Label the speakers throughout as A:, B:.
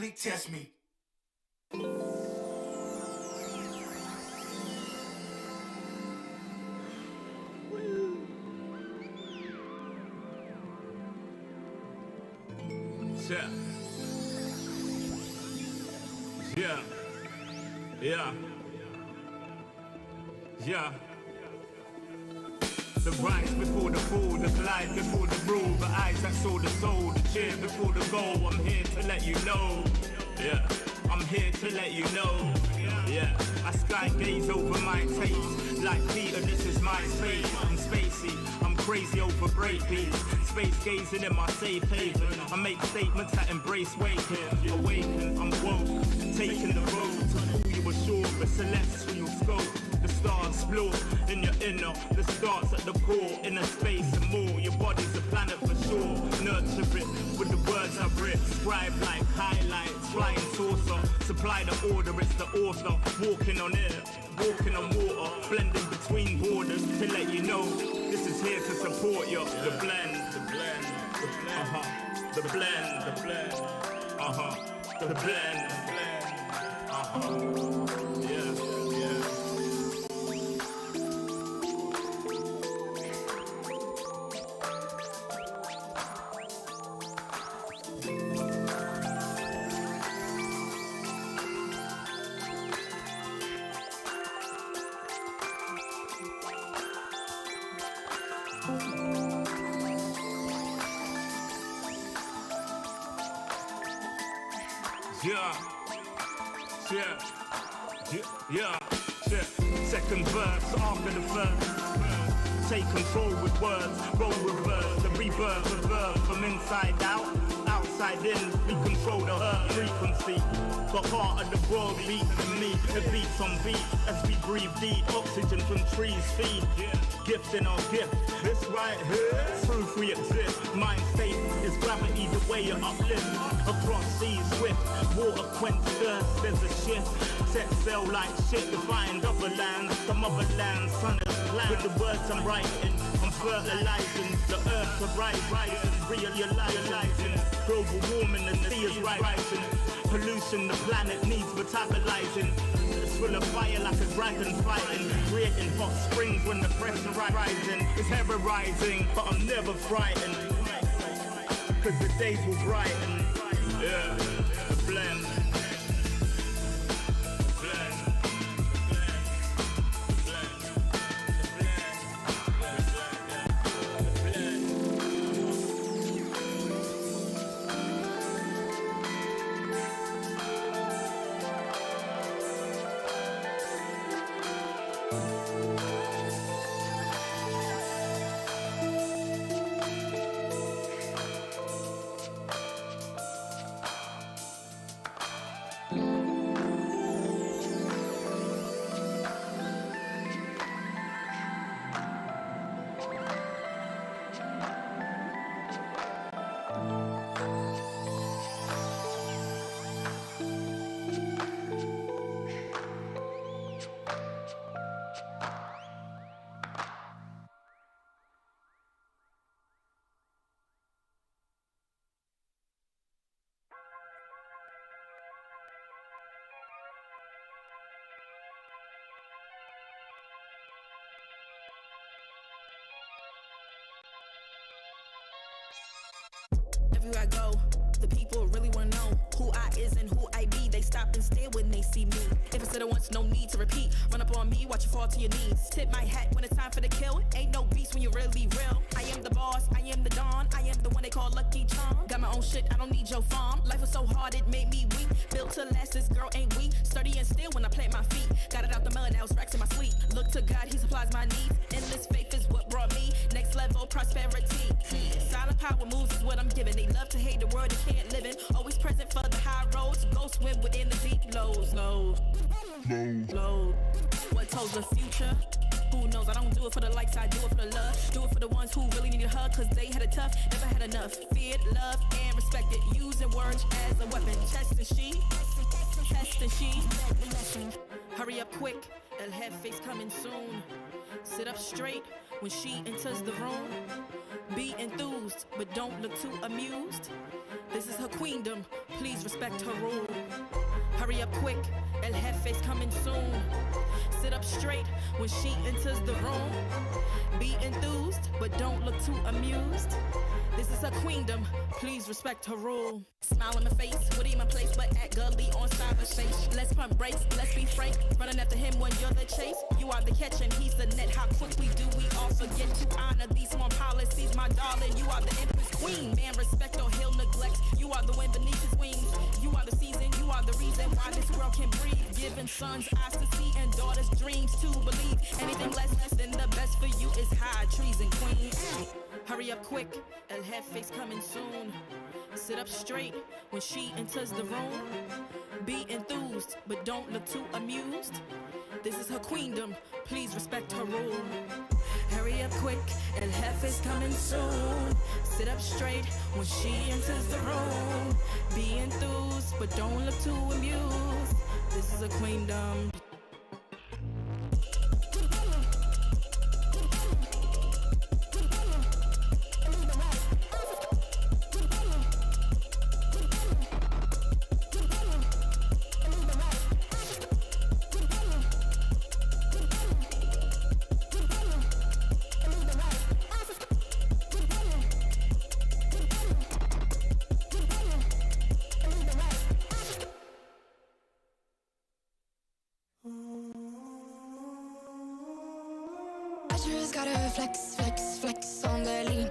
A: physically test me.
B: Yeah. Yeah. Yeah. Yeah. The rise before the fall, the glide before the rule, the eyes that saw the soul, the cheer before the goal. I'm here to let you know. Yeah. I'm here to let you know. Yeah. I sky gaze over my taste. Like Peter, this is my space. I'm spacey. I'm crazy over break beats. Space gazing in my safe haven. I make statements that embrace waking. Awaken, I'm woke. Taking the road to who you ashore. The celestial scope. The stars explore in your inner. The starts at the core. Inner space and more. Your body's a planet for sure. Nurture it with the words I've written. Scribe like highlights. Flying saucer. Supply the order, it's the author. Walking on air. Walking on water. Blending between borders to let you know. This is here to support you. The blend. The blend. The blend. The blend. The blend. The blend. The blend. Yeah. Yeah. Yeah. Second verse after the first. Take control with words, roll reverse, the rebirth of verb from inside out, outside in. We control the earth frequency. The heart of the world beats in me. It beats on beat as we breathe deep. Oxygen from trees feed. Gift in our gift. This right here, proof we exist. Mind state is gravity, the way you uplift. Across seas swift, water quench thirst. There's a shift. Set sail like shit to find other lands. Some other lands, sun is plan. With the words I'm writing, I'm fertilizing the earth to rising, realizing global warming, the sea is rising. Pollution, the planet needs metabolizing. It's full of fire like a dragon fighting, creating hot springs when the pressure rising. It's ever rising, but I'm never frightened, cause the days will brighten. Yeah, the blend.
C: Everywhere I go, the people really wanna know who I is and who I be. They stop and stare when they see me. If I said it once, no need to repeat. Run up on me, watch you fall to your knees. Tip my hat when it's time for the kill. Ain't no beast when you're really real. I am the boss, I am the dawn. I am the one they call Lucky Charm. Got my own shit, I don't need your farm. Life was so hard, it made me weak. Built to last, this girl ain't weak. Sturdy and still when I plant my feet. Got it out the mud, now it's racks in my sleep. Look to God, he supplies my needs. Endless faith is what brought me next level prosperity. Silent power moves is what I'm giving. They love to hate the world they can't live in. Always present for the high roads. Go swim within the deep lows. What told the future? Who knows? I don't do it for the likes, I do it for the love. Do it for the ones who really need a hug, cause they had it tough, never had enough. Feared, loved, and respected. Using words as a weapon. Test and she. Hurry up quick, El Jefe's coming soon. Sit up straight, when she enters the room. Be enthused, but don't look too amused. This is her queendom, please respect her rule. Hurry up quick, El Jefe's coming soon. Sit up straight when she enters the room. Be enthused, but don't look too amused. This is her queendom, please respect her rule. Smile on my face, Woody in my place, but act gully on cyberspace. Let's pump brakes, let's be frank. Running after him when you're the chase. You are the catch and he's the net. How quickly do we all forget to honor these small policies, my darling? You are the empress queen. Man, respect or he'll neglect. You are the wind beneath his wings. You are the season, you are the reason why this world can breathe. Giving sons eyes to see and daughters dreams to believe. Anything less than the best for you is high treason, queen. Hurry up quick, El Jefe's coming soon. Sit up straight when she enters the room. Be enthused, but don't look too amused. This is her queendom, please respect her rule. Hurry up quick, El Jefe's coming soon. Sit up straight when she enters the room. Be enthused, but don't look too amused. This is a queendom.
A: I just gotta flex, flex, flex on the lean.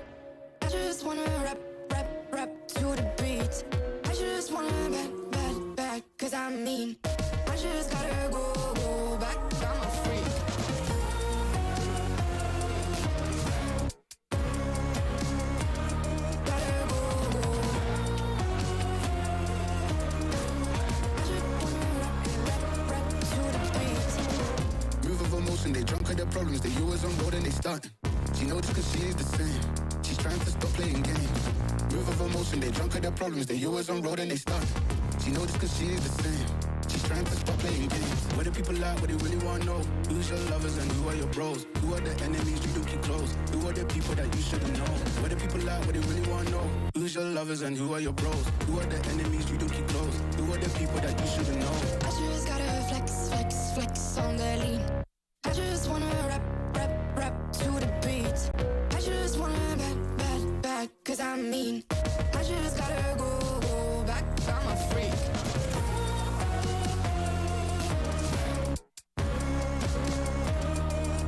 A: I just wanna rap, rap, rap to the beat. I just wanna back, cause I'm mean. I just gotta go back, I'm a freak. Gotta go. I just wanna rap to the beat.
D: Move of emotion, they drunk at their problems, they always on road and they starting. She knows cause she is the same. She's trying to stop playing games. Move of emotion, they drunk at their problems, they always on road and they starting. She knows cause she is the same. She's trying to stop playing games. Where the people at, what they really want to know. Who's your lovers and who are your bros? Who are the enemies you don't keep close? Who are the people that you shouldn't know? Where the people at, what they really want to know. Who's your lovers and who are your bros? Who are the enemies you don't keep close? Who are the people that you shouldn't know?
A: I just gotta flex, flex, flex on the lean. I just wanna rap, rap, rap to the beat. I just wanna back, cause I'm mean. I just gotta go back, I'm a freak.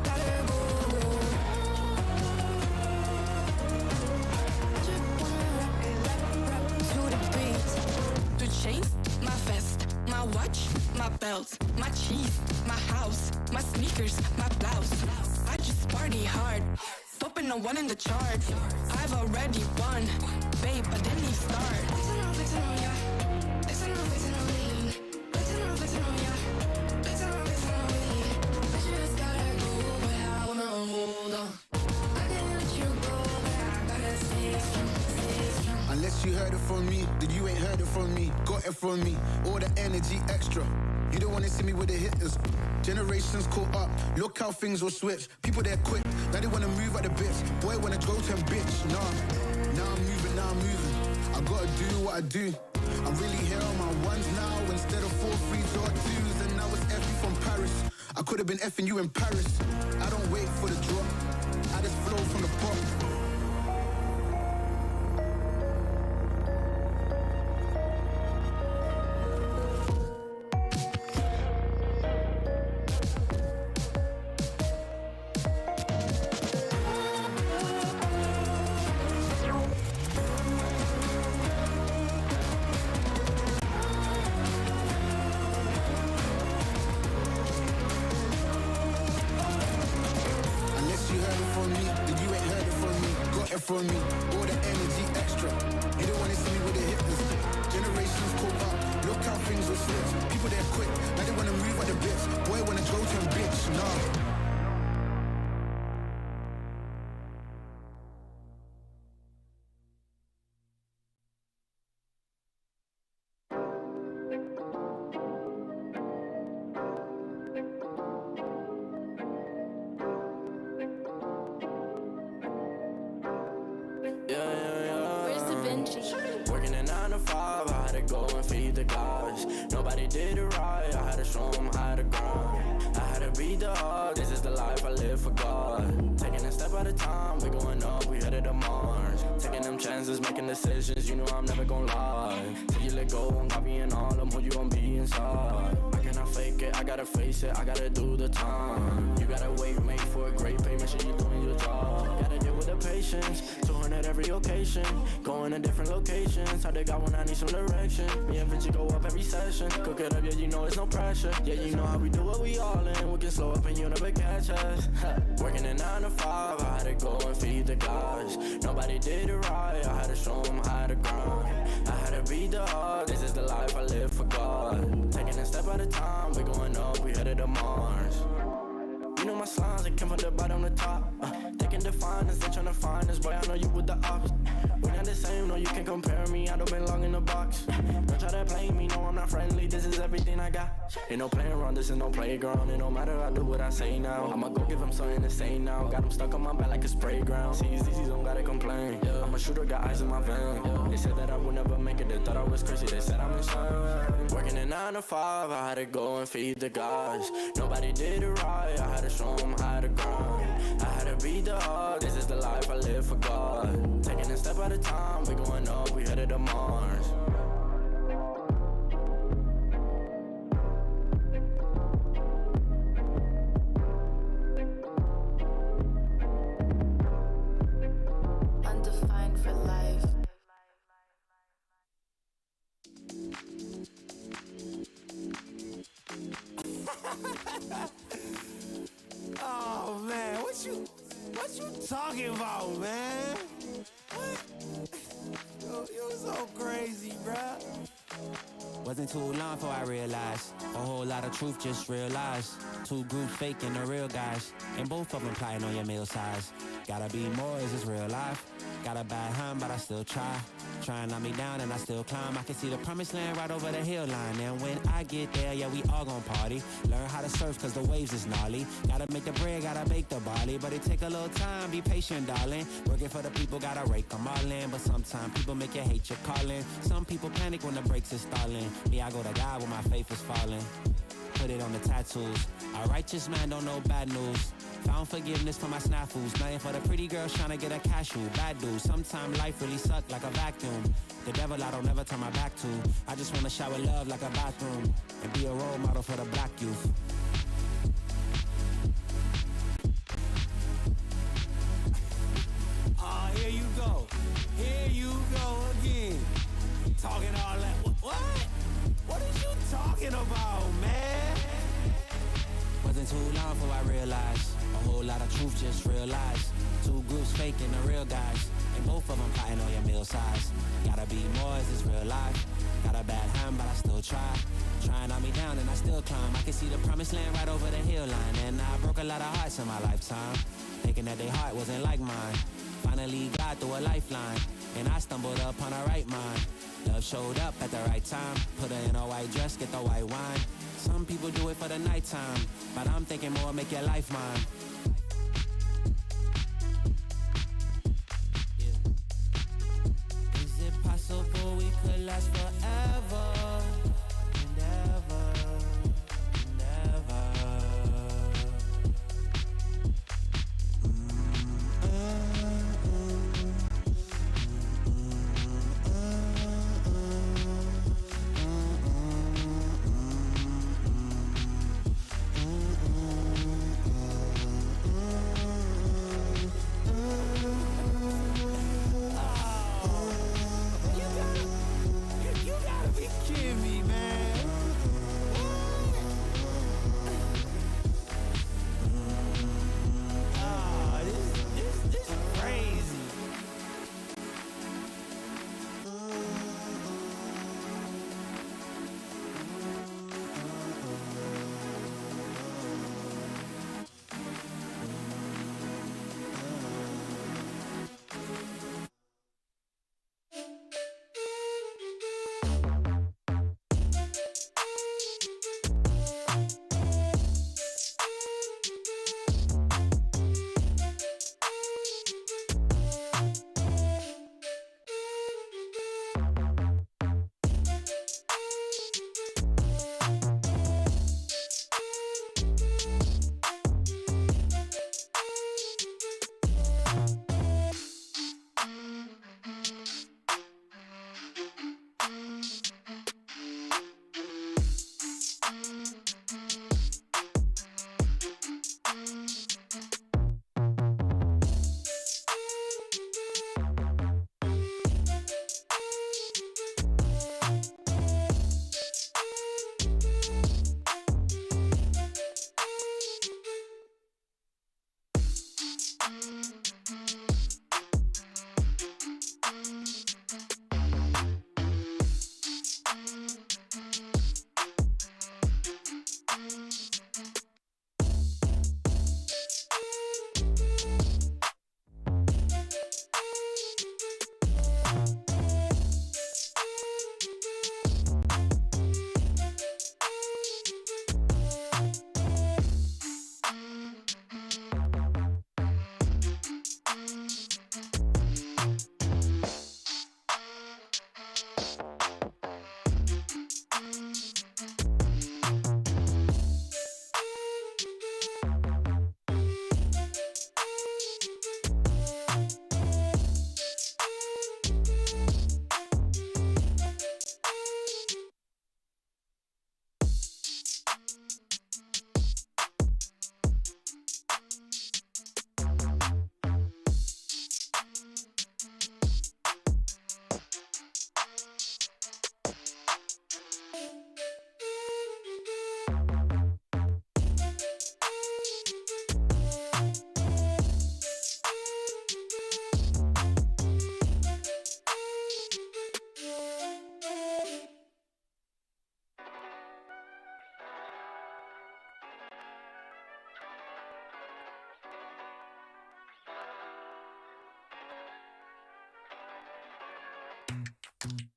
A: Gotta go. I just wanna rap to the beat. The chains, my vest, my watch, my belt, my cheese, my house, my sneakers, my blouse. I just party hard, popping a one in the chart. I've already won, babe, I didn't even start. Flexing on ya, flexing on lean. Flexing on ya, flexing on me. I just gotta go, but I wanna hold on. I can't let you go, but I gotta stay strong, stay strong.
D: Unless you heard it from me, then you ain't heard it from me. Got it from me, all the energy extra. You don't wanna see me with the hitters. Generations caught up, look how things will switch. People they're quick, now they wanna move at the bits. Boy wanna go to bitch, nah. Now I'm moving. I gotta do what I do. I'm really here on my ones now instead of 4 3s or 2s. And now it's F from Paris. I could've been effing you in Paris. I don't wait for the drop, I just flow from the pop. From me, all the energy extra. You don't wanna see me with the hitters. Generations caught up, look how things will switch. People they're quick, now they wanna move at the bits. Boy wanna go to a bitch, nah.
E: 5, I had to go and feed the gods. Nobody did it right, I had to show them how to grind. I had to beat the odds, this is the life I live for God. Taking a step at a time, we going up, we headed to Mars. Taking them chances, making decisions, you know I'm never gonna lie. Till you let go, I'm copying all them, who you gon' be inside. I cannot fake it, I gotta face it, I gotta do the time. You gotta wait, mate, for a great pay, make sure you're doing your job. Gotta deal with the patience, touring at every occasion, going to different locations. How they got when I need some direction. Me and Vinci go up every session. Cook it up, yeah, you know it's no pressure. Yeah, you know how we do what we all in. We can slow up and you never catch us. Working a 9 to 5, I had to go and feed the gods. Nobody did it right, I had to show them how to grind. I had to beat the odds, this is the life I live for God. Taking a step at a time, we going up, we headed to Mars. You know my signs, I came from the bottom to top. Taking the finest, they tryna find us, boy, I know you with the ops. We're not the same, no, you can't compare me, I don't belong in the box. Don't try to play me, no, I'm not friendly, this is everything I got. Ain't no playing around, this is no playground. It don't matter, I do what I say now. I'ma go give them something to say now. Got them stuck on my back like a spray ground. See, these don't gotta complain. I'm a shooter, got eyes in my vein. They said that I would never make it, they thought I was crazy, they said I'm insane. Working a 9 to 5, I had to go and feed the gods. Nobody did it right, I had to show them how to grind. I had to beat the odds, this is the life I live for God. Taking a step at a time, we going up, we headed to Mars.
F: Undefined for life.
G: Oh man, what you talking about, man? What? You're so crazy, bruh.
H: Wasn't too long before I realized a whole lot of truth just realized. Two groups faking the real guys, and both of them plotting on your meal size. Gotta be more, is this real life? Got a bad hand, but I still try. Try and knock me down and I still climb. I can see the promised land right over the hill line. And when I get there, yeah, we all gon' party. Learn how to surf cause the waves is gnarly. Gotta make the bread, gotta bake the barley. But it take a little time, be patient, darling. Working for the people, gotta rake them all in. But sometimes people make you hate your calling. Some people panic when the brakes is stalling. Me, I go to God when my faith is falling. Put it on the tattoos. A righteous man don't know bad news. Found forgiveness for my snafus. Nothing for the pretty girls trying to get a cashew. Bad dude. Sometimes life really suck like a vacuum. The devil I don't never turn my back to. I just want to shower love like a bathroom. And be a role model for the black youth.
G: Oh, here you go. Here you go again. Talking all that. What? What are you talking about, man?
H: Wasn't too long before I realized a whole lot of truth just realized. Two groups faking the real guys, and both of them plotting on your meal size. Gotta be more, is this real life? Got a bad hand, but I still try. Trying to knock me down and I still climb. I can see the promised land right over the hill line. And I broke a lot of hearts in my lifetime, thinking that their heart wasn't like mine. Finally got through a lifeline, and I stumbled upon a right mind. Love showed up at the right time. Put her in a white dress, get the white wine. Some people do it for the nighttime, but I'm thinking more, make your life mine. Yeah. Is it possible we could last forever and ever and ever?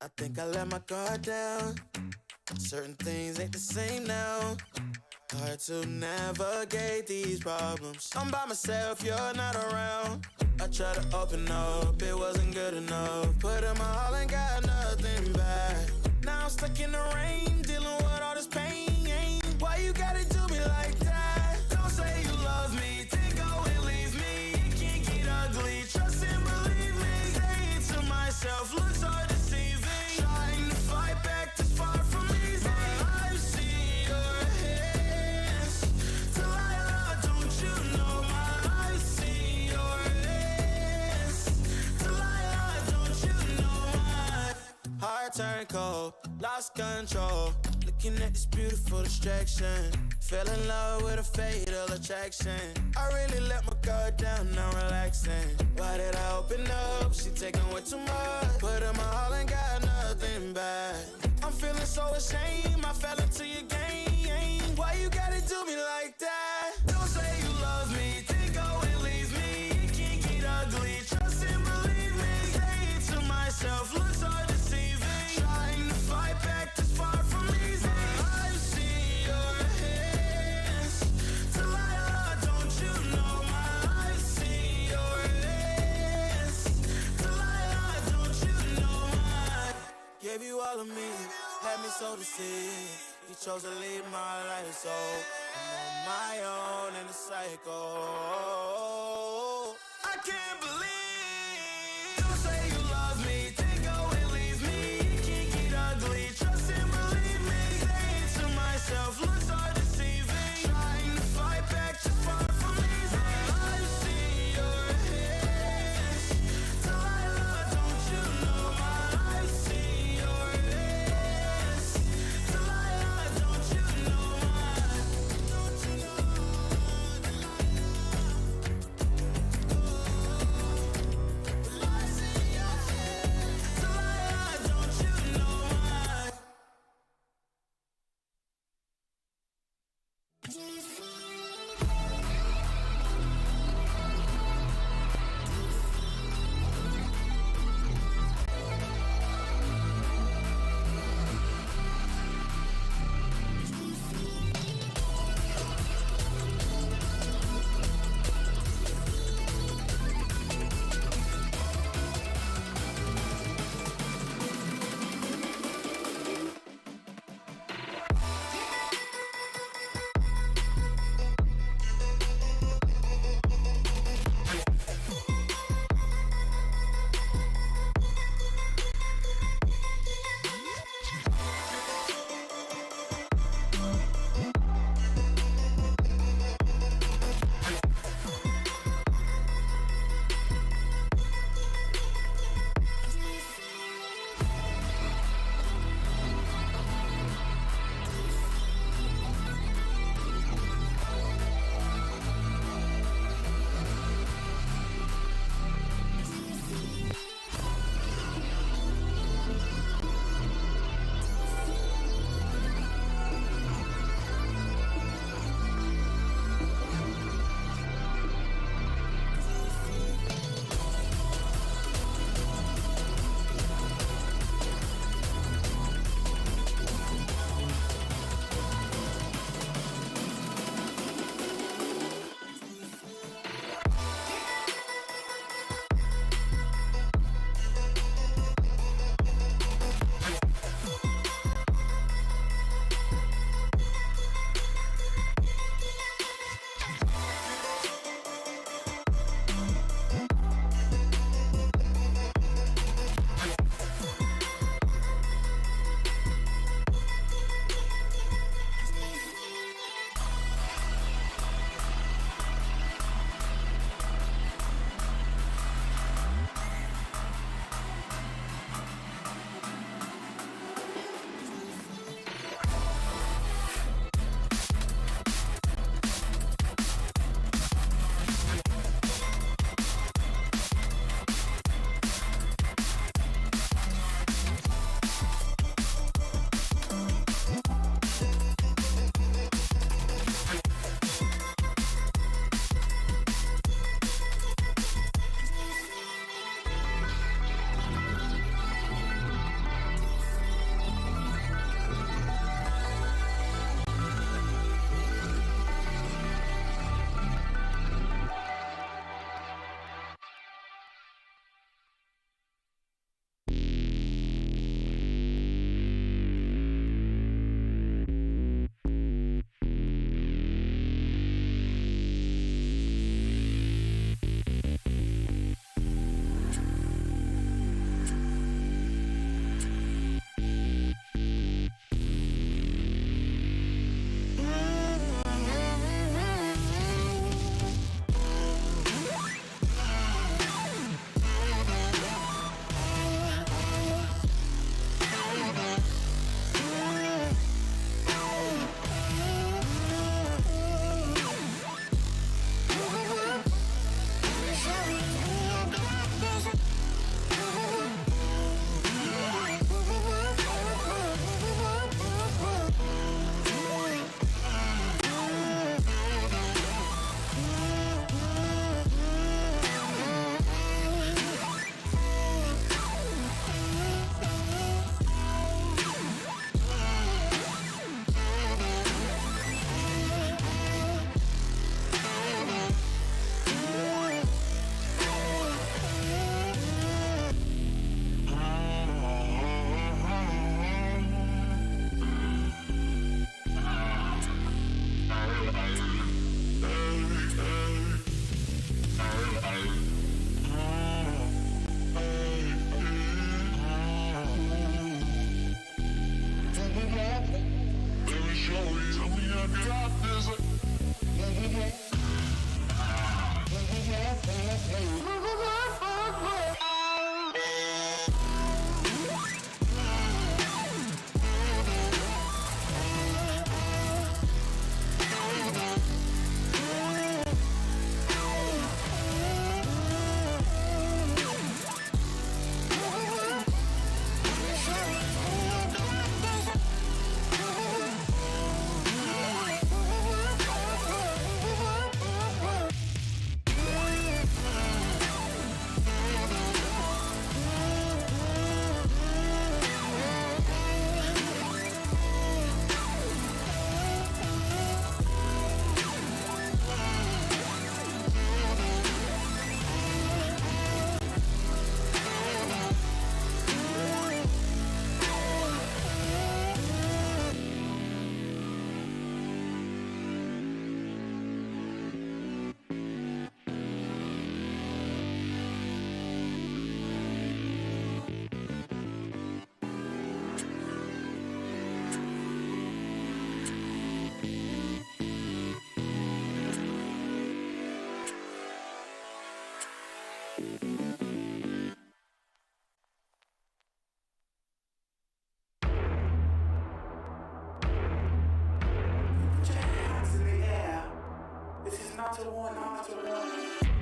F: I think I let my guard down. Certain things ain't the same now. Hard to navigate these problems. I'm by myself, you're not around. I tried to open up, it wasn't good enough. Put in my all and got nothing back. Now I'm stuck in the rain, dealing with all this pain. Why you gotta do me like that? Don't say you love me, then go and leave me. It can't get ugly, trust and believe me. Say it to myself, looks so deceiving. Trying to fight back, too far from easy. I've seen your hands. Delilah, don't you know I've seen your hands. Delilah, don't you know heart turned cold, lost control. Looking at this beautiful distraction. Fell in love with a fatal attraction. I really let my guard down, now relaxing. Why did I open up? She taking way too much. Put in my all and got nothing back. I'm feeling so ashamed, I fell into your game. Why you gotta do me like that? Don't say you love me, then go and leave me. It can't get ugly, trust and believe me. Say it to myself, looks so deceiving. Trying to fight back, too far from easy. I've seen your hands. Delilah, don't you know I've seen your hands. Delilah, don't you know gave you all of me, had me so deceived. You chose to leave my life, so I'm on my own in the cycle. I can't believe. Don't say you love me, then go and leave me. It can't get ugly, trust and believe me. Say it to myself, looks so deceiving. Trying to fight back, too far from easy. I've seen your hands. Delilah, don't you know I've seen your hands. Delilah, don't you know don't you know Delilah.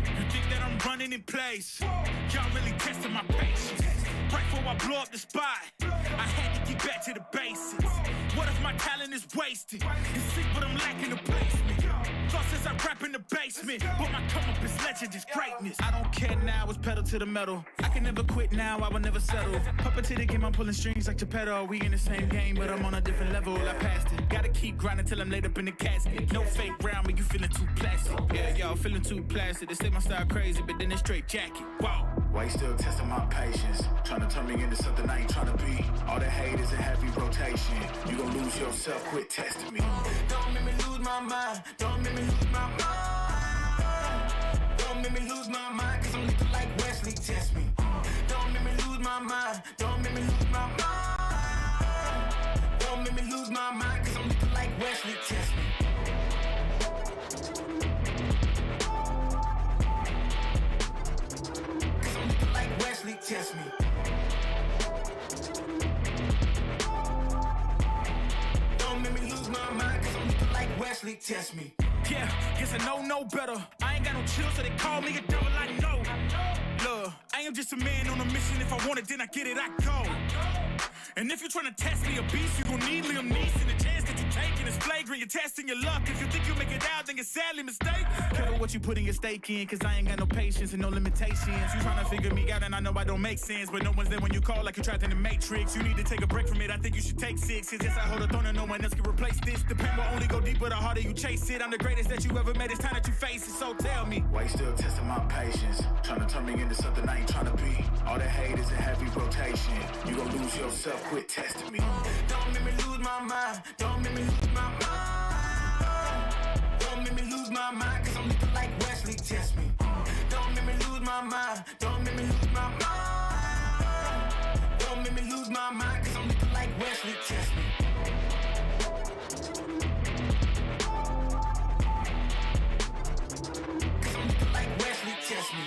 B: You think that I'm running in place? Y'all really testing my patience. Right before I blow up the spot, I had to get back to the basics. What if my talent is wasted? And see what I'm lacking the placement. Thought since I rap in the basement, but my come up is legend, is greatness. I don't care now, it's pedal to the metal. I can never quit now, I will never settle. Puppet to the game, I'm pulling strings like Geppetto. We in the same game, but I'm on a different level. I passed it. Gotta keep grinding till I'm laid up in the casket. No fake round, but you feeling too plastic. Yeah, y'all feeling too plastic. They say my style crazy, but then it's straight jacket. Wow.
I: Why you still testing my patience? Trying to turn me into something I ain't trying to be. All the hate is in heavy rotation. You gon' lose yourself, quit testing me.
F: Don't make me lose my mind. Don't make me lose my mind. Don't make me lose my mind, cause I'm looking like Wesley, test me. Don't make me lose my mind. Don't make me lose my mind. Don't make me lose my mind, cause I'm looking like Wesley, test me. Cause I'm looking like Wesley, test me. Don't make me lose my mind, cause I'm looking like Wesley, test me.
B: Yeah, guess I know no better. I ain't got no chill, so they call me a devil, I know. Look, I am just a man on a mission. If I want it, then I get it, I go. And if you're trying to test me a beast, you gon' need Liam Neeson. The chance that you taking is flagrant. You're testing your luck. If you think you make it out, then you're sadly mistaken. Careful what you putting your stake in, cause I ain't got no patience and no limitations. You trying to figure me out, and I know I don't make sense, but no one's there when you call like you're trapped in the Matrix. You need to take a break from it. I think you should take 6. Cause yes, I hold a throne and no one else can replace this. The pain will only go deeper the harder you chase it. I'm the greatest that you ever made. It's time that you face it. So tell me,
I: Why you still testing my patience? Trying to turn me into something I ain't trying to be. All the hate is in heavy rotation. You gon' lose yourself, quit testing me.
F: Don't make me lose my mind. Don't make me lose my mind. Don't make me lose my mind, cause I'm looking like Wesley, test me. Don't make me lose my mind. Don't make me lose my mind. Don't make me lose my mind, cause I'm looking like Wesley, test me. Cause I'm looking like Wesley, test me.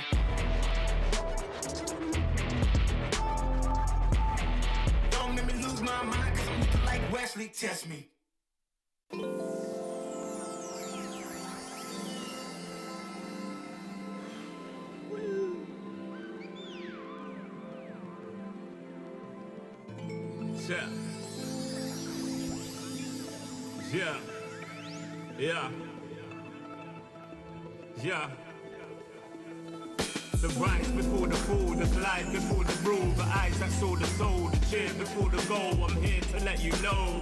F: Don't make me lose my mind, cause I'm looking like Wesley, test me.
B: yeah. Yeah. Yeah. Yeah. The rise before the fall, the glide before the rule, the eyes that saw the soul, the cheer before the goal. I'm here to let you know.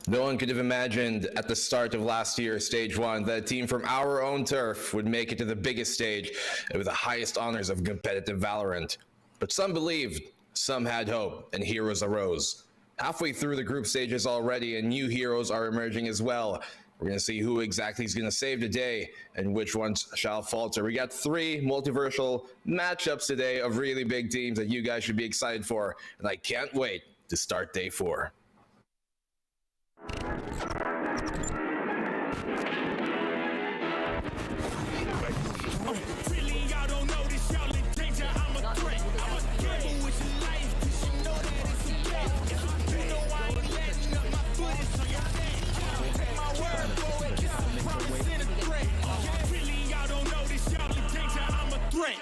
J: No one could have imagined at the start of last year's Stage 1 that a team from our own turf would make it to the biggest stage with the highest honors of competitive Valorant. But some believed, some had hope, and heroes arose. Halfway through the group stages already, and new heroes are emerging as well. We're going to see who exactly is going to save the day and which ones shall falter. We got 3 multiversal matchups today of really big teams that you guys should be excited for, and I can't wait to start day 4.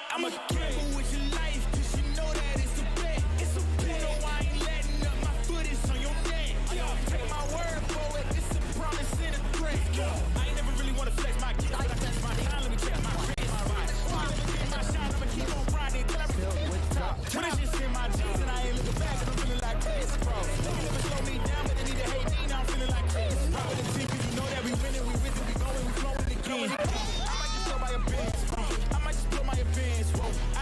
B: I'm a gamble with your life, cause you know that it's a bet. It's a bet. You know I ain't letting up, my foot is on your neck. Take my word for it, it's a promise and a threat. I ain't never really wanna flex my gift, but I flex my time, let me check my wrist. Get my shot, I'ma keep on riding till I reach the top. When it's just in my jeans and I ain't looking back, and I'm feeling like this, bro. They never slow me down, but they need to hate me, now I'm feeling like this. Rock with the team, cause you know that we winning, we with it, we going, we flowing again. I might just blow my advance, I might just blow my advance, whoa.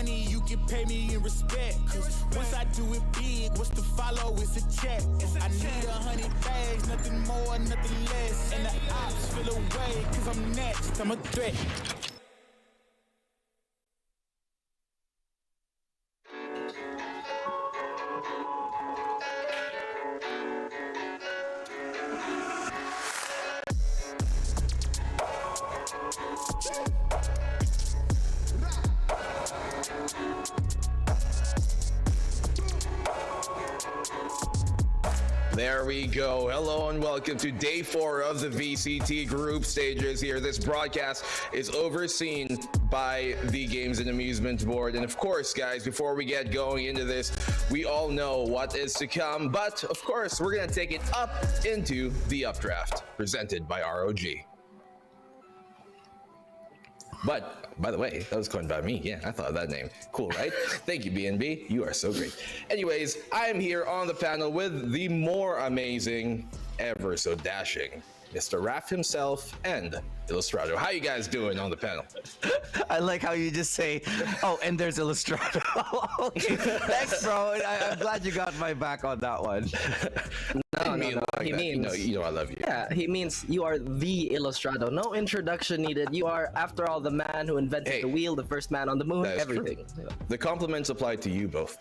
G: money, you can pay me in respect. Cause once I do it big, what's to follow is a check. I need 100 bags, nothing more, nothing less. And the ops feel away, cause I'm next, I'm a threat.
J: There we go. Hello and welcome to day 4 of the VCT group stages here. This broadcast is overseen by the Games and Amusement Board. And of course, guys, before we get going into this, we all know what is to come. But of course, we're going to take it up into the updraft presented by ROG. But, by the way, that was coined by me. Yeah, I thought of that name. Cool, right? Thank you, BNB. You are so great. Anyways, I am here on the panel with the more amazing, ever so dashing, Mr. Raph himself and Illustrato. How you guys doing on the panel?
K: I like how you just say, oh, and there's Illustrato. Okay, thanks, bro. I'm glad you got my back on that one.
L: No. He means,
J: you know I love you.
L: Yeah, he means you are the Illustrato. No introduction needed. You are, after all, the man who invented the wheel, the first man on the moon, everything.
J: True. The compliments apply to you both.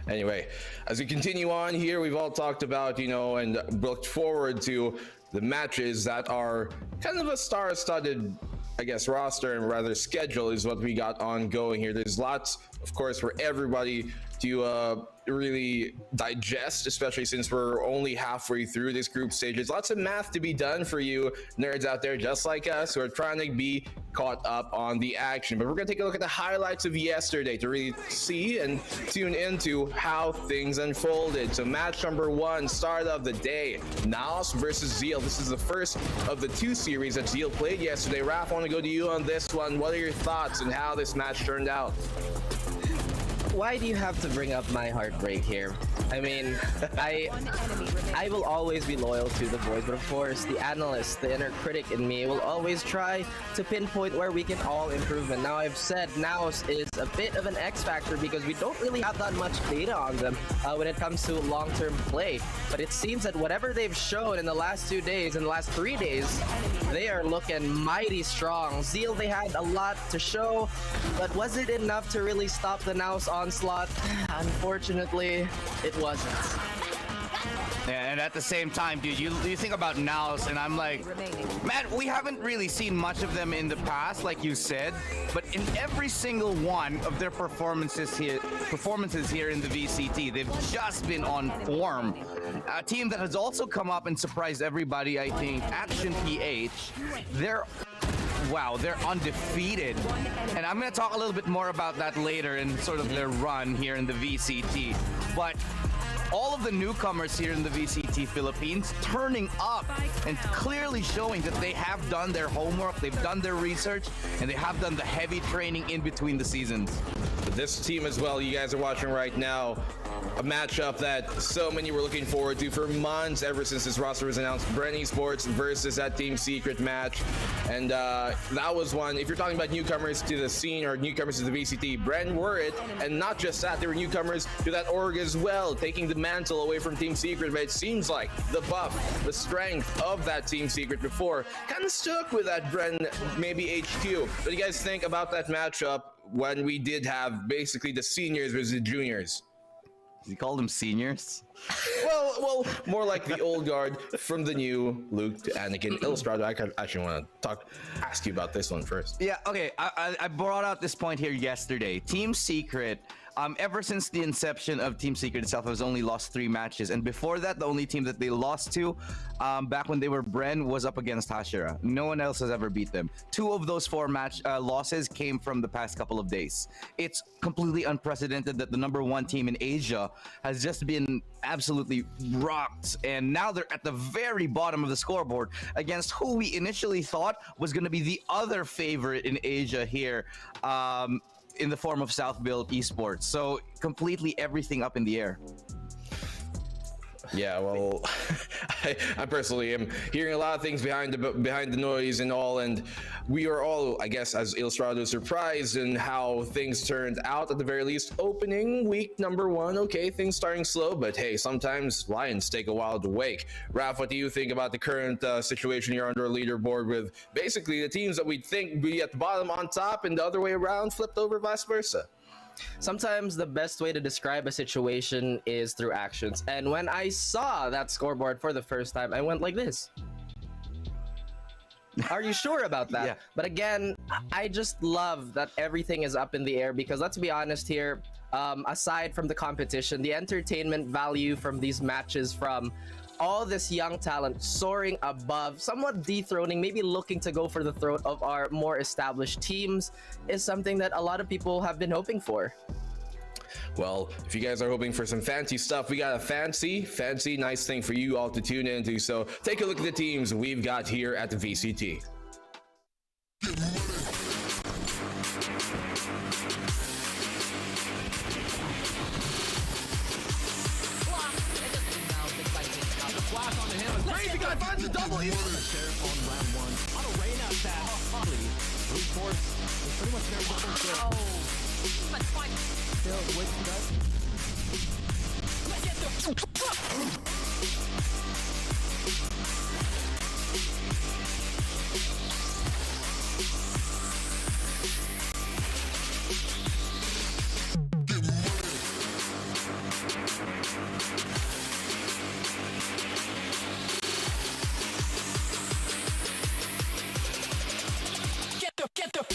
J: Anyway, as we continue on here, we've all talked about, and looked forward to the matches that are kind of a star-studded, I guess, roster and rather schedule is what we got ongoing here. There's lots, of course, for everybody to really digest, especially since we're only halfway through this group stage. There's lots of math to be done for you nerds out there just like us who are trying to be caught up on the action. But we're gonna take a look at the highlights of yesterday to really see and tune into how things unfolded. So match number 1, start of the day, NAOS versus Zeal. This is the first of the 2 series that Zeal played yesterday. Raph, I want to go to you on this one. What are your thoughts on how this match turned out?
L: Why do you have to bring up my heartbreak here? I mean, I will always be loyal to the boys, but of course, the analyst, the inner critic in me will always try to pinpoint where we can all improve. And now I've said NAOS is a bit of an X factor because we don't really have that much data on them when it comes to long-term play. But it seems that whatever they've shown in the last 2 days, in the last 3 days, they are looking mighty strong. Zeal, they had a lot to show, but was it enough to really stop the NAOS onslaught? Unfortunately, it wasn't.
K: Yeah, and at the same time, dude, you think about NAOS, and I'm like, man, we haven't really seen much of them in the past, like you said, but in every single one of their performances here in the VCT, they've just been on form. A team that has also come up and surprised everybody, I think, Action PH, they're undefeated. And I'm going to talk a little bit more about that later in sort of their run here in the VCT. But all of the newcomers here in the VCT Philippines turning up and clearly showing that they have done their homework, they've done their research, and they have done the heavy training in between the seasons.
J: This team as well, you guys are watching right now, a matchup that so many were looking forward to for months ever since this roster was announced. Bren Esports versus that Team Secret match. And that was one, if you're talking about newcomers to the scene or newcomers to the VCT, Bren were it. And not just that, they were newcomers to that org as well, taking the mantle away from Team Secret. But it seems like the buff, the strength of that Team Secret before kind of stuck with that Bren, maybe HQ. What do you guys think about that matchup when we did have basically the seniors versus the juniors?
K: You call them seniors?
J: Well, more like the old guard from the new Luke to Anakin. Illustrator, I actually want to ask you about this one first.
K: Yeah, okay. I brought out this point here yesterday. Team Secret, ever since the inception of Team Secret itself, has only lost 3 matches. And before that, the only team that they lost to, back when they were Bren, was up against Hashira. No one else has ever beat them. 2 of those 4 losses came from the past couple of days. It's completely unprecedented that the #1 team in Asia has just been absolutely rocked. And now they're at the very bottom of the scoreboard against who we initially thought was going to be the other favorite in Asia here. In the form of South Build Esports. So completely everything up in the air.
J: Yeah, well, I personally am hearing a lot of things behind the noise and all, and we are all, I guess, as Illustrado, surprised in how things turned out at the very least. Opening week number 1, okay, things starting slow, but hey, sometimes lions take a while to wake. Raph, what do you think about the current situation here under a leaderboard with basically the teams that we'd think be at the bottom on top and the other way around flipped over, vice versa?
L: Sometimes the best way to describe a situation is through actions. And when I saw that scoreboard for the first time, I went like this. Are you sure about that?
K: Yeah.
L: But again, I just love that everything is up in the air because let's be honest here, aside from the competition, the entertainment value from these matches, from all this young talent soaring above, somewhat dethroning, maybe looking to go for the throat of our more established teams, is something that a lot of people have been hoping for.
J: Well, if you guys are hoping for some fancy stuff, we got a fancy, nice thing for you all to tune into. So take a look at the teams we've got here at the VCT.
M: Crazy guy finds a double. He's on the sheriff on round 1. On a rain out pass. Brute force is pretty much very double kill. Oh, that's fine. Still, wait for that. Let's get the. Get the.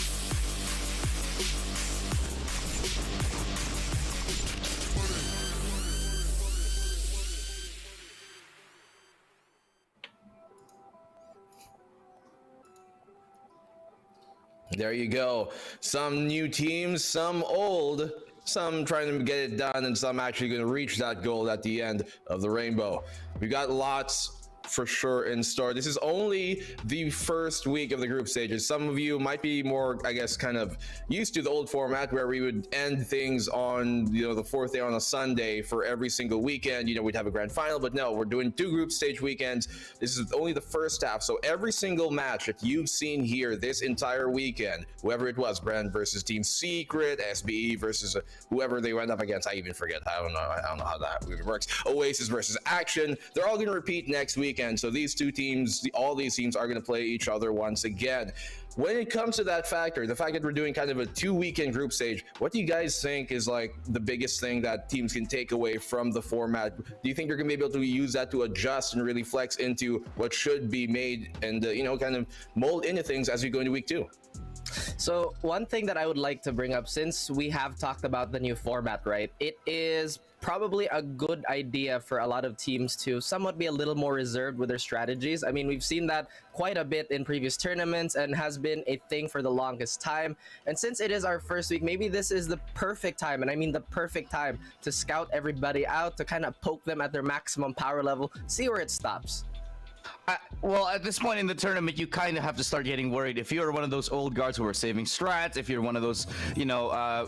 J: There you go. Some new teams, some old, some trying to get it done, and some actually going to reach that goal at the end of the rainbow. We got lots for sure in store. This is only the first week of the group stages. Some of you might be more, I guess, kind of used to the old format where we would end things on, the 4th day on a Sunday for every single weekend. We'd have a grand final, but no, we're doing 2 group stage weekends. This is only the first half. So every single match that you've seen here this entire weekend, whoever it was, Bren versus Team Secret, SBE versus whoever they went up against, I even forget. I don't know how that even works. Oasis versus Action. They're all going to repeat next weekend. So these two teams, all these teams are going to play each other once again. When it comes to that factor, the fact that we're doing kind of a 2-weekend group stage, what do you guys think is like the biggest thing that teams can take away from the format? Do you think you're going to be able to use that to adjust and really flex into what should be made and, kind of mold into things as we go into week 2?
L: So one thing that I would like to bring up, since we have talked about the new format, right? It is probably a good idea for a lot of teams to somewhat be a little more reserved with their strategies. I mean, we've seen that quite a bit in previous tournaments and has been a thing for the longest time. And since it is our first week, maybe this is the perfect time, and I mean the perfect time, to scout everybody out, to kind of poke them at their maximum power level, see where it stops.
K: Well, at this point in the tournament, you kind of have to start getting worried. If you're one of those old guards who are saving strats, if you're one of those,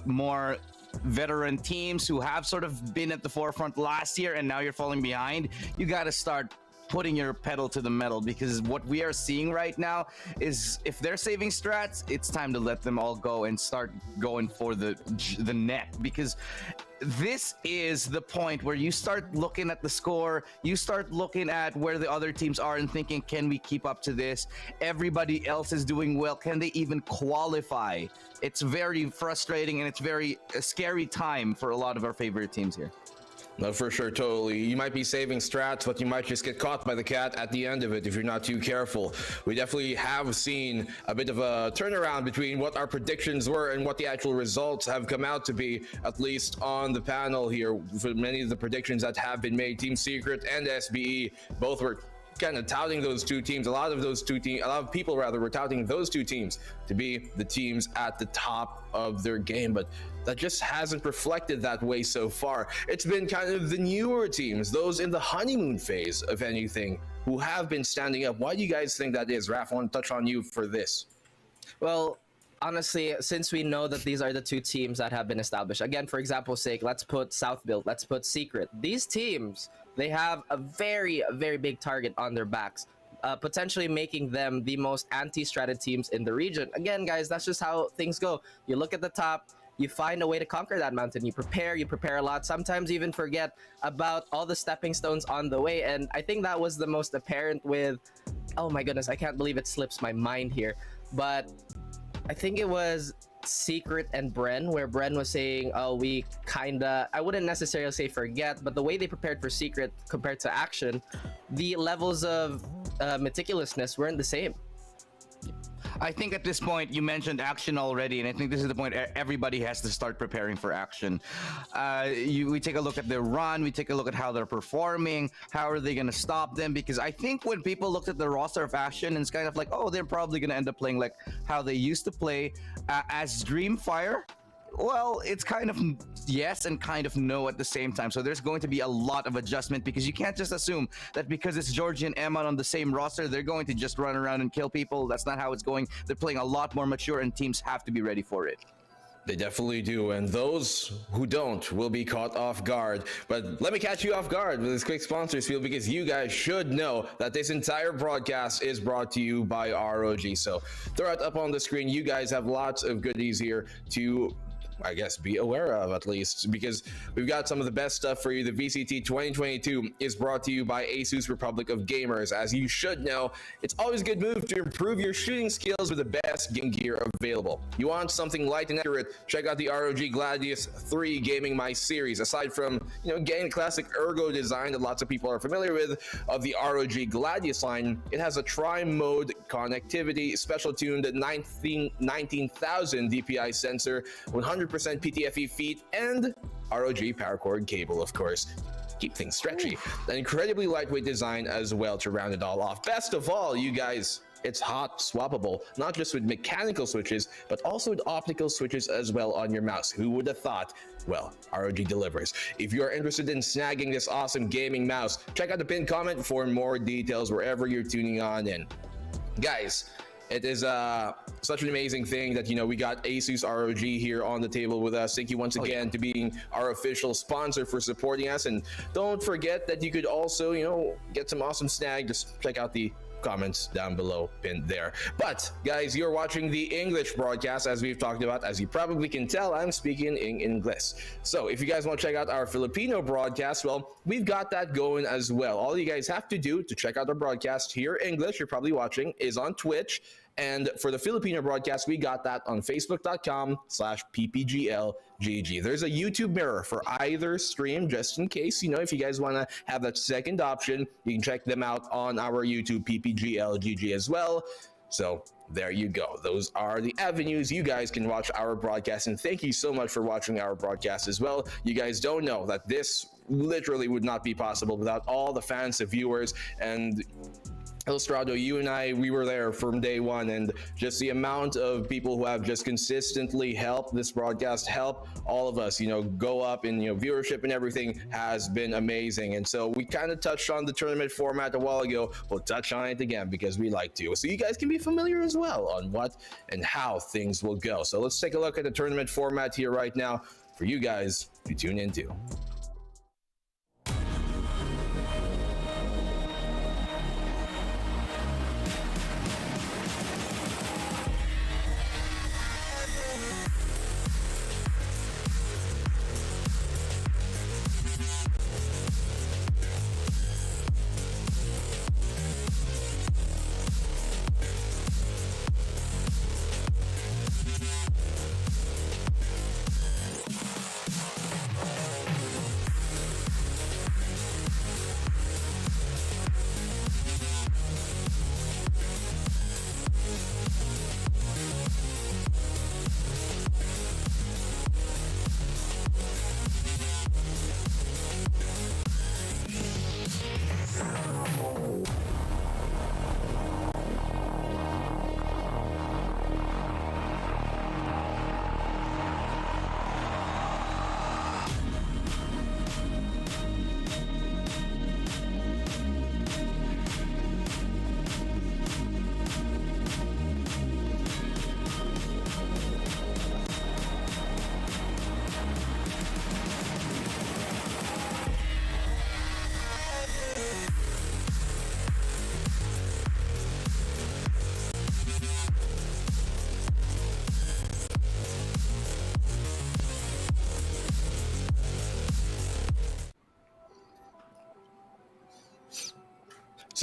K: more veteran teams who have sort of been at the forefront last year and now you're falling behind, you got to start putting your pedal to the metal, because what we are seeing right now is if they're saving strats, it's time to let them all go and start going for the net, because this is the point where you start looking at the score, you start looking at where the other teams are and thinking, can we keep up to this? Everybody else is doing well. Can they even qualify? It's very frustrating and it's very a scary time for a lot of our favorite teams here.
J: No, for sure, totally. You might be saving strats, but you might just get caught by the cat at the end of it if you're not too careful. We definitely have seen a bit of a turnaround between what our predictions were and what the actual results have come out to be, at least on the panel here. For many of the predictions that have been made, Team Secret and SBE both were kind of touting those two teams. A lot of people were touting those two teams to be the teams at the top of their game, but that just hasn't reflected that way so far. It's been kind of the newer teams, those in the honeymoon phase, if anything, who have been standing up. Why do you guys think that is? Raph, I want to touch on you for this.
L: Well, honestly, since we know that these are the two teams that have been established, again, for example's sake, let's put South Build, let's put Secret. These teams, they have a very, very big target on their backs, potentially making them the most anti-stratted teams in the region. Again, guys, that's just how things go. You look at the top, you find a way to conquer that mountain. You prepare a lot. Sometimes you even forget about all the stepping stones on the way. And I think that was the most apparent with, oh my goodness, I can't believe it slips my mind here. But I think it was Secret and Bren, where Bren was saying, oh, we kinda, I wouldn't necessarily say forget, but the way they prepared for Secret compared to Action, the levels of meticulousness weren't the same.
K: I think at this point, you mentioned Action already, and I think this is the point everybody has to start preparing for Action. We take a look at their run, we take a look at how they're performing, how are they going to stop them, because I think when people looked at the roster of Action, it's kind of like, oh, they're probably going to end up playing like how they used to play as Dreamfire. Well, it's kind of yes and kind of no at the same time. So there's going to be a lot of adjustment, because you can't just assume that because it's Georgie and Emma on the same roster, they're going to just run around and kill people. That's not how it's going. They're playing a lot more mature, and teams have to be ready for it.
J: They definitely do, and those who don't will be caught off guard. But let me catch you off guard with this quick sponsor spiel, because you guys should know that this entire broadcast is brought to you by ROG. So throw it up on the screen. You guys have lots of goodies here to, I guess, be aware of, at least, because we've got some of the best stuff for you. The VCT 2022 is brought to you by ASUS Republic of Gamers. As you should know, it's always a good move to improve your shooting skills with the best game gear available. You want something light and accurate? Check out the ROG Gladius 3 Gaming My series. Aside from, getting classic ergo design that lots of people are familiar with of the ROG Gladius line, it has a tri-mode connectivity, special tuned 19,000 DPI sensor, 100% PTFE feet, and ROG paracord cable, of course. Keep things stretchy. An incredibly lightweight design as well to round it all off. Best of all, you guys, it's hot swappable, not just with mechanical switches, but also with optical switches as well on your mouse. Who would have thought? Well, ROG delivers. If you are interested in snagging this awesome gaming mouse, check out the pinned comment for more details wherever you're tuning on in. Guys, it is such an amazing thing that, we got ASUS ROG here on the table with us. Thank you once again to being our official sponsor for supporting us. And don't forget that you could also, get some awesome snag. Just check out the comments down below, pinned there. But guys, you're watching the English broadcast, as we've talked about. As you probably can tell, I'm speaking in English. So if you guys want to check out our Filipino broadcast, well, we've got that going as well. All you guys have to do to check out our broadcast here, English, you're probably watching, is on Twitch. And for the Filipino broadcast, we got that on facebook.com/PPGLGG. There's a YouTube mirror for either stream, just in case, if you guys want to have that second option, you can check them out on our YouTube PPGLGG as well. So there you go. Those are the avenues you guys can watch our broadcast. And thank you so much for watching our broadcast as well. You guys don't know that this literally would not be possible without all the fans, the viewers, and Illustrado, you and I, we were there from day one, and just the amount of people who have just consistently helped this broadcast, help all of us, go up in, viewership and everything has been amazing. And so we kind of touched on the tournament format a while ago. We'll touch on it again because we like to, so you guys can be familiar as well on what and how things will go. So let's take a look at the tournament format here right now for you guys to tune into.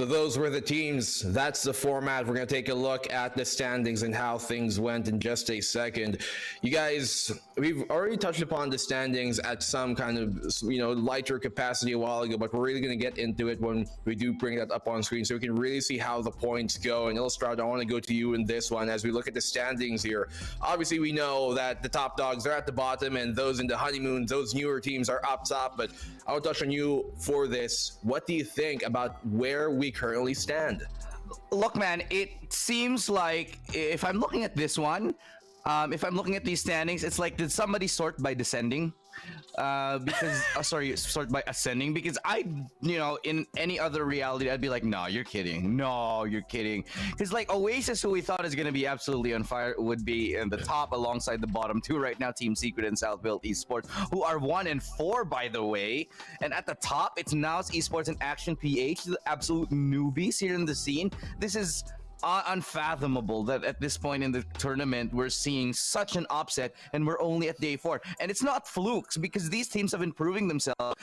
J: So those were the teams. That's the format. We're going to take a look at the standings and how things went in just a second. You guys, we've already touched upon the standings at some kind of, lighter capacity a while ago, but we're really going to get into it when we do bring that up on screen so we can really see how the points go. And Illustrad, I want to go to you in this one as we look at the standings here. Obviously, we know that the top dogs are at the bottom and those in the honeymoon, those newer teams are up top, but I will touch on you for this. What do you think about where we currently stand?
K: Look, man, it seems like if I'm looking at this one, if I'm looking at these standings, it's like, did somebody sort by descending? Sort by ascending, because in any other reality, I'd be like, no, you're kidding. Because like Oasis, who we thought is going to be absolutely on fire, would be in the top alongside the bottom two right now, Team Secret and South Build Esports, who are 1-4, by the way. And at the top, it's NAOS Esports and Action PH, the absolute newbies here in the scene. This is unfathomable that at this point in the tournament we're seeing such an upset and we're only at day 4, and it's not flukes because these teams have been proving themselves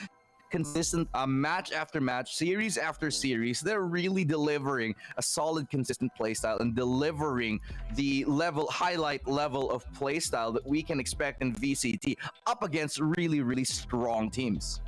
K: consistent, match after match, series after series. They're really delivering a solid, consistent playstyle and delivering the highlight level of playstyle that we can expect in VCT up against really, really strong teams.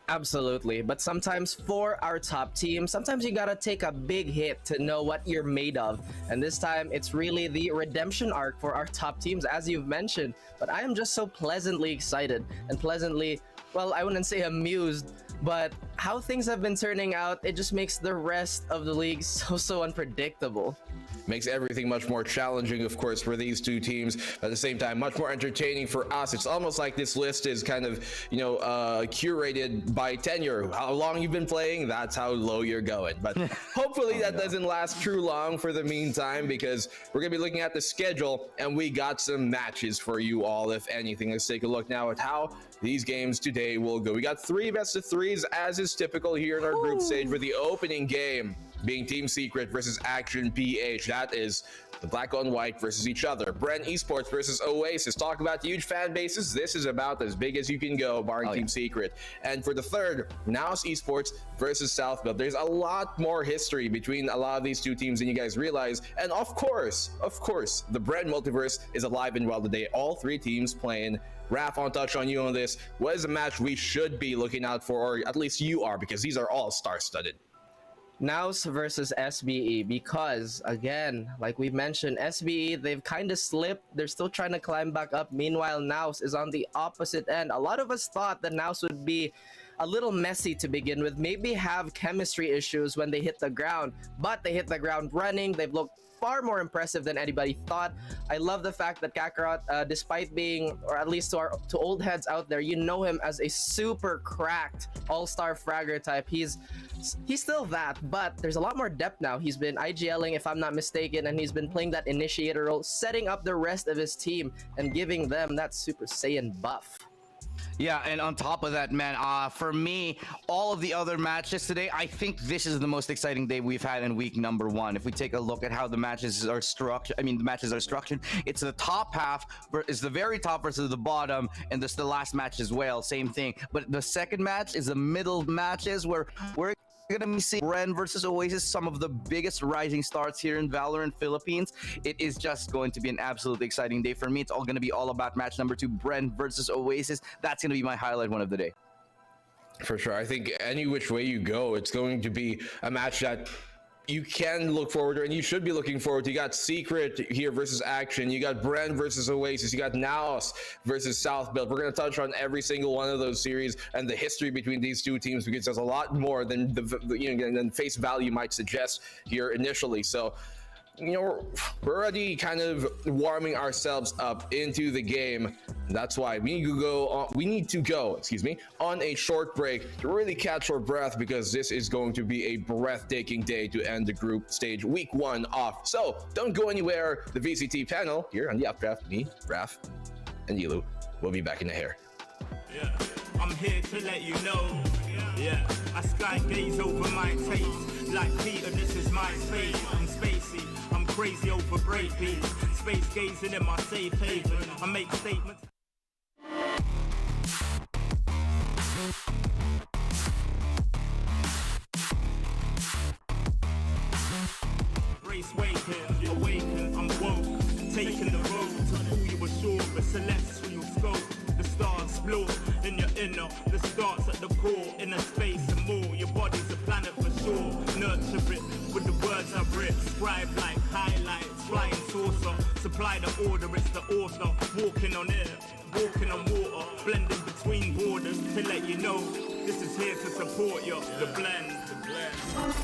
L: Absolutely, but sometimes for our top team, sometimes you gotta take a big hit to know what you're made of. And this time, it's really the redemption arc for our top teams, as you've mentioned. But I am just so pleasantly excited and pleasantly, well, I wouldn't say amused, but how things have been turning out, it just makes the rest of the league so unpredictable.
J: Makes everything much more challenging, of course, for these two teams. At the same time, much more entertaining for us. It's almost like this list is kind of, curated by tenure. How long you've been playing, that's how low you're going. But hopefully that doesn't last too long for the meantime, because we're going to be looking at the schedule, and we got some matches for you all, if anything. Let's take a look now at how these games today will go. We got 3 best-of-3s, as is typical here in our group stage, for the opening game being Team Secret versus Action PH. That is the black on white versus each other. Bren Esports versus Oasis. Talk about huge fan bases. This is about as big as you can go, barring Team Secret. And for the third, NAOS Esports versus South Build. There's a lot more history between a lot of these two teams than you guys realize. And of course, the Bren multiverse is alive and well today. All 3 teams playing. Raph, I'll touch on you on this. What is a match we should be looking out for, or at least you are, because these are all star-studded?
L: NAOS versus SBE, because again, like we mentioned, SBE, they've kind of slipped. They're still trying to climb back up. Meanwhile, NAOS is on the opposite end. A lot of us thought that NAOS would be a little messy to begin with, maybe have chemistry issues when they hit the ground, but they hit the ground running. They've looked far more impressive than anybody thought. I love the fact that Kakarot, despite being, or at least to old heads out there, you know him as a super cracked all-star fragger type. He's still that, but there's a lot more depth now. He's been IGLing, if I'm not mistaken, and he's been playing that initiator role, setting up the rest of his team and giving them that Super Saiyan buff.
K: Yeah, and on top of that, man, for me, all of the other matches today, I think this is the most exciting day we've had in week number 1. If we take a look at how the matches are structured, it's the top half, is the very top versus the bottom, and this the last match as well, same thing. But the second match is the middle matches where we're gonna be seeing Bren versus Oasis, some of the biggest rising stars here in Valorant Philippines. It is just going to be an absolutely exciting day for me. It's all gonna be all about match number 2, Bren versus Oasis. That's gonna be my highlight one of the day.
J: For sure. I think any which way you go, it's going to be a match that you can look forward to, and you should be looking forward to. You got Secret here versus Action. You got Bren versus Oasis. You got NAOS versus South Build. We're going to touch on every single one of those series and the history between these two teams, because there's a lot more than than face value might suggest here initially. So, we're already kind of warming ourselves up into the game. That's why we need to go on a short break to really catch our breath, because this is going to be a breathtaking day to end the group stage week 1 off. So don't go anywhere. The VCT panel here on the Updraft, me, Raph, and Yilu will be back in the hair.
B: Yeah, I'm here to let you know. Yeah, I sky gaze over my taste. Like Peter, this is my space. I'm spacey, I'm crazy over break beats. Space gazing in my safe haven. I make statements. celestial scope. The stars explore in your inner. The starts at the core, inner space and more. Your body's a planet for sure. Nurture it with the words I writ. Scribe like highlights, flying saucer. Supply the order, it's the author. Walking on air, walking on water. Blending between borders to let you know this is here to support you. The blend, the blend.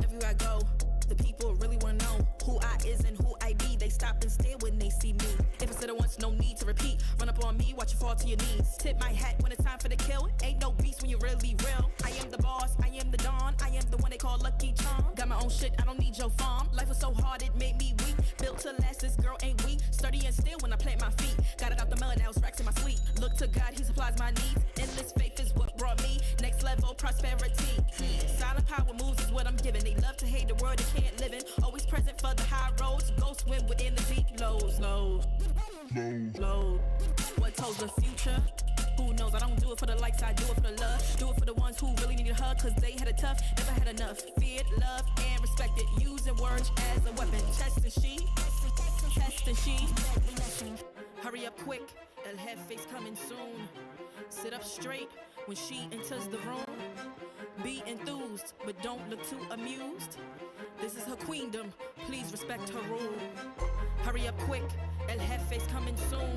C: Everywhere I go, the people really wanna know who I is and who I be. They stop and stare when they see me. If I said it once, no need to repeat. Run up on me, watch you fall to your knees. Tip my hat when it's time for the kill. Ain't no beast when you're really real. I am the boss, I am the dawn. I am the one they call Lucky Charm. Got my own shit, I don't need your farm. Life was so hard, it made me weak. Built to last, this girl ain't weak. Sturdy and still when I plant my feet. Got it out the mud, now it's racks in my sleep. Look to God, he supplies my needs. Endless faith is what brought me next level prosperity. Silent power moves is what I'm giving. They love to hate the world they can't live in. Always present for the high roads. Go swim within the deep lows. Low. What told the future? Who knows? I don't do it for the likes, I do it for the love. Do it for the ones who really need a hug, cause they had it tough, never had enough. Feared, loved, and respected. Using words as a weapon. Test and she. Hurry up quick, El Jefe's coming soon. Sit up straight when she enters the room. Be enthused, but don't look too amused. This is her queendom, please respect her rule. Hurry up quick, El Jefe's coming soon.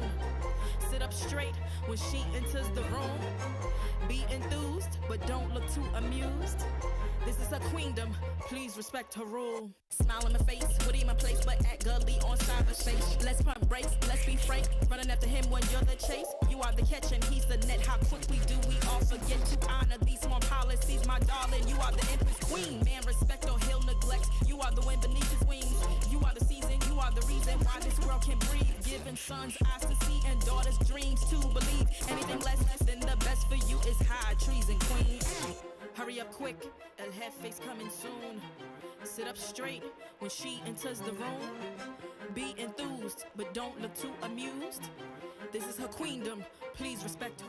C: Sit up straight when she enters the room. Be enthused, but don't look too amused. This is her queendom, please respect her rule. Smile in my face, would in my place, but act gully on cyberspace. Let's pump brakes, let's be frank. Running after him when you're the chase. You are the catch and he's the net. How quickly do we all forget to honor these small policies, my darling? You are the empress queen. Man, respect or he'll neglect. You are the wind beneath his wings. You are the season, you are the reason why this world can breathe. Giving sons eyes to see and daughters dreams to believe. Anything less than the best for you is high treason, queen. Hurry up quick, El Jefe's coming soon. Sit up straight when she enters the room. Be enthused, but don't look too amused. This is her queendom. Please respect her.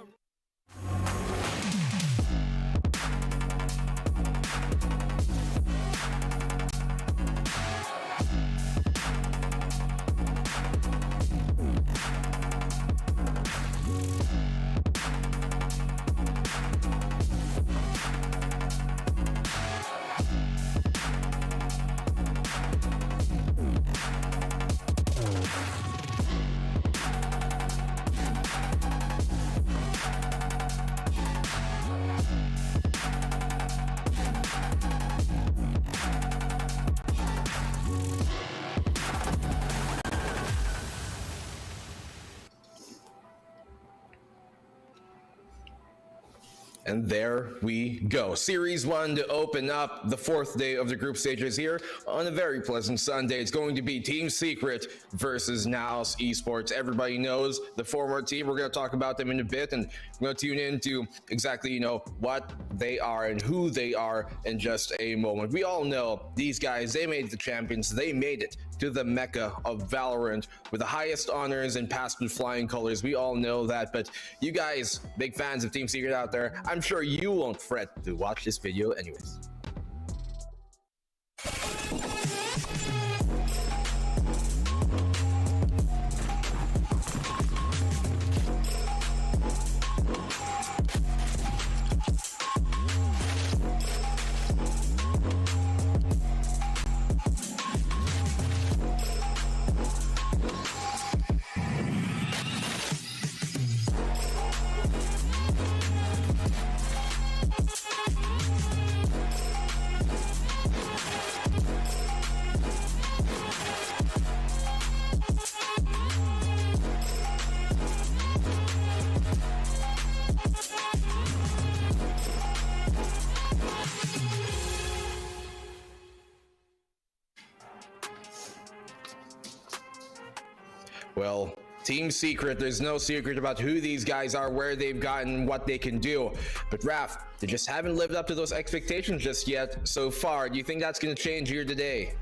J: And there we go. Series 1 to open up the 4th day of the group stages here on a very pleasant Sunday. It's going to be Team Secret versus NAOS Esports. Everybody knows the former team. We're going to talk about them in a bit, and we're going to tune into exactly, what they are and who they are in just a moment. We all know these guys, they made the champions. They made it to the mecca of Valorant with the highest honors and passed with flying colors. We all know that, but you guys, big fans of Team Secret out there, I'm sure you won't fret to watch this video anyways. Well, Team Secret, there's no secret about who these guys are, where they've gotten, what they can do. But Raph, they just haven't lived up to those expectations just yet so far. Do you think that's going to change here today?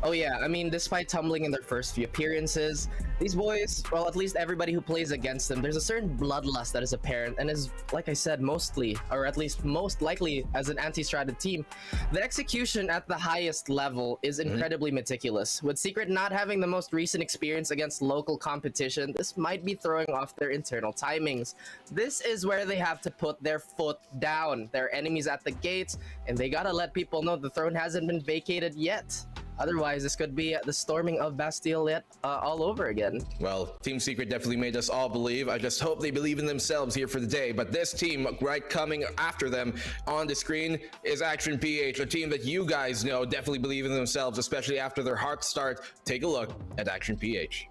L: Oh yeah, I mean, despite tumbling in their first few appearances, these boys, well, at least everybody who plays against them, there's a certain bloodlust that is apparent and is, like I said, mostly, or at least most likely as an anti-stratted team. The execution at the highest level is incredibly meticulous. With Secret not having the most recent experience against local competition, this might be throwing off their internal timings. This is where they have to put their foot down. There are enemies at the gates, and they gotta let people know the throne hasn't been vacated yet. Otherwise, this could be the storming of Bastille yet all over again.
J: Well, Team Secret definitely made us all believe. I just hope they believe in themselves here for the day. But this team right coming after them on the screen is Action PH, a team that you guys know definitely believe in themselves, especially after their hot start. Take a look at Action PH.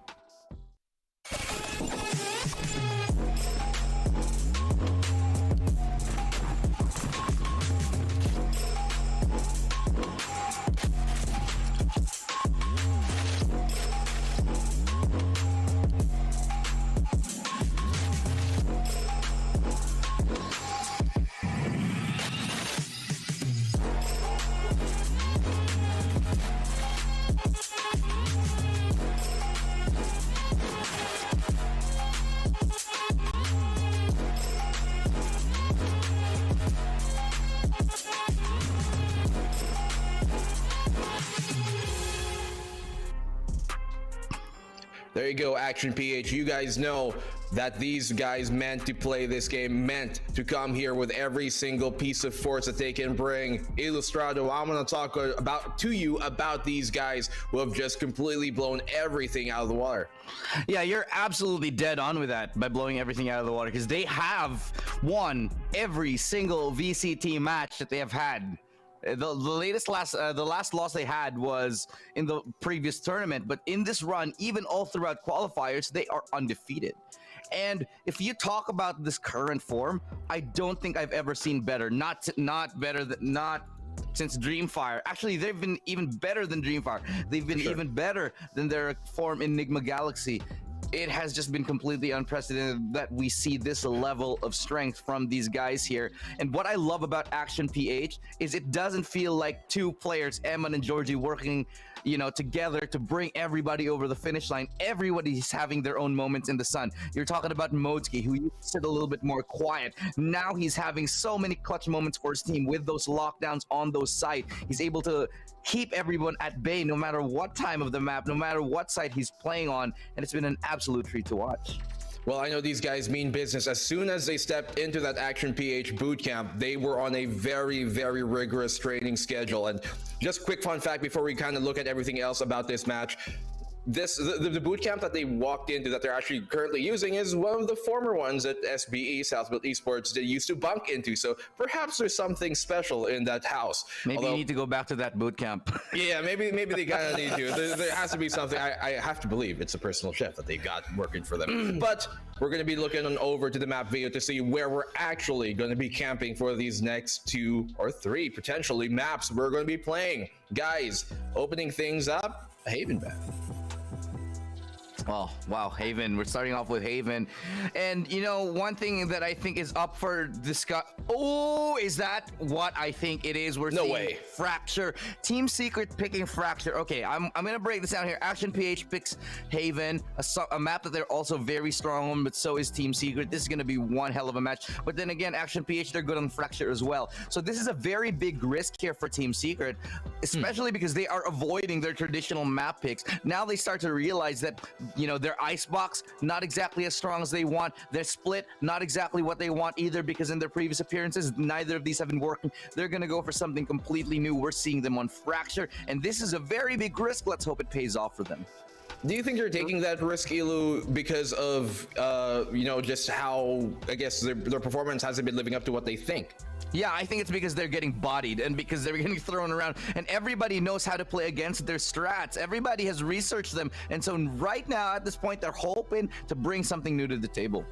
J: There you go, Action PH. You guys know that these guys meant to play this game, meant to come here with every single piece of force that they can bring. Illustrado, I'm going to talk to you about these guys who have just completely blown everything out of the water.
K: Yeah, you're absolutely dead on with that by blowing everything out of the water, because they have won every single VCT match that they have had. The last loss they had was in the previous tournament, but in this run, even all throughout qualifiers, they are undefeated. And if you talk about this current form, I don't think I've ever seen better. Not since Dreamfire. Actually, they've been even better than Dreamfire. They've been even better than their form in Enigma Galaxy. it has just been completely unprecedented that we see this level of strength from these guys here. And what I love about Action PH is it doesn't feel like two players, Eman and Georgie, working together to bring everybody over the finish line. Everybody's having their own moments in the sun. You're talking about Modsky, who used to sit a little bit more quiet. Now he's having so many clutch moments for his team with those lockdowns on those sides. He's able to keep everyone at bay no matter what time of the map, no matter what side he's playing on, and it's been an absolute treat to watch.
J: Well, I know these guys mean business. As soon as they stepped into that Action PH bootcamp, they were on a very, very rigorous training schedule. And just quick fun fact before we kind of look at everything else about this match, the boot camp that they walked into that they're actually currently using is one of the former ones that SBE, Southfield Esports, they used to bunk into. So perhaps there's something special in that house.
K: Maybe you need to go back to that boot camp.
J: Yeah, maybe they kind of need to. There has to be something. I have to believe it's a personal chef that they got working for them. But we're going to be looking on over to the map video to see where we're actually going to be camping for these next 2 or 3 potentially maps we're going to be playing. Guys, opening things up, Haven Band.
K: Oh, wow, Haven. We're starting off with Haven. And, one thing that I think is up for discuss... Oh, is that what I think it is? We're seeing Fracture. Team Secret picking Fracture. Okay, I'm going to break this down here. Action PH picks Haven, a map that they're also very strong on, but so is Team Secret. This is going to be one hell of a match. But then again, Action PH, they're good on Fracture as well. So this is a very big risk here for Team Secret, especially because they are avoiding their traditional map picks. Now they start to realize that their icebox, not exactly as strong as they want. Their split, not exactly what they want either, because in their previous appearances, neither of these have been working. They're going to go for something completely new. We're seeing them on Fracture, and this is a very big risk. Let's hope it pays off for them.
J: Do you think they're taking that risk, Ilu, because of, just how, I guess, their performance hasn't been living up to what they think?
K: Yeah, I think it's because they're getting bodied and because they're getting thrown around, and everybody knows how to play against their strats. Everybody has researched them, and so right now at this point they're hoping to bring something new to the table.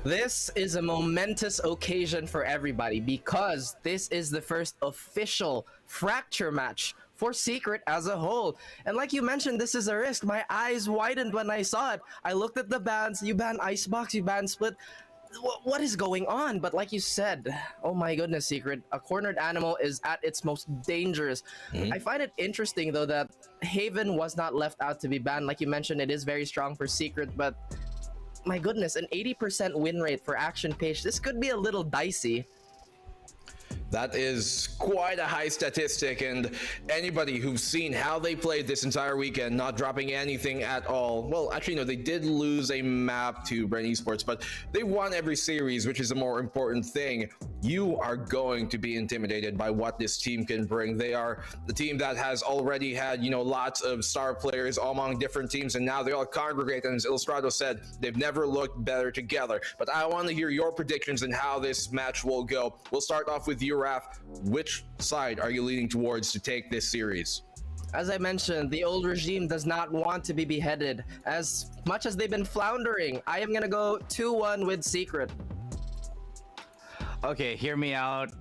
L: This is a momentous occasion for everybody because this is the first official Fracture match for Secret as a whole. And like you mentioned, this is a risk. My eyes widened when I saw it. I looked at the bans. You ban Icebox, you ban Split. What is going on? But like you said, oh my goodness, Secret, a cornered animal is at its most dangerous. I find it interesting though that Haven was not left out to be banned. Like you mentioned, it is very strong for Secret, but my goodness, an 80% win rate for Action PH. This could be a little dicey.
J: That is quite a high statistic, and anybody who's seen how they played this entire weekend, not dropping anything at all. Well, actually, no, they did lose a map to Bren Esports, but they won every series, which is a more important thing. You are going to be intimidated by what this team can bring. They are the team that has already had, lots of star players among different teams, and now they all congregate, and as Illustrado said, they've never looked better together. But I want to hear your predictions on how this match will go. We'll start off with you, Raph. Which side are you leaning towards to take this series?
L: As I mentioned, the old regime does not want to be beheaded. As much as they've been floundering, I am gonna go 2-1 with Secret.
K: Okay, hear me out.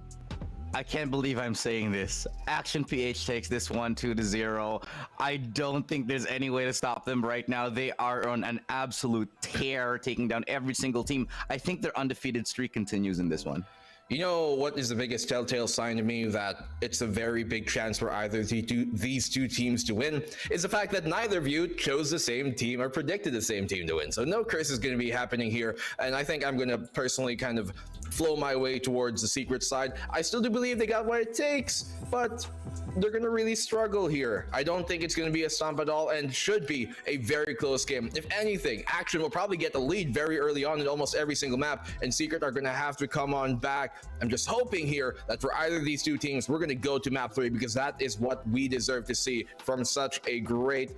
K: I can't believe I'm saying this. Action PH takes this one 2-0. I don't think there's any way to stop them right now. They are on an absolute tear, taking down every single team. I think their undefeated streak continues in this one.
J: You know what is the biggest telltale sign to me that it's a very big chance for either of these two teams to win is the fact that neither of you chose the same team or predicted the same team to win. So no curse is going to be happening here, and I think I'm going to personally kind of flow my way towards the Secret side. I still do believe they got what it takes, but they're going to really struggle here. I don't think it's going to be a stomp at all, and should be a very close game. If anything, Action will probably get the lead very early on in almost every single map, and Secret are going to have to come on back. I'm just hoping here that for either of these two teams, we're going to go to map 3, because that is what we deserve to see from such a great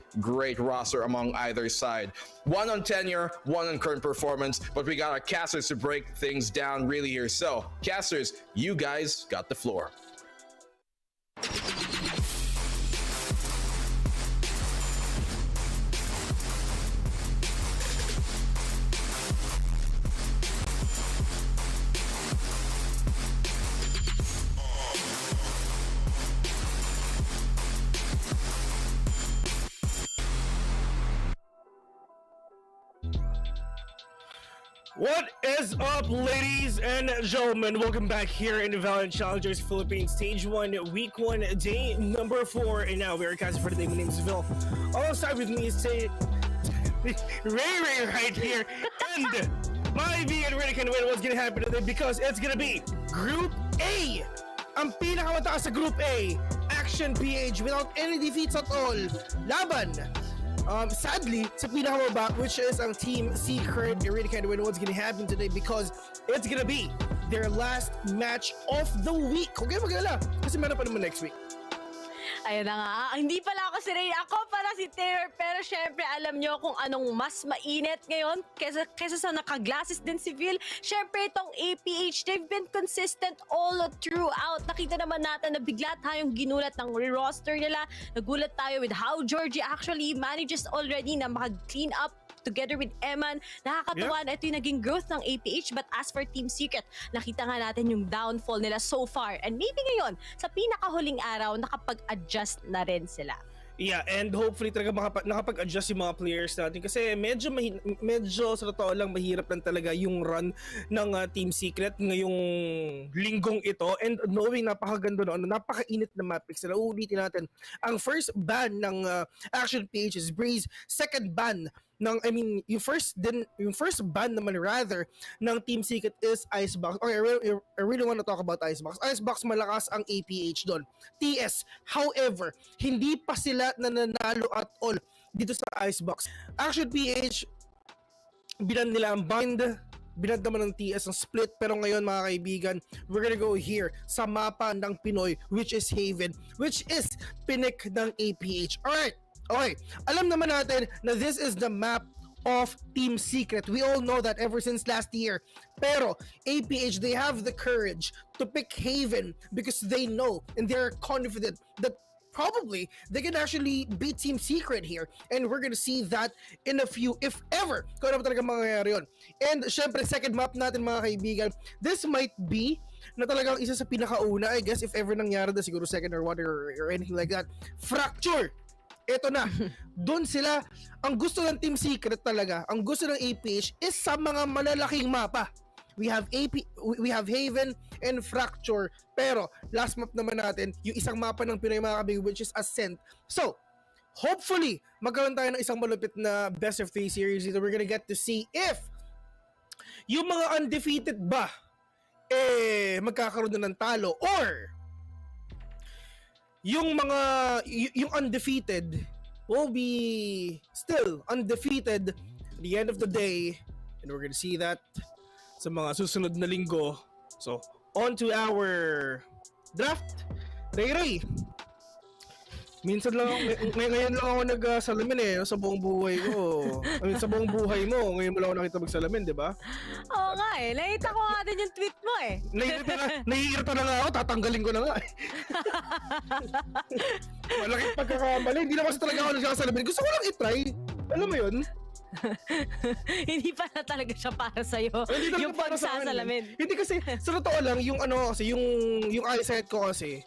J: roster among either side. One on tenure, one on current performance, but we got our casters to break things down really here. So, casters, you guys got the floor.
N: What is up, ladies and gentlemen? Welcome back here in the Valorant Challengers Philippines Stage 1, Week 1, Day number 4. And now we are casting for the day. My name is Phil. Alongside with me is Ray right here. And my vegan really can't wait what's gonna happen today because it's gonna be Group A. Ang pinakamataas sa Group A, Action PH without any defeats at all. Laban. Sadly, sa pinakamaba, which is ang Team Secret, I really can't wait what's gonna happen today because it's gonna be their last match of the week. Huwag kayo mag-alala, kasi meron pa naman next week.
O: Ayun na nga, hindi pala ako si Ray, ako pala si Taylor, pero syempre alam nyo kung anong mas mainit ngayon kesa sa naka-glasses din si Phil. Syempre itong APH, they've been consistent all throughout. Nakita naman natin na bigla tayong ginulat ng roster nila. Nagulat tayo with how Georgie actually manages already na mag-clean up together with Eman. Nakakatawa na ito yung naging growth ng APH, but as for Team Secret, nakita nga natin yung downfall nila so far. And maybe ngayon, sa pinakahuling araw, nakapag-adjust na rin sila.
N: Yeah, and hopefully talaga nakapag-adjust yung mga players natin kasi medyo sa totoo lang mahirap lang talaga yung run ng Team Secret ngayong linggong ito, and knowing napakaganda na napakainit na map picks. Uulitin natin ang first ban ng Action PH is Breeze, second ban ng yung first ban naman rather ng Team Secret is Icebox. Okay, I really want to talk about Icebox. Icebox malakas ang APH doon. TS, however, hindi pa sila nananalo at all dito sa Icebox. Action PH, binan nila ang bind, binad naman ng TS ang split, pero ngayon mga kaibigan, we're gonna go here sa mapa ng Pinoy, which is Haven, which is pinik ng APH. Alright. Okay, alam naman natin na this is the map of Team Secret. We all know that ever since last year. Pero APH, they have the courage to pick Haven because they know and they're confident that probably they can actually beat Team Secret here. And we're gonna see that in a few, if ever, kung ano ba talaga mangyayari yun. And syempre, second map natin mga kaibigan, this might be na talagang isa sa pinakauna, I guess, if ever nangyari na siguro second or what or anything like that. Fracture! Ito na, doon sila, ang gusto ng Team Secret talaga, ang gusto ng APH is sa mga malalaking mapa. We have Haven and Fracture, pero last map naman natin, yung isang mapa ng Pinoy mga kabig, which is Ascent. So, hopefully, magkaroon tayo ng isang malupit na best of 3 series dito. We're gonna get to see if yung mga undefeated ba, magkakaroon na ng talo, or yung undefeated will be still undefeated at the end of the day, and we're gonna see that sa mga susunod na linggo. So, on to our draft. Ray, minsan lang ngayon lang ako nagsalamin sa buong buhay ko. Sa buong buhay mo, ngayon mo lang ako nakita magsalamin, di ba?
O: Oo nga nakita ko nga din yung tweet mo
N: Nahihirap na nga ako, tatanggalin ko na nga Malaking pagkakamali, hindi na kasi talaga ako nagsasalamin. Gusto ko lang i-try, alam mo yun?
O: Hindi pa na talaga siya para sa'yo. Yung pagsasalamin.
N: Hindi kasi, sa totoo lang, yung yung eyesight ko kasi,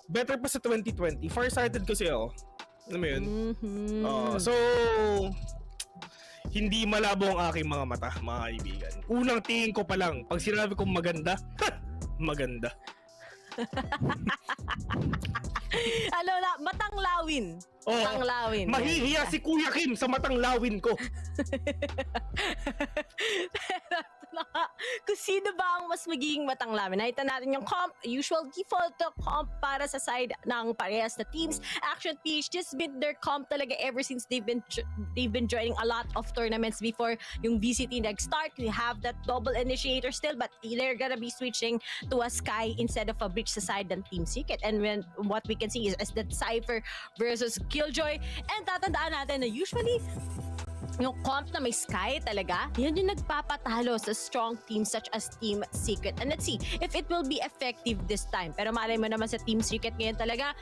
N: better pa sa 2020. Farsighted kasi ako. Alam mo yun? So, hindi malabo ang aking mga mata, mga kaibigan. Unang tingin ko pa lang, pag sinabi kong maganda, maganda.
O: Matang lawin. Matang lawin.
N: Mahihiya si Kuya Kim sa matang lawin ko.
O: Kung sino ba ang mas magiging matang lawin? Nakita natin yung comp, usual default comp para sa side ng parehas na teams. Action PH, just been their comp talaga ever since they've been joining a lot of tournaments before yung VCT nag-start. We have that double initiator still, but they're gonna be switching to a Sky instead of a Breach sa side ng Team Secret. And what we can see is that Cypher versus Killjoy. And tatandaan natin na usually yung comp na may Sky talaga, yan yung nagpapatalo sa strong teams such as Team Secret. And let's see if it will be effective this time. Pero malay mo naman sa Team Secret ngayon talaga,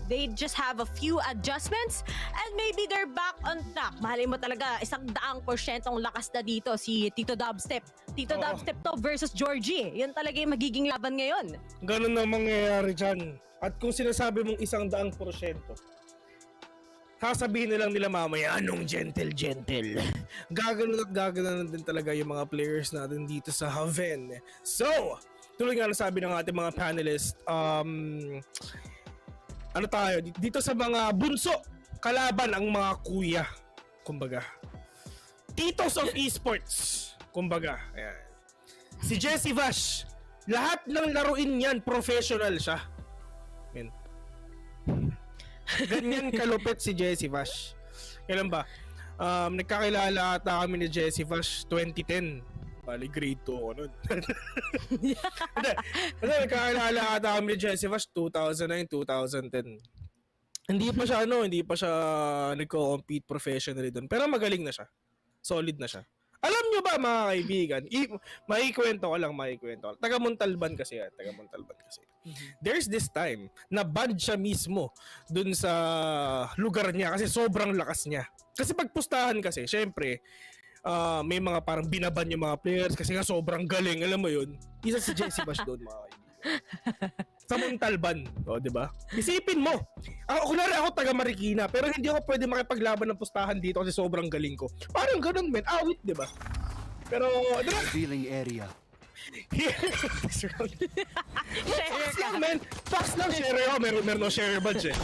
O: they just have a few adjustments and maybe they're back on track. Malay mo talaga, 100% lakas na dito si Tito Dubstep. Tito Dubstep to versus Georgie. Yan talaga yung magiging laban ngayon.
N: Ganun na mangyayari dyan. At kung sinasabi mong 100%, sasabihin na lang nila mamaya, anong gentle. Gaganon at gaganon din talaga yung mga players natin dito sa Haven. So, tuloy nga nasabi ng ating mga panelists, ano tayo, dito sa mga bunso, kalaban ang mga kuya, kumbaga. Titos of Esports, kumbaga. Ayan. Si Jesse Vash, lahat ng laruin niyan, professional siya. Men. Ganyan kalupit si Jesse Vash. Kailan ba? Nagkakilala ata kami ni Jesse Vash 2010. Bali, grade 2 ako nun. Nagkakilala ata kami ni Jesse Vash 2009, 2010. Hindi pa siya nagko-compete professionally doon. Pero magaling na siya. Solid na siya. Alam nyo ba mga kaibigan, maikwento ko lang. Taga Montalban kasi. There's this time na banned siya mismo dun sa lugar niya kasi sobrang lakas niya. Kasi pagpustahan kasi, syempre, may mga parang binaban yung mga players kasi nga sobrang galing. Alam mo yun? Isa si Jesse Bash doon mga kaibigan. Sa Montalban, di ba? Isipin mo, kunwari ako taga Marikina, pero hindi ako pwede makipaglaban ng pustahan dito kasi sobrang galing ko. Parang ganun, men. Awit, di ba? Pero,
P: revealing area.
N: Facts lang, man. Facts lang, share ako. Meron no share budget.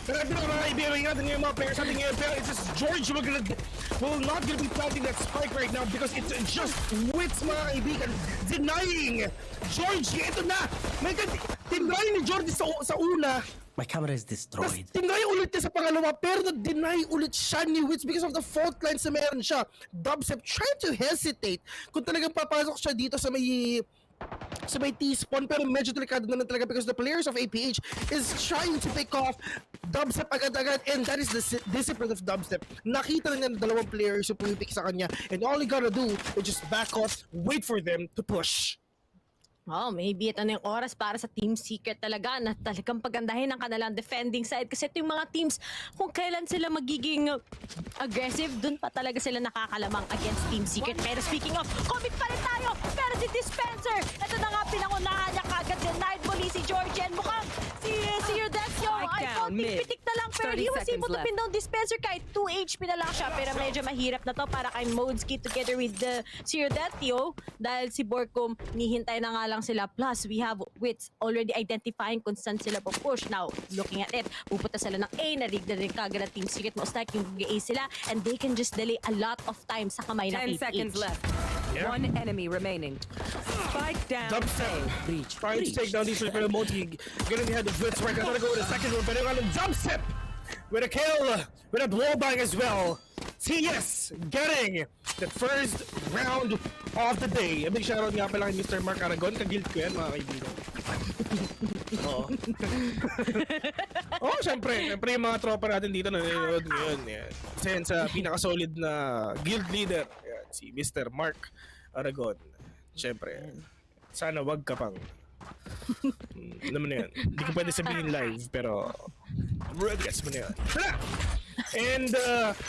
N: Pero ito mga kaibigan natin yung mga players natin ngayon. Pero it's just George will not gonna be planting that spike right now because it's just wits mga kaibigan denying George. Ito na. May tinry ni George sa una.
P: My camera is destroyed.
N: Tinry ulit niya sa pangalawa pero na-deny ulit siya ni Wits because of the fault lines na meron siya. Dubstep trying to hesitate kung talagang papasok siya dito sa may T-spawn pero medyo delikado na talaga because the players of APH is trying to pick off Dubstep agad-agad and that is the discipline of Dubstep. Nakita na niya dalawang players yung pumipik sa kanya and all he gotta do is just back off, wait for them to push.
O: Oh, maybe ito na yung oras para sa Team Secret talaga na talagang pagandahin ang kanilang defending side kasi ito yung mga teams kung kailan sila magiging aggressive, dun pa talaga sila nakakalamang against Team Secret. Pero speaking of, commit pa rin tayo! Pero si Dispenser, ito na nga pinangunahan niya kagad denied muli si George and mukhang si Yurdesio ay konting pitik na lang pero he was able to pin down Dispenser kahit 2 HP na lang siya pero medyo mahirap na to para kay Modesky together with si Yurdesio dahil si Borcom nihintay na nga lang sila. Plus, we have Wits already identifying kung saan sila push. Now, looking at it, pupunta sila ng A, narig na rin kagad na Team Secret. Most likely, yung A sila, and they can just delay a lot of time sa kamay ng
Q: 10 seconds left.
N: Yeah.
Q: One enemy remaining. Spike down.
N: Dubstep. Trying to take down these people. Multi. Getting ahead of Wits right now. Gonna go to the second one. Pero nga ng Dubstep. With a kill. With a blowback as well. TS getting the first round of the day. A big shoutout nga pala kay Mr. Mark Aragon. Kagild ko yan mga kaibigan. Oo, syempre yung mga tropa natin dito na nanonood ngayon. Yan. Isa yan sa pinaka-solid na guild leader. Yan, si Mr. Mark Aragon. Syempre, sana wag ka pang naman na yan. Hindi ko pwede sabihin live, pero gets mo na yan. And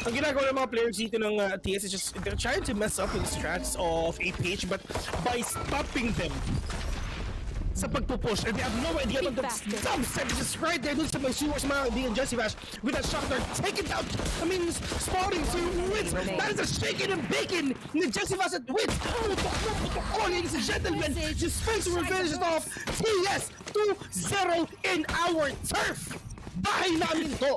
N: ang ginagawa ng mga players dito ng TS is just they're trying to mess up with the strats of APH but by stopping them sa pagpupush and they have no idea about the Dubstep is just right there dun sa may sewers mga kaibigan Jesse Vash with that shot they're taking out spotting to Wits. That is a shaking and baking ni Jesse Vash at Wits. Oh, ladies and gentlemen, Dispenser reveals it off. TS 2-0 in our turf. Bahay namin to.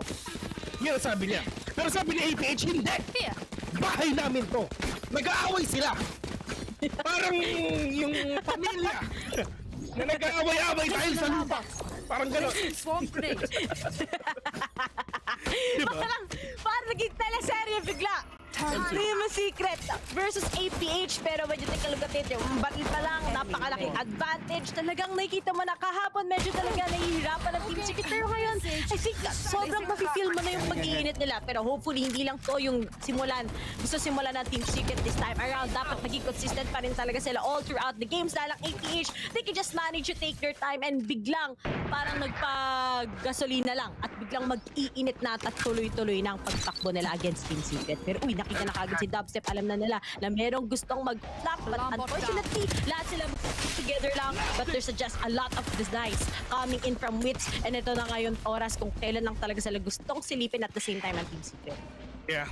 N: Yan ang sabi niya. Pero sabi ni APH, hindi. Bahay namin to. Nag-aaway sila. Parang yung pamilya na nag-aaway-aaway dahil sa lupa. Parang gano'n.
O: Diba? Parang naging teleserye bigla. Team Secret versus APH pero medyo take a look at it. Yung battle pa lang, napakalaking advantage. Talagang nakikita mo na kahapon medyo talaga nahihirapan ng Team Secret. Pero ngayon, I think sobrang mafe-feel mo na yung pag-iinit nila. Pero hopefully, hindi lang to yung gusto simulan ng Team Secret this time around. Dapat maging consistent pa rin talaga sila all throughout the games. Dahil ang APH, they can just manage to take their time and biglang parang nagpagasolina lang at biglang mag-iinit na at tuloy-tuloy ng pagtakbo nila against Team Secret. Pero nakita na kagad si Dubstep, alam na nila na merong gustong mag-flap but unfortunately, lahat sila together lang, but there's just a lot of designs coming in from Wits, and ito na ngayon oras kung kailan lang talaga sila gustong silipin at the same time ang Team Secret.
N: Yeah.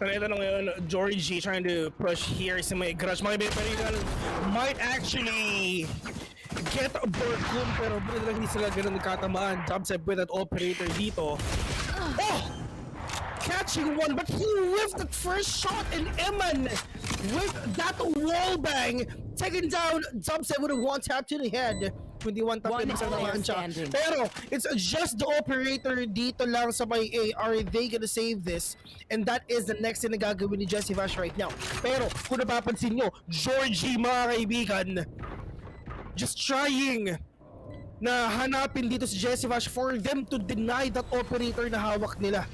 N: Pero ito na ngayon, Georgie trying to push here sa may garage. Mga kaibigan, might actually get a Borkum, pero hindi sila ganun nagkatamaan. Dubstep with that operator dito. Oh! Catching one, but he whiffed the first shot, and Eman with that wall bang, taking down Dubstep with a one tap to the head. Hindi one tap din sa naman siya. Pero it's just the operator dito lang sa may A. Are they gonna save this? And that is the next thing na gagawin ni Jesse Vash right now. Pero kung napapansin nyo, Georgie mga kaibigan, just trying na hanapin dito si Jesse Vash for them to deny that operator na hawak nila.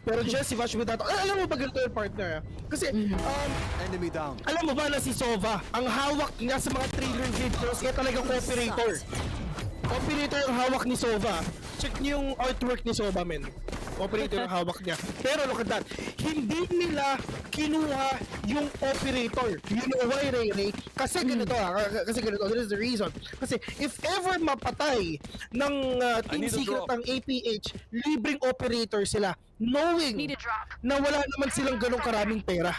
N: Pero Jesse Vash with that, alam mo ba ganito yung partner? Kasi,
P: enemy down.
N: Alam mo ba na si Sova, ang hawak niya sa mga trailer videos, kaya talagang operator. Operator yung hawak ni Sova. Check niyo yung artwork ni Sova, men. Operator yung hawak niya. Pero look at that, hindi nila kinuha yung operator. You know why, Ray? Kasi ganito kasi ganito, this is the reason. Kasi if ever mapatay ng Team Secret ng APH, libreng operator sila, knowing na wala naman silang ganong karaming pera.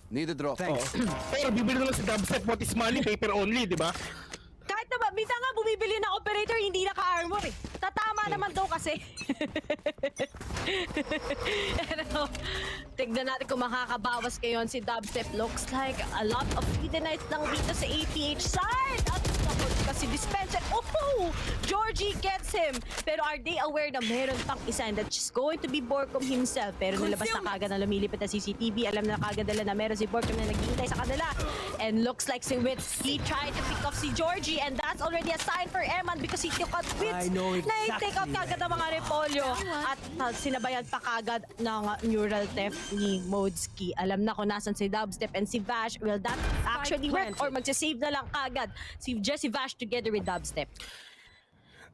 P: Need a drop. Thanks.
N: Pero bibili naman si Dubstep, what is money, paper only, di ba?
O: Kahit naman, minsan nga bumibili ng operator, hindi naka-armor eh. Tatama naman daw kasi. Pero, tignan natin kung makakabawas ngayon si Dubstep. Looks like a lot of hidden lang dito sa APH side. At kasi dispenser, oh! Georgie gets him. Pero are they aware na meron pang isa and that's just going to be Borkum himself? Pero nalabas na kagad na lumilipit na CCTV. Alam na kagad nila na meron si Borkum na naghihintay sa kanila. And looks like si Wits, he tried to pick off si Georgie and that's already a sign for Eman because he took out Wits. Na i-take out kagad ang mga repolyo. At sinabayan pa kagad ng neural theft ni Modski. Alam na kung nasan si Dubstep and si Vash. Will that actually work or magsasave na lang kagad si Jesse Vash together with Dubstep?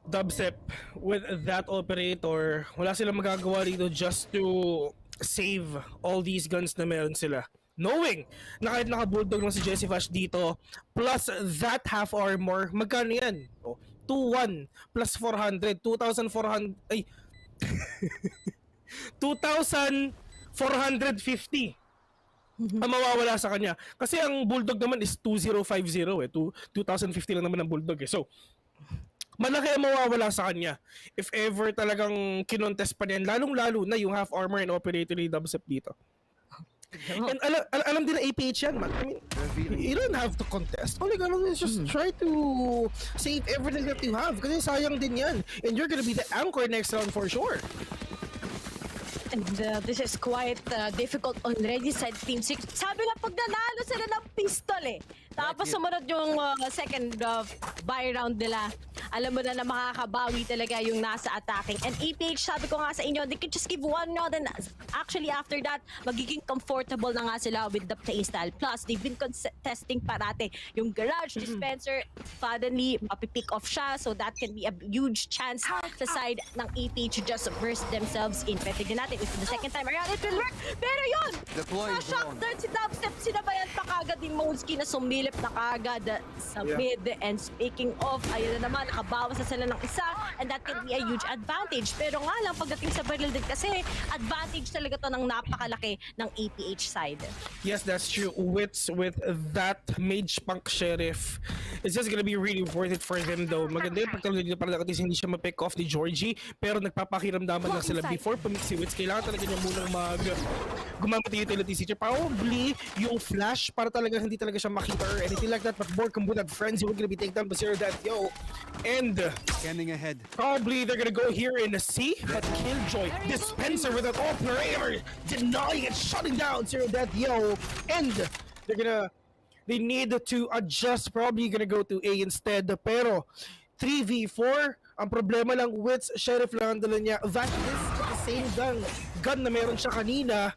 N: Dubstep with that operator, wala silang magagawa dito just to save all these guns na meron sila. Knowing na kahit naka-bulldog lang si Jesse Vash dito, plus that half armor, magkano yan? 2-1 plus 400, 2,400, ay, 2,450 ang mawawala sa kanya. Kasi ang bulldog naman is 2,050 eh. 2,050 lang naman ang bulldog eh. So, malaki ang mawawala sa kanya if ever talagang kinontest pa niyan, lalong-lalo na yung half armor and operator ni Dubstep dito. And alam din na APH yan, man. I mean, you don't have to contest. All you gotta do is just try to save everything that you have. Kasi sayang din yan. And you're gonna be the anchor next round for sure.
O: And this is quite difficult already sa Team 6. Sabi nga, pag nanalo sila ng pistol eh. Tapos sumunod yung second buy round nila. Alam mo na na makakabawi talaga yung nasa attacking. And APH, sabi ko nga sa inyo, they can just give one round and actually after that, magiging comfortable na nga sila with the playstyle. Plus, they've been contesting parate. Yung garage dispenser, suddenly, mapipick off siya. So that can be a huge chance sa side ng APH to just burst themselves in. Pero tignan natin, if the second time around, it will work. Pero yun! Na-shock dart si Dubstep, sinabayan pa kagad ni Modski na sumilip na kagad sa mid. And speaking of, ayun na naman, nakabawas na sila ng isa and that can be a huge advantage. Pero nga lang, pagdating sa barrel din kasi, advantage talaga to ng napakalaki ng APH side.
N: Yes, that's true. Wits with that Mage Punk Sheriff, it's just gonna be really worth it for them though. Maganda yung pagtalo dito para nakatis hindi siya ma-pick off ni Georgie, pero nagpapakiramdaman lang sila before pumix si Wits. Kailangan talaga niya munang gumamit yung utility feature. Probably yung flash para talaga hindi talaga siya makita or anything like that. But Borkum would have friends who were gonna be taken down by Zero Death, yo. And
P: scanning ahead.
N: Probably they're gonna go here in a C, but Killjoy dispenser with an operator denying it, shutting down Zero Death, yo. And they need to adjust. Probably gonna go to A instead. Pero 3v4, ang problema lang, Wits, Sheriff lang ang dala niya. That is the same gun na meron siya kanina.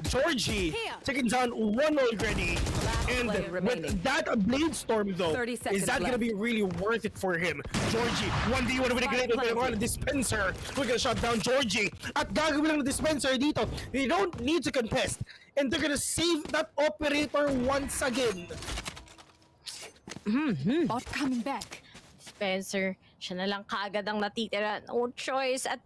N: Georgie taking down one already. And with that Blade Storm though, is that gonna be really worth it for him? Georgie, 1v1 with a grenade on a dispenser. We're gonna shut down Georgie. At gagawin lang ng dispenser dito. They don't need to contest. And they're gonna save that operator once again.
Q: Bot coming back.
O: Spencer, siya na lang kaagad ang natitira. No choice. At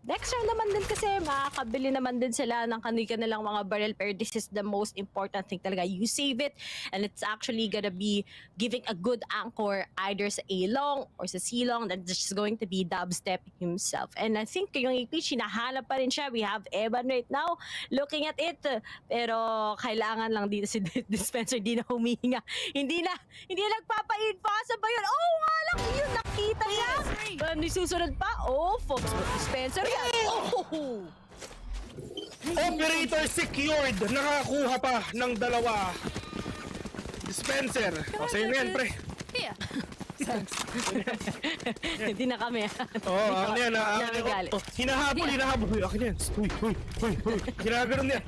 O: next round naman din kasi makakabili naman din sila ng kanilang mga barrel. Pero this is the most important thing talaga. You save it and it's actually gonna be giving a good anchor either sa A-long or sa C-long. That's just going to be Dubstep himself. And I think yung AP, hinahanap pa rin siya. We have Evan right now looking at it. Pero kailangan lang dito si Spencer di na humihinga. Hindi na nagpapa-invasa ba yun? Oh, nga lang yun, nakita niya. Susunod pa. Oh, Fox Spencer yan. Oh!
N: Operator secured. Nakakuha pa ng dalawa. Spencer. O, sa'yo na yan, pre.
Q: Yeah.
O: Hindi na kami.
N: Ako na yan. Hinahabol. Uy, akin yan. Uy. Ginaganon yan.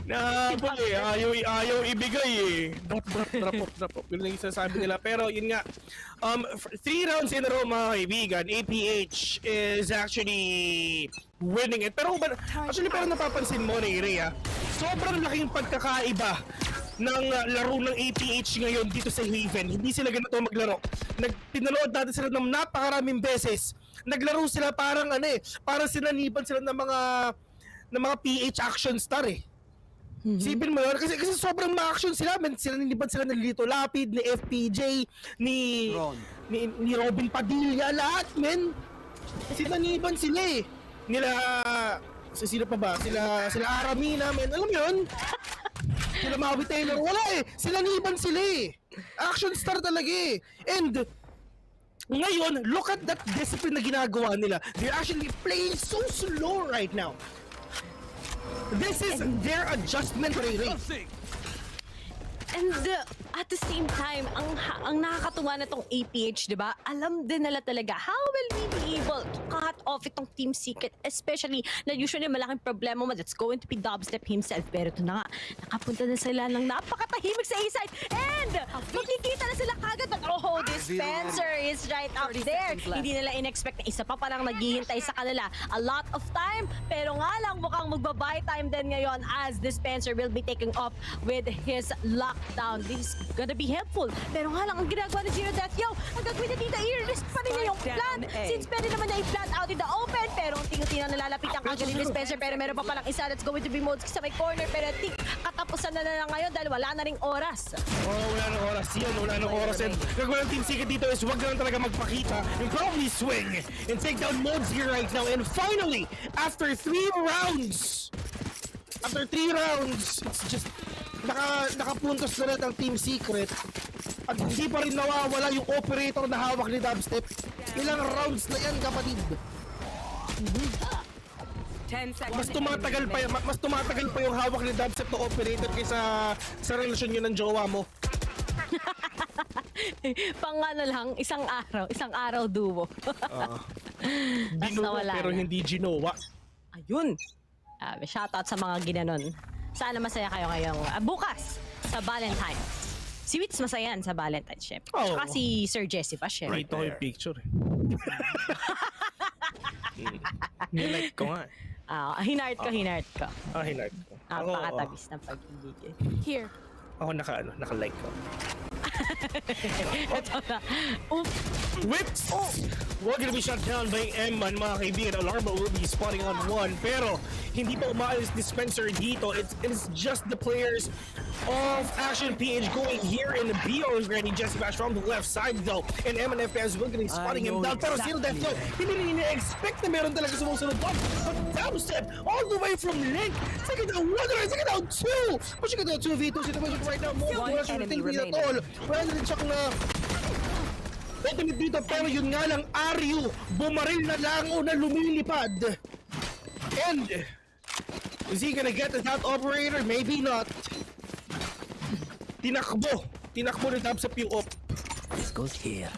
N: Nahabol ayaw ibigay eh. Drop off. Yun lang yung sasabi nila. Pero yun nga, 3 rounds in a row mga kaibigan, APH is actually winning it. Pero parang napapansin mo ni Rhea, sobrang laking pagkakaiba ng laro ng APH ngayon dito sa Haven. Hindi sila ganito maglaro. Pinanood natin sila ng napakaraming beses. Naglaro sila parang parang sinaniban sila ng mga PH action star eh. Sipin mo yun, kasi sobrang ma-action sila, sinaniban sila ng Lito Lapid, ni FPJ, ni Robin Padilla, lahat men. Sinaniban sila eh. Sino pa ba? Sila Aramina men, alam mo yun? Sila Maui Taylor, wala eh. Sinaniban sila eh. Action star talaga eh. And ngayon, look at that discipline na ginagawa nila. They're actually playing so slow right now. This is their adjustment rate.
O: And at the same time, ang nakakatuwa na tong APH, di ba? Alam din nila talaga how will we be able to cut off itong Team Secret, especially na usually malaking problema mo that's going to be Dubstep himself. Pero ito na nga, nakapunta na sila ng napakatahimik sa A-side and makikita na sila kagad at oh, this Spencer is right up there. Hindi nila in-expect na isa pa parang naghihintay sa kanila. A lot of time, pero nga lang mukhang magbabuy time din ngayon as the Spencer will be taking off with his lockdown. This is gonna be helpful. Pero nga lang, ang ginagawa ni Zero Death, ang gagawin na dito, i-risk pa rin niya yung plan. Since pwede naman niya i-plan out in the open, pero unti-unti na nalalapit ang kagad ni Spencer, pero meron pa palang isa that's going to be Modski sa may corner, pero I think katapusan na lang ngayon dahil wala na ring oras.
N: Wala nang oras yan, wala nang oras. And gagawin ng Team Secret dito is wag na lang talaga magpakita. Yung probably swing and take down Mods here right now. And finally, after 3 rounds, it's just nakapuntos na rin ang Team Secret at hindi pa rin nawawala yung operator na hawak ni Dubstep. Ilang rounds na yan, kapatid.
Q: 10 seconds.
N: Mas tumatagal pa yung hawak ni Dubstep na operator kaysa sa relasyon nyo ng jowa mo.
O: Pang lang, isang araw duo.
N: Binuo pero hindi ginowa.
O: Ayun. Shoutout sa mga ginanon. Sana masaya kayo ngayong bukas sa Valentine's. Si Wits masaya yan sa Valentine's, syempre. Tsaka si Sir Jesse pa, syempre.
N: Right, yung picture. Hinart ko nga.
O: Hinart ko.
N: Hinart ko.
O: Pakatabis ng pag-ibig.
Q: Here.
N: Ako naka-like ko.
O: Whips!
N: We're gonna be shut down by M1 mga kaibigan. Alarma will be spotting on 1. Pero hindi pa umaalis dispenser dito. It's just the players of Action PH going here in the B already. Jesse Bash from the left side though. And M&FPS will gonna be spotting him down. Pero Zero Death though, hindi rin na-expect na meron talaga sumusunod doon. But Dubstep all the way from Link. Second down 1, second down 2. Pushing it down 2v2 situation right now. More enemy remaining. Wala na rin siya kung ultimate dito, pero yun nga lang, Aryu, bumaril na lang o na lumilipad. And, is he gonna get that operator? Maybe not. Tinakbo ni Dubstep yung op.
H: This goes here.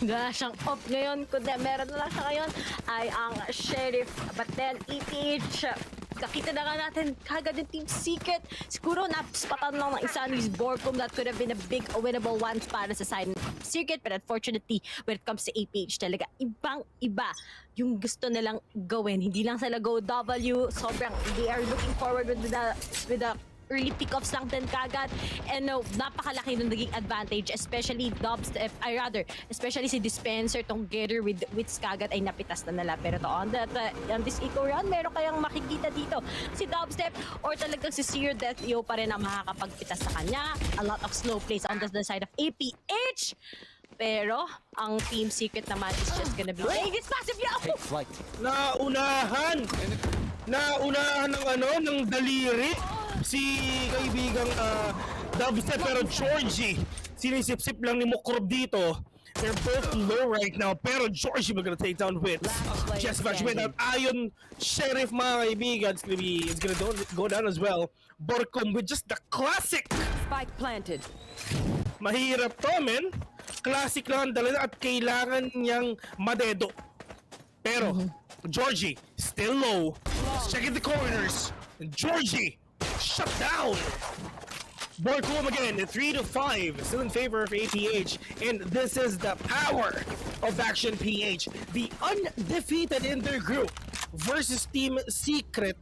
O: Wala siyang op ngayon, kundi meron na lang siya ngayon ay ang Sheriff. But then, EPH, nakita na nga natin kagad yung Team Secret. Siguro naspatan lang ng isa ni Borkum. That could have been a big winnable one para sa side ng Secret. But unfortunately, when it comes to APH talaga, ibang-iba yung gusto nilang gawin. Hindi lang sila go W. Sobrang, they are looking forward with the early pickoffs lang din kagad. And napakalaki ng naging advantage, especially dubstep, especially si Dispenser together with kagad ay napitas na nila. Pero on this eco run, meron kayang makikita dito si dubstep or talagang si Zero Death Yo pa rin ang makakapagpitas sa kanya. A lot of slow plays on the side of APH. Pero ang Team Secret naman is just gonna be Aegis passive yo!
N: Naunahan ng daliri si kaibigang Dubstep, pero Georgie sinisip-sip lang ni Mokrob dito. They're both low right now, pero Georgie we're gonna take down with Just Match without Ion Sheriff, mga kaibigan. It's gonna go down as well. Borcom with just the classic
Q: Spike planted.
N: Mahirap to, men. Classic lang ang dala at kailangan niyang madedo. Pero, Georgie, still low. Checking the corners. Georgie, shut down. Borcom again, 3-5. Still in favor of APH. And this is the power of Action PH. The undefeated in their group versus Team Secret.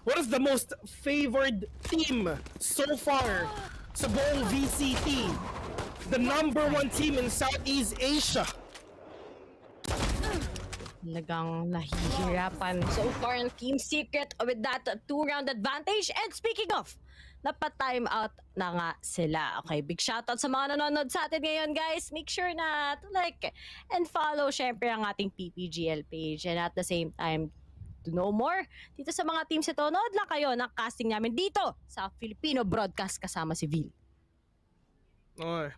N: What is the most favored team so far sa buong VCT? The #1 team in Southeast Asia.
O: Talagang nahihirapan so far ang Team Secret with that 2-round advantage. And speaking of, napa-time out na nga sila. Okay, big shoutout sa mga nanonood sa atin ngayon, guys. Make sure na to like and follow syempre ang ating PPGL page. And at the same time, to know more dito sa mga teams ito, nood lang kayo ng casting namin dito sa Filipino Broadcast kasama si Vil.
N: Okay.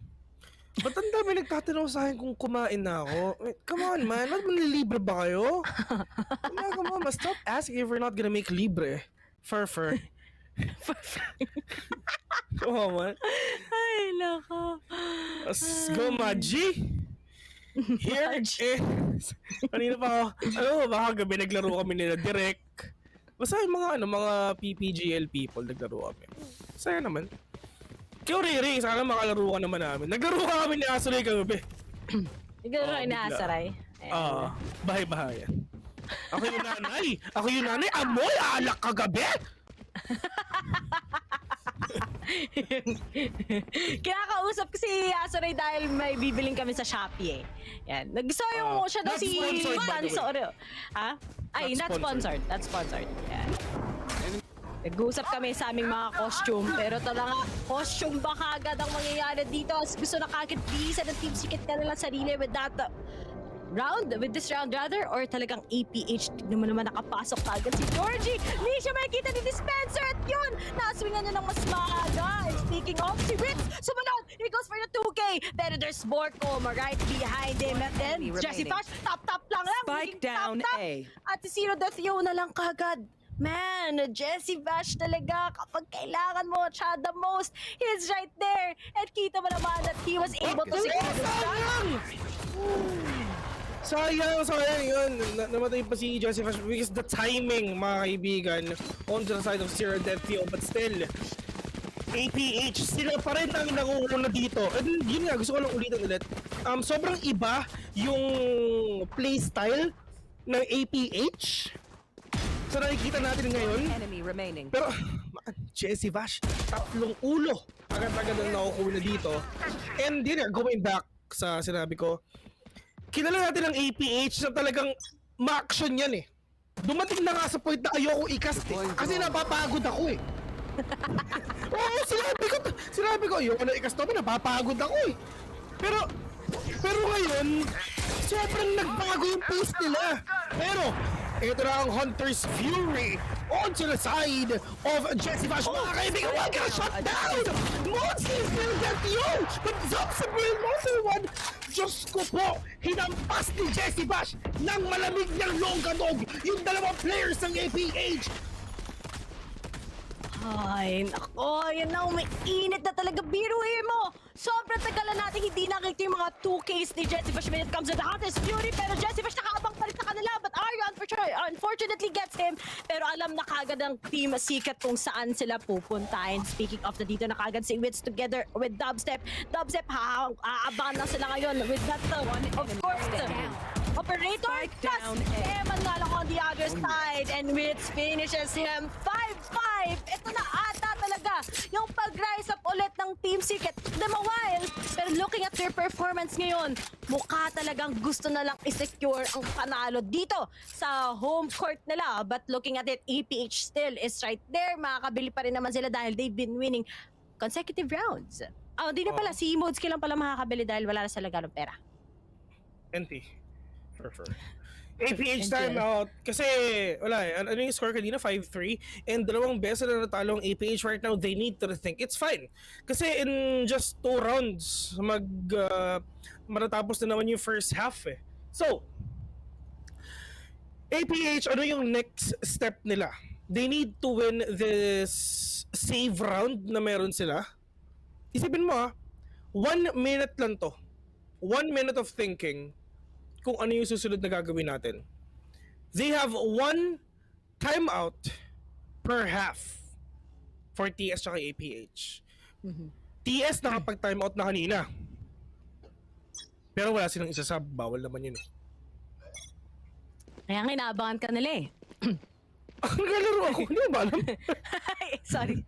N: Ba't ang dami nagtatanong sa akin kung kumain na ako? Come on, man. Manlilibre ba kayo? Come on, stop asking if we're not gonna make libre. Fur. Come on, man.
O: Ay, nako.
N: Let's go, Maji. Here is... Kanina pa ako, baka gabi naglaro kami nila direct. Basta yung mga PPGL people naglaro kami. Saya naman. Ikaw, Riri, sana makalaro ka naman namin. Naglaro ka kami ni Asaray kagabi.
O: Naglaro kayo ni Asaray?
N: Bahay-bahayan. Ako yung nanay. Amoy, alak kagabi!
O: Kinakausap ko si Asaray dahil may bibiling kami sa Shopee eh. Yan. Nag-sorry mo siya daw si Manso. Ha? Ay, not sponsored. Not sponsored. Yan. Nag-uusap kami sa aming mga costume, pero talaga costume ba kagad ang mangyayari dito? Gusto na kagad bilisan ng Team Secret kanilang sarili with this round rather, or talagang APH naman nakapasok kagad si Georgie. Hindi siya makikita ni Dispenser at yun, naswingan niya ng mas maaga. And speaking of, si Ritz, sumunod, he goes for the 2K, pero there's Borcom right behind him. And then, Jesse Fash, top lang.
Q: Spike down
O: top.
Q: A.
O: At si Zero Death Yo na lang kagad. Man, Jesse Bash talaga, kapag kailangan mo siya the most, he's right there. And kita mo naman that he was able to secure the
N: Sayang yun. Namatay pa si Jesse Fash because the timing, mga kaibigan, on the side of Zero Death Yo. But still, APH, sila pa rin ang nangunguna dito. And yun nga, gusto ko lang ulitin ulit. Sobrang iba yung playstyle ng APH. So nakikita natin ngayon. Pero, Jesse Vash, 3 ulo. Agad-agad ang nakukuha dito. And yun nga, going back sa sinabi ko, kilala natin ang APH na talagang ma-action yan eh. Dumating na nga sa point na ayoko i-cast eh. Kasi napapagod ako eh. Oo, sinabi ko, ayoko na i-cast ako, napapagod ako eh. Pero ngayon, sobrang nagbago yung pace nila. Pero, ito na ang Hunter's Fury onto the side of Jesse Vash. Mga kaibigan, wag ka shut down! Monster still get you! But Zopsibril Monster 1, Diyos ko po, hinampas ni Jesse Vash ng malamig niyang longganog yung dalawang players ng APH.
O: Ay, nako, yan na, umiinit na talaga, biruhin mo! Sobrang tagal na natin hindi nakita yung mga 2Ks ni Jesse Vash when it comes to the Hunter's Fury, pero Jesse Vash nakaabang pa rin sa kanila, but Arya unfortunately gets him, pero alam na kagad ang Team Secret kung saan sila pupuntahin. Speaking of, dito na kagad si Wits together with Dubstep, aabangan na sila ngayon with that, of course, Operator, plus Eman nga lang on the other side, and Wits finishes him 5-5. Ito na ata talaga talaga yung pag-rise up ulit ng Team Secret. Took them a while, pero looking at their performance ngayon, mukha talagang gusto na lang i-secure ang panalo dito sa home court nila. But looking at it, APH still is right there. Makakabili pa rin naman sila dahil they've been winning consecutive rounds. Di na pala, si Modski lang pala makakabili dahil wala na sila ganong pera.
N: NT. For sure. APH time out. Kasi, wala eh. Ano yung score kanina? 5-3. And 2 beses na natalo ang APH right now. They need to rethink. It's fine. Kasi in just 2 rounds, matatapos na naman yung first half eh. So, APH, ano yung next step nila? They need to win this save round na meron sila. Isipin mo 1 minute lang to. 1 minute of thinking kung ano yung susunod na gagawin natin. They have 1 timeout per half for TS at APH. TS nakapag-timeout na kanina. Pero wala silang isasab. Bawal naman yun eh.
O: Kaya nga inaabangan ka nila eh.
N: Ang galaro ako. Hindi ba alam?
O: Sorry,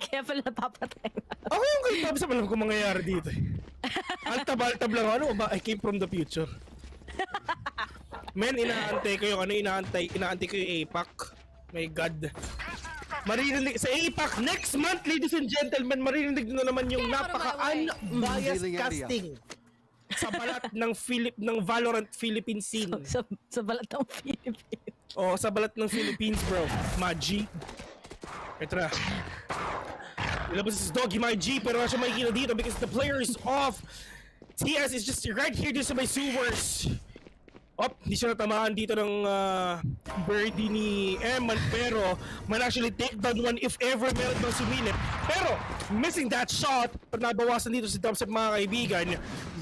O: kaya pala napapatay na.
N: Ako yung kayo tapos alam kung mangyayari dito eh. Altab lang ako. Ano ba? I came from the future. Men, inaantay ko yung inaantay ko yung APAC. My God. Maririnig sa APAC next month, ladies and gentlemen, maririnig na naman yung napaka-unbiased casting sa balat ng Valorant Philippine scene.
O: Sa balat ng Philippines.
N: Oh, sa balat ng Philippines, bro. Magi. Ito na. Ilabas si Doggy Magi, pero wala siya makikita dito because the player is off. TS is just right here dito sa may sewers. Hindi siya natamaan dito ng birdie ni Eman, pero might actually take down one if ever meron bang sumilip. Pero missing that shot, pag nabawasan dito si Dubstep mga kaibigan,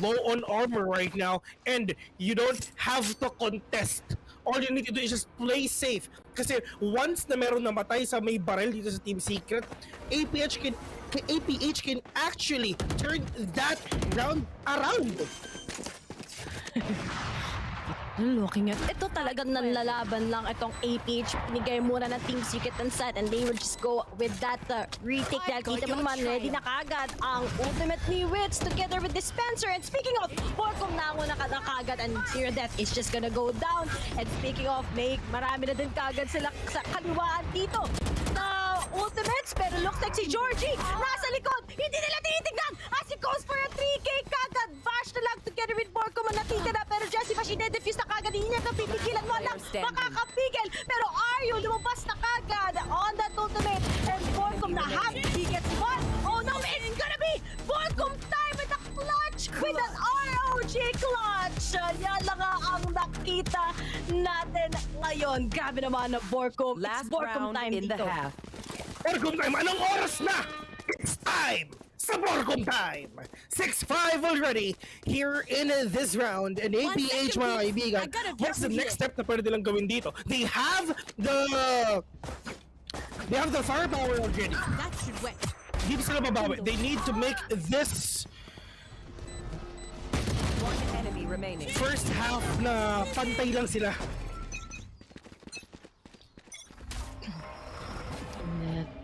N: low on armor right now, and you don't have to contest. All you need to do is just play safe. Kasi once na meron namatay sa may barrel dito sa Team Secret, APH can actually turn that round around.
O: Looking at ito talagang nanlalaban lang itong APH. Pinigay muna ng Team Secret and set, and they would just go with that retake dahil kita mo naman ready na kagad ang ultimate ni Wits together with Dispenser. And speaking of, Borkom na muna na kagad and Zero Death is just gonna go down. And speaking of, marami na din kagad sila sa kaliwaan dito na ultimates, pero looks like si Georgie nasa likod. Hindi nila tinitignan as he goes for a 3K kagad. Vash na lang together with Borkom ang natitira, pero Jessie Vash i-defuse na kagad. Hindi niya ito pipigilan mo lang makakapigil, pero Aryo lumabas na kagad on that ultimate, and Borkom na happy he gets one. Oh no, it's gonna be Borkom time with a clutch, with an ROG clutch. Yan lang ang nakita natin ngayon. Grabe naman na Borkom. It's Borkom time
Q: in the
O: dito.
Q: half.
N: Borkom time! Anong oras na? It's time! Sa Borkom time! 6-5 already here in this round. And APH mga kaibigan, what's the next step na pwede nilang gawin dito? They have the firepower already.
O: That should win.
N: Hindi sila mabawi. They need to make this
Q: One enemy remaining.
N: first half na pantay lang sila.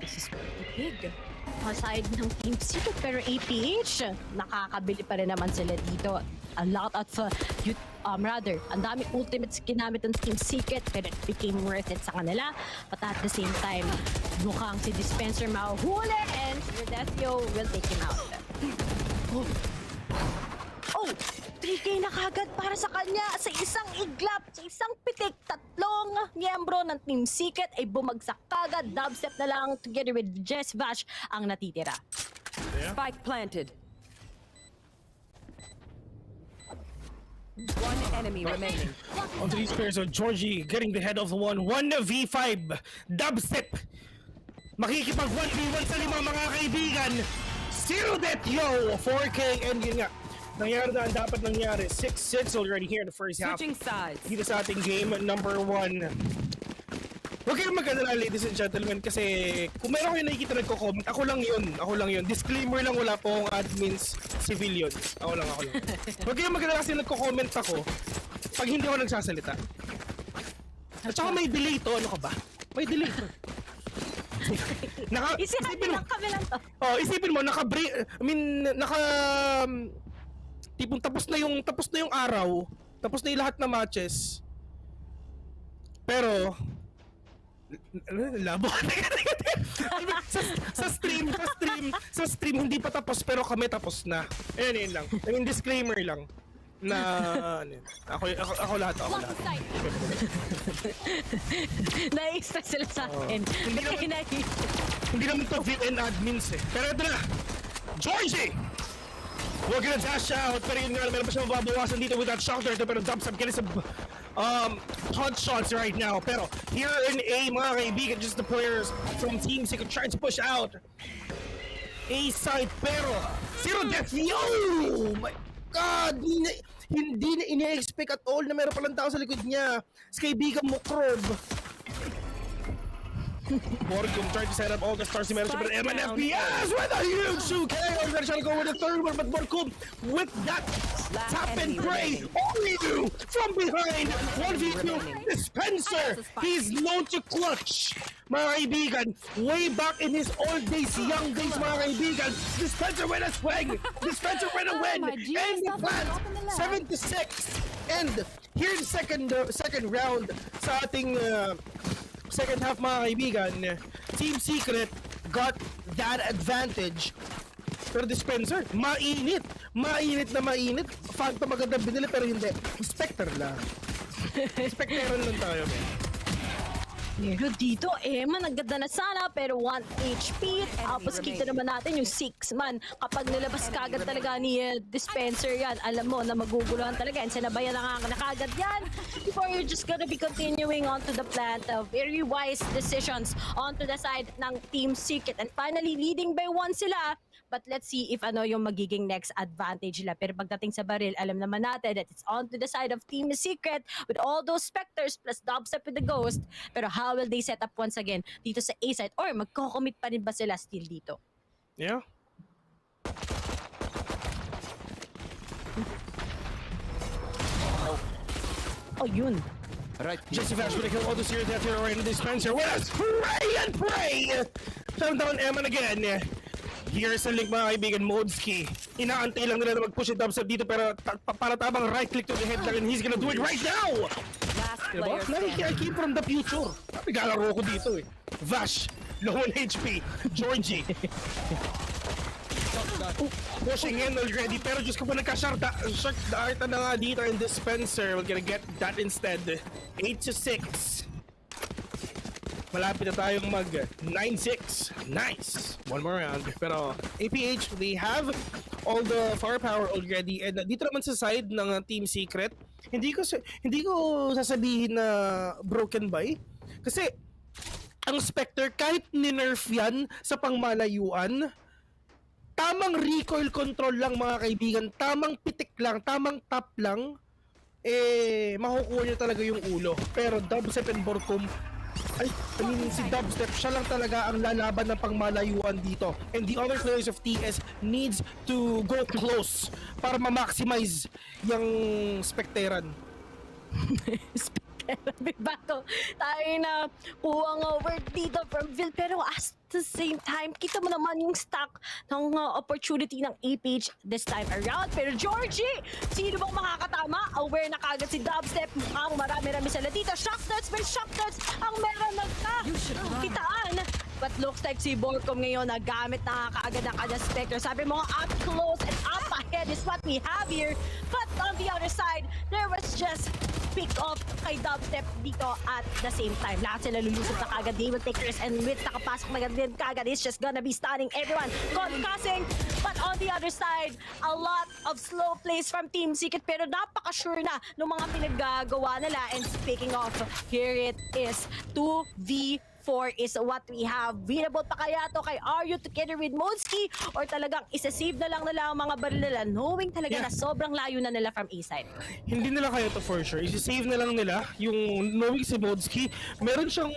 O: This is pretty big. Aside ng Team Secret, pero APH, nakakabili pa rin naman sila dito. A lot of, ang daming ultimates ginamit ng Team Secret, pero it became worth it sa kanila. But at the same time, mukhang si Dispenser mahuhuli, and Sir Deathio will take him out. Oh! 3K na kagad para sa kanya sa isang iglap, sa isang pitik. 3 miyembro ng Team Secret ay bumagsak kagad. Dubstep na lang together with Jess Vash ang natitira.
Q: Spike planted. One enemy remaining.
N: Onto these players of Georgie getting the head of the 1v5. Dubstep makikipag 1v1 sa 5 mga kaibigan. Zero Death yo! 4K, and yun nga, nangyari na ang dapat nangyari. 6-6 already here in the first half.
Q: Switching sides.
N: Dito sa ating game number 1. Huwag kayong mag-alala, ladies and gentlemen, kasi kung meron kayo nakikita nagko-comment, ako lang yun. Disclaimer lang, wala pong admins, civilian. Ako lang. Huwag kayong mag-alala kasi nagko-comment ako pag hindi ako nagsasalita. At saka may delay to, ano ka ba? May delay to.
O: Isipin lang kami lang to.
N: Oh, isipin mo tipong tapos na yung araw, tapos na yung lahat ng matches. Pero labo sa stream hindi pa tapos pero kami tapos na. Ayun lang. I mean, disclaimer lang na ako lahat.
O: Nai-stress sila sa akin.
N: Hindi naman to VN admins eh. Pero ito na, Georgie! We're gonna dash out, pero yun nga, meron pa siya mababawasan dito with that shock dart, pero Dubstep getting some hot shots right now. Pero here in A, mga kaibigan, just the players from Team Secret trying to push out A side, pero zero death. Yo! My God! Hindi na ina-expect at all na meron palang tao sa likod niya. Sa kaibigan mo, Krob. Borgum trying to set up all the stars he managed, but MNFBS with a huge 2K. Already trying to go with the third one, but Borgum with that tap and pray. Only you from behind. 1v2 Dispenser. He's known to clutch. Mga kaibigan, way back in his old days, young days, mga kaibigan, Dispenser with a swing. Dispenser with a win. And the plan, 7-6. And here the second round sa ating second half, mga kaibigan. Team Secret got that advantage. Pero Dispenser, mainit na mainit. Phantom maganda binili pero hindi. Spectre lang. Spectre lang tayo, man.
O: Pero dito, Emma, naganda na sana, pero 1 HP. Tapos kita naman natin yung 6-man. Kapag nilabas kagad talaga ni Dispenser yan, alam mo na maguguluhan talaga. And sinabayan na kagad yan. Before you're just gonna be continuing onto the plant of very wise decisions onto the side ng Team Secret. And finally, leading by 1 sila. But let's see if ano yung magiging next advantage nila. Pero pagdating sa baril, alam naman natin that it's on to the side of Team Secret with all those Spectres plus Dubstep with the Ghost. Pero how will they set up once again dito sa A side? Or magko-commit pa rin ba sila still dito?
N: Yeah.
O: Oh, yun.
N: Right. Jesse Vash with a kill. All the serious death here right in the Dispenser. Let's pray and pray! Shut down Eman again. Here's the link, mga kaibigan, Modski. Inaantay lang nila na mag-push it Dubstep dito pero para tabang right click to the head lang and he's gonna do it right now! Diba? I came from the future. Nagalaro ko dito eh. Vash, low on HP, Georgie. Pushing in already pero Diyos ko pa nagka-shark na nga dito in Dispenser. We're gonna get that instead. 8-6. Malapit na tayong mag 9-6. Nice! One more round. Pero APH, they have all the firepower already. And dito naman sa side ng Team Secret, hindi ko sasabihin na broken by. Kasi ang Spectre, kahit ni-nerf yan sa pangmalayuan, tamang recoil control lang, mga kaibigan. Tamang pitik lang, tamang tap lang, makukuha niya talaga yung ulo. Pero Dubstep and Borkum, si Dubstep, siya lang talaga ang lalaban ng pangmalayuan dito. And the other players of TS needs to go close para ma-maximize yung Specteran.
O: Bato tayo na kuha nga over dito from Vil, pero at the same time kita mo naman yung stack ng opportunity ng APH this time around. Pero Georgie, sino bang makakatama? Aware na kagad si Dubstep, mukhang marami-rami sila dito. Shock darts ang meron kitaan. But looks like si Borkom ngayon nagamit na kaagad ng kanyang Spectre. Sabi mo up close and up ahead is what we have here. But on the other side, there was just pick off kay Dubstep dito at the same time. Lahat sila lulusot na kagad. They will take risk and with nakapasok na din kagad. It's just gonna be stunning everyone. Concussing. But on the other side, a lot of slow plays from Team Secret pero napaka-sure na ng mga pinaggagawa nila. And speaking of, here it is. 2v4 is what we have. Winnable pa kaya to kay Aryu together with Modski or talagang isa-save na lang nila ang mga baril nila knowing talaga na sobrang layo na nila from A-side?
N: Hindi nila kaya to for sure. Isa-save na lang nila yung knowing si Modski. Meron siyang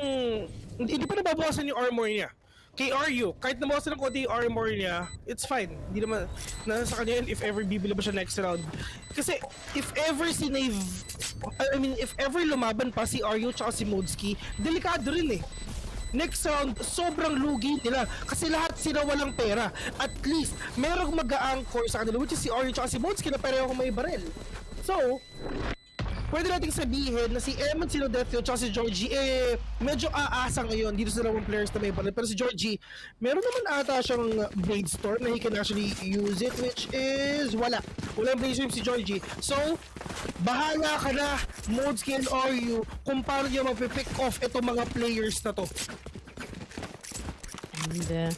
N: hindi pa nababawasan yung armor niya. Kay Aryu, kahit nabawasan ng konti yung armor niya, it's fine. Hindi naman nasa kanya yun if ever bibili ba siya next round. Kasi if ever if ever lumaban pa si Aryu tsaka si Modski, delikado rin eh. next round, sobrang lugi nila. Kasi lahat sila walang pera. At least, merong mag-a-anchor sa kanila, which is si Ori at si Bones, na pareho may barel. So, pwede nating sabihin na si Eman, si Lodefio, at si Georgie, medyo aasa ngayon dito sa dalawang players na may baril. Pero si Georgie, meron naman ata siyang Blade Storm na he can actually use it, which is wala. Walang Blade Storm si Georgie. So, bahala ka na, Modsky and RU, kung paano niya mag-pick off itong mga players na to.
O: And,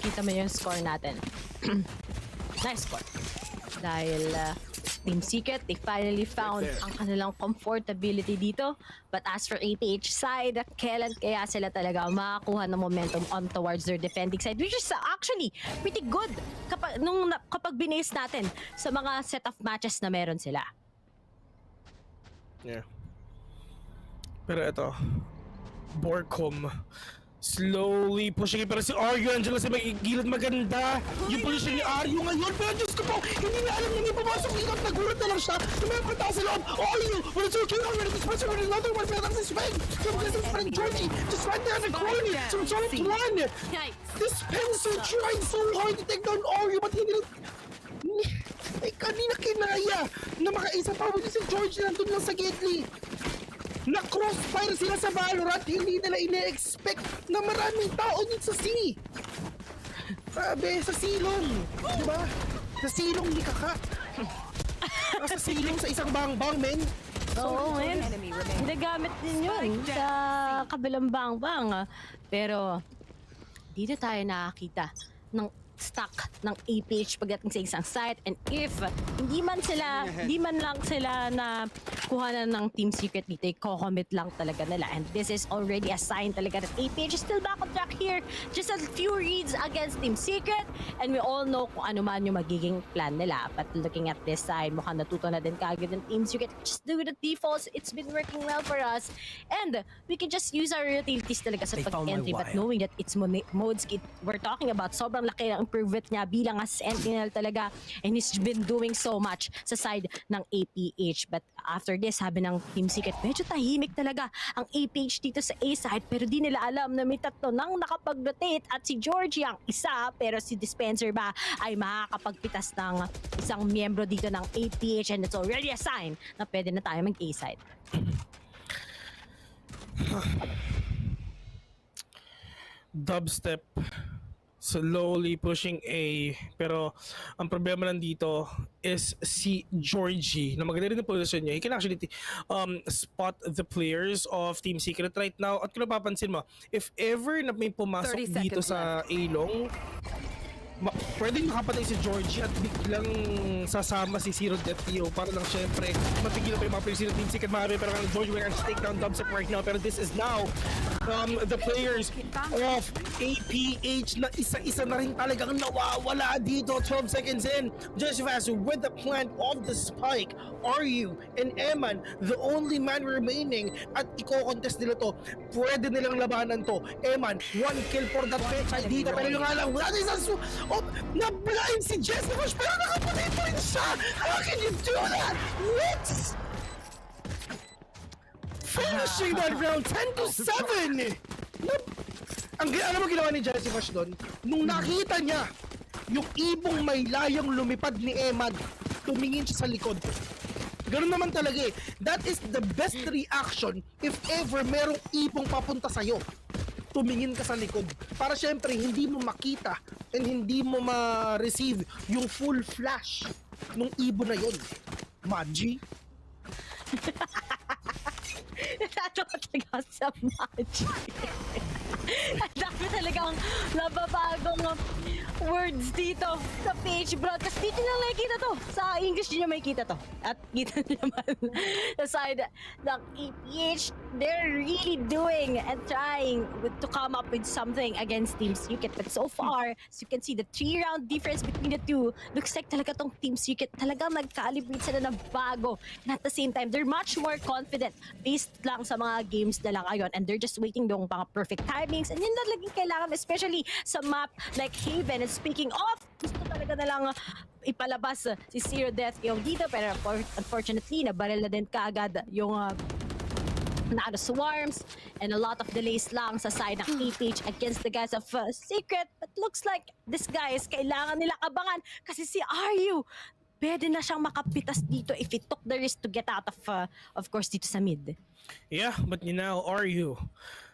O: kita mo yung score natin. Nice score. Dahil Team Secret, they finally found ang kanilang comfortability dito. But as for APH side, kailan kaya sila talaga makakuha ng momentum on towards their defending side, which is actually pretty good kapag binase natin sa mga set of matches na meron sila.
N: Yeah. Pero ito, Borcom slowly pushing it, pero si Aryu andyan lang sa may gilid, maganda yung position ni Aryu ngayon, pero Diyos ko po, hindi na alam na may pumasok dito at nagulat na lang siya na may pagkata sa loob. Aryu, when it's okay, I'm ready to sponsor with another one, pero ang swing from this friend Georgie, just right there in the corner, some sort of one. This Spencer tried so hard to take down Aryu, but hindi kanina kinaya na makaisa pa with si Georgie nandun lang sa Gately. Na-crossfire sila sa Valorant, hindi nila ine-expect na maraming tao dito sa C. Sabi, sa silong. Diba? Sa silong ni Kaka. Sa silong sa isang bang-bang, men.
O: Oo, men. Ginagamit din yun sa kabilang bang-bang. Pero, dito tayo nakakita ng stock ng APH pagdating sa isang site, and if hindi man lang sila na kuhanan ng Team Secret dito, i-commit lang talaga nila, and this is already a sign talaga that APH is still back on track here. Just a few reads against Team Secret, and we all know kung ano man yung magiging plan nila. But looking at this side, mukhang natuto na din kagad ng Team Secret. Just do the defaults, it's been working well for us, and we can just use our utilities talaga sa pag-entry, but knowing that it's Modsky, we're talking about sobrang laki ng improvement niya bilang a sentinel talaga, and he's been doing so much sa side ng APH. But after this, sabi ng Team Secret, medyo tahimik talaga ang APH dito sa A side, pero di nila alam na may tatlo nang nakapag-rotate at si Georgie ang isa, pero si Dispenser ba ay makakapagpitas ng isang miyembro dito ng APH, and it's already a sign na pwede na tayo mag-A side.
N: Dubstep slowly pushing A, pero ang problema nandito is si Georgie na maganda rin ang position niya. He can actually spot the players of Team Secret right now. At kung napapansin mo, if ever na may pumasok dito sa A-long, pwedeng makapatay si Georgie at biglang sasama si Zero Death Theo para lang syempre mapigilan pa yung mga players ng Team Secret. Pero Georgie will take down Dubstep right now, pero this is now the players of APH na isa-isa na rin talagang nawawala dito. 12 seconds in, Josephus with the plant of the spike. RU and Eman, the only man remaining, at i-contest nila to. Pwede nilang labanan to. Eman, 1 kill for that bitch dito, pero yung alam, na-blind si Josephus, pero nakapatay pa rin siya. How can you do that? What? Finishing that round 10-7! Alam mo ginawa ni Josephus doon? Nung nakita niya yung ibong may layang lumipad ni Eman, tumingin siya sa likod. Ganun naman talaga eh. That is the best reaction if ever merong ibong papunta sa'yo. Tumingin ka sa likod. Para syempre hindi mo makita and hindi mo ma-receive yung full flash nung ibon na yun. Magi?
O: Natatawa talaga sa Magi. Ang dami talagang nababagong words dito sa page broadcast. Dito nyo nakikita to. Sa English nyo makikita to. At kita nyo naman sa side ng APH. They're really doing and trying to come up with something against Team Secret. But so far, as you can see, the 3-round difference between the two looks like talaga tong Team Secret. Talagang nag-calibrate sila ng bago. And at the same time, they're much more confident based lang sa mga games nila ngayon. And they're just waiting yung mga perfect timings. And yun na laging kailangan, especially sa map like Haven. And speaking of, gusto talaga na lang ipalabas si Zero Death yung dito. Pero unfortunately, nabaril na din kaagad yung na swarms and a lot of delays lang sa side ng APH against the guys of Secret. But looks like this guys kailangan nila abangan kasi si Aryu pwede na siyang makapitas dito if he took the risk to get out of course dito sa mid.
N: Yeah, but you know, Aryu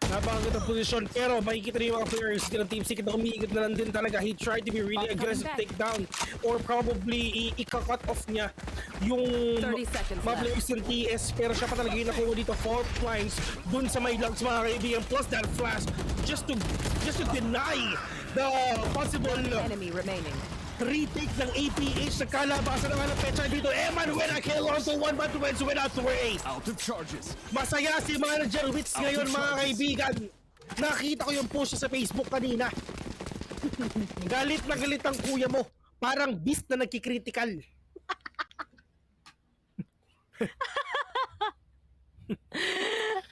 N: napakagandang posisyon pero makikita niyo yung mga players ng Team Secret na umiikot na lang din talaga. He tried to be really aggressive takedown or probably ika-cut off niya yung mga players ng TS pero siya pa talaga yung nakuha dito 4 lines dun sa may logs mga kaibigan plus that flash just to deny the possible
Q: enemy remaining.
N: retake ng APH sa kalabasan ng pecha dito. Eman with a kill onto 1 but wins without 3.
P: Out of charges.
N: Masaya si Manager Wits ngayon mga kaibigan. Nakita ko yung post sa Facebook kanina. Galit na galit ang kuya mo. Parang beast na nagkikritical.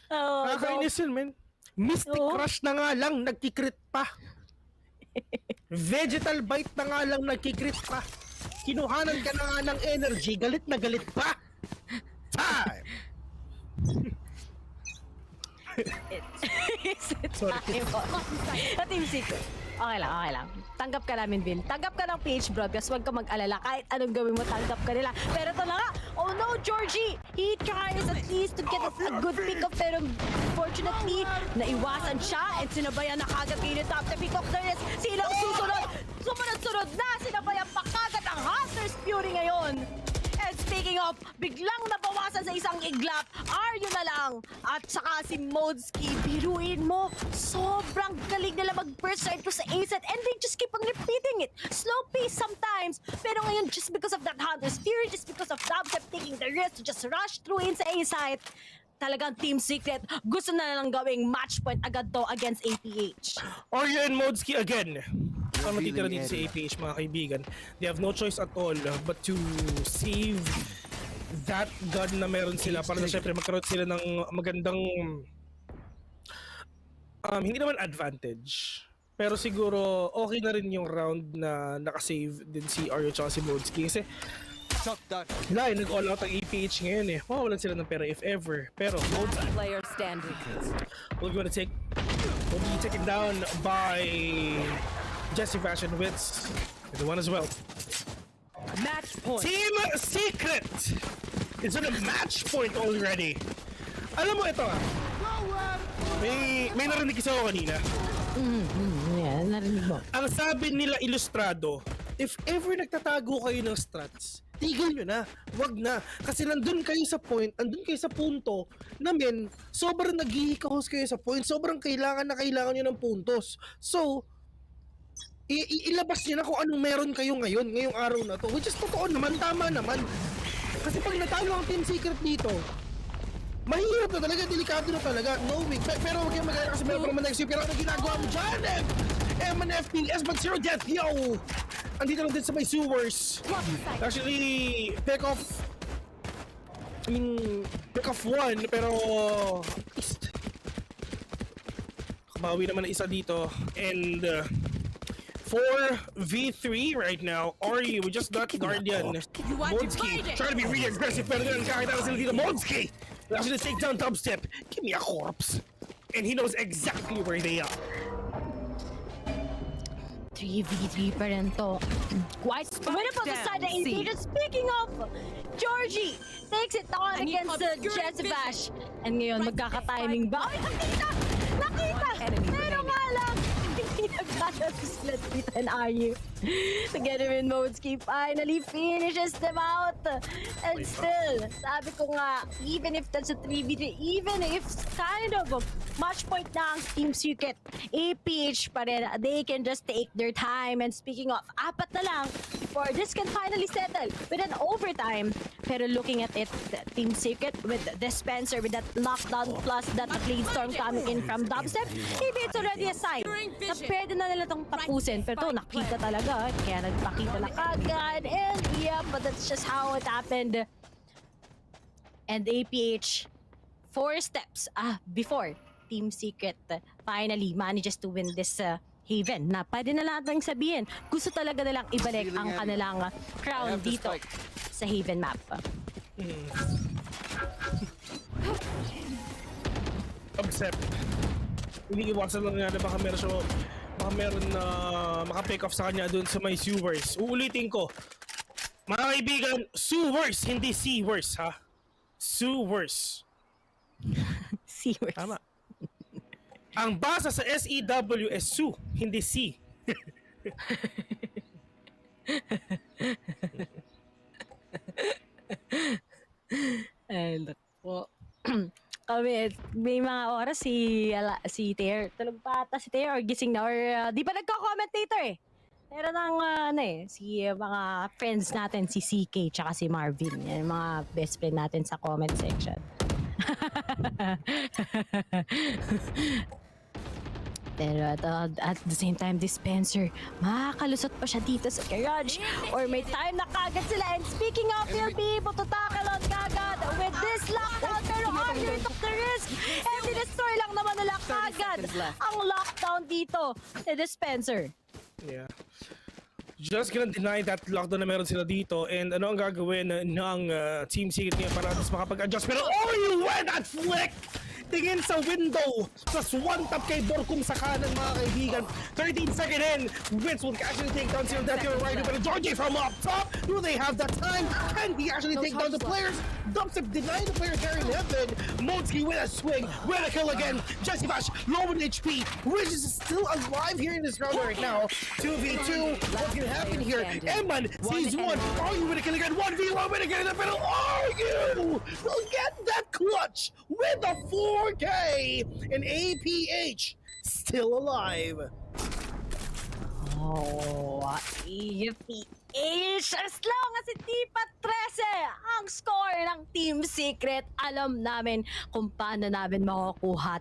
N: Nakakainis yun, man. Mystic Crush na nga lang, nagkikrit pa. Vegetal Bite na nga lang, nagkikrit pa. Kinuhanan ka na nga ng energy, galit na galit pa. Time!
O: It's time. Sa Team Secret. Okay lang. Tanggap ka namin, Bill. Tanggap ka ng PH Broadcast. Huwag ka mag-alala. Kahit anong gawin mo, tanggap ka nila. Pero ito na nga. Oh no, Georgie! He tries at least to get a good pick up. Pero fortunately, naiwasan siya and sinabayan na kagad kayo ng top. Pick up there is silang susunod. Sumunod-sunod na. Sinabayan pa kagad ang Hunter's Fury ngayon. And speaking of, biglang nabawasan sa isang iglap, Aryu na lang. At saka si Modski, biruin mo, sobrang galing nila mag-burst right to sa A-set and they just keep on repeating it. Slow pace sometimes, pero ngayon just because of that Hunter's Fury, just because of Dubstep taking the risk to just rush through in sa A-site, talagang Team Secret, gusto na lang gawing match point agad to against APH.
N: Aryu and Modski again. Ang matitira dito sa APH mga kaibigan, they have no choice at all but to save that gun na meron sila para na syempre magkaroon sila ng magandang hindi naman advantage pero siguro okay na rin yung round na nakasave din si Aryu at si Modski kasi wala nag-all out ang APH ngayon eh. Mawawalan sila ng pera if ever. Pero Modski will be taken down by Jesse Fashion Wits. The one as well.
Q: Match point.
N: Team Secret is on a match point already. Alam mo ito may narinig kasi ako kanina.
O: Yeah, narinig mo.
N: Ang sabi nila ilustrado, if ever nagtatago kayo ng strats, tigil nyo na, wag na. Kasi nandun kayo sa point, andun kayo sa punto na sobrang naghihikahos kayo sa point, sobrang kailangan nyo ng puntos. So, ilabas nyo na kung anong meron kayo ngayong araw na to. Which is totoo naman, tama naman. Kasi pag natalo ang Team Secret dito, mahirap na talaga, delikado na talaga. No way. Pero huwag kayong mag-alala kasi meron naman nag-sweep. Pero ano ginagawa mo dyan? MNFPS but zero death, yo! Andito lang din sa may sewers. Actually, pick off one, pero kabawi naman na isa dito. And 4v3 right now. Aryu, we just got Guardian. Modski trying to be really aggressive, pero then kakita na sila dito. Modski actually take down Dubstep. Give me a corpse. And he knows exactly where they are.
O: 3v3 pa rin to. Quite winnable to side the APH. Speaking of, Georgie takes it on against Jezbash. And ngayon, magkaka-timing ba? Ay, nakita! Pero nga lang, hindi nagkaka-split dito and Aryu. Together in Modski finally finishes them out. And still, sabi ko nga, even if that's a 3v3, even if kind of a match point na ang Team Secret, APH pa rin, they can just take their time. And speaking of, 4 na lang before this can finally settle with an overtime. Pero looking at it, Team Secret with Dispenser, with that lockdown plus that Blade Storm coming in from Dubstep, maybe it's already a sign na pwede na nila itong tapusin. Pero to, nakita talaga, kaya nagpakita na kagad. And yeah, but that's just how it happened. And APH, 4 steps before Team Secret finally manages to win this Haven na pwede na natin sabihin gusto talaga nilang ibalik ang kanilang crown dito sa Haven map.
N: Except, iniiwasan lang nga na baka meron na maka-pick off sa kanya dun sa may sewers. Uulitin ko, mga kaibigan, sewers, hindi sewers, ha? Sewers.
O: Sewers.
N: Tama. Ang basa sa SEW is Su, hindi C.
O: And po. Kami, may mga oras si Ter, tulog pa ata si Ter or gising na or di pa nagko-commentator eh. Pero nang si mga friends natin, si CK tsaka si Marvin, yan, mga best friend natin sa comment section. Pero at the same time, Dispenser, makakalusot pa siya dito sa garage or may time na kagad sila. And speaking of, he'll be able to tackle on kagad with this lockdown. Pero Arthur took the risk and dinestroy lang naman nila kagad ang lockdown dito ni Dispenser.
N: Yeah. Just gonna deny that lockdown na meron sila dito and ano ang gagawin ng Team Secret ngayon para at makapag-adjust. Pero you went that flick! Tingin sa window, plus one tap kay Borkum sa kanan mga kaibigan. 13-second in, Vince will actually take down Zero Death here right but Georgie from up top, do they have that time? Can he actually take down the players? Dubstep denying the player carrying heaven. Modsky with a swing, with a kill again. Jesse Bash, low in HP. Riz is still alive here in this round right now. 2v2, what's gonna happen here? Eman sees one, are you with a kill again? 1v1 with a kill again, but are you? Will get that clutch with a 4K and APH still alive.
O: Oh, APH as long as hindi pa 13 ang score ng Team Secret, alam namin kung paano namin makukuha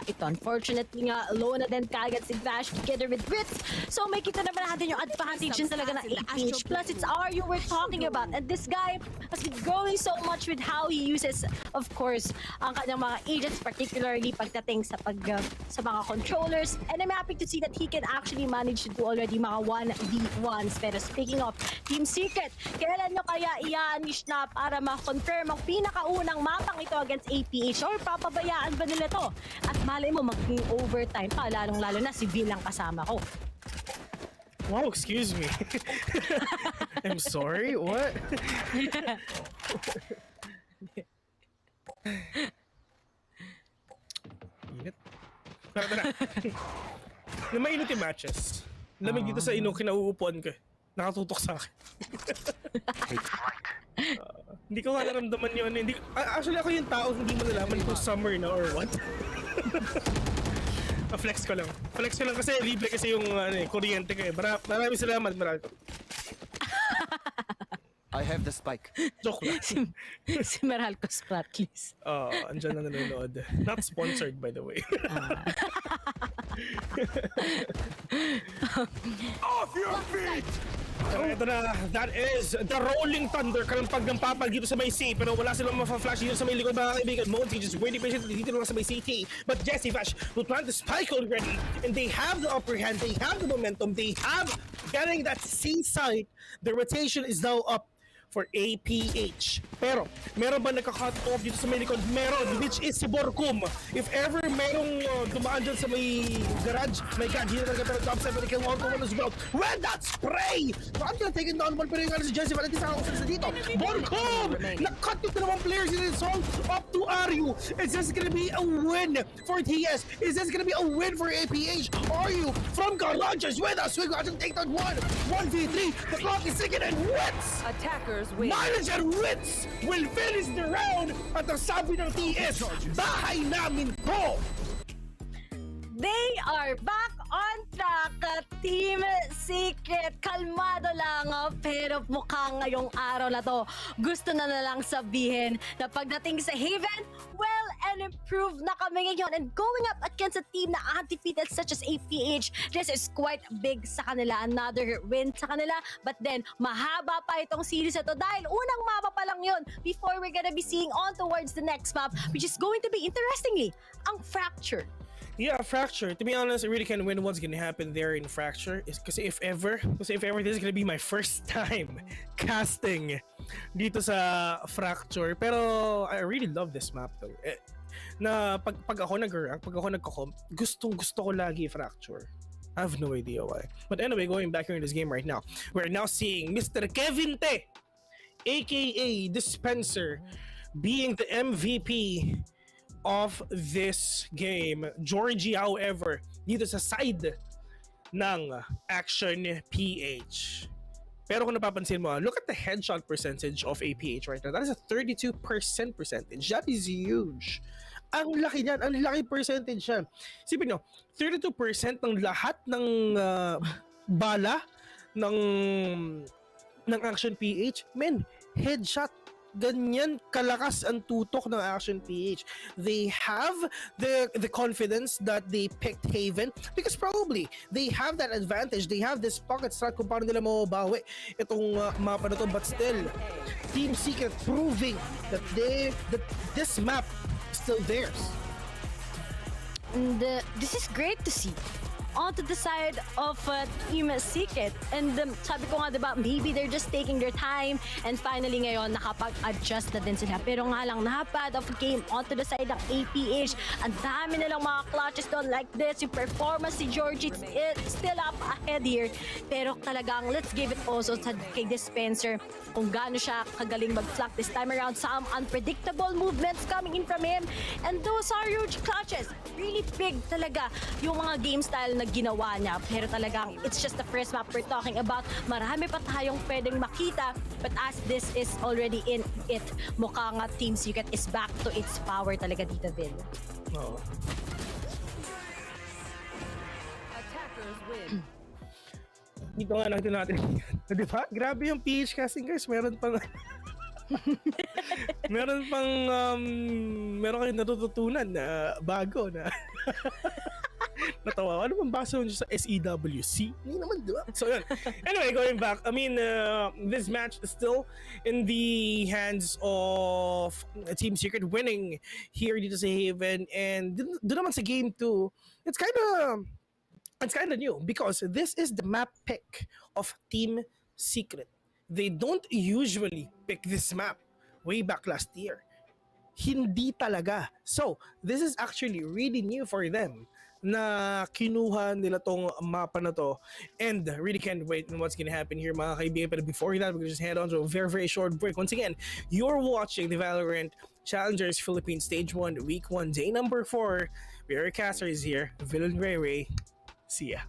O: ito. Unfortunately nga, low na din kagad si Vash together with Ritz. So may kita naman natin yung advantage din talaga ng APH. Plus it's RU we're talking about. And this guy has been growing so much with how he uses, of course, ang kanyang mga agents, particularly pagdating sa mga controllers. And I'm happy to see that he can actually manage to do already mga 1v1s. Pero speaking of Team Secret, kailan nyo kaya i-anish na para ma-confirm ang pinakaunang mapang ito against APH? Or papabayaan ba nila to? At malay mo maging overtime pa, lalong-lalo na si V lang kasama ko.
N: Wow, excuse me. I'm sorry, what? Init. Tara. Na mainit yung matches. Lamig dito sa kinauupuan ko. Nakatutok sa akin. Hindi ko nga naramdaman yun. Actually, ako yung tao hindi mo nalaman kung summer na or what. Flex ko lang. Flex ko lang kasi libre kasi yung kuryente ko eh. Maraming salamat, Maralco.
P: I have the spike.
N: Joke lang.
O: Si Maralco Splat, please.
N: Andyan na nanonood. Not sponsored, by the way.
B: Off your feet!
N: Ito na, that is the Rolling Thunder. Kalampag ng papal dito sa may C. Pero wala silang ma-flash dito sa may likod mga kaibigan. Monty just waiting patiently dito lang sa may CT. But Jesse Vash will plant the spike already. And they have the upper hand. They have the momentum. They have getting that C side. The rotation is now up for APH. Pero, meron ba nagka-cut off dito sa may likod? Meron, which is si Borkum. If ever merong dumaan dyan sa may garage, my God, hindi na talaga pero top 7 kill on to one as well. Red that spray! Not gonna take it down one, pero yung si Jesse Valentin sa ako sa dito. Borkum! Na-cut yung dalawang players in this song up to Aryu. Is this gonna be a win for TS? Is this gonna be a win for APH? Aryu from garages with us. We're going to take down 1v3. The clock is ticking and Wits!
Q: Attackers win.
N: Manager Wits will finish the round at ang sabi ng TS, bahay namin to!
O: They are back on track, Team Secret. Kalmado lang, pero mukhang ngayong araw na to, gusto na lang sabihin na pagdating sa Haven, well and improved na kami ngayon. And going up against a team na undefeated such as APH, this is quite big sa kanila. Another win sa kanila. But then, mahaba pa itong series na to dahil unang mapa pa lang yun before we're gonna be seeing on towards the next map, which is going to be, interestingly, ang Fracture.
N: Yeah, Fracture. To be honest, I really can't win what's gonna happen there in Fracture. Because if ever, this is gonna be my first time casting dito sa Fracture. Pero I really love this map though. na pag ako nag-rank, pag ako nagko-comp, gusto ko lagi fracture. I have no idea why. But anyway, going back here in this game right now, we're now seeing Mr. Kevin Te, aka Dispenser, being the MVP of this game. Georgie, however, dito sa side ng Action PH. Pero kung napapansin mo, look at the headshot percentage of APH right now. That is a 32% percentage. That is huge. Ang laki niyan, ang laki percentage yan. Sipin nyo, 32% ng lahat ng bala ng Action PH, men, headshot. Ganyan kalakas ang tutok ng Action PH. They have the confidence that they picked Haven because probably they have that advantage. They have this pocket strat kung paano nila mababawi itong mapa na to. But still, Team Secret proving that this map is still theirs.
O: And this is great to see. Onto the side of Team Secret. And sabi ko nga, diba, maybe they're just taking their time and finally ngayon nakapag-adjust na din sila. Pero nga lang, napad of game onto the side ng APH. Ang dami nilang mga clutches doon like this. Yung performance si Georgie still up ahead here. Pero talagang let's give it also kay Dispenser kung gaano siya kagaling mag-flank this time around. Some unpredictable movements coming in from him. And those are huge clutches. Really big talaga yung mga game style na ginawa niya. Pero talagang it's just the first map we're talking about. Marami pa tayong pwedeng makita. But as this is already in it, mukhang Team Secret is back to its power talaga dito, Vil.
N: Oo.
Q: Attackers win.
N: Dito nga nakita natin. Di ba? Grabe yung PH casting, guys. Meron pang meron kayong natututunan na bago na natawa. Ano bang baso nyo sa SEWC? Hindi naman, diba? So, yun. Anyway, going back, I mean, this match is still in the hands of Team Secret winning here dito sa Haven. And doon naman sa game 2, it's kind of new because this is the map pick of Team Secret. They don't usually pick this map way back last year. Hindi talaga. So, this is actually really new for them na kinuha nila tong mapa na to, and really can't wait on what's gonna happen here, mga kaibigan. But before that, we're gonna just head on to a very, very short break. Once again, you're watching the Valorant Challengers Philippines Stage 1, Week 1, Day number 4. We are casters here, Villain Ray Ray. See ya.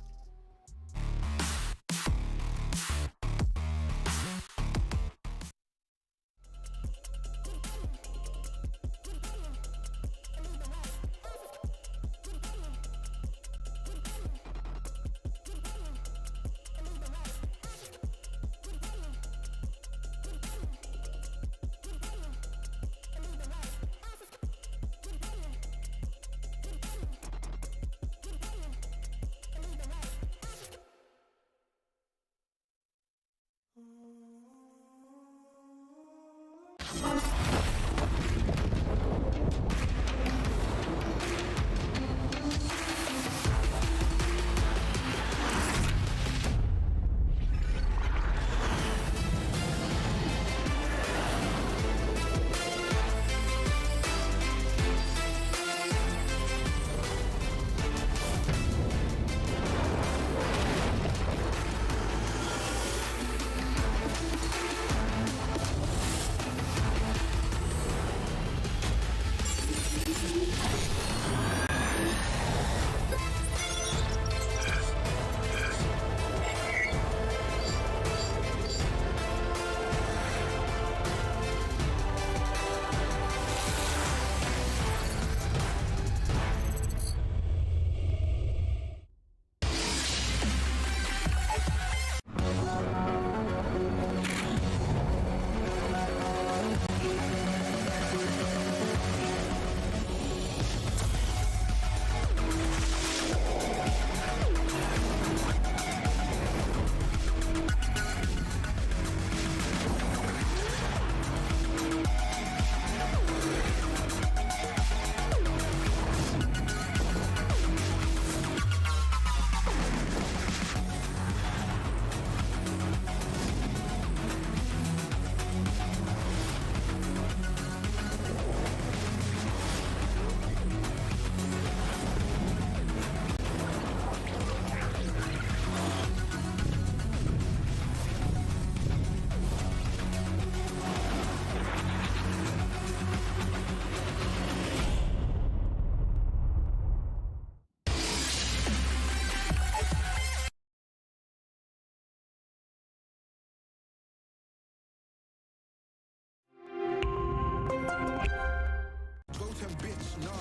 D: Go to bitch, nah.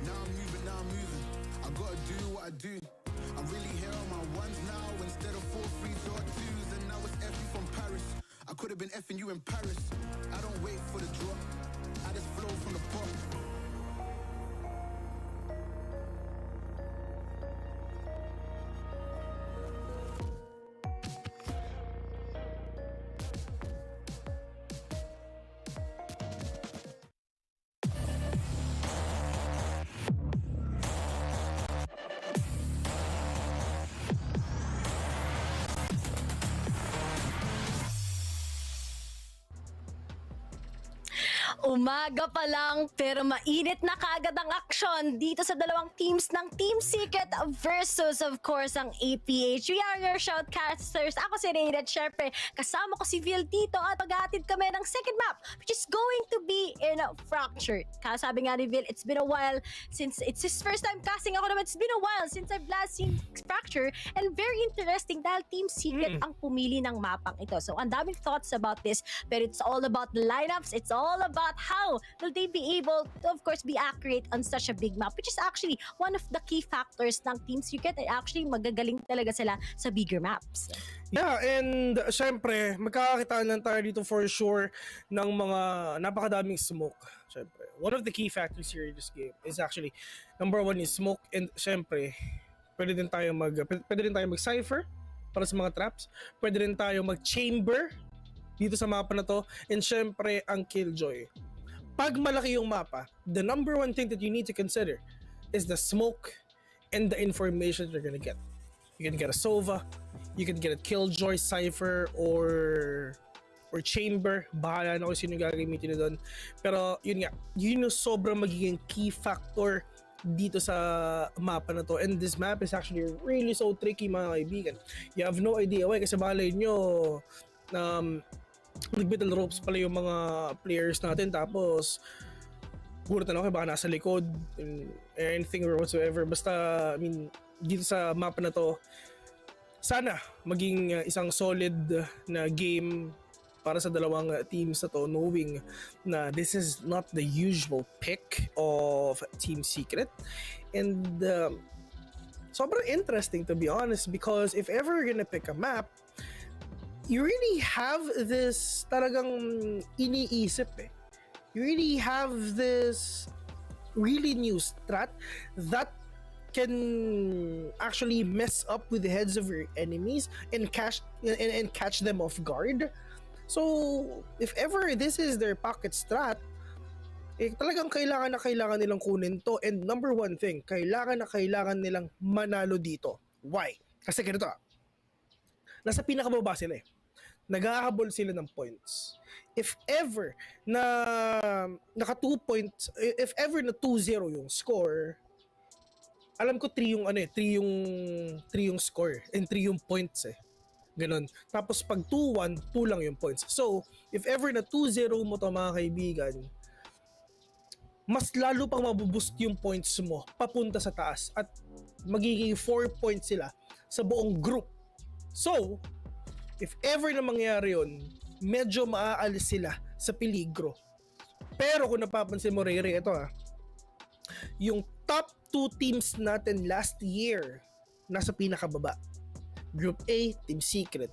D: Now I'm moving. I gotta do what I do. I'm really here on my ones now instead of 4 3s or 2s. And now it's F from Paris. I could have been effing you in Paris. I don't wait for the drop. I just flow from the pot.
O: Umaga pa lang pero mainit na kaagad ang aksyon dito sa dalawang teams ng Team Secret versus of course ang APH. We are your shoutcasters. Ako si Rain at syempre kasama ko si Vil dito at maghahatid kami ng second map which is going to be in Fractured. Kasabi nga ni Vil, it's been a while since it's his first time casting ako naman. It's been a while since I've last seen Fracture and very interesting dahil Team Secret ang pumili ng mapang ito. So ang daming thoughts about this but it's all about the lineups. It's all about how will they be able to of course be accurate on such a big map, which is actually one of the key factors ng Team Secret ay actually magagaling talaga sila sa bigger maps.
N: Yeah, and syempre magkakakitaan lang tayo dito for sure ng mga napakadaming smoke. Syempre, one of the key factors here in this game is actually number 1 is smoke, and syempre pwede din tayo mag-cypher para sa mga traps, pwede rin tayo mag-chamber dito sa mapa na to, and syempre ang killjoy. Pag malaki yung mapa, the number 1 thing that you need to consider is the smoke and the information you're gonna get. You can get a Sova, you can get a killjoy, cypher, or chamber. Bahala na kung sino yung gagamitin nyo doon. Pero yun nga, yun yung sobrang magiging key factor dito sa mapa na to. And this map is actually really so tricky mga kaibigan. You have no idea why, kasi balay nyo nag-battle ropes pala yung mga players natin, tapos gulatan ako baka nasa likod anything or whatsoever. Basta I mean dito sa mapa na to sana maging isang solid na game para sa dalawang teams na to, knowing na this is not the usual pick of Team Secret. And sobrang interesting to be honest, because if ever you're gonna pick a map, you really have this talagang iniisip eh. You really have this really new strat that can actually mess up with the heads of your enemies and catch them off guard. So, if ever this is their pocket strat, talagang kailangan nilang kunin to. And number 1 thing, kailangan nilang manalo dito. Why? Kasi ganito, nasa pinakababa sila eh. Naghahabol sila ng points. If ever na naka 2 points, if ever na 2-0 yung score, alam ko 3 yung score and 3 yung points eh. Ganon. Tapos pag 2-1, 2 lang yung points. So, if ever na 2-0 mo to mga kaibigan, mas lalo pang mabuboost yung points mo papunta sa taas at magiging 4 points sila sa buong group. So, if ever na mangyari yun, medyo maaalis sila sa peligro. Pero kung napapansin mo, Rere, ito yung top 2 teams natin last year, nasa pinakababa. Group A, Team Secret.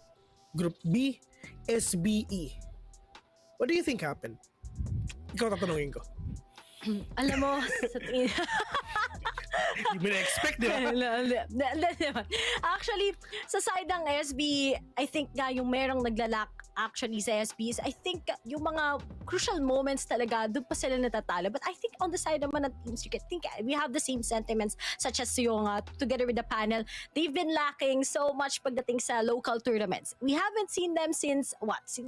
N: Group B, SBE. What do you think happened? Ikaw tatanungin ko.
O: Alam mo, sa tingin...
N: Hindi mo na-expect, di ba?
O: Actually, sa side ng SB, I think nga yung merong naglalak actually sa SB is I think yung mga crucial moments talaga, doon pa sila natatalo. But I think on the side naman ng Team Secret, I think we have the same sentiments such as yung together with the panel. They've been lacking so much pagdating sa local tournaments. We haven't seen them since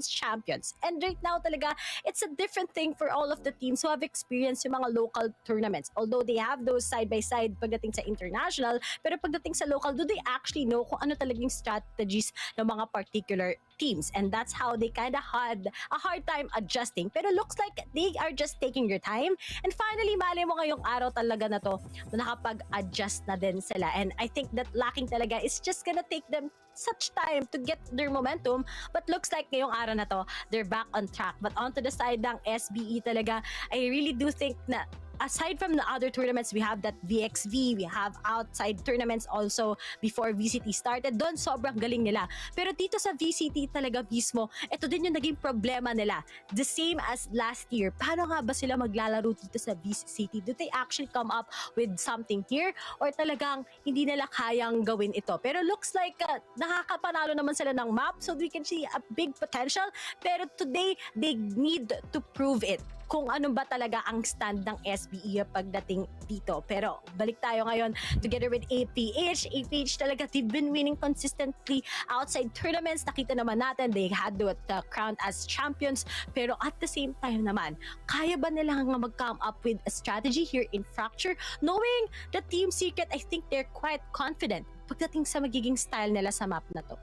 O: champions. And right now talaga, it's a different thing for all of the teams who have experienced yung mga local tournaments. Although they have those side-by-side pagdating sa international, pero pagdating sa local, do they actually know kung ano talagang strategies ng mga particular teams, and that's how they kind of had a hard time adjusting. Pero looks like they are just taking your time, and finally mali mo ngayong araw talaga na to na nakapag-adjust na din sila, and I think that lacking talaga is just gonna take them such time to get their momentum, but looks like ngayong araw na to they're back on track. But onto the side ng SBE talaga, I really do think na aside from the other tournaments, we have that VXV, we have outside tournaments also before VCT started. Doon sobrang galing nila. Pero dito sa VCT talaga mismo, ito din yung naging problema nila. The same as last year. Paano nga ba sila maglalaro dito sa VCT? Do they actually come up with something here? Or talagang hindi nila kayang gawin ito? Pero looks like nakakapanalo naman sila ng map, so we can see a big potential. Pero today, they need to prove it kung ano ba talaga ang stand ng SBE pagdating dito. Pero balik tayo ngayon together with APH. APH talaga, they've been winning consistently outside tournaments. Nakita naman natin, they had the crown as champions. Pero at the same time naman, kaya ba nila nga mag-come up with a strategy here in Fracture? Knowing the Team Secret, I think they're quite confident pagdating sa magiging style nila sa map na to.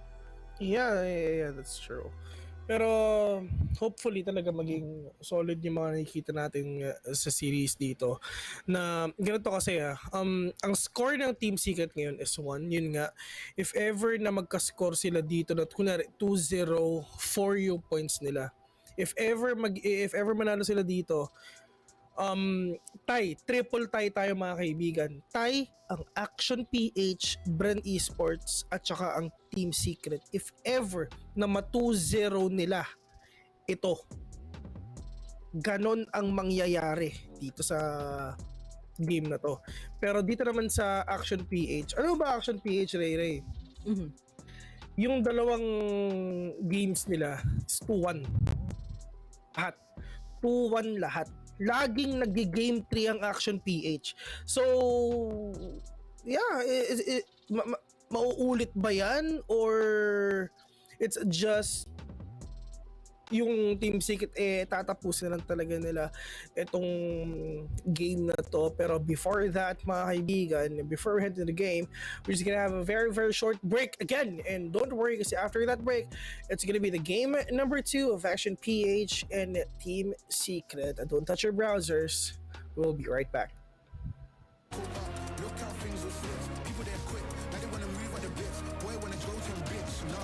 N: Yeah, that's true. Pero hopefully talaga maging solid yung mga nakikita natin sa series dito. Na ganito kasi ang score ng Team Secret ngayon is 1. Yun nga, if ever na magka-score sila dito na kunwari 2-0, 4 yung points nila. If ever manalo sila dito, triple tie tayo mga kaibigan. Tie ang Action PH, Bren Esports at saka ang Team Secret. If ever na ma-2-0 nila ito, ganon ang mangyayari dito sa game na to. Pero dito naman sa Action PH, ano ba Action PH, Ray?
O: Mm-hmm.
N: Yung dalawang games nila is 2-1 lahat. 2-1 lahat. Laging nag-game 3 ang Action PH. So, yeah, mauulit ba yan? Or it's just yung Team Secret tatapusin na lang talaga nila itong game na to. Pero before that, mga kaibigan, before we head to the game, we're just gonna have a very, very short break again. And don't worry, kasi after that break, it's gonna be the game number 2 of Action PH and Team Secret. And don't touch your browsers. We'll be right back.
D: Look how things will switch. People they're quick, now they wanna move on the bits. Boy wanna go to a bitch, nah.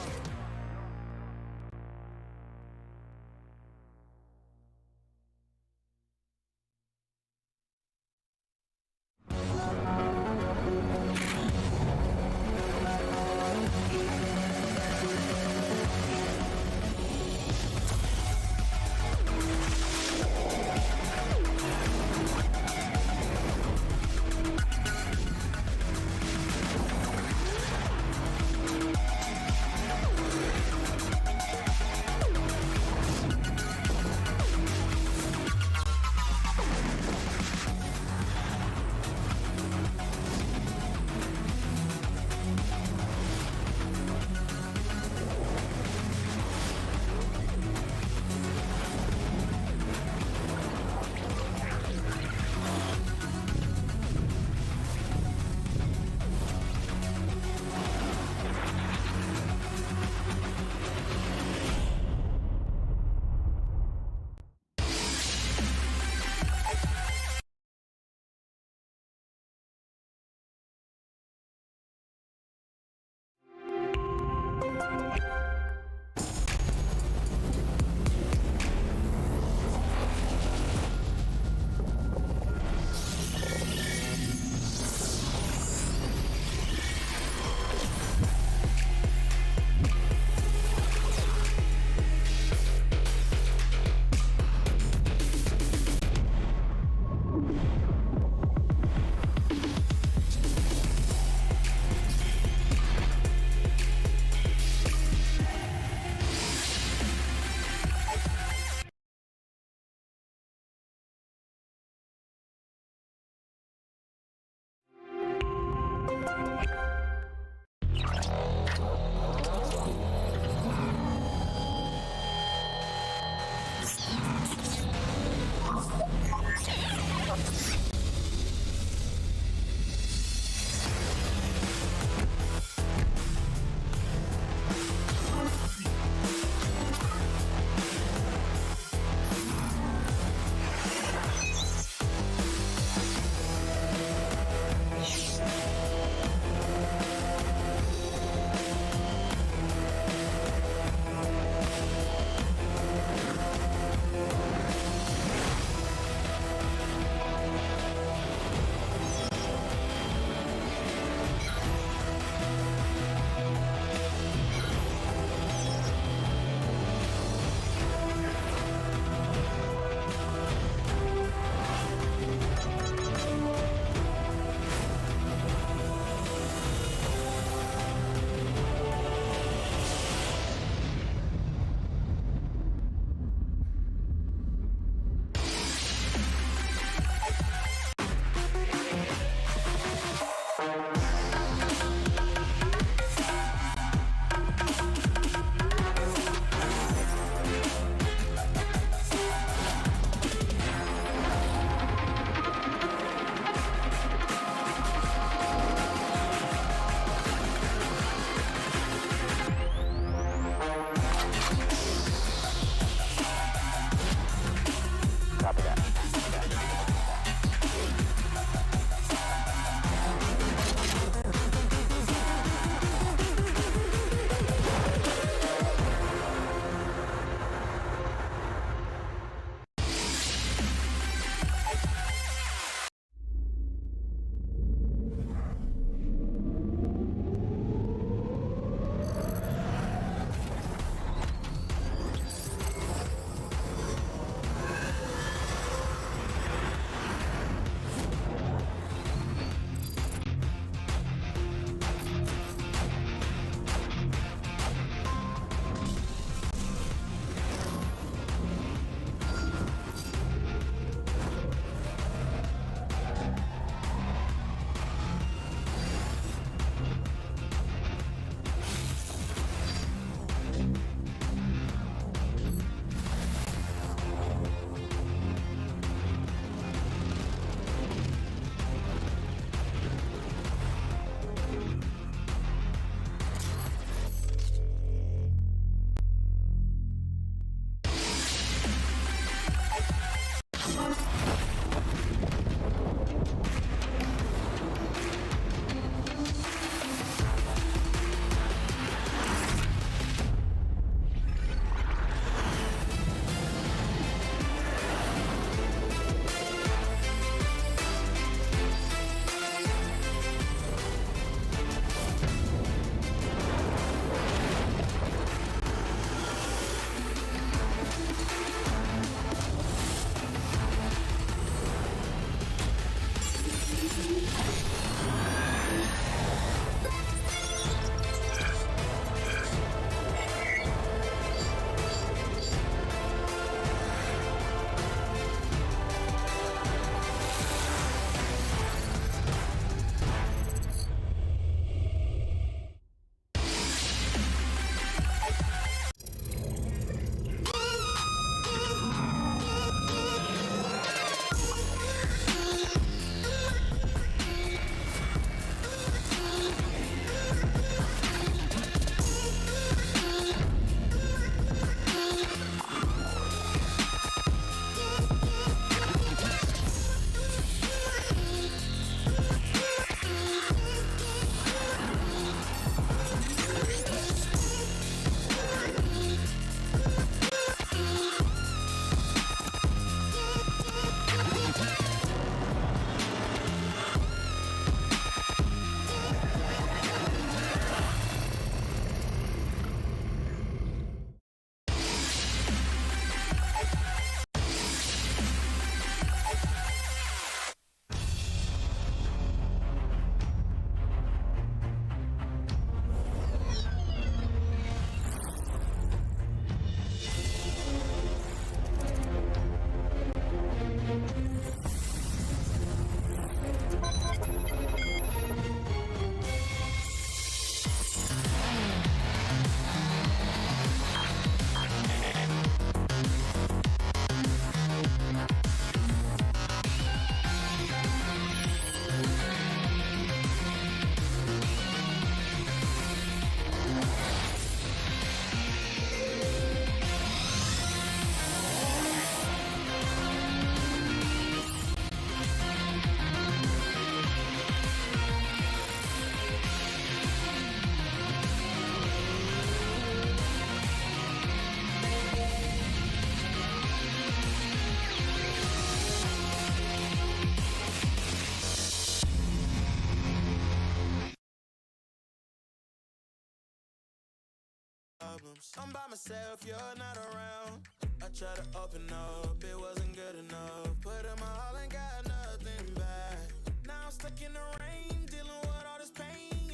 F: problems. I'm by myself, you're not around. I tried to open up, it wasn't good enough. Put in my all and got nothing back. Now I'm stuck in the rain, dealing with all this pain.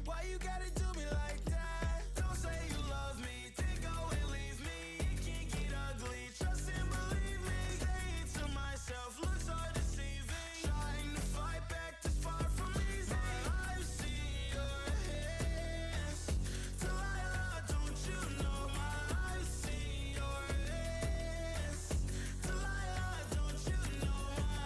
F: Why you gotta do me like that? Don't say you love me, then go and leave me. It can get ugly, trust and believe me. Saying to myself, looks so deceiving. Trying to fight back, this far from easy. I see your hands. Delilah, don't you know my eyes see your hands? Delilah, don't you know my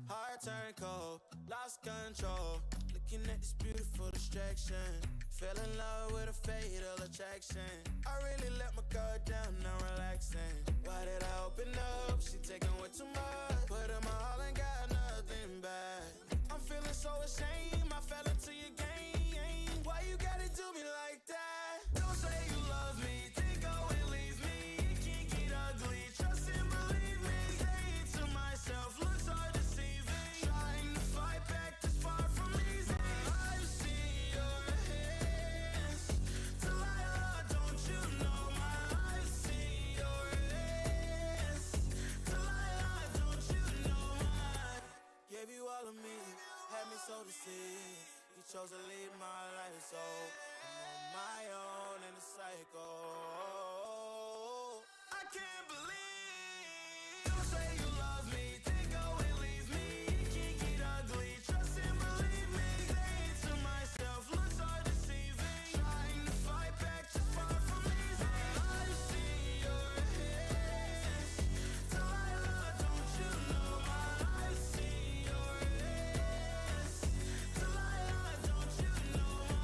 F: heart turned cold, lost control. Looking at this beautiful distraction. Fell in love with a fatal attraction. I really let my guard down, now relaxing. Why did I open up? She taking way too much. Put in my all and got nothing back. I'm feeling so ashamed, I fell into your game. Why you gotta do me like that? Don't say you love me, then go and leave me. It can get ugly, trust and believe me. Saying to myself, looks so deceiving. Trying to fight back, this far from easy. I see your hands. Delilah, don't you know my eyes see your hands? Delilah, don't you know my gave you all of me, had me so deceived. You chose to lead my life, so I'm on my own in the cycle. I can't believe. Don't say you love me, then go and leave me. It can get ugly, trust and believe me. Saying to myself, looks so deceiving. Trying to fight back, just far from easy. I see your hands. Delilah, don't you know my eyes see your hands? Delilah, don't you know my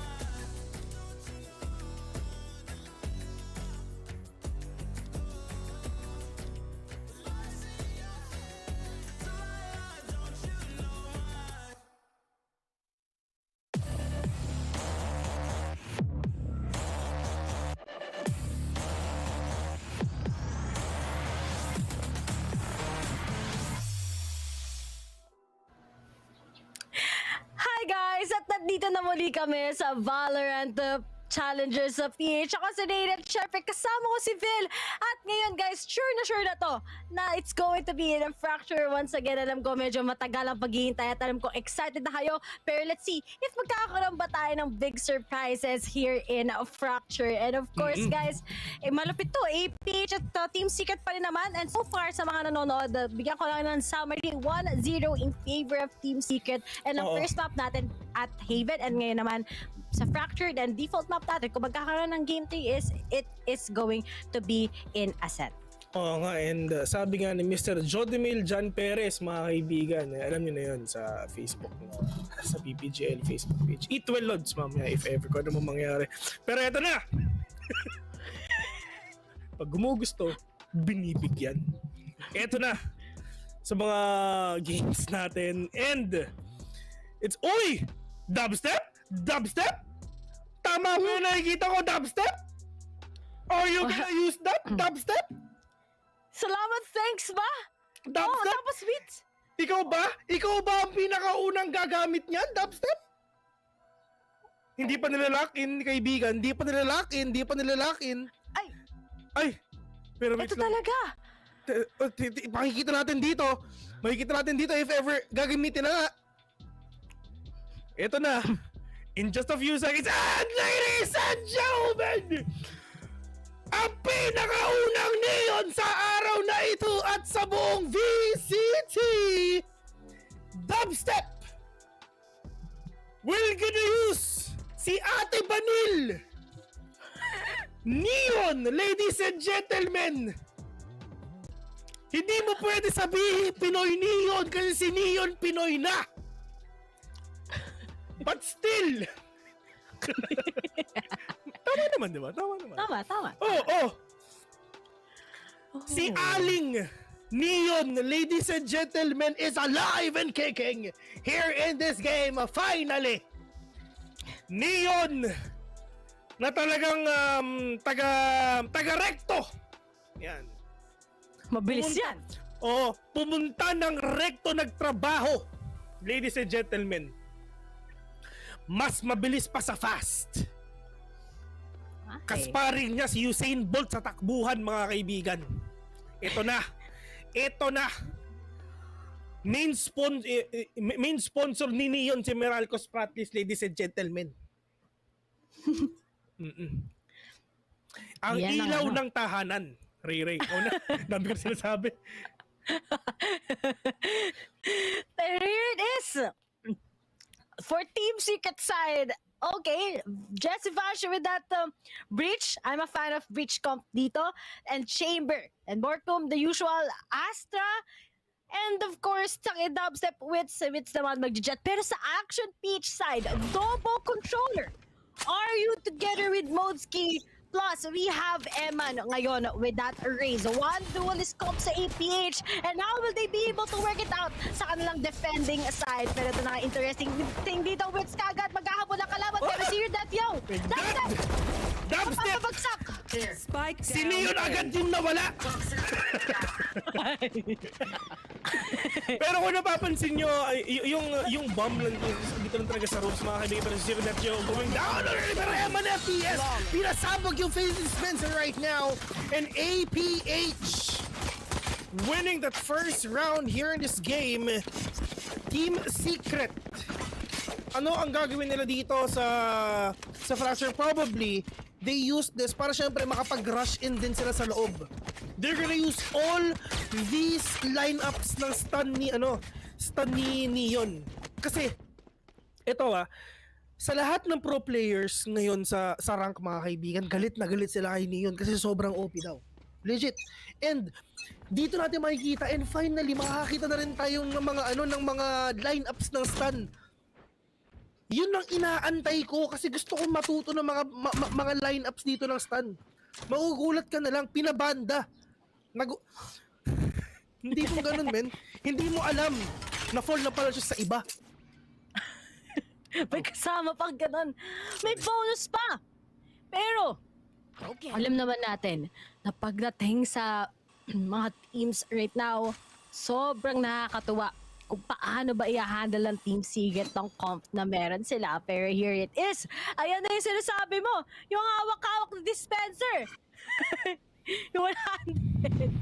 O: Hi guys! At nandito na muli kami sa Valorant Challengers PH. Ako si Nate at syempre kasama ko si Phil. At ngayon guys, sure na to na it's going to be in a fracture once again. Alam ko medyo matagal ang paghihintay at alam ko excited na kayo. Pero let's see if magkakaroon ba tayo ng big surprises here in a fracture. And of course guys, malupit to. APH at Team Secret pa rin naman. And so far sa mga nanonood, bigyan ko lang ng summary. 1-0 in favor of Team Secret. And ang first map natin at Haven. And ngayon naman sa Fractured and default map natin, kung magkakaroon ng game 3 it is going to be in Ascent.
N: Oo nga, and sabi nga ni Mr. Jodemil John Perez, mga kaibigan, alam niyo na yun sa Facebook, sa PPGL Facebook page. Eat well, Lods, mamaya, if ever ko ano mangyari. Pero eto na! Pag gumugusto, binibigyan. Eto na! Sa mga games natin, and it's, uy! Dubstep? Dubstep? Tama mo yung nakikita ko, dubstep? Are you gonna use that? Dubstep?
O: Salamat, thanks ba?
N: Dubstep?
O: Oh, tapos sweet.
N: Ikaw ba? Ikaw ba ang pinakaunang gagamit niyan, dubstep? Hindi pa nila lock in, kaibigan. Hindi pa nila lock in, hindi pa nila lock in. Ay! Pero wait
O: ito
N: lang.
O: talaga.
N: Makikita natin dito. Makikita natin dito if ever gagamitin na nga. Ito na. In just a few seconds, and ladies and gentlemen, ang pinakaunang neon sa araw na ito at sa buong VCT Dubstep will gonna use si Ate Banil Neon, ladies and gentlemen. Hindi mo pwede sabihin Pinoy Neon kasi si Neon Pinoy na. But still, tama naman, di ba? Tama naman.
O: Tama.
N: Oh. Si Aling Neon, ladies and gentlemen, is alive and kicking here in this game. Finally, Neon na talagang taga-recto. Yan.
O: Mabilis yan.
N: Pumunta ng recto nagtrabaho. Ladies and gentlemen, mas mabilis pa sa fast. Kasparing niya si Usain Bolt sa takbuhan, mga kaibigan. Ito na. Main sponsor ni Neon si Meralcos Pratis, ladies and gentlemen. Ang
O: Yan
N: ilaw
O: ang
N: ng tahanan. Ray. Dami ko sinasabi.
O: Pero here it is. For Team Secret side, okay, Jesse Vash with that Breach. I'm a fan of Breach comp dito. And Chamber. And Borkum, the usual Astra. And of course, dubstep Wits naman mag-jet. Pero sa Action Peach side, double controller. Are you together with Modski? Plus, we have Eman ngayon with that raise. One duelist comp sa APH. And how will they be able to work it out sa kanilang defending side? Pero ito na interesting thing dito. Wits kagad, maghahabol ang kalaban. Pero si Yurdat, yo!
N: Dubstep!
Q: Spike
N: Si Leon agad yung nawala. Pero kung napapansin nyo, yung bomb lang dito lang talaga sa rooms, mga kaibigan. Pero si Yurdat yung going down. Pero Eman FPS, pinasabog yung Phil Spencer right now. And APH winning that first round here in this game. Team Secret. Ano ang gagawin nila dito sa Fracture? Probably they use this para syempre makapag-rush in din sila sa loob. They're gonna use all these lineups ng stun ni Neon. Kasi ito sa lahat ng pro players ngayon sa rank, mga kaibigan, galit na galit sila kay Neon kasi sobrang OP daw. Legit. And dito natin makikita, and finally makakita na rin tayong ng mga lineups ng stun. Yun ang inaantay ko kasi gusto kong matuto ng mga lineups dito ng stun. Magugulat ka na lang, pinabanda. Hindi mo ganun, men. Hindi mo alam na fall na pala siya sa iba.
O: May kasama pang ganun. May bonus pa. Pero, alam naman natin na pagdating sa mga teams right now, sobrang nakakatuwa kung paano ba i-handle ng Team Secret ng comp na meron sila. Pero here it is. Ayan na yung sinasabi mo. Yung hawak-hawak na dispenser. Yung 100.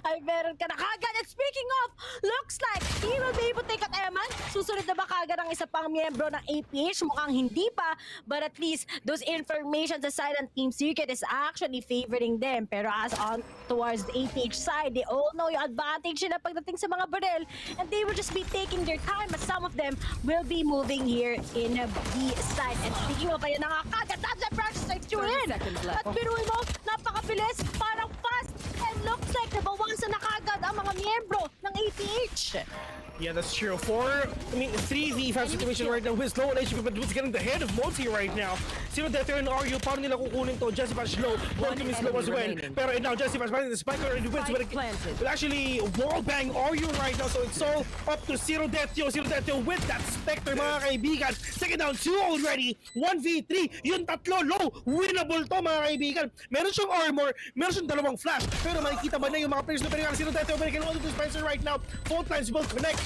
O: Ay, meron ka na kagad. And speaking of, looks like he will be able to take out Eman. Susunod na ba kagad ang isa pang miyembro ng APH? Mukhang hindi pa. But at least, those information sa side ng Team Secret is actually favoring them. Pero as on towards the APH side, they all know yung advantage nila pagdating sa mga barrel. And they will just be taking their time as some of them will be moving here in B side. And speaking of, ayan na nga kagad. That's the practice like in. At biruin mo, napakabilis, parang fast. And looks like nabawasan na kagad ang mga miyembro ng APH.
N: Yeah, that's true. 3v5 situation right now with low on HP, but who's getting the head of Monty right now? Sino Dether and RU, paano nila kukunin to? Jesse Bash low, Quantum is low as well. Pero now Jesse Bash finding the spike already wins, but it actually wallbang RU right now, so it's all up to Zero Detio with that Spectre, mga kaibigan. Second down, 2 already, 1v3, yung tatlo low, winnable to, mga kaibigan. Meron siyang armor, meron siyang dalawang flash, pero makikita ba na yung mga players na pinagkala? Zero Detio, American One to Spencer right now, 4 times will connect.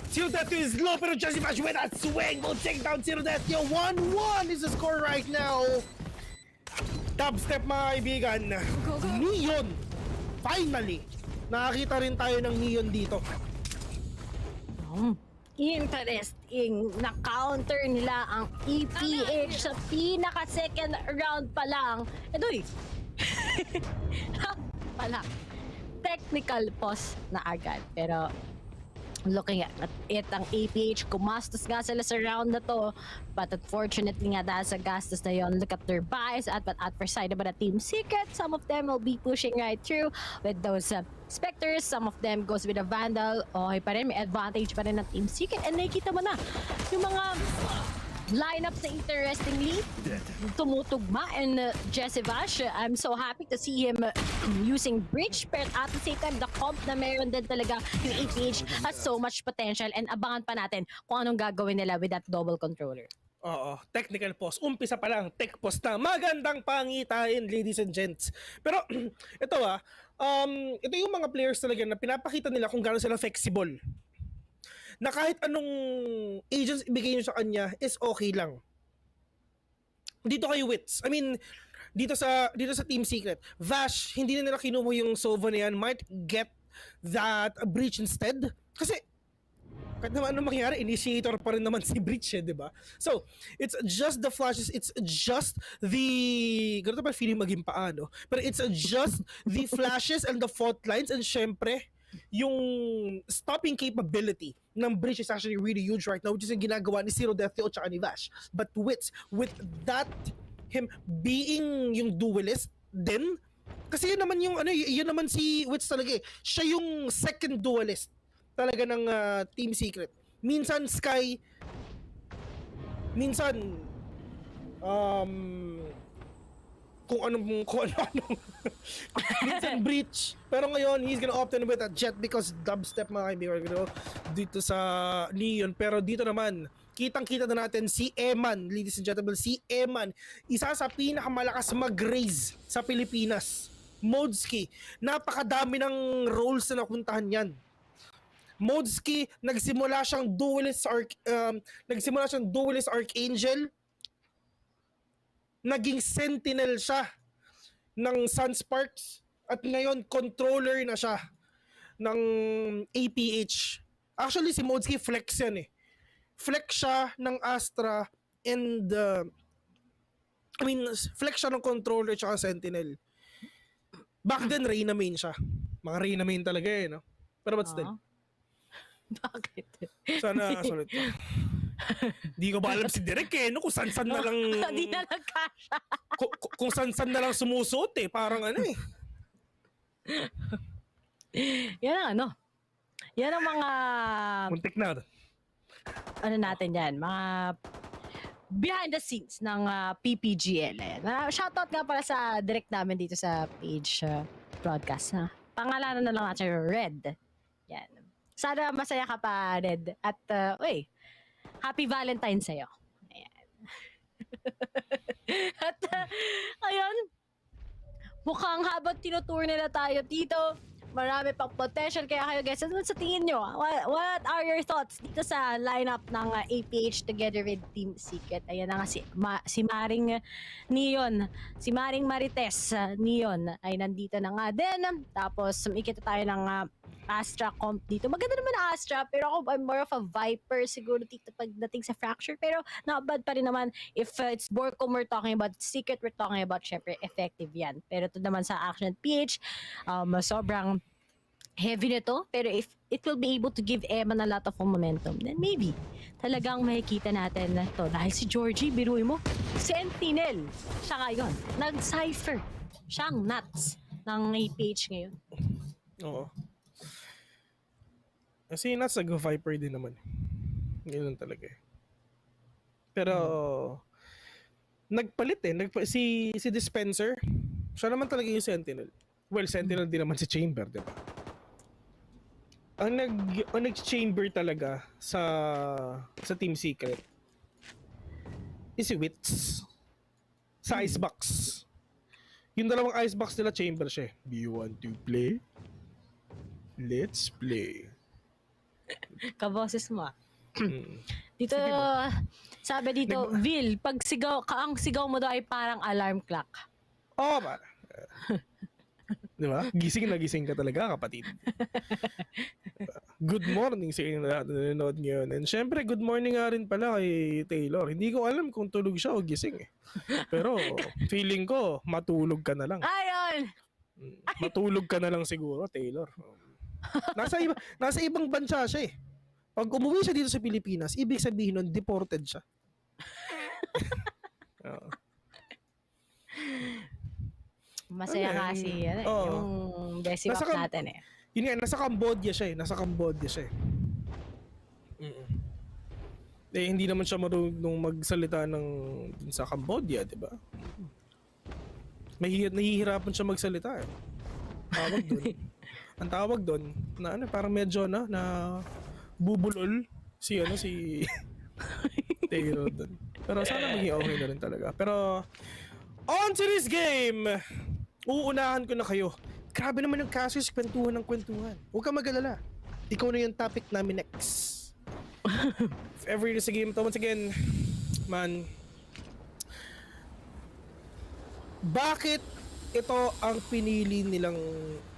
N: Zero Detio is low, pero Jesse Bash with that swing will take down Zero Detio. 1-1 is the score right now. Dubstep, mga kaibigan. Neon. Finally, nakakita rin tayo ng Neon dito.
O: Interesting. Na-counter nila ang EPH sa pinaka-second round pa lang. Edoy! Pala. Technical pause na agad. Pero looking at it, ang APH, kumastos nga sila sa round na to. But unfortunately nga dahil sa gastos na yon, look at their buys at first side about a Team Secret. Some of them will be pushing right through with those Spectres. Some of them goes with a Vandal. Okay pa rin, may advantage pa rin ng Team Secret. And nakikita mo na yung mga lineups na interestingly tumutugma. And Jesse Vash, I'm so happy to see him using Bridge, but at the same time the comp na meron din talaga yung APH has so much potential, and abangan pa natin kung anong gagawin nila with that double controller.
N: Oo, technical pause. Umpisa pa lang, tech pause na. Magandang pangitain, ladies and gents. Pero ito ito yung mga players talaga na pinapakita nila kung gaano sila flexible. Na kahit anong agents ibigay nyo sa kanya is okay lang. dito kay Wits. I mean, dito sa Team Secret. Vash, hindi na nila kinuha yung Sova na yan. Might get that breach instead. Kasi kahit naman anong mangyari, initiator pa rin naman si Breach, di ba? So, it's just the flashes, it's just the... Ganito pa feeling maging paano. Pero it's just the flashes and the fault lines, and syempre, yung stopping capability ng Breach is actually really huge right now, which is yung ginagawa ni Zero Death at saka ni Vash. But with that, him being yung duelist din, kasi yun naman yung yun naman si Wits talaga eh. Siya yung second duelist talaga ng Team Secret. Minsan Sky, minsan kung ano minsan Breach, pero ngayon he's gonna opt in with a Jet because dubstep mga kaibigan dito sa Neon. Pero dito naman kitang-kita na natin si Eman, ladies and gentlemen, si Eman, isa sa pinakamalakas mag-raise sa Pilipinas. Modski, napakadami ng roles na napuntahan yan. Modski, nagsimula siyang duelist Archangel, naging sentinel siya ng Sunsparks, at ngayon controller na siya ng APH. Actually si Modski flex yan eh. Flex siya ng Astra and flex siya ng controller tsaka sentinel. Back then Reyna main siya. Mga Reyna main talaga eh, no? Pero but still.
O: Bakit?
N: Sana sulit pa. Di ko ba alam si Derek eh, no? Kung san-san na lang...
O: Di na nagkasya.
N: kung san-san na lang sumusuot eh. Parang ano eh.
O: Yan ang yan ang mga...
N: Muntik na.
O: Ano natin yan? Mga behind the scenes ng PPGL. Shoutout nga pala sa direct namin dito sa page broadcast. Pangalanan na lang natin Red. Yan. Sana masaya ka pa, Red. At, happy Valentine sa'yo. Ayan. At, ayun, mukhang habang tinutour nila tayo dito, marami pang potential. Kaya kayo guys, ano sa tingin nyo? What are your thoughts dito sa lineup ng APH together with Team Secret? Ayan na nga si Maring Neon, si Maring Marites Neon ay nandito na nga din. Tapos sumikita tayo ng Astra comp dito. Maganda naman ang Astra, pero ako I'm more of a Viper siguro dito pagdating sa Fracture. Pero not bad pa rin naman. If it's Borcom we're talking about, Secret we're talking about, syempre effective yan. Pero ito naman sa Action PH, sobrang heavy nito. Pero if it will be able to give Eman a lot of momentum, then maybe talagang makikita natin na to. Dahil si Georgie, biruin mo, Sentinel. Siya ngayon, nag-cypher. Siyang nuts ng APH ngayon.
N: Oo. Kasi nuts nag-Viper din naman. Ganun talaga eh. Pero nagpalit eh. Si Dispenser, siya naman talaga yung Sentinel. Well, Sentinel din naman si Chamber, di ba? Ang nag-chamber talaga sa Team Secret is si Wits sa Icebox. Yung dalawang Icebox nila chamber siya. Do you want to play? Let's play.
O: Kaboses mo dito, sabi dito, Vil, pag ang sigaw mo daw ay parang alarm clock.
N: Oh, para. Di ba? Gising na gising ka talaga, kapatid. Good morning sa inyo lahat na nanonood ngayon. And syempre, good morning nga rin pala kay Taylor. Hindi ko alam kung tulog siya o gising eh. Pero feeling ko, matulog ka na lang.
O: Ayun!
N: Matulog ka na lang siguro, Taylor. Nasa ibang bansa siya eh. Pag umuwi siya dito sa Pilipinas, ibig sabihin nun, deported siya.
O: Masaya kasi yung Bessie Box natin eh.
N: Yun nga, nasa Cambodia siya eh. Eh, hindi naman siya marunong magsalita sa Cambodia, di ba? Nahihirapan siya magsalita eh. Ang tawag doon, na parang medyo na bubulol si Taylor doon. Pero sana maging okay na rin talaga. Pero on to this game! Uunahan ko na kayo. Grabe naman yung kaso, kwentuhan ng kwentuhan. Huwag kang mag-alala. Ikaw na yung topic namin next. If ever sa game to, once again, man, bakit ito ang pinili nilang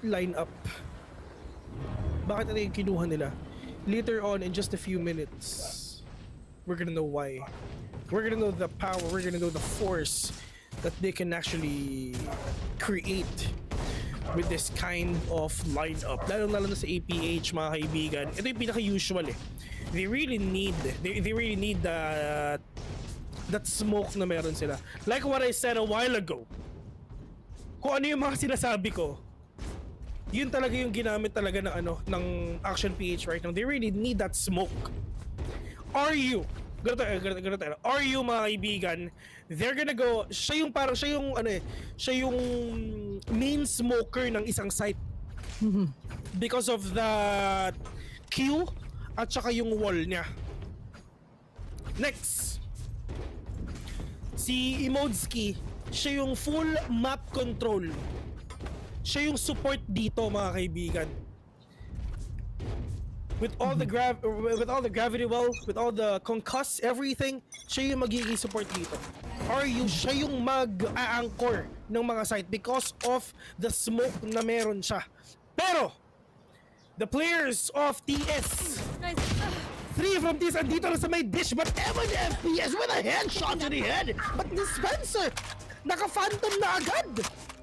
N: lineup? Bakit ito yung kinuha nila? Later on, in just a few minutes, we're gonna know why. We're gonna know the power, we're gonna know the force that they can actually create with this kind of lineup. Lalo na sa APH, mga kaibigan. Ito yung pinaka-usual eh. They really need that smoke na meron sila. Like what I said a while ago. Kung ano yung mga sinasabi ko, yun talaga yung ginamit talaga ng Action PH right now. They really need that smoke. Are you mga kaibigan, they're gonna go, siya yung main smoker ng isang site. Because of the Q at saka yung wall niya. Next, si Emodski, siya yung full map control. Siya yung support dito, mga kaibigan. With all the gravity well, with all the concuss, everything, siya yung magiging support dito. Or siya yung mag-a-anchor ng mga site because of the smoke na meron siya. Pero the players of TS, 3 from TS andito na sa may dish, but Evan FPS with a headshot to the head. But Dispenser, naka-phantom na agad.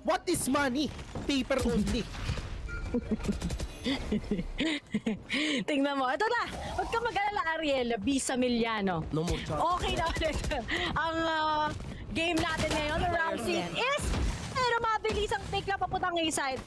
N: What is money? Paper only.
O: Tingnan mo. Ito na. Huwag ka mag-alala, Ariel. Bisa Miliano.
L: No more talk.
O: Okay na ulit. Ang game natin ngayon, the round 3 is pero mabilis ang take na papuntang A-side.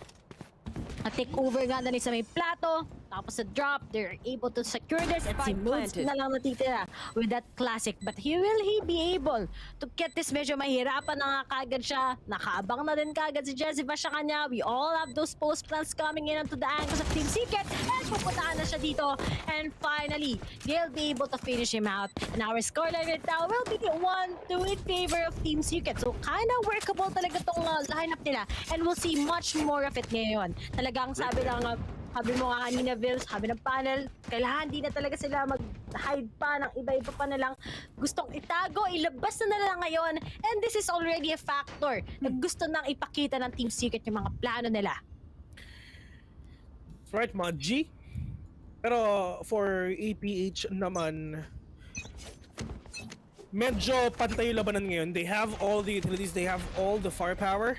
O: Take over nga na sa may plato. Tapos sa drop, they're able to secure this. At si Moods na lang natitira with that classic. But will he be able to get this? Medyo mahirapan na nga kagad siya. Nakaabang na din kagad si Jessica sa kanya. We all have those post plans coming in onto the angles of Team Secret. And pupuntaan na siya dito. And finally, they'll be able to finish him out. And our scoreline right now will be 1-2 in favor of Team Secret. So kind of workable talaga tong lineup nila. And we'll see much more of it ngayon. Talagang sabi mo nga kanina, Vils, sabi ng panel, kailangan di na talaga sila mag-hide pa ng iba-iba pa na lang gustong itago, ilabas na lang ngayon. And this is already a factor na gusto nang ipakita ng Team Secret yung mga plano nila.
N: Right, mga G. Pero for APH naman, medyo pantay yung labanan ngayon. They have all the utilities, they have all the firepower.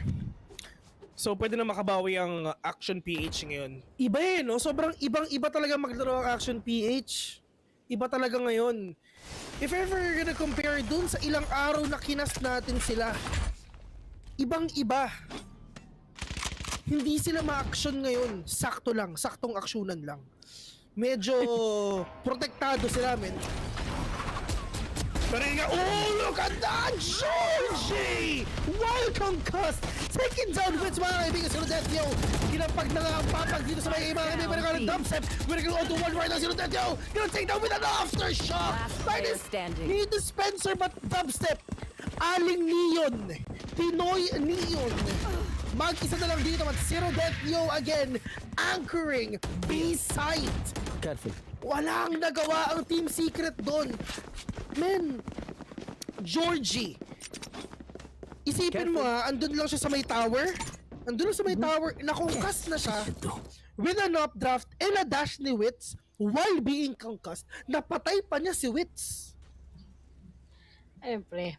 N: So, pwede na makabawi ang Action PH ngayon. Iba no? Sobrang ibang-iba talaga maglaro ang Action PH. Iba talaga ngayon. If ever you're gonna compare dun sa ilang araw na kinas natin sila, ibang-iba. Hindi sila ma-action ngayon. Sakto lang. Saktong aksyonan lang. Medyo protektado sila, men. Pero nga, oh, look at that! Georgie! Wild concussed! Taking down Wits, mga kaibigan. Si Rodetio, kinapag na nga ang papag dito sa mga kaibigan. We're gonna dubstep. We're gonna go to one right now. Si Rodetio, gonna take down with an aftershock. Need Dispenser, but dubstep. Aling Neon. Pinoy Neon. Mag-isa na lang dito at si Rodetio again, anchoring B-site.
L: Careful.
N: Walang nagawa ang Team Secret doon. Men, Georgie, isipin mo andun lang siya sa may tower. Andun lang sa may tower, nakongkast na siya with an updraft and a dash ni Wits while being concussed. Napatay pa niya si Wits.
O: Siyempre.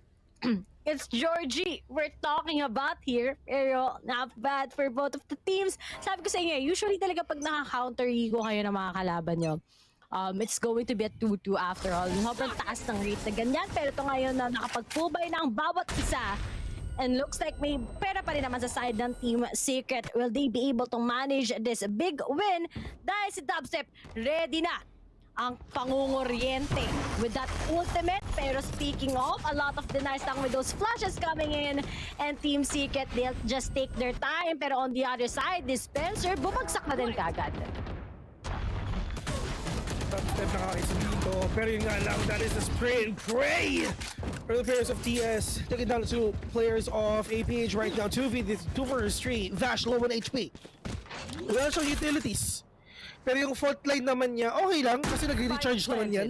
O: It's Georgie we're talking about here. Pero not bad for both of the teams. Sabi ko sa inyo, usually talaga pag naka-counter ego kayo ng mga kalaban nyo, it's going to be a 2-2 after all. Sobrang taas ng rate na ganyan. Pero ito ngayon na nakapag-pubay ng bawat isa. And looks like may pera pa rin naman sa side ng Team Secret. Will they be able to manage this big win? Dahil si Dubstep ready na ang pangungoriente with that ultimate. Pero speaking of, a lot of denies lang with those flashes coming in. And Team Secret, they'll just take their time. Pero on the other side, Dispenser, bumagsak na din kagad.
N: Step nakakaisa dito. Pero yun nga lang, that is the spray and pray for the players of TS. Taking down the two players of APH right now. 2 versus 3. Vash low on HP. Wala siyang utilities. Pero yung fault line naman niya, okay lang kasi nagre-recharge naman yan.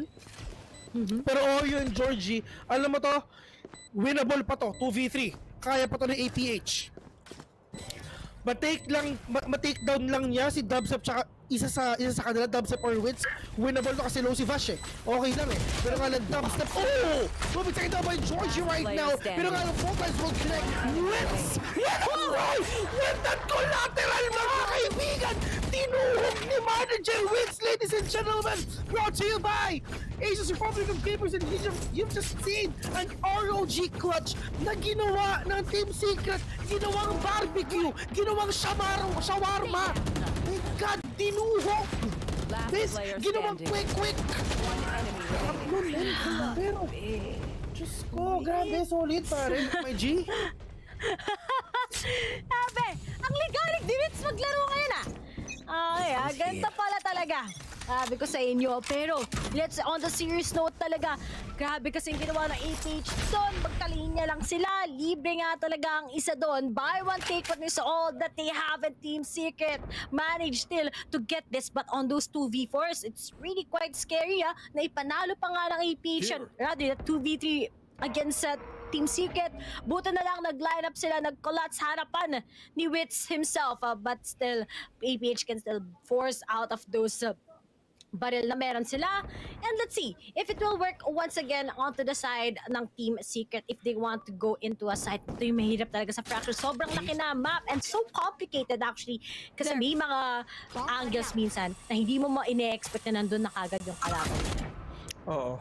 N: Pero Oreo and Georgie, alam mo to, winnable pa to, 2v3. kaya pa to ng APH. Ma-take down lang niya si Dubstep tsaka isa sa kanila, Dubstep or Wits. Winnable to kasi low si Vash eh. Okay lang eh. Pero nga lang Dubstep, moving second down by Georgie right now. Pero nga lang both lines will connect. Wits! Alright! With that collateral mga kaibigan! Tinuhog ni Manager Wits, ladies and gentlemen! Brought to you by ASUS Republic of Gamers, and you've just seen an ROG clutch na ginawa ng Team Secret. Ginawang barbecue, ginawang shawarma. My God, dinuhog! This, ginawang quick! Pero, Diyos ko, grabe, solid pare, my G.
O: Sabi, ang ligalig di Wits maglaro ngayon ganito pala talaga. Sabi ko sa inyo, pero let's on the serious note talaga. Grabe kasi yung ginawa ng APH doon. Magkalinya lang sila. Libre nga talaga ang isa doon. Buy one, take one is all that they have in Team Secret. Managed still to get this. But on those 2v4s, it's really quite scary na ipanalo pa nga ng APH. Rather, 2v3 against Team Secret. Buto na lang nag-line up sila, nag-collapse harapan ni Wits himself. But still, APH can still force out of those barrel na meron sila. And let's see if it will work once again onto the side ng Team Secret if they want to go into a site. Ito yung mahirap talaga sa Fracture. Sobrang laki na map and so complicated actually. Kasi may mga angles minsan na hindi mo ine-expect na nandun na kagad yung kalaban.
N: Oo.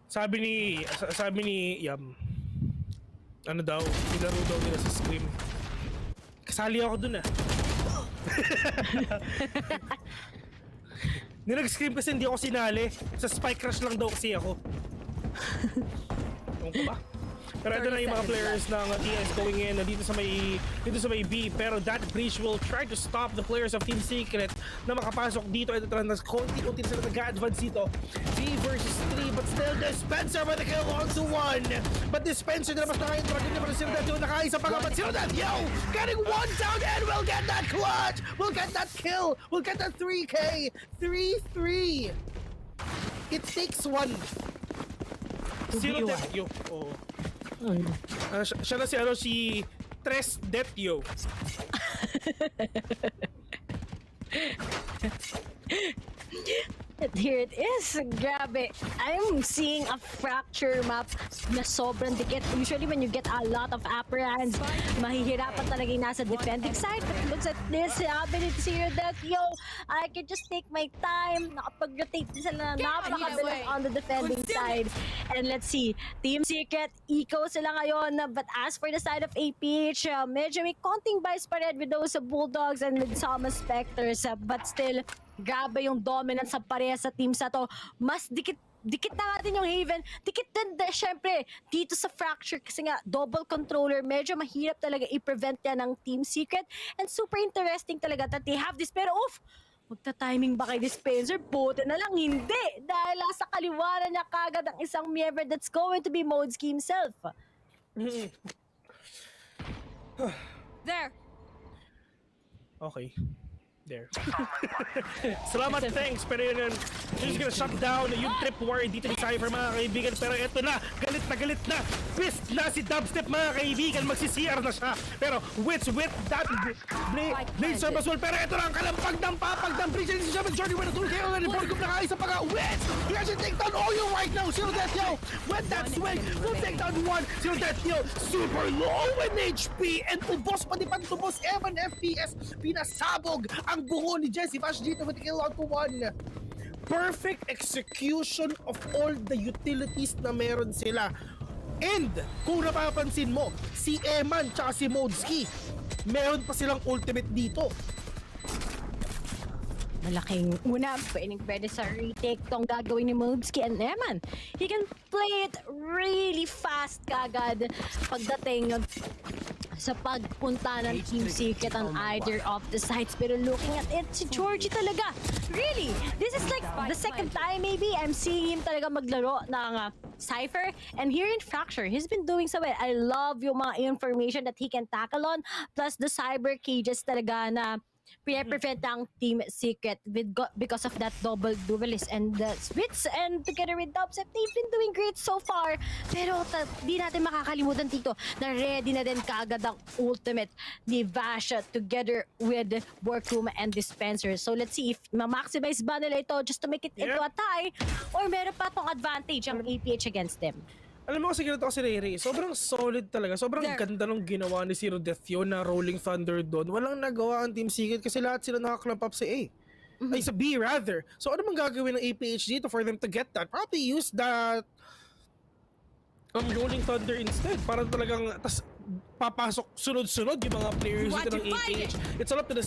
N: Sabi ni Yam, ano daw, nilaro daw nila sa Scream. Kasali ako dun Nag-scream kasi hindi ako sinali. Sa Spike Crush lang daw kasi ako. Ewan ko ba? Pero ito na yung mga players ng TS going in dito sa may B. Pero that breach will try to stop the players of Team Secret na makapasok dito. Ito na konti-konti sila nag-advance dito. 3 versus 3, but still Dispenser with the kill onto 1. But Dispenser na mas nakaintragin naman si Rodat yung nakaisa pa nga. But si Rodat, getting 1 down and we'll get that clutch! We'll get that kill! We'll get that 3K! 3-3! It takes 1. Si Rodat, siya na si Tres Detyo.
O: And here it is. Grabe. I'm seeing a fracture map na sobrang dikit. Usually when you get a lot of upper hands, mahihirapan talaga yung nasa defending side. But looks at this. Sabi ni Zero Death, I can just take my time. Nakapag-rotate din sila na napakabilis on the defending side. And let's see. Team Secret, eco sila ngayon. But as for the side of APH, medyo may konting bias pa rin with those Bulldogs and with some Spectres. But still, grabe yung dominance sa pareha sa team sa to. Mas dikit na natin yung Haven. Dikit din syempre dito sa Fracture kasi nga double controller. Medyo mahirap talaga i-prevent yan ng Team Secret. And super interesting talaga that they have this. Pero magta-timing ba kay Dispenser? Buti na lang hindi. Dahil sa kaliwanan niya kagad ang isang Miever that's going to be Modesky himself.
Q: There.
N: Okay. There. Salamat, thanks. Pero yun, just gonna shut down yung trip war dito ni Cypher mga kaibigan. Pero eto na, galit na. Pissed na si Dubstep mga kaibigan. Magsi-CR na siya. Pero with that Blade Service Wall. Pero eto lang, kalampag ng breach. This is Shabbat Journey with a 2K on the board group na kaisa pa ka. Wits! He has to take down Oyo right now. Zero Death, with that swing, will take down 1. Zero Death, super low in HP. And ubos pa di pa tubos. 7 FPS. Pinasabog ang buho ni Jesse Bash dito with the kill out to 1. Perfect execution of all the utilities na meron sila. And kung napapansin mo, si Eman tsaka si Modesky, meron pa silang ultimate dito.
O: Malaking pwede sa retake tong gagawin ni Modesky and Eman. He can play it really fast kagad pagdating sa pagpunta ng Team Secret on either of the sides. Pero looking at it, si Georgie talaga, really, this is like the second time maybe I'm seeing him talaga maglaro ng Cypher. And here in Fracture, he's been doing so well. I love yung mga information that he can tackle on, plus the cyber cages talaga na prevent ang Team Secret because of that double duelist and the Spitz, and together with Dubstep, they've been doing great so far. Pero di natin makakalimutan dito na ready na din kaagad ang ultimate ni Vash together with Workroom and Dispenser. So let's see if ma-maximize ba nila ito just to make it into a tie, or meron pa tong advantage ang APH against them.
N: Alam mo kasi ganito kasi Riri, sobrang solid talaga. Sobrang ganda nung ginawa ni Zero Death yun na Rolling Thunder doon. Walang nagawa ang Team Secret kasi lahat sila nakaklamp up sa A. Ay, sa B rather. So ano bang gagawin ng APH dito for them to get that? Probably use that Rolling Thunder instead. Para talagang papasok sunod-sunod yung mga players dito ng APH. It's all up to the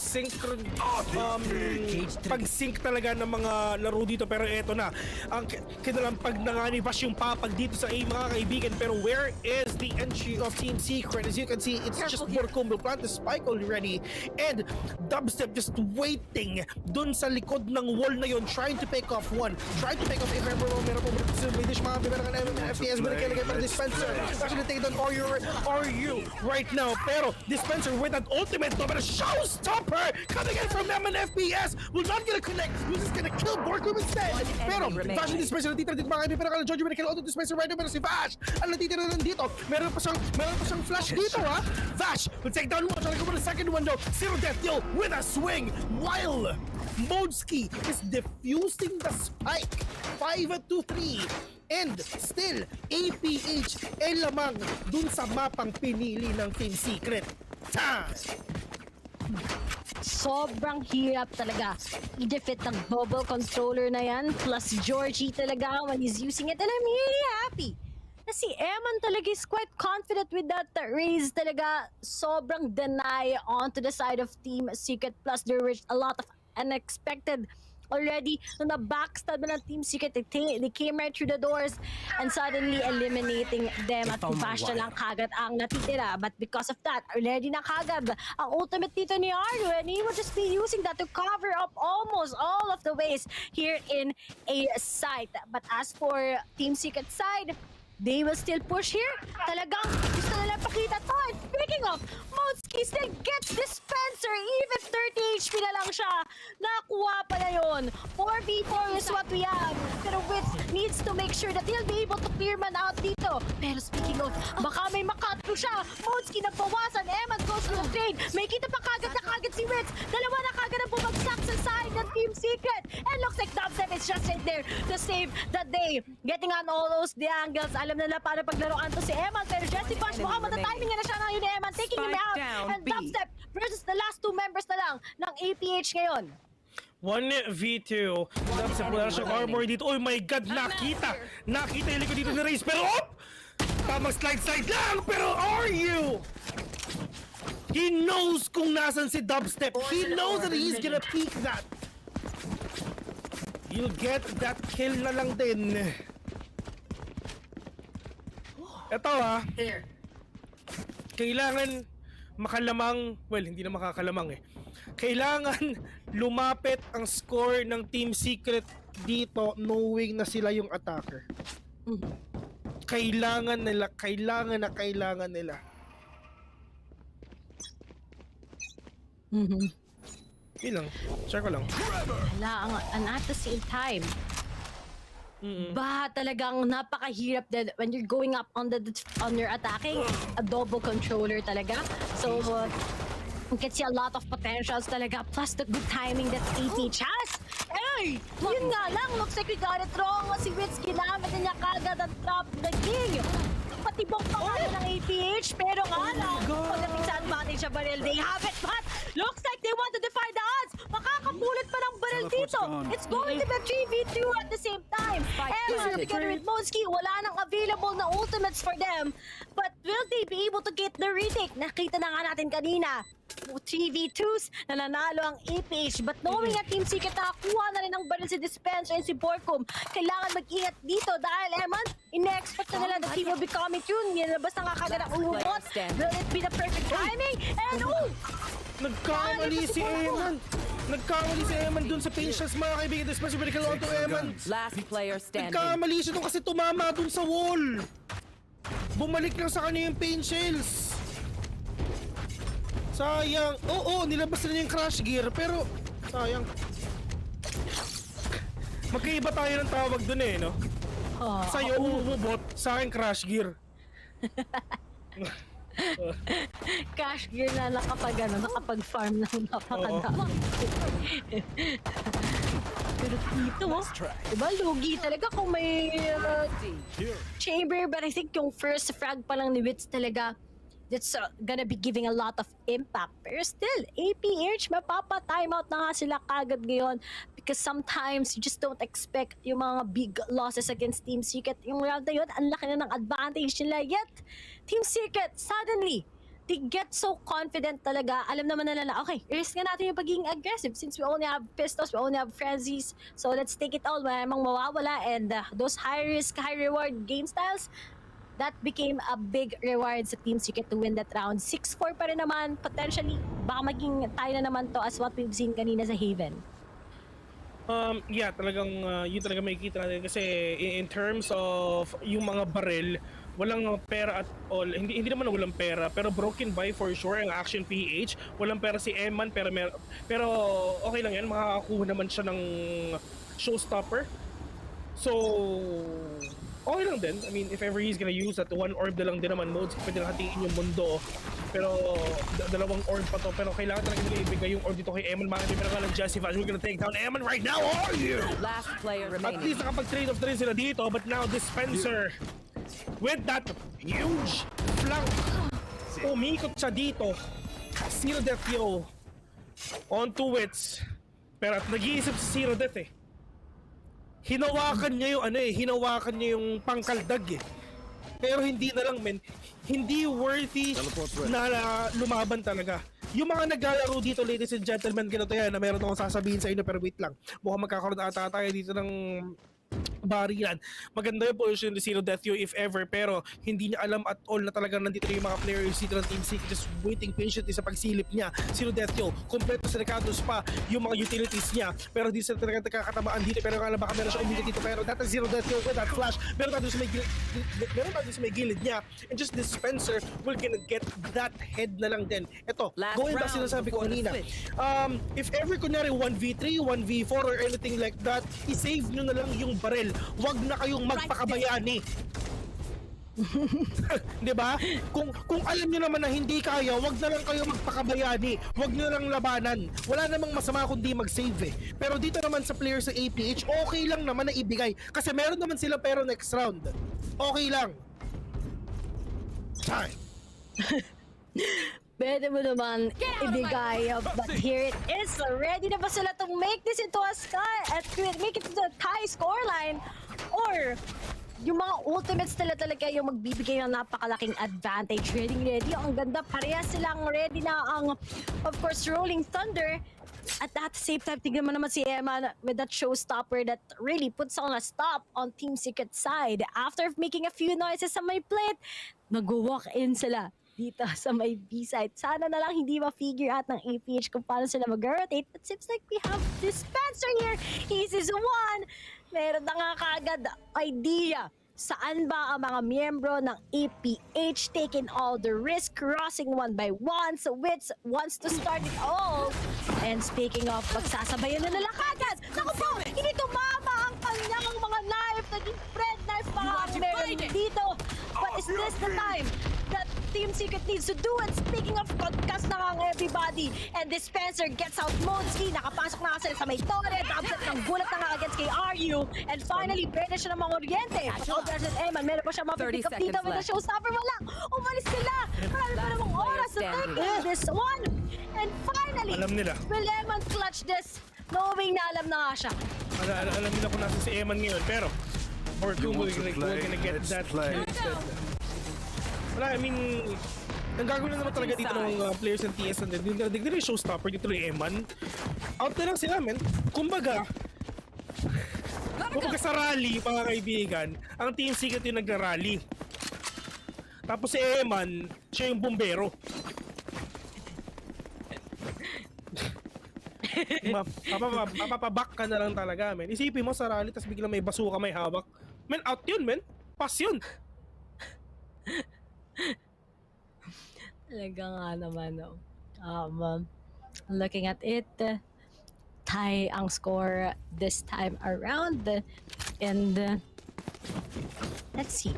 N: pag-sync talaga ng mga laro dito. Pero eto na, ang kinalampag na nga ni Vash yung papag dito sa A, mga kaibigan. Pero where is the entry of Team Secret? As you can see, it's just Borcom will plant the spike already, and Dubstep just waiting dun sa likod ng wall na yun, trying to pick off one, trying to pick off if ever meron po British mga meron ka na FPS binigay para Dispenser. Actually take down RU right now, pero Dispenser with that ultimate no, but a showstopper coming in from them, and FPS will not gonna connect. He's just gonna kill Borcom instead. Pero Vash and Dispenser natitira dito mga kaibigan, pero kala Jojo binigay auto Dispenser right now, pero si Vash ang natitira na dito. Meron pa siyang flash dito ha. Vash will take down one, trying to go for the second one though. Zero Death Yo with a swing while Modski is defusing the spike. 5-2-3. And still, APH ay lamang dun sa mapang pinili ng Team Secret. Time!
O: Sobrang hirap talaga i-defeat ng double controller na yan, plus Georgie talaga when he's using it, and I'm really happy. Si Eman talaga is quite confident with that raise talaga. Sobrang deny onto the side of Team Secret, plus there were a lot of unexpected already. Nung na-backstab na ng Team Secret, they came right through the doors and suddenly eliminating them, at Vash na lang kagad ang natitira. But because of that, already na kagad ang ultimate dito ni Aru, and he will just be using that to cover up almost all of the ways here in a site. But as for Team Secret side, they will still push here. Talagang gusto nila pakita to. And speaking of, Modski still gets Dispenser. Even 30 HP na lang siya. Nakuha pa na yun. 4v4 is what we have. Pero Witz needs to make sure that he'll be able to clear man out dito. Pero speaking of, baka may makatlo siya. Modski nagbawasan. Eman goes to the trade. May kita pa kagad na kagad si Witz. Dalawa na kagad ang bumagsak sa side ng Team Secret. And looks like Dubstep is just right there to save the day. Getting on all those angles. Alam nila para paglaruan to si Eman, pero Jesse Vash mukhang matatiming na siya ngayon ni Eman, taking him out, and Dubstep versus the last two members na lang ng APH ngayon.
N: 1v2. Dubstep wala siyang armor dito. Oh my god, nakita yung likod dito ni Raze, pero tamang slide lang, pero are you? He knows kung nasan si Dubstep. He knows that he's gonna peek that. You'll get that kill na lang din. Ito kailangan makalamang, well, hindi na makakalamang Kailangan lumapit ang score ng Team Secret dito knowing na sila yung attacker. Kailangan nila. Yun lang. Share ko lang.
O: Wala, and at the same time, talagang napakahirap din when you're going up on your attacking a double controller talaga. So you can see a lot of potentials talaga, plus the good timing that APH has. Hey! Yun nga lang, looks like we got it wrong. Si Witz ginamit niya kagad ang top the king. Patibong pangalan ng APH, pero nga lang, pagdating sa advantage sa baril, they have it, but looks like they want to defy the odds. Makakapulit pa ng baril dito. It's going to be 3v2 at the same time. Eman together with Modski, wala nang available na ultimates for them. But will they be able to get the retake? Nakita na nga natin kanina. 3v2s, nananalo ang APH, but knowing nga Team Secret nakakuha na rin ang baril si Dispenser and si Borcom, kailangan mag-ingat dito dahil Eman, in-expect na nila the team will be coming soon. Nilabas na kakagad ang umubot. Will it be the perfect timing? And
N: nagkamali si Eman dun sa patience, mga kaibigan. Dispenser medical auto Eman.
R: Last player standing.
N: Nagkamali siya dun kasi tumama dun sa wall. Bumalik lang sa kanya yung pain shells. Sayang. Oo, nilabas na yung crash gear, pero sayang. Magkaiba tayo ng tawag dun eh, no? Sa'yo, umubot, sa akin crash gear.
O: Cash gear na nakapag-farm ng napakadami. Pero dito mo, diba, lugi talaga kung may chamber, but I think yung first frag pa lang ni Wits talaga, that's gonna be giving a lot of impact. Pero still, APH, mapapa-timeout na nga sila kagad ngayon because sometimes you just don't expect yung mga big losses against Team Secret. Yung round na yun, ang laki na ng advantage nila. Yet, Team Secret, suddenly, they get so confident talaga. Alam naman nila na, okay, risk nga natin yung pagiging aggressive since we only have pistols, we only have frenzies. So let's take it all. Wala namang mawawala. And those high risk, high reward game styles, that became a big reward sa Team Secret to win that round. 6-4 pa rin naman. Potentially, baka maging tayo na naman to as what we've seen kanina sa Haven.
N: Yeah, talagang yun talaga makikita natin kasi in terms of yung mga barrel, walang pera at all. Hindi naman walang pera, pero broken by for sure ang Action PH. Walang pera si Eman, pero okay lang yan, makakakuha naman siya ng showstopper. So, okay lang din. I mean, if ever he's gonna use that one orb na lang din naman modes, pwede na hatiin yung mundo. Pero dalawang orb pa to. Pero kailangan talaga nila ibigay yung orb dito kay Eman. Makakita pero nga ng Jesse Vash. We're gonna take down Eman right now. Are you?
R: Last player remaining.
N: At least nakapag-trade off na rin sila dito. But now Dispenser with that huge flank. Umikot siya dito. Zero Death yo. On to Wits. Pero at nag-iisip si Zero Death eh. Hinawakan niya yung hinawakan niya yung pangkaldag eh. Pero hindi na lang men, hindi worthy na lumaban talaga. Yung mga naglalaro dito, ladies and gentlemen, ganito yan na meron akong sasabihin sa inyo pero wait lang. Mukhang magkakaroon ata tayo dito ng barilan. Maganda yung position ni Zero Death Yo if ever, pero hindi niya alam at all na talagang nandito yung mga players dito ng Team Secret just waiting patiently sa pagsilip niya. Zero Death Yo, kompleto sa Ricardo's pa yung mga utilities niya, pero di sila talaga nakakatamaan dito, pero kala baka meron siya umili dito, pero that is Zero Death Yo with that flash, meron tayo sa may gilid niya, and just Dispenser will gonna get that head na lang din. Ito, going back sinasabi ko kanina, if ever kunyari 1v3, 1v4 or anything like that, i-save nyo na lang yung barel. Wag na kayong magpakabayani. Di ba? Kung alam niyo naman na hindi kaya, wag na lang kayo magpakabayani. Wag niyo lang labanan. Wala namang masama kundi mag-save eh. Pero dito naman sa player sa APH, okay lang naman na ibigay. Kasi meron naman sila pero next round. Okay lang. Time.
O: Pwede mo naman ibigay, but here it is. Ready na ba sila to make this into a make it into a tie scoreline? Or yung mga ultimates talaga yung magbibigay ng napakalaking advantage. Ready. Ang ganda, parehas silang ready na ang, of course, Rolling Thunder. At the same time, tignan mo naman si Emma with that showstopper that really puts on a stop on Team Secret side. After making a few noises sa may plate, nag-walk in sila dito sa may B-side. Sana na lang hindi ma-figure out ng APH kung paano sila mag-rotate. But seems like we have Dispenser here. He's his one. Meron na nga kaagad idea. Saan ba ang mga miyembro ng APH taking all the risk, crossing one by one? So Wits wants to start it all. And speaking of, magsasabayan na nila kagad. Naku po, hindi tumama ang kanyang mga knife. Naging bread knife pa ang meron dito. But is this the time that Team Secret needs to do it? Speaking of podcast na nga everybody, and Dispenser gets out Monski, nakapasok na kasi sa may torre, tapos ng gulat na nga against kay RU, and finally, pwede siya ng mga oriente. Pag versus Eman, meron pa siya mapipick up dito with the showstopper, wala. Umalis sila. Marami pa namang oras to take this one. And finally,
N: alam nila.
O: will Eman clutch this? Knowing na alam na nga siya.
N: Alam nila kung nasa si Eman ngayon, pero or kung we're gonna get that kill instead. Wala, I mean, ang gagawin na naman talaga dito ng players ng TS and then nila yung showstopper dito ng Eman. Out na lang sila, men. Kumbaga sa rally, mga kaibigan, ang Team Secret yung nagra-rally. Tapos si Eman, siya yung bombero. Mapapaback ka na lang talaga, men. Isipin mo sa rally, tapos biglang may basuka, may hawak. Men, out yun, men. Pass yun.
O: Talaga nga naman, no. Looking at it, tie ang score this time around. And let's see.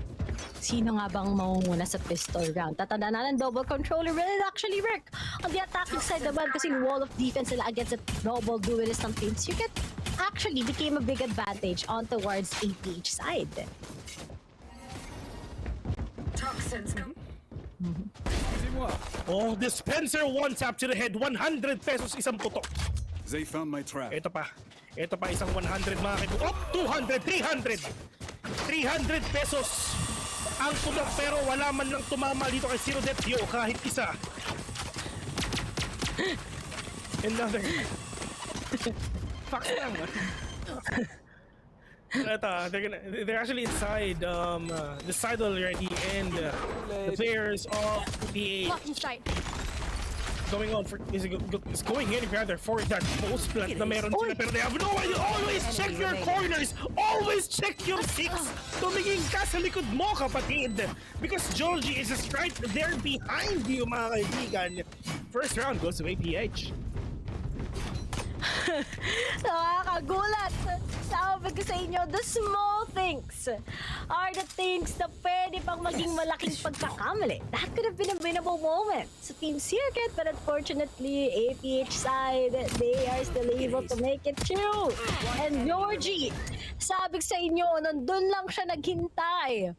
O: Sino nga bang mangunguna sa pistol round? Tatandaan na ng double controller will actually work on the attacking side naman kasi wall of defense nila against the double duelist ng Team Secret actually became a big advantage on towards APH side.
A: Toxins come.
N: Oh, dispenser one tap to the head, 100 pesos isang putok.
P: They found my trap.
N: Ito pa isang 100 mga kaibigan. Oh, 200, 300 pesos ang putok pero wala man lang tumama dito kay Zero Death Yo kahit isa. Another. Fuck lang. They're actually inside the side already, and the players of PH is going in rather for that post plant na meron sila, pero they have no idea. Always check your corners, always check your six. Tumingin ka sa likod mo, kapatid, because Georgie is just right there behind you, mga kaibigan. First round goes to APH.
O: Nakakagulat. Sabi ko sa inyo, the small things are the things na pwede pang maging malaking pagkakamali. That could have been a winnable moment sa Team Secret, but unfortunately, APH side, they are still able to make it through. And Georgie, sabi ko sa inyo, nandun lang siya naghintay.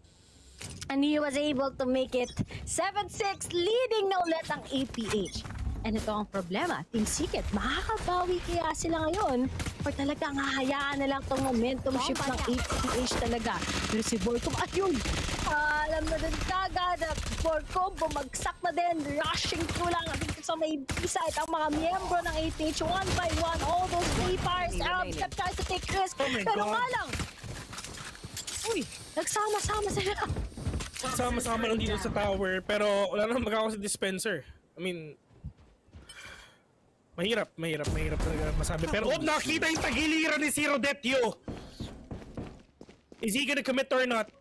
O: And he was able to make it 7-6, leading na ulit ang APH. And ito ang problema, Team Secret, makakabawi kaya sila ngayon or talagang hahayaan na lang itong momentum shift ng APH talaga. Pero si Borcom, ayun, alam na din kagad, Borcom bumagsak na din, rushing through lang dito sa may B-side ang mga miyembro ng APH, one by one, all those vampires, kept trying to take risk, pero nga lang, uy, nagsama-sama sila.
N: Sama-sama lang dito sa tower, pero wala naman magkakaw sa dispenser. I mean, mahirap talaga masabi. Pero nakita yung tagiliran ni Zero Death Yo. Is he gonna commit or not?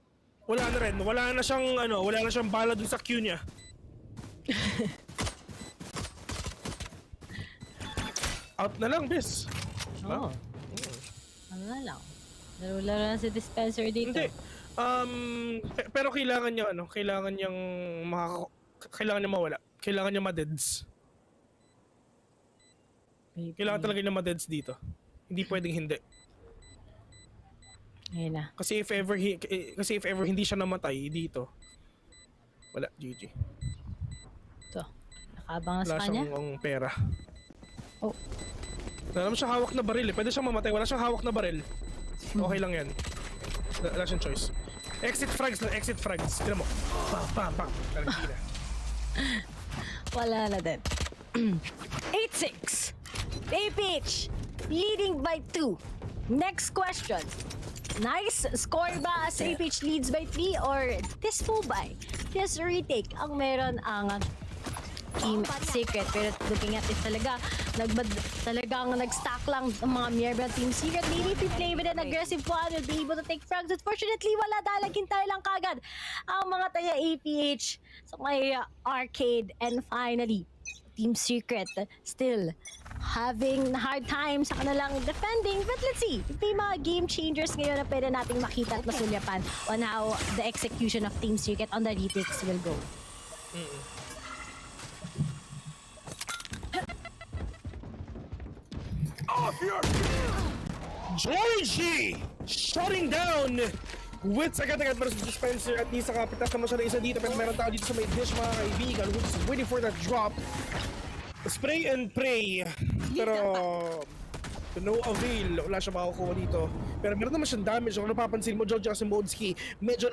N: Wala na rin. Wala na siyang bala dun sa Q niya. Out na lang, bis.
O: Oo. Ano na lang. Laro-laro na si dispenser dito.
N: Hindi. Pero kailangan niya kailangan niyang mawala. Kailangan niya ma-deads. Kailangan talaga niya ma-deads dito. Hindi pwedeng hindi.
O: Ayun na.
N: Kasi if ever hindi siya namatay dito, wala, GG.
O: Ito. Nakabang na sa kanya.
N: Wala siyang pera.
O: Oh.
N: Wala naman siya hawak na baril eh. Pwede siyang mamatay. Wala siyang hawak na baril. Okay lang yan. Wala siyang choice. Exit frags lang. Exit frags. Tira mo. Bam, bam, bam.
O: Wala na din. 8-6. APH leading by 2. Next question. Nice score ba as APH leads by 3 or this full by? This retake ang meron ang Team Secret. Pero looking at it talagang nag-stack lang ang mga miyembro ng Team Secret. Maybe if you play with an aggressive one, you'll be able to take frags. Unfortunately, wala dahil naghintay lang kagad ang mga taga APH sa may arcade. And finally, Team Secret still having hard time sa kanilang defending. But let's see, if may mga game changers ngayon na pwede nating makita at masulyapan on how the execution of Team Secret on the retakes will go.
N: Off your Georgie shutting down with agad-agad versus dispenser at isa kapitas naman siya na isa dito, pero meron tao dito sa may dish, mga kaibigan, who's waiting for that drop. Spray and pray, pero to no avail. Wala siya makukuha dito, pero meron naman siyang damage. Kung napapansin mo, Georgie kasi Modski, medyo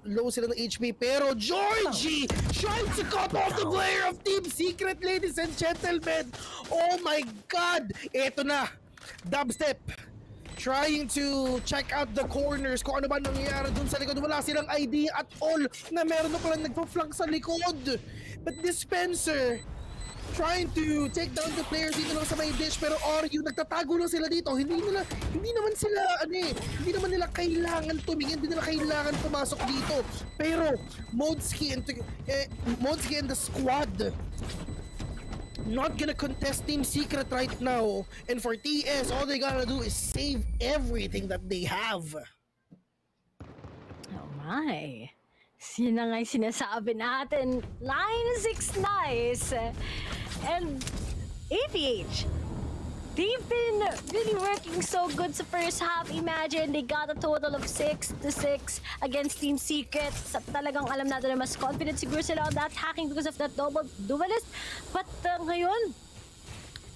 N: low sila ng HP, pero Georgie trying to cut off the player of Team Secret, ladies and gentlemen. Oh my God, eto na, dubstep trying to check out the corners kung ano ba nangyayari dun sa likod. Wala silang idea at all na meron na palang nagpa-flank sa likod. But Dispenser trying to take down the players dito lang sa may dish, pero Oryu nagtatago lang sila dito. Hindi naman nila kailangan tumingin, hindi nila kailangan pumasok dito. Pero Modski and the squad not gonna contest Team Secret right now. And for TS, all they gotta do is save everything that they have.
O: Oh my. Sino nga yung sinasabi natin? 9-6 nice. And APH, they've been really working so good sa first half. Imagine, they got a total of 6-6 against Team Secret. Sa talagang alam natin na mas confident siguro sila on that hacking because of that double duelist. But ngayon,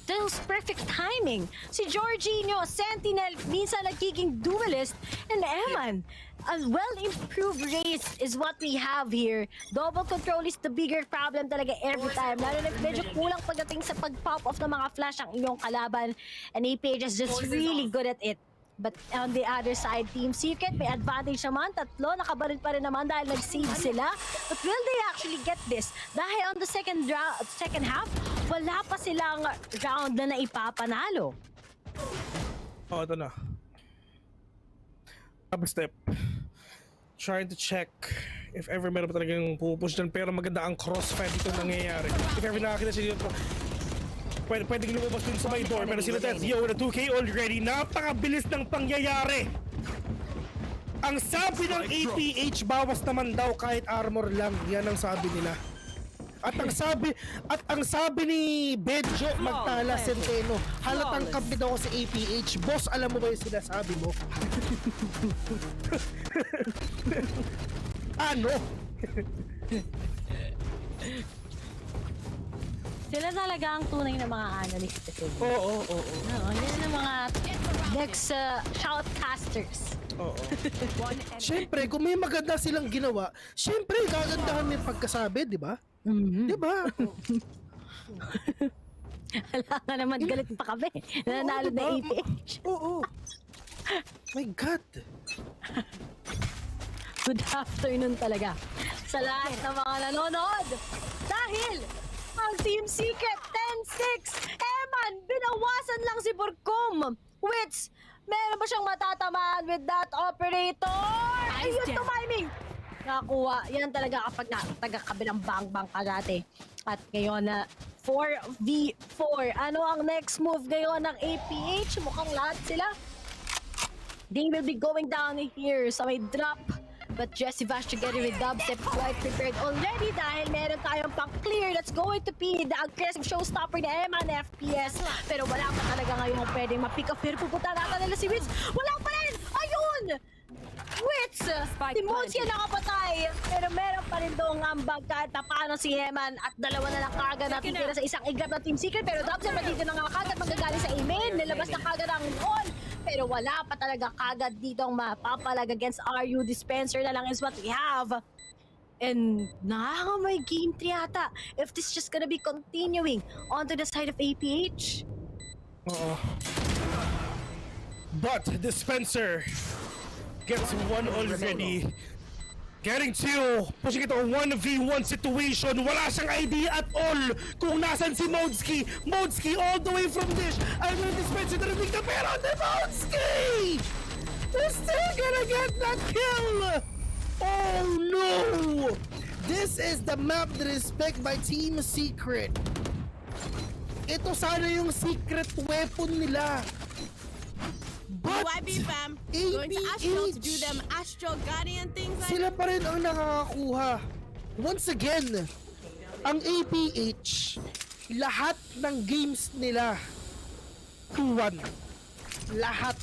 O: that was perfect timing. Si Jorginho, Sentinel, minsan nagiging duelist. And Eman, a well-improved race is what we have here. Double control is the bigger problem talaga every time. Lalo na medyo kulang pagdating sa pag-pop off ng mga flash ang iyong kalaban. And APH is just really good at it. But on the other side, Team Secret may advantage naman. Tatlo, nakabaril pa rin naman dahil nag-save sila. But will they actually get this? Dahil on the second half, wala pa silang round na naipapanalo.
N: Oh, ito na. Top step. Trying to check if ever meron pa talagang pupush dyan. Pero maganda ang crossfire dito nangyayari. If ever nakakita siya dito, pwedeng lumabas dun sa may door. Pero sila Death, yo, na 2K already. Napakabilis ng pangyayari. Ang sabi ng APH, bawas naman daw kahit armor lang. Yan ang sabi nila. At ang sabi ni Bedjo Magtala Centeno, halatang kampi daw sa APH. Boss, alam mo ba yung sinasabi mo? Ano?
O: Sila talaga ang tunay na mga analyst.
N: Oo.
O: Yan ang mga next shoutcasters.
N: Oo. Siyempre, kung may maganda silang ginawa, siyempre, gagandahan may pagkasabi, di ba? Di ba?
O: Wala nga naman, galit pa kami. Nanalo na APH.
N: Oo. My God.
O: Good afternoon talaga sa lahat ng mga nanonood. Dahil ang Team Secret 10-6, Eman, binawasan lang si Burkum. Wits, meron ba siyang matatamaan with that operator? Ayun, timing! Nakakuha. Yan talaga kapag taga-kabilang bang-bang ka dati. At ngayon na 4v4. Ano ang next move ngayon ng APH? Mukhang lahat sila. They will be going down here sa may drop. But Jesse Vash together with Dubstep quite prepared already dahil meron tayong pang-clear that's going to be the aggressive showstopper ni Eman FPS. Pero wala pa talaga ngayon pwedeng ma-pick up. Pero pupunta natin nila si Wits. Wala pa rin! Ayun! Wits! Si Mosia nakapatay. Pero meron pa rin doong ambag kahit na paano si Eman at dalawa na lang kagad natitira sa isang igrab ng Team Secret. Pero Dubstep dito na nga kagad magagaling sa email. Nilabas na kagad ang all. Pero wala pa talaga kagad ditong mapapalag against RU. Dispenser na lang is what we have. And may game 3 yata. If this is just gonna be continuing onto the side of APH.
N: But Dispenser gets one already. Getting two, pushing it to a 1v1 situation. Wala siyang idea at all kung nasan si Modski. Modski all the way from Dish. I'm gonna Dispenser na rin na pero ni Modski! They're still gonna get that kill! Oh no! This is the map that is picked by Team Secret. Ito sana yung secret weapon nila. But
C: UIB fam, going to Astro to do them Astro Guardian things like
N: sila pa rin ang nakakakuha. Once again, ang APH, lahat ng games nila 2-1. Lahat.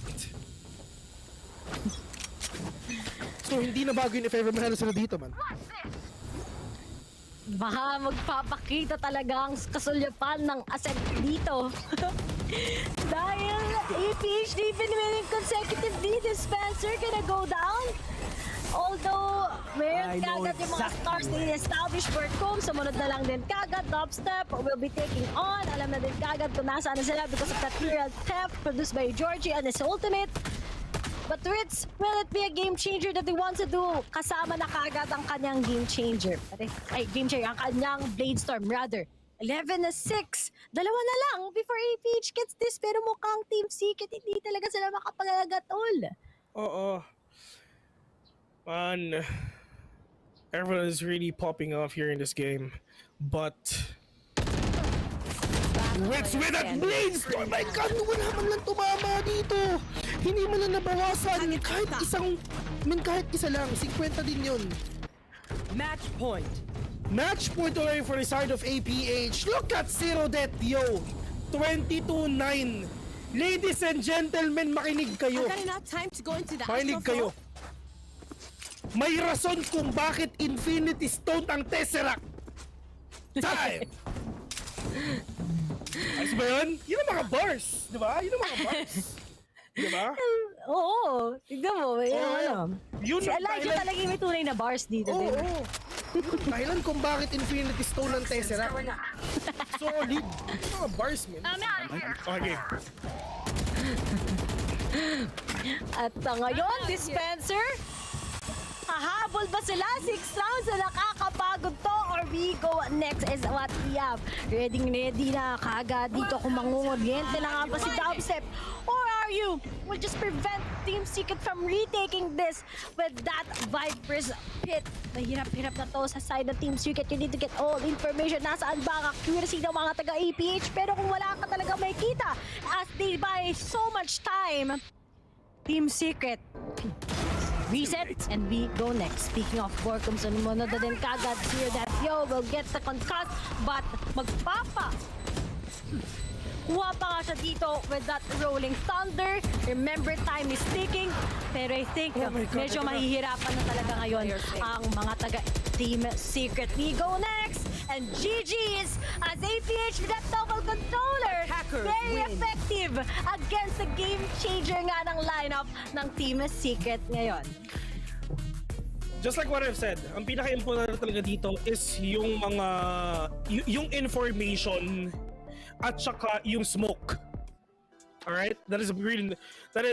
N: So hindi na bago yun if ever manalo sila dito, man.
O: Baka magpapakita talaga ang kasulyapan ng asset dito. Dahil APH, they've been winning consecutive Dispenser gonna go down. Although, meron kagad yung mga stars na in-establish Burkum, sumunod na lang din kagad. Dubstep will be taking on. Alam na din kagad kung nasaan na sila because of that real theft produced by Georgie and his ultimate. But Ritz, will it be a game changer that he wants to do? Kasama na kagad ang kanyang game changer. Game changer, ang kanyang Bladestorm rather. 11-6. Dalawa na lang before APH gets this. Pero mukhang Team Secret, hindi talaga sila makapag-agatol.
N: Oo. Man, everyone is really popping off here in this game. But With that brainstorm, my God, wala man lang tumama dito. Hindi man lang nabawasan. Kahit isa lang, 50 din yun.
R: Match point.
N: Match point already for the side of APH. Look at Zero Death, yo. 22-9. Ladies and gentlemen, makinig kayo.
R: I've got enough time to go into the
N: Makinig kayo. May rason kung bakit Infinity Stone ang Tesseract. Time! Ayos ba yun? Yun ang mga bars, di ba? Yun ang mga bars. Di ba?
O: Oo, tignan mo.
N: Yun
O: Si Elijah talaga yung may tunay na bars dito.
N: Oo, oo. Dahilan kung bakit Infinity Stone ang Tesseract. Solid. Yung mga bars, man. Okay.
O: At ngayon, Dispenser, hahabol ba sila? 6 rounds na nakakapagod to, or we go next is what we have. Ready na kagad dito kung mangungoriente na nga ba si Dubstep, or are you? Will just prevent Team Secret from retaking this with that Viper's Pit. Mahirap-hirap na to sa side ng Team Secret. You need to get all information. Nasaan ba ang accuracy ng mga taga-APH? Pero kung wala ka talaga makikita, as they buy so much time, Team Secret reset and we go next. Speaking of Borkum, sumunod na din kagad here that yo will get the concuss, but kuha pa nga siya dito with that rolling thunder. Remember, time is ticking, pero I think medyo mahihirapan na talaga ngayon ang mga taga-Team Secret. We go next, and GG's as APH with that double controller. Very effective against the game changer nga ng lineup ng Team Secret ngayon.
N: Just like what I've said, ang pinaka-important talaga dito is yung mga yung information at saka yung smoke. Alright? That is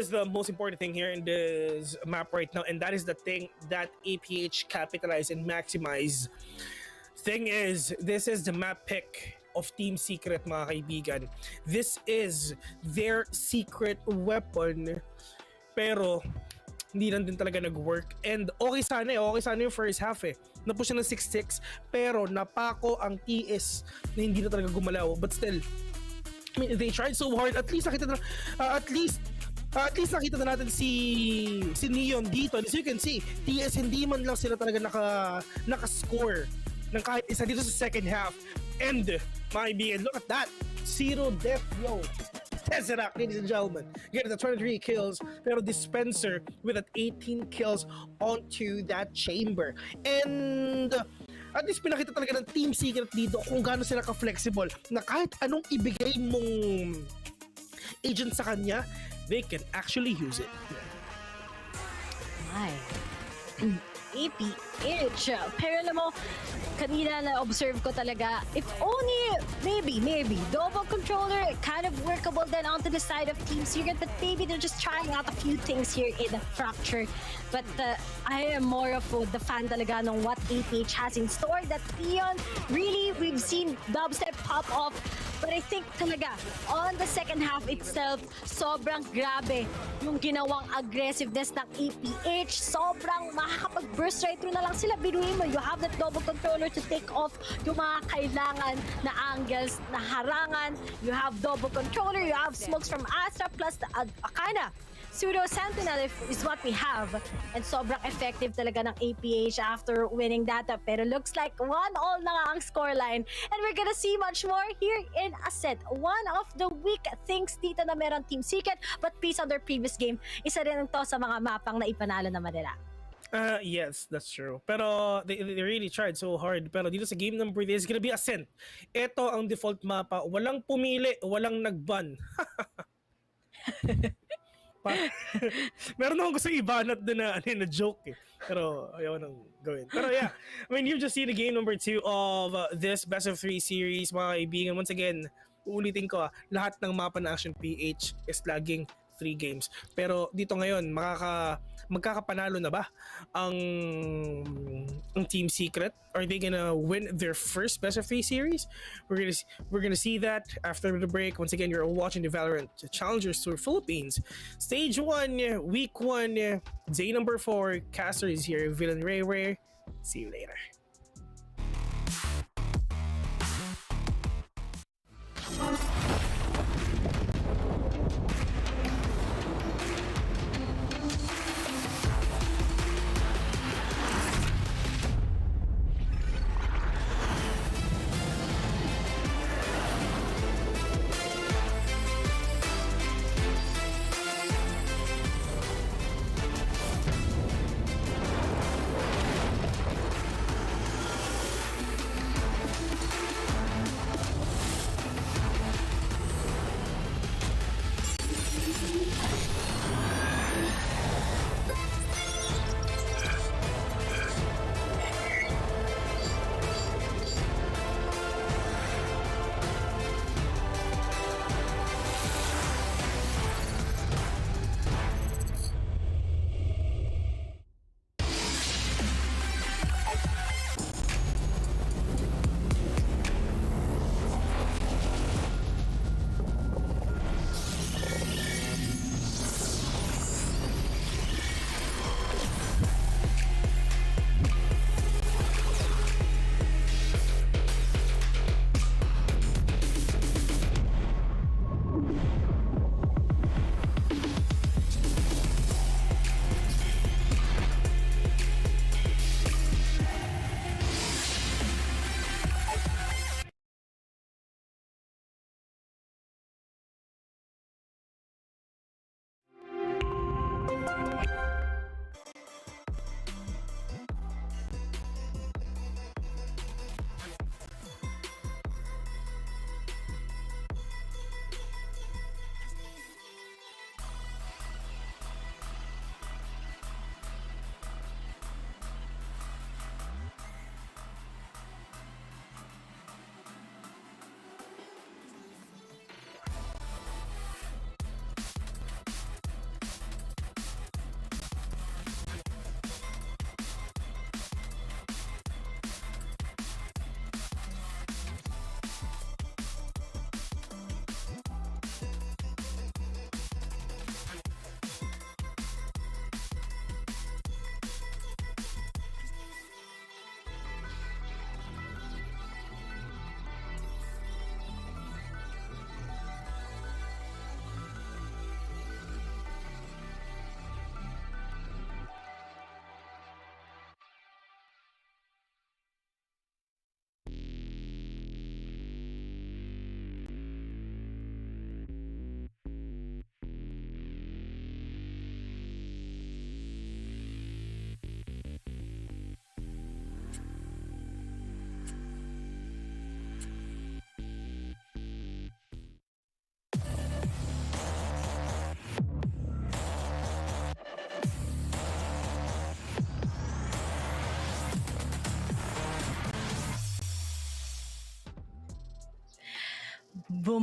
N: the most important thing here in this map right now, and that is the thing that APH capitalize and maximize. Thing is, this is the map pick of Team Secret, mga kaibigan. This is their secret weapon, pero hindi lang din talaga nag-work. And okay sana yung first half Napush siya ng 6-6, pero napako ang TS na hindi na talaga gumalaw. But still, I mean, they tried so hard. At least nakita na, at least nakita na natin si Neon dito. As you can see, TS hindi man lang sila talaga naka-score ng kahit isa dito sa second half. And, my BN, look at that. Zero death, yo. Tesseract, ladies and gentlemen. Getting the 23 kills, pero Dispenser with that 18 kills onto that chamber. And at least pinakita talaga ng Team Secret dito kung gaano sila ka-flexible na kahit anong ibigay mong agent sa kanya, they can actually use it.
O: Ay. APH. Pero alam mo, kanina na-observe ko talaga, if only, maybe, double controller, kind of workable then onto the side of Team Secret, but maybe they're just trying out a few things here in the Fracture. But I am more of the fan talaga ng what APH has in store. That Leon, really, we've seen Dubstep pop off, but I think talaga, on the second half itself, sobrang grabe yung ginawang aggressiveness ng APH. Sobrang makakapag-burst right through na lang sila. Binuhin mo, you have that double controller to take off yung mga kailangan na angles na harangan. You have double controller, you have smokes from Astra plus the Akana. Pseudo Sentinel is what we have, and sobrang effective talaga ng APH after winning that. Pero looks like 1-1 na nga ang scoreline, and we're gonna see much more here in a set. One of the weak things dito na meron Team Secret, but based on their previous game, isa rin to sa mga mapang na ipanalo naman nila.
N: Yes, that's true. Pero they really tried so hard. Pero dito sa game number 3 is gonna be Ascent. Ito ang default mapa. Walang pumili, walang nag-ban. Meron akong gusto ibanat din na joke pero ayaw nang gawin. Pero yeah, I mean, you've just seen the game number 2 of this best of 3 series, mga kaibigan. Once again, uulitin ko, lahat ng mapa na Action PH is laging 3 games. Pero dito ngayon, magkakapanalo na ba ang Team Secret? Are they gonna win their first best of 3 series? We're gonna see that after the break. Once again, you're watching the Valorant Challengers Tour Philippines Stage 1, Week 1, day number 4. Caster is here, Villain Ray. See you later.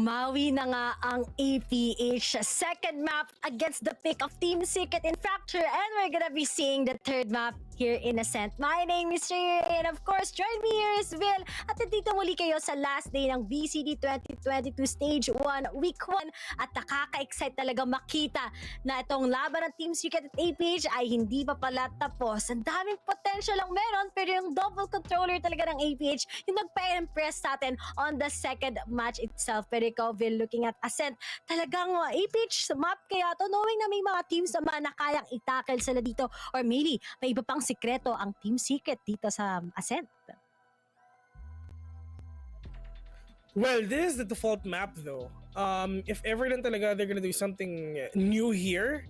O: Bumawi na nga ang APH second map against the pick of Team Secret in Fracture, and we're gonna be seeing the third map here in Ascent. My name is Ray, and of course, join me here as well. At nandito muli kayo sa last day ng VCT 2022 Stage 1, Week 1. At nakaka-excite talaga makita na itong laban ng Team Secret at APH ay hindi pa pala tapos. Ang daming potential lang meron, pero yung double controller talaga ng APH, yung nagpa-impress sa atin on the second match itself. Pero ikaw, Vil, looking at Ascent, talagang APH map kaya to, knowing na may mga teams naman na kayang itackle sila dito, or maybe may iba pang sikreto ang Team Secret dito sa Ascent.
N: Well, this is the default map though. If ever lang talaga they're gonna do something new here,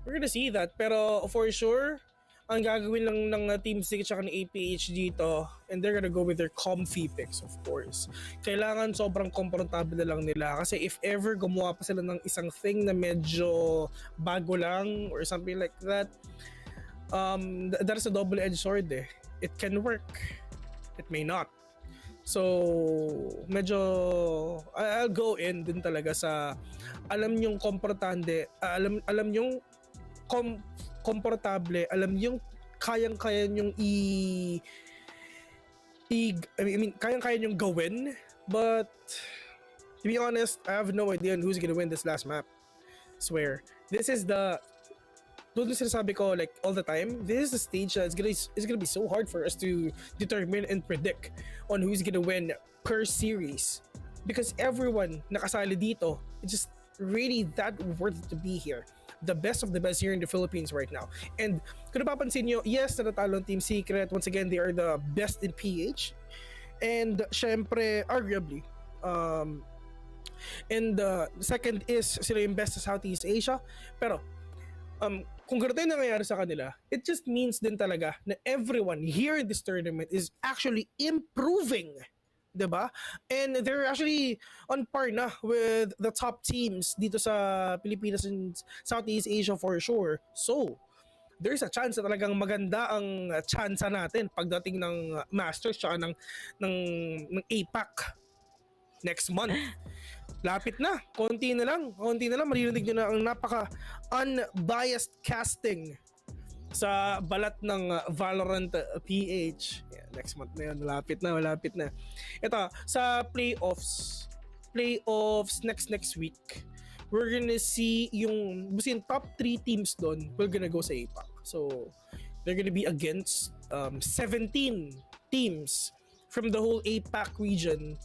N: we're gonna see that. Pero for sure, ang gagawin lang ng Team Secret at ng APH dito, and they're gonna go with their comfy picks, of course. Kailangan sobrang komportable na lang nila. Kasi if ever gumawa pa sila ng isang thing na medyo bago lang or something like that, that is a double-edged sword eh. It can work, it may not. So medyo I'll go in din talaga sa alam nyong komportable, alam nyong komportable, alam nyong kayang-kaya nyong kayang-kaya nyong gawin. But to be honest, I have no idea on who's gonna win this last map. Swear, this is the doon sinasabi ko like all the time, this is the stage that it's gonna be so hard for us to determine and predict on who's gonna win per series, because everyone nakasali dito, it's just really that worth to be here. The best of the best here in the Philippines right now. And kung napapansin nyo, yes, natatalo ang Team Secret. Once again, they are the best in PH. And syempre, arguably, and the second is sila yung best sa Southeast Asia. Pero kung ganito yung nangyayari sa kanila, it just means din talaga na everyone here in this tournament is actually improving, diba? And they're actually on par na with the top teams dito sa Pilipinas and Southeast Asia for sure. So there's a chance na talagang maganda ang chance natin pagdating ng Masters tsaka ng APAC next month. Lapit na, konti na lang maririnig nyo na ang napaka unbiased casting sa balat ng Valorant PH. Yeah, next month na yun, malapit na. Ito, sa playoffs next week, we're gonna see yung top 3 teams doon, we're gonna go sa APAC. So they're gonna be against 17 teams from the whole APAC region.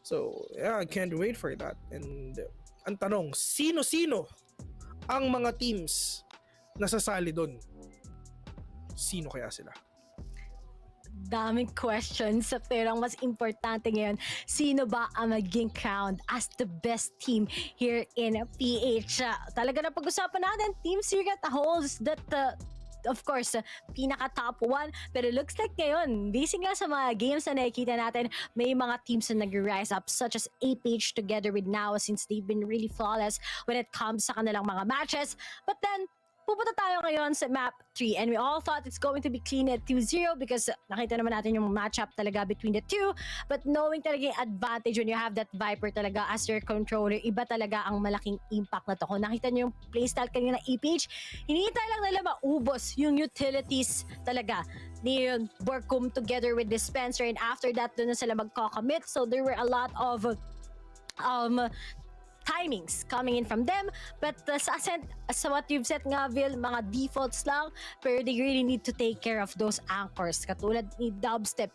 N: So, yeah, I can't wait for that. And ang tanong, sino-sino ang mga teams na sasali doon? Sino kaya sila?
O: Daming questions, pero ang mas importante ngayon, sino ba ang maging crowned as the best team here in PH? Talaga na pag-usapan natin, Team Secret holds that of course, pinaka top 1. Pero looks like ngayon, basing nga sa mga games na nakikita natin, may mga teams na nag-rise up, such as APH together with NAOS, since they've been really flawless when it comes sa kanilang mga matches. But then, pupunta tayo ngayon sa map 3, and we all thought it's going to be clean at 2-0 because nakita naman natin yung matchup talaga between the two. But knowing talaga yung advantage when you have that Viper talaga as your controller, iba talaga ang malaking impact na to. Kung nakita nyo yung playstyle kanina ng APH, hinihintay lang nila maubos yung utilities talaga ni Borkum together with Dispenser, and after that, doon na sila magkakamit. So there were a lot of timings coming in from them, but sa Ascent, sa what you've said nga, Vil, mga defaults lang, pero they really need to take care of those anchors, katulad ni Dubstep,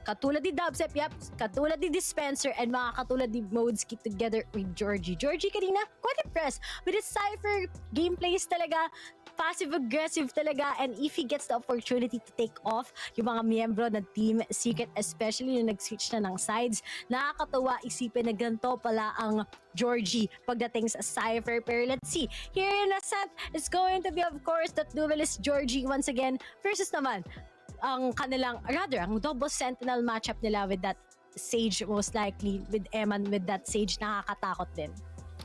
O: katulad ni Dubstep, katulad ni Dispenser, and mga katulad ni Modesky together with Georgie kanina, quite impressed with his Cypher gameplays talaga, passive-aggressive talaga, and if he gets the opportunity to take off yung mga miyembro ng Team Secret, especially yung nag-switch na ng sides, nakakatawa isipin na ganito pala ang Georgie pagdating sa Cypher. Pero let's see, here in Ascent, it's going to be of course that duelist Georgie once again versus naman ang kanilang, ang double sentinel matchup nila with that Sage, most likely with Eman with that Sage, nakakatakot din.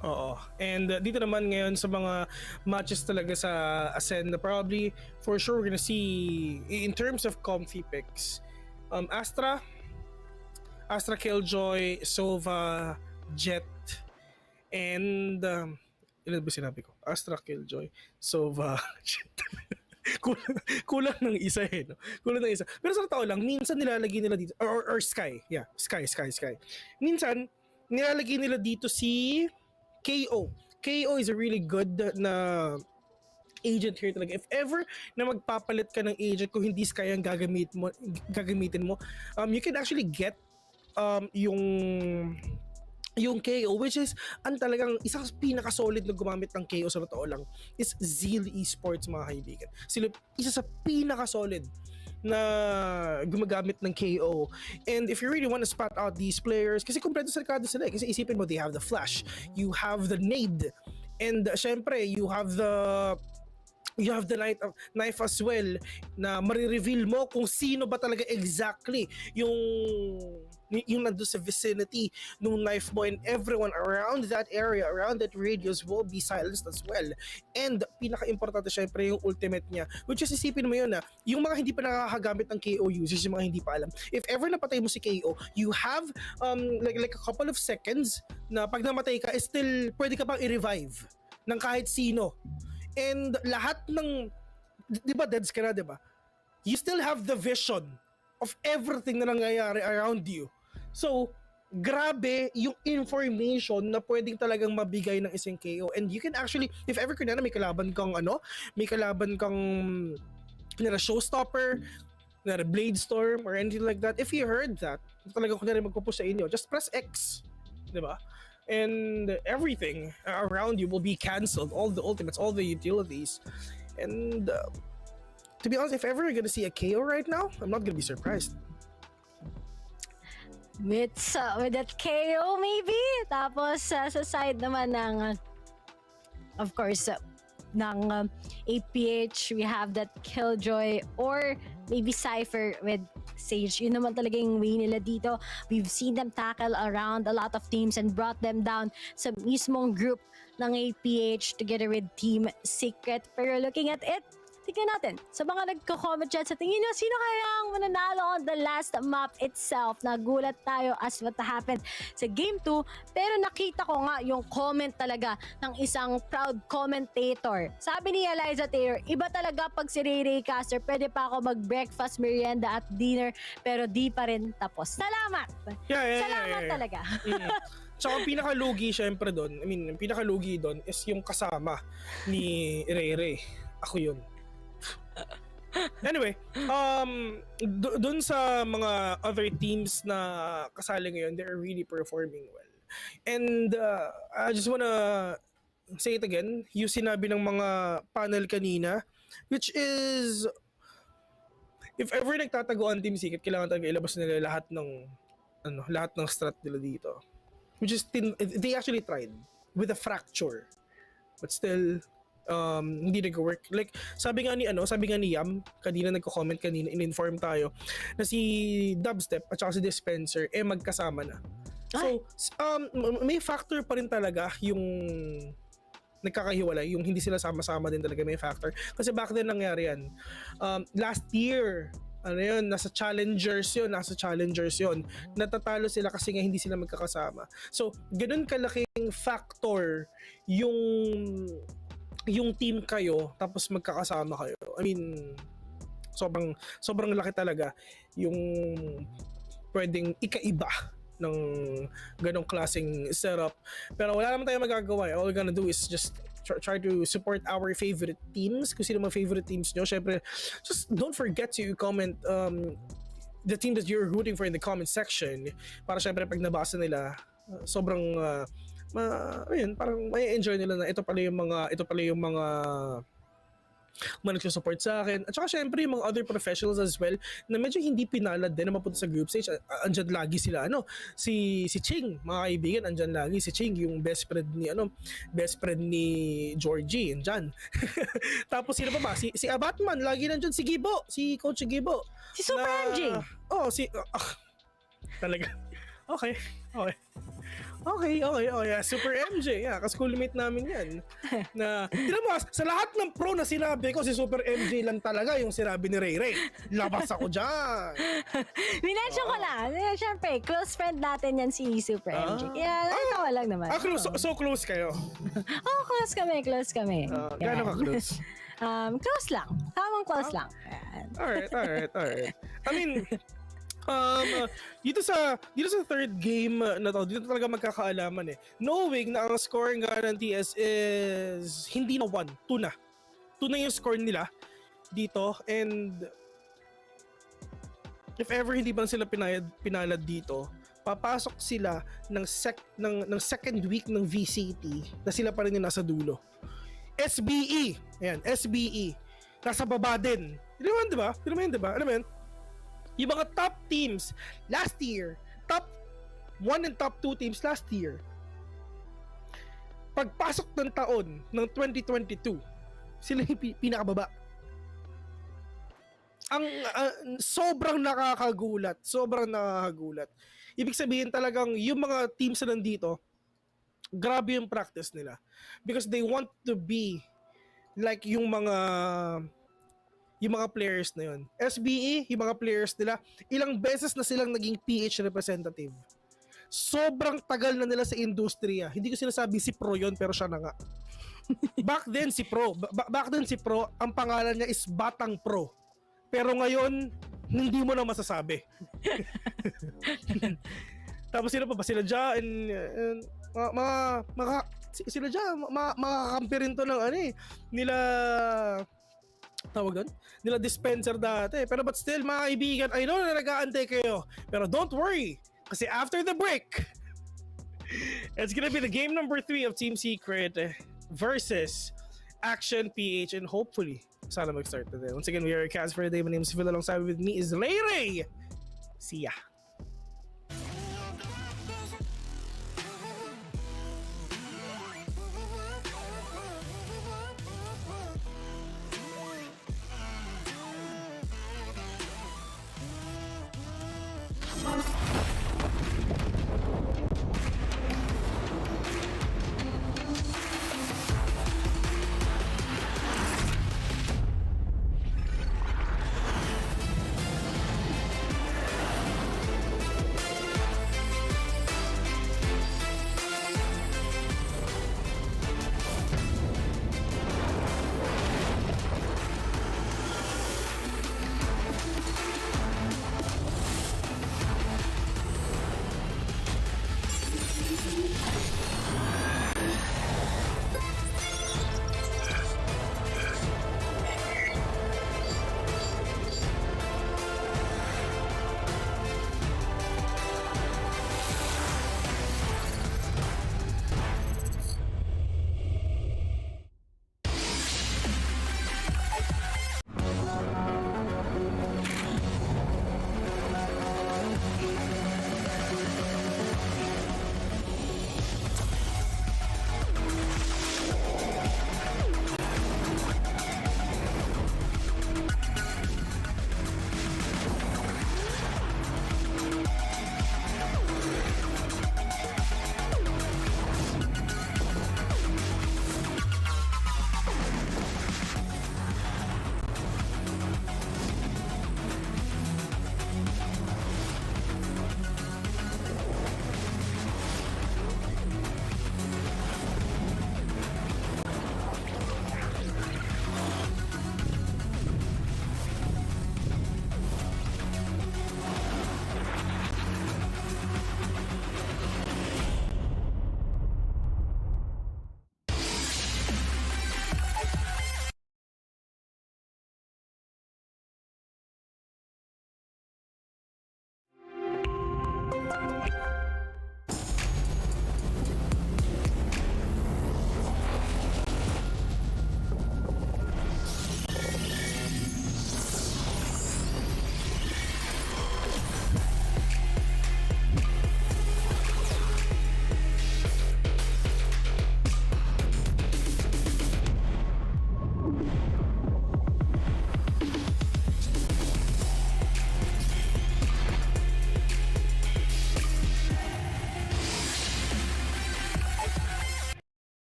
N: Oo. And dito naman ngayon sa mga matches talaga sa Ascend, na probably for sure we're gonna see in terms of comfy picks, Astra, Killjoy, Sova, Jet, and ilan ba sinabi ko? Astra, Killjoy, Sova, Jet. kulang ng isa no? Kulang ng isa. Pero sa tao lang, minsan nilalagay nila dito, or Sky. Yeah, Sky. Minsan, nilalagay nila dito si KO. KO is a really good na agent here talaga. If ever na magpapalit ka ng agent kung hindi Sky ang gagamitin mo, you can actually get yung KO, which is ang talagang isang pinaka-solid na gumamit ng KO sa totoo lang is Zeal Esports, mga kaibigan. Sila isa sa pinaka-solid na gumagamit ng KO. And if you really want to spot out these players, kasi kompleto sarkado sila kasi isipin mo, they have the flash, you have the nade, and syempre you have the knife as well na marireveal mo kung sino ba talaga exactly yung nandun sa vicinity ng knife mo, and everyone around that area, around that radius will be silenced as well. And pinaka-importante syempre yung ultimate niya, which is isipin mo yun na yung mga hindi pa nakakagamit ng KO users, yung mga hindi pa alam, if ever napatay mo si KO, you have like a couple of seconds na pag namatay ka, still pwede ka pang i-revive ng kahit sino. And lahat ng, di ba, deads ka na, di ba? You still have the vision of everything na nangyayari around you. So, grabe yung information na pwedeng talagang mabigay ng isang KO. And you can actually, if ever kunana may kalaban kang showstopper, blade storm, or anything like that, if you heard that, talagang kunana magpupush sa inyo, just press X, di ba? And everything around you will be cancelled, all the ultimates, all the utilities. And to be honest, if ever you're gonna see a KO right now, I'm not gonna be surprised.
O: With that KO maybe, tapos sa side naman ng of course ng APH, we have that Killjoy or maybe Cypher with Sage. Yun naman talaga yung way nila dito. We've seen them tackle around a lot of teams and brought them down sa mismong group ng APH together with Team Secret. Pero looking at it, tignan natin sa mga nagko-comment dyan sa tingin nyo, sino kaya ang mananalo on the last map itself. Nagulat tayo as what happened sa Game 2, pero nakita ko nga yung comment talaga ng isang proud commentator. Sabi ni Eliza Taylor, iba talaga pag si Ray Caster, pwede pa ako mag-breakfast, merienda at dinner, pero di pa rin tapos. Salamat! Salamat talaga.
N: So, ang pinakalugi syempre doon, ang pinakalugi doon is yung kasama ni Ray. Ako yun. Anyway, dun sa mga other teams na kasali ngayon, they're really performing well. And I just wanna say it again, yung sinabi ng mga panel kanina, which is, if ever nagtataguan Team Secret, kailangan talaga ilabas nila lahat ng strat nila dito. Which is, they actually tried with a fracture, but still, hindi nag-work. Like, sabi nga ni Yam, kanina nagko-comment kanina, in-inform tayo na si Dubstep at saka si Dispenser magkasama na. So, may factor pa rin talaga yung nagkakahiwalay, yung hindi sila sama-sama din talaga, may factor. Kasi back then nangyari yan. Last year, nasa challengers yun. Natatalo sila kasi nga hindi sila magkakasama. So, ganun kalaking factor yung team kayo tapos magkakasama kayo. I mean, sobrang laki talaga yung pwedeng ikaiba ng ganong klaseng setup. Pero wala naman tayong magagawa. All we're gonna do is just try to support our favorite teams. Kung sino mga favorite teams nyo, syempre, just don't forget to comment the team that you're rooting for in the comment section. Para syempre pag nabasa nila, sobrang parang may enjoy nila na ito pala yung mga nagsusupport sa akin. At saka syempre yung mga other professionals as well na medyo hindi pinalad din na mapunta sa group stage. Andyan lagi sila si Ching, mga kaibigan, andyan lagi si Ching, yung best friend ni Georgie, andyan. Tapos sino pa ba? Si Abatman, lagi nandyan, si Gibo, si Coach Gibo.
O: Si Super MJ.
N: Talaga. Okay. Okay. Yeah, Super MJ. Yeah, ka-schoolmate namin yan. Na, tinan mo, sa lahat ng pro na sinabi ko, si Super MJ lang talaga yung sinabi ni Ray Ray. Labas ako dyan.
O: Minention ko lang. Siyempre, close friend natin yan si Super MJ. Kaya natawa lang naman.
N: So close kayo?
O: Close kami.
N: Gano'n ka close?
O: Close lang. Tamang close lang.
N: Alright. I mean, dito sa third game na to, dito talaga magkakaalaman eh. Knowing na ang scoring guarantee is hindi na 1, 2 na. 2 na yung score nila dito, and if ever hindi ba sila pinalad dito, papasok sila ng second week ng VCT na sila pa rin yung nasa dulo. SBE. Ayan, SBE. Nasa baba din. Hindi naman, di ba? Ano man? Yung mga top teams last year, top 1 and top 2 teams last year, pagpasok ng taon ng 2022, sila yung pinakababa. Ang sobrang nakakagulat. Ibig sabihin talagang yung mga teams na nandito, grabe yung practice nila. Because they want to be like yung mga players na yun. SBE, yung mga players nila, ilang beses na silang naging PH representative. Sobrang tagal na nila sa industriya. Hindi ko sinasabi si Pro yun, pero siya na nga. Back then si Pro, ang pangalan niya is Batang Pro. Pero ngayon, hindi mo na masasabi. Tapos sila pa ba? Sila dyan, sila dyan, makakampi rin to ng nila, tawag doon? Nila dispenser dati. Pero but still, mga kaibigan, I know na nag-aantay kayo. Pero don't worry, kasi after the break, it's gonna be the game number 3 of Team Secret versus Action PH, and hopefully, sana mag-start na din. Once again, we are Cast for the day. My name is Phil. Alongside with me is Ray Ray. See ya.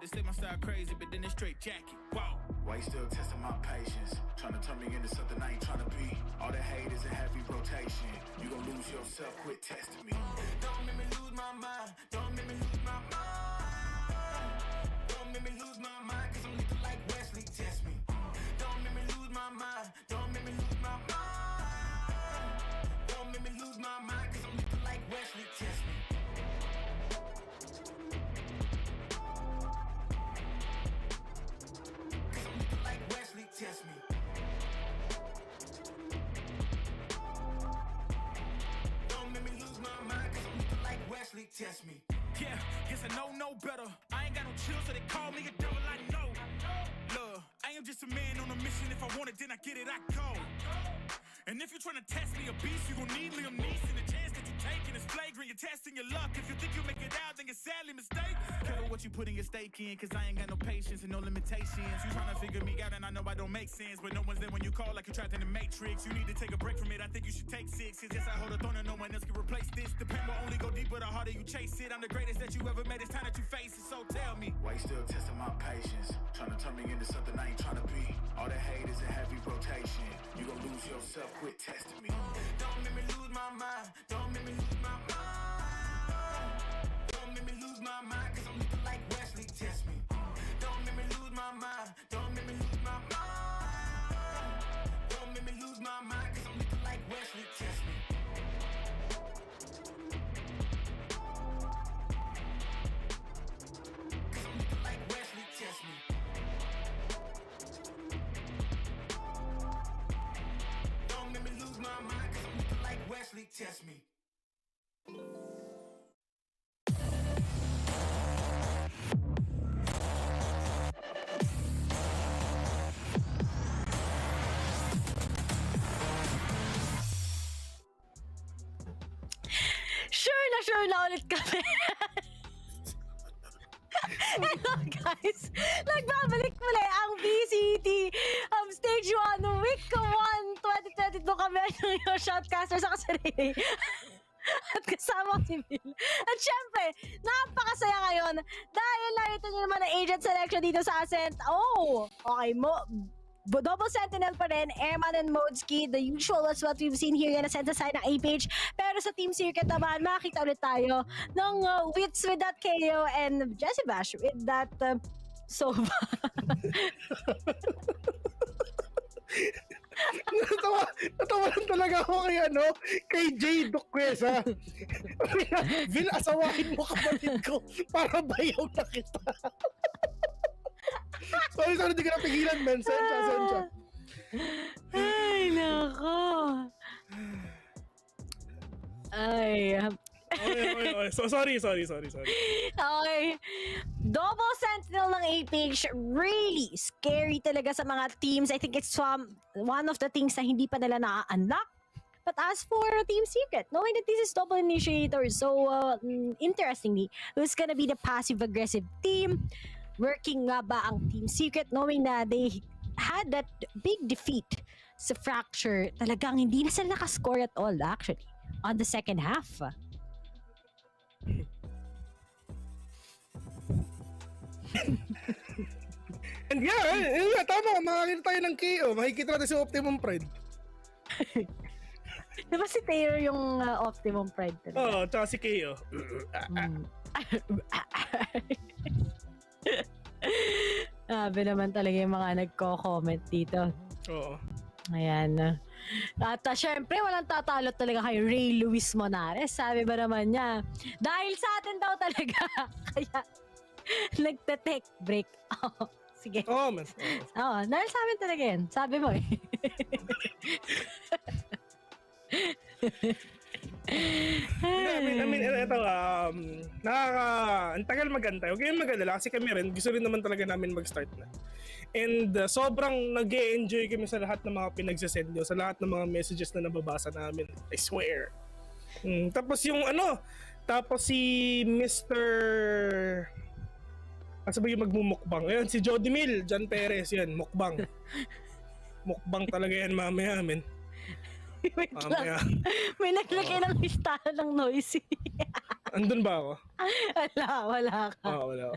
G: They say my style crazy, but then it's straight jacket. Wow.
I: Why you still testing my patience? Trying to turn me into something I ain't trying to be. All the hate is a heavy rotation. You gon' lose yourself, quit testing me.
F: Don't make me lose my mind. Don't make me lose my mind. Don't make me lose my mind, cause I'm looking like Wesley, test me. Don't make me lose my mind. Don't make me lose my mind. Don't make me lose my mind, cause I'm looking like Wesley, test me. Cause I'm looking like Wesley, test me. Don't make me lose my mind, cause I'm looking like Wesley, test me.
G: Yeah, guess I know no better. I ain't got no chill, so they call me a devil. I know. Look, I am just a man on a mission. If I want it, then I get it, I go. And if you're trying to test me a beast, you gon' need Liam Neeson. The chance that you taking is flagrant. You're testing your luck. If you think you'll make it out, then you're sadly mistaken. Careful what you putting your stake in, cause I ain't got no patience and no limitations. You trying to figure me out, and I know I don't make sense, but no one's there when you call like you trapped in the Matrix. You need to take a break from it. I think you should take 6. Cause yes, I hold a throne and no one else can replace this. The pain will only go deeper the harder you chase it. I'm the greatest that you ever met. It's time that you face it. So tell me,
I: Why you still testing my patience? Trying to turn me into something I ain't trying to be. All the hate is a heavy rotation. You gon' lose yourself, quit testing me.
F: Don't make me lose my mind. Don't make me lose my mind. Don't make me lose my mind, cause I'm looking like Wesley, test me. Don't make me lose my mind. Don't make me lose my mind. Don't make me lose my mind, cause I'm looking like Wesley, test me. Cause I'm looking like Wesley, test me. Don't make me lose my mind, cause I'm looking like Wesley, test me.
O: Sure na ulit kami. Hello guys! Nagbabalik muli ang VCT Stage 1 Week 1 2022 kami yung shoutcaster sa kasarili. At kasama si Bill. At syempre, napakasaya ngayon dahil nakita nyo naman ang agent selection dito sa Ascent. Oh! Okay mo. Double Sentinel pa rin, Airman and Modski, the usual was what we've seen here yan sa side ng APAC. Pero sa Team Circuit naman, makikita ulit tayo ng Wits with that KO and Jesse Bash with that Sova.
N: Natawa lang talaga ako kay Jay Duquesa. Vil, asawahin mo kapatid ko para bayaw na kita. Sorry, di ka napigilan, man. Sensya.
O: Ay, nako. Ay.
N: Okay. So, sorry.
O: Okay. Double Sentinel ng APAC, really scary talaga sa mga teams. I think it's one of the things na hindi pa nila na-unlock. But as for Team Secret, knowing that this is double initiator, so interestingly, who's gonna be the passive-aggressive team? Working nga ba ang Team Secret knowing na they had that big defeat sa Fracture? Talagang hindi na sila nakascore at all actually on the second half.
N: And yeah, tama, makakita tayo ng KO. Makikita natin si Optimum Pride.
O: Diba si Taylor yung Optimum Pride talaga?
N: Oo, tsaka si KO.
O: Sabi naman talaga yung mga nagko-comment dito.
N: Oo.
O: Ayan. At syempre, walang tatalo talaga kay Ray Luis Monares. Sabi ba naman niya, dahil sa atin daw talaga, kaya nagte-take break. Oh, sige.
N: Oo, mas.
O: Oo, dahil sa amin talaga yan. Sabi mo eh.
N: I mean, ito, ang tagal magantay. Huwag kayong mag-alala kasi kami rin, gusto rin naman talaga namin mag-start na. And sobrang nag-e-enjoy kami sa lahat ng mga pinagsasend nyo, sa lahat ng mga messages na nababasa namin. I swear. Tapos si Mr. Asa ba yung magmumukbang? Ayan, si Jody Mill, John Perez, yan, mukbang. Mukbang talaga yan mamaya, men.
O: Wait lang. May naglagay ng listahan ng noisy.
N: Andun ba ako?
O: Wala ka.
N: Wala.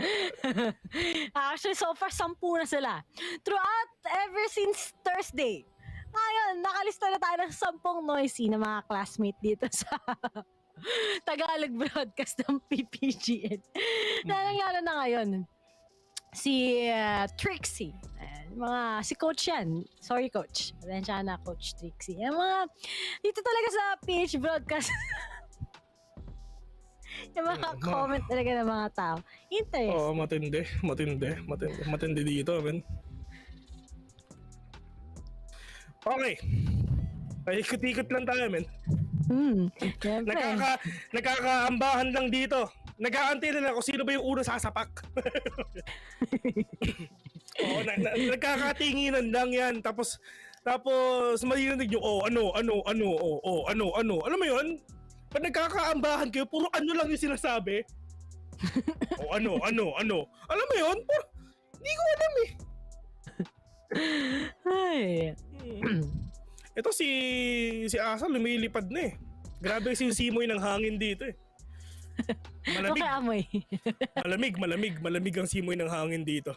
O: Actually, so far, 10 na sila. Throughout, ever since Thursday. Ngayon, nakalista na tayo ng 10 noisy na mga classmate dito sa Tagalog broadcast ng PPGL. Nangyari na ngayon. Si Trixie. Si coach yan. Sorry, coach. Pasensya na, Coach Trixie. Yung mga, dito talaga sa PH broadcast. Yung mga comment talaga ng mga tao. Interesting.
N: Matindi dito, man. Okay. Ay, ikot-ikot lang tayo, man. Nagkakaambahan lang dito. Nag-aantay na ako sino ba yung unang sasapak. Nagkakatinginan lang yan. Tapos marinig yung ano. Alam mo yun? Pag nagkakaambahan kayo, puro ano lang yung sinasabi. Ano. Alam mo yun? Hindi ko alam eh.
O: Ay.
N: Ito si Asa lumilipad na eh. Grabe yung simoy ng hangin dito eh. Malamig.
O: Okay, amoy.
N: malamig ang simoy ng hangin dito.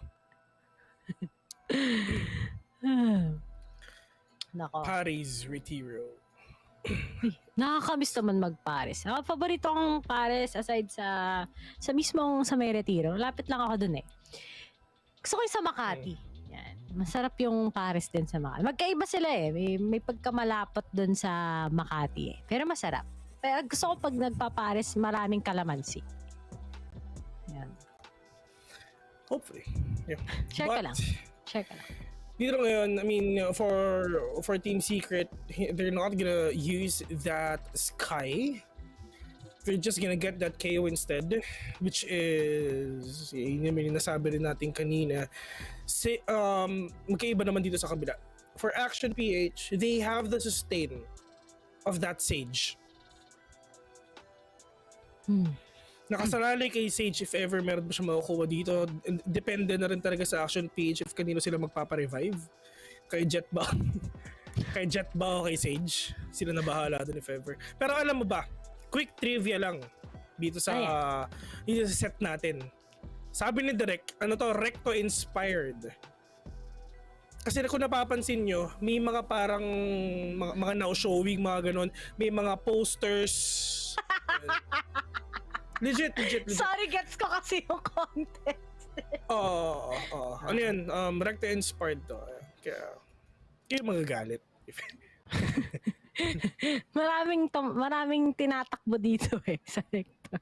O: Nako.
N: Paris Retiro.
O: Nakakamiss naman mag-Paris. Ang paborito kong Paris aside sa mismong sa may Retiro. Lapit lang ako dun eh. Gusto ko yung sa Makati. Yan. Masarap yung Paris din sa Makati. Magkaiba sila eh. May pagkamalapot dun sa Makati eh. Pero masarap. Pero gusto ko pag nagpa-Paris, maraming kalamansi. Yan.
N: Hopefully. Yeah.
O: Share ka lang.
N: Dito ngayon, I mean, for Team Secret, they're not gonna use that Sky. They're just gonna get that KO instead, which is, yun yung nasabi rin natin kanina. Magkaiba naman dito sa kabila. For Action PH, they have the sustain of that Sage. Nakasalalay kay Sage if ever meron ba siya makukuha dito. Depende na rin talaga sa Action PH if kanino sila magpaparevive. Kay Jet ba? Kay Jet ba o kay Sage? Sila na bahala dun if ever. Pero alam mo ba, quick trivia lang dito sa set natin. Sabi ni Direk, Recto inspired. Kasi kung napapansin nyo, may mga parang mga now showing, mga ganon. May mga posters. Legit.
O: Sorry, gets ko kasi yung context.
N: Ano yan? Recto inspired to. Kaya magagalit.
O: maraming tinatakbo dito eh sa Recto.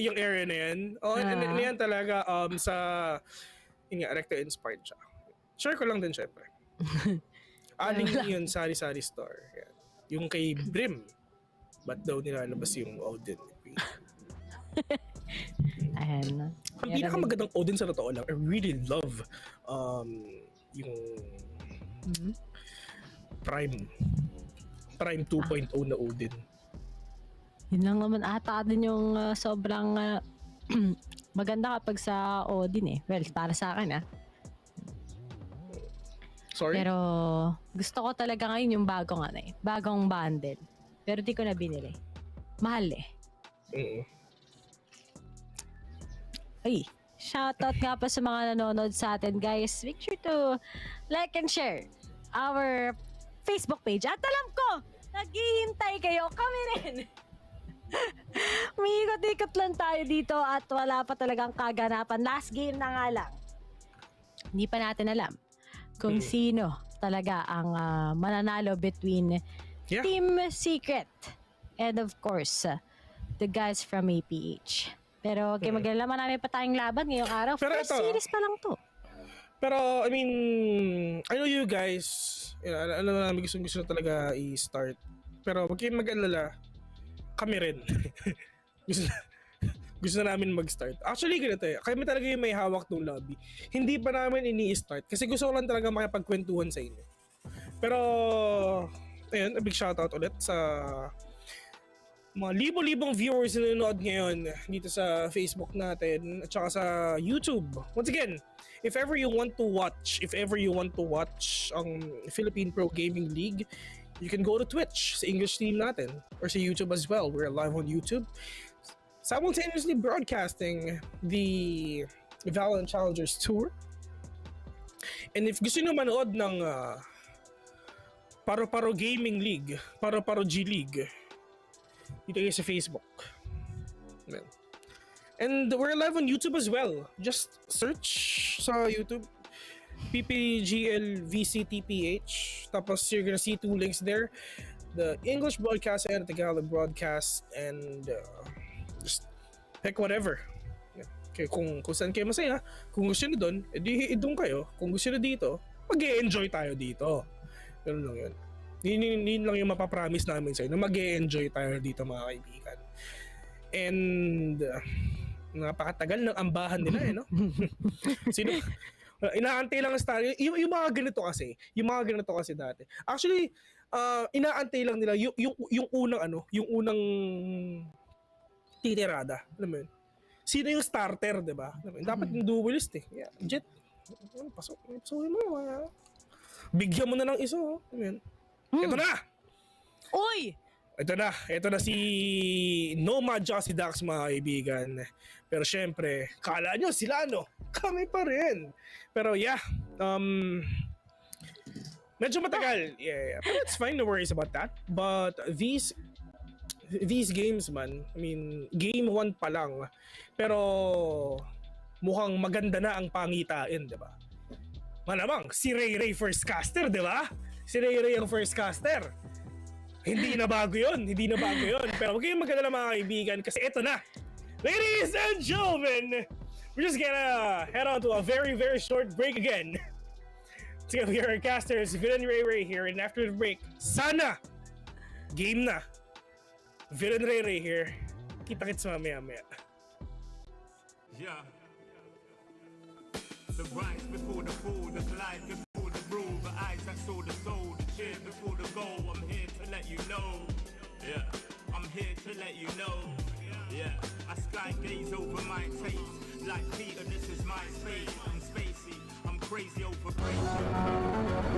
N: Yung area na yan. Yan talaga sa Recto inspired siya. Share ko lang din syempre. Aling yun, sari-sari store. Yan. Yung kay Brim. Ba't daw nilalabas yung Odin?
O: Ayan.
N: Ang pinakamagandang Odin sa totoo lang, I really love yung Prime 2.0 na Odin.
O: Yun lang naman ata din yung sobrang maganda kapag sa Odin eh. Well, para sa akin
N: Sorry?
O: Pero gusto ko talaga ngayon yung bagong bundle. Pero di ko na binili. Mahal eh. Ay, shoutout nga pa sa mga nanonood sa atin, guys. Make sure to like and share our Facebook page. At alam ko, naghihintay kayo. Kami rin. Umiikot-ikot lang tayo dito at wala pa talagang kaganapan. Last game na nga lang. Hindi pa natin alam kung sino talaga ang mananalo between Team Secret and of course the guys from APH. Pero kaya maglalaman namin pa tayong laban ngayong araw.
N: Pero
O: First series pa lang to.
N: Pero I mean, I know you guys, alam namin gusto na talaga i-start. Pero wag kayong mag-alala, kami rin. gusto na namin mag-start. Actually, ganito eh. Kami talaga yung may hawak ng lobby. Hindi pa namin ini-start kasi gusto ko lang talaga makipagkwentuhan sa inyo. Pero, ayun, a big shoutout ulit sa mga libo-libong viewers na nanonood ngayon dito sa Facebook natin at saka sa YouTube. Once again, if ever you want to watch ang Philippine Pro Gaming League, you can go to Twitch sa English team natin or sa YouTube as well. We're live on YouTube, simultaneously broadcasting the Valorant Challengers Tour. And if gusto nyo manood ng Paro-Paro Gaming League, Paro-Paro G League, dito kayo sa Facebook. Amen. And we're live on YouTube as well. Just search sa YouTube PPGL VCTPH. Tapos you're gonna see 2 links there. The English broadcast and the Tagalog broadcast. And just heck whatever. Okay, kung saan kayo masaya, kung gusto nyo doon, edi doon kayo. Kung gusto nyo dito, mag-e-enjoy tayo dito. Ganun lang yun. Yun lang yung mapapromise namin sa inyo. Mag-e-enjoy tayo dito mga kaibigan. And napakatagal ng ambahan nila no? Sino? Inaantay lang sa yung mga ganito kasi dati. Actually, inaantay lang nila yung unang titirada. Alam mo yun? Sino yung starter, 'di ba? Dapat yung duelist eh. Yeah, Jet. Pasok mo. Bigyan mo na ng isa, oh. Amen. Ito na.
O: Uy!
N: Ito na si Nomad at si Dax mga kaibigan. Pero syempre, kala nyo sila kami pa rin. Pero yeah, medyo matagal. Yeah. But it's fine, no worries about that. But these games man, I mean, game 1 pa lang. Pero mukhang maganda na ang pangitain, 'di ba? Malamang si Ray first caster, 'di ba? Si Ray ang first caster. Hindi na bago 'yon. Pero huwag kayong magdala mga kaibigan kasi ito na. Ladies and gentlemen, we're just gonna head on to a very, very short break again. So we are casters, Villain Ray here, and after the break, sana game na. Villain Ray here. Kita-kits mamaya.
B: Yeah. The rise before the fall, the slide before the rule, the eyes that saw the soul, the cheer before the goal. I'm here to let you know. Yeah, I'm here to let you know. Yeah, I sky gaze over my taste. Like Peter, this is my space. I'm spacey, I'm crazy over crazy.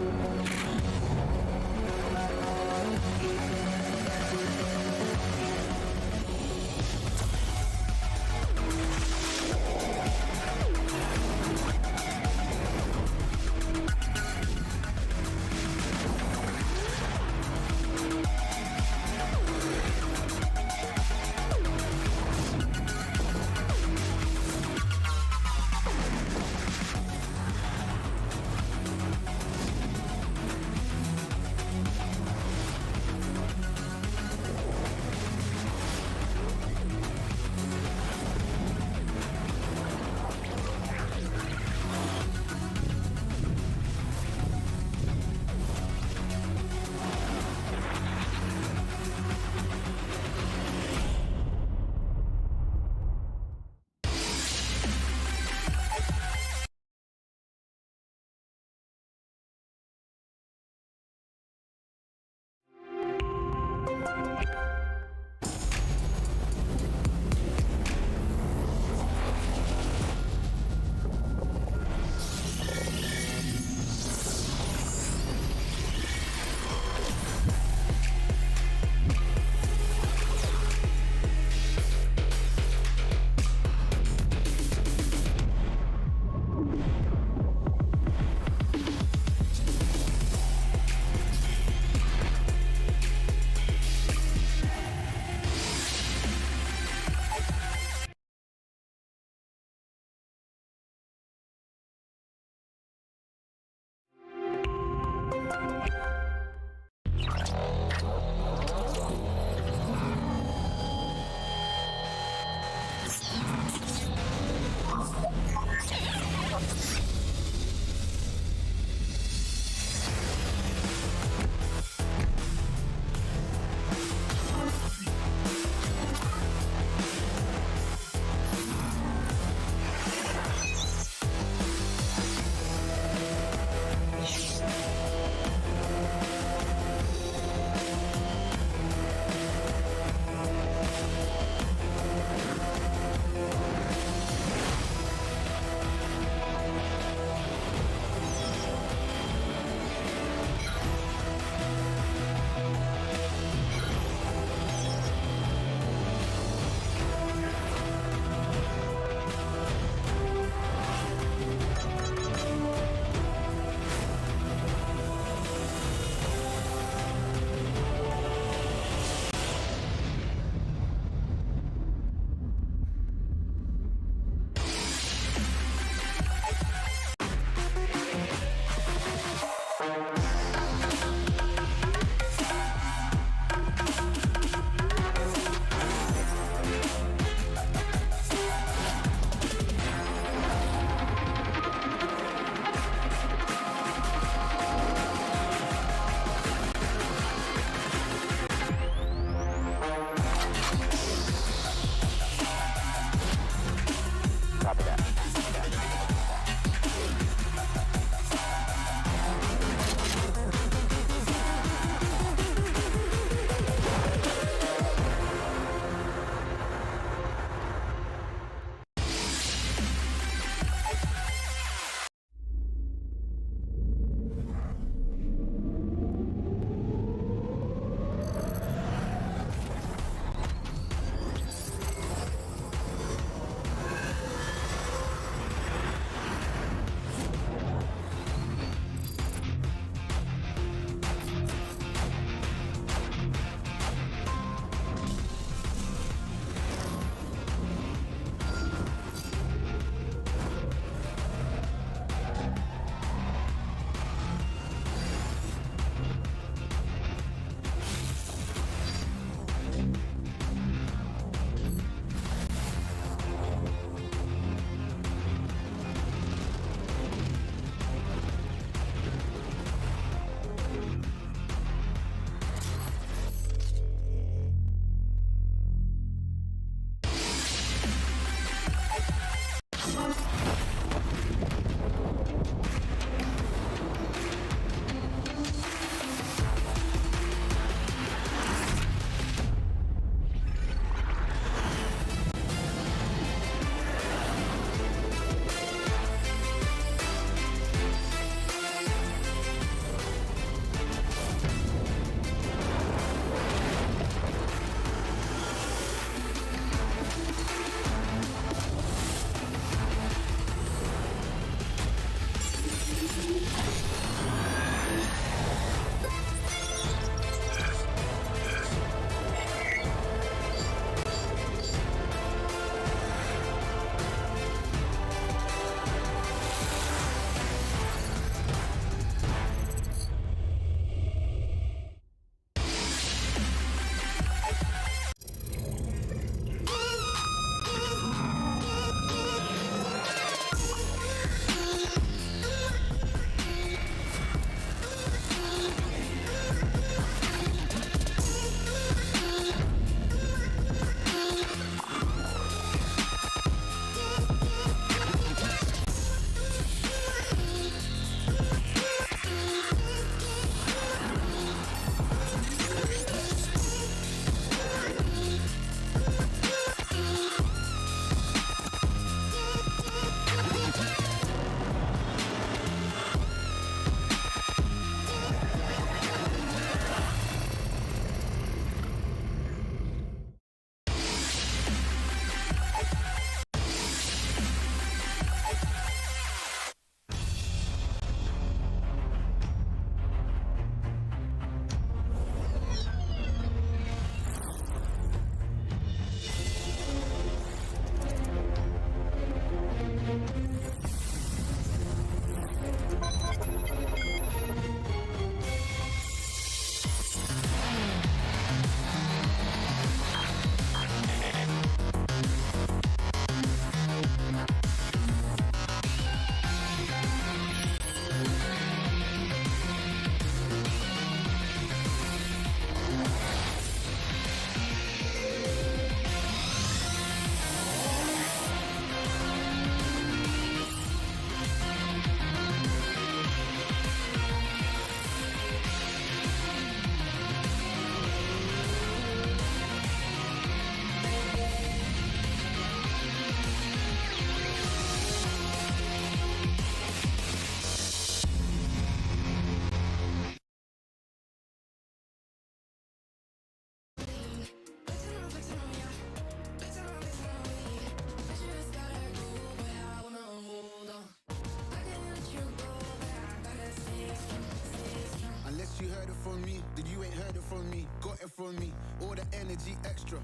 D: energy extra.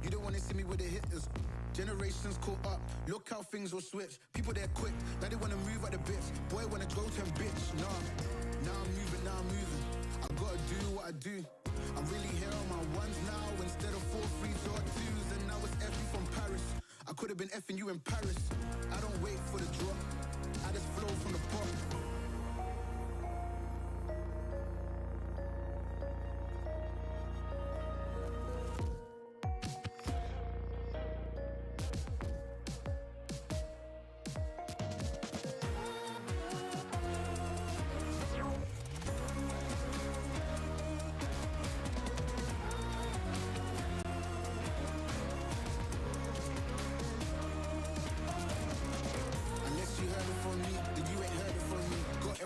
D: You don't wanna see me with the hitters. Generations caught up, look how things will switch. People they're quick, now they wanna move at the bits. Boy wanna go to bitch, nah. Now I'm moving. I gotta do what I do. I'm really here on my ones now instead of 4 3s or 2s. And now it's F from Paris. I could have been effing you in Paris. I don't wait for the drop, I just flow from the pop.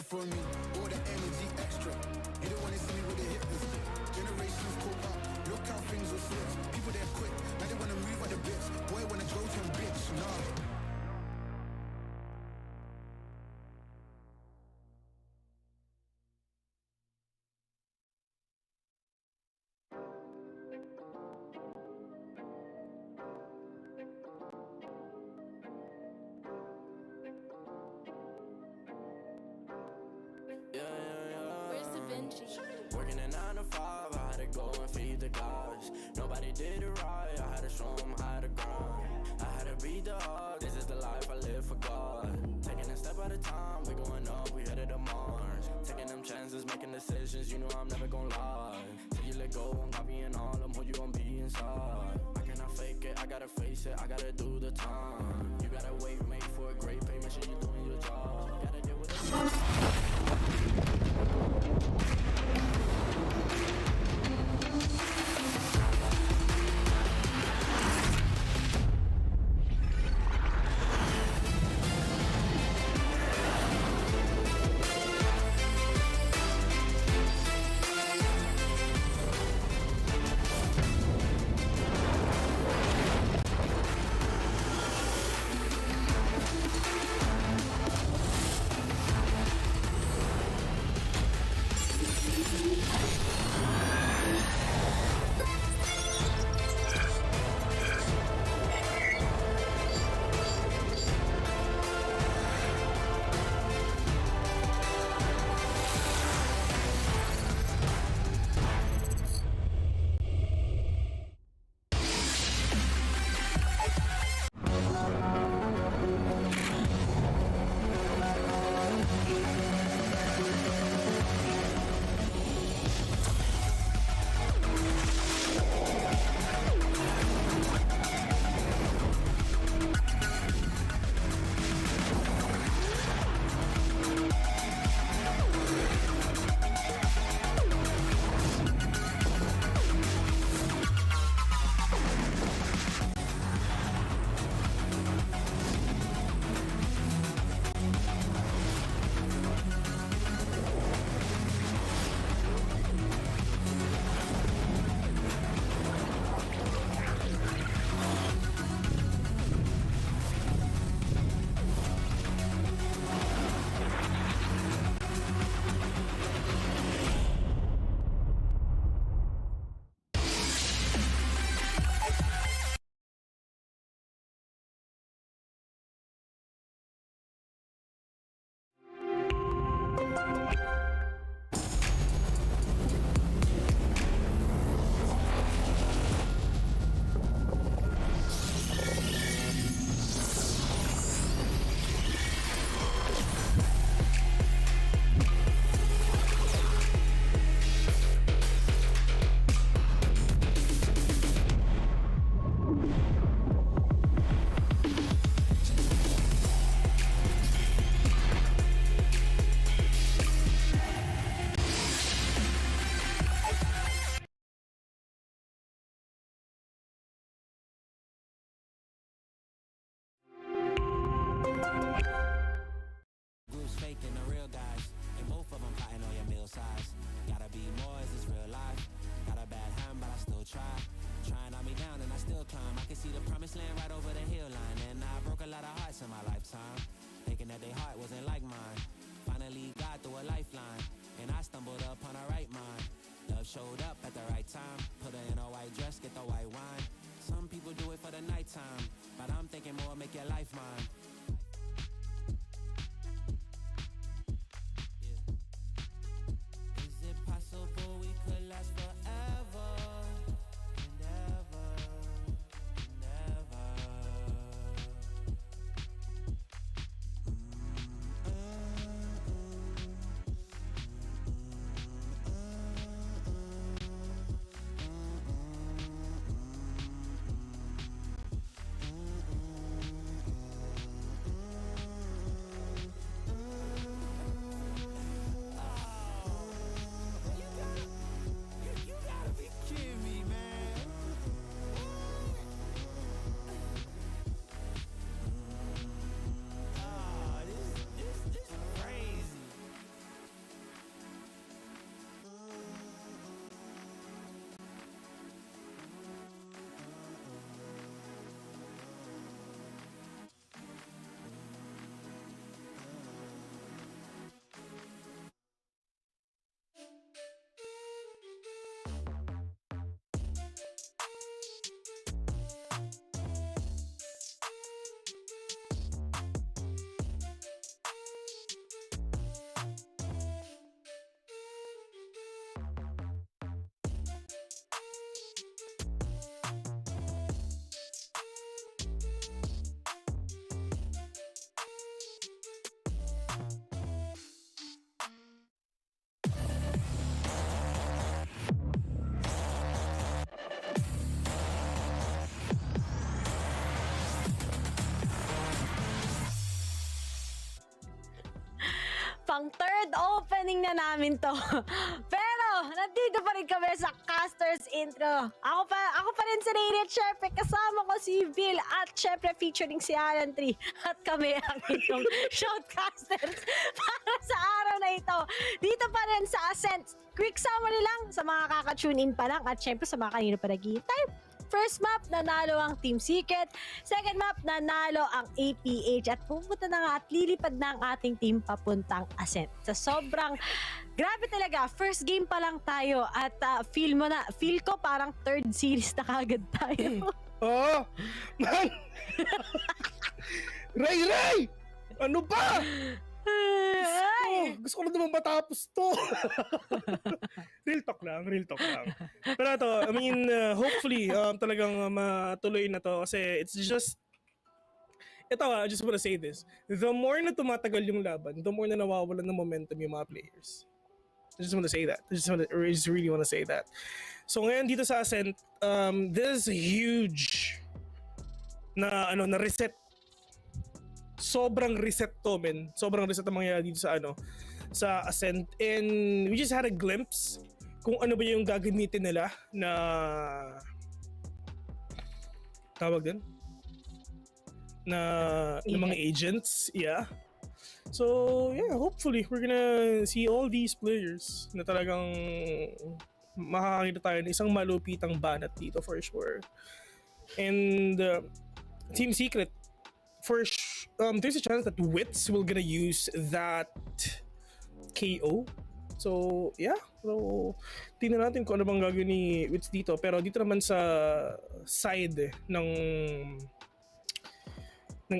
D: For me, all the energy extra. You don't wanna see me with the hitters. Generations caught up, look how things will switch. People they're quick, now they wanna move at the bits. Boy wanna go to bitch, nah.
E: Working a 9 to 5, I had to go and feed the guys. Nobody did it right, I had to show them how to grind. I had to beat the odds, this is the life I live for God. Taking a step at a time, we going up, we headed to Mars. Taking them chances, making decisions, you know I'm never gonna lie. Till you let go, I'm copying all them, who you gon' be inside. I cannot fake it, I gotta face it, I gotta do the time. You gotta wait, make for a great pay, make sure you're doing your job. Gotta deal with it.
H: Love showed up at the right time. Put her in a white dress, get the white wine. Some people do it for the nighttime, but I'm thinking more make your life mine. Is it possible we could last forever and ever and ever? You gotta be kidding me, man. This is crazy.
O: Pang third opening na namin to. Pero, nandito pa rin kami sa Casters intro. Ako pa rin si Radiant, syempre kasama ko si Bill at syempre featuring si Alan 3. At kami ang inyong shoutcasters para sa araw na ito. Dito pa rin sa Ascent. Quick summary lang sa mga kaka-tune in pa lang at syempre sa mga kanino pa naghihintay. First map, nanalo ang Team Secret. Second map, nanalo ang APH. At pupunta na nga at lilipad na ang ating team papuntang Ascent. Sa sobrang grabe talaga, first game pa lang tayo at feel ko parang third series na kagad tayo.
N: Oh! Man! Ray! Ano ba? Gusto ko na naman matapos to. Real talk lang. Pero ito, I mean, hopefully, talagang matuloy na to kasi it's just, ito I just wanna say this. The more na tumatagal yung laban, the more na nawawalan ng momentum yung mga players. I just wanna say that. I just really wanna say that. So ngayon dito sa Ascent, this is huge na reset. Sobrang reset to, men. Sobrang reset ang mangyayari dito sa Ascent. And we just had a glimpse kung ano ba yung gagamitin nila na tawag din na mga agents. Yeah. So, yeah, hopefully we're gonna see all these players na talagang makakakita tayo ng isang malupitang banat dito for sure. And Team Secret, there's a chance that Wits will gonna use that KO. So, yeah. So, tingnan natin kung ano bang gagawin ni Wits dito. Pero dito naman sa side ng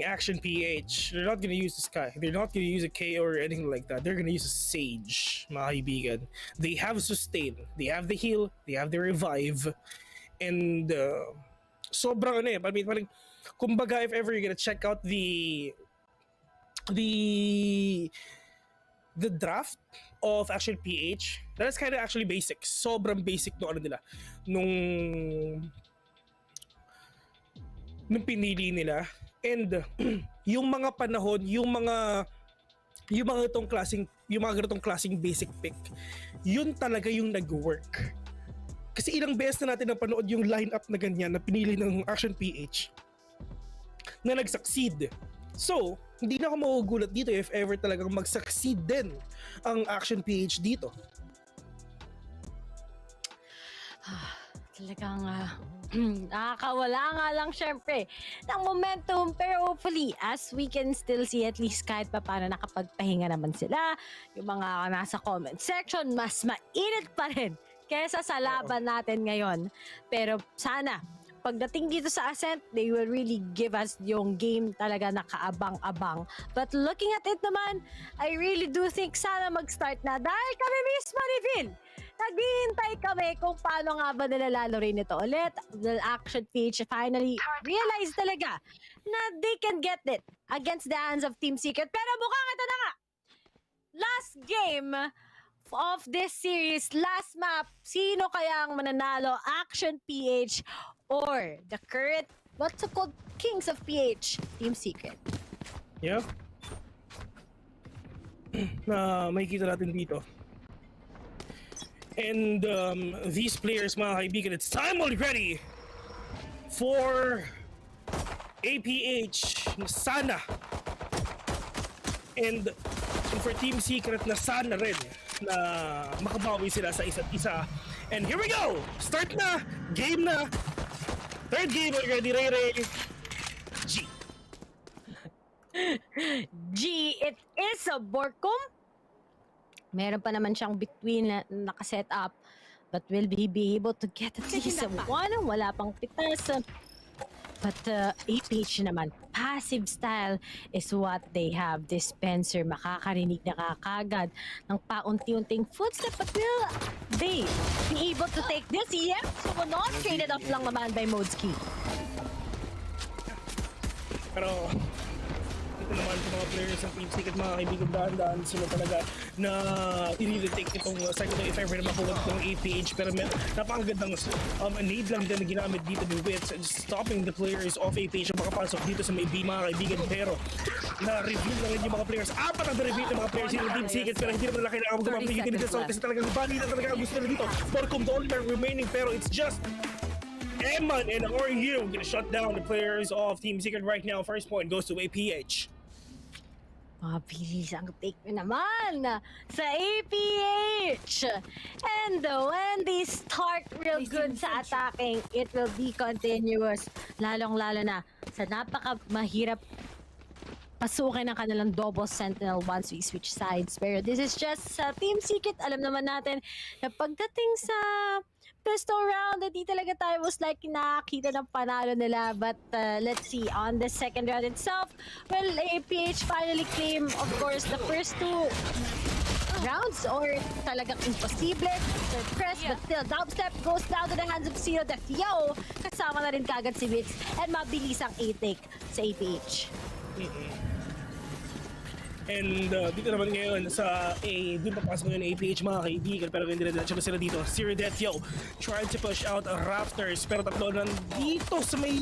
N: Action PH, they're not gonna use the Sky. They're not gonna use a KO or anything like that. They're gonna use a Sage, mga kaibigan. They have sustain. They have the heal. They have the revive. And sobrang parang kumbaga, if ever you're gonna check out the draft of Action PH, that's kind of actually basic. Sobrang basic nila nung pinili nila. And yung mga panahon, yung mga ganitong klaseng basic pick, yun talaga yung nag-work. Kasi ilang beses na natin napanood yung lineup na ganyan na pinili ng Action PH na nag-succeed. So, hindi na ako magugulat dito if ever talagang mag-succeed din ang Action PH dito.
O: Talagang nakakawala nga lang syempre ng momentum, pero hopefully as we can still see at least kahit pa paano nakapagpahinga naman sila. Yung mga nasa comment section, mas mainit pa rin kesa sa laban natin ngayon. Pero sana, pagdating dito sa Ascent, they will really give us yung game talaga na kaabang-abang. But looking at it naman, I really do think sana mag-start na dahil kami mismo ni Phil. Naghihintay kami kung paano nga ba nilalaroin ito ulit. The Action PH finally realized talaga na they can get it against the hands of Team Secret. Pero mukhang ito na nga. Last game of this series, last map, sino kaya ang mananalo? Action PH or the current, what's it called, Kings of PH, Team Secret?
N: Yeah. Na makikita natin dito. And these players, mga kaibigan, it's time already for APH na sana. And for Team Secret na sana rin na makabawi sila sa isa't isa. And here we go! Start na! Game na! Third game already, Ray. G.
O: G, it is a Borkum. Meron pa naman siyang between na nakaset up. But will he be able to get at least one? Wala pang pitas. But APH naman, passive style is what they have. Dispenser, makakarinig na kakagad ng paunti-unting footstep. But will they be able to take this? Yes, so not traded up lang naman by Modski.
N: Pero ito naman sa mga players ng Team Secret, mga kaibigan, dahan-dahan sila talaga na i-retake itong second if ever na makuha ng APH. Pero napakagandang nade lang din na ginamit dito ng Wits, stopping the players of APH na makapasok dito sa may B, mga kaibigan. Pero na-review na rin yung mga players. Apat ang na-review ng mga players ng Team Secret, pero hindi naman nila kailangan gumamit yung dito. Kasi talagang bali na talaga ang gusto nila dito. Borkum the only remaining, pero it's just Eman and RU gonna shut down the players of Team Secret right now. First point goes to APH.
O: Mabilis ang take nyo naman sa APH. And when they start real good sa attacking, it will be continuous. Lalong-lalo na sa napaka-mahirap pasukin ng kanilang double sentinel once we switch sides. Pero this is just sa Team Secret. Alam naman natin na pagdating sa pistol round, hindi talaga tayo most likely nakakita ng panalo nila. But let's see, on the second round itself, well, APH finally claim, of course, the first two rounds, or talagang imposible. Press, but still, dubstep goes down to the hands of Zero Death. Yo, kasama na rin kagad si Wits, and mabilis ang A-take sa APH.
N: And dito naman ngayon sa doon papasok ngayon ng APH, mga kaibigan, pero hindi na sila dito. Zero Death, yo, trying to push out Raptors, pero tatlo nandito sa may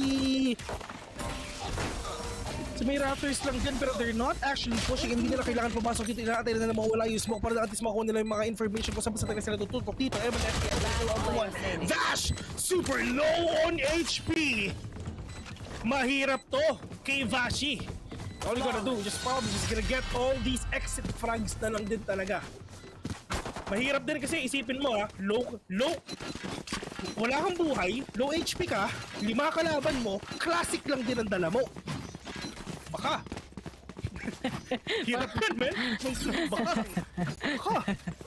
N: Raptors lang din, pero they're not actually pushing. Hindi nila kailangan pumasok dito. Inaantay na mawala yung smoke para at least makuha nila yung mga information kung saan sa taga sila tututok dito. Vash! Super low on HP! Mahirap to kay Vashi. All you gotta do, just probably just gonna get all these exit frags na lang din talaga. Mahirap din kasi isipin mo low, wala kang buhay, low HP ka, 5 kalaban mo, classic lang din ang dala mo. Baka. Hirap din, man. Baka.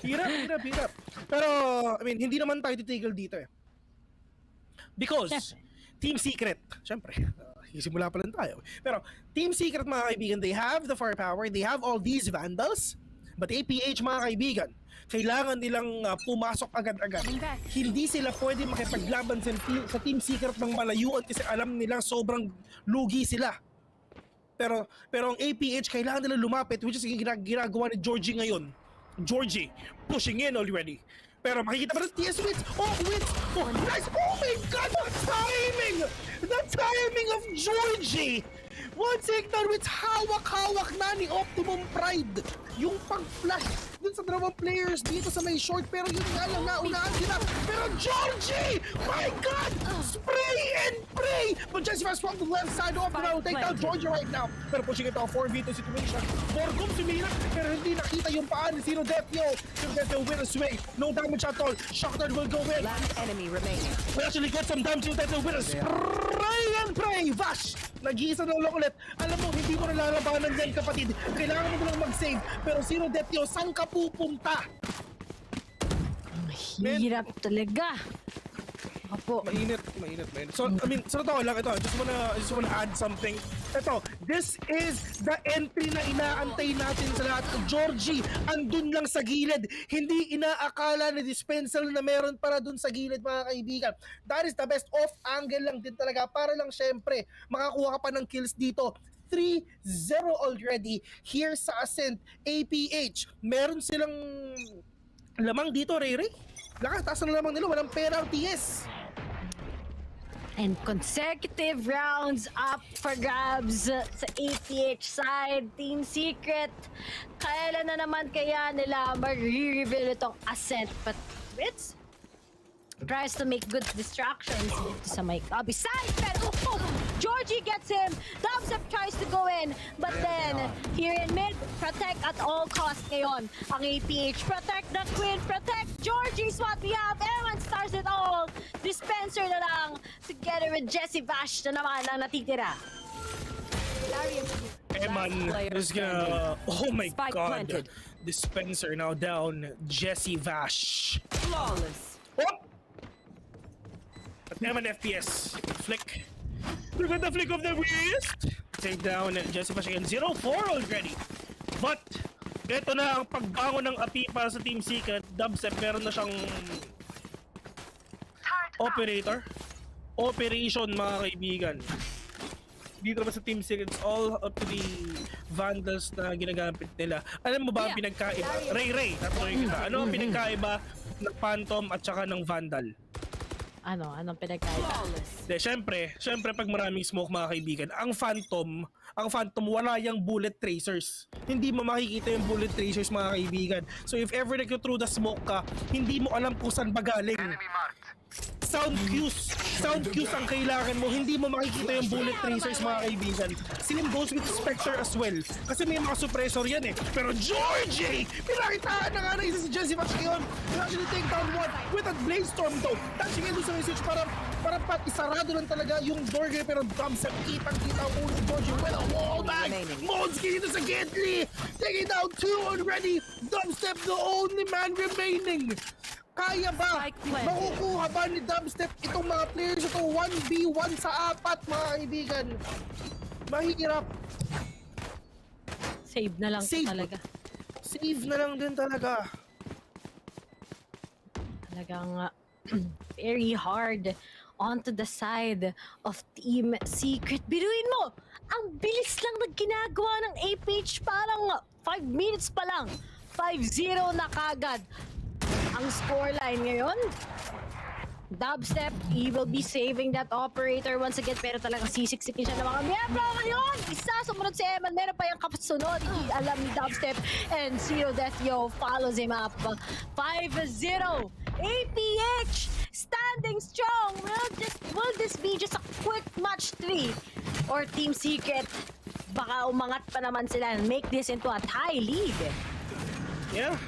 N: Hirap. Pero, I mean, hindi naman tayo titigil dito eh. Because, Team Secret, syempre, isimula pa lang tayo. Pero, Team Secret, mga kaibigan, they have the firepower, they have all these vandals, but APH, mga kaibigan, kailangan nilang pumasok agad-agad. Hindi sila pwede makipaglaban sa Team Secret ng malayuan kasi alam nilang sobrang lugi sila. Pero ang APH, kailangan nila lumapit, which is ginagawa ni Georgie ngayon. Georgie, pushing in already. Pero makikita pa rin TS Wits. Oh, Wits! Oh, nice! Oh my God! The timing! The timing of Georgie! One second, Wits, hawak-hawak na ni Optimum Pride. Yung pag-flash dun sa dalawang players dito sa may short. Pero yun nga lang, naunahan sila. Pero Georgie! My God! Spray and pray! But Jesse Fast from the left side of the round. Take down Georgie right now. Pero pushing ito, 4v2 situation. Borkum sumira, pero hindi nakita yung paan ni Zero Death. Yo, Zero Death will win a sway. No damage at all. Shockdart will go in.
R: Last enemy remaining.
N: We actually got some damage. Zero Death will win a spray and pray. Vash! Nag-iisa na lang ulit. Alam mo, hindi mo nalalabanan yan, kapatid. Kailangan mo lang mag-save. Pero Zero Death, yo, saan ka pupunta?
O: Hirap talaga. Opo.
N: Mainit. So, I mean, sa totoo lang, ito, I just wanna add something. Ito, this is the entry na inaantay natin sa lahat. Georgie, andun lang sa gilid. Hindi inaakala na dispensal na meron para dun sa gilid, mga kaibigan. That is the best off angle lang din talaga para lang syempre makakuha ka pa ng kills dito. 3-0 already here sa Ascent APH. Meron silang lamang dito, Ray. Taas na lamang nila, walang penalties.
O: And consecutive rounds up for grabs sa APH side. Team Secret, kailan na naman kaya nila mag-reveal itong Ascent? But it's tries to make good distractions sa may Cubby side. Pero Georgie gets him. Dubstep tries to go in. But then, here in mid, protect at all costs ngayon. Ang APH, protect the Queen, protect Georgie's what we have. Eman stars it all. Dispenser na lang. Together with Jesse Vash na naman ang natitira.
N: Eman is gonna... Oh my God. Dispenser now down. Jesse Vash.
R: Flawless.
N: Oh! At Eman FPS. Flick. Look at the flick of the wrist. Take down Jesse Vash again. 0-4 already. But, ito na ang pagbangon ng api para sa Team Secret. Dubstep, meron na siyang operation, mga kaibigan. Dito naman sa Team Secret, it's all up to the Vandals na ginagamit nila. Alam mo ba ang pinagkaiba? Ray, tatanungin kita. Ano ang pinagkaiba ng Phantom at saka ng Vandal?
O: Anong pinagkaiba?
N: Syempre pag maraming smoke, mga kaibigan, ang Phantom wala yung bullet tracers. Hindi mo makikita yung bullet tracers, mga kaibigan. So if ever nag-through the smoke ka, hindi mo alam kung saan ba galing. Sound cues ang kailangan mo. Hindi mo makikita yung bullet tracers, mga kaibigan. Same goes with Spectre as well. Kasi may mga suppressor yan eh. Pero Georgie! Pinakitaan na nga na isa si Jesse Vash ngayon. He actually take down one with a Blazestorm though. Touching into sa message para isarado lang talaga yung door game. Pero Dubstep, kitang-kita ang ulo Georgie with a wall bang. Monski dito sa Gately. Taking down 2 already. Dubstep the only man remaining. Kaya ba? Makukuha ba ni Dubstep itong mga players ito 1v1 sa 4, mga kaibigan? Mahirap.
O: Save na lang talaga.
N: Save na lang din talaga.
O: Talagang very hard onto the side of Team Secret. Biruin mo! Ang bilis lang na ginagawa ng APH, parang 5 minutes pa lang. 5-0 na kagad ang scoreline ngayon. Dubstep, he will be saving that operator once again, pero talagang sisiksikin siya ng mga miyembro ngayon. Isa, sumunod si Eman, meron pa yung kasunod. Hindi alam ni Dubstep, and Zero Death Yo follows him up. 5-0. APH standing strong. Will this be just a quick match 3? Or Team Secret, baka umangat pa naman sila and make this into a tie league?
N: Yeah.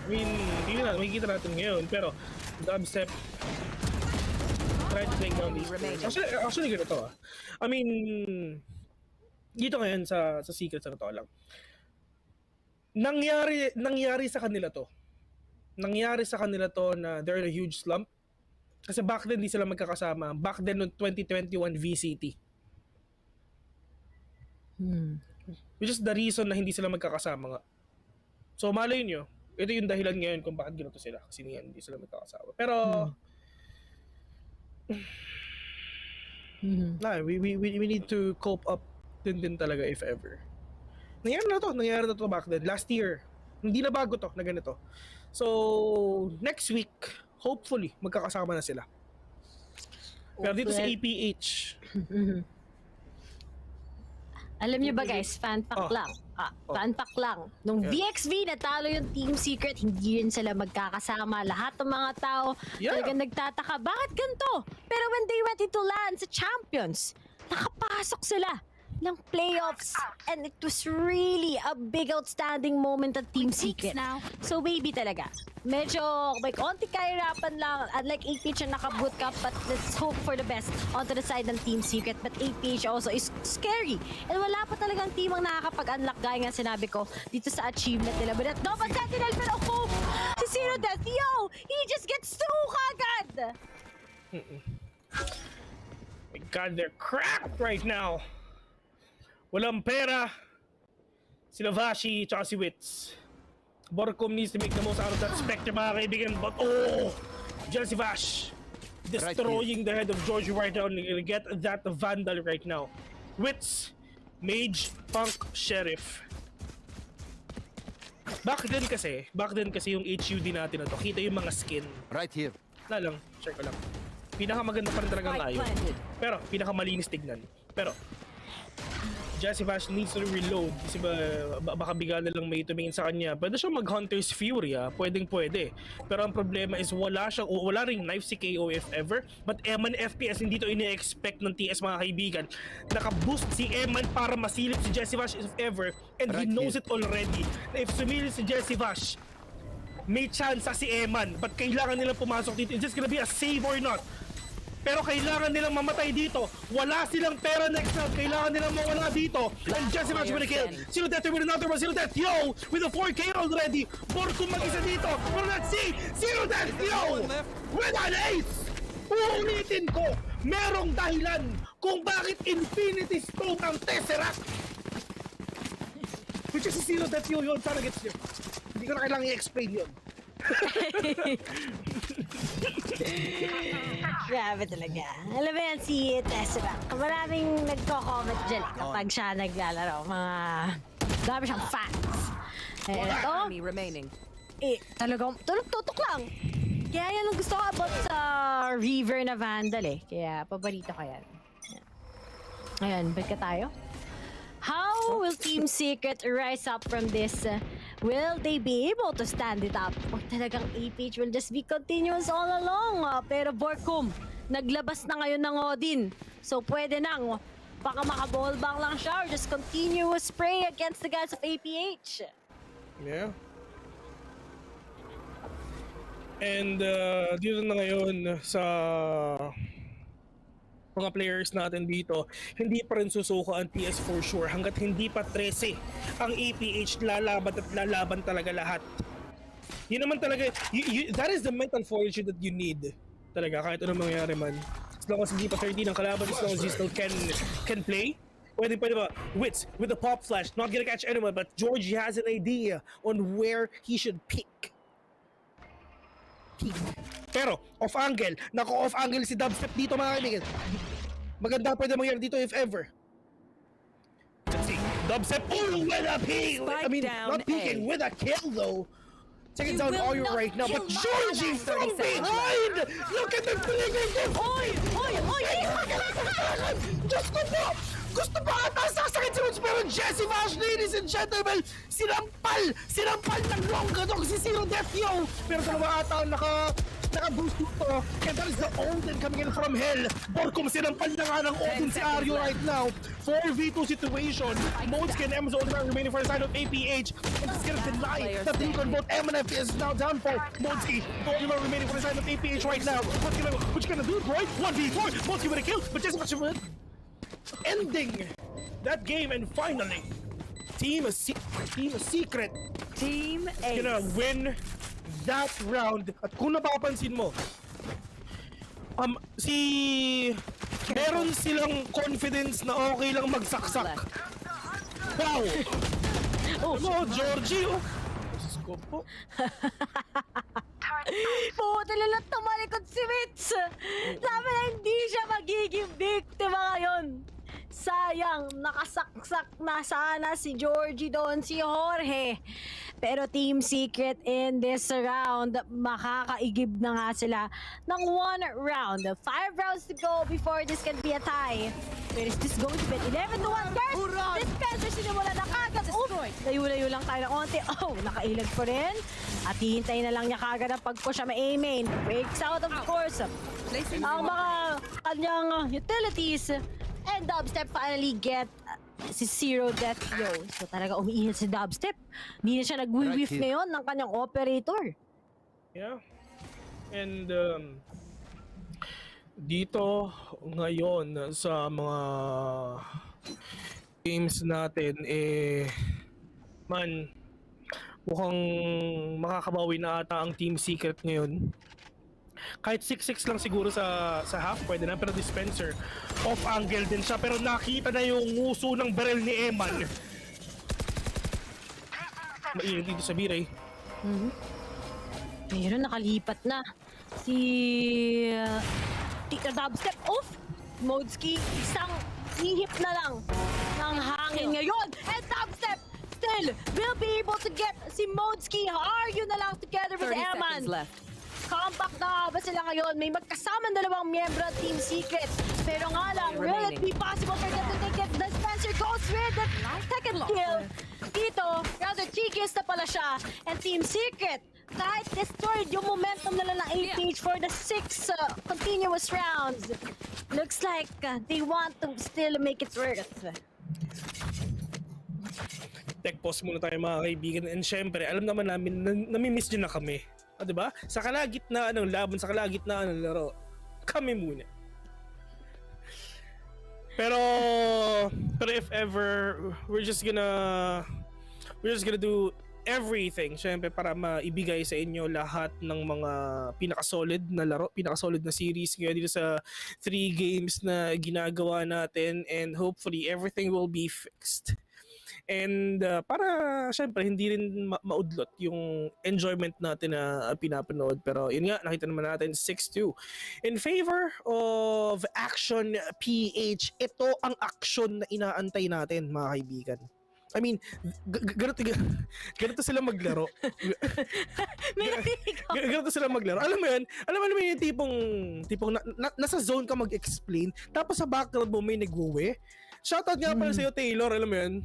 N: I mean, hindi na, makikita natin ngayon, pero Dubstep try to take down these players. Actually ganito I mean, dito ngayon sa Secret, sa totoo lang, nangyari sa kanila to. Nangyari sa kanila to na they're in a huge slump. Kasi back then, di sila magkakasama. Back then, noong 2021 VCT. Which is the reason na hindi sila magkakasama nga. So, malay nyo, ito yung dahilan ngayon kung bakit ganoto sila. Kasi hindi sila magkakasama. Pero, we need to cope up din talaga if ever. Nangyari na to back then. Last year. Hindi na bago to na ganito. So, next week, hopefully, magkakasama na sila. Pero dito sa APH.
O: Alam niyo ba guys, fan fact lang. Fan fact lang. Nung VXV natalo yung Team Secret, hindi rin sila magkakasama. Lahat ng mga tao talagang nagtataka, bakit ganito? Pero when they went into LAN sa Champions, nakapasok sila ng playoffs, and it was really a big outstanding moment at Team Secret. So maybe talaga, medyo may konti kahirapan lang, unlike APH na naka-bootcamp, but let's hope for the best onto the side ng Team Secret. But APH also is scary, and wala pa talagang team ang nakakapag-unlock gaya nga sinabi ko dito sa achievement nila. But at Nova Sentinel, pero si Zero Death. Yo! He just gets through kagad!
N: My God, they're cracked right now. Walang pera. Sila Vashi, tsaka si Wits. Borcom needs to make the most out of that Spectre, mga kaibigan. But oh! Diyan si Vash. Destroying the head of Georgie right now. Get that Vandal right now. Wits, Mage, Punk, Sheriff. Back then kasi yung HUD natin na to, kita yung mga skin.
S: Right here.
N: Na lang, share ko lang. Pinakamaganda pa rin talaga ngayon. Pero pinakamalinis tignan. Pero Jesse Vash needs to reload kasi baka bigla na lang may tumingin sa kanya. Pwede siyang mag-Hunter's Fury, pwedeng-pwede. Pero ang problema is wala ring knife si KO if ever. But Eman FPS, hindi to ini-expect ng TS, mga kaibigan. Naka-boost si Eman para masilip si Jesse Vash if ever. And he knows it already. Na if sumilip si Jesse Vash, may chance si Eman. But kailangan nilang pumasok dito. It's just gonna be a save or not. Pero kailangan nilang mamatay dito. Wala silang pera next round. Kailangan nilang mawala dito. And Jesse Vash with a kill. Zero Death with another one. Zero Death, yo! With a 4K already. Borcom mag-isa dito. But let's see. Zero Death, yo! With an ace! Uulitin ko, merong dahilan kung bakit Infinity Stone ang Tesseract. Which is si Zero Death, yo, yun. Sana gets nyo. Hindi ko na kailangan i-explain yun.
O: Grabe talaga. Alam mo yan si Tesseract. Maraming nagko-comment dyan kapag siya naglalaro. Dami siyang fans.
R: Enemy remaining.
O: Talagang tutok lang. Kaya yan ang gusto ko about sa River na Vandal Kaya paborito ko yan. Ayan, ba't ka tayo? How will Team Secret rise up from this? Will they be able to stand it up? O talagang APH will just be continuous all along? Pero Borcom, naglabas na ngayon ng Odin. So pwede nang, baka makaballback lang siya or just continuous spray against the guys of APH.
N: Yeah. And dito na ngayon sa mga players natin dito, hindi pa rin susuko ang TS for sure hanggat hindi pa 13 ang APH. Lalaban at lalaban talaga lahat. Yun naman talaga, that is the mental fortitude that you need talaga kahit anong mangyari man. As long as hindi pa 13 ang kalaban, as long as you still can play. Pwede ba? Wits with the pop flash, not gonna catch anyone, but Georgie has an idea on where he should pick. Pero off angle, off angle si Dubstep dito, mga kaibigan. Maganda pwede mangyari dito if ever. Let's see, Dubstep, with a peek! I mean, not peeking, with a kill though. Taking down Oyo right now, but Georgie from behind! Look at the flicker! Oy! Just go up! Gusto pa ata sasakit si Woods, pero Jesse Vash, ladies and gentlemen, sinampal ng Longa dog si Zero Death, yo! Pero dalawa ata ang naka-boost dito, and that is the Odin coming in from hell. Borcom, sinampal na nga ng Odin si Aryo right now. 4v2 situation. Modskin, M's only man remaining for the side of APH, and it's gonna deny that the on both M and F is now down for Modsky. The only man remaining for the side of APH right now. What you gonna do, Roy? 1v4, Modsky with a kill, but Jesse Vash ending that game, and finally Team Secret gonna win that round. At kung napapansin mo, meron silang confidence na okay lang magsaksak. Wow! Georgie, Diyos ko po.
O: Puta lang tumalikod si Mitz. Sabi na hindi siya magiging biktima ngayon. Sayang, nakasaksak na sana si Georgie doon, si Jorge. Pero Team Secret in this round, makakaigib na nga sila ng 1 round. 5 rounds to go before this can be a tie. But is this going to be 11-1 first? Dispenser sinimula na kagad. Layo-layo lang tayo ng onti. Oh, nakailag pa rin. At hihintay na lang niya kagad ang pag-push siya main. Breaks out, of course, ang mga kanyang utilities. And Dubstep finally get si Zero Death, yo. So talaga umiinit si Dubstep. Hindi na siya nag-whiff ngayon ng kanyang operator.
N: Yeah. And dito ngayon sa mga games natin, mukhang makakabawi na ata ang Team Secret ngayon. Kahit 6-6 lang siguro sa half, pwede na. Pero dispenser, off angle din siya. Pero nakita na yung nguso ng barrel ni Eman. Mainit dito sa Biray.
O: Mayroon nakalipat na. Si... Tika dubstep off. Modski, isang ihip na lang ng hangin ngayon. And dubstep still will be able to get si Modski. Are you na lang together with
R: 30
O: Eman?
R: seconds left.
O: Compact na ba sila ngayon? May magkasamang dalawang miyembro at Team Secret. Pero nga lang, will it be possible for them to take it? The Spencer goes with the second kill. Dito, rather cheekiest na pala siya. And Team Secret, kahit destroyed yung momentum nila ng APAC for the 6 continuous rounds. Looks like they want to still make it worth.
N: Tech pause muna tayo mga kaibigan. And syempre, alam naman namin, namimiss nyo na kami. Diba? Sa kalagitnaan ng laban, sa kalagitnaan ng laro, kami muna. Pero if ever, we're just gonna do everything, syempre, para maibigay sa inyo lahat ng mga pinaka-solid na laro, pinaka-solid na series ngayon dito sa 3 games na ginagawa natin, and hopefully everything will be fixed. And para syempre hindi rin maudlot yung enjoyment natin na pinapanood. Pero yun nga, nakita naman natin 6-2 in favor of Action PH. Ito ang action na inaantay natin mga kaibigan. I mean, ganito sila maglaro. Ganito sila maglaro. Alam mo yun yung tipong nasa zone ka mag-explain, tapos sa background mo may nagwe. Shoutout nga pala sa'yo, Taylor. Alam mo yun?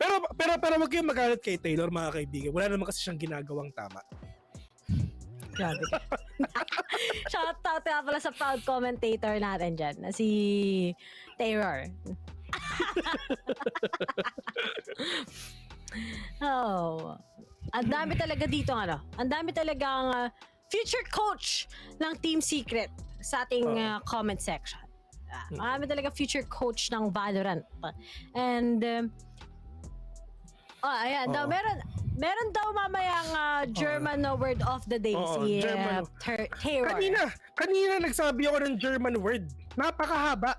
N: Pero wag kayong magalit kay Taylor, mga kaibigan. Wala naman kasi siyang ginagawang tama.
O: Grabe. Shoutout nga pala sa proud commentator natin dyan, na si Taylor. Ang dami talaga dito, ang dami talagang future coach ng Team Secret sa ating comment section. Marami talaga future coach ng Valorant. And ayan daw, meron daw mamayang German word of the day si Taylor.
N: Kanina nagsabi ako ng German word. Napakahaba.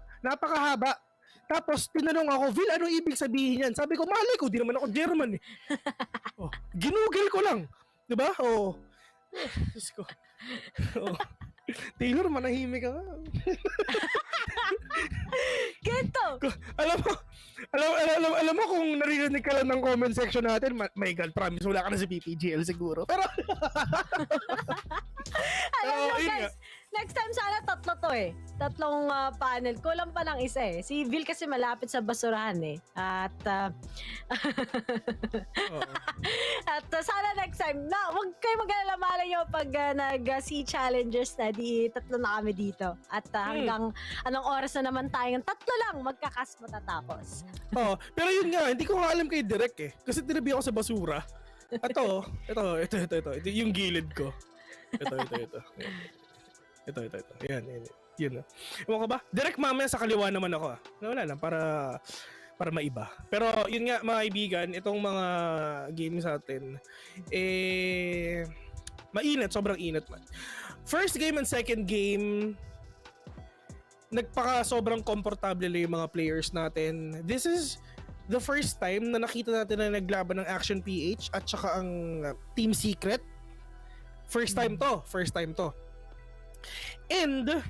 N: Tapos tinanong ako, Vil, anong ibig sabihin yan? Sabi ko, malay ko, di naman ako German eh. Ginugel ko lang. Diba? Diyos ko. Taylor, manahimik ka nga.
O: Ganito.
N: Alam mo kung naririnig ka lang ng comment section natin, my God, promise, wala ka na sa PPGL siguro. Pero
O: alam mo guys, next time sana tatlo to eh. Tatlong panel. Kulang pa lang isa eh. Si Vil kasi malapit sa basurahan eh. At sana next time, huwag kayo mag-alala, malay nyo pag nag-C Challengers na, di tatlo na kami dito. At hanggang anong oras na naman tayong tatlo lang magkakas matatapos.
N: Pero yun nga, hindi ko nga alam kay Direk eh. Kasi tinabi ako sa basura. Ito, yung gilid ko. Ito. Yan. Yun. Ewan ka ba? Direct mamaya sa kaliwa naman ako. Wala lang, para maiba. Pero yun nga mga kaibigan, itong mga games natin, mainit, sobrang init man. First game and second game, sobrang komportable yung mga players natin. This is the first time na nakita natin na naglaban ng Action PH at saka ang Team Secret. First time to. And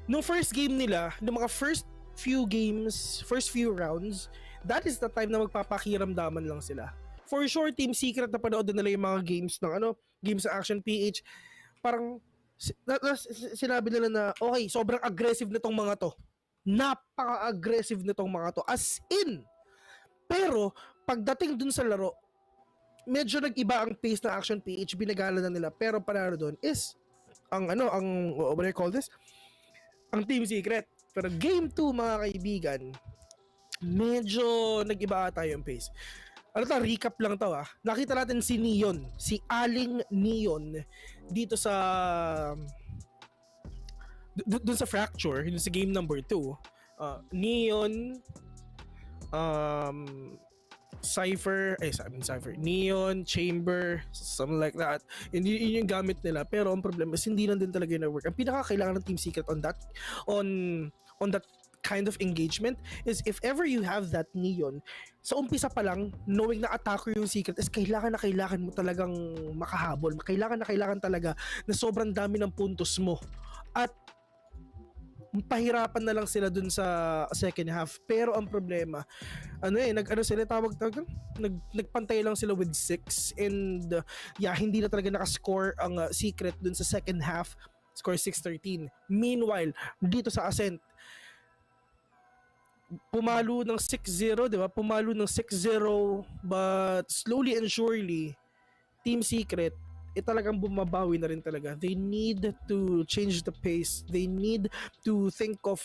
N: nung first game nila, nung mga first few rounds, that is the time na magpapakiramdaman lang sila. For sure, Team Secret na panood nila yung mga games sa Action PH. Parang sinabi nila na, okay, sobrang aggressive nitong mga to. Napaka-aggressive nitong mga to. As in. Pero, pagdating dun sa laro, medyo nag-iba ang pace ng Action PH, binagala na nila. Pero panalo dun is, what do you call this? Ang Team Secret. Pero game 2 mga kaibigan, medyo nag-iba ata yung pace. Recap lang to Nakita natin si Aling Neon dito sa dun sa Fracture, dun sa game number 2. Neon Cypher, Neon, Chamber, something like that. Yun yung gamit nila. Pero ang problema is hindi lang din talaga yung work. Ang pinaka-kailangan ng Team Secret on that kind of engagement is if ever you have that Neon, sa umpisa pa lang, knowing na attacker yung Secret is kailangan mo talagang makahabol. Kailangan talaga na sobrang dami ng puntos mo. At pahirapan na lang sila dun sa second half. Pero ang problema, nagpantay lang sila with 6 and hindi na talaga nakascore ang Secret dun sa second half. Score 6-13. Meanwhile, dito sa Ascent, pumalo ng 6-0, di ba? Pumalo ng 6-0, but slowly and surely, Team Secret, talagang bumabawi na rin talaga. They need to change the pace. They need to think of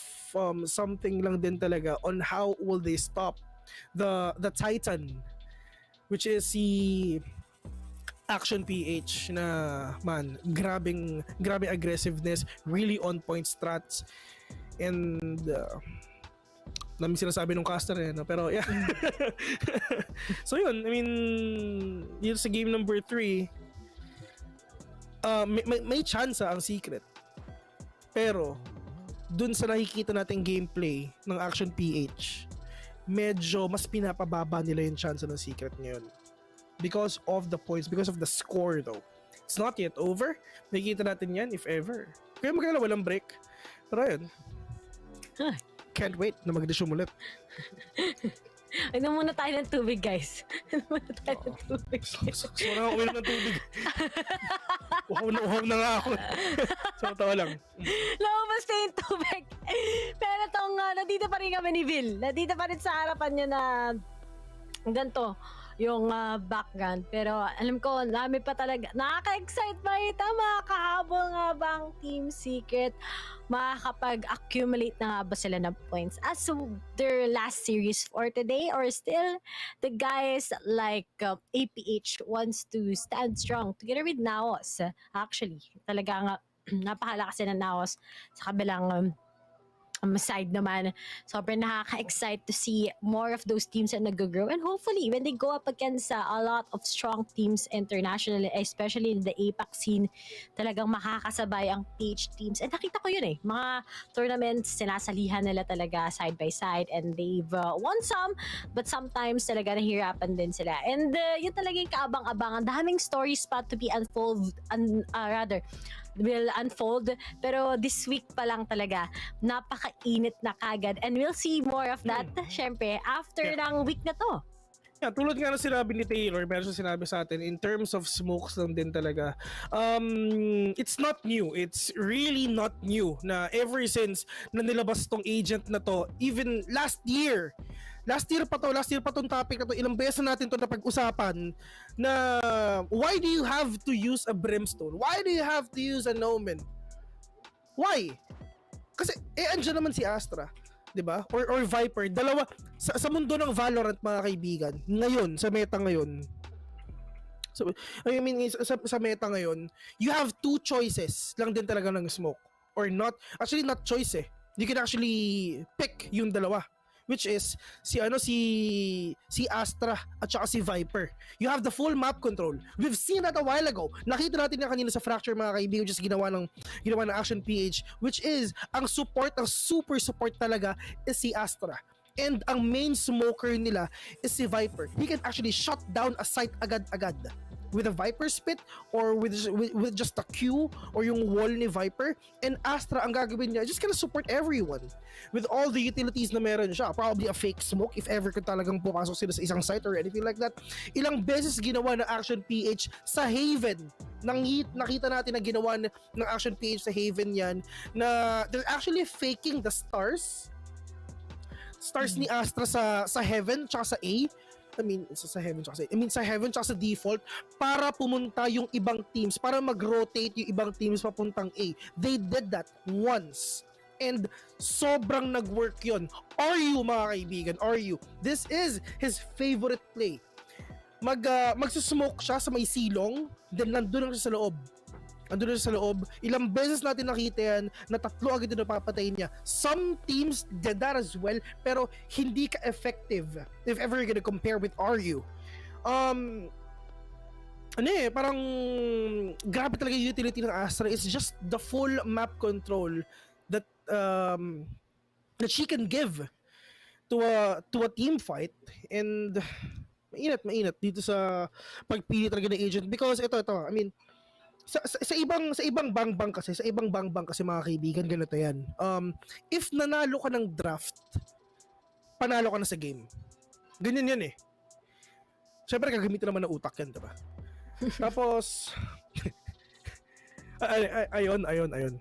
N: something lang din talaga on how will they stop the Titan, which is si Action PH na grabing aggressiveness, really on point strats, and namin sinasabi nung caster pero yeah. So yun, I mean, yun sa game number 3, may chance ang Secret, pero dun sa nakikita nating gameplay ng Action PH, medyo mas pinapababa nila yung chance ng Secret ngayon because of the points, because of the score though. It's not yet over. Nakikita natin yan if ever. Kaya magkala walang break, pero yun, can't wait na mag-resume ulit.
O: Inom muna tayo ng tubig, guys. Inom muna tayo ng tubig.
N: So na ako uminom ng tubig. Uhaw na nga ako. So tawa lang.
O: Lumabas na yung tubig. Pero nandito pa rin kami ni Vil. Nandito pa rin sa harapan niya na ganito yung background. Pero alam ko, dami pa talaga. Nakaka-excite ba ito? Makakahabol nga ba ang Team Secret? Makakapag-accumulate na nga ba sila ng points as their last series for today? Or still, the guys like APH wants to stand strong together with NAOS. Actually, talaga nga, napakalakas ng NAOS sa kabilang side naman. Sobrang nakaka-excite to see more of those teams na nag-grow, and hopefully when they go up against a lot of strong teams internationally, especially in the APAC scene, talagang makakasabay ang PH teams. And nakita ko yun mga tournaments, sinasalihan nila talaga side by side, and they've won some, but sometimes talaga nahirapan din sila. And yun talaga yung kaabang-abang. Ang daming stories pa to be will unfold, pero this week pa lang talaga napakainit na kagad, and we'll see more of that syempre after ng week na to.
N: Yeah, tulad nga na sinabi ni Taylor, meron siya sinabi sa atin in terms of smokes lang din talaga. It's not new. It's really not new na ever since na nilabas tong agent na to, even last year pa tong topic na to, ilang beses natin to napag-usapan na why do you have to use a brimstone? Why do you have to use a Omen? Why? Kasi andyan naman si Astra, 'di ba? Or Viper, dalawa sa mundo ng Valorant, mga kaibigan. Ngayon, sa meta ngayon. So I mean sa meta ngayon, you have two choices lang din talaga ng smoke, or not. Actually not choice You can actually pick yung dalawa, which is si Astra at saka si Viper. You have the full map control. We've seen that a while ago. Nakita natin na kanina sa Fracture, mga kaibigan, just ginawa ng Action PH, which is ang super support talaga is si Astra. And ang main smoker nila is si Viper. He can actually shut down a site agad-agad with a Viper spit, or with just a Q or yung wall ni Viper. And Astra, ang gagawin niya, just gonna support everyone with all the utilities na meron siya. Probably a fake smoke if ever kung talagang pumasok sila sa isang site or anything like that. Ilang beses ginawa ng Action PH sa Haven. Nakita natin na ginawa ng Action PH sa Haven yan, na they're actually faking the stars ni Astra sa Heaven tsaka sa A. Sa Heaven tsaka sa default, para pumunta yung ibang teams, para mag-rotate yung ibang teams papuntang A. They did that once. And sobrang nag-work yun. Mga kaibigan, this is his favorite play. Magsusmoke siya sa may silong, then nandun lang siya sa loob. Andun na siya sa loob. Ilang beses natin nakita yan na 3 agad na napapatay niya. Some teams did that as well, pero hindi ka effective if ever you're gonna compare with RU. Parang grabe talaga yung utility ng Astra. It's just the full map control that she can give to a team fight, and mainit dito sa pagpili talaga ng agent, because ito I mean sa ibang bang kasi mga kaibigan, ganito yan. If nanalo ka ng draft, panalo ka na sa game. Ganyan yan eh. Siyempre gagamitin naman ng utak yan, diba? Tapos ayun.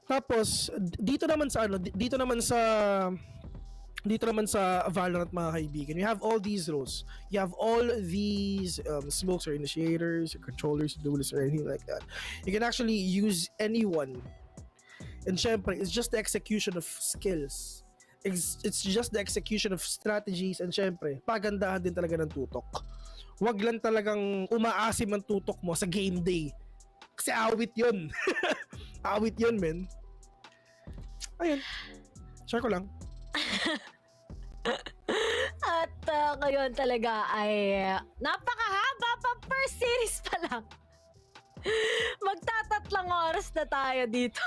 N: Tapos dito naman sa Valorant, mga kaibigan, you have all these roles. You have all these smokes or initiators or controllers, duelists or anything like that. You can actually use anyone. And syempre, it's just the execution of skills. It's just the execution of strategies, and syempre, pagandahan din talaga ng tutok. Wag lang talagang umaasim ang tutok mo sa game day. Kasi awit yun. Awit yun, men. Ayun. Share ko lang.
O: At ngayon talaga ay napakahaba pa per series pa lang. Magtatatlang oras na tayo dito.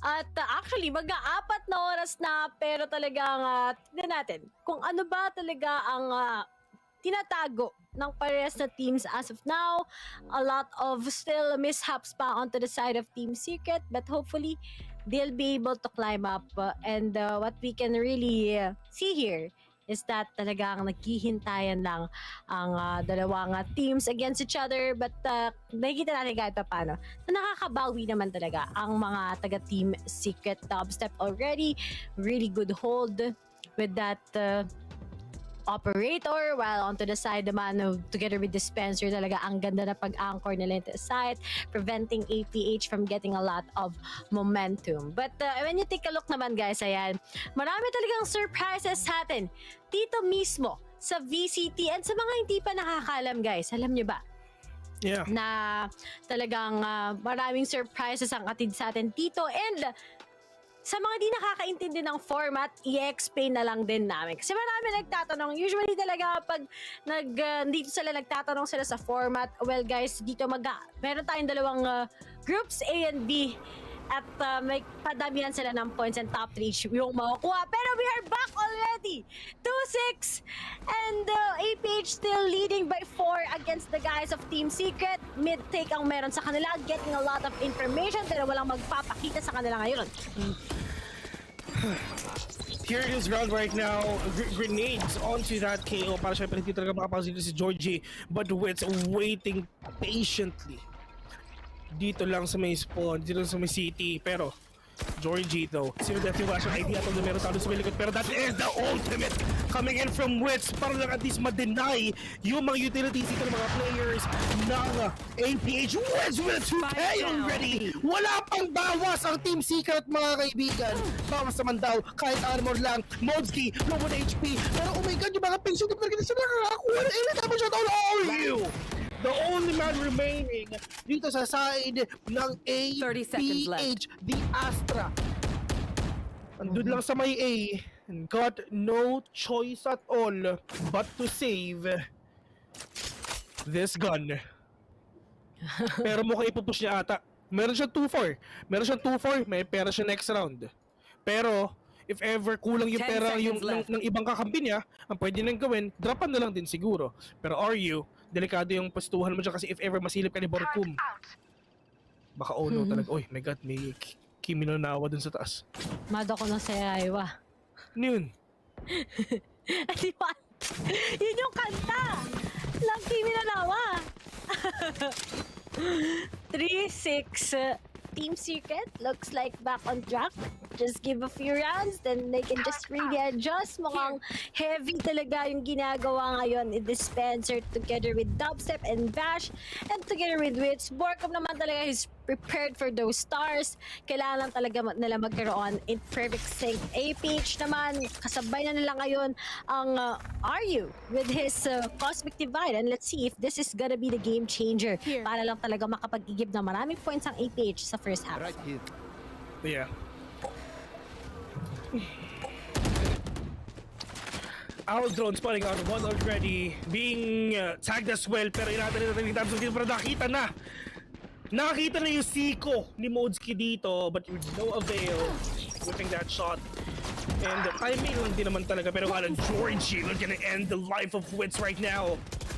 O: At actually mag-4 na oras na, pero talagang tignan natin kung ano ba talaga ang tinatago ng parehas na teams as of now. A lot of still mishaps pa onto the side of Team Secret, but hopefully they'll be able to climb up, and what we can really see here is that talagang naghihintayan lang ang dalawang teams against each other, but nakikita natin kahit pa paano na nakakabawi naman talaga ang mga taga Team Secret. Dubstep already, really good hold with that operator, while onto the side naman together with Dispenser, talaga ang ganda na pag-anchor nila into the site, preventing APH from getting a lot of momentum. But when you take a look naman, guys, ayan, marami talagang surprises sa atin dito mismo sa VCT, and sa mga hindi pa nakakalam, guys, alam nyo ba?
N: Yeah.
O: Na talagang maraming surprises ang atid sa atin dito, and sa mga di nakakaintindi ng format, i-explain na lang din namin. Kasi marami nagtatanong, usually talaga pag dito nagtatanong sila sa format, well guys, dito meron tayong dalawang groups, A and B, at may padamihan sila ng points, and top 3 yung makukuha. Pero we are back already! 2-6! And APH still leading by 4 against the guys of Team Secret. Mid-take ang meron sa kanila, getting a lot of information, pero walang magpapakita sa kanila ngayon.
N: Here it is ground right now. Grenades onto that KO para syempre hindi talaga makapasok si Georgie, but Wits waiting patiently dito lang sa may spawn, dito lang sa may city. Pero Georgie though, sino definitely wala siyang idea kung meron tao sa may likod, pero that is the ultimate coming in from Wits para lang at least ma-deny yung mga utilities dito ng mga players ng APH. Wits with 2K already! Wala pang bawas ang Team Secret, mga kaibigan. Bawas naman daw, kahit armor lang. Modski, low on HP, pero oh my god, yung mga pings, hindi pa rin sila nakakakuha ng ilan tapos shot all over you! The only man remaining dito sa side ng APH, the Astra. Andun lang sa may A, and got no choice at all but to save this gun. Pero mukhang ipupush niya ata. Meron siyang 2-4. May pera siya next round. Pero if ever kulang yung pera ng ibang kakampi niya, ang pwede nang gawin, dropan na lang din siguro. Pero RU, delikado yung pastuhan mo dyan, kasi if ever masilip ka ni Borkum, baka no talaga. Oy, my god, may Kimi no Nawa dun sa taas.
O: Mad ako ng Sayaywa.
N: Ano yun?
O: Yun yung kanta lang Kimi no Nawa. 3-6 Team Secret looks like back on track. Just give a few rounds, then they can just really adjust. Mukhang heavy talaga yung ginagawa ngayon in Dispenser together with Dubstep and Bash, and together with Wits. Borkum naman talaga is prepared for those stars. Kailangan lang talaga nila magkaroon in perfect sync. APH naman, kasabay na nila ngayon ang RU with his Cosmic Divide. And let's see if this is gonna be the game changer para lang talaga makapag-igib ng maraming points ang APH sa first half.
N: Right here. Yeah. Our drone spotting out one already, being tagged as well, pero inatan nila yung dito, pero nakita na yung Siko ni Modski dito, but with no avail, whipping that shot. And timing lang din naman talaga, pero Alan Georgie, we're gonna end the life of Wits right now.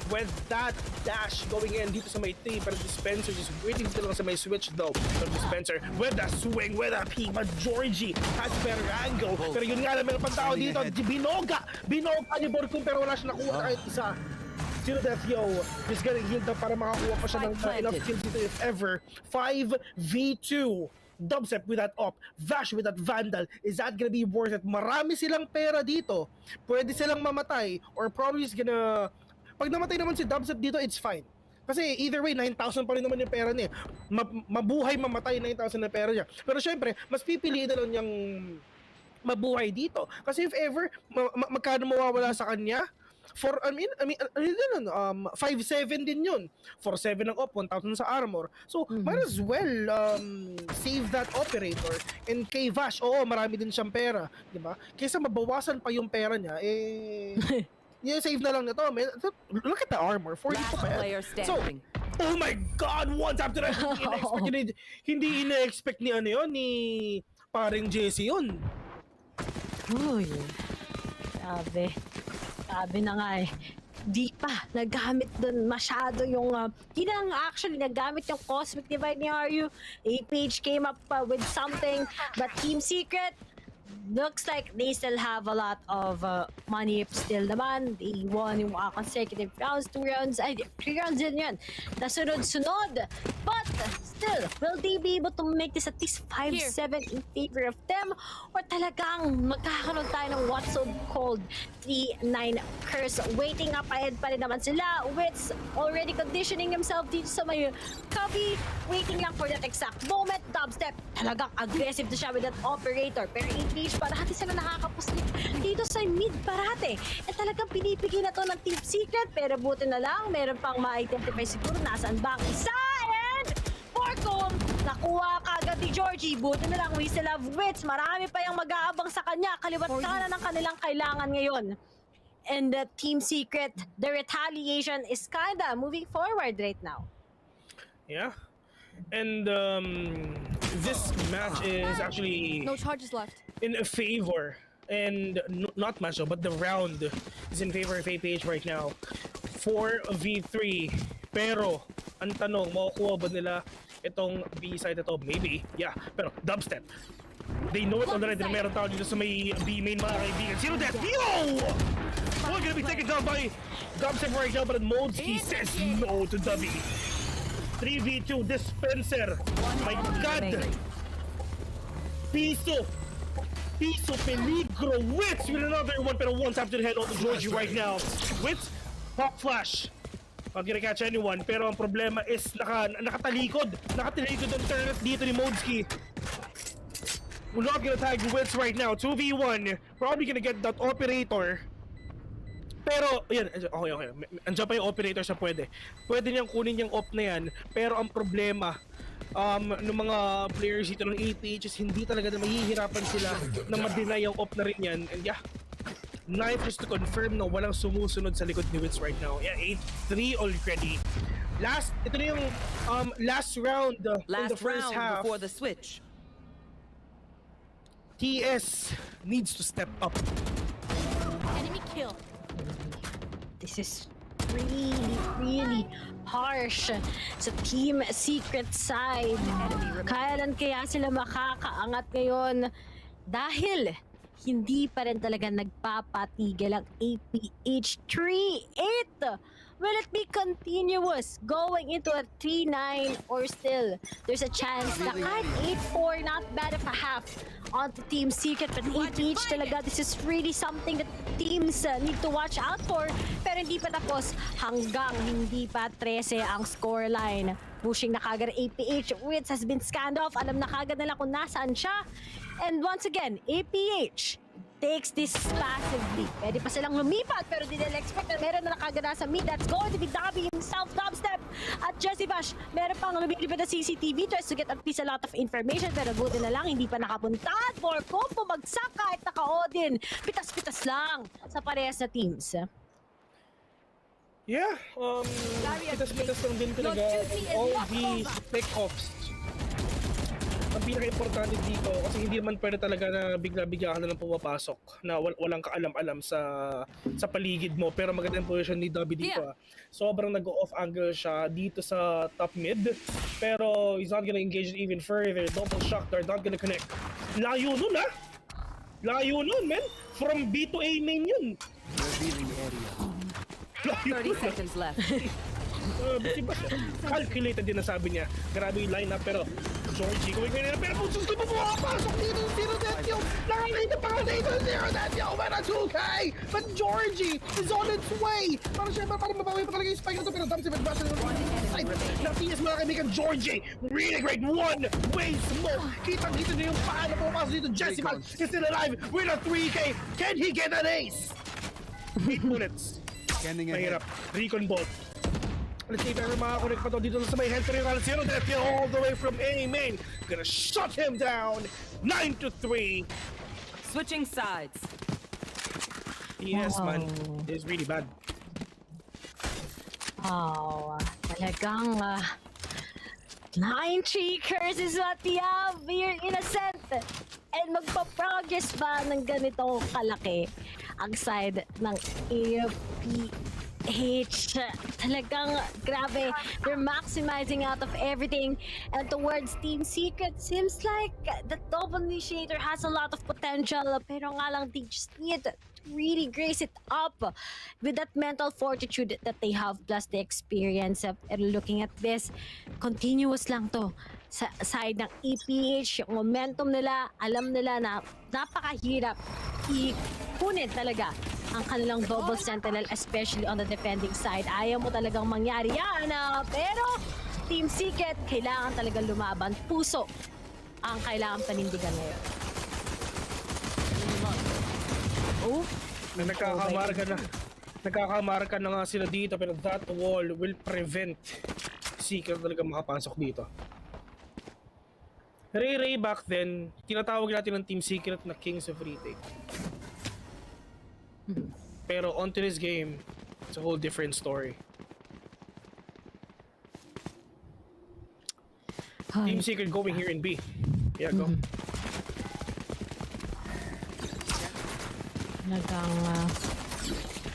N: With that dash going in dito sa may 3, pero Dispenser just waiting still lang sa may switch though. Pero Dispenser with a swing, with a peek, but Georgie has better angle. Pero yun nga lang, meron pang tao dito, binoga ni Borkum, pero wala siya nakuha kahit isa. Sino Death Yo is getting healed up para makakuha pa siya ng enough kills dito if ever. 5v2. Dubstep with that op, Vash with that Vandal. Is that gonna be worth it? Marami silang pera dito. Pwede silang mamatay, or probably is gonna... Pag namatay naman si Dubstep dito, it's fine. Kasi either way, 9,000 pa rin naman yung pera niya. Mabuhay, mamatay, 9,000 na pera niya. Pero syempre, mas pipiliin na lang niyang mabuhay dito. Kasi if ever, magkano mawawala sa kanya? 5-7 din yun. 4-7 ang op, 1,000 sa armor. So, might as well save that operator. And kay Vash, oo, marami din siyang pera. Diba? Kaysa mabawasan pa yung pera niya, yeah, save na lang na to. Look at the armor, 42 pa yan. So, oh my God, one tap to that. Hindi ina-expect ni ano yun, ni paring Jesse yun.
O: Uy, sabi na nga eh. Di pa nagamit dun masyado yung di na actually nagamit yung Cosmic Divide ni RU. APH came up with something, but Team Secret looks like they still have a lot of money still naman. They won yung consecutive rounds, 2 rounds, 3 rounds din yun. Nasunod-sunod. But still, will they be able to make this at least 5-7 in favor of them? Or talagang magkakaroon tayo ng what's so called 3-9 curse? Waiting up ahead pa rin naman sila. Wits already conditioning himself dito sa may cubby. Waiting lang for that exact moment. Dubstep, talagang aggressive na siya with that operator. Pero APH, parati sila nakakapuslit dito sa mid parate. At talagang pinipigil na to ng Team Secret. Pero buti na lang, meron pang ma-identify siguro nasaan ba ang isa. And Borkum, nakuha kagad ni Georgie. Buti na lang, we still have Wits. Marami pa yung mag-aabang sa kanya. Kaliwat kanan ng kanilang kailangan ngayon. And the Team Secret, the retaliation is kinda moving forward right now.
N: Yeah. And this match is actually
Q: no charges left
N: in a favor, and not match but the round is in favor of APH right now. 4v3. Pero ang tanong, makukuha ba nila itong B side ito? Maybe, yeah. Pero Dubstep, they know it already na meron tao dito sa may B main, mga kaibigan. Zero death. Yo! We're gonna be taken down by Dubstep right now, but Modski says no to Dubby. 3v2 Dispenser. My God! Piso peligro. Wits with another one, pero one tap to the head on Georgie right now. Wits, pop flash. Not gonna catch anyone, pero ang problema is nakatalikod ang turret dito ni Modski. We're not gonna tag Wits right now. 2v1, probably gonna get that operator. Pero, yan, okay. Andiyan pa yung operator sa pwede niyang kunin yung op na yan. Pero ang problema, ng mga players dito ng APH is hindi talaga na mahihirapan sila na ma-deny yung op na rin yan. And yeah, knife is to confirm na walang sumusunod sa likod ni Wits right now. Yeah, 8-3 already. Ito na yung last round in the first half.
R: Before the switch.
N: TS needs to step up.
O: Enemy kill. This is really harsh sa Team Secret side. Kailan kaya sila makakaangat ngayon? Dahil hindi pa rin talaga nagpapatigil ang APH. 3-8 Will it be continuous going into a 3-9 or still there's a chance na kahit 8-4, not bad of a half onto Team Secret, but APH talaga, this is really something that teams need to watch out for. Pero hindi pa tapos hanggang hindi pa 13 ang scoreline. Pushing na kagad APH, Wits has been scanned off, alam na kagad nila kung nasaan siya. And once again, APH takes this passively. Pwede pa silang lumipat pero di nila expect na meron na nakagana sa mid. That's going to be Dobby himself, dubstep. At Jesse Bash, meron pang lumilipad na CCTV, tries to get at least a lot of information pero buti na lang, hindi pa nakapunta. Borko, bumagsak kahit naka-Odin. Pitas-pitas lang sa parehas na teams.
N: Yeah, pitas-pitas lang din talaga. All these pick-offs. Ang pinaka-importante dito kasi hindi naman pwede talaga na bigla-bigla ka na lang pumapasok na walang kaalam-alam sa paligid mo, pero maganda yung position ni Dobby dito. Sobrang nag-off angle siya dito sa top mid, pero he's not gonna engage even further. Double shock, they're not gonna connect. Layo nun ha! Layo nun, man! From B to A main yun!
R: Layo 30 seconds left.
N: Calculated din na sabi niya. Grabe yung lineup pero Georgie going kanina pero kung gusto mo pumapasok dito 0 yung nakakita pa nga dito 0 yung para 2K but Georgie is on its way para syempre para mabawi pa talaga yung spike nito pero dami si Medbasa na PS mga kaibigan Georgie really great one-way smoke kitang-kita niyo yung paano pumapasok dito Jessimal is still alive with a 3K can he get an ace 8 bullets mahirap recon bot. Let's see if ever makakonect pa to dito sa may Henry Ral 0 Deathkill all the way from A main. Gonna shut him down. 9-3.
R: Switching sides.
N: Yes, man. It's really bad.
O: Oh, talagang 9-3 curse is what we have here, innocent. And magpa-progress ba ng ganito kalaki ang side ng APH? Talagang grabe, they're maximizing out of everything and towards Team Secret seems like the double initiator has a lot of potential pero nga lang they just need to really grace it up with that mental fortitude that they have plus the experience of looking at this continuous lang to sa side ng APH, yung momentum nila, alam nila na napakahirap ikunin talaga ang kanilang double sentinel, especially on the defending side. Ayaw mo talagang mangyari yan, pero Team Secret, kailangan talagang lumaban. Puso ang kailangan panindigan ngayon.
N: Oh, nagkakamarka na nga sila dito, pero that wall will prevent Secret talaga makapasok dito. Ray back then, tinatawag natin ng Team Secret na Kings of Retake. Pero onto this game, it's a whole different story. Team Secret going here in B. Yeah, go.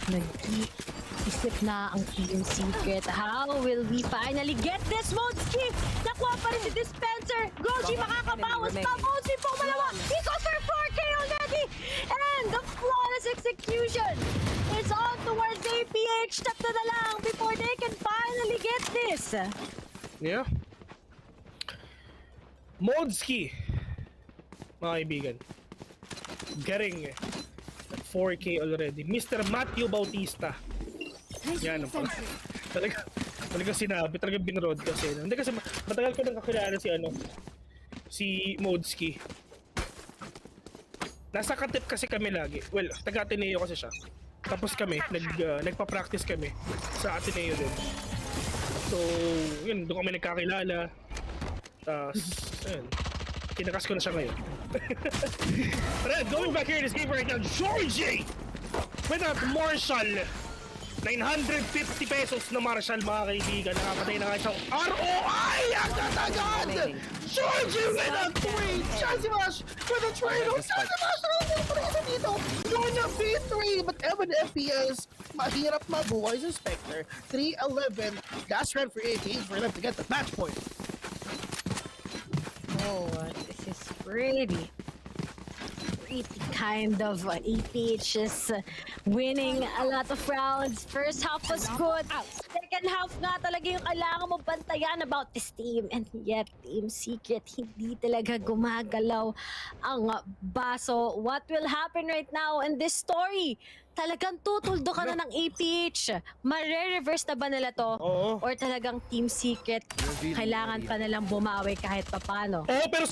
O: Nag-iisip na ang Team Secret. How will we finally get this? Modsky! Nakuha pa rin si Dispenser! Goji makakabawas pa! Modsky po malawa! He got for 4K already! And the flawless execution is on towards APH. Takto na lang before they can finally get this.
N: Yeah. Modsky, mga kaibigan, getting 4K already. Mr. Matthew Bautista. Yan ang pala. Talaga sinabi, talaga binroad kasi. Hindi kasi matagal ko nang kakilala si Modsky. Nasa katip kasi kami lagi. Well, taga-Ateneo kasi siya. Tapos kami, nagpa-practice kami sa Ateneo din. So, yun, doon kami nagkakilala. Tapos, ayun. Kinakas ko na siya ngayon. But going back here in this game right now, Georgie! With that Marshall! 950 pesos na Marshall, mga kaibigan. Nakapatay na nga isang ROI! Agad-agad! Georgie with a 3! Chasimash with a trade! Chasimash! Nakapatay pa isa dito! Yun ang V3! But Evan FPS, mahirap mabuhay sa Spectre. 3-11. Last round for 18 for them to get the match point.
O: Oh, this is really pretty kind of APH is winning a lot of rounds. First half was good. Second half nga talaga yung kailangan mo bantayan about this team. And yet, Team Secret hindi talaga gumagalaw ang baso. What will happen right now in this story? Talagang tutuldo ka na ng APH. Mare-reverse na ba nila to?
N: Oo.
O: Or talagang Team Secret, kailangan pa nilang bumawi kahit papano?
N: Pero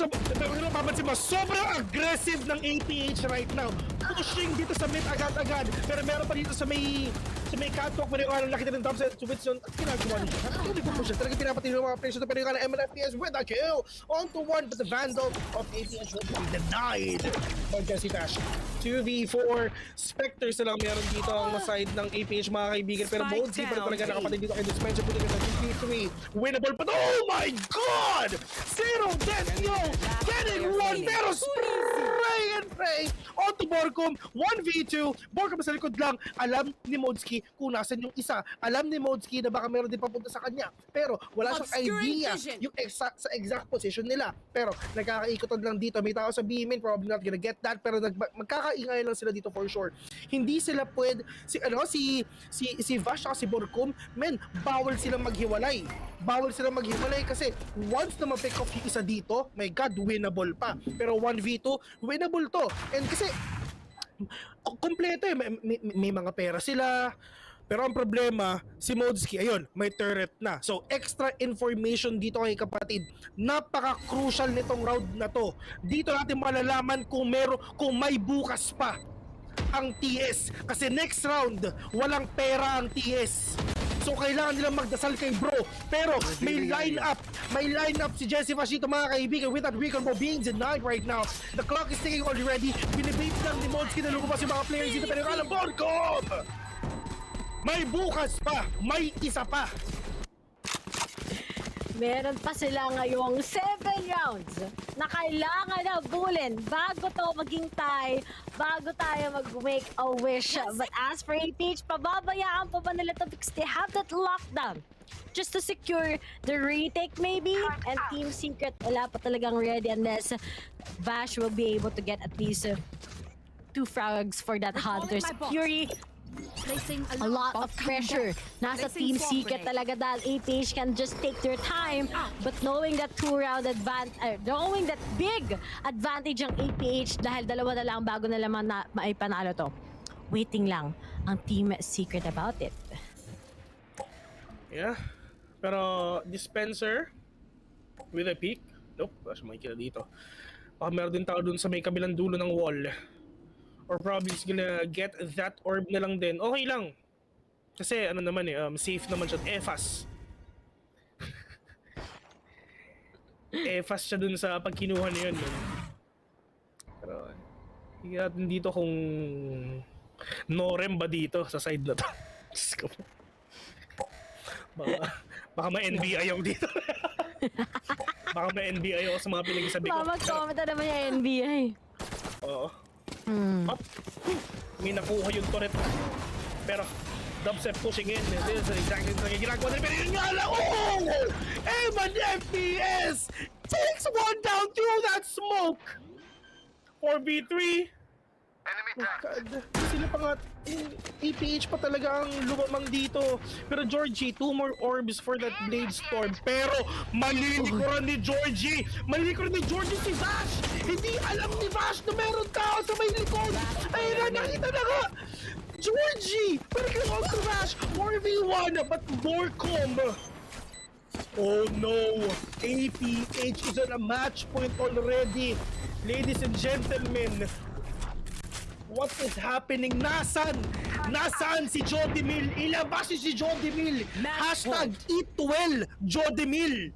N: mapapansin mo, sobrang aggressive ng APH right now. Pushing dito sa mid agad-agad. Pero meron pa dito sa may catwalk. Pero yung laki na ng top set. Switch yun. Ginagawa niya. Talagang nagpupush siya. Talagang pinapatid yung mga players. Pero yung MLFPS with a kill. On to 1. But the Vandal of APH will be denied by Jesse Dash. 2v4 Spectres na lang meron dito ang side ng APH mga kaibigan. Pero Bold Zipper talaga nakapatid dito kay Dispenser. Pwede na 2v3. Winnable pa. Oh my God! Zero death yo! Getting one! Pero spray and pray! On to Borcom. 1v2. Borcom sa likod lang. Alam ni Modski kung nasan yung isa. Alam ni Modski na baka meron din papunta sa kanya. Pero wala siyang idea yung sa exact position nila. Pero nagkakaikotan lang dito. May tao sa B-main. Probably not gonna get that. Pero magkakaingay lang sila dito for sure. Hindi sila pwede si Vash at si Borcom, men, bawal silang maghiwalay. Bawal silang maghiwalay kasi once na ma-pick off yung isa dito, my God, winnable pa. Pero 1v2, winnable to. And kasi kompleto eh. May mga pera sila. Pero ang problema, si Modski, ayun, may turret na. So, extra information dito kay kapatid. Napaka-crucial nitong round na to. Dito natin malalaman kung may bukas pa ang TS. Kasi next round, walang pera ang TS. So, kailangan nilang magdasal kay bro. Pero, may lineup si Jesse Fashito, mga kaibigan, with that Recon Ball being denied right now. The clock is ticking already. Binibait lang ni Modski na lumabas yung mga players dito. Pero alam, Borcom! May bukas pa! May isa pa!
O: Meron pa sila ngayong 7 rounds na kailangan na bulin bago to maging tie, bago tayo mag-make a wish. But as for APH, pababayaan pa ba nila to because they have that lockdown just to secure the retake maybe? And Team Secret, wala pa talagang ready unless Vash will be able to get at least 2 frags for that Hunter's Fury. A lot of pressure nasa Team Secret talaga dahil APH can just take their time, but knowing that knowing that big advantage ang APH dahil dalawa na lang bago na naman na maipanalo to. Waiting lang ang Team Secret about it.
N: Yeah. Pero Dispenser with a peek. Nope, mas may kila dito. Baka meron din tao dun sa may kabilang dulo ng wall. Or probably is gonna get that orb na lang din. Okay lang. Kasi ano naman safe naman siya. EFAS. EFAS siya dun sa pagkinuha niya yun. Pero hindi natin dito kung Norem ba dito sa side na to. Baka ma-NBI ako dito. Baka ma-NBI ako sa mga pinagsabi ko.
O: Mag-comment na naman yung NBI.
N: Oo. Up. May nakuha yung turret. Pero Dubstep pushing in. This is exactly the ginagawa nila. Pero yun nga lang. Oh! Eman FPS takes one down through that smoke. 4v3. Sila pa nga, APH pa talaga ang lumamang dito. Pero Georgie, 2 more orbs for that Blade Storm. Pero malilikuran ni Georgie. Malilikuran ni Georgie si Vash. Hindi alam ni Vash na meron tao sa may likod. Ayun na, nakita na nga. Georgie! Pero kaya all to Vash. 4v1, but Borcom. Oh no! APH is on a match point already. Ladies and gentlemen, what is happening? Nasaan si Jodemil? Ilabas si Jodemil. Hashtag eat well, Jodemil.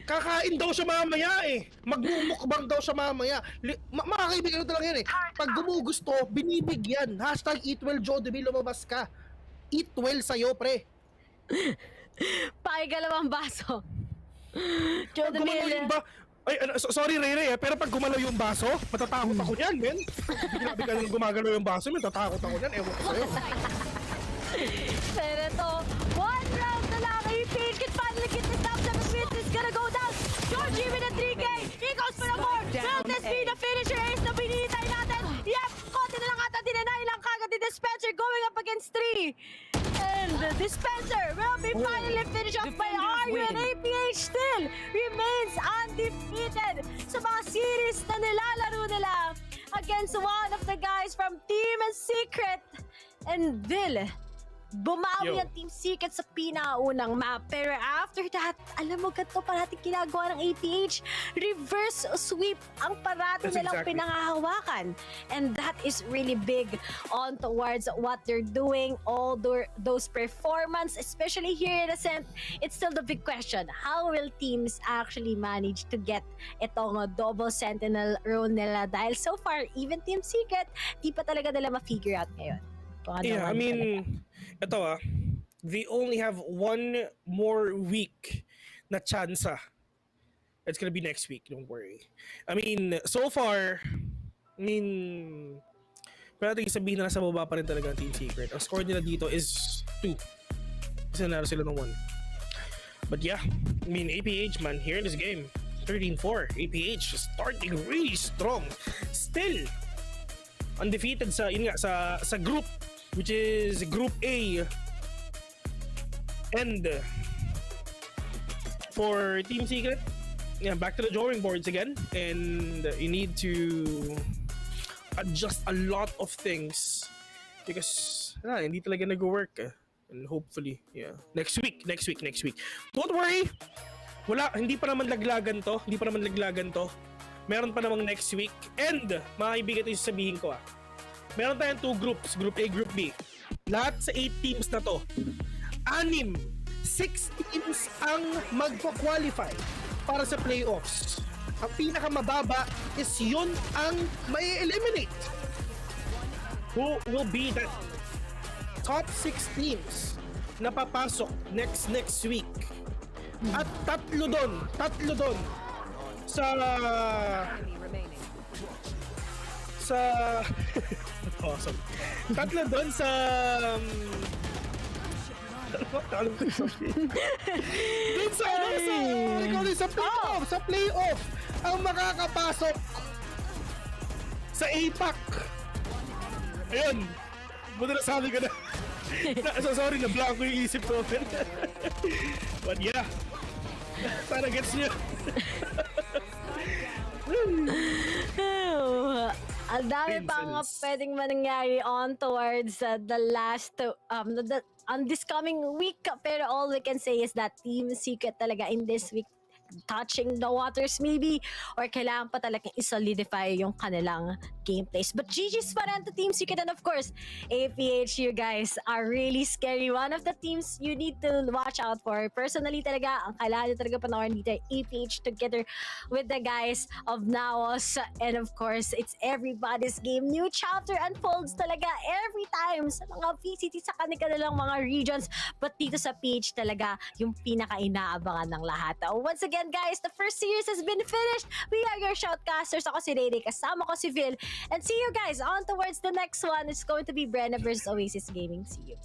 N: Kakain daw siya mamaya eh. Magmumukbang daw siya mamaya. Mga kaibigan ito lang yan eh. Pag gumugusto, binibigyan. Hashtag eat well, Jodemil, lumabas ka. Eat well sa'yo, pre.
O: Pakigalawang baso. Jodemil.
N: Ay, sorry Ray, pero pag gumalaw yung baso, matatakot ako niyan, men. Bigla gumagalaw yung baso, matatakot ako niyan, ewan ko sa'yo.
O: Pero ito, 1 round na lang, APH can finally get this down, 7 minutes is gonna go down. Georgie with a 3 finally finish off by Aryu, and APH still remains undefeated sa mga series na nilalaro nila against one of the guys from Team Secret and VIL. Bumawi ang Team Secret sa pinakaunang map. Pero after that, alam mo ganito parating ginagawa ng APH. Reverse sweep ang parating nilang pinangahawakan. And that is really big on towards what they're doing. All those performance, especially here in Ascent, it's still the big question. How will teams actually manage to get itong double sentinel role nila? Dahil so far, even Team Secret, di pa talaga nila ma-figure out ngayon.
N: Yeah, I mean, ito they only have one more week na chance. It's gonna be next week, don't worry. I mean, so far, pero natin sabihin na nasa baba pa rin talaga ang Team Secret. Ang score nila dito is 2. Kasi naro sila ng 1. But yeah, I mean, APH, man, here in this game, 13-4. APH starting really strong. Still, undefeated sa group, which is Group A. And for Team Secret, yeah, back to the drawing boards again, and you need to adjust a lot of things because hindi talaga nag-work. And hopefully, yeah, next week. Don't worry, hindi pa naman laglagan to. Meron pa namang next week. And mga kaibigan, ito yung sabihin ko meron tayong 2 groups, Group A, Group B. Lahat sa 8 teams na to, 6 teams ang magpa-qualify para sa playoffs. Ang pinakamababa is yun ang mai-eliminate. Who will be the top 6 teams na papasok next week? At tatlo doon sa awesome. Tatlo doon sa sa playoff ang makakapasok sa APAC. Ayun. Buti na sabi ko na. Sorry, na-blank ko yung isip ko. But yeah. Sana gets nyo.
O: Ang dami pa nga pwedeng mangyari on towards the last on this coming week, pero all we can say is that Team Secret talaga in this week touching the waters maybe, or kailangan pa talagang i-solidify yung kanilang gameplays. But GG's pa rin to Team Secret, and of course APH, you guys are really scary. One of the teams you need to watch out for. Personally talaga, ang kailangan nyo talaga panoorin dito APH together with the guys of NAOS, and of course it's everybody's game. New chapter unfolds talaga every time sa mga VCT sa kanilang mga regions, but dito sa PH talaga yung pinaka-inaabangan ng lahat. Once again guys, the first series has been finished. We are your shoutcasters. Ako si Rayday, kasama ko si Phil, and see you guys on towards the next one. It's going to be Bren versus Oasis Gaming. See you.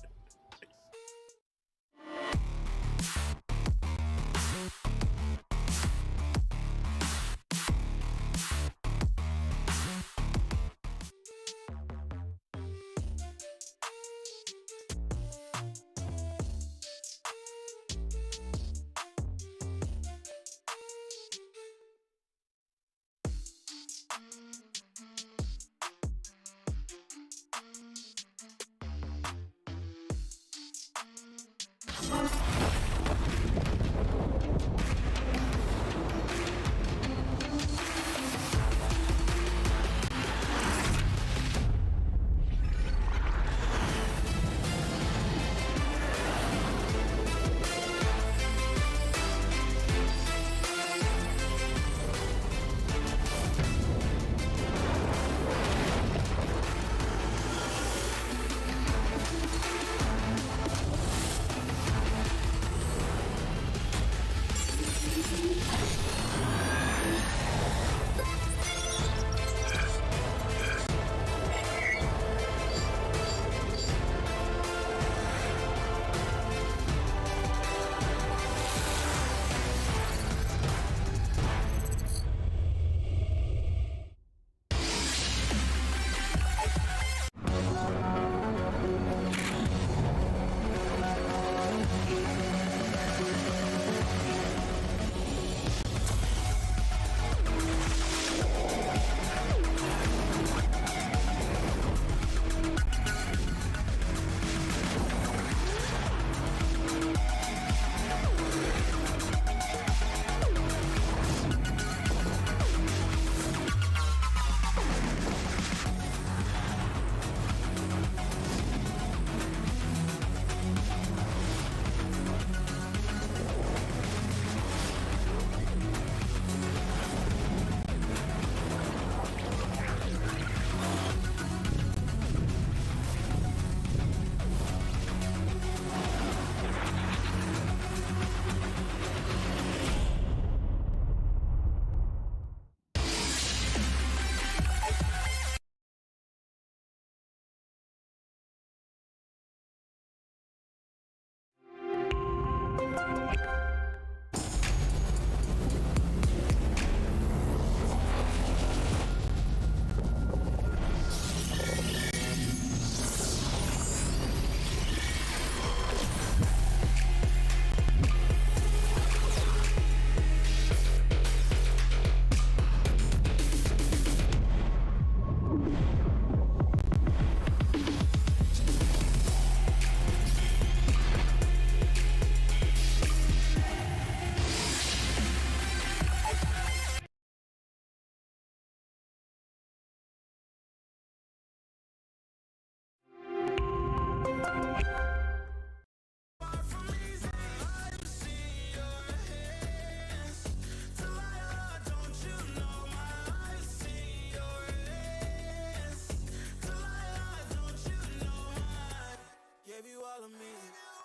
F: Gave you all of me,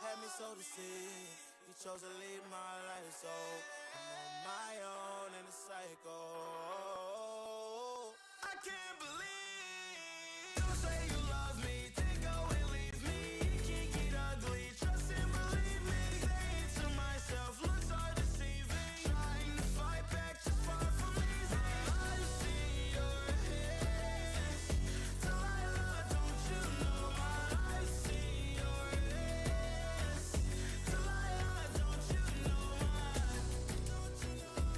F: had me so deceived. You chose to leave my life, so I'm on my own in a cycle. I can't believe you say you love me, then go and leave me. It can't get ugly, trust and believe me. Saying to myself, looks are deceiving. Trying to fight back, just far from easy. I see your hands, Delilah, don't you know I see your hands, Delilah, don't you know don't you know?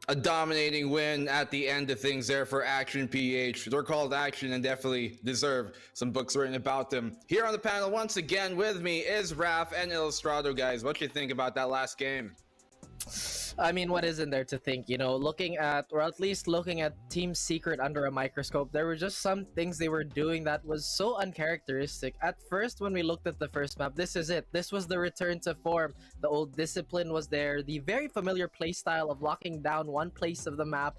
J: A dominating win at the end of things there for Action PH. They're called Action and definitely deserve some books written about them. Here on the panel once again with me is Raph and Illustrado. Guys, what do you think about that last game?
L: I mean, what isn't there to think? You know, looking at, or at least looking at Team Secret under a microscope, there were just some things they were doing that was so uncharacteristic. At first, when we looked at the first map, this is it. This was the return to form. The old discipline was there. The very familiar playstyle of locking down one place of the map,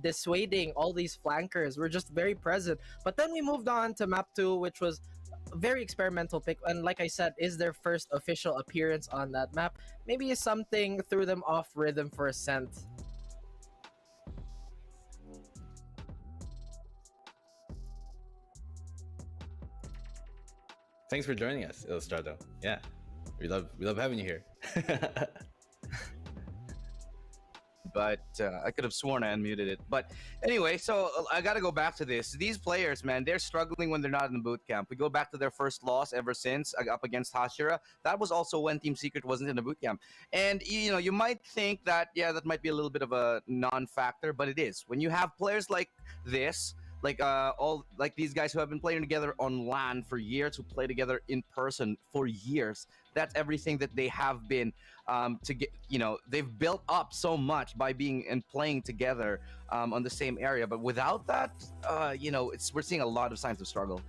L: dissuading all these flankers were just very present. But then we moved on to map 2, which was very experimental pick, and like I said, is their first official appearance on that map. Maybe something threw them off rhythm for a scent.
J: Thanks for joining us, Illustrado. Yeah, we love having you here.
K: But I could have sworn I unmuted it. But anyway, so I got to go back to this. These players, man, they're struggling when they're not in the boot camp. We go back to their first loss ever since up against Hashira. That was also when Team Secret wasn't in the boot camp. And, you know, you might think that, yeah, that might be a little bit of a non-factor, but it is. When you have players like this, like these guys who have been playing together on LAN for years, who play together in person for years, that's everything that they have been to get. You know, they've built up so much by being and playing together on the same area. But without that, you know, we're seeing a lot of signs of struggle.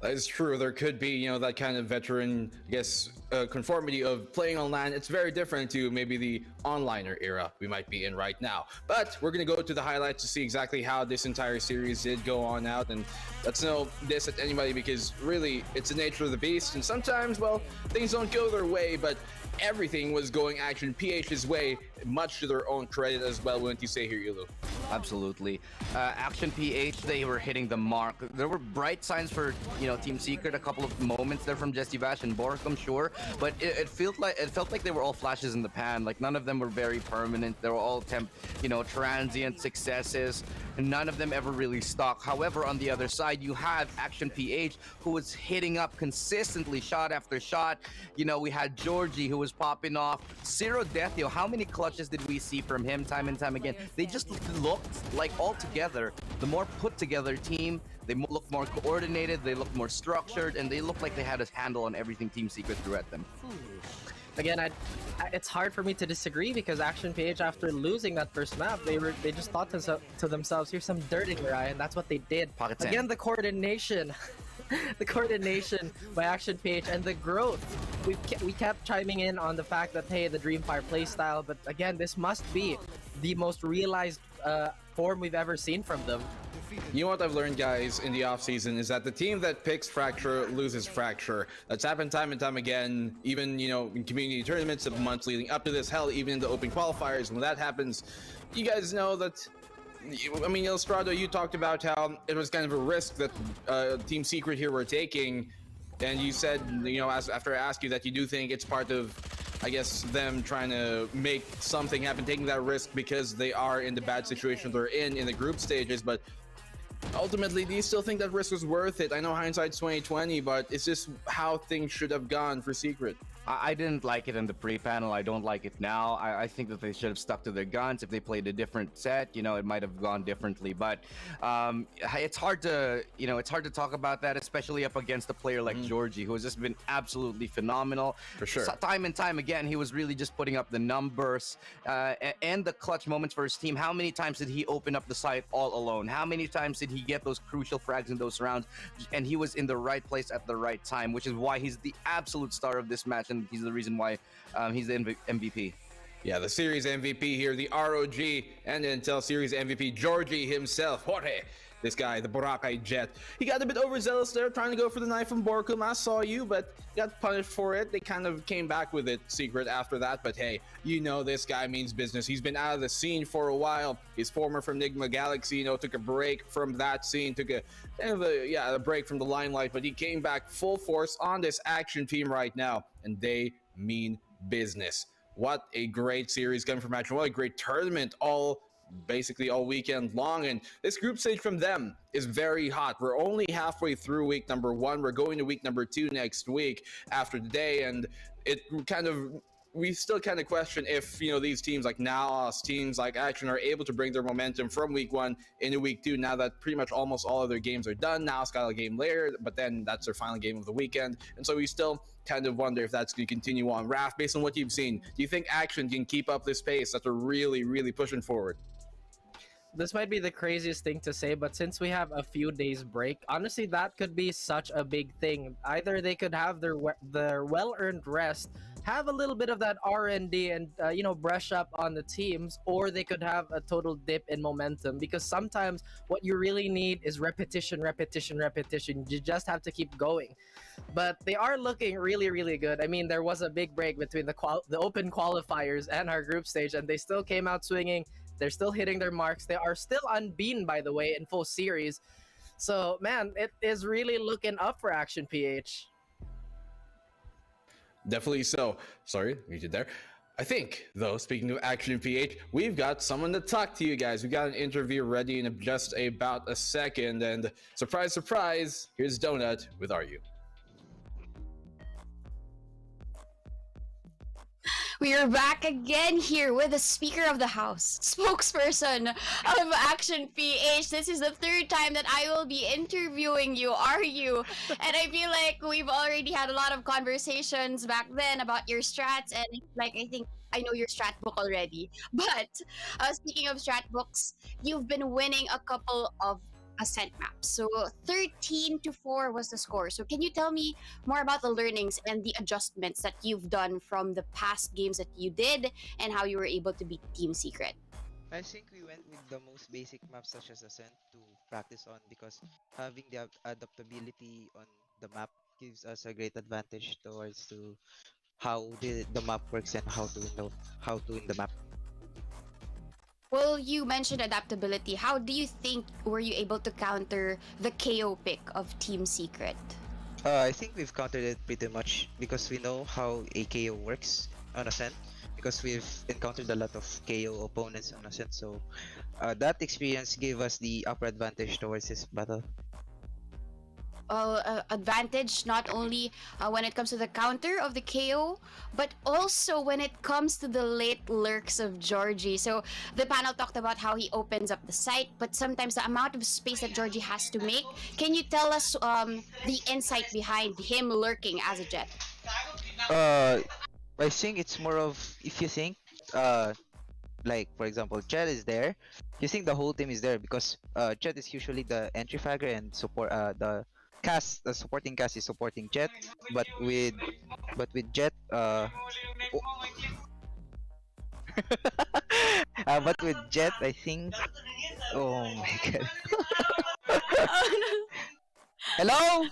J: That is true. There could be, you know, that kind of veteran, I guess, conformity of playing on LAN, it's very different to maybe the onliner era we might be in right now. But we're going to go to the highlights to see exactly how this entire series did go on out. And let's no diss at anybody, because really it's the nature of the beast. And sometimes, well, things don't go their way, but everything was going Action PH's way, much to their own credit as well, wouldn't you say here, Yulu?
K: Absolutely. Action PH, they were hitting the mark. There were bright signs for, Team Secret, a couple of moments there from Jesse Vash and Borkum, sure, but it felt like they were all flashes in the pan. Like, none of them were very permanent. They were all transient successes, and none of them ever really stuck. However, on the other side, you have Action PH, who was hitting up consistently, shot after shot. We had Georgie, who was popping off. Zero Death, how many clutches did we see from him time and time again? They just looked like, all together, the more put together team. They looked more coordinated, they looked more structured, and they looked like they had a handle on everything Team Secret threw at them.
L: Again, it's hard for me to disagree, because Action PH, after losing that first map, they just thought to themselves, here's some dirt in your eye, and that's what they did.
K: Pocket
L: Again, the coordination. The coordination by Action PH and the growth. We kept chiming in on the fact that, hey, the Dreamfire playstyle, but again, this must be the most realized form we've ever seen from them.
J: You know what I've learned, guys, in the offseason is that the team that picks Fracture loses Fracture. That's happened time and time again, even, in community tournaments of months leading up to this, hell, even in the open qualifiers. When that happens, you guys know that, Illustrato, you talked about how it was kind of a risk that Team Secret here were taking, and you said, after I asked you, that you do think it's part of, I guess, them trying to make something happen, taking that risk because they are in the bad situation they're in the group stages. But ultimately, do you still think that risk was worth it? I know hindsight's 2020, but it's just how things should have gone for Secret.
K: I didn't like it in the pre-panel. I don't like it now. I think that they should have stuck to their guns. If they played a different set, it might have gone differently. But it's hard to, talk about that, especially up against a player like Georgie, who has just been absolutely phenomenal.
J: For sure.
K: So, time and time again, he was really just putting up the numbers and the clutch moments for his team. How many times did he open up the site all alone? How many times did he get those crucial frags in those rounds? And he was in the right place at the right time, which is why he's the absolute star of this match. And he's the reason why he's the MVP.
J: Yeah, the series MVP here, the ROG and Intel series MVP, Georgie himself, Jorge. This guy, the Boracay Jet. He got a bit overzealous there, trying to go for the knife from Borkum. I saw you, but got punished for it. They kind of came back with it, Secret, after that. But hey, this guy means business. He's been out of the scene for a while. He's former from Enigma Galaxy, took a break from that scene, took a break from the limelight, but he came back full force on this Action team right now, and they mean business. What a great series coming from Action. What a great tournament basically all weekend long, and this group stage from them is very hot. We're only halfway through week number 1. We're going to week number 2 next week after today, and we still kind of question if these teams like NAOS, teams like Action are able to bring their momentum from week 1 into week 2 now that pretty much almost all of their games are done. NAOS got a game later, but then that's their final game of the weekend, and so we still kind of wonder if that's going to continue on. Raph, based on what you've seen, do you think Action can keep up this pace that they're really, really pushing forward?
L: This might be the craziest thing to say, but since we have a few days break, honestly, that could be such a big thing. Either they could have their well-earned rest, have a little bit of that R&D and, brush up on the teams, or they could have a total dip in momentum, because sometimes what you really need is repetition. You just have to keep going. But they are looking really, really good. I mean, there was a big break between the open qualifiers and our group stage, and they still came out swinging. They're still hitting their marks. They are still unbeaten, by the way, in full series. So, man, it is really looking up for Action PH.
J: Definitely so. Sorry, muted there. I think, though, speaking of Action PH, we've got someone to talk to you guys. We got an interview ready in just about a second. And surprise, surprise, here's Donut with Are You?
S: We are back again here with the Speaker of the House, spokesperson of Action PH. This is the third time that I will be interviewing you, are you? And I feel like we've already had a lot of conversations back then about your strats, and I think I know your strat book already. But speaking of strat books, you've been winning a couple of Ascent map. So 13-4 was the score. So can you tell me more about the learnings and the adjustments that you've done from the past games that you did and how you were able to beat Team Secret?
T: I think we went with the most basic maps such as Ascent to practice on because having the adaptability on the map gives us a great advantage towards to how the map works and how to win the map.
S: Well, you mentioned adaptability. How do you think were you able to counter the KO pick of Team Secret?
T: I think we've countered it pretty much because we know how a KO works on Ascent because we've encountered a lot of KO opponents on Ascent, so that experience gave us the upper advantage towards this battle.
S: Advantage not only when it comes to the counter of the KO, but also when it comes to the late lurks of Georgie. So the panel talked about how he opens up the site, but sometimes the amount of space that Georgie has to make. Can you tell us the insight behind him lurking as a Jet?
T: I think it's more of if you think like for example Jet is there, you think the whole team is there because Jet is usually the entry fragger and support the supporting cast is supporting Jet, but with Jet but with Jet I think, oh my god. Hello.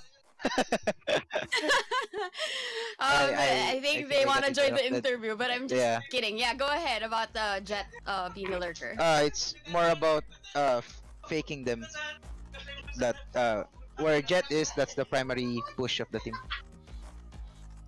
S: I think they want to join the interview, but I'm just
T: Yeah.
S: kidding. Yeah, go ahead about the Jet being a lurker.
T: It's more about faking them. That where Jet is, that's the primary push of the team.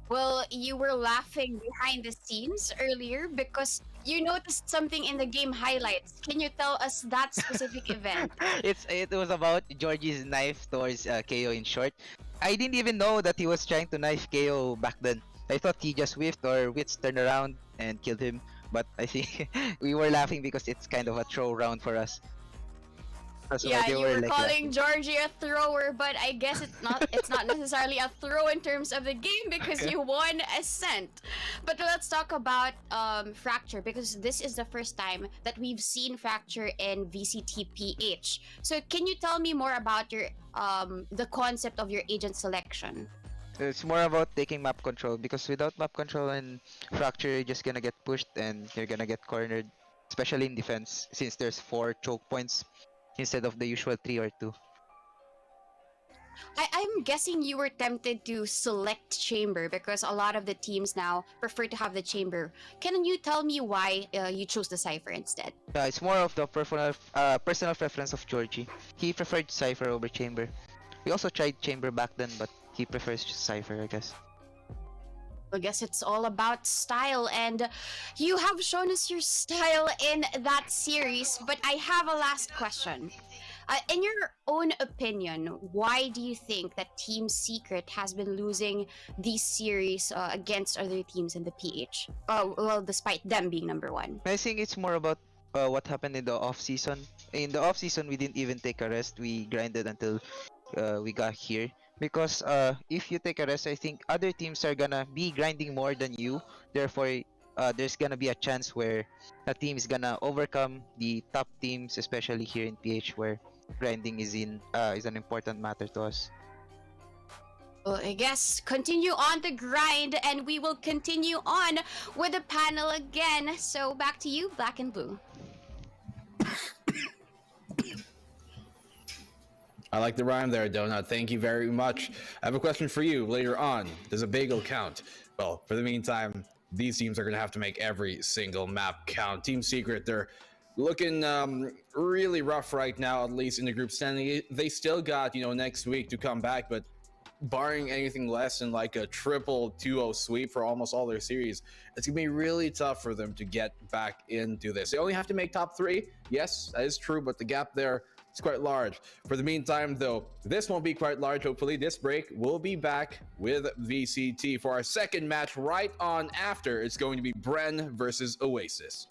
S: Well, you were laughing behind the scenes earlier because you noticed something in the game highlights. Can you tell us that specific event?
T: It was about Georgie's knife towards KO in short. I didn't even know that he was trying to knife KO back then. I thought he just whiffed or Wits turned around and killed him. But I think we were laughing because it's kind of a throw round for us. That's why
S: Yeah,
T: they
S: you were
T: like
S: calling Georgie a thrower, but I guess it's not necessarily a throw in terms of the game because
T: Okay.
S: you won Ascent. But let's talk about Fracture because this is the first time that we've seen Fracture in VCTPH. So can you tell me more about your the concept of your agent selection?
T: It's more about taking map control because without map control and Fracture, you're just gonna get pushed and you're gonna get cornered, especially in defense since there's 4 choke points instead of the usual 3 or 2.
S: I'm guessing you were tempted to select Chamber because a lot of the teams now prefer to have the Chamber. Can you tell me why you chose the Cypher instead?
T: It's more of the personal preference of Georgie. He preferred Cypher over Chamber. We also tried Chamber back then, but he prefers Cypher, I guess.
S: I guess it's all about style, and you have shown us your style in that series. But I have a last question. In your own opinion, why do you think that Team Secret has been losing these series against other teams in the PH? Well, despite them being number 1.
T: I think it's more about what happened in the off season. In the off season, we didn't even take a rest. We grinded until we got here. Because if you take a rest, I think other teams are gonna be grinding more than you. Therefore, there's gonna be a chance where a team is gonna overcome the top teams, especially here in PH, where grinding is an important matter to us.
S: Well, I guess continue on the grind, and we will continue on with the panel again. So back to you, Black and Blue.
J: I like the rhyme there, Donut. Thank you very much. I have a question for you later on. Does a bagel count? Well, for the meantime, these teams are going to have to make every single map count. Team Secret, they're looking really rough right now, at least in the group standing. They still got, next week to come back, but barring anything less than like a triple 2-0 sweep for almost all their series, it's going to be really tough for them to get back into this. They only have to make top 3. Yes, that is true, but the gap there, it's quite large. For the meantime, though, this won't be quite large. Hopefully, this break we'll be back with VCT for our second match right on after. It's going to be Bren versus Oasis.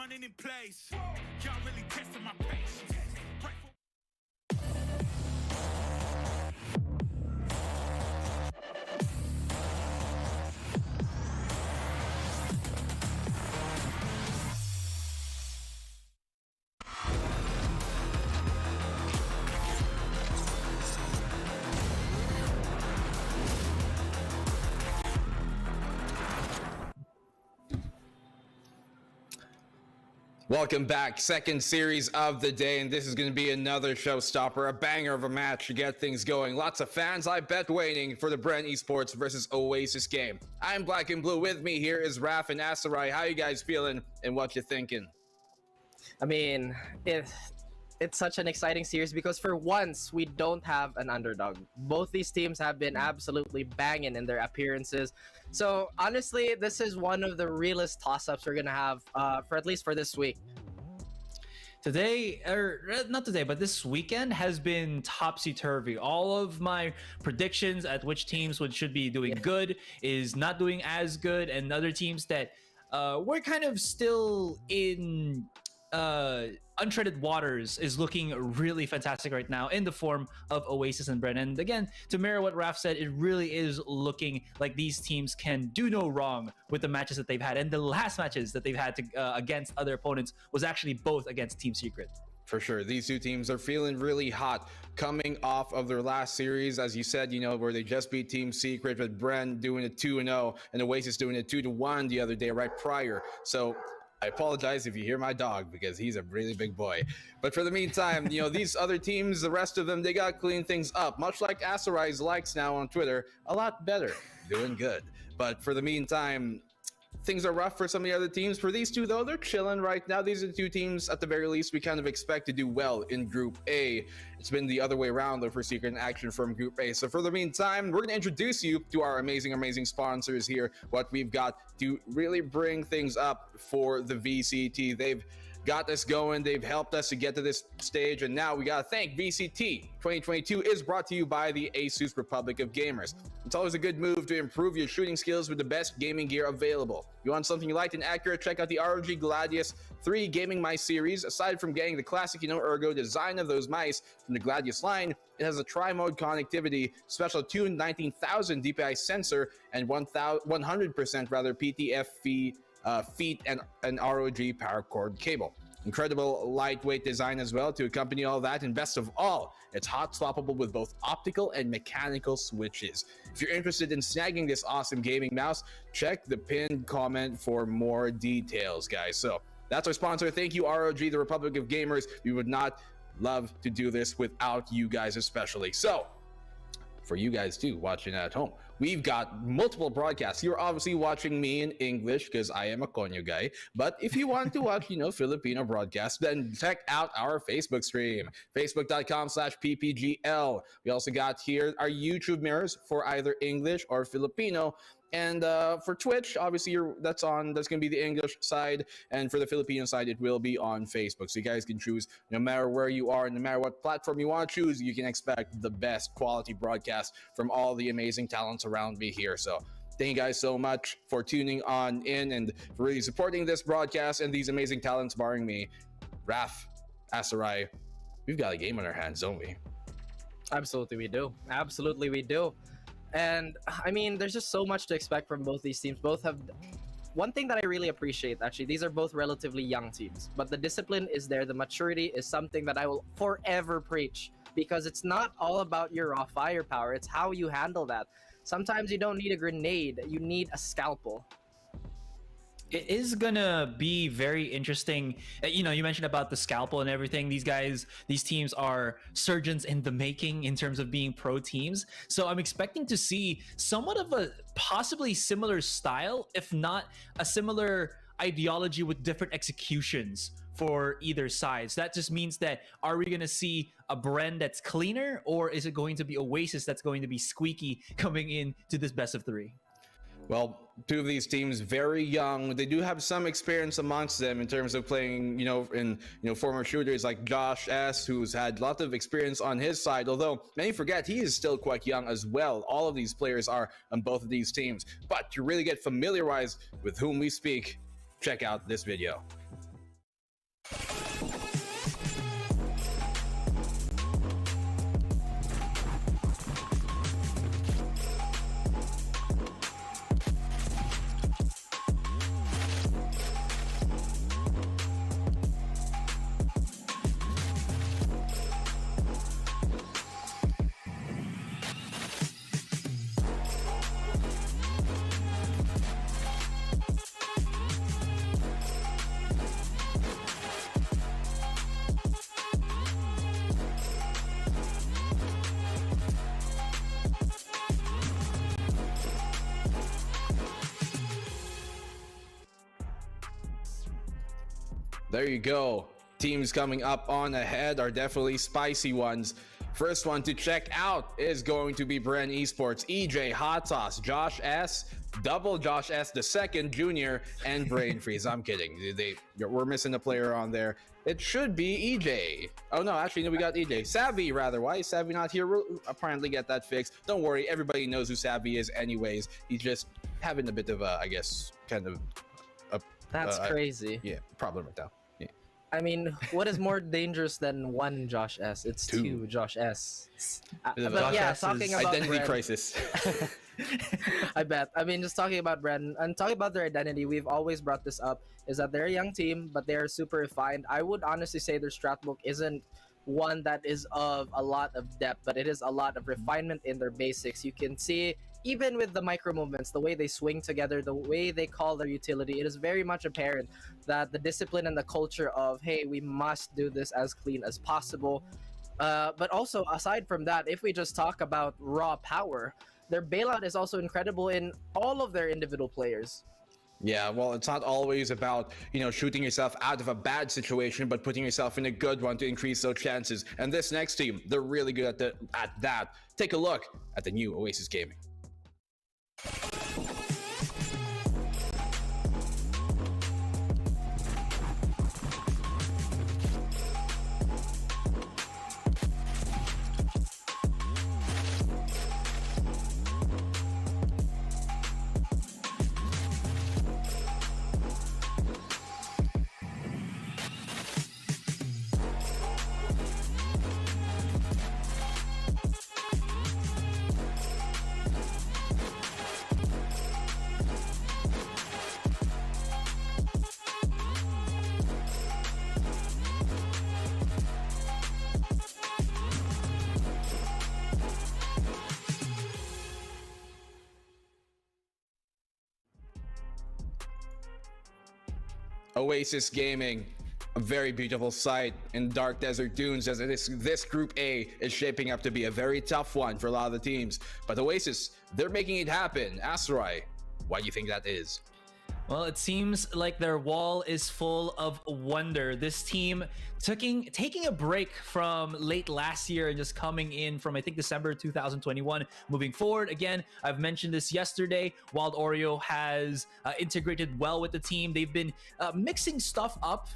G: running in place. Y'all really testing my patience.
J: Welcome back. Second series of the day, and this is going to be another showstopper, a banger of a match to get things going. Lots of fans, I bet, waiting for the Bren Esports versus Oasis game. I'm Black and Blue. With me here is Raf and Asarai. How you guys feeling and what you thinking?
L: I mean, if it's such an exciting series because for once we don't have an underdog. Both these teams have been absolutely banging in their appearances. So honestly, this is one of the realest toss-ups we're gonna have for at least for this week.
S: Today, or not today, but this weekend has been topsy-turvy. All of my predictions at which teams should be doing good is not doing as good, and other teams that we're kind of still in untreaded waters is looking really fantastic right now in the form of Oasis and Bren. And again, to mirror what Raf said, it really is looking like these teams can do no wrong with the matches that they've had. And the last matches that they've had to, against other opponents was actually both against Team Secret.
J: For sure. These two teams are feeling really hot coming off of their last series, as you said, where they just beat Team Secret, with Bren doing it 2-0 and Oasis doing it 2-1 the other day right prior. So I apologize if you hear my dog because he's a really big boy. But for the meantime, these other teams, the rest of them, they got to clean things up. Much like Asurai's likes now on Twitter, a lot better, doing good. But for the meantime, things are rough for some of the other teams. For these two, though, they're chilling right now. These are the two teams, at the very least, we kind of expect to do well in Group A. It's been the other way around, though, for Secret and Action from Group A. So for the meantime, we're going to introduce you to our amazing sponsors here, what we've got to really bring things up for the VCT. They've got us going. They've helped us to get to this stage, and now we gotta thank VCT. 2022 is brought to you by the ASUS Republic of Gamers. It's always a good move to improve your shooting skills with the best gaming gear available. You want something light and accurate? Check out the ROG Gladius 3 gaming mice series. Aside from getting the classic ergo design of those mice from the Gladius line, it has a tri-mode connectivity, special tuned 19,000 DPI sensor, and 100% PTF feet and ROG power cord cable. Incredible lightweight design as well to accompany all that, and best of all, it's hot swappable with both optical and mechanical switches. If you're interested in snagging this awesome gaming mouse, check the pinned comment for more details, guys. So that's our sponsor. Thank you, ROG, the Republic of Gamers. We would not love to do this without you guys, especially. So for you guys too watching at home, we've got multiple broadcasts. You're obviously watching me in English because I am a Konyo guy. But if you want to watch, Filipino broadcasts, then check out our Facebook stream, facebook.com/PPGL. We also got here our YouTube mirrors for either English or Filipino. And for Twitch, obviously that's going to be the English side, and for the Filipino side, it will be on Facebook. So you guys can choose no matter where you are, and no matter what platform you want to choose, you can expect the best quality broadcast from all the amazing talents around me here. So thank you guys so much for tuning on in and for really supporting this broadcast and these amazing talents, barring me, Raf, Asarai. We've got a game on our hands, don't we?
L: Absolutely we do. Absolutely we do. And I mean, there's just so much to expect from both these teams. Both have one thing that I really appreciate, actually, these are both relatively young teams, but the discipline is there. The maturity is something that I will forever preach, because it's not all about your raw firepower. It's how you handle that. Sometimes you don't need a grenade, you need a scalpel.
S: It is gonna be very interesting. You mentioned about the scalpel and everything. These teams are surgeons in the making in terms of being pro teams. So I'm expecting to see somewhat of a possibly similar style, if not a similar ideology with different executions for either side. So that just means that, are we gonna see a Bren that's cleaner, or is it going to be Oasis that's going to be squeaky coming in to this best of 3?
J: Well, two of these teams very young. They do have some experience amongst them in terms of playing, in former shooters like Josh S, who's had a lot of experience on his side. Although many forget he is still quite young as well. All of these players are on both of these teams. But to really get familiarized with whom we speak, check out this video. There you go. teams coming up on ahead are definitely spicy ones. First one to check out is going to be Bren Esports, EJ, Hot Sauce, Josh S, Double Josh S, the second junior, and Brain Freeze. I'm kidding. We're missing a player on there. It should be EJ. Oh no, actually no, we got EJ. Savvy rather. Why is Savvy not here? We'll apparently get that fixed. Don't worry, everybody knows who Savvy is anyways. He's just having a bit of a, I guess, kind of a...
L: That's crazy.
J: Yeah, problem right now. Yeah.
L: I mean, what is more dangerous than one Josh S? It's two Josh S. But yeah, talking about
J: identity
L: Bren,
J: crisis.
L: I bet. I mean, just talking about Bren and talking about their identity, we've always brought this up, is that they're a young team, but they're super refined. I would honestly say their strat book isn't one that is of a lot of depth, but it is a lot of refinement in their basics. You can see, even with the micro movements, the way they swing together, the way they call their utility, it is very much apparent that the discipline and the culture of, hey, we must do this as clean as possible. But also, aside from that, if we just talk about raw power, their bailout is also incredible in all of their individual players.
J: Yeah, well, it's not always about, shooting yourself out of a bad situation, but putting yourself in a good one to increase those chances. And this next team, they're really good at that. Take a look at the new Oasis Gaming. Oasis Gaming, a very beautiful sight in Dark Desert Dunes, as this Group A is shaping up to be a very tough one for a lot of the teams. But Oasis, they're making it happen. Asteroid, why do you think that is?
S: Well, it seems like their wall is full of wonder. This team taking a break from late last year and just coming in from, I think, December 2021. Moving forward, again, I've mentioned this yesterday, Wild Oreo has integrated well with the team. They've been mixing stuff up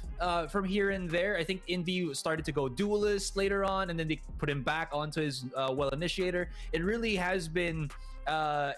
S: from here and there. I think Envy started to go duelist later on, and then they put him back onto his well initiator. It really has been, I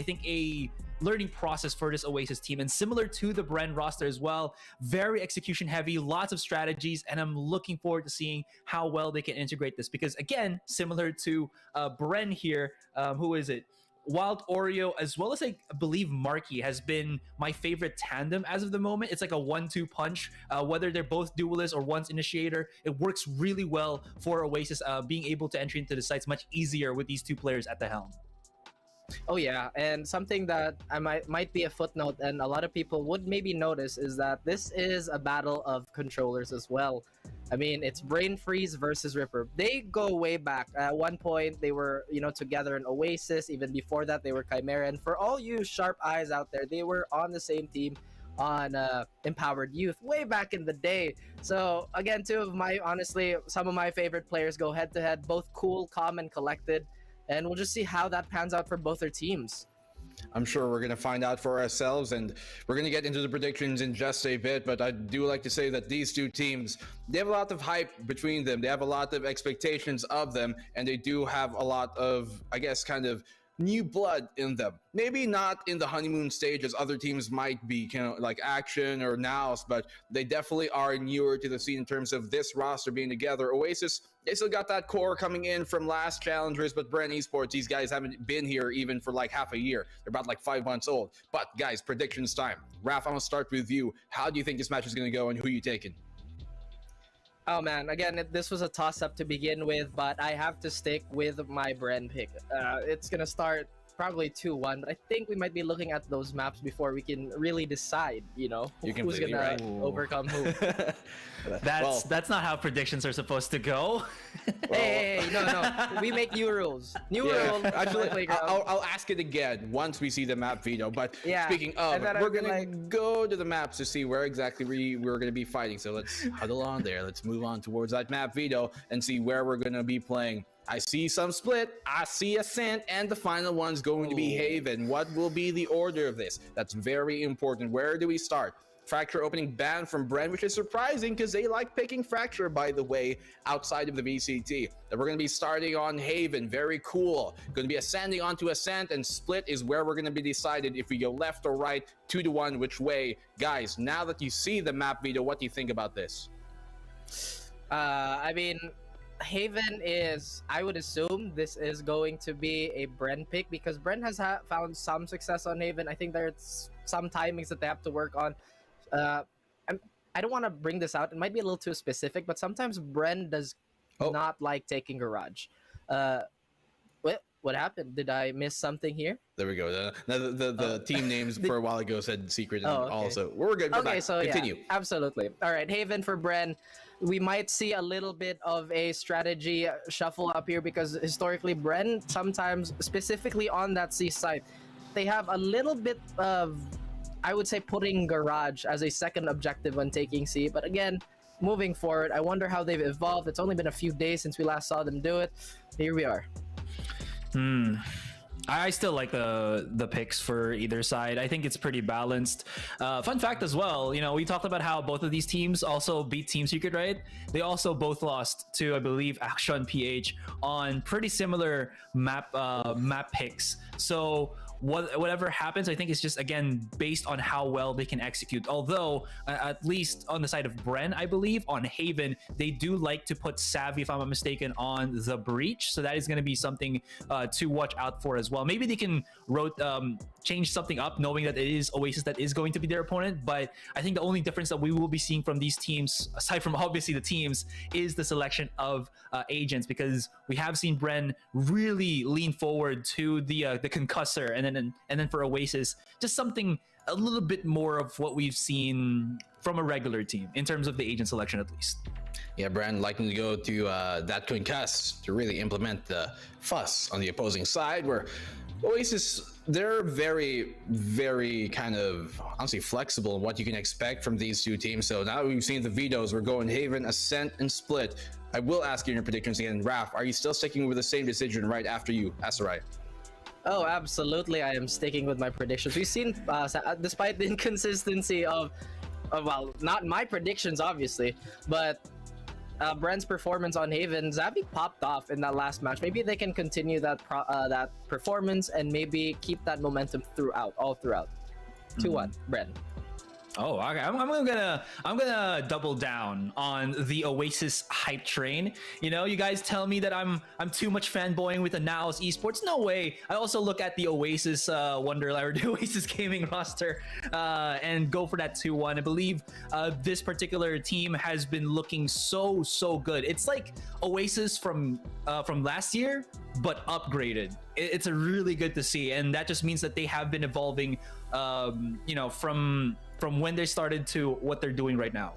S: think, a learning process for this Oasis team, and similar to the Bren roster as well, very execution heavy, lots of strategies, and I'm looking forward to seeing how well they can integrate this, because again, similar to Bren here, who is it? Wild Oreo, as well as I believe Marky, has been my favorite tandem as of the moment. It's like a 1-2 punch, whether they're both duelists or one's initiator. It works really well for Oasis, being able to enter into the sites much easier with these two players at the helm.
L: Oh yeah, and something that I might be a footnote and a lot of people would maybe notice is that this is a battle of controllers as well. I mean, it's Brain Freeze versus Ripper. They go way back. At one point, they were, together in Oasis. Even before that, they were Chimera. And for all you sharp eyes out there, they were on the same team on Empowered Youth way back in the day. So again, some of my favorite players go head to head, both cool, calm, and collected. And we'll just see how that pans out for both their teams.
J: I'm sure we're going to find out for ourselves, and we're going to get into the predictions in just a bit, but I do like to say that these two teams, they have a lot of hype between them. They have a lot of expectations of them, and they do have a lot of, I guess, kind of new blood in them. Maybe not in the honeymoon stage as other teams might be, like Action or NAOS, but they definitely are newer to the scene in terms of this roster being together. Oasis, they still got that core coming in from last Challengers, but Bren Esports, these guys haven't been here even for like half a year. They're about like 5 months old. But guys, predictions time. Raph, I'm gonna start with you. How do you think this match is gonna go, and who are you taking?
L: Oh man, again, this was a toss-up to begin with, but I have to stick with my Bren pick. It's gonna start probably 2-1, but I think we might be looking at those maps before we can really decide, who's gonna overcome who.
S: That's not how predictions are supposed to go.
L: Hey, no. We make new rules. New rules.
J: Actually, I'll ask it again once we see the map video. But speaking of, we're gonna go to the maps to see where exactly we're gonna be fighting. So let's huddle on there. Let's move on towards that map video and see where we're gonna be playing. I see some split, I see Ascent, and the final one's going to be Haven. What will be the order of this? That's very important. Where do we start? Fracture opening ban from Bren, which is surprising because they like picking Fracture, by the way, outside of the VCT. Then we're going to be starting on Haven. Very cool. Going to be ascending onto Ascent, and Split is where we're going to be decided if we go left or right, 2-1, which way. Guys, now that you see the map video, what do you think about this?
L: I mean, Haven is, I would assume this is going to be a Bren pick because Bren has found some success on Haven. I think there's some timings that they have to work on. I don't want to bring this out. It might be a little too specific, but sometimes Bren does not like taking Garage. What happened? Did I miss something here?
J: There we go. The team names for a while ago said Secret and also. We're good. We're back.
L: So
J: continue.
L: Yeah, absolutely. All right, Haven for Bren. We might see a little bit of a strategy shuffle up here because historically Bren sometimes, specifically on that C side, they have a little bit of, I would say, putting Garage as a second objective when taking C. But again, moving forward, I wonder how they've evolved. It's only been a few days since we last saw them do it. Here we are.
S: I still like the picks for either side. I think it's pretty balanced. Fun fact as well, we talked about how both of these teams also beat Team Secret, right? They also both lost to, I believe, ASUS PH on pretty similar map picks. So whatever happens, I think it's just, again, based on how well they can execute. Although, at least on the side of Bren, I believe, on Haven, they do like to put Savvy, if I'm not mistaken, on the Breach. So that is going to be something to watch out for as well. Maybe they can change something up, knowing that it is Oasis that is going to be their opponent. But I think the only difference that we will be seeing from these teams, aside from obviously the teams, is the selection of agents, because we have seen Bren really lean forward to the concussor, and then for Oasis, just something a little bit more of what we've seen from a regular team in terms of the agent selection, at least.
J: Yeah, Bren liking to go to that concuss to really implement the fuss on the opposing side, where Oasis, they're very, very kind of, honestly, flexible in what you can expect from these two teams. So now that we've seen the vetoes, we're going Haven, Ascent, and Split. I will ask you your predictions again. Raph, are you still sticking with the same decision right after you, Asarai?
L: Oh, absolutely. I am sticking with my predictions. We've seen, despite the inconsistency of, well, not my predictions, obviously, but Bren's performance on Haven, Zabby popped off in that last match. Maybe they can continue that performance and maybe keep that momentum all throughout. 2-1, Bren.
S: Oh, okay. I'm gonna double down on the Oasis hype train. You guys tell me that I'm too much fanboying with the NAOS Esports. No way. I also look at the Oasis Wonderland, or the Oasis gaming roster, and go for that 2-1. I believe this particular team has been looking so good. It's like Oasis from last year, but upgraded. It's a really good to see, and that just means that they have been evolving, from when they started to what they're doing right now.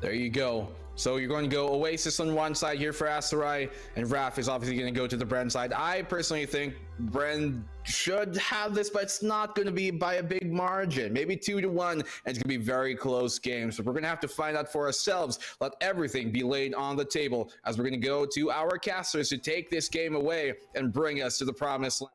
J: There you go. So you're going to go Oasis on one side here for Asarai, and Raph is obviously going to go to the Bren side. I personally think Bren should have this, but it's not going to be by a big margin. Maybe 2-1, and it's going to be very close games. So we're going to have to find out for ourselves. Let everything be laid on the table as we're going to go to our casters to take this game away and bring us to the promised land.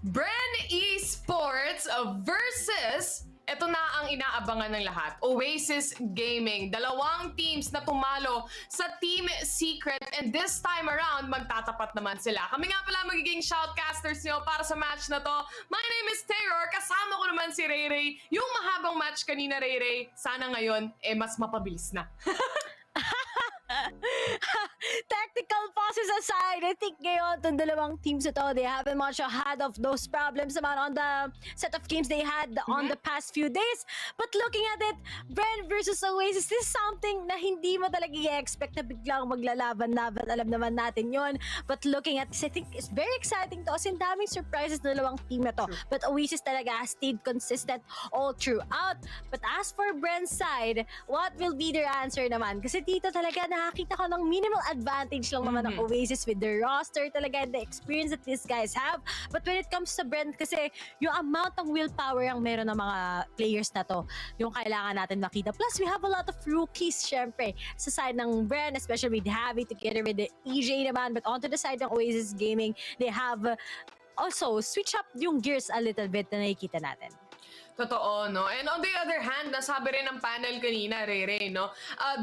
U: Bren Esports versus, ito na ang inaabangan ng lahat, Oasis Gaming. Dalawang teams na pumalo sa Team Secret, and this time around, magtatapat naman sila. Kami nga pala magiging shoutcasters nyo para sa match na to. My name is Terror, kasama ko naman si Ray Ray. Yung mahabang match kanina, Ray Ray, sana ngayon, mas mapabilis na.
O: technical pauses aside, I think ngayon itong dalawang teams ito, they haven't much had of those problems naman on the set of games they had on the past few days. But looking at it, Bren versus Oasis, this is something na hindi mo talaga i-expect na biglang maglalaban-laban. Alam naman natin yon. But looking at this, I think it's very exciting to kasi daming surprises na dalawang team na to. But Oasis talaga has stayed consistent all throughout. But as for Bren's side, what will be their answer naman? Kasi dito talaga nakakita ko ng minimal advantage lang naman ng Oasis with the roster talaga and the experience that these guys have. But when it comes to Bren, kasi yung amount ng willpower ang meron ng mga players na to, yung kailangan natin makita. Plus, we have a lot of rookies, syempre, sa side ng Bren, especially with Javi together with the EJ naman. But onto the side ng Oasis Gaming, they have also switch up yung gears a little bit na nakikita natin.
U: Totoo, no? And on the other hand, nasabi rin ng panel kanina, Rere, no?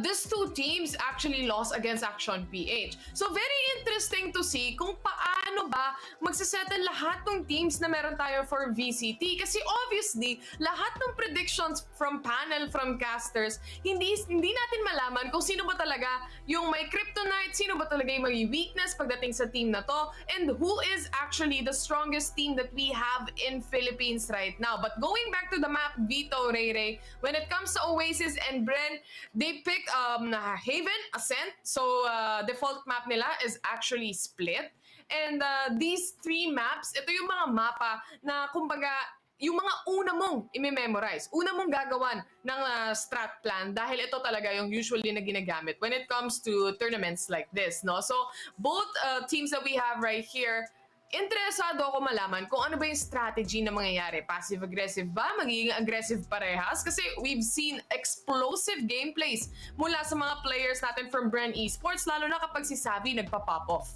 U: These two teams actually lost against Action PH. So, very interesting to see kung paano ba magsasettle lahat ng teams na meron tayo for VCT. Kasi obviously, lahat ng predictions from panel, from casters, hindi natin malaman kung sino ba talaga yung may kryptonite, sino ba talaga yung may weakness pagdating sa team na to, and who is actually the strongest team that we have in Philippines right now. But going back to the map, Vito, Ray, when it comes to Oasis and Bren, they pick Haven, Ascent. So, default map nila is actually split. And these three maps, ito yung mga mapa na kumbaga, yung mga una mong i-memorize, una mong gagawan ng strat plan dahil ito talaga yung usually na ginagamit when it comes to tournaments like this, no? So, both teams that we have right here, interesado ako malaman kung ano ba yung strategy na mangyayari. Passive-aggressive ba? Magiging aggressive parehas? Kasi we've seen explosive gameplays mula sa mga players natin from Bren Esports, lalo na kapag si Savi nagpa-pop off.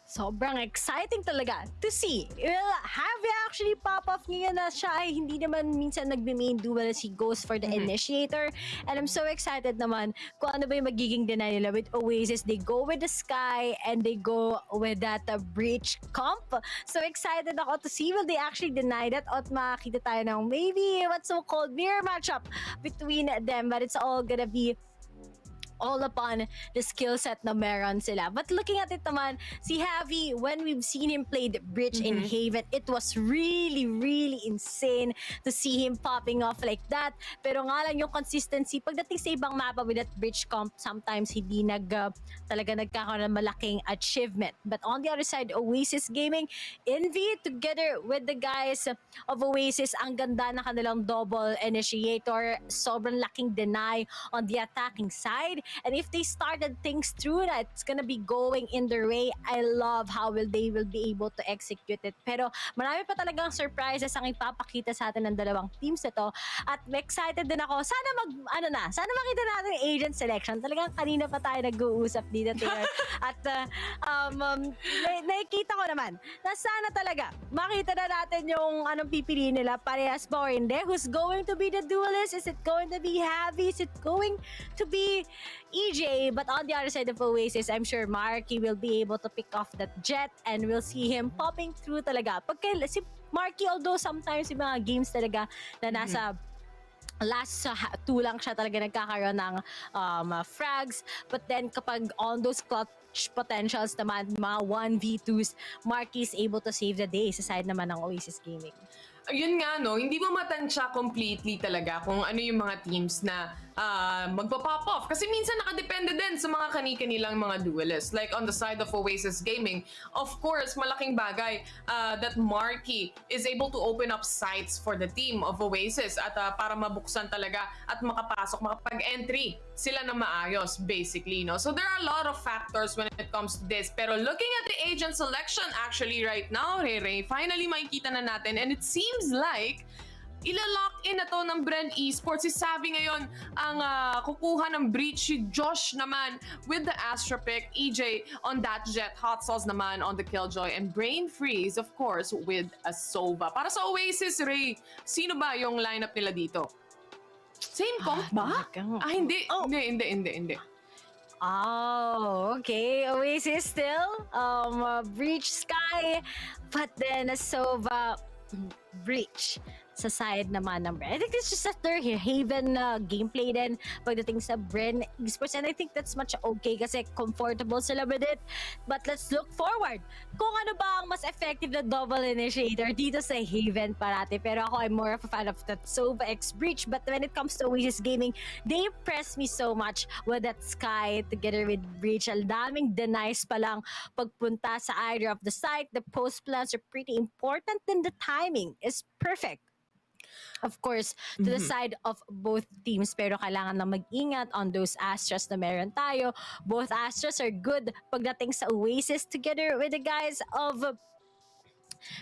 O: Sobrang exciting talaga to see. Will Javi actually pop off ngayon na siya ay hindi naman minsan nagbe-main duel as he goes for the initiator. And I'm so excited naman kung ano ba yung magiging deny nila with Oasis. They go with the Sky and they go with that breach comp. So excited ako to see will they actually deny that at makakita tayo ng maybe what's so-called mirror matchup between them. But it's all gonna be all upon the skill set na meron sila. But looking at it naman, si Javi, when we've seen him play the bridge in Haven, it was really, really insane to see him popping off like that. Pero nga lang yung consistency, pagdating sa ibang mapa with that bridge comp, sometimes hindi talaga nagkakaroon ng malaking achievement. But on the other side, Oasis Gaming, Envy together with the guys of Oasis, ang ganda na kanilang double initiator, sobrang laking deny on the attacking side. And if they started things through that, it's gonna be going in their way. I love how they will be able to execute it. Pero marami pa talagang surprises ang ipapakita sa atin ng dalawang teams ito. At excited din ako. Sana sana makita natin yung agent selection. Talagang kanina pa tayo nag-uusap dito, Taylor. At nakikita ko naman na sana talaga makita na natin yung anong pipiliin nila. Parehas ba or hindi? Who's going to be the duelist? Is it going to be Javi? Is it going to be EJ? But on the other side of Oasis, I'm sure Marky will be able to pick off that jet and we'll see him popping through talaga. Si Marky, although sometimes yung mga games talaga na nasa last 2 lang siya talaga nagkakaroon ng frags. But then kapag on those clutch potentials naman, mga 1v2s, Marky is able to save the day sa side naman ng Oasis Gaming.
U: Yun nga, no, hindi mo matansya completely talaga kung ano yung mga teams na magpa-pop off. Kasi minsan nakadepende din sa mga kani-kanilang mga duelists. Like on the side of Oasis Gaming, of course, malaking bagay that Marky is able to open up sites for the team of Oasis at para mabuksan talaga at makapag-entry sila na maayos, basically, no? So there are a lot of factors when it comes to this. Pero looking at the agent selection actually right now, Rere, finally makikita na natin and it seems like ilalock in na to ng Bren Esports. Si Savi ngayon ang kukuha ng breach. Si Josh naman with the Astra pick. EJ on that jet. Hot Sauce naman on the Killjoy. And Brain Freeze, of course, with a Sova. Para sa Oasis, Ray, sino ba yung lineup nila dito? Same comp ba? Hindi. Oh. Hindi.
O: Oh, okay. Oasis still. Breach Sky. But then a Sova Breach. sa side naman ng Bren. I think this is just a third here. Haven gameplay din pagdating sa Bren Esports, and I think that's much okay kasi comfortable sila with it. But let's look forward. Kung ano ba ang mas effective na double initiator dito sa Haven parati. Pero ako, I'm more of a fan of that Sova X Breach. But when it comes to Oasis Gaming, they impress me so much with that Sky together with Breach. Ang daming denies pa lang pagpunta sa either of the site. The post plans are pretty important, and the timing is perfect. Of course, to the side of both teams, pero kailangan na mag-ingat on those Astras na meron tayo. Both Astras are good pagdating sa Oasis together with the guys of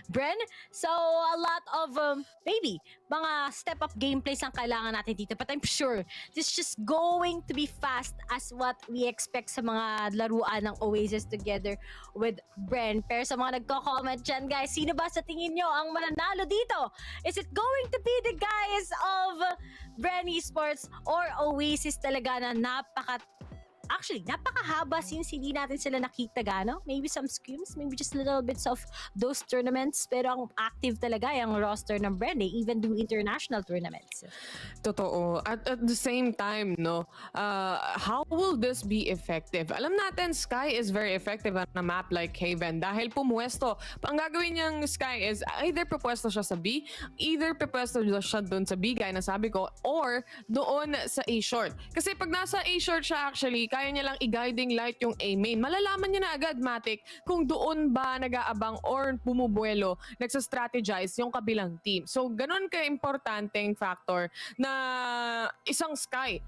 O: Bren. So, a lot of maybe mga step-up gameplays ang kailangan natin dito. But I'm sure this is just going to be fast as what we expect sa mga laruan ng Oasis together with Bren. Pero sa mga nagko-comment dyan, guys, sino ba sa tingin nyo ang mananalo dito? Is it going to be the guys of Bren Esports or Oasis talaga na napakahaba since hindi natin sila nakita gano. Maybe some scrims, maybe just little bits of those tournaments. Pero ang active talaga yung roster ng Bren. They even do international tournaments.
M: Totoo. At the same time, no, how will this be effective? Alam natin, Sky is very effective on a map like Haven dahil pumuesto. Ang gagawin niyang Sky is either pupwesto siya sa B, either pupwesto siya doon sa B, gaya na sabi ko, or doon sa A short. Kasi pag nasa A short siya actually, kaya niya lang i-guiding light yung A main. Malalaman niya na agad, Matic, kung doon ba nag-aabang or bumubuelo, nagsa-strategize yung kabilang team. So, ganun ka-importanteng factor na isang Sky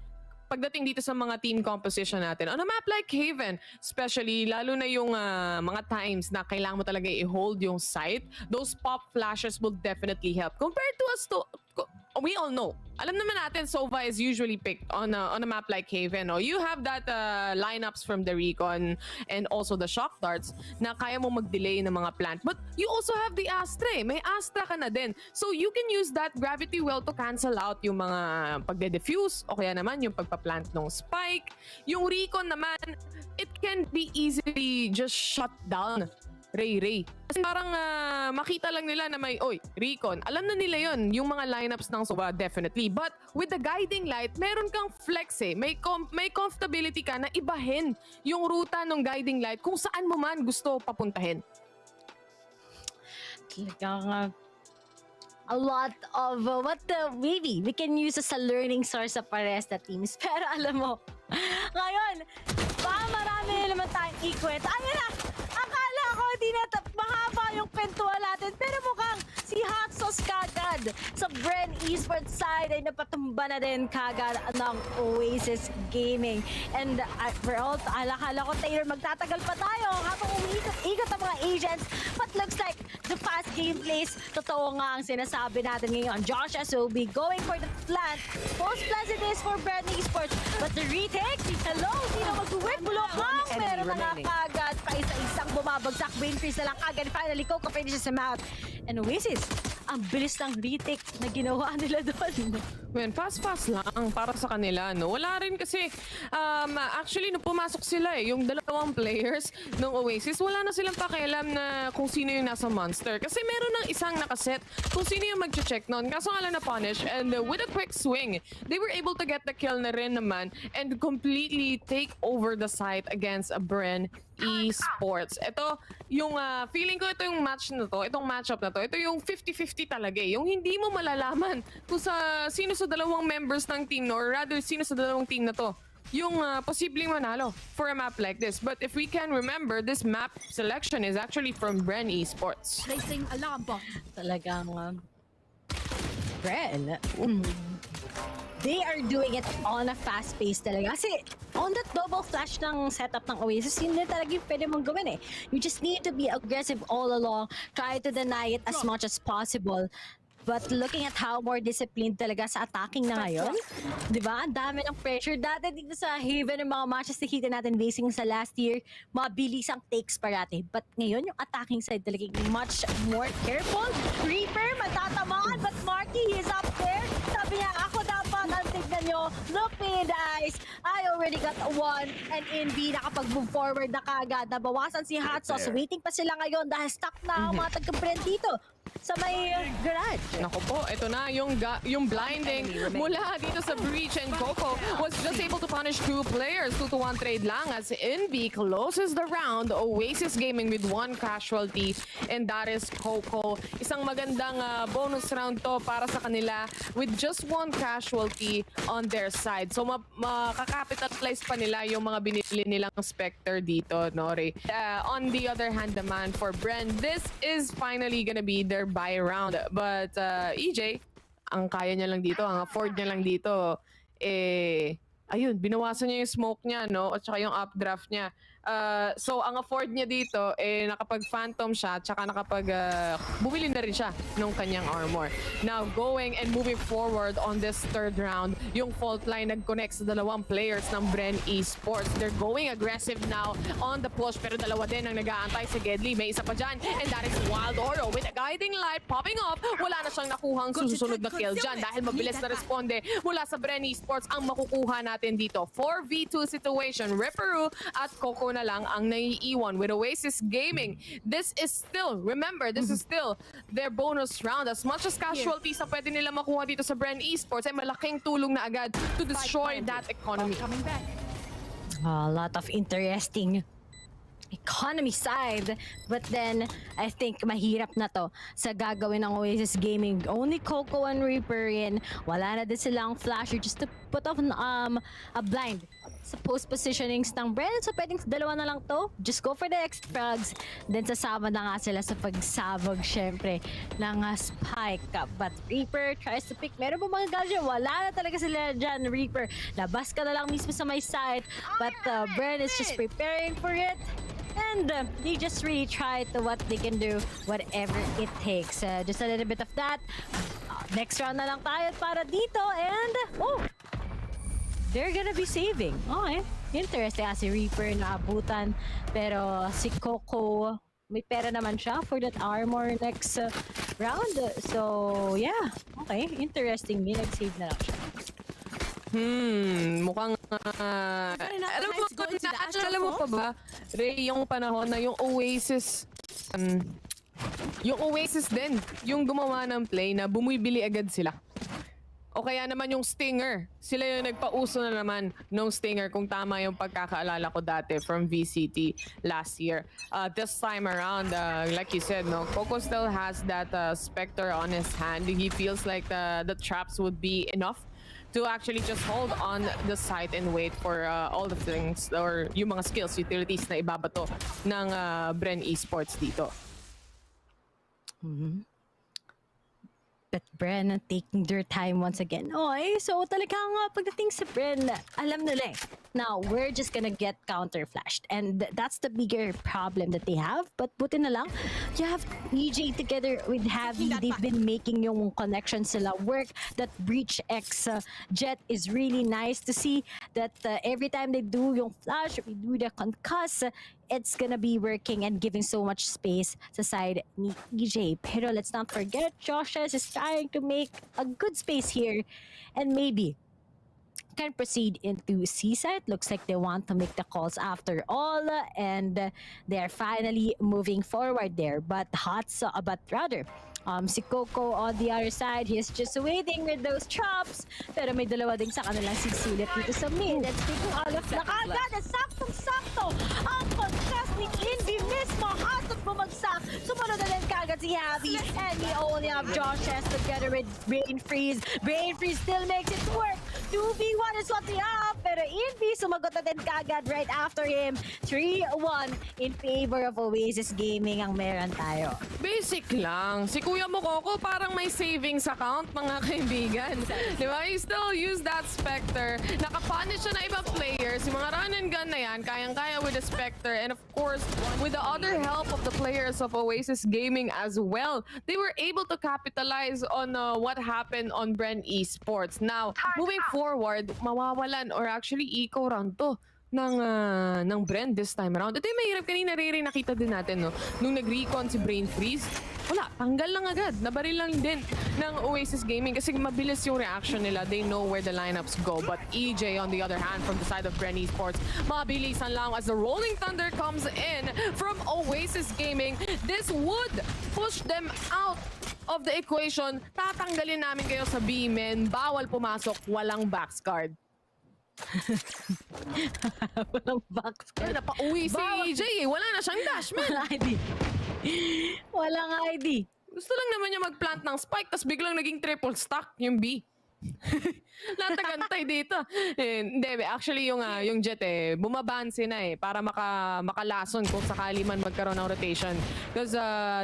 M: pagdating dito sa mga team composition natin. On a map like Haven, especially, lalo na yung mga times na kailangan mo talaga i-hold yung site, those pop flashes will definitely help. Compared to us we all know. Alam naman natin, Sova is usually picked on a map like Haven. No? You have that lineups from the Recon and also the Shock Darts na kaya mo mag-delay ng mga plant. But you also have the Astra. May Astra ka na din. So you can use that Gravity Well to cancel out yung mga pagde-defuse o kaya naman yung pagpa-plant ng Spike. Yung Recon naman, it can be easily just shut down. Ray. Kasi parang makita lang nila na may, Recon. Alam na nila yon yung mga lineups ng Sova, definitely. But with the guiding light, meron kang flex eh. May comfortability ka na ibahin yung ruta ng guiding light kung saan mo man gusto papuntahin.
O: Talagang a lot of maybe we can use as a learning source sa pares na teams. Pero alam mo, ngayon, marami naman tayong ikwet. Ayun na! Akala ko hindi na mahaba yung kwentuhan natin, pero mukhang si Hot Sauce kagad sa Bren Esports side ay napatumba na din kagad ng Oasis Gaming. And for all, akala ko Taylor magtatagal pa tayo habang umiikot ang mga agents, but looks like the fast gameplays, totoo nga ang sinasabi natin ngayon. Josh will be going for the plant. Post plant it is for Bren Esports, but the retake, hello, sino mag-work? Bulokang, meron na nga kagad pa isa-isang bumabagsak. Win freeze na lang agad. Finally, Coco finishes him out. And Oasis, ang bilis ng retake na ginawa nila doon.
M: Well, fast lang para sa kanila, no? Wala rin kasi, actually, nung pumasok sila yung dalawang players ng Oasis, wala na silang pakialam na kung sino yung nasa monster. Kasi meron ng isang nakaset kung sino yung mag-check nun. Kaso nga lang na-punish, and with a quick swing, they were able to get the kill na rin naman and completely take over the site against a Bren Esports. Ito, yung feeling ko ito yung match na to, itong matchup na to, ito yung 50-50 talaga eh. Yung hindi mo malalaman kung sino sa dalawang members ng team no, or rather sino sa dalawang team na to yung posibleng manalo for a map like this. But if we can remember, this map selection is actually from Bren Esports.
O: Placing alarm bomb. Talagang Bren. They are doing it on a fast pace talaga. Kasi on that double flash ng setup ng Oasis, yun din talaga yung pwede mong gawin eh. You just need to be aggressive all along. Try to deny it as much as possible. But looking at how more disciplined talaga sa attacking na ngayon, di ba? Ang dami ng pressure. Dati dito sa Haven, ng mga matches nakita natin basing sa last year, mabilis ang takes parati. But ngayon, yung attacking side talaga much more careful. Reaper, matatamaan, but Marky is up there. Sabi niya, ako dapat, ang tignan nyo, look me in the eyes. I already got a one, and in B, nakapag-move forward na kagad. Nabawasan si Hot Sauce. Waiting pa sila ngayon dahil stuck na ang mga taga-Bren dito. sa may garage.
M: Naku po, ito na yung blinding mula dito sa Breach, and Coco was just able to punish 2 players. 2-1 trade lang as NB closes the round. Oasis Gaming with 1 casualty, and that is Coco. Isang magandang bonus round to para sa kanila with just 1 casualty on their side. So makakapitalize pa nila yung mga binili nilang Spectre dito, Nori. On the other hand naman, for Bren, this is finally gonna be their buy round. But EJ, ang kaya niya lang dito, ang afford niya lang dito, ayun, binawasan niya yung smoke niya, no? At saka yung updraft niya. So, ang afford niya dito, nakapag-phantom siya, tsaka bumili na rin siya ng kanyang armor. Now, going and moving forward on this 3rd round, yung fault line nag-connect sa 2 players ng Bren Esports. They're going aggressive now on the push, pero 2 din ang nag-aantay sa Gedli. May isa pa dyan, and that is Wild Oro with a guiding light popping up. Wala na siyang nakuhang susunod na kill dyan dahil mabilis na responde mula sa Bren Esports ang makukuha natin dito. 4v2 situation, Ripperu at Coco na lang ang naiiwan with Oasis Gaming. This is still, remember, this is still their bonus round. As much as casualties na pwede nila makuha dito sa Bren Esports, ay malaking tulong na agad to destroy that economy.
O: A lot of interesting economy side, but then I think mahirap na to sa gagawin ng Oasis Gaming. Only Coco and Reaper in. Wala na din silang flasher just to put off a blind sa post positionings ng Bren. So pwedeng 2 na lang to. Just go for the extra frags. Then sasama na nga sila sa pagsabog syempre ng spike. But Reaper tries to pick. Meron ba mga gadget? Wala na talaga sila dyan, Reaper. Labas ka na lang mismo sa my side. But Bren is just preparing for it. And they just really try to what they can do, whatever it takes. Just a little bit of that. Next round na lang tayo para dito. And, they're gonna be saving. Okay. Interesting. Si Reaper naabutan. Pero si Coco, may pera naman siya for that armor next round. So, yeah. Okay. Interesting. May nag-save na lang siya.
M: Mukhang alam mo pa ba, Ray, yung panahon na yung Oasis din yung gumawa ng play na bumibili agad sila. O kaya naman yung Stinger, sila yung nagpauso na naman ng Stinger, kung tama yung pagkakaalala ko dati from VCT last year. This time around, like you said, no, Coco still has that Spectre on his hand. He feels like the traps would be enough to actually just hold on the site and wait for all the things or yung mga skills, utilities na ibabato ng Bren Esports dito.
O: But Bren taking their time once again. Okay, so talagang pagdating sa Bren, alam nila now we're just gonna get counter flashed, and that's the bigger problem that they have. But buti na lang, you have EJ together with Javi. They've been making yung connections sila work. That Breach X Jet is really nice to see that every time they do yung flash, we do the concuss, it's gonna be working and giving so much space sa side ni EJ. Pero let's not forget, Joshua is trying to make a good space here, and maybe can proceed into C-side. Looks like they want to make the calls after all, and they're finally moving forward there. But rather, si Coco on the other side, he's just waiting with those traps. Pero may dalawa din sa kanilang sisilit dito sa mid. And speaking all of na kagad, saktong-sakto ang contest ni Invi mismo. Hatot bumagsak. Sumunod na din kagad si Javi. And we only have Josh together with Brain Freeze. Brain Freeze still makes it work. 2v1 is what we have. Pero Invi sumagot na din kagad right after him. 3-1 in favor of Oasis Gaming ang meron tayo.
M: Basic lang. Si Kuya mo Coco parang may savings account, mga kaibigan. Di ba? You still use that Spectre. Nakapunish siya na ibang players. Yung mga run and gun na yan, kayang-kaya with the Spectre. And of course, with the other help of the players of Oasis Gaming as well, they were able to capitalize on what happened on Bren Esports. Now, moving forward, mawawalan or actually eco round to ng Bren this time around. Ito yung mahirap kanina, Rere, nakita din natin, no? Nung nag-recon si Brain Freeze, wala. tanggal lang agad. Nabaril lang din ng Oasis Gaming kasi mabilis yung reaction nila. They know where the lineups go. But EJ, on the other hand, from the side of Bren Esports, mabilisan lang as the Rolling Thunder comes in from Oasis Gaming. This would push them out of the equation. Tatanggalin namin kayo sa B, men. Bawal pumasok, walang backscard.
O: Walang backscard.
M: Napauwi si EJ eh. Wala na siyang dash, man.
O: Walang ID. Walang ID.
M: Gusto lang naman niya mag-plant ng spike, tas biglang naging triple stack yung B. Natagantay dito. Hindi, actually yung Jet bumabanse na para makalason kung sakali man magkaroon ng rotation. Because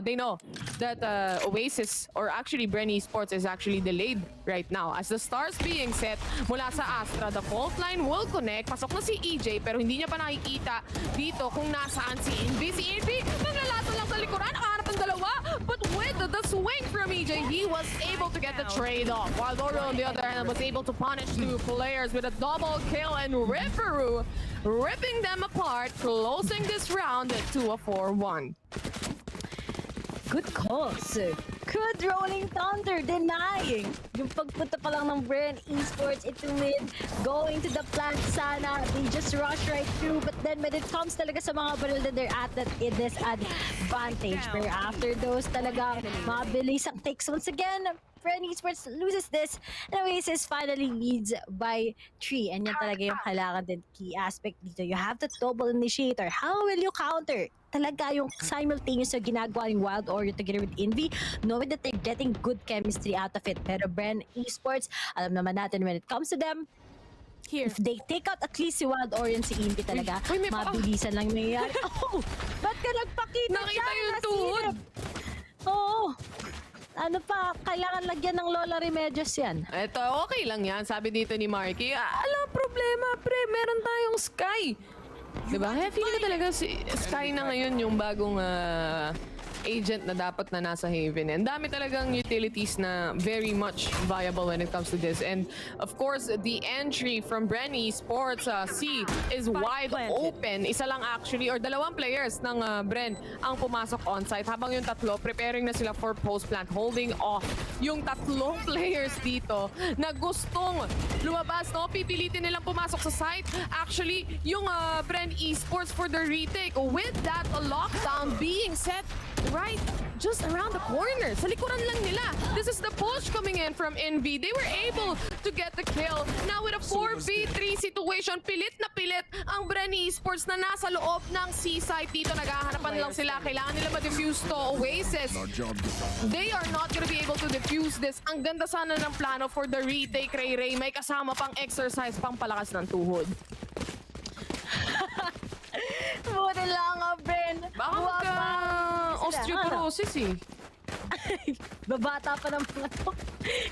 M: they know that Oasis, or actually Bren Esports, is actually delayed right now. As the stars being set mula sa Astra, the fault line will connect. Pasok na si EJ pero hindi niya pa nakikita dito kung nasaan si Envy. Si Envy, naglalato lang sa likuran, nakaharap ang dalawa. But with the swing from EJ, he was able to get the trade off. While Doro on the other hand was able to punish two players with a double kill, and Ripperu ripping them apart, closing this round to a 4-1.
O: Good calls. Good Rolling Thunder denying yung pagpunta pa lang ng Bren Esports into mid, going to the plant sana. They just rush right through, but then when it comes talaga sa mga barrel, then they're at that disadvantage. Pero after those talaga, mabilis ang takes once again. Bren Esports loses this, and Oasis finally leads by 3. And yan talaga yung kailangan din key aspect dito. You have the double initiator. How will you counter? Talaga yung simultaneous na ginagawa ng Wild Warrior together with Envy, knowing that they're getting good chemistry out of it. Pero Bren Esports, alam naman natin when it comes to them, if they take out at least si Wild Warrior si Envy talaga, mabilisan lang nangyayari. Oh! Ba't ka nagpakita dyan?
M: Nakita yung tuhod!
O: Oo! Ano pa, kailangan lagyan ng Lola Remedios yan.
M: Ito, okay lang yan. Sabi dito ni Marky, alam, problema, pre, meron tayong Sky. Diba? Kaya feeling ko talaga si Sky na ngayon yung bagong agent na dapat na nasa Haven. And dami talagang utilities na very much viable when it comes to this. And of course, the entry from Bren Esports, C is wide open. Isa lang actually, or dalawang players ng Bren ang pumasok on-site. Habang yung tatlo, preparing na sila for post-plant, holding off yung tatlong players dito na gustong lumabas, no? Pipilitin nilang pumasok sa site. Actually, yung Bren Esports for the retake with that lockdown being set right just around the corner. Sa likuran lang nila. This is the push coming in from Envy. They were able to get the kill. Now with a 4v3 situation, pilit na pilit ang Bren Esports na nasa loob ng C-site. Dito naghahanapan lang sila. Kailangan nila ma-defuse to Oasis. They are not gonna be able to defuse this. Ang ganda sana ng plano for the retake, Ray. May kasama pang exercise, pang palakas ng tuhod.
O: Buti lang, Bren.
M: Baka osteoporosis eh.
O: Babata pa ng mga to.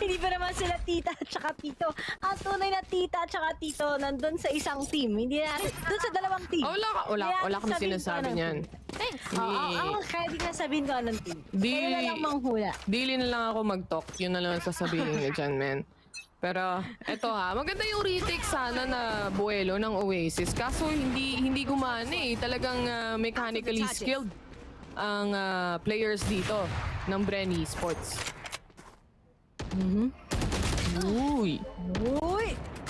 O: Hindi pa naman sila tita at saka tito. Ang tunay na tita at saka tito nandun sa isang team. Hindi na, dun sa dalawang team.
M: Wala kami sinasabi niyan.
O: Thanks. Kaya di na sabihin ko anong team. Kaya na lang manghula.
M: Dili na lang ako mag-talk. Yun na lang sasabihin niyo dyan, men. Pero eto maganda yung retake sana na buwelo ng Oasis. Kaso hindi gumana eh. Talagang mechanically skilled ang players dito ng Bren Esports. Uy!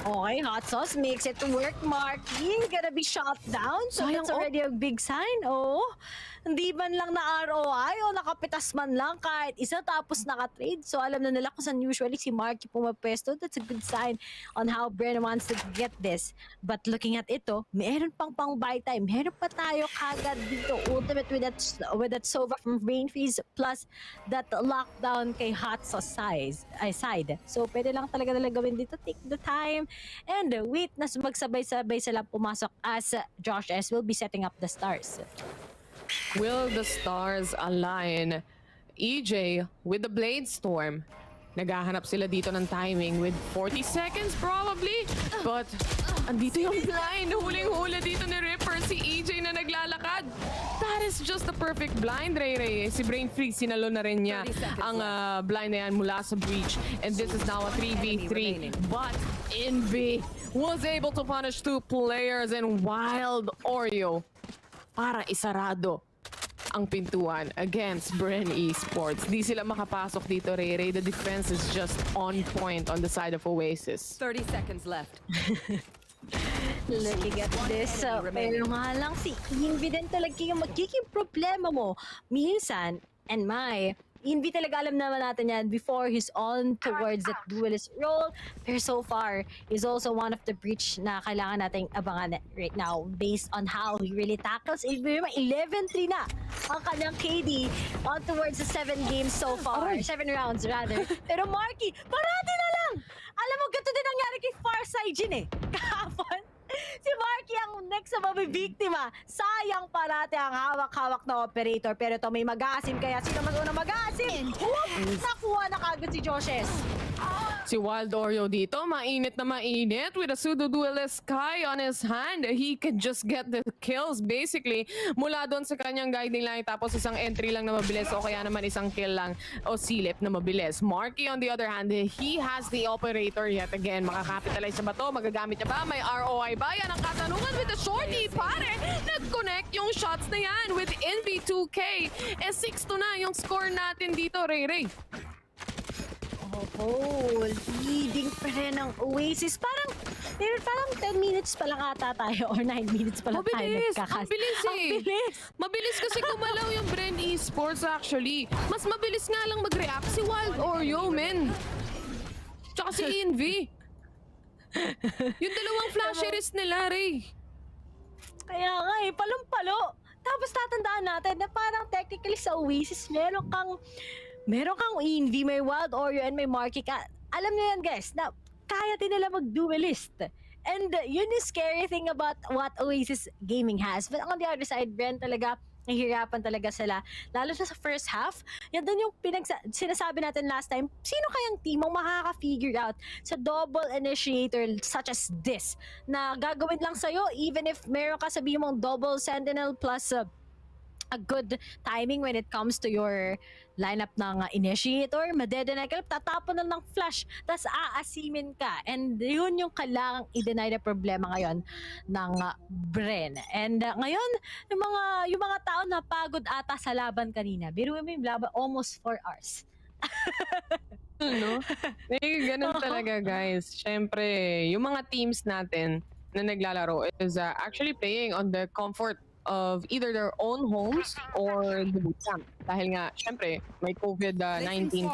O: Okay, Hot Sauce makes it work. Marky gonna be shot down. So that's already a big sign. Hindi man lang na ROI o nakapitas man lang kahit isa tapos naka-trade. So alam na nila kung saan usually si Marky pumapwesto. That's a good sign on how Bren wants to get this. But looking at ito, meron pang buy time. Meron pa tayo kagad dito. Ultimate with that Sova from Brain Freeze plus that lockdown kay Hot Sauce side. So pwede lang talaga nila gawin dito. Take the time and wait na magsabay-sabay sila pumasok as Josh S will be setting up the stars.
M: Will the stars align? EJ with the Blade Storm. Naghahanap sila dito ng timing with 40 seconds probably. But andito yung blind. Huling-hula dito ni Ripper. Si EJ na naglalakad. That is just the perfect blind, Ray. Si Brain Freak, sinalo na rin niya ang blind na yan mula sa breach. And this is now a 3v3. But Envy was able to punish two players and Wild Oreo para isarado ang pintuan against Bren Esports. Di sila makapasok dito, Ray. The defense is just on point on the side of Oasis.
R: 30 seconds left.
O: Looking at this, pero nga lang si Invi din talaga yung magiging problema mo. Minsan, and Invi talaga alam naman natin yan before he's on towards that duelist role. Pero so far, he's also one of the breach na kailangan nating abangan right now based on how he really tackles. 11-3 na ang kanyang KD on towards the 7 games so far. 7 rounds rather. Pero Marky, parati na lang! Alam mo, ganito din nangyari kay Farside Jin eh. Kahapon, si Marky ang next na mabibiktima. Sayang parati ang hawak-hawak na operator. Pero ito may mag-aasim, kaya sino mas unang mag-aasim? Nakuha na kagad si Joshes.
M: Si Wild Oreo dito, mainit na mainit with a pseudo duelist Sky on his hand. He can just get the kills basically mula doon sa kanyang guiding line, tapos isang entry lang na mabilis o kaya naman isang kill lang o silip na mabilis. Marky on the other hand, he has the operator yet again. Makakapitalize sa bato, magagamit niya ba? May ROI ba? Yan ang katanungan with the shorty, pare! Nag-connect yung shots na yan with NV2K. 6-2 na yung score natin dito, Ray.
O: Oh, leading pa rin ang Oasis. Parang 10 minutes pa lang ata tayo or 9 minutes pa lang tayo nagkakas.
M: Ang bilis eh.
O: Ang bilis.
M: Mabilis kasi gumalaw yung Bren Esports actually. Mas mabilis nga lang mag-react si Wild Oreo, men. Tsaka si Envy. Yung dalawang flasheries nila, Ray.
O: Kaya nga eh, palong-palo. Tapos tatandaan natin na parang technically sa Oasis, meron kang Envy, may Wild Oreo, and may Marky. Alam niyo yan guys, na kaya din nila mag-duelist. And yun yung scary thing about what Oasis Gaming has. But on the other side, Bren talaga, nahihirapan talaga sila. Lalo sa first half, yan doon yung sinasabi natin last time, sino kayang team ang makaka-figure out sa double initiator such as this, na gagawin lang sa'yo even if meron ka sabihin mong double sentinel plus a good timing when it comes to your lineup ng initiator, madedeny ka, tatapon na ng flash, tas aasimin ka. And yun yung kailangang i-deny na problema ngayon ng Bren. And ngayon, yung mga tao na pagod ata sa laban kanina. Biruin mo yung laban, almost 4 hours.
M: No? Ganun talaga, guys. Siyempre, yung mga teams natin na naglalaro is actually playing on the comfort of either their own homes or the bootcamp. Dahil nga, syempre, may COVID-19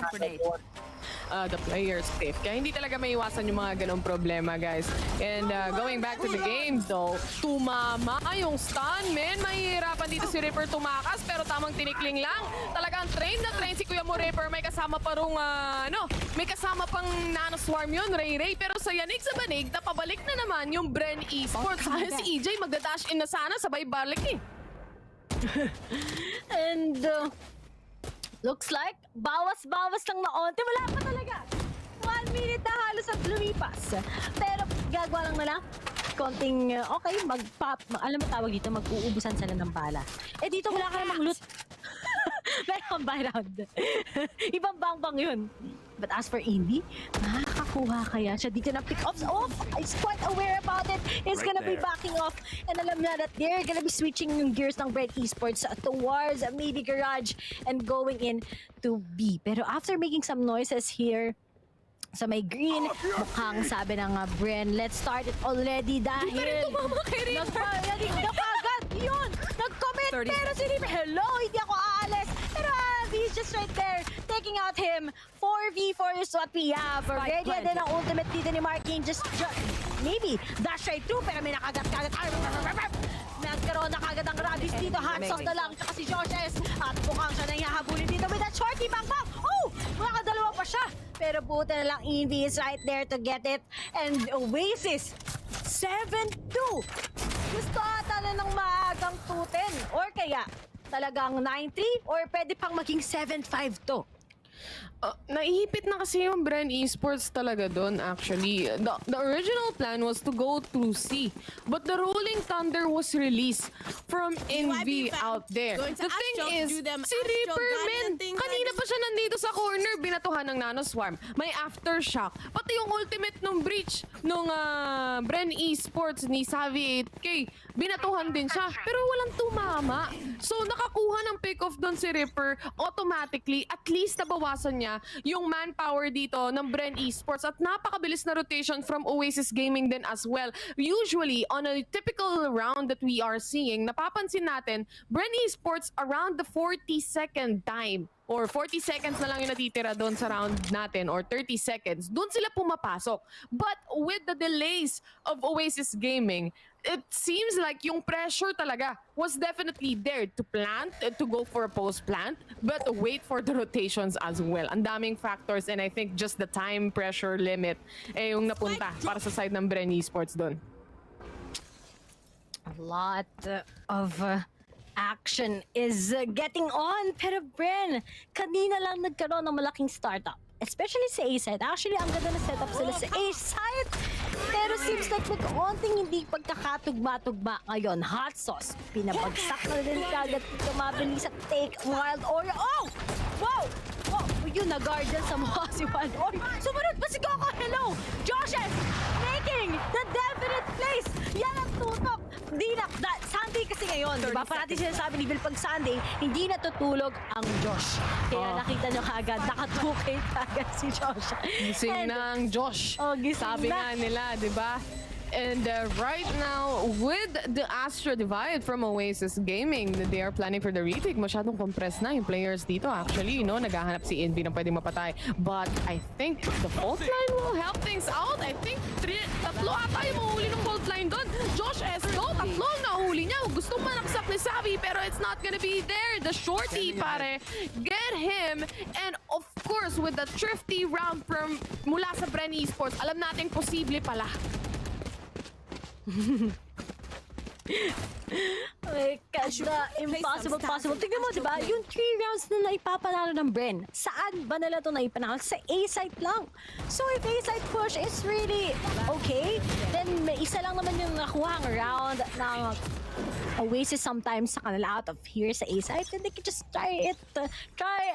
M: the players safe. Kaya hindi talaga maiwasan yung mga ganong problema, guys. And going back to the game, though, tumama yung stun, men. Mahihirapan dito si Ripper tumakas, pero tamang tinikling lang. Talagang train na train si Kuya mo, Ripper. May kasama pa rong, may kasama pang nanoswarm yun, Ray. Pero sa yanig sa banig, napabalik na naman yung Bren Esports. Si EJ magda-dash in na sana, sabay balik eh.
O: And looks like bawas-bawas lang na onte. Wala pa talaga. 1 minute na halos at lumipas. Pero gagawa lang na lang. Konting, okay, alam mo tawag dito, mag-uubusan sila ng bala. Eh dito wala ka namang loot. Meron buy round. Ibang bang-bang yun. But as for Indy, makakakuha kaya siya dito ng pick-offs off. He's quite aware about it. He's gonna be backing off. And alam na that they're gonna be switching yung gears ng Bren Esports towards maybe garage and going in to B. Pero after making some noises here, sa may green, mukhang sabi ng Bren, let's start it already dahil nagkagad yun! Nag-commit! Pero si Reaper, hello! Hindi ako aalis! Pero he's just right there, taking out him. 4v4 is what we have. Ready din ang ultimate dito ni Markin. Just maybe dash right through, pero may nakagat-kagat. Nagkaroon na kagad ang Radis dito. Hot sauce na lang. Tsaka si Joshes. At mukhang siya nang ihahabulin dito with that shorty bang-bang. Oh! Makakadalawa pa siya. Pero buti na lang Envy is right there to get it. And Oasis, 7-2. Gusto ata na ng maagang 2-10. Or kaya talagang 9-3 or pwede pang maging 7-5 to.
M: Naihipit na kasi yung Bren Esports talaga doon actually. The original plan was to go through C, but the Rolling Thunder was released from NV out there. The thing is, si Reaper, men, kanina pa siya nandito sa corner, binatuhan ng Nano Swarm. May aftershock. Pati yung ultimate nung breach nung Bren Esports ni Savvy 8K, binatuhan din siya, pero walang tumama. So nakakuha ng pick-off doon si Reaper, automatically, at least nabawasan niya yung manpower dito ng Bren Esports at napakabilis na rotation from Oasis Gaming din as well. Usually, on a typical round that we are seeing, napapansin natin, Bren Esports around the 40-second time or 40 seconds na lang yung natitira doon sa round natin or 30 seconds, doon sila pumapasok. But with the delays of Oasis Gaming, it seems like yung pressure talaga was definitely there to plant, to go for a post plant, but wait for the rotations as well. Ang daming factors and I think just the time pressure limit yung napunta para sa side ng Bren Esports doon.
O: A lot of action is getting on. Pero Bren, kanina lang nagkaroon ng malaking startup. Especially sa A-side. Actually, ang ganda na setup sila sa A-side. Pero seems like nag-onting hindi pagkakatugma-tugma ngayon. Hot sauce. Pinabagsak na din kagad. Tumabilis sa take. Wild Oreo. Oh! Wow! Oh, yun na-guard dyan sa mukha si Wild Oreo. Sumunod pa si Coco. Hello! Joshes! Making the definite place. Yan ang tutok. Hindi na, Sunday kasi ngayon, diba? Parati sinasabi ni Bill, pag Sunday, hindi natutulog ang Josh. Kaya nakita nyo kagad, nakatukay kagad si Josh.
M: Gising na ang Josh. Sabi nga nila, diba? And right now, with the Astra Divide from Oasis Gaming, they are planning for the retake. Masyadong compressed na yung players dito. Actually, naghahanap si Envy ng pwedeng mapatay. But I think the fault line will help things out. I think tatlo ata yung mahuli ng fault line doon. Josh Esco, tatlong nahuli niya. Gusto manaksak ni Sabi, pero it's not gonna be there. The shorty, pare, get him. And of course, with the thrifty round from mula sa Bren Esports, alam natin posible pala.
O: Impossible possible. Tignan mo, diba? Yung 3 rounds na naipapanalo ng Bren, saan ba nila ito naipanalo? Sa A-site lang. So if A-site push is really okay, then may isa lang naman yung nakuha ang round ng Oasis sometimes sa kanila out of here sa A-site, then they can just try it. Try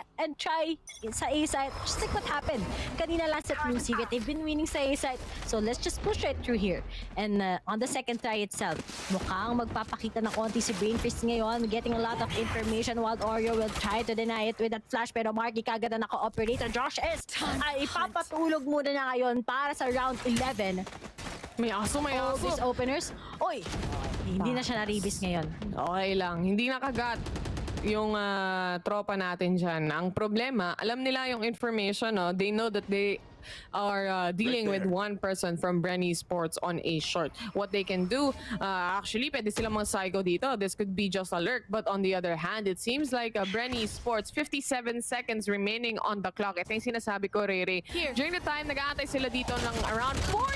O: sa A-site. Just like what happened kanina lang sa Team Secret. They've been winning sa A-site. So let's just push right through here. And on the second try itself, mukhang magpapakita ng konti si Brainfist ngayon. Getting a lot of information. Wild Oreo will try to deny it with that flash. Pero Marky kagad na naka-operator. Josh S ay ipapatulog muna na ngayon para sa round 11.
M: May aso.
O: All these openers. Oy! Hindi na siya na-rebis ngayon.
M: Okay lang. Hindi nakagat yung tropa natin dyan. Ang problema, alam nila yung information. They know that they are dealing with one person from Bren Esports on A short. What they can do, actually, pwede silang mga psycho dito. This could be just a lurk. But on the other hand, it seems like Bren Esports, 57 seconds remaining on the clock. Ito yung sinasabi ko, Rere. During the time, nag-aantay sila dito ng around 14.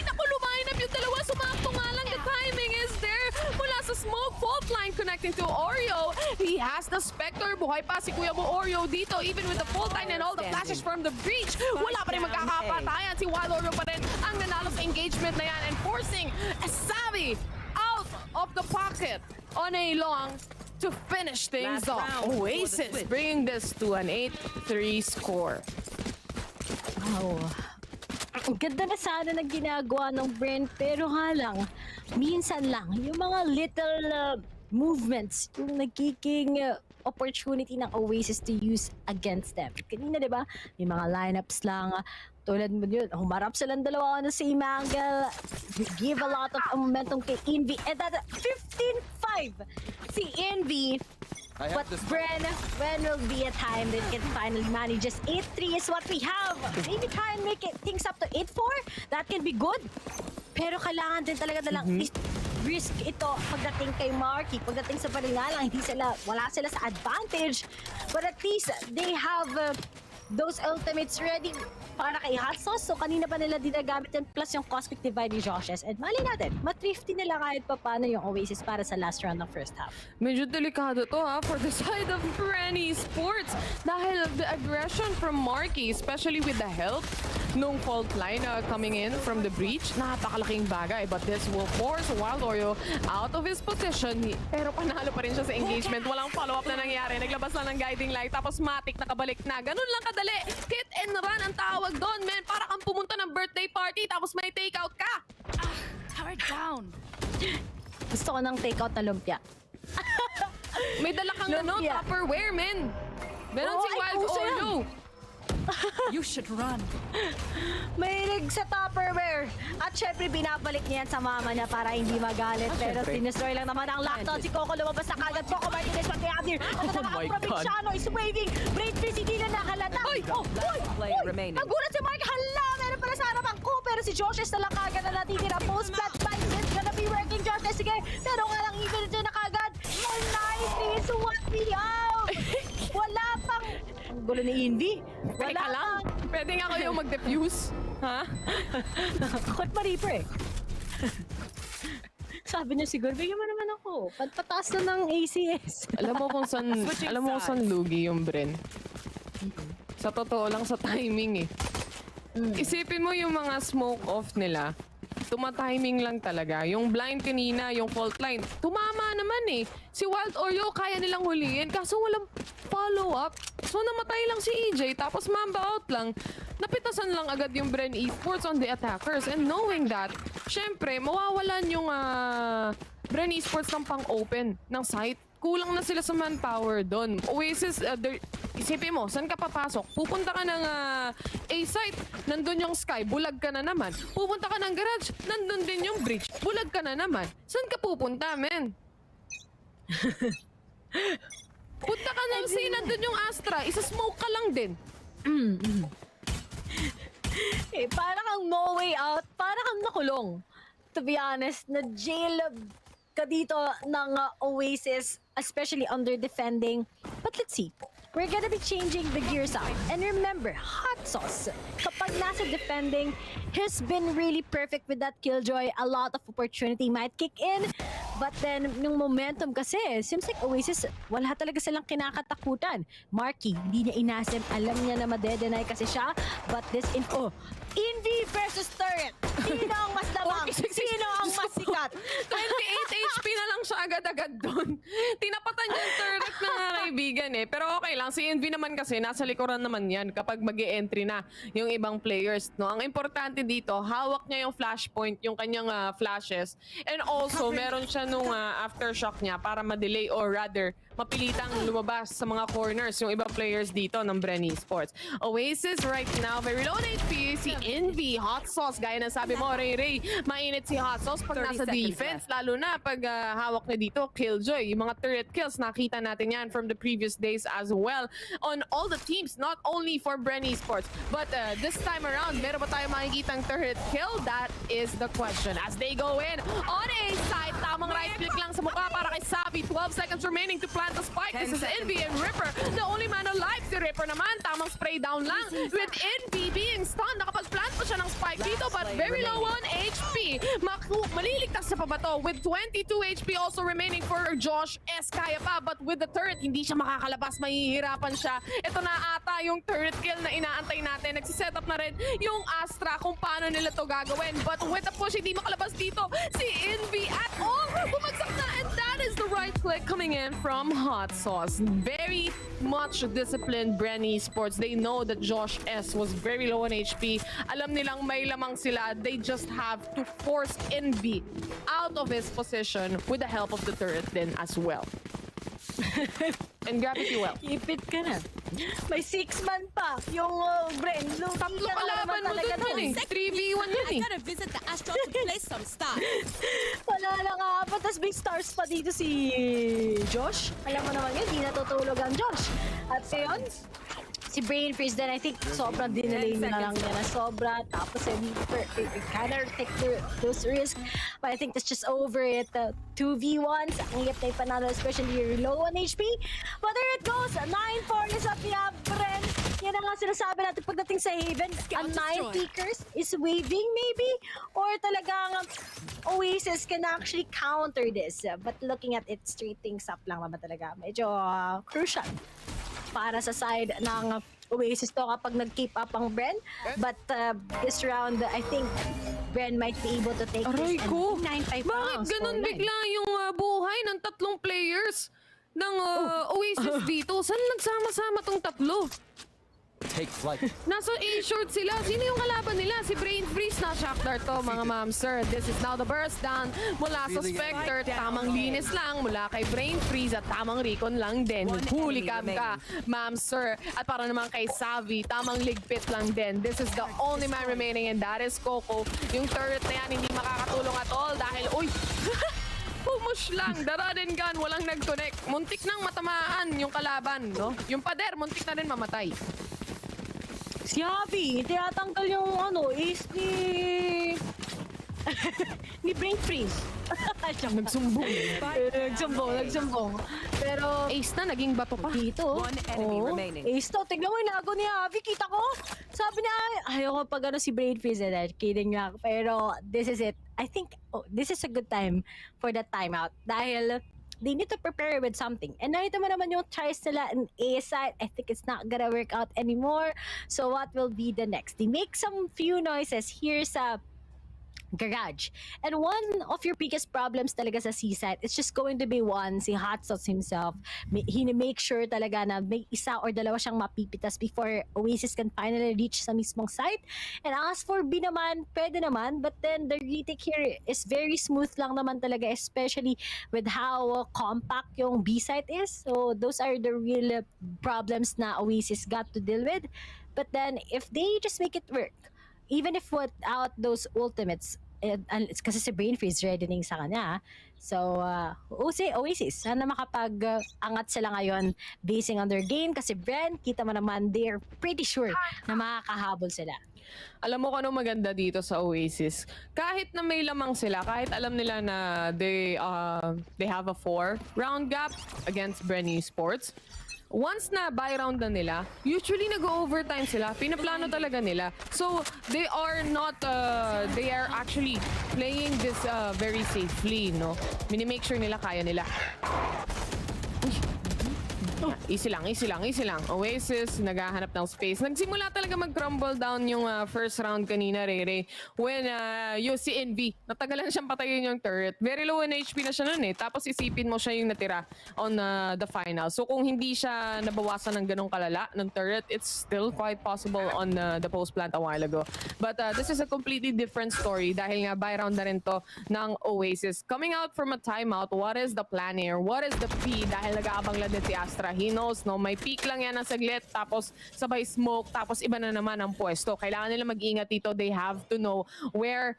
M: Ako, lumayan yung dalawa. Sumakto nga lang. The timing is there. Mula sa smoke fault line connecting to Oreo. He has the Spectre. Buhay pa si Kuya mo Oreo dito. Even with the fault line and all the flashes from the breach. Wala pa rin magkakapatayan. Si Wild Oreo pa rin ang nanalo sa engagement na yan and forcing Savi out of the pocket on a long to finish things off. Oasis bringing this to an 8-3 score.
O: Wow. Ang ganda na sana na ginagawa ng Bren, pero nga lang, minsan lang, yung mga little movements, yung nagiging opportunity ng Oasis to use against them. Kanina, di ba? May mga lineups lang, tulad mo yun, humarap silang dalawa on the same angle, give a lot of momentum kay Envy, and that 15-5 si Envy. But Bren, when will be a time that can finally manage this? 8-3 is what we have. Maybe try and make things up to 8-4. That can be good. Pero kailangan din talaga na lang risk ito pagdating kay Marky. Pagdating sa paringalang, wala sila sa advantage. But at least they have those ultimates ready. para kay Hot Sauce. So kanina pa nila dinagamit yan plus yung Cosmic Divide ni Joshes. And mali natin, matrifty nila kahit pa paano yung Oasis para sa last round ng first half.
M: Medyo delikado to for the side of Bren Esports dahil the aggression from Marky, especially with the help nung fault line coming in from the breach, napakalaking bagay. But this will force Wild Oreo out of his position. Pero panalo pa rin siya sa engagement. Walang follow-up na nangyari. Naglabas lang ng guiding light. Tapos Matic nakabalik na. Ganun lang kadali. Hit and run ang tawag doon, man. Para kang pumunta ng birthday party tapos may takeout ka.
Q: Turret down.
O: Gusto ko ng takeout na lumpia.
M: May dala kang Tupperware, man. Meron si Wild Oreo.
Q: You should run.
O: Mahilig sa Tupperware. At syempre, binabalik niya yan sa mama niya para hindi magalit. Pero sinestroy lang naman ang laptop. Si Coco lumabas na kagad. Coco Martinez, what they have here. At ang Provinciano is waving. Brain freeze, hindi na nakalata. Uy! Nagulat si Mark. Hala! Meron pala sa harapan ko. Pero si Joshes na lang kagad na natitira. Post-plant bites. It's gonna be working, Joshes. Sige. Pero nga lang even dyan na kagad. Oh, nice! So what we out? Wala pang... Ang gulo ni Envy. Wala
M: lang. Pwede nga kayo mag-defuse. Ha?
O: Nakakot pa Reaper eh. Sabi niya siguro, bigyan mo naman ako. Pataas na ng ACS.
M: Alam mo kung saan lugi yung Bren. Sa totoo lang sa timing eh. Isipin mo yung mga smoke off nila. Tuma-timing lang talaga. Yung blind kanina, yung fault line, tumama naman eh. Si Wild Oreo kaya nilang huliin kaso walang follow-up. So namatay lang si EJ tapos mamba out lang. Napitasan lang agad yung Bren Esports on the attackers. And knowing that, syempre, mawawalan yung Bren Esports ng pang-open ng site. Kulang na sila sa manpower doon. Oasis, isipin mo, saan ka papasok? Pupunta ka ng A-site, nandun yung Sky, bulag ka na naman. Pupunta ka ng garage, nandun din yung bridge, bulag ka na naman. Saan ka pupunta, men? Punta ka ng C, nandun yung Astra, isa-smoke ka lang din.
O: Eh, para kang no way out, para kang nakulong. To be honest, na-jail ka dito ng Oasis, especially under defending. But let's see. We're gonna be changing the gears out. And remember, Hot Sauce, kapag nasa defending, he's been really perfect with that killjoy. A lot of opportunity might kick in. But then, yung momentum kasi, seems like Oasis, wala talaga silang kinakatakutan. Marky, hindi niya inasim. Alam niya na madedenay kasi siya. But this Envy versus Turret. Sino ang mas lamang? Sino ang mas sikat?
M: 28 HP na lang siya agad-agad doon. Tinapatan niya yung Turret na kaibigan eh. Pero okay lang, si Envy naman kasi, nasa likuran naman yan kapag mag-e-entry na yung ibang players. No? Ang importante dito, hawak niya yung flashpoint, yung kanyang flashes. And also, meron siya nung aftershock niya para ma-delay or rather, mapilitang lumabas sa mga corners yung ibang players dito ng Bren Esports. Oasis right now, very low on HP. Si Envy, Hot Sauce, gaya ng sabi mo, Ray, mainit si Hot Sauce pag nasa defense. Lalo na pag hawak na dito, Killjoy. Yung mga turret kills, nakita natin yan from the previous days as well. On all the teams, not only for Bren Esports. But this time around, meron ba tayo makikitang turret kill? That is the question. As they go in, on A side, tamang right click lang sa mukha para kay Sabi. 12 seconds remaining to plant the spike. This is Envy and Ripper. The only man alive, si Ripper naman. Tamang spray down lang. With Envy being stunned, nakapag-plant pa siya ng spike dito but very low on HP. Maliligtas sa pa ba to? With 22 HP also remaining for Josh S. Kaya pa, but with the turret, hindi siya makakalabas. Mahihirapan siya. Ito na ata yung turret kill na inaantay natin. Nagsiset up na rin yung Astra kung paano nila to gagawin. But with the push, hindi makalabas dito si Envy at all. Bumagsak na, and that is the right click coming in from Hot Sauce. Very much disciplined Bren Esports. They know that Josh S was very low on HP. Alam nilang may lamang sila. They just have to force Envy out of his position with the help of the turret then as well. And Gravity well.
O: Ipit ka na. May 6-man pa yung Bren.
M: Tatlo kalaban mo dun eh. 3v1 yun eh.
Q: I gotta visit the Astro to play some stars.
O: Wala lang apat. Tas big stars pa dito si Josh. Alam mo naman yun, di natutulog ang Josh. At ngayon, si Brain Freeze din, I think sobrang dinalay na lang niya na sobra. Tapos kind of take those risks. But I think that's just over it. 2v1s, ang hiyap na ipanalo, especially low on HP. But there it goes, 9-4 is up the Bren. Yan ang nga sinasabi natin pagdating sa Haven. A 9 pickers is waving maybe? Or talagang Oasis can actually counter this. But looking at it, straight things up lang naman talaga. Medyo crucial para sa side ng Oasis to kapag nag-keep up ang Bren. But this round, I think Bren might be able to take
M: Aray
O: this.
M: ko!
O: 9-5
M: Bakit ganun bigla yung buhay ng tatlong players ng Oasis dito? Saan nagsama-sama tong tatlo?
H: Take flight.
M: Nasa A-short sila. Sino yung kalaban nila? Si Brain Freeze na shock dart to, mga ma'am sir. This is now the burst down mula sa Spectre. Tamang linis lang mula kay Brain Freeze at tamang recon lang din. Huli cam ka, ma'am sir. At para naman kay Savvy, tamang ligpit lang din. This is the only man remaining and that is Coco. Yung turret na yan hindi makakatulong at all dahil, uy! Pumush lang, the run and gun, walang nag-connect. Muntik nang matamaan yung kalaban, no? Yung pader, muntik na rin mamatay.
O: Si Javi, tinatanggal yung ace ni Brain Freeze.
M: Nagsumbong.
O: Nagsumbong. Pero
M: ace na, naging bato pa.
O: Dito. Ace to. Tignan mo yung lago ni Javi. Kita ko. Sabi na, ayoko pag si Brain Freeze. Kidding lang. Pero this is it. I think this is a good time for that timeout. Dahil they need to prepare with something. And nakita mo naman yung tries nila in A side. I think it's not gonna work out anymore. So what will be the next? They make some few noises here sa garage. And one of your biggest problems talaga sa C-side, it's just going to be si Hotsauce himself. He make sure talaga na may isa or dalawa siyang mapipitas before Oasis can finally reach sa mismong site. And as for B naman, pwede naman, but then the retake here is very smooth lang naman talaga, especially with how compact yung B site is. So those are the real problems na Oasis got to deal with. But then if they just make it work, even if without those ultimates, it's kasi si Brain Freeze reddening sa kanya. So, Oasis, sana makapag-angat sila ngayon basing on their game. Kasi Bren, kita mo naman, they're pretty sure na makakahabol sila.
M: Alam mo kung ano maganda dito sa Oasis? Kahit na may lamang sila, kahit alam nila na they have a 4-round gap against Bren Esports, once na buy round na nila, usually nag-overtime sila. Pinaplano talaga nila. So, they are actually playing this very safely, no? Minimake sure nila kaya nila. Easy lang. Oasis, naghahanap ng space. Nagsimula talaga mag-crumble down yung first round kanina, Rere. When si Envy, natagalan siyang patayin yung turret. Very low in HP na siya nun eh. Tapos isipin mo siya yung natira on the final. So kung hindi siya nabawasan ng ganong kalala ng turret, it's still quite possible on the post plant a while ago. But this is a completely different story dahil nga buy round na rin to ng Oasis. Coming out from a timeout, what is the plan here? What is the P? Dahil nag-aabang lang din si Astra. He knows, no? May peak lang yan ng saglit, tapos sabay smoke, tapos iba na naman ang pwesto. Kailangan nila mag-ingat dito. They have to know where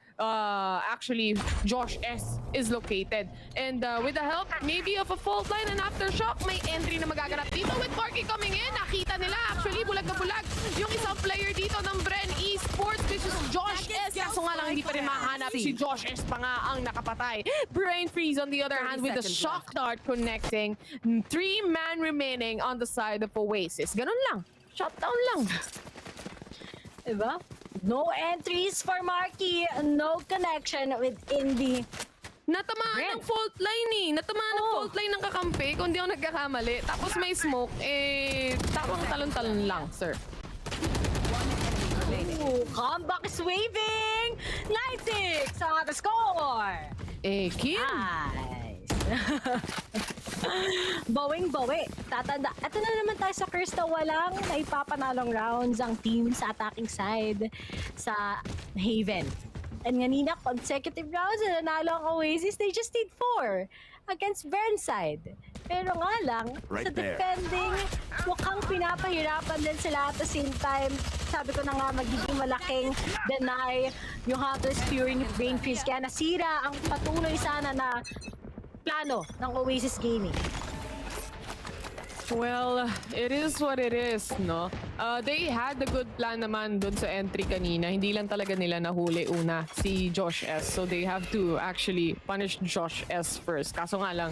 M: actually Josh S is located. And with the help, maybe of a fault line and aftershock, may entry na magaganap dito with Marky coming in. Nakita nila, actually, bulag na bulag yung isang player dito ng Bren Esports, which is Josh S. Kaso nga lang, hindi pa rin mahanap. Si Josh S pa nga ang nakapatay. Brain Freeze, on the other hand, with the shock dart connecting. 3-man remaining on the side of Oasis. Ganun lang. Shutdown lang.
O: Diba? No entries for Marky. No connection with Indy.
M: Natamaan ng fault line eh. Natamaan ng fault line ng kakampi kung di ako nagkakamali. Tapos may smoke. Tapos talon-talon lang, sir.
O: Comeback is waving! 9-6 sa the score!
M: Kim?
O: Nice. Bawing-bawi. Tatanda. Ito na naman tayo sa curse na walang naipapanalong rounds ang team sa attacking side sa Haven. And ganina, consecutive rounds na nanalo ang Oasis, they just need 4 against Bren's side. Pero nga lang, sa defending, mukhang pinapahirapan din sila at the same time. Sabi ko na nga, magiging malaking deny yung Hunter's Fury ni Brain Freeze. Kaya nasira ang patuloy sana na plano ng Oasis Gaming.
M: Well, it is what it is, no? They had a good plan naman dun sa entry kanina. Hindi lang talaga nila nahuli una si Josh S. So they have to actually punish Josh S first. Kaso nga lang,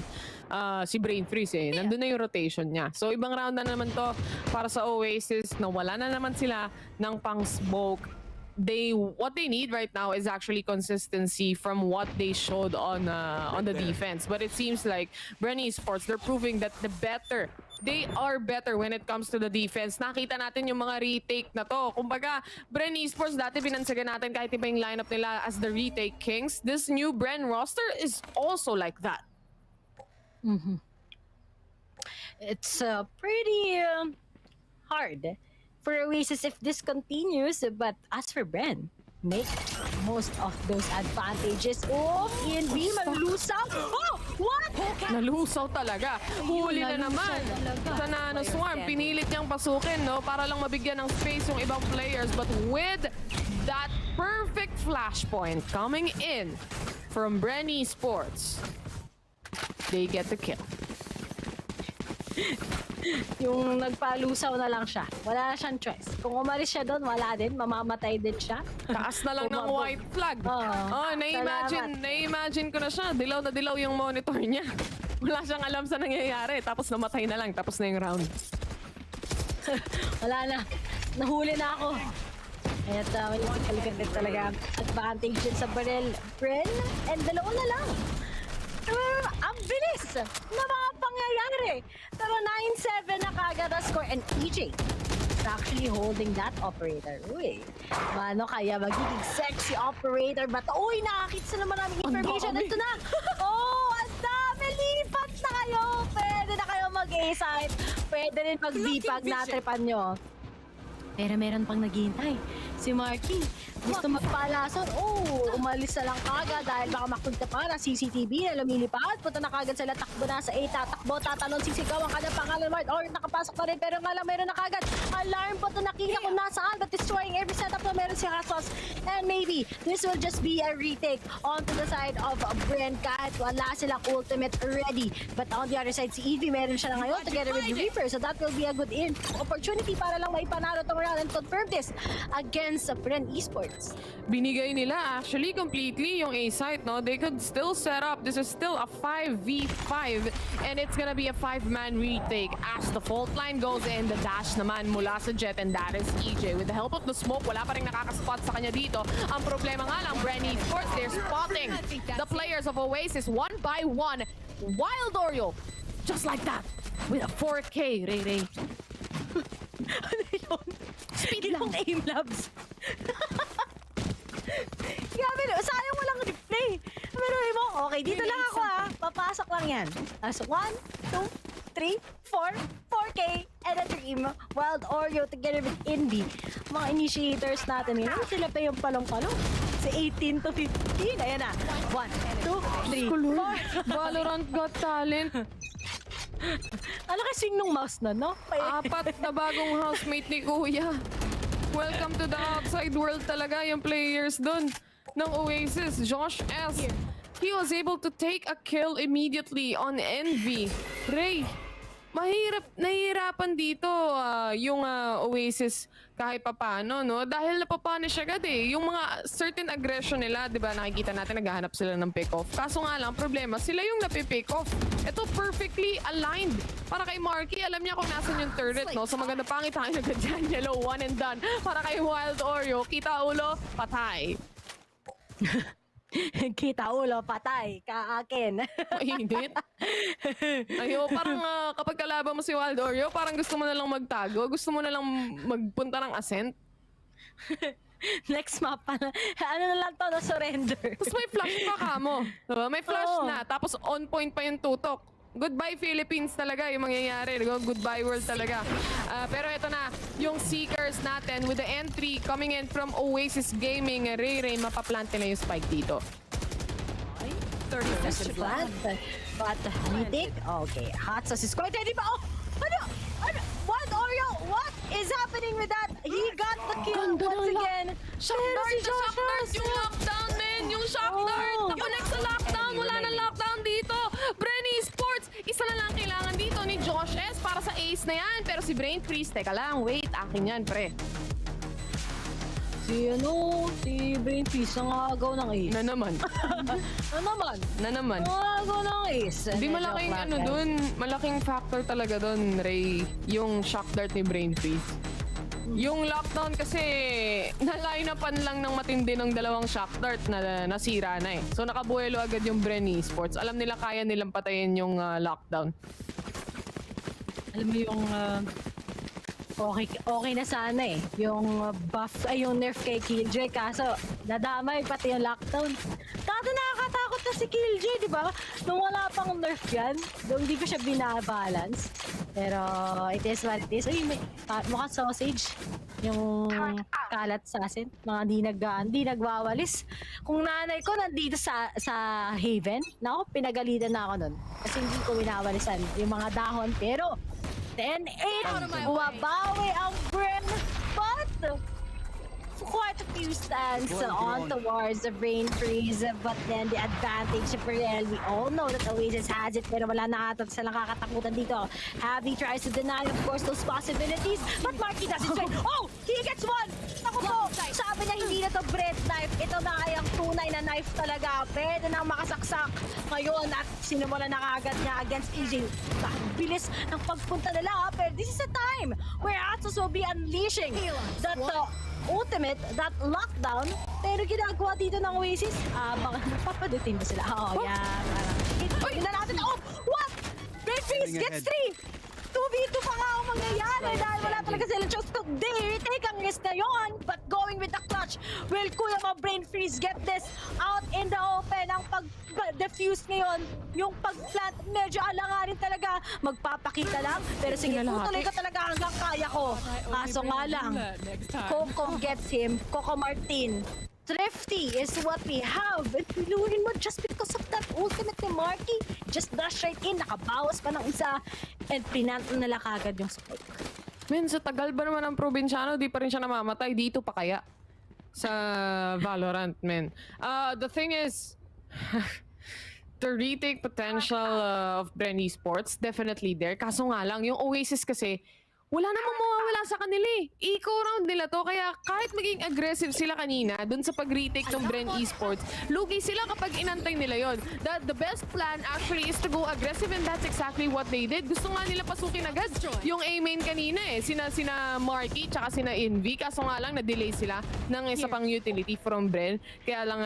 M: si Brain Freeze nandun na yung rotation niya. So ibang round na naman to para sa Oasis. Nawala na naman sila ng pang-smoke. What they need right now is actually consistency from what they showed on the defense. But it seems like Bren Esports, they're proving that they are better when it comes to the defense. Nakita natin yung mga retake na to. Kumbaga, Bren Esports, dati binansagan natin kahit iba yung lineup nila as the retake kings. This new Bren roster is also like that.
O: It's pretty hard for Oasis if this continues, but as for Bren, make most of those advantages. Oh, ENB, malusaw. Oh, what?
M: Nalusaw talaga. Huli na naman. Sa Nano Swarm, pinilit niyang pasukin, no? Para lang mabigyan ng space yung ibang players. But with that perfect flashpoint coming in from Bren Esports, they get the kill.
O: Yung nagpalusaw na lang siya. Wala na siyang choice. Kung umalis siya doon, wala din. Mamamatay din siya.
M: Taas na lang ng white flag. Na-imagine ko na siya. Dilaw na dilaw yung monitor niya. Wala siyang alam sa nangyayari. Tapos namatay na lang. Tapos na yung round.
O: Wala na. Nahuli na ako. At kalikan talaga advantage din sa Bren. And dalawa na lang. Ang bilis na mga pangyayari. Pero 9-7 na kagad ang score. And EJ is actually holding that operator. Uy, mano kaya magiging sexy operator ba? Uy, nakakita naman namin information. Ito na. Oh, ang dami. Lipat na kayo. Pwede na kayo mag-A-site. Pwede rin mag-B-pag natripan nyo. Pero meron pang naghihintay. Si Marky, gusto magpalason. Oh, umalis na lang kagad dahil baka makunta pa na CCTV na lumilipad. Punta na kagad sila, takbo na sa A, tatakbo, tatalon, sisigaw ang kanyang pangalan. Or nakapasok na rin, pero nga lang meron na kagad. Alarm po ito, nakita kung nasaan, but destroying every setup na meron si Hasos. And maybe, this will just be a retake onto the side of Bren kahit wala silang ultimate ready. But on the other side, si Evie meron siya na ngayon together with the Reaper. So that will be a good opportunity para lang maipanalo itong round and confirm this against Bren Esports.
M: Binigay nila actually completely yung A-site, no? They could still set up. This is still a 5v5 and it's gonna be a 5-man retake as the fault line goes in. The dash naman mula sa Jet and that is EJ. With the help of the smoke, wala pa rin nakakaspot sa kanya dito. Ang problema nga lang, Bren Esports, they're spotting the players of Oasis one by one. Wild Oreo, just like that, with a 4K, Ray.
O: Ano yun? Speed lang. Aim labs. Grabe, sayang walang replay. Pero mo, okay, dito lang ako Papasok lang yan. So, 1, 2, 3, 4, 4K, and a dream. Wild Oreo together with Indy. Mga initiators natin ngayon, sila pa yung palong-palong. Sa 18 to 15, ayan na. 1, 2, 3, 4.
M: Valorant Got Talent.
O: Ano kasi nung mouse na, no?
M: 4 na bagong housemate ni Kuya. Welcome to the outside world talaga yung players dun ng Oasis. Josh S. He was able to take a kill immediately on Envy. Ray, nahihirapan dito yung Oasis kahit papano, no? Dahil napapunish agad yung mga certain aggression nila, di ba? Nakikita natin naghahanap sila ng pick-off. Kaso nga lang, problema, sila yung napipick off. Ito perfectly aligned. Para kay Marky, alam niya kung nasan yung turret, no? So maganda pangit tayo agad dyan. Yellow, 1 and done. Para kay Wild Oreo, kita ulo, patay.
O: Kita ulo, patay, kaakin.
M: Mainit. Ayo, parang kapag kalaban mo si Wild Oreo, parang gusto mo na lang magtago, gusto mo na lang magpunta ng ascent.
O: Next map pala. Ano na lang to, no? Surrender.
M: Tapos may flash pa ka mo. Diba? May flash na, tapos on point pa yung tutok. Goodbye Philippines talaga yung mangyayari. Goodbye world talaga. Pero ito na, yung Seekers natin with the entry coming in from Oasis Gaming. Ray, mapaplante na yung spike dito.
O: 30 seconds left. But, retake? Okay. Hot sauce is quite ready ba? Oh! Ano? Wild Oreo? What is happening with that? He got the kill once again.
M: Shock dart! Yung lockdown, man! Yung shock dart! Nakonect sa lockdown! Wala na lockdown dito! Bren Esports! Isa na lang kailangan dito ni Josh S para sa ace na yan, pero si Brain Freeze, teka lang, wait, akin yan, pre.
O: Si Brain Freeze, nangagaw ng ace.
M: Na naman.
O: Nangagaw ng ace.
M: Hindi malaking malaking factor talaga dun, Ray, yung shock dart ni Brain Freeze. Yung lockdown kasi, na-line-upan lang ng matindi ng dalawang shock dart na nasira na eh. So nakabuelo agad yung Bren Esports. Alam nila kaya nilang patayin yung lockdown.
O: Alam mo yung okay na sana eh. Yung yung nerf kay Killjoy, kaso nadamay pati yung lockdown. Kaso nakakatakot na si Killjoy, di ba? Nung wala pang nerf yan, hindi ko siya binabalance. Pero it is what it is. Uy, mukhang sausage. Yung kalat assassin. Mga di nagwawalis. Kung nanay ko nandito sa Haven, naku, pinagalitan na ako nun. Kasi hindi ko winawalisan yung mga dahon. Pero 10-8, bumabawi ang Bren, but quite a few stands on towards the Brain Freeze, but then the advantage of Bren, we all know that Oasis has it, pero wala na ata silang nakakatakutan dito. Abby tries to deny, of course, those possibilities, but Marky does it straight. Oh, he gets one! Ako po, sabi niya hindi na to bread knife, ito na ay ang tunay na knife talaga. Pwede nang makasaksak ngayon at sinimula na kagad niya against EJ. Bilis ng pagpunta nila, pero this is a time where ASUS will be unleashing that ultimate, that lockdown, pero ginagawa dito ng Oasis, baka napapadutin ba sila? Yun na natin. Oh, what? Great Freeze gets 3! 2v2 pa nga ang mangyayari dahil wala talaga sila choice to take ang risk na yun, but going with the clutch, will kuya mo Brain Freeze get this out in the open? Ang pag-defuse ngayon, yung pag-plant, medyo alanganin talaga, magpapakita lang, pero sige, tutuloy ko talaga hanggang kaya ko. Kaso nga lang, Coco gets him, Coco Martin. Thrifty is what we have. And piluhin mo just because of that ultimate ni Marky. Just dash right in, nakabawas pa ng isa. And pinanto nila kagad yung smoke.
M: Men, sa tagal ba naman ng probinsyano, di pa rin siya namamatay. Dito pa kaya? Sa Valorant, men. The thing is, the retake potential of Bren Esports, definitely there. Kaso nga lang, yung Oasis kasi, wala namang mawawala sa kanila eh. Eco round nila to, kaya kahit maging aggressive sila kanina dun sa pag-retake ng Bren Esports, lugi sila kapag inantay nila yon. The best plan actually is to go aggressive, and that's exactly what they did. Gusto nga nila pasukin agad yung A-main kanina eh. Sina Marky tsaka sina Envy, kaso nga lang na-delay sila ng isa pang utility from Bren, kaya lang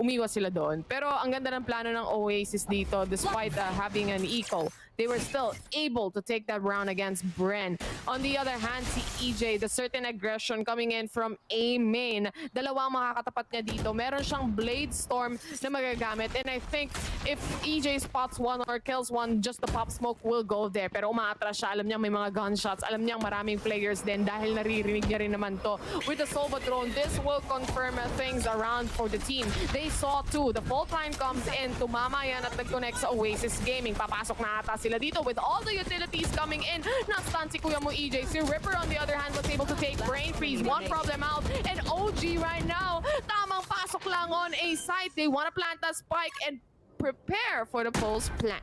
M: umiwas sila doon. Pero ang ganda ng plano ng Oasis dito, despite having an eco, they were still able to take that round against Bren. On the other hand, si EJ, the certain aggression coming in from A main, dalawang makakatapat niya dito. Meron siyang Blade Storm na magagamit, and I think if EJ spots one or kills one, just the pop smoke will go there. Pero umaatras siya, alam niya may mga gunshots, alam niya maraming players din dahil naririnig niya rin naman to. With the Solvatron, this will confirm things around for the team. They saw too, the full time comes in, tumama yan at nag-connect sa Oasis Gaming. Papasok na ata sila dito with all the utilities coming in. Na-stun si Kuya mo EJ. Si Ripper on the other hand was able to take Brain Freeze. One problem out. And OG right now, tamang pasok lang on a site. They want to plant a spike and prepare for the pulse plant.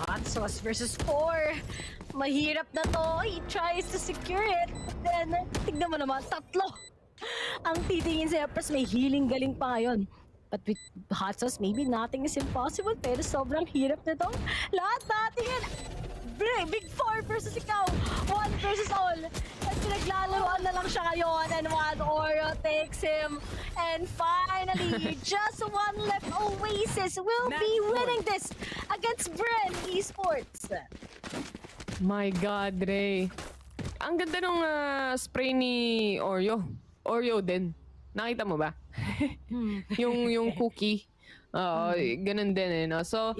O: Hot sauce versus 4. Mahirap na to. He tries to secure it. Then, tignan mo naman, tatlo. Ang titingin sa Empress, may healing galing pa ngayon. But with hot sauce, maybe nothing is impossible. Pero sobrang hirap na to. Lahat natin Big 4 versus ikaw. 1 versus all. At pinaglalaroan na lang siya ngayon. And one Oro takes him. And finally, just one left. Oasis will be winning this against Bren Esports.
M: My God, Ray. Ang ganda nung spray ni Oreo. Oreo din. Nakita mo ba? yung cookie. Ganun din eh, no? So,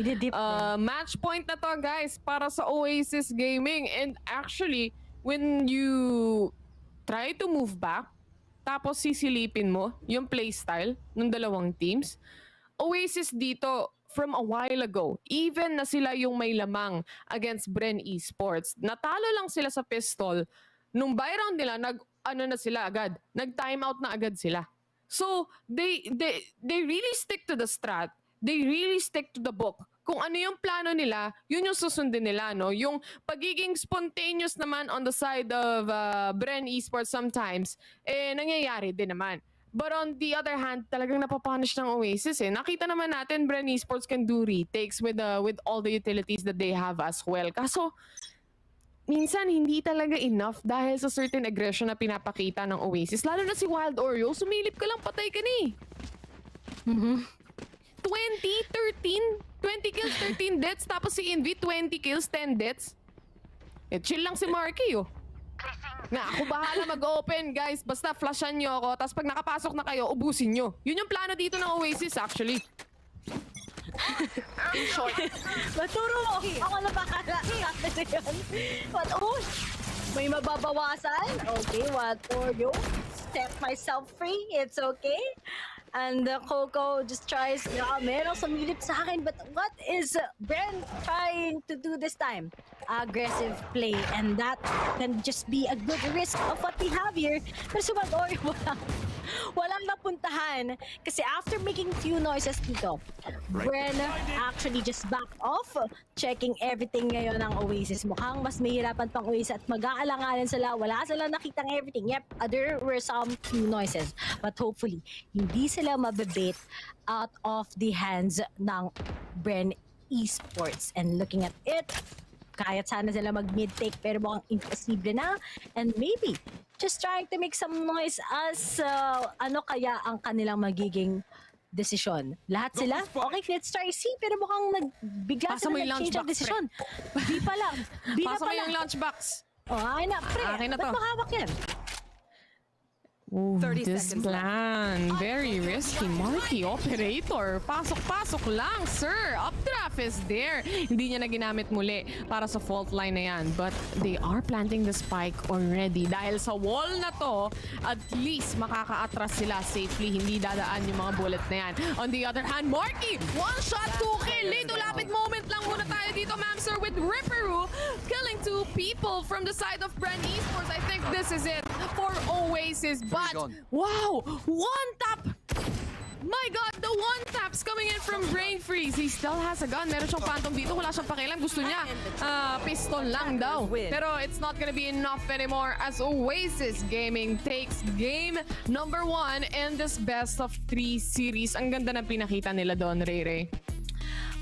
M: match point na to, guys, para sa Oasis Gaming. And actually, when you try to move back, tapos sisilipin mo yung playstyle ng dalawang teams, Oasis dito, from a while ago, even na sila yung may lamang against Bren Esports, natalo lang sila sa pistol, nung buy round nila, nag-timeout na agad sila. So, they really stick to the strat. They really stick to the book kung ano yung plano nila, yun yung susundin nila, no? Yung pagiging spontaneous naman on the side of Bren Esports sometimes, nangyayari din naman. But on the other hand, talagang napapunish ng Oasis eh. Nakita naman natin, Bren Esports can do retakes with all the utilities that they have as well. Kaso, minsan hindi talaga enough dahil sa certain aggression na pinapakita ng Oasis. Lalo na si Wild Oreo, sumilip ka lang, patay ka ni. 20 kills, 13 deaths, tapos si Envy, 20 kills, 10 deaths. Chill lang si Marky, oh. Nga, ako bahala mag-open, guys. Basta flashan nyo ako, tapos pag nakapasok na kayo, ubusin nyo. Yun yung plano dito ng Oasis, actually.
O: Short. Maturo mo. Ako na bahala. What? Oh, may mababawasan? Okay, what for you? Set myself free. It's okay. And Coco just tries, meron sumilip sa akin, but what is Bren trying to do this time? Aggressive play, and that can just be a good risk of what we have here. Pero si Wild Oreo walang napuntahan kasi after making few noises dito, Bren actually just backed off, checking everything ngayon ng Oasis. Mukhang mas mahirapan pang Oasis at mag-aalangalan sila. Wala sila nakitang everything. Yep, there were some few noises, but hopefully hindi sila mababait out of the hands ng Bren Esports. And looking at it, kahit sana sila mag-mid-take pero mukhang imposible na. And maybe just trying to make some noise as ano kaya ang kanilang magiging desisyon. Lahat sila? Okay, let's try C. Pero mukhang bigla sila nag-change ang desisyon. Di pa lang. Di na
M: Pasa mo yung lunchbox.
O: Oh, akin na. Pre,
M: akin na to.
O: ba't mahawak yan?
M: Ooh, this plan. Very risky. Marky operator. Pasok-pasok lang, sir. Updraft is there. Hindi niya na ginamit muli para sa fault line na yan. But they are planting the spike already. Dahil sa wall na to, at least makaka-atras sila safely. Hindi dadaan yung mga bullet na yan. On the other hand, Marky, one shot, 2 kill. Lito lapit moment lang muna tayo dito, ma'am, sir, with Ripperoo killing 2 people from the side of Bren Esports. I think this is it for Oasis. But, wow, one tap! My God, the one taps coming in from Brain Freeze. He still has a gun. Meron siyang phantom dito. Wala siyang pakialam. Gusto niya pistol lang daw. Pero it's not gonna be enough anymore as Oasis Gaming takes game number 1 in this best of 3 series. Ang ganda ng pinakita nila doon, Ray.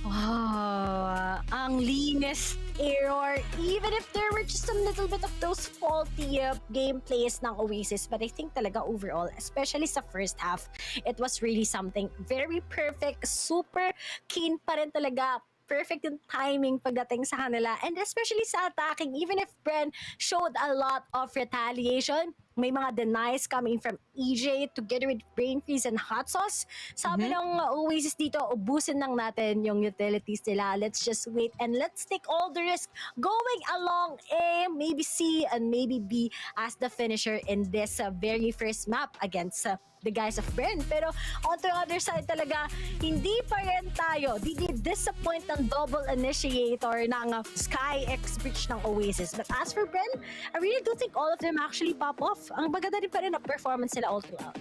O: Wow, ang linis error, even if there were just a little bit of those faulty gameplays ng Oasis. But I think talaga overall, especially sa first half, it was really something very perfect, super clean pa rin talaga. Perfect yung timing pagdating sa kanila, and especially sa attacking. Even if Bren showed a lot of retaliation, may mga denies coming from EJ together with Brain Freeze and Hot Sauce. Sabi ng Oasis dito, ubusin lang natin yung utilities nila. Let's just wait and let's take all the risk going along A, maybe C, and maybe B as the finisher in this very first map against the guys of Bren. Pero on the other side talaga, hindi pa rin tayo disappoint ng double initiator ng Sky X Breach ng Oasis. But as for Bren, I really do think all of them actually pop off. Ang maganda din pa rin ang performance nila all throughout.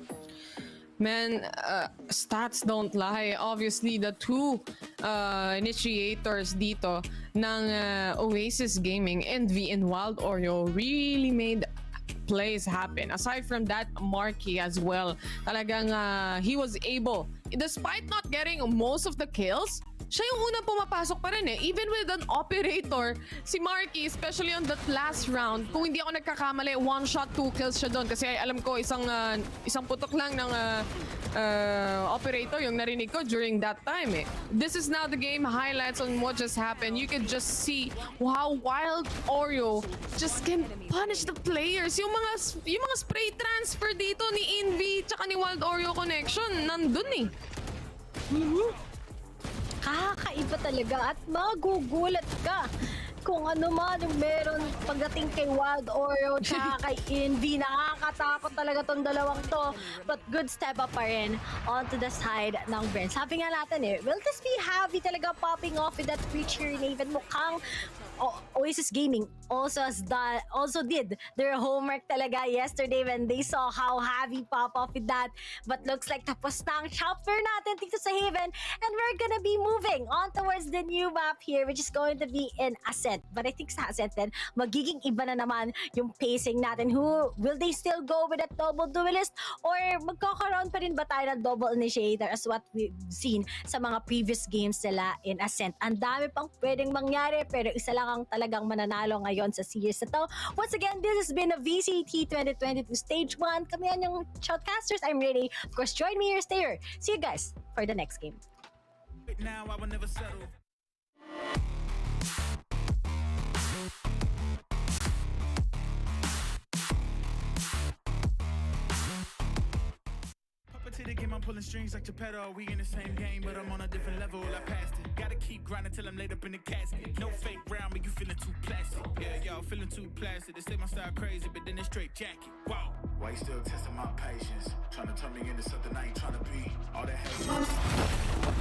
M: Man, stats don't lie. Obviously, the 2 initiators dito ng Oasis Gaming, Envy and Wild Oreo, really made plays happen. Aside from that, Marky as well. Talagang he was able, despite not getting most of the kills, siya yung unang pumapasok pa rin eh. Even with an operator, si Marky, especially on that last round, kung hindi ako nagkakamali, 1 shot, 2 kills siya doon. Kasi alam ko, isang putok lang ng operator yung narinig ko during that time eh. This is now the game highlights on what just happened. You can just see how Wild Oreo just can punish the players. Yung mga spray transfer dito ni Envy tsaka ni Wild Oreo connection, nandun eh.
O: Kakaiba talaga at magugulat ka kung ano man yung meron pagdating kay Wild Oreo tsaka kay Envy. Nakakatakot talaga tong dalawang to. But good step up pa rin onto the side ng Bren. Sabi nga natin will this be heavy talaga popping off with that creature in even mukhang Oasis Gaming also did their homework talaga yesterday when they saw how heavy pop off with that. But looks like tapos na ang chapter natin dito sa Haven, and we're gonna be moving on towards the new map here, which is going to be in Ascent. But I think sa Ascent din, magiging iba na naman yung pacing natin. Will they still go with that double duelist, or magkakaroon pa rin ba tayo ng double initiator as what we've seen sa mga previous games nila in Ascent? Ang dami pang pwedeng mangyari, pero isa lang ang talagang mananalo ngayon sa series na to. Once again, this has been a VCT 2022 Stage 1. Kami yan yung Shoutcasters. I'm ready. Of course, join me here, stay here. See you guys for the next game.
I: Now I will never settle. To the game, I'm pulling strings like Geppetto. We in the same game, but I'm on a different level. I passed it. Gotta keep grinding till I'm laid up in the casket. No fake round, but you feeling too plastic. Yeah, y'all feeling too plastic. They say my style crazy, but then it's straight jacket. Wow. Why you still testing my patience? Trying to turn me into something I ain't trying to be. All that hate.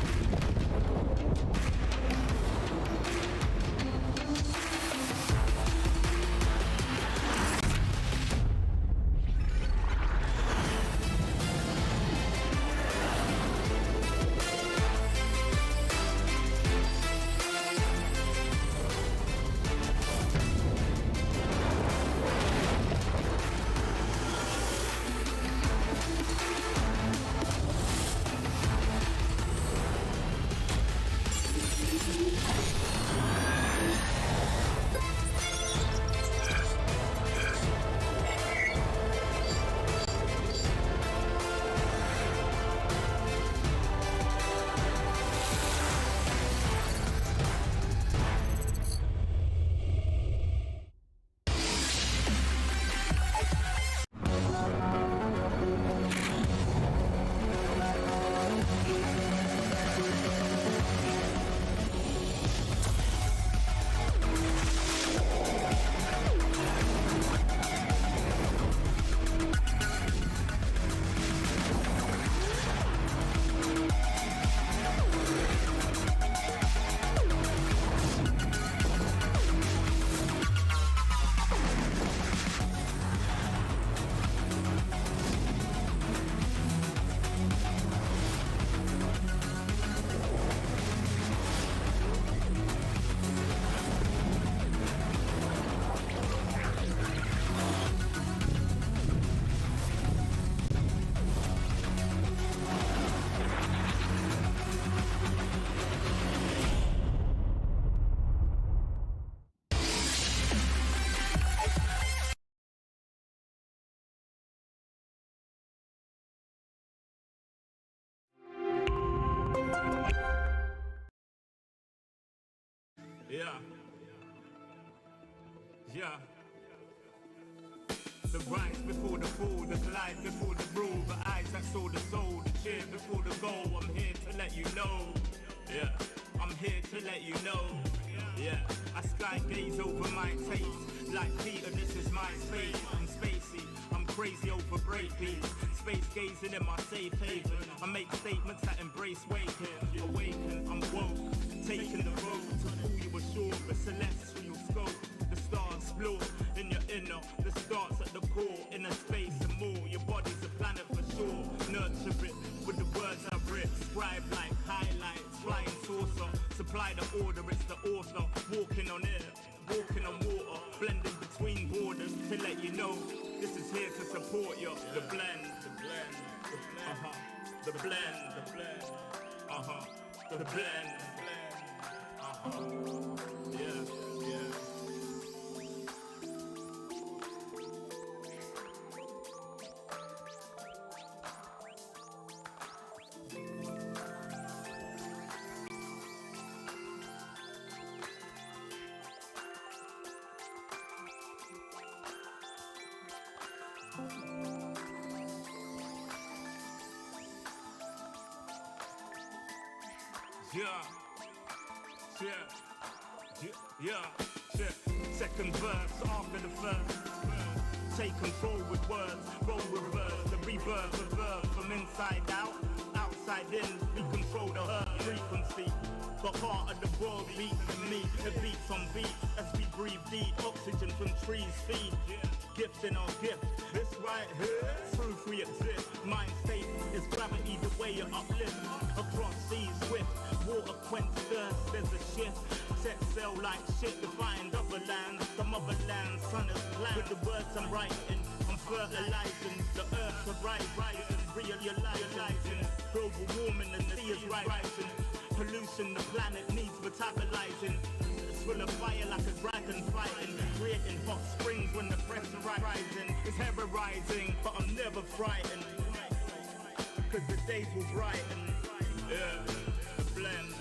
B: Yeah. Yeah. The rise before the fall, the life before the rule, the eyes that saw the soul, the cheer before the goal. I'm here to let you know. Yeah. I'm here to let you know. Yeah. I sky gaze over my taste. Like Peter, this is my space. I'm spacey. I'm crazy over breakbeats. Space gazing in my safe haven. I make statements that embrace waking. Awaken, I'm woke. Taking the road to pull you ashore. The celestial scope. The stars explore in your inner. The starts at the core. Inner space and more. Your body's a planet for sure. Nurture it with the words I've written. Scribe like highlights. Flying saucer. Supply the order, it's the author. Walking on air. Walking on water. Blending between borders to let you know. This is here to support you. The blend. The blend. The blend. Uh-huh. The blend. The blend. Uh-huh. The blend. Uh-huh. Yeah. Yeah. Yeah. Yeah. Yeah. Second verse after the first. Taken forward words, roll reverse, the rebirth, reverse from inside out, outside in. We control the frequency. The heart of the world beats in me. It beats on beat as we breathe deep. Oxygen from trees feed. Gifts in our gift. This right here, proof we exist. Mind state is gravity, the way you uplift. Across seas swift, water quench thirst. There's a shift. Set sail like shit to find other lands. The motherland, sun is planned. With the words I'm writing, I'm fertilizing. The earth's a rising, realizing. Global warming and the sea is rising. Pollution, the planet needs metabolizing. Full of fire like a dragon fighting. Creating hot springs when the pressure rising. It's terrorizing, but I'm never frightened. Cause the days will brighten. Yeah, the blend.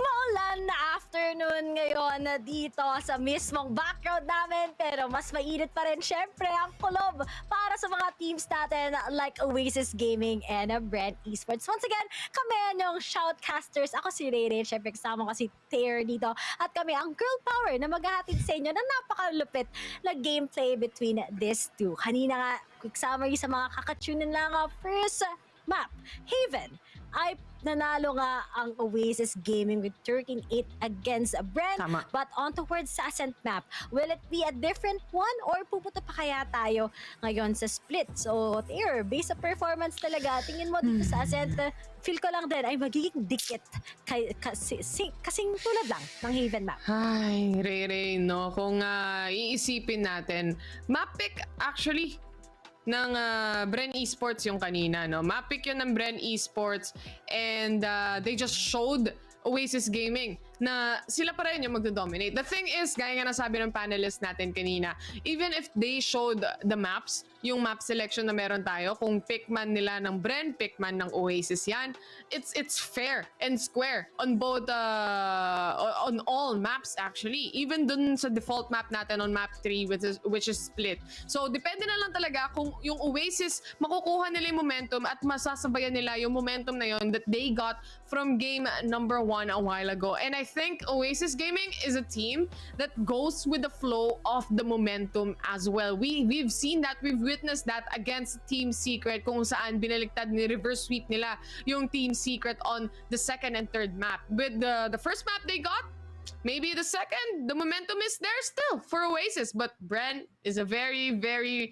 O: Maulan na afternoon ngayon na dito sa mismong background namin, pero mas mainit pa rin syempre ang kulob para sa mga teams natin like Oasis Gaming and Bren Esports. Once again, kami yung shoutcasters. Ako si Rere, syempre kasama ko si Taylor dito, at kami ang girl power na maghahatid sa inyo ng napakalupit na gameplay between these two. Kanina nga, quick summary sa mga kakatunin lang. First map, Haven, ay nanalo nga ang Oasis Gaming with 13-8 against Bren.
M: Tama.
O: But on towards sa Ascent map, will it be a different one or pupunta pa kaya tayo ngayon sa split? So, Taylor, based sa performance talaga, tingin mo dito sa Ascent, feel ko lang din ay magiging dikit kasing tulad lang ng Haven map.
M: Ay, Rere, no? Kung iisipin natin, map pick actually ng Bren Esports yung kanina, no? Map pick yun ng Bren Esports, and they just showed Oasis Gaming na sila pa rin yung magdo-dominate. The thing is, gaya nga nasabi ng panelist natin kanina, even if they showed the maps, yung map selection na meron tayo, kung pick man nila ng Bren, pick man ng Oasis yan, it's fair and square on both, on all maps actually. Even dun sa default map natin on map 3, which is split. So, depende na lang talaga kung yung Oasis, makukuha nila yung momentum at masasabayan nila yung momentum na yun that they got from game number 1 a while ago. And I think Oasis Gaming is a team that goes with the flow of the momentum as well. We've seen that, we've witnessed that against Team Secret, kung saan binaliktad ni reverse sweep nila yung Team Secret on the second and third map. With the first map they got, maybe the second, the momentum is there still for Oasis. But Bren is a very, very,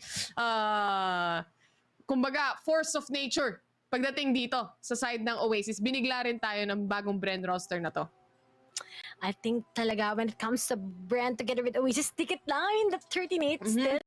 M: kumbaga, force of nature. Pagdating dito sa side ng Oasis, binigla rin tayo ng bagong Bren roster na to.
O: I think talaga when it comes to Bren together with Oasis, ticket lang. I mean, the 13-8 still,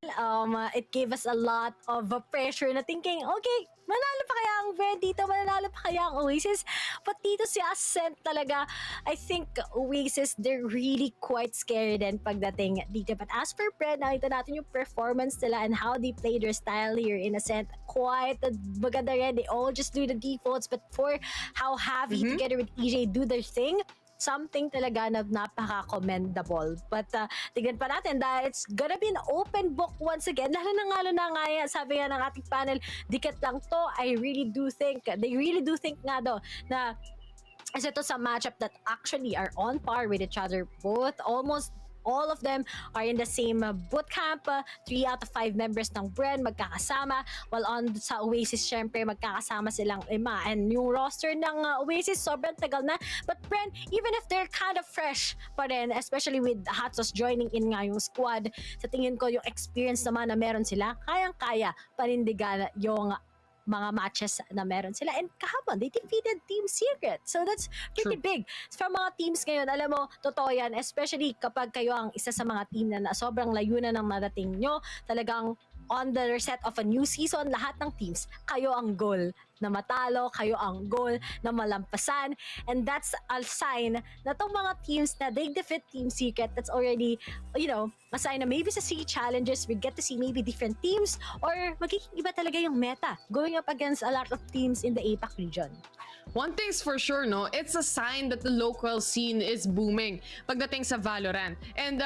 O: it gave us a lot of pressure na thinking, okay, manalo pa kaya ang Bren dito, manalo pa kaya ang Oasis. But dito si Ascent talaga, I think Oasis, they're really quite scary din pagdating dito. But as for Bren, nakita natin yung performance nila and how they play their style here in Ascent. Quite maganda rin. They all just do the defaults, but for how Javi together with EJ do their thing, something talaga na napaka-commendable. But tignan pa natin dahil it's gonna be an open book once again. Lalo na nga yan, sabi nga ng ating panel, dikit lang to. They really do think nga do na as ito sa matchup that actually are on par with each other. Both, almost all of them are in the same bootcamp. 3 out of 5 members ng Bren magkakasama, while on sa Oasis syempre magkakasama silang 5. And yung roster ng Oasis sobrang tagal na, but Bren, even if they're kind of fresh pa rin, especially with Hatsos joining in nga yung squad, sa tingin ko yung experience naman na meron sila, kayang-kaya panindigan yung mga matches na meron sila. And kahapon, they defeated Team Secret. So that's pretty big. For mga teams ngayon, alam mo, totoo yan, especially kapag kayo ang isa sa mga team na sobrang layo na ng nadating nyo, talagang on the reset of a new season, lahat ng teams, kayo ang goal na matalo, kayo ang goal na malampasan. And that's a sign na tong mga teams na they defeat Team Secret, that's already, a sign na maybe sa Sea Challenges, we get to see maybe different teams or magiging iba talaga yung meta going up against a lot of teams in the APAC region.
U: One thing's for sure, no? It's a sign that the local scene is booming pagdating sa Valorant. And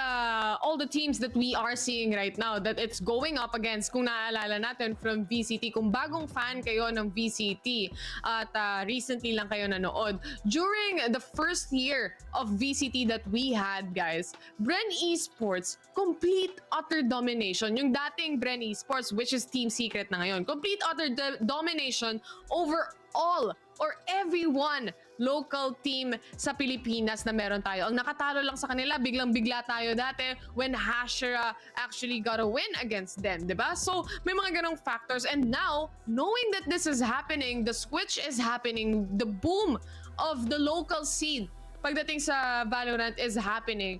U: all the teams that we are seeing right now that it's going up against, kung naaalala natin from VCT, kung bagong fan kayo ng VCT at recently lang kayo nanood, during the first year of VCT that we had, guys, Bren Esports, complete utter domination. Yung dating Bren Esports, which is Team Secret na ngayon, complete utter domination over all or everyone local team sa Pilipinas na meron tayo. Ang nakatalo lang sa kanila, biglang-bigla tayo dati when Hashira actually got a win against them, diba? So, may mga ganong factors. And now, knowing that this is happening, the switch is happening, the boom of the local scene pagdating sa Valorant is happening,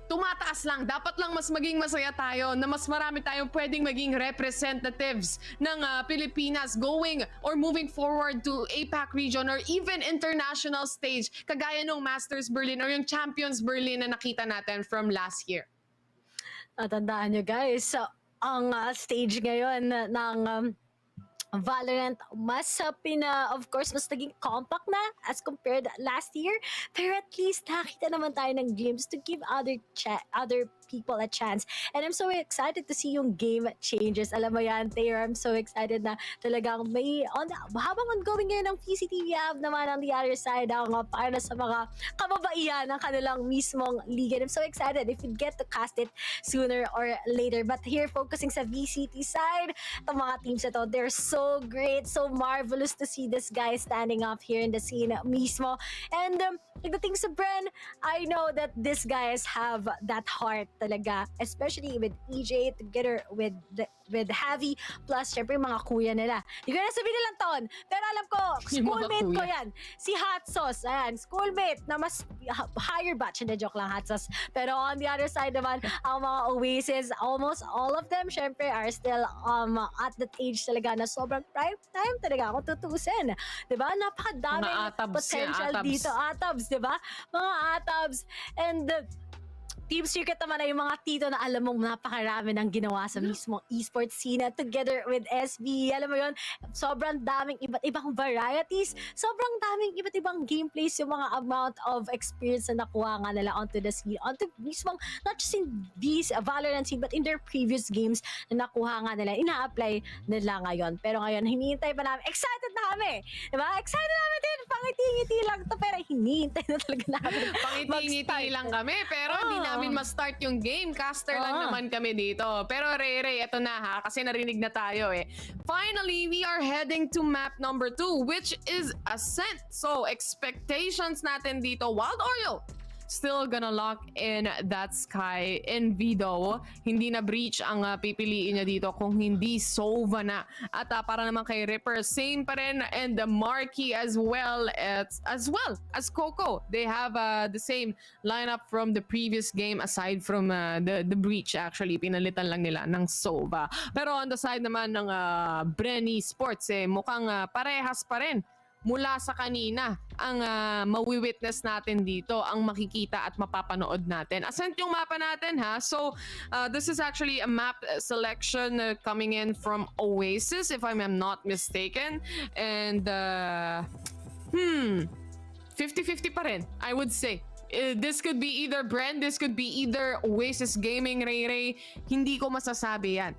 U: tumataas lang. Dapat lang mas maging masaya tayo na mas marami tayong pwedeng maging representatives ng Pilipinas going or moving forward to APAC region or even international stage kagaya ng Masters Berlin or yung Champions Berlin na nakita natin from last year.
O: Tandaan nyo guys, ang stage ngayon ng Valorant, of course, mas naging compact na as compared last year. Pero at least nakita naman tayo ng glimpse to give other people a chance. And I'm so excited to see yung game changes. Alam mo yan, Taylor, I'm so excited na talagang habang ongoing ngayon ng VCT, we have naman on the other side ang para sa mga kababaihan ng kanilang mismong league. And I'm so excited if we get to cast it sooner or later. But here, focusing sa VCT side, itong mga teams ito, they're so great, so marvelous to see this guy standing up here in the scene mismo. And pagdating sa Bren, I know that these guys have that heart talaga, especially with EJ together with Javi, plus syempre mga kuya nila. Hindi ko na sabihin nilang taon, pero alam ko, schoolmate ko yan. Si Hot Sauce, ayan, schoolmate na mas higher batch, hindi joke lang Hot Sauce. Pero on the other side naman, ang mga Oasis, almost all of them, syempre, are still at that age talaga na sobrang prime time talaga kung tutusin. Diba? Napakadaming potential dito. Atabs, diba? Mga atabs. And Team Secret naman ay yung mga tito na alam mong napakarami ng ginawa sa mismong esports scene together with SB. Alam mo yun, sobrang daming iba't ibang varieties, sobrang daming iba't ibang gameplays, yung mga amount of experience na nakuha nga nila onto the scene, onto mismong, not just in these Valorant scene, but in their previous games na nakuha nga nila, ina-apply nila ngayon. Pero ngayon, hinihintay pa namin, excited na kami! Diba? Excited namin din, pangiti-ngiti lang to, pero hinihintay na talaga namin.
U: Pangiti-ngiti lang kami, pero hindi namin ma-start yung game. Caster lang naman kami dito. Pero Ray, eto na ha, kasi narinig na tayo eh. Finally, we are heading to map number 2, which is Ascent. So, expectations natin dito, Wild Oreo still gonna lock in that sky in Vido. Hindi na breach ang pipiliin niya dito kung hindi Sova na. At para naman kay Ripper, same pa rin, and the Marquee as well as Coco. They have the same lineup from the previous game aside from the breach actually. Pinalitan lang nila ng Sova. Pero on the side naman ng Bren Esports, mukhang parehas pa rin mula sa kanina ang mawi-witness natin dito, ang makikita at mapapanood natin. Ascent yung mapa natin ha. So this is actually a map selection coming in from Oasis if I'm not mistaken. And 50-50 pa rin, I would say. This could be either Bren, this could be either Oasis Gaming, Ray. Hindi ko masasabi yan.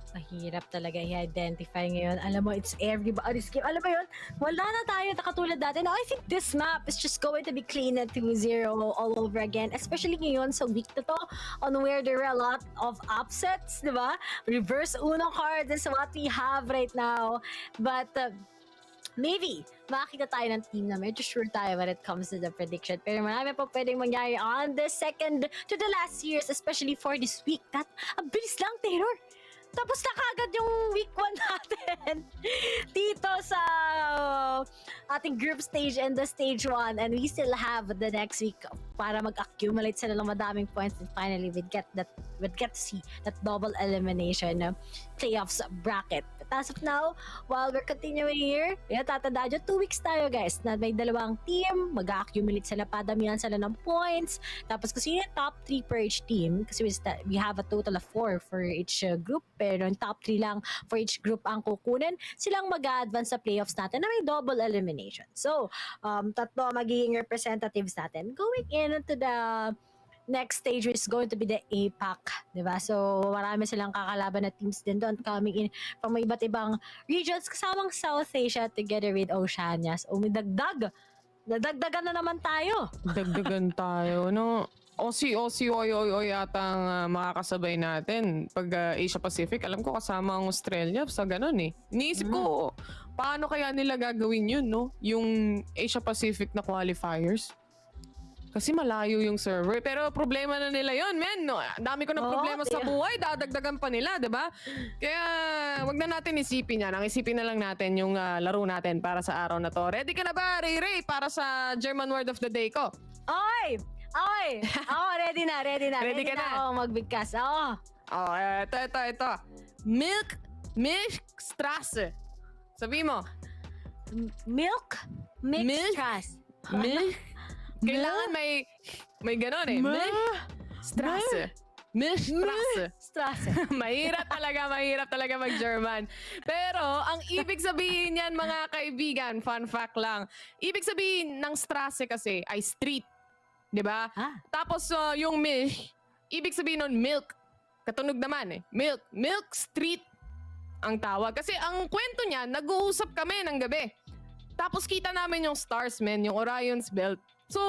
O: Mahirap talaga i-identify ngayon. Alam mo, it's everybody's game. Alam mo yun, wala na tayo katulad dati. Now, I think this map is just going to be clean at 2-0 all over again. Especially ngayon sa week na to, on where there are a lot of upsets, di ba? Reverse Uno cards is what we have right now. But maybe makakita tayo ng team na medyo sure tayo when it comes to the prediction. Pero marami pa pwedeng mangyari on the second to the last years, especially for this week. Ang bilis lang, Taylor. tapos na kagad yung week 1 natin dito sa ating group stage and the stage 1, and we still have the next week para mag-accumulate sila ng madaming points, and finally we'd get to see that double elimination playoffs bracket. But as of now, while we're continuing here, tatandaan nyo, 2 weeks tayo guys, na may dalawang team, mag-accumulate sila, padamihan sila ng points, tapos kasi yung top 3 per each team, kasi we have a total of 4 for each group, pero yung top 3 lang for each group ang kukunin, silang mag-advance sa playoffs natin na may double elimination. So, tatlo magiging representatives natin going into the next stage is going to be the APAC, diba? So, marami silang kakalaban na teams din doon coming in from iba't ibang regions kasamang South Asia together with Oceania. So, nadagdagan na naman tayo.
M: Dagdagan tayo, no? Oy yata ang makakasabay natin. Pag Asia Pacific, alam ko kasama ang Australia sa ganun eh. Iniisip ko, paano kaya nila gagawin yun, no? Yung Asia Pacific na qualifiers. Kasi malayo yung server. Pero problema na nila yon, men. No? Dami ko ng problema sa buhay. Dadagdagan pa nila, diba? Kaya wag na natin isipin yan. Ang isipin na lang natin yung laro natin para sa araw na to. Ready ka na ba, Ray? Para sa German word of the day ko?
O: Oy! Ready na. Ready ka na ako magbigkas.
M: Ito. Milchstraße. Sabi mo.
O: Milchstraße.
M: Kailangan may ganon eh. Milchstraße. Mahirap talaga mag-German. Pero ang ibig sabihin yan, mga kaibigan, fun fact lang. Ibig sabihin ng Straße kasi ay street. Diba? Tapos yung milk, ibig sabihin nun milk. Katunog naman eh. Milk street ang tawag. Kasi ang kwento niya, nag-uusap kami ng gabi. Tapos kita namin yung stars, men, yung Orion's Belt. So,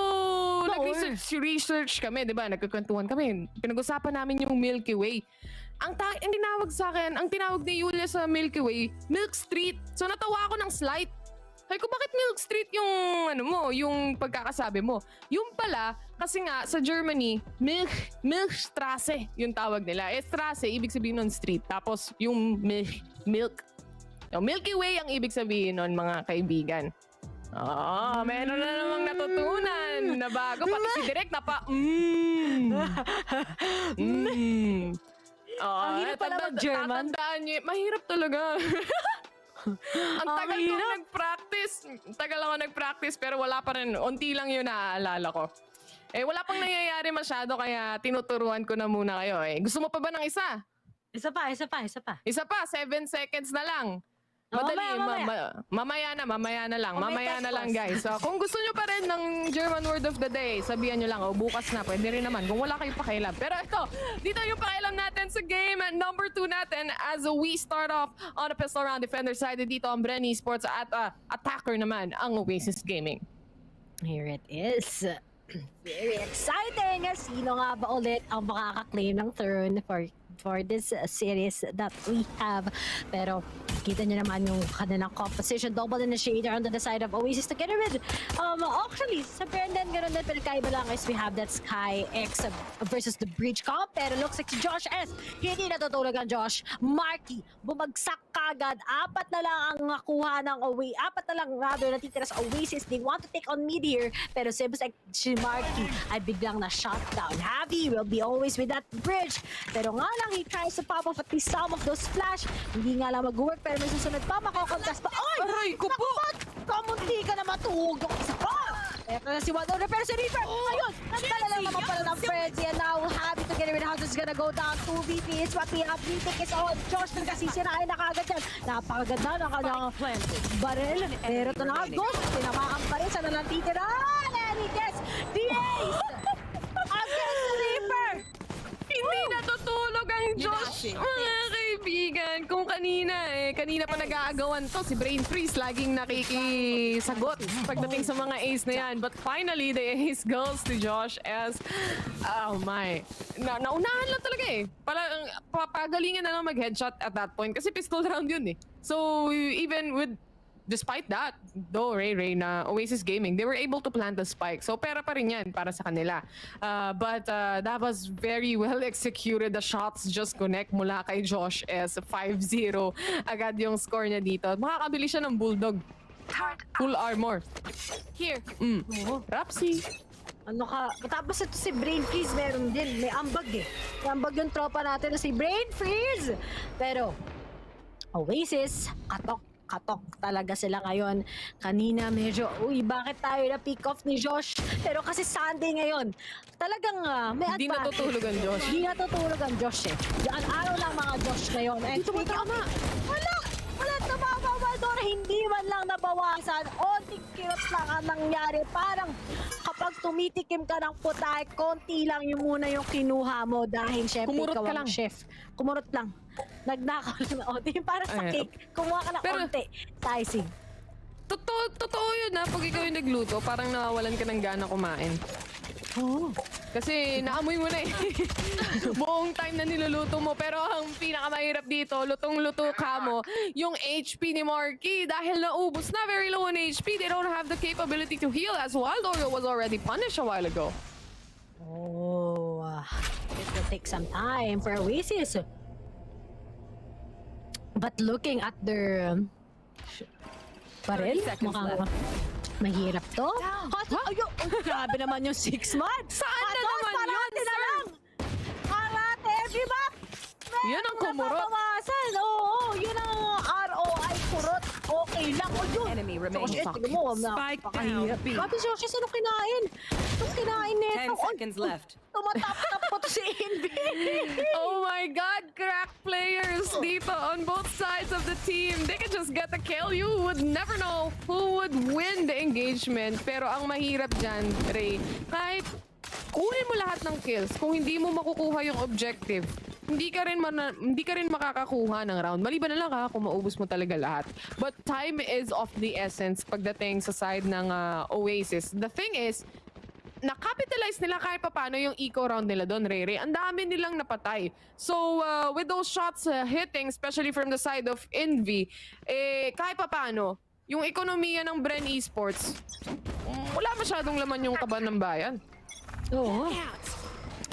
M: nag-research kami, diba? Nagkakwentuhan kami. Pinag-usapan namin yung Milky Way. Ang tinawag sa akin, ang tinawag ni Julia sa Milky Way, Milk Street. So, natawa ako ng slight. Sabi ko, bakit Milk Street yung pagkakasabi mo? Yung pala, kasi nga sa Germany, Milchstraße yung tawag nila. Straße, ibig sabihin nun street. Tapos yung milk. Yung Milky Way ang ibig sabihin nun, mga kaibigan. Meron na namang natutunan na bago. Pati si Direk na pa,
O: Ang hirap pala mag-German.
M: Tatandaan niyo, mahirap talaga. Ang tagal ko nag-practice pero wala pa rin. Unti lang yun naaalala ko. Wala pang nangyayari masyado kaya tinuturuan ko na muna kayo. Gusto mo pa ba ng isa?
O: Isa pa.
M: 7 seconds na lang. Madali, mamaya na lang guys. So, kung gusto nyo pa rin ng German word of the day, sabihan nyo lang, bukas na, pwede rin naman. Kung wala kayong pakialam. Pero ito, dito yung pakialam natin sa game number 2 natin as we start off on the pistol round defender side. Dito ang Bren Esports at attacker naman ang Oasis Gaming.
O: Here it is. Very exciting! Sino nga ba ulit ang makaka-claim ng turn for this series that we have? Pero kita nyo naman yung kanilang composition. Double initiator on the side of Oasis together with actually sa Brendan ganun din, pero kaiba lang is we have that Sky X versus the Breach comp. Pero looks like si Josh S, hindi natutulog ang Josh. Marky bumagsak kagad. 4 na lang ang nakuha ng Oasis. 4 na lang rather natitira sa Oasis. They want to take on mid here, pero seems like si Marky ay biglang na shutdown. Javi will be always with that bridge, pero nga lang he tries to pop off at least some of those flash. Hindi nga lang mag-work, pero may susunod pa, makakontas pa.
M: Aray ko po!
O: Kamunti ka na matugok isa pa! Eto na si Wado, pero si Reaper, ayun, nagdala lang naman pala ng Frenzy, and now Javi together with House is gonna go down. 2 VP is what we have. Retake is on. Josh na kasi sirain na kagad yan. Napakaganda na kanyang barrel. Pero ito na, Ghost, tinamaan pa rin sa nalang titira. And he gets the ace! Against the Reaper!
M: Hindi natutulog ang Josh, mga kaibigan. Kung kanina pa nag-aagawan to, si Brain Freeze laging nakikisagot pagdating sa mga ace na yan. But finally, the ace goes to Josh as, oh my, naunahan lang talaga eh. Papagalingan na lang mag-headshot at that point kasi pistol round yun eh. So, even with despite that, though Ray na Oasis Gaming, they were able to plant the spike. So pera pa rin yan para sa kanila. But that was very well executed. The shots just connect mula kay Josh S. 5-0 agad yung score niya dito. Makakabili siya ng Bulldog. Full armor.
O: Here.
M: Rapsi.
O: Ano ka? Tapos ito si Brain Freeze meron din. May ambag eh. May ambag yung tropa natin na si Brain Freeze. Pero, Oasis, katok talaga sila ngayon. Kanina medyo, bakit tayo na pick off ni Josh? Pero kasi Sunday ngayon, talagang may advantage.
M: Hindi natutulog ang Josh.
O: Hindi natutulog ang Josh eh. Yan araw lang mga Josh ngayon. And speaking of, wala tumama Maldora, hindi man lang nabawasan. Onting kirot lang ang nangyari. Parang kapag tumitikim ka ng putay, konti lang yung muna yung kinuha mo dahil syempre ikaw ang chef. Kumurot lang. Nagnakaw lang. O, di parang sa cake. Kumuha ka ng konti. Sizing.
M: Totoo yun na pag ikaw yung nagluto, parang nawawalan ka ng gana kumain. Kasi naamoy mo na eh. Buong time na niluluto mo. Pero ang pinakamahirap dito, lutong-luto ka mo, yung HP ni Marky. Dahil naubos na, very low on HP. They don't have the capability to heal as Wild Oreo was already punished a while ago.
O: It will take some time for Oasis. But looking at their barrel, mukhang mahirap to. Grabe naman yung 6 months.
M: Saan na naman yun, sir?
O: Karate, every map.
M: Yan ang kumurot.
O: Oo, yun ang ROI kurot. Okay lang. O yun.
R: Enemy remaining.
O: Tignan mo,
R: Spike down B.
O: Sabi siya, anong kinain? Anong kinain nito?
R: 10 seconds left.
O: Tumatap-tap po to si Envy.
M: Oh my God, crack players dito on both sides of the team. They can just get the kill. You would never know who would win the engagement. Pero ang mahirap dyan, Ray, kahit kunin mo lahat ng kills, kung hindi mo makukuha yung objective, hindi ka rin makakakuha ng round. Maliban na lang kung maubos mo talaga lahat. But time is of the essence pagdating sa side ng Oasis. The thing is, na-capitalize nila kahit paano yung eco round nila doon, Rere. Ang dami nilang napatay. So, with those shots hitting, especially from the side of Envy, kahit paano, yung ekonomiya ng Bren Esports, wala masyadong laman yung kaban ng bayan.
O: Oo.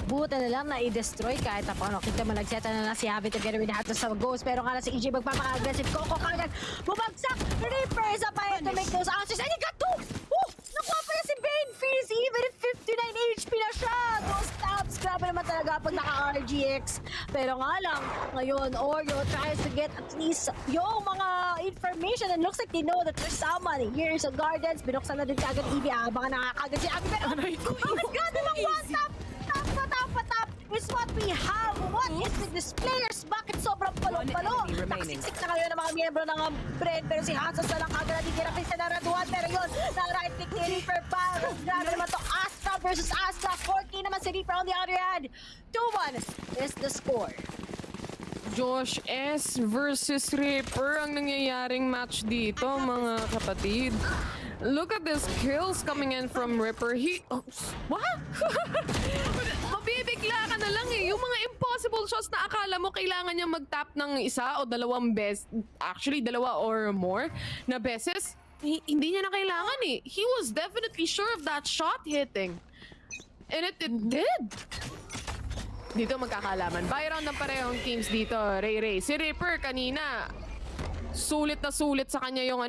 O: Buta na lang na i-destroy kahit paano. Kita mo nagseta na si Javi to get rid of sa goals. Pero nga na si EJ magpapaka-aggressive. Coco kagad. Bumagsak. Reaper sa payan to make those answers. And he got 2! Nakuha pa na si Bane Freeze. Even if 59 HP na siya. Those stabs. Grabe naman talaga pag naka-RGX. Pero nga lang, ngayon, Oreo tries to get at least yung mga information. And looks like they know that there's someone here sa Gardens. Binuksan na din kagad EV. Baka nakakagad si Javi. Pero bakit grabe lang one-tap? Tap is what we have. What is with these players? Bakit sobrang palong-palo? Nakasiksik na kayo ng mga miyembro ng Bren. Pero si Hasos na lang kagad hindi kirapin sa naraduan. Pero yun, na-right click ni Reaper pa. Grabe naman to. Astra versus Astra. 4K naman si Reaper on the other hand. 2-1 is the score.
M: Josh S versus Reaper ang nangyayaring match dito, mga kapatid. Look at this kills coming in from Ripper. What? Mabibigla ka na lang eh. Yung mga impossible shots na akala mo kailangan niya mag-tap ng isa o dalawang actually dalawa or more na beses, hindi niya na kailangan eh. He was definitely sure of that shot hitting. And it did. Dito magkakalaman. Buy round ng parehong teams dito, Ray. Si Ripper kanina, sulit na sulit sa kanya yung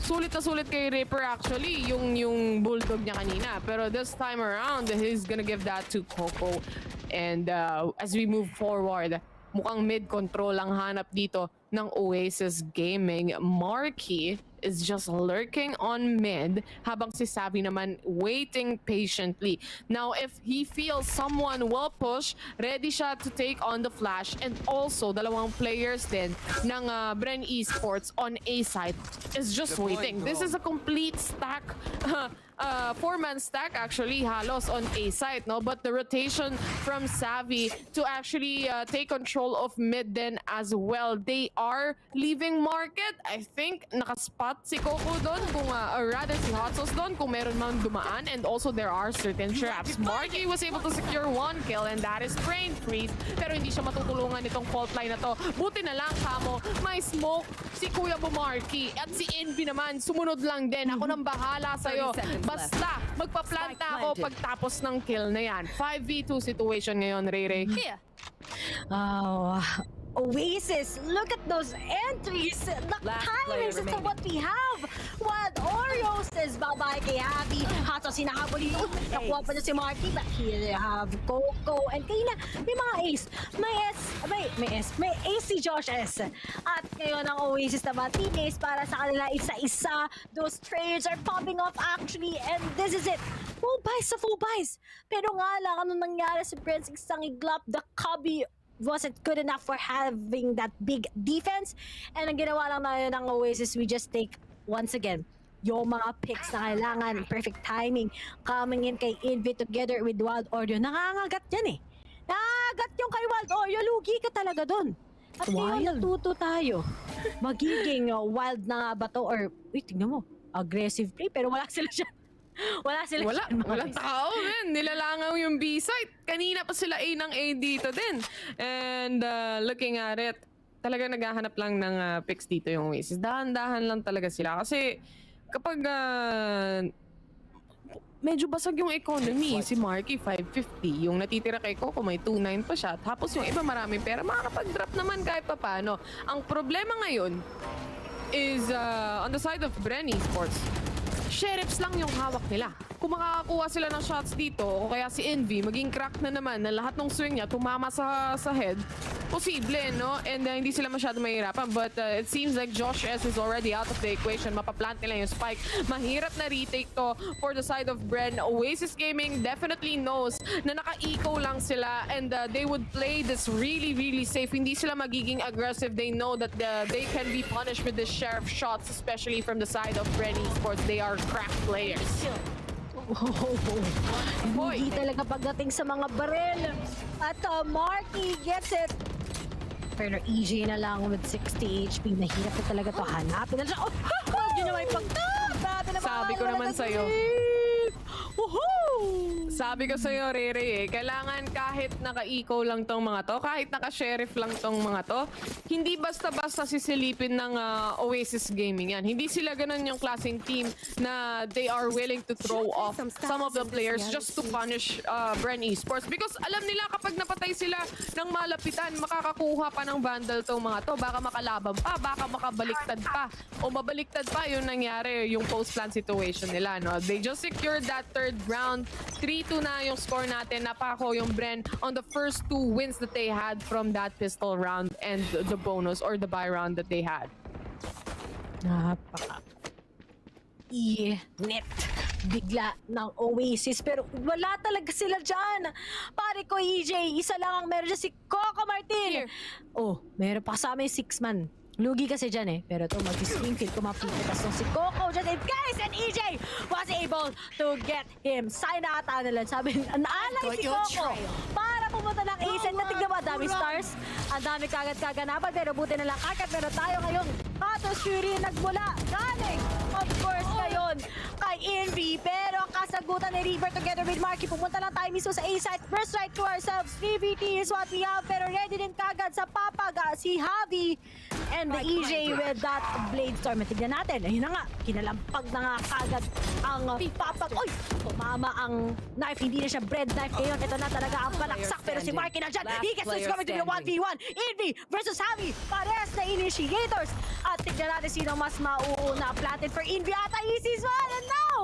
M: Sulit na sulit kay Ripper actually, yung bulldog niya kanina. Pero this time around, he's gonna give that to Coco. And as we move forward, mukhang mid-control ang hanap dito ng Oasis Gaming. Marky is just lurking on mid habang si Sabi naman waiting patiently. Now, if he feels someone will push, ready siya to take on the flash. And also, dalawang players din ng Bren Esports on A side is just waiting. This is a complete stack 4-man stack actually halos on A site, no? But the rotation from Savvy to actually take control of mid then as well. They are leaving market. I think nakaspot si Coco doon kung or rather si Hot Sauce doon kung meron man dumaan, and also there are certain traps. Marky was able to secure 1 kill and that is Brain Freeze, pero hindi siya matutulungan nitong fault line na to. Buti na lang kamo may smoke si Kuya Bumarky at si Envy naman sumunod lang din. Ako nang bahala sa'yo. Basta magpaplanta ako pagtapos ng kill na yan. 5v2 situation ngayon, Ray.
O: Yeah. Oh, Oasis, look at those entries. The timings is what we have. Wild Oreo says bye-bye kay Abby. Hato sinahabol dito. Nakuha pa niya si Marky. But here they have Coco. And kaya may mga ace. May ace si Josh S. At ngayon ang Oasis naman, teammates para sa kanila isa-isa. Those trades are popping off actually. And this is it. Full buys. Pero nga lang, ano nangyari sa Bren isang iglap. The Cubby wasn't good enough for having that big defense. And ang ginawa lang natin ng Oasis, we just take, once again, yung mga picks na kailangan, perfect timing, coming in kay Envy together with Wild Oreo. Nangangagat yan eh. Nangangagat yung kay Wild Oreo, lugi ka talaga dun. At ngayon, natuto tayo. Magiging wild na nga ba to? Or, wait, tingnan mo, aggressive play, pero wala sila siya.
M: Walang tao, man. Nilalangaw yung B-site. Kanina pa sila A ng A dito din. And looking at it, talaga naghahanap lang ng picks dito yung Oasis. Dahan-dahan lang talaga sila. Kasi kapag medyo basag yung economy, si Marky 550, yung natitira kay Coco may 2.9 pa siya. Tapos yung iba maraming pera, makakapag-drop naman kahit papano. Ang problema ngayon is on the side of Bren Esports, sheriffs lang yung hawak nila. Kung makakakuha sila ng shots dito, o kaya si Envy, maging crack na naman na lahat ng swing niya tumama sa head, posible, no? And hindi sila masyado mahirapan. But it seems like Josh S is already out of the equation. Mapaplant nila yung spike. Mahirap na retake to for the side of Bren. Oasis Gaming definitely knows na naka-eco lang sila and they would play this really, really safe. Hindi sila magiging aggressive. They know that they can be punished with the sheriff shots, especially from the side of Bren Esports. They are crack players.
O: Hindi talaga pagdating sa mga barel. At Marky gets it. Pero EJ na lang with 60 HP. Mahirap na talaga to hanapin. Yun na may
M: Sabi ko naman sa'yo. Sabi ko sa'yo, Rere, kailangan kahit naka-eco lang tong mga to, kahit naka-sheriff lang tong mga to, hindi basta-basta sisilipin ng Oasis Gaming yan. Hindi sila ganun yung klaseng team na they are willing to throw off some of the players just to punish Bren Esports. Because alam nila kapag napatay sila ng malapitan, makakakuha pa ng vandal tong mga to. Baka makalaban pa, baka makabaliktad pa. O mabaliktad pa yung nangyari, yung post-plan situation nila. No? They just secured that third round. 3-2 na yung score natin. Napako yung Bren on the first 2 wins that they had from that pistol round and the bonus or the buy round that they had.
O: Napaka net bigla ng Oasis, pero wala talaga sila dyan. Pare ko EJ, isa lang ang meron dyan, si Coco Martin. Here. Oh, meron pa kasama yung 6-man. Lugi kasi dyan eh. Pero ito, mag-springfield, kumapitas si Coco dyan. And guys, and EJ was able to get him. Sign na ata nila. Sabi, naalay si Coco para pumunta ng ace. And natignan mo, dami stars. Ang dami kagad-kaganapan. Pero buti na lang agad. Pero tayo ngayon, Patos Fury nagmula. Galing, of course, ngayon kay Envy. Pero kasagutan ni River together with Marky. Pumunta lang tayo mismo sa A-site. First right to ourselves. VVT is what we have. Pero ready din kagad sa papaga si Javi. And the EJ with that Blade Storm. Tignan natin. Ayun na nga. Kinalampag na nga kagad ang papag. Uy! Tumama ang knife. Hindi na siya bread knife. Ngayon, ito na talaga ang palaksak. Pero si Marky na dyan. He gets this coming to be a 1v1. Envy versus Javi. Pares na initiators. At tignan natin sino mas mauuna. Planted for Envy ata. Easy's one. And now,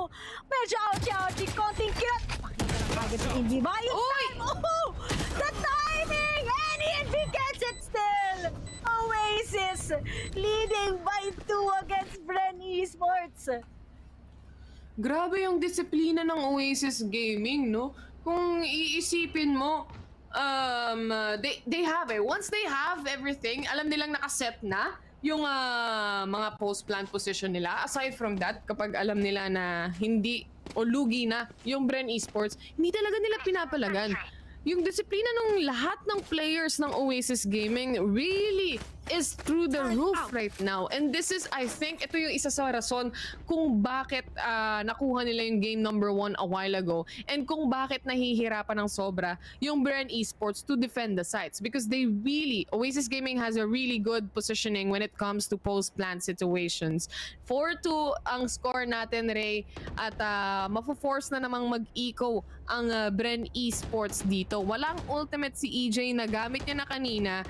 O: medyo ouchi-ouchi. Konting kirot. Pakita na kagad si Envy. Buying time. Oh! The timing! And Envy gets it still. Oasis leading by 2 against Bren Esports.
M: Grabe yung disiplina ng Oasis Gaming, no? Kung iisipin mo, they have it. Once they have everything, alam nilang nakaset na yung mga post-plant position nila. Aside from that, kapag alam nila na hindi o lugi na yung Bren Esports, hindi talaga nila pinapalagan. Yung disiplina ng lahat ng players ng Oasis Gaming really is through the roof right now. And this is, I think, ito yung isa sa rason kung bakit nakuha nila yung game number 1 a while ago and kung bakit nahihirapan ng sobra yung Bren Esports to defend the sites. Because they really, Oasis Gaming has a really good positioning when it comes to post-plant situations. 4-2 ang score natin, Ray, at mafo-force na namang mag-eco ang Bren Esports dito. Walang ultimate si EJ na gamit niya na kanina.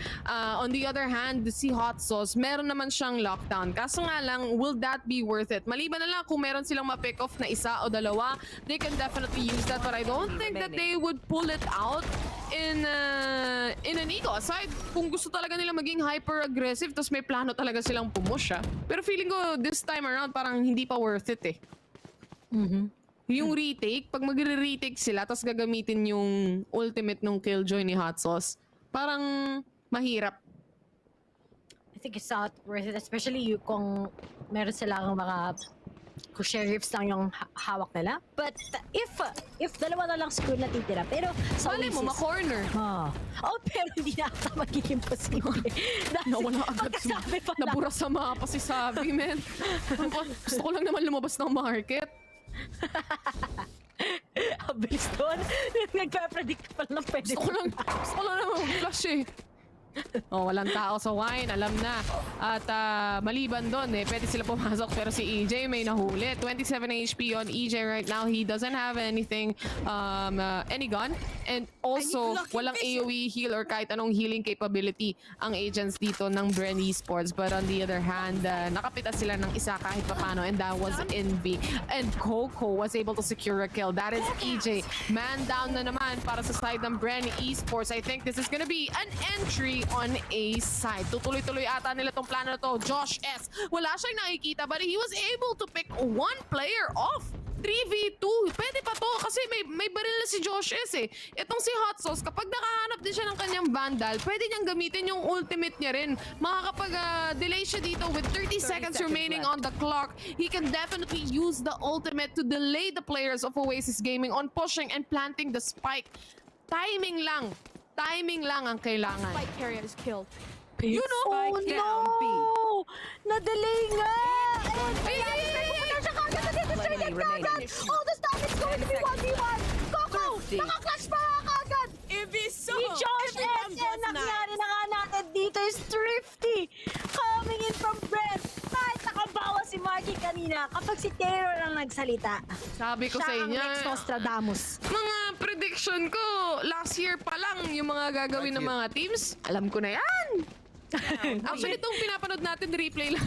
M: On the other hand, si Hot Sauce, meron naman siyang lockdown. Kaso nga lang, will that be worth it? Maliban na lang kung meron silang ma-pick off na isa o dalawa, they can definitely use that. But I don't think that they would pull it out in an eco. Aside, kung gusto talaga nila maging hyper-aggressive, tapos may plano talaga silang pumusha. Pero feeling ko, this time around, parang hindi pa worth it eh. Yung retake, pag magre-retake sila, tapos gagamitin yung ultimate nung Killjoy ni Hot Sauce, parang mahirap.
O: I think it's not worth it, especially kung meron silang mga kung sheriffs lang yung hawak nila. But if dalawa na lang school na titira, pero sa
M: Oasis, mo, ma-corner.
O: Pero hindi na ata magiging posible.
M: Nawala agad. Nabura sa mapa si Sabi, man. Gusto ko lang naman lumabas ng market.
O: Abilis doon. Nagpa-predict pa lang pwede.
M: Gusto ko lang naman mag-flash eh. Walang tao sa wine, alam na. At maliban doon pwede sila pumasok pero si EJ may nahuli. 27 HP on EJ right now. He doesn't have anything, any gun. And also, walang AoE heal or kahit anong healing capability ang agents dito ng Bren Esports. But on the other hand, nakapitas sila ng isa kahit papano and that was Envy. And Coco was able to secure a kill. That is EJ. Man down na naman para sa side ng Bren Esports. I think this is gonna be an entry on A side. Tutuloy-tuloy ata nila tong plano na to. Josh S. Wala siyang nakikita but he was able to pick one player off. 3v2. Pwede pa to kasi may baril na si Josh S eh. Itong si Hot Sauce, kapag nakahanap din siya ng kanyang Vandal, pwede niyang gamitin yung ultimate niya rin. Makakapag-delay siya dito with 30 seconds remaining on the clock. He can definitely use the ultimate to delay the players of Oasis Gaming on pushing and planting the spike. Timing lang ang kailangan.
Q: Spike carrier is killed.
O: You know, na-delay nga! Oh, the stop is going to be 1v1! Coco! Naka-clutch pa agad!
Q: Ibiso!
O: Si Josh S. Nangyari na nga natin dito is thrifty! Coming in from Bren! Kahit nakabawa si Marky kanina kapag si Taylor ang nagsalita.
M: Sabi ko sa inyo.
O: Siya ang next Nostradamus.
M: Mga prediction ko, last year pa lang yung mga gagawin ng mga teams. Alam ko na yan! Actually, itong pinapanood natin, replay lang.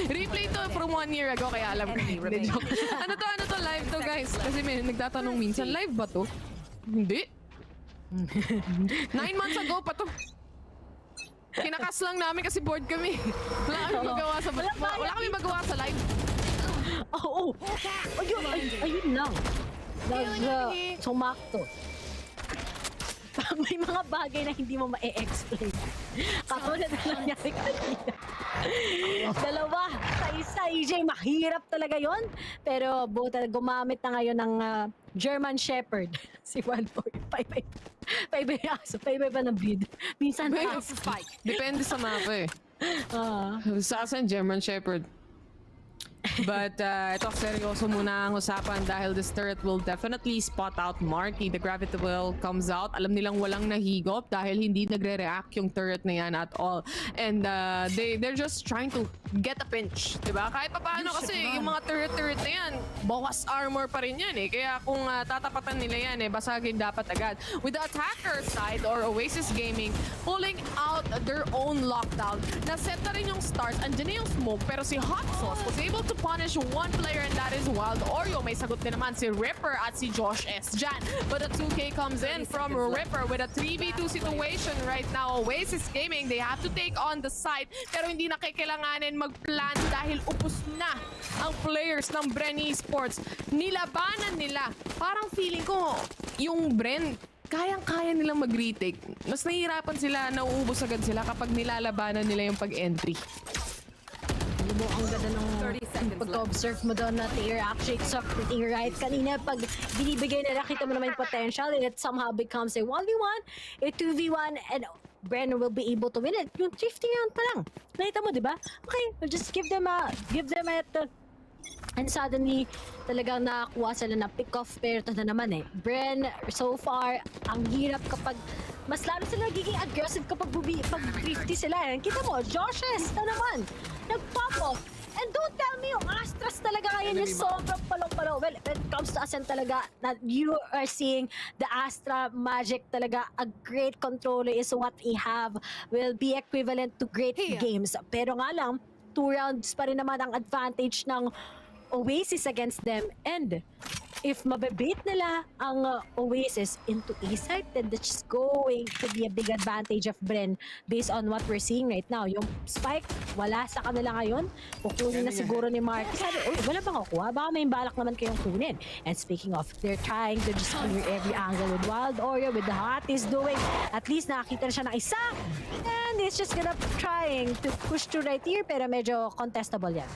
M: Replay to from 1 year ago, kaya alam ko. Ano to, live to guys. Kasi may nagtatanong minsan, live ba to? Hindi. 9 months ago pa to. Kinakas lang namin kasi bored kami. Wala kami magawa sa live.
O: Oo. Ayun lang. Sumakto. May mga bagay na hindi mo ma-explain. Katulad na nangyari kanina. Dalawa sa isa, EJ, mahirap talaga yon. Pero buta gumamit na ngayon ng German Shepherd. Si 1.5 pa na breed. Minsan na spike.
M: Depende sa mapa eh. Sa akin, German Shepherd. But ito seryoso muna ang usapan dahil this turret will definitely spot out Marky. The gravity well comes out. Alam nilang walang nahigop dahil hindi nagre-react yung turret na yan at all. And they're just trying to get a pinch. Diba? Kahit pa paano kasi yung mga turret na yan, bawas armor pa rin yan eh. Kaya kung tatapatan nila yan basagin dapat agad. With the attacker side or Oasis Gaming pulling out their own lockdown, naset na rin yung stars. Andyan na yung smoke pero si Hot Sauce was able to punish one player and that is Wild Oreo. May sagot din naman si Ripper at si Josh S. Jan. But the 2K comes in from Ripper with a 3v2 situation right now. Oasis Gaming, they have to take on the side pero hindi na kailanganin mag-plan dahil upos na ang players ng Bren Esports. Nilabanan nila. Parang feeling ko yung Bren, kayang-kaya nilang mag-retake. Mas nahihirapan sila, nauubos agad sila kapag nilalabanan nila yung pag-entry.
O: mo, ang ganda ng pag-observe mo doon na Taylor actually executing right. Kanina, pag binibigay na nakita mo naman yung potential, and it somehow becomes a 1v1, a 2v1, and Bren will be able to win it. Yung 50 round pa lang. Nakita mo, di ba? Okay, we'll just give them it. And suddenly, talagang nakakuha sila ng pick-off pair. Ito na naman eh. Bren, so far, ang hirap kapag mas lalo sila nagiging aggressive kapag pag 50 sila. Kita mo, Joshes na naman. Nag-pop off. And don't tell me yung Astras talaga ngayon yung sobrang palong-palo. Well, when it comes to Ascent talaga, that you are seeing the Astra magic talaga. A great controller is what we have. Will be equivalent to great games. Pero nga lang, 2 rounds pa rin naman ang advantage ng Oasis against them. And if mababait nila ang Oasis into A-side, then that's going to be a big advantage of Bren based on what we're seeing right now. Yung spike, wala sa kanila ngayon. Kukunin na siguro ni Mark. Sabi, uy, wala bang kukuha? Baka may balak naman kayong kunin. And speaking of, they're trying to just clear every angle with Wild Oreo, with the hot he's doing. At least nakakita na siya ng isa. And it's just gonna trying to push to right here, pero medyo contestable yan.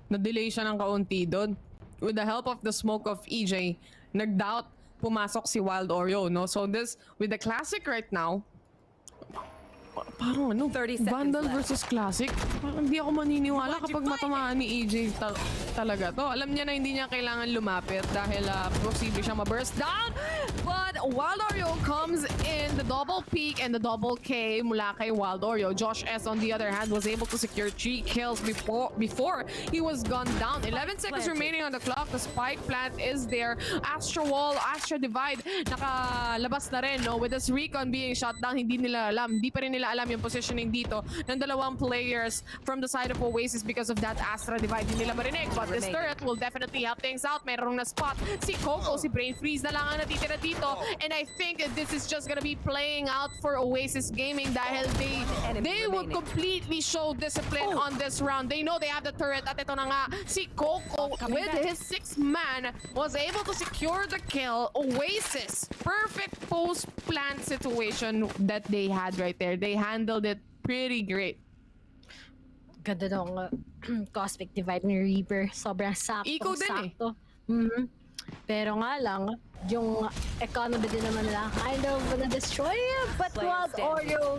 M: Na-delay siya ng kaunti doon. With the help of the smoke of EJ, nag-doubt pumasok si Wild Oreo, no? So this, with the Classic right now, parang ano,
R: 30
M: Vandal
R: left.
M: versus Classic, parang hindi ako maniniwala kapag matamaan ni EJ talaga to. Alam niya na hindi niya kailangan lumapit dahil posible siya ma-burst down. But Wild Oreo comes in the double peak and the double K mula kay Wild Oreo. Josh S on the other hand was able to secure 3 kills before he was gunned down. 11 seconds remaining on the clock. The spike plant is there. Astra Wall, Astra Divide, nakalabas na rin, no? With this recon being shot down, hindi pa rin nila alam yung positioning dito ng dalawang players from the side of Oasis because of that Astra Divide. Hindi nila marinig, but this turret will definitely help things out. Merong na spot si Coco, si Brain Freeze na lang ang natitira dito, and I think this is just gonna be playing out for Oasis Gaming dahil they will completely show discipline on this round. They know they have the turret, at ito na nga, si Coco with his 6-man was able to secure the kill. Oasis, perfect post-plant situation that they had right there. They handled it pretty great.
O: Ganda nung Cosmic Divide ni Reaper. Sobrang sakto. Pero nga lang, yung economy din naman nila kind of na-destroy. But Wild Oreo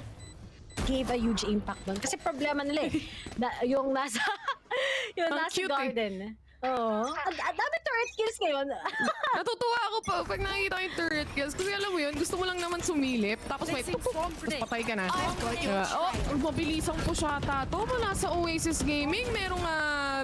O: gave a huge impact doon. Kasi problema nila eh. Yung nasa garden. Oo. Ang dami turret kills ngayon.
M: Natutuwa ako pag nakikita ko yung turret kills. Kasi alam mo yun, gusto mo lang naman sumilip. Tapos may tapos patay ka na. Mabilisang push ata to mula sa Oasis Gaming. Merong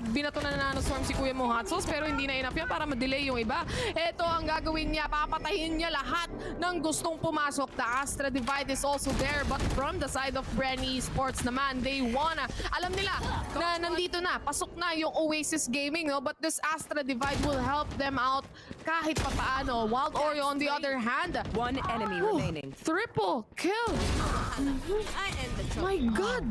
M: binato na nanoswarm si Kuya mo hot sauce, pero hindi na enough yan para ma-delay yung iba. Ito ang gagawin niya. Papatayin niya lahat ng gustong pumasok. The Astra Divide is also there. But from the side of Bren Esports naman, they wanna. Alam nila na nandito na. Pasok na yung Oasis Gaming, no? But this Astra Divide will help them out kahit papaano. Wild Oreo on the other hand.
R: One enemy remaining.
M: Triple kill. My God.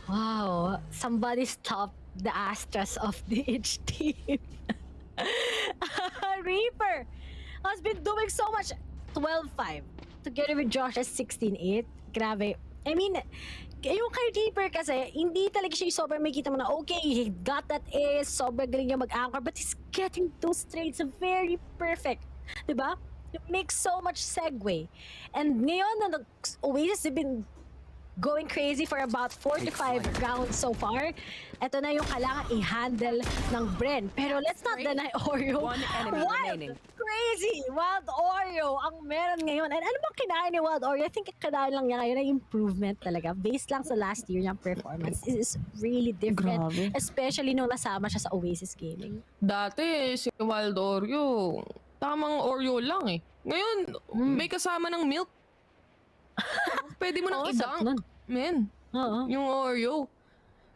O: Wow. Somebody stop the Astras of the each team. Reaper has been doing so much. 12-5. Together with Josh as 16-8. Grabe. I mean, yung kay Reaper kasi, hindi talaga siya yung sobrang may kita mo na, okay, he got that ace, sobrang galing niya mag-anchor, but he's getting those trades very perfect. Diba? It makes so much segue. And ngayon, na Oasis have been going crazy for about 4 to 5 rounds so far. Ito na yung kailangan i-handle ng Bren. Pero let's not deny Oreo.
R: One enemy remaining.
O: Crazy! Wild Oreo ang meron ngayon. And ano bang kinain ni Wild Oreo? I think kinain lang niya ngayon na improvement talaga. Based lang sa last year niyang performance. It is really different.
M: Grabe.
O: Especially nung nasama siya sa Oasis Gaming.
M: Dati, si Wild Oreo, tamang Oreo lang eh. Ngayon, may kasama ng milk. Pwede mo nang idang. Men, yung Oreo.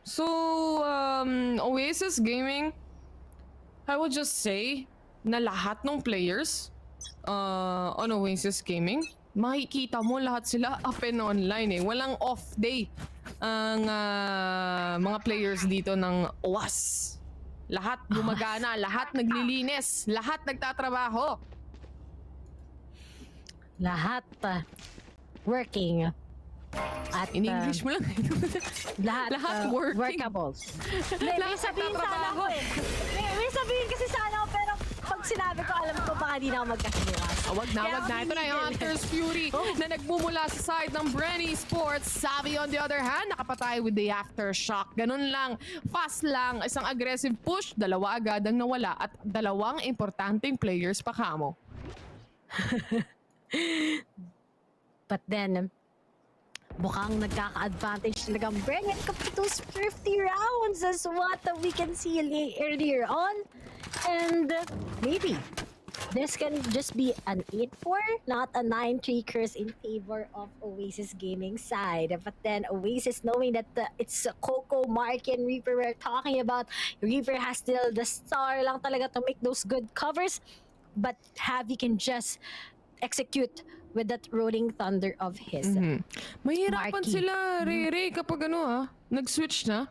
M: So, Oasis Gaming, I would just say na lahat ng players on Oasis Gaming, makikita mo lahat sila up and online eh. Walang off day ang mga players dito ng OAS. Lahat gumagana, lahat naglilinis, lahat nagtatrabaho.
O: Lahat working lahat
M: In English mo lang.
O: lahat
M: working.
O: workables. May sabihin sana ako eh. May sabihin kasi sana ako pero pag sinabi ko alam ko baka di na ako magkasinukas.
M: Wag na. Ito na yung Hunter's Fury na nagmumula sa side ng Bren Esports. Savvy on the other hand, nakapatay with the aftershock. Ganun lang. Fast lang. Isang aggressive push, dalawa agad ang nawala at dalawang importanteng players pa kamo.
O: But then, mukhang nagkaka-advantage talagang Bren when it comes to those 50 rounds as what we can see earlier on. And maybe this can just be an 8-4, not a 9-3 curse in favor of Oasis Gaming side. But then Oasis, knowing that it's Coco, Mark, and Reaper we're talking about, Reaper has still the star lang talaga to make those good covers. But Javi can just execute with that rolling thunder of his.
M: Mahirapan
O: Marky.
M: sila, Rere, kapag nag-switch na.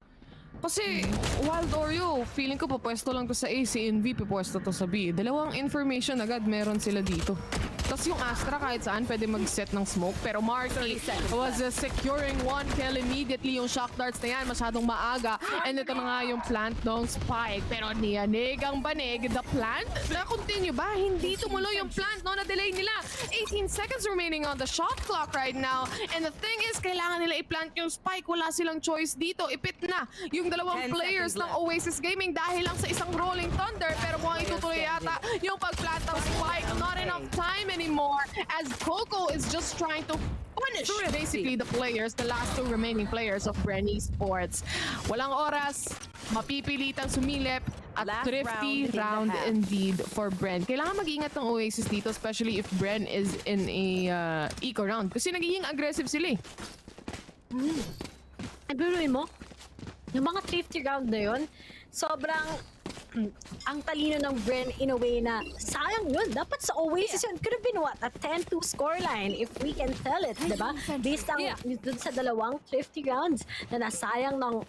M: Kasi Wild Oreo, feeling ko papwesto lang to sa A, si Envy papwesto to sa B. Dalawang information agad meron sila dito. Tapos yung Astra kahit saan pwede mag-set ng smoke. Pero Marky was securing one kill immediately. Yung shock darts na yan masyadong maaga. And ito na nga yung plant ng spike. Pero niyanig ang banig. The plant, na-continue ba? Hindi tumuloy yung plant, no? Na-delay nila. 18 seconds remaining on the shot clock right now. And the thing is, kailangan nila i-plant yung spike. Wala silang choice dito. Ipit na yung dalawang players ng Oasis Gaming dahil lang sa isang rolling thunder. Pero mukhang itutuloy yata yung pag-plant ng spike. Not enough time anymore as Coco is just trying to punish basically the players, the last two remaining players of Bren Esports. Walang oras, mapipilitang sumilip at thrifty round indeed for Bren. Kailangan mag-ingat ng Oasis dito, especially if Bren is in a eco round kasi nagiging aggressive sila
O: Ang biruin mo, yung mga thrifty round na yun, sobrang ang talino ng Bren in a way na sayang yun. Dapat sa Oasis yun. Could have been what? A 10-2 scoreline if we can tell it, diba? Based on dun sa dalawang thrifty rounds na nasayang ng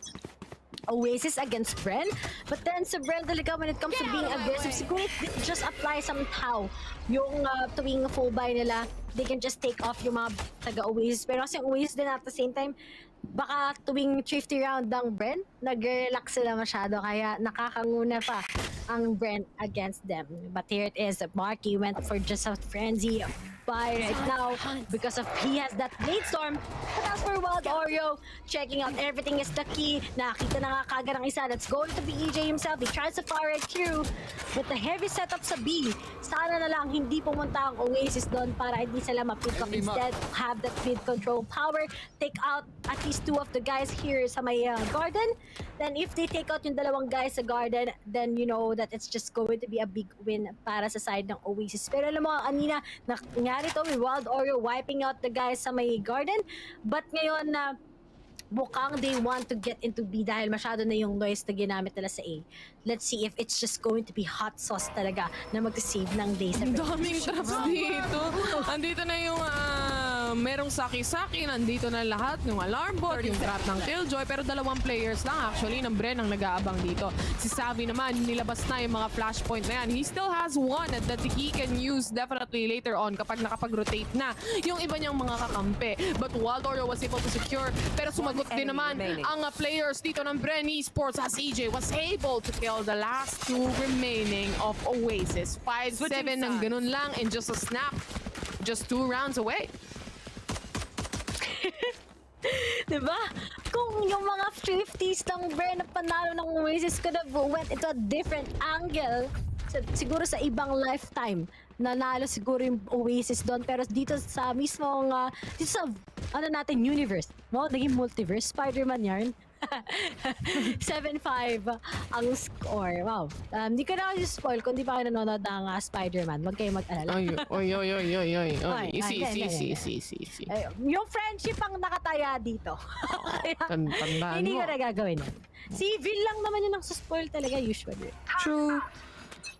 O: Oasis against Bren. But then sa Bren talaga when it comes to being aggressive, siguro it just apply somehow yung tuwing full buy nila, they can just take off yung mga taga-Oasis. Pero kasi Oasis din at the same time, baka tuwing 50 round ng Bren, nag-relax sila masyado kaya nakakanguna pa ang Bren against them. But here it is, Marky went for just a frenzy buy right now because of he has that Blade Storm. But as for Wild Oreo, checking out everything is the key. Nakita na nga kagad ang isa. That's going to be EJ himself. He tries to fire at Q with the heavy setup sa B. Sana na lang hindi pumunta ang Oasis doon para hindi sila ma-pick up. Instead, have that mid control power. Take out at least two of the guys here sa may garden. Then if they take out yung dalawang guys sa garden, then you know that it's just going to be a big win para sa side ng Oasis. Pero alam mo, kanina, nangyari to with Wild Oreo wiping out the guys sa may garden. But ngayon na mukhang they want to get into B dahil masyado na yung noise na ginamit nila sa A. Let's see if it's just going to be hot sauce talaga na mag-save ng day sa
M: daming traps dito. Andito na yung merong saki-saki, nandito na lahat, yung alarm bot, yung trap ng Killjoy, pero dalawang players lang actually ng Bren ang nag-aabang dito. Si Savvy naman, nilabas na yung mga flashpoint na yan. He still has one that he can use definitely later on kapag nakapag-rotate na yung iba niyang mga kakampi. But Wild Oreo was able to secure, pero sumagot din naman ang players dito ng Bren Esports as EJ was able to kill the last two remaining of Oasis. 5-7 ng ganun lang in just a snap. Just 2 rounds away.
O: Diba? Kung yung mga 50s ng Bren na panalo ng Oasis could have went into a different angle, siguro sa ibang lifetime, nanalo siguro yung Oasis doon. Pero dito sa mismong, dito sa, natin, universe, no? Naging multiverse, Spider-Man yarn. 7-5 ang score. Wow. Hindi ko na kasi spoil kung di pa kayo nanonood ng Spider-Man. Huwag kayo mag-alala.
M: Oy. Easy.
O: Yung friendship ang nakataya dito. Hindi ko na gagawin yan. Si Vil lang naman yun ang spoil talaga usually.
M: True.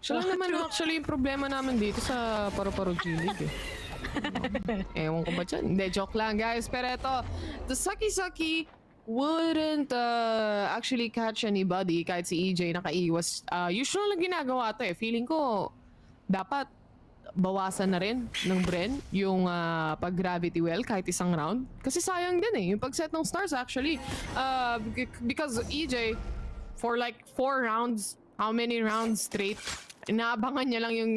M: Siya lang naman actually yung problema namin dito sa Paro-Paro G-League Ewan ko ba dyan? Hindi, joke lang guys. Pero ito, the Saki-Saki wouldn't actually catch anybody kahit si EJ nakaiwas. Usual lang ginagawa to Feeling ko dapat bawasan na rin ng Bren yung pag-gravity well kahit isang round. Kasi sayang din yung pag-set ng stars actually. Because EJ, for like 4 rounds, how many rounds straight, inaabangan niya lang yung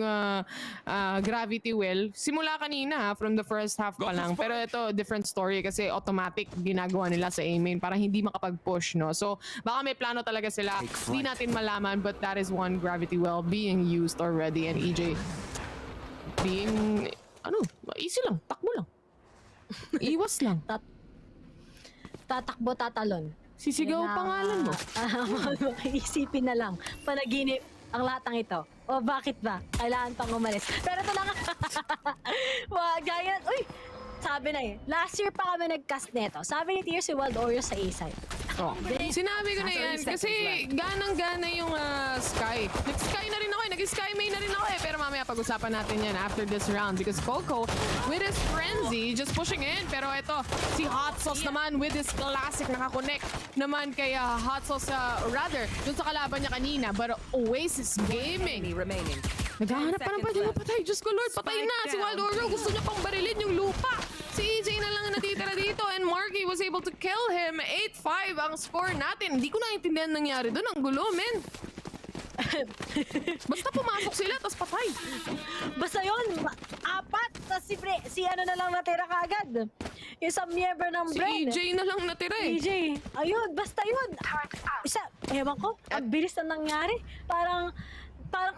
M: gravity well. Simula kanina from the first half pa lang. Pero ito, different story kasi automatic ginagawa nila sa A-main para hindi makapag-push, no? So, baka may plano talaga sila. Hindi natin malaman, but that is one gravity well being used already. And EJ being, easy lang, takbo lang. Iwas lang.
O: Tatakbo, tatalon.
M: Sisigaw pangalan mo.
O: Isipin na lang. Panaginip ang lahat ng ito. O bakit ba? Kailangan pang umalis. Pero ito lang. Gaya, sabi na last year pa kami nag-cast neto. Sabi ni Tier si Wild Oreo sa A-side.
M: Sinabi ko na yan kasi ganang-gana yung Sky. Nag-Sky na rin ako nag-Sky main na rin ako pero mamaya pag-usapan natin yan after this round because Coco with his frenzy just pushing in pero ito si Hot Sauce naman with his classic nakakonect naman kay Hot Sauce rather dun sa kalaban niya kanina but Oasis Gaming naghahanap pa ng pwede mapatay. Diyos ko Lord, patay na si Wild Oreo, gusto niya pang barilin yung lupa. Si EJ na lang natitira dito and Marky was able to kill him. 8-5 ang score natin. Hindi ko naintindihan nangyari doon. Ang gulo, men. Basta pumasok sila, tas patay.
O: Basta yun, 4, tas si ano na lang natira kagad. Isang miyembro ng Bren.
M: Si EJ na lang natira
O: EJ. Ayun, basta yun. Ewan ko, ang bilis na nangyari. Parang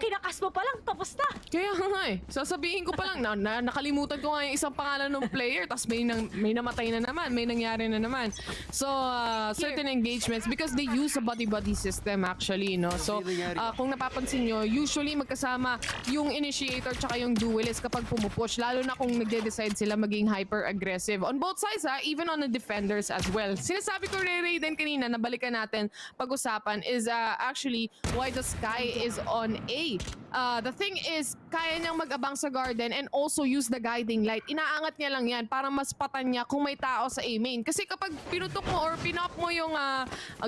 O: kinakas mo pa lang, tapos na.
M: Kaya nga sasabihin ko pa lang na nakalimutan ko nga yung isang pangalan ng player tapos may namatay na naman, may nangyari na naman. So, certain engagements because they use a buddy-buddy system actually, no? So, kung napapansin nyo, usually magkasama yung initiator tsaka yung duelist kapag pumupush, lalo na kung nagde-decide sila maging hyper-aggressive. On both sides, even on the defenders as well. Sinasabi ko Ray din kanina, nabalikan natin pag-usapan is actually why the Sky is on A. The thing is, kaya niyang mag-abang sa garden and also use the guiding light. Inaangat niya lang yan para mas patan niya kung may tao sa A-main. Kasi kapag pinutok mo or pinop mo yung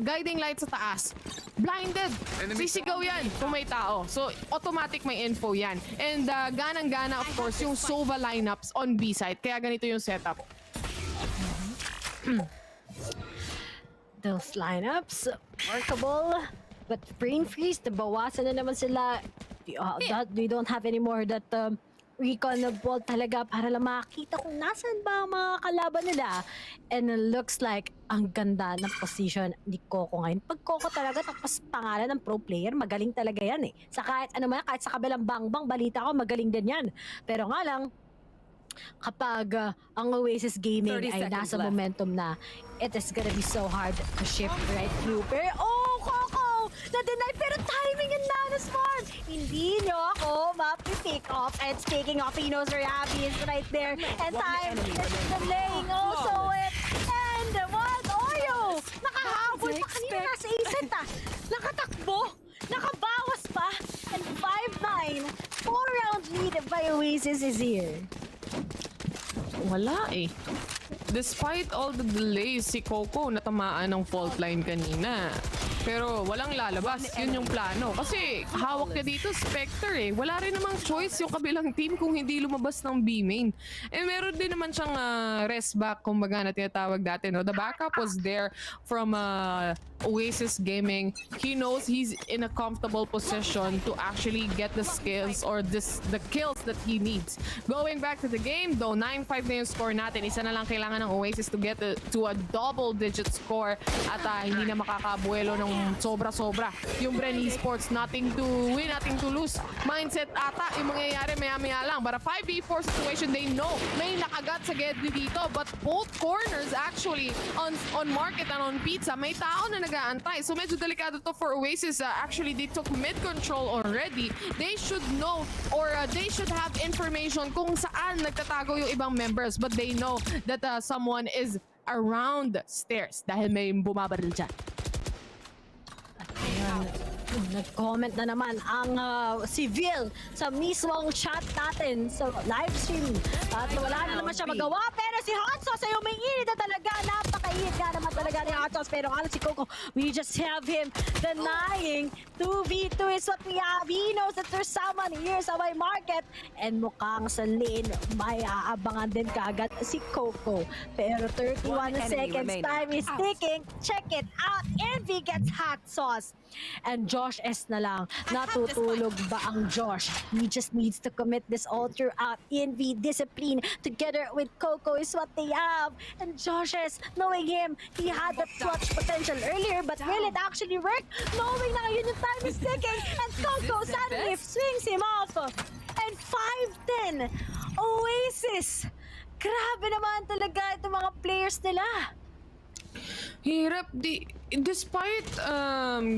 M: guiding light sa taas, blinded. Sisigaw yan kung may tao. So, automatic may info yan. And ganang-gana, of course, yung Sova lineups on B-side. Kaya ganito yung setup.
O: Those lineups, workable. But brain freeze, nabawasan na naman sila. They don't have anymore that recon ball talaga para lang makita kung nasan ba ang mga kalaban nila. And it looks like ang ganda ng position ni Coco ngayon. Pag Coco talaga, tapos pangalan ng pro player, magaling talaga yan Sa kahit ano man, kahit sa kabilang bang-bang, balita ko, magaling din yan. Pero nga lang, kapag ang Oasis Gaming ay nasa momentum na, it is gonna be so hard to shift right through. Pero, Coco! Na-deny, pero timing and NAOS farm! Hindi nyo ako mapipick off. And speaking of, he knows where Abby is right there. And time is delaying also it. And what? Oreo! Nakahabol pa kanina sa isip Nakatakbo! Nakabawas pa! And 5-9, 4-round lead by Oasis is here.
M: Wala Despite all the delays, si Coco natamaan ng fault line kanina. Pero walang lalabas, yun yung plano. Kasi hawak niya dito, Spectre Wala rin namang choice yung kabilang team kung hindi lumabas ng B-main. Meron din naman siyang rest back, kumbaga na tinatawag dati. No? The backup was there from Oasis Gaming. He knows he's in a comfortable position to actually get the skills or the kills that he needs. Going back to the game, though, 9-5 na yung score natin. Isa na lang kailangan ng Oasis to get to a double-digit score at hindi na makakabuelo ng sobra-sobra. Yung Bren Esports, nothing to win, nothing to lose. Mindset ata, yung mangyayari maya-maya lang. But a 5v4 situation, they know may nakagat sa Gedli dito. But both corners actually on Market and on Pizza, may tao na nag-aantay. So medyo delikado to for Oasis. Actually, they took mid-control already. They should know or they should have information kung saan nagtatago yung ibang members. But they know that someone is around stairs dahil may bumabaril dyan.
O: Nag-comment na naman ang si Vil sa mismong chat natin sa live stream. At wala na naman siya magawa. Pero si Hot Sauce ay umiinit na talaga. Napakainit nga naman talaga ni Atos. Pero ano si Coco, we just have him denying 2v2 is what we have. He knows that there's someone here sa my market. And mukhang sa lane, may aabangan din kagad si Coco. Pero 31 seconds, time is ticking. Check it out. Envy gets hot sauce. And Josh S na lang. Natutulog ba ang Josh? He just needs to commit this all throughout. Envy, discipline, together with Coco is what they have. And Josh S, knowing him, he had that clutch potential earlier, but will it actually work? Knowing na ngayon yung time is ticking, and Coco suddenly swings him off. And 5-10, Oasis. Grabe naman talaga itong mga players nila.
M: Hirap despite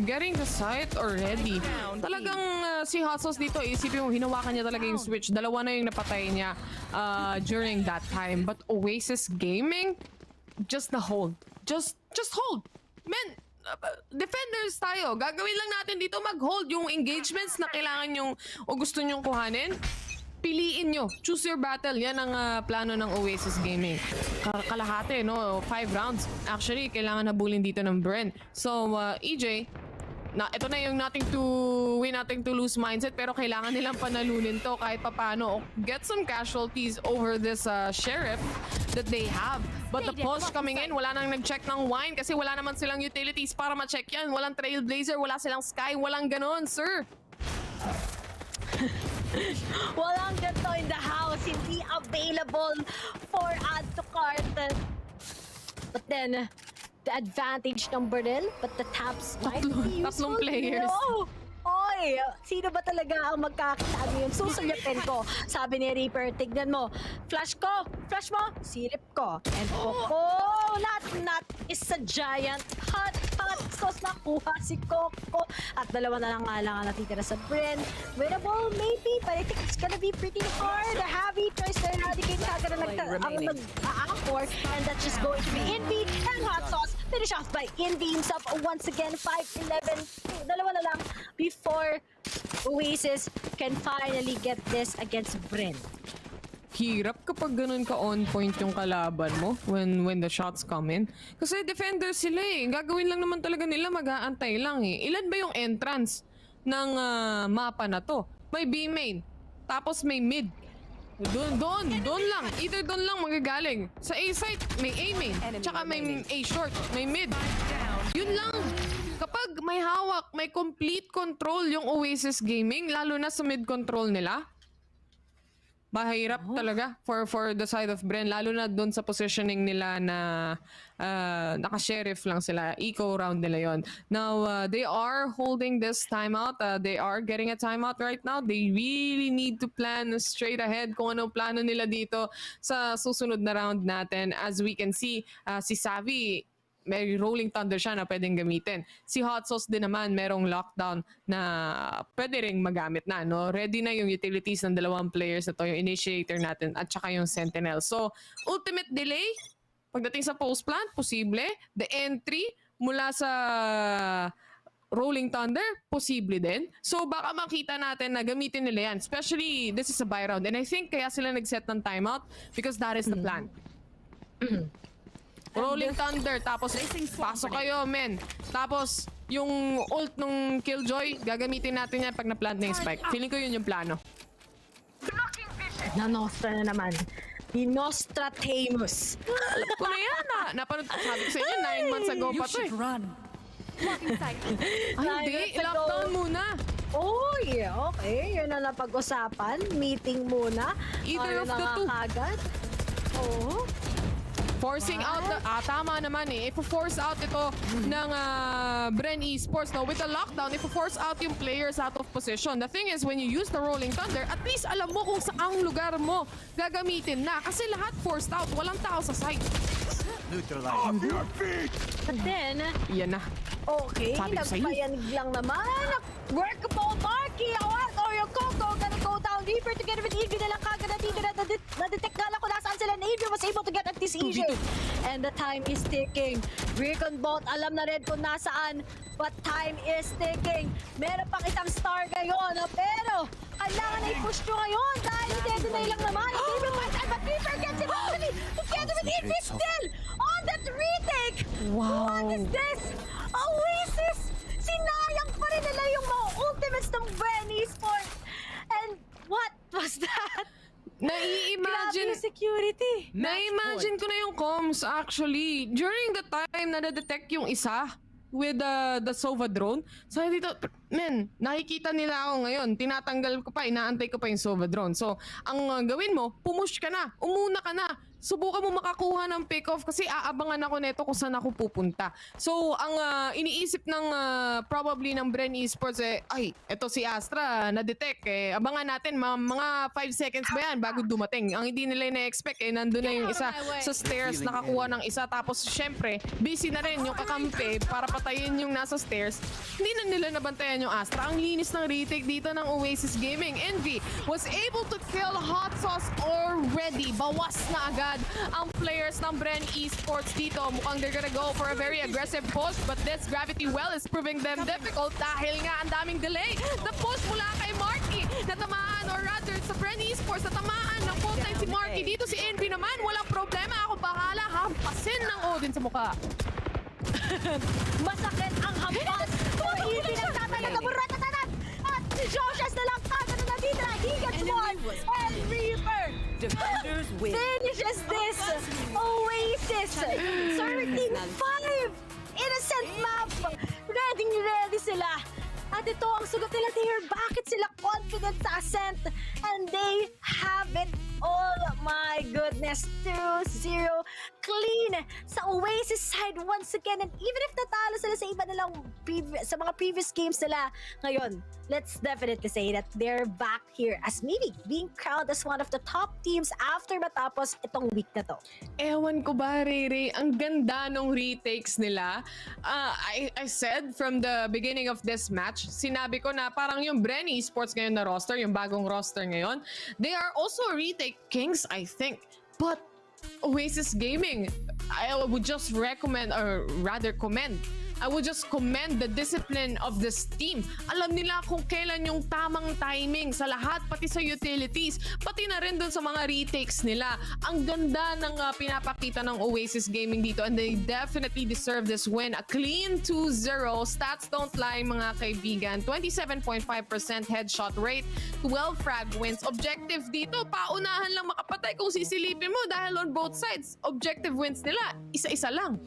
M: getting the site already. Talagang si Hot Sauce dito, isipin mo, hinawakan niya talaga yung switch. Dalawa na yung napatay niya during that time. But Oasis Gaming, just the hold. Just hold. Men, defenders tayo. Gagawin lang natin dito mag-hold yung engagements na kailangan yung o gusto nyong kuhanin. Piliin nyo. Choose your battle. Yan ang plano ng Oasis Gaming. Kalahati, no? 5 rounds. Actually, kailangan habulin dito ng Bren. So, EJ, ito na yung nothing to win, nothing to lose mindset, pero kailangan nilang panalunin to kahit papano. Get some casualties over this sheriff that they have. But the push coming in, wala nang nag-check ng wine kasi wala naman silang utilities para ma-check yan. Walang trailblazer, wala silang sky, walang ganon, sir.
O: Walang ganito in the house, hindi available for add to cart. But then, the advantage ng Bren, but the taps might be useful.
M: Tatlong players.
O: No. Oy, sino ba talaga ang magkakita ngayon? Susulyapin ko. Sabi ni Reaper, tignan mo. Flash ko, flash mo, silip ko. And Coco, not is a giant hot sauce na kuha si Coco. At dalawa na lang nga lang ang natitira sa Bren. Winnable, maybe, but I think it's gonna be pretty hard. A heavy choice to eradicate kagad ang nag-a-anchor. And that's just going to be Envy and Hot Sauce. Finish off by Envy himself once again. 5-11. Dalawa na lang before Oasis can finally get this against Bren.
M: Hirap kapag ganun ka on point yung kalaban mo when the shots come in. Kasi defenders sila eh. Gagawin lang naman talaga nila, mag-aantay lang eh. Ilan ba yung entrance ng mapa na to? May B main, tapos may mid. Doon lang. Either doon lang magagaling. Sa A site, may A main, tsaka may A short, may mid. Yun lang. Kapag may hawak, may complete control yung Oasis Gaming, lalo na sa mid control nila, mahirap talaga for the side of Bren, lalo na doon sa positioning nila na naka-sheriff lang sila. Eco round nila yon. Now, they are holding this timeout. They are getting a timeout right now. They really need to plan straight ahead kung anong plano nila dito sa susunod na round natin. As we can see, si Savvy, may rolling thunder siya na pwedeng gamitin. Si Hot Sauce din naman merong lockdown na pwede ring magamit na, no? Ready na yung utilities ng dalawang players na to, yung initiator natin at saka yung sentinel. So, ultimate delay pagdating sa post plant, posible. The entry mula sa rolling thunder, posible din. So, baka makita natin na gamitin nila yan. Especially, this is a buy round. And I think kaya sila nag-set ng timeout because that is the plan. Rolling Thunder, tapos pasok kayo, men. Tapos, yung ult nung Killjoy, gagamitin natin yan pag na-plant na yung spike. Feeling ko yun yung plano.
O: Na-Nostra na naman. Dinostratamus.
M: Alam ko na yan, napanood ko, sabi ko sa inyo, 9 months ago pa to eh. Ay, hindi. Lockdown muna.
O: Oy, okay. Yun na napag-usapan. Meeting muna.
M: Either of the two.
O: Kagad. Oo.
M: Forcing out, tama naman eh. If-force out ito ng Bren Esports, no? With the lockdown, if-force out yung players out of position. The thing is, when you use the Rolling Thunder, at least alam mo kung saang lugar mo gagamitin na. Kasi lahat forced out. Walang tao sa site.
O: Off your feet! But then,
M: yan na.
O: Okay, nagpayanig lang naman. Workable Marky! Or yung Coco gonna go down deeper together with Eevee na lang kagad na-detect nga lang kung nasaan sila na Eevee was able to get at this EJ. And the time is ticking. Recon Bolt, alam na rin kung nasaan. But time is ticking. Meron pang isang star ngayon. Pero, kailangan na i-push nyo ngayon dahil i-deny lang naman. Eevee fights and but Reaper gets it actually together with Eevee still on that retake.
M: Wow.
O: What is this? Oasis! Sinayang pa rin nila yung mga ultimates ng Bren Esports. And what was that?
M: Nai-imagine
O: Grabe yung security.
M: Na-imagine ko na yung comms actually. During the time na na-detect yung isa with the Sova drone. So dito, men, nakikita nila ako ngayon. Tinatanggal ko pa, inaantay ko pa yung Sova drone. So, ang gawin mo, pumush ka na, umuna ka na. Subukan mo makakuha ng pick-off kasi aabangan ako neto kung saan ako pupunta. So, ang iniisip ng probably ng Bren Esports ay, eto si Astra, na-detect abangan natin, mga 5 seconds ba yan bago dumating. Ang hindi nila na-expect nandun na yung isa sa stairs, nakakuha ng isa. Tapos, syempre, busy na rin yung kakampi para patayin yung nasa stairs. Hindi na nila nabantayan yung Astra. Ang linis ng retake dito ng Oasis Gaming. Envy was able to kill Hot Sauce already. Bawas na agad ang players ng Bren Esports dito. Mukhang they're gonna go for a very aggressive push, but this gravity well is proving them difficult dahil nga ang daming delay. The push mula kay Marky, natamaan, or rather sa Bren Esports, natamaan ng full time si Marky. Dito si Envy naman, walang problema. Ako bahala, hampasin ng Odin sa mukha.
O: Masakit ang hampas. Kung hindi nagtatay na taburat-tatanan. At si Joshas na lang kagad na nandito. He gets one. And Reaper
R: Defenders win.
O: finishes this. Oasis 13-5. Innocent map. Ready sila. At ito ang sugot nila here. Bakit sila confident sa Ascent? And they have it. Oh my goodness. 2-0 clean sa Oasis side once again. And even if natalo sila sa iba nilang sa mga previous games nila ngayon, let's definitely say that they're back here as maybe being crowned as one of the top teams after matapos itong week na to.
M: Ewan ko ba, Rere, ang ganda nung retakes nila. I said from the beginning of this match, sinabi ko na parang yung Bren Esports ngayon na roster, yung bagong roster ngayon, they are also retake kings, I think. But Oasis Gaming, I would just recommend, or rather commend, I would just commend the discipline of this team. Alam nila kung kailan yung tamang timing sa lahat, pati sa utilities, pati na rin dun sa mga retakes nila. Ang ganda ng pinapakita ng Oasis Gaming dito, and they definitely deserve this win. A clean 2-0. Stats don't lie, mga kaibigan. 27.5% headshot rate, 12 frag wins. Objective dito, paunahan lang makapatay kung sisilipin mo dahil on both sides, objective wins nila, isa-isa lang.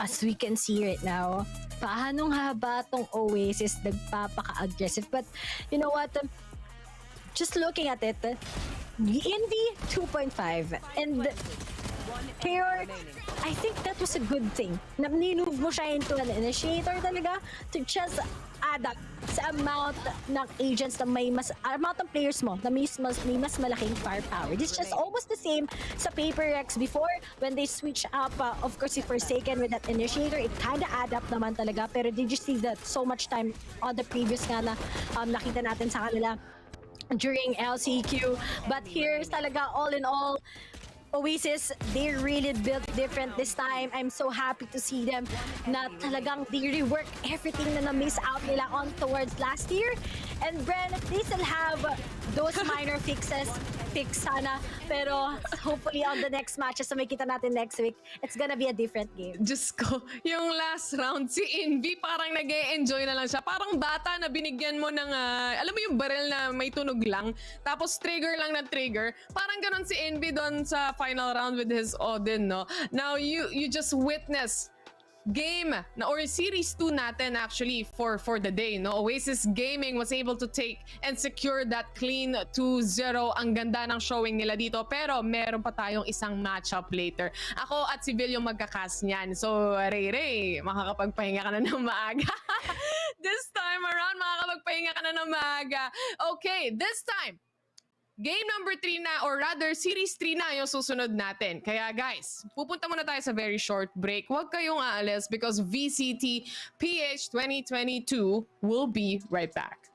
O: As we can see right now, paanong haba tong Oasis nagpapaka-aggressive. But you know what? Just looking at it, Envy 2.5 and here, I think that was a good thing. Ninove mo siya into an initiator talaga to just add up sa amount ng agents na amount ng players mo na may mas malaking firepower. This is just almost the same sa Paper Rex before when they switch up, of course, si Forsaken with that initiator, it kinda add up naman talaga. Pero did you see that so much time on the previous nga na nakita natin sa kanila during LCQ? But here's talaga all in all, Oasis, they really built different this time. I'm so happy to see them na talagang they rework everything na na-miss out nila on towards last year. And Bren, they still have those minor fixes. Fix sana. Pero hopefully on the next matches na may kita natin next week, it's gonna be a different game.
M: Diyos ko, yung last round, si Envy parang nag-e-enjoy na lang siya. Parang bata na binigyan mo ng, alam mo yung barrel na may tunog lang, tapos trigger lang na trigger. Parang ganon si Envy doon sa final round with his Odin, no? Now, you just witness game na or series 2 natin actually for the day, no? Oasis Gaming was able to take and secure that clean 2-0. Ang ganda ng showing nila dito, pero meron pa tayong isang matchup later. Ako at si Bill yung magkakas niyan. So Ray, makakapagpahinga ka na ng maaga. This time around, makakapagpahinga ka na ng maaga. Okay, this time game number 3 na, or rather series 3 na yung susunod natin. Kaya guys, pupunta muna tayo sa very short break. Huwag kayong aalis because VCTPH 2022 will be right back.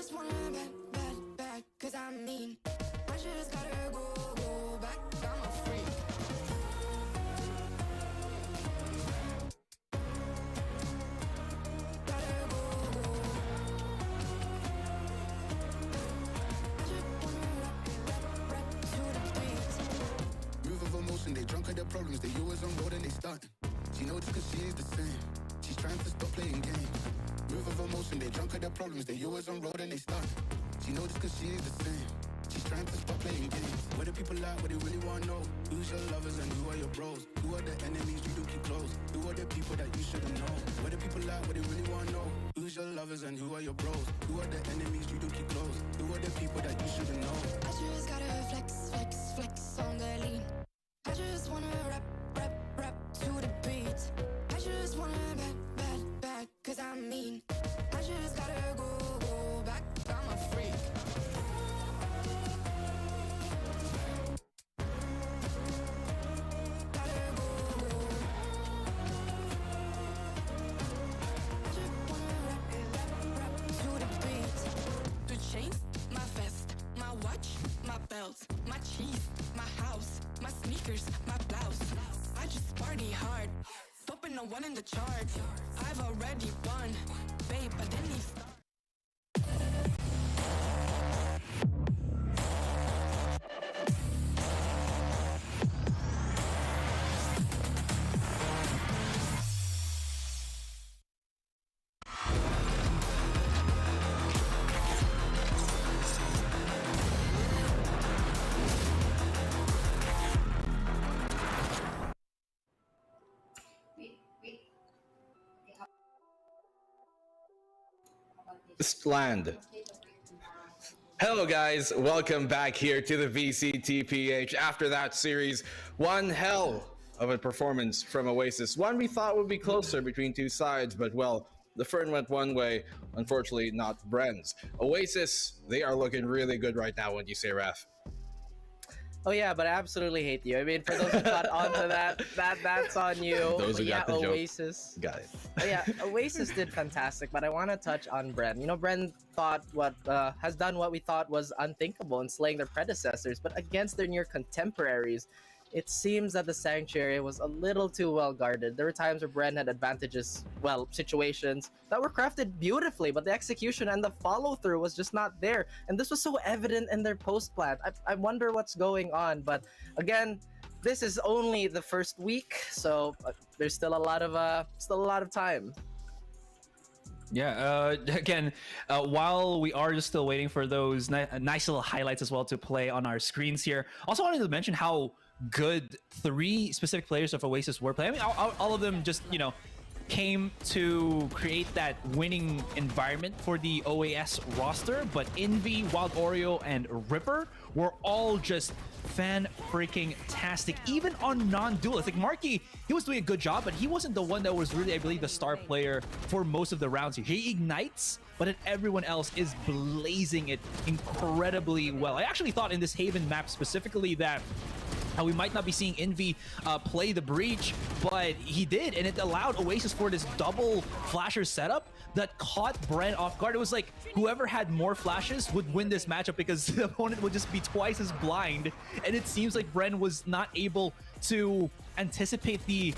C: just wanna back, cause I mean, I just gotta go back, I'm a freak.
D: Move of emotion, they drunk at their problems, they always on road and they starting. She knows cause she is the same. She's trying to stop playing games. Move of emotion, they drunk at their problems, they always on road and they starting. She knows cause she is the same. She's trying to stop playing games. Where the people at, what they really wanna know? Who's your lovers and who are your bros? Who are the enemies you don't keep close? Who are the people that you shouldn't know? Where the people at, what they really wanna know? Who's your lovers and who are your bros? Who are the enemies you don't keep close? Who are the people that you shouldn't know?
C: I just gotta flex on the lean. I just wanna rap to the beat. I just wanna back, cause I mean, I just gotta go back, I'm a freak. The chains, my vest, my watch, my belt, my cheese, my house, my sneakers, my blouse. I just party hard, popping a one in the chart. I've already won, babe, I didn't even start.
J: Land. Hello guys, welcome back here to the VCTPH. After that series, one hell of a performance from Oasis. One we thought would be closer between two sides, but well, the Fern went one way, unfortunately not Bren's. Oasis, they are looking really good right now, wouldn't you say, Raf?
L: Oh yeah, but I absolutely hate you. I mean, for those who caught on to that's on you.
J: Those who got the joke.
L: Oasis.
J: Got it.
L: Oh, yeah, Oasis did fantastic, but I want to touch on Bren. You know, Bren has done what we thought was unthinkable in slaying their predecessors, but against their near contemporaries, it seems that the Sanctuary was a little too well guarded. There were times where Bren had advantages, well, situations that were crafted beautifully, but the execution and the follow-through was just not there. And this was so evident in their post-plant. I wonder what's going on, but again, this is only the first week, so there's still a lot of time.
A: Yeah, again, while we are just still waiting for those nice little highlights as well to play on our screens here, also wanted to mention how good three specific players of Oasis were playing. I mean, all of them just, you know, came to create that winning environment for the OAS roster, but Envy, Wild Oreo, and Ripper were all just fan-freaking-tastic, even on non-duelists. Like Marky, he was doing a good job, but he wasn't the one that was really, I believe, the star player for most of the rounds here. He ignites, but then everyone else is blazing it incredibly well. I actually thought in this Haven map specifically that we might not be seeing Envy play the breach, but he did, and it allowed Oasis for this double flasher setup that caught Bren off guard. It was like whoever had more flashes would win this matchup because the opponent would just be twice as blind, and it seems like Bren was not able to anticipate the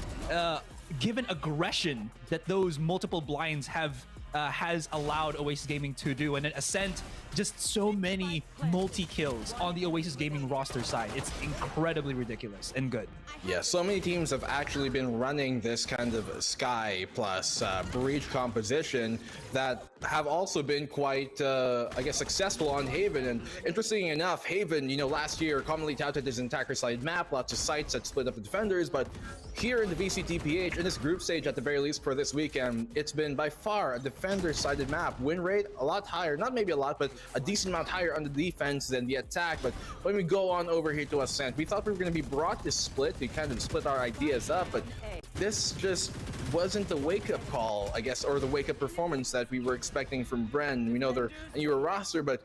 A: given aggression that those multiple blinds has allowed Oasis Gaming to do. And then Ascent, just so many multi-kills on the Oasis Gaming roster side. It's incredibly ridiculous and good.
J: Yeah, so many teams have actually been running this kind of Sky plus Breach composition that have also been quite, I guess, successful on Haven. And interesting enough, Haven, you know, last year commonly touted as an attacker side map, lots of sites that split up the defenders, but here in the VCTPH, in this group stage at the very least for this weekend, it's been by far a defender-sided map. Win rate a lot higher, not maybe a lot, but a decent amount higher on the defense than the attack. But when we go on over here to Ascent, we thought we were going to be brought this split to kind of split our ideas up, but this just wasn't the wake-up call, I guess, or the wake-up performance that we were expecting from Bren. We know they're a newer roster, but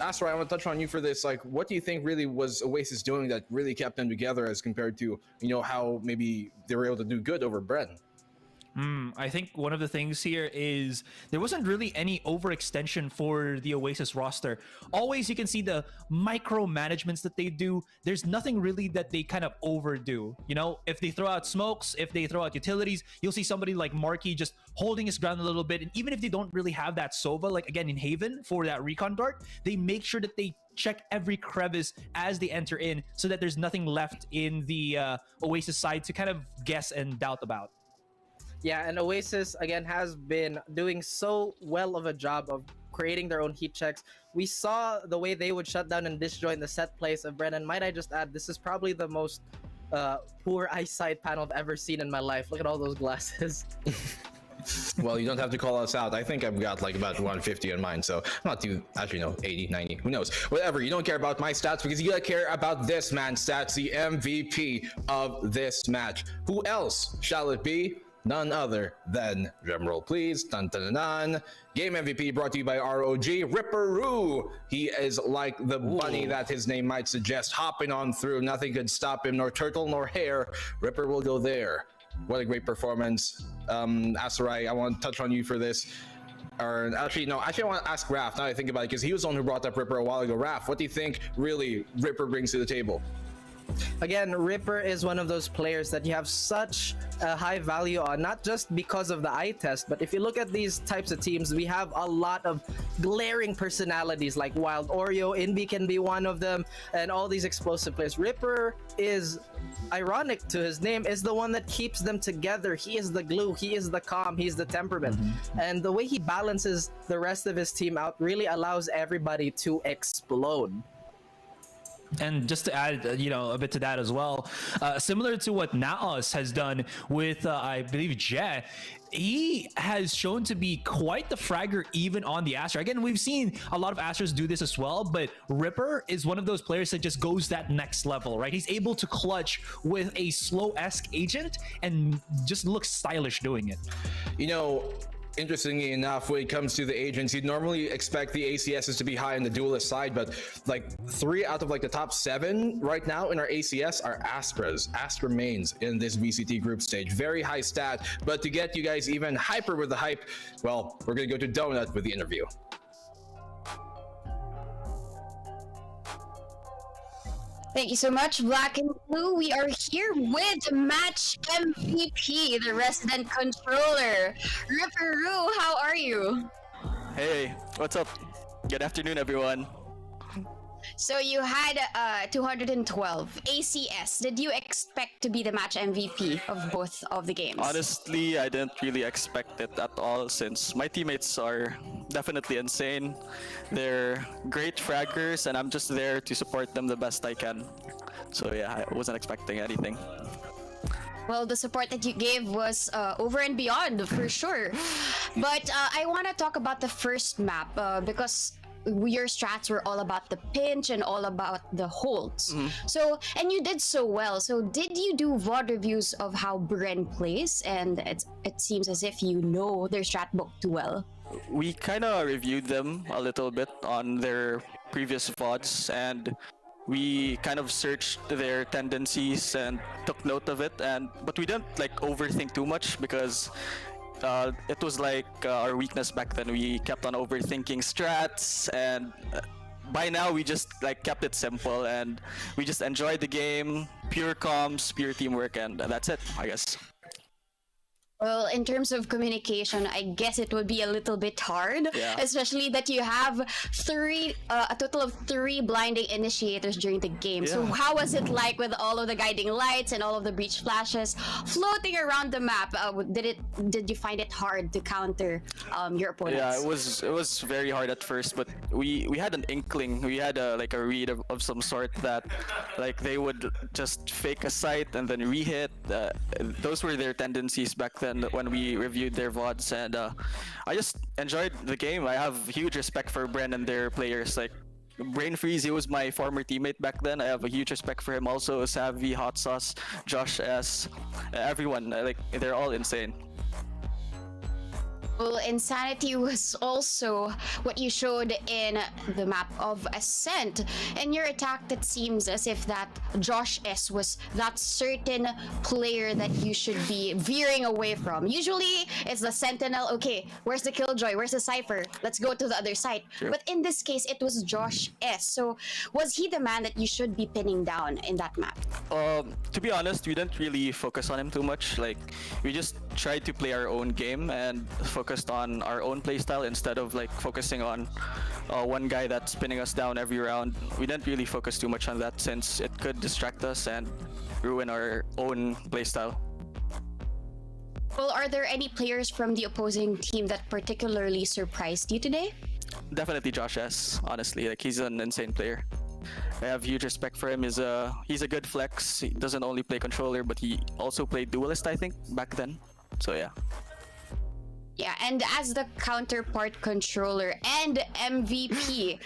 J: Astro, I want to touch on you for this. Like, what do you think really was Oasis doing that really kept them together as compared to, you know, how maybe they were able to do good over Bren?
A: I think one of the things here is there wasn't really any overextension for the Oasis roster. Always you can see the micromanagements that they do. There's nothing really that they kind of overdo. You know, if they throw out smokes, if they throw out utilities, you'll see somebody like Marky just holding his ground a little bit. And even if they don't really have that Sova, like again in Haven for that recon dart, they make sure that they check every crevice as they enter in so that there's nothing left in the Oasis side to kind of guess and doubt about.
L: Yeah, and Oasis, again, has been doing so well of a job of creating their own heat checks. We saw the way they would shut down and disjoin the set plays of Bren. And might I just add, this is probably the most poor eyesight panel I've ever seen in my life. Look at all those glasses.
J: Well, you don't have to call us out. I think I've got like about 150 on mine, so I'm not too, actually no, 80, 90, who knows. Whatever, you don't care about my stats because you gotta care about this man's stats, the MVP of this match. Who else shall it be? None other than, drumroll please, dun dun dun dun. Game MVP brought to you by ROG, Ripperoo. He is like the bunny that his name might suggest, hopping on through. Nothing could stop him, nor turtle nor hair. Ripper will go there. What a great performance. Asarai, I want to touch on you for this. Or actually, no, I want to ask Raph now that I think about it, because he was the one who brought up Ripper a while ago. Raph, what do you think really Ripper brings to the table?
L: Again, Ripper is one of those players that you have such a high value on, not just because of the eye test, but if you look at these types of teams, we have a lot of glaring personalities like Wild Oreo, Invi can be one of them, and all these explosive players. Ripper is, ironic to his name, is the one that keeps them together. He is the glue, he is the calm, he's the temperament. And the way he balances the rest of his team out really allows everybody to explode.
A: And just to add, a bit to that as well, similar to what NAOS has done with, I believe, Jet, he has shown to be quite the fragger even on the Astra. Again, we've seen a lot of Astras do this as well, but Ripper is one of those players that just goes that next level, right? He's able to clutch with a slow-esque agent and just looks stylish doing it.
J: Interestingly enough, when it comes to the agents, you'd normally expect the ACSs to be high on the duelist side, but like 3 out of like the top 7 right now in our ACS are Astra mains in this VCT group stage. Very high stat, but to get you guys even hyper with the hype, well, we're gonna go to Donut with the interview.
S: Thank you so much, Black and Blue. We are here with match MVP, the resident controller, Ripperoo. How are you?
P: Hey, what's up? Good afternoon, everyone.
S: So you had 212 ACS. Did you expect to be the match MVP of both of the games?
P: Honestly, I didn't really expect it at all since my teammates are definitely insane. They're great fraggers and I'm just there to support them the best I can. So yeah, I wasn't expecting anything.
S: Well, the support that you gave was over and beyond for sure. But I want to talk about the first map because your strats were all about the pinch and all about the holds. So, and you did so well. So did you do VOD reviews of how Bren plays? And it seems as if you know their strat book too well.
P: We kind of reviewed them a little bit on their previous VODs and we kind of searched their tendencies and took note of it, but we didn't like overthink too much because it was like our weakness back then. We kept on overthinking strats and by now we just like kept it simple and we just enjoyed the game, pure comms, pure teamwork, and that's it, I guess.
S: Well, in terms of communication, I guess it would be a little bit hard, especially that you have a total of 3 blinding initiators during the game. So how was it like with all of the guiding lights and all of the breach flashes floating around the map? Did you find it hard to counter your opponents?
P: Yeah, it was very hard at first, but we had an inkling. We had a read of some sort that like they would just fake a site and then re-hit. Those were their tendencies back then when we reviewed their VODs, and I just enjoyed the game. I have huge respect for Bren and their players. Like Brain Freeze, he was my former teammate back then. I have a huge respect for him also. Savvy, Hot Sauce, Josh S, everyone, like they're all insane.
S: Well, insanity was also what you showed in the map of Ascent. In your attack, that seems as if that Josh S was that certain player that you should be veering away from. Usually, it's the Sentinel. Okay, where's the Killjoy? Where's the Cypher? Let's go to the other side.
P: Sure.
S: But in this case, it was Josh S. So, was he the man that you should be pinning down in that map?
P: To be honest, we didn't really focus on him too much. Like, we just tried to play our own game and focused on our own playstyle instead of like focusing on one guy that's pinning us down every round. We didn't really focus too much on that since it could distract us and ruin our own playstyle.
S: Well, are there any players from the opposing team that particularly surprised you today?
P: Definitely Josh S. Honestly, like he's an insane player. I have huge respect for him. He's a good flex. He doesn't only play controller, but he also played duelist, I think, back then. So yeah.
S: Yeah, and as the counterpart controller and MVP,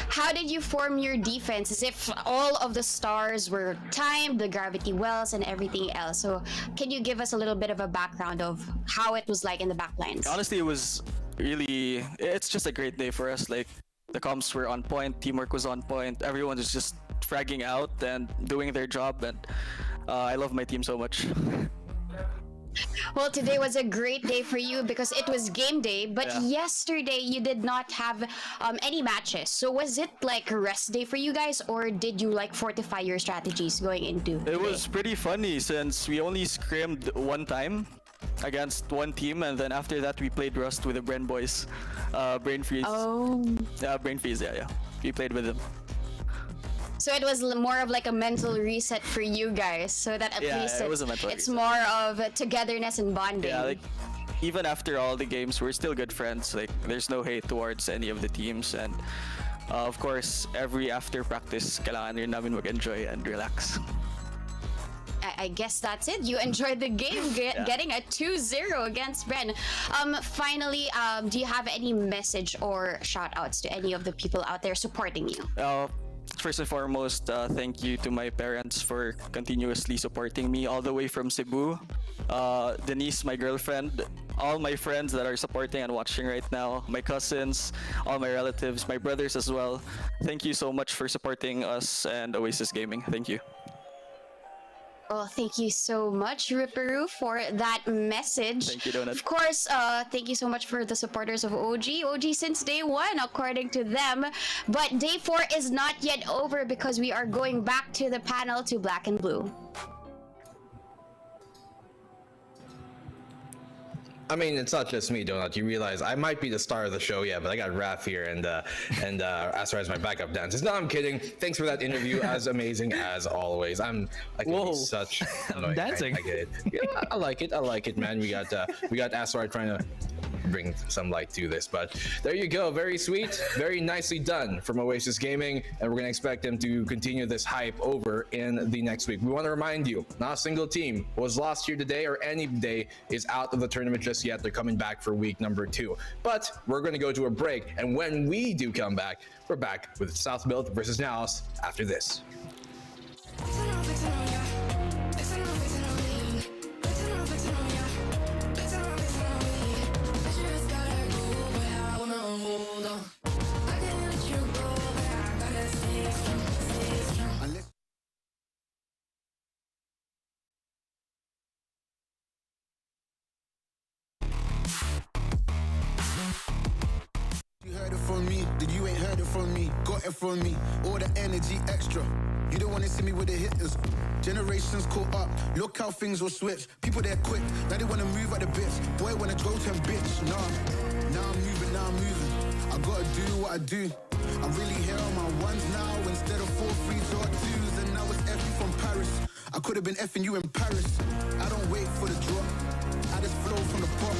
S: how did you form your defense? As if all of the stars were timed, the gravity wells, and everything else. So, can you give us a little bit of a background of how it was like in the backlines?
P: Honestly, it's just a great day for us. Like, the comps were on point, teamwork was on point, everyone was just fragging out and doing their job, and I love my team so much.
S: Well, today was a great day for you because it was game day, but
P: Yeah.
S: yesterday you did not have any matches. So was it like a rest day for you guys, or did you like fortify your strategies going into
P: It was pretty funny since we only scrimmed one time against one team, and then after that we played Rust with the Bren boys. Brain Freeze.
S: Oh.
P: Yeah, Brain Freeze, yeah. We played with them.
S: So it was more of like a mental reset for you guys, so that at
P: Yeah,
S: least
P: it was a mental
S: it's
P: reset.
S: more of togetherness and bonding.
P: Yeah, like even after all the games, we're still good friends. Like there's no hate towards any of the teams, and of course, every after practice, kailangan rin namin mag-enjoy and relax.
S: I guess that's it. You enjoyed the game, getting a 2-0 against Bren. Finally, do you have any message or shout outs to any of the people out there supporting you?
P: First and foremost, thank you to my parents for continuously supporting me all the way from Cebu. Denise, my girlfriend, all my friends that are supporting and watching right now, my cousins, all my relatives, my brothers as well. Thank you so much for supporting us and Oasis Gaming. Thank you.
S: Well, thank you so much, Ripperoo, for that message.
P: Thank you, Donut.
S: Of course, thank you so much for the supporters of OG. OG since day one, according to them. But day 4 is not yet over because we are going back to the panel to Black and Blue.
J: I mean, it's not just me, Donut. You realize I might be the star of the show, yeah, but I got Raph here and Astra as my backup dancers. No, I'm kidding. Thanks for that interview. As amazing as always. I can be such
A: dancing.
J: I get it. Yeah, I like it, man. We got Astra trying to bring some light to this, but there you go. Very sweet, very nicely done from Oasis Gaming, and we're gonna expect them to continue this hype over in the next week. We want to remind you, not a single team was lost here today or any day is out of the tournament just yet. They're coming back for week number 2, but we're going to go to a break, and when we do come back, we're back with South Build versus NAOS after this.
D: You heard it from me, then you ain't heard it from me. Got it from me, all the energy extra. You don't wanna see me with the hitters. Generations caught up, look how things will switch. People they're quick, now they wanna move at the bits. Boy wanna go to him, bitch. Now I'm moving. I gotta do what I do. I'm really here on my ones now instead of 4 3s or 2s. And now it's Effie from Paris. I could have been effing you in Paris. I don't wait for the drop, I just flow from the pop.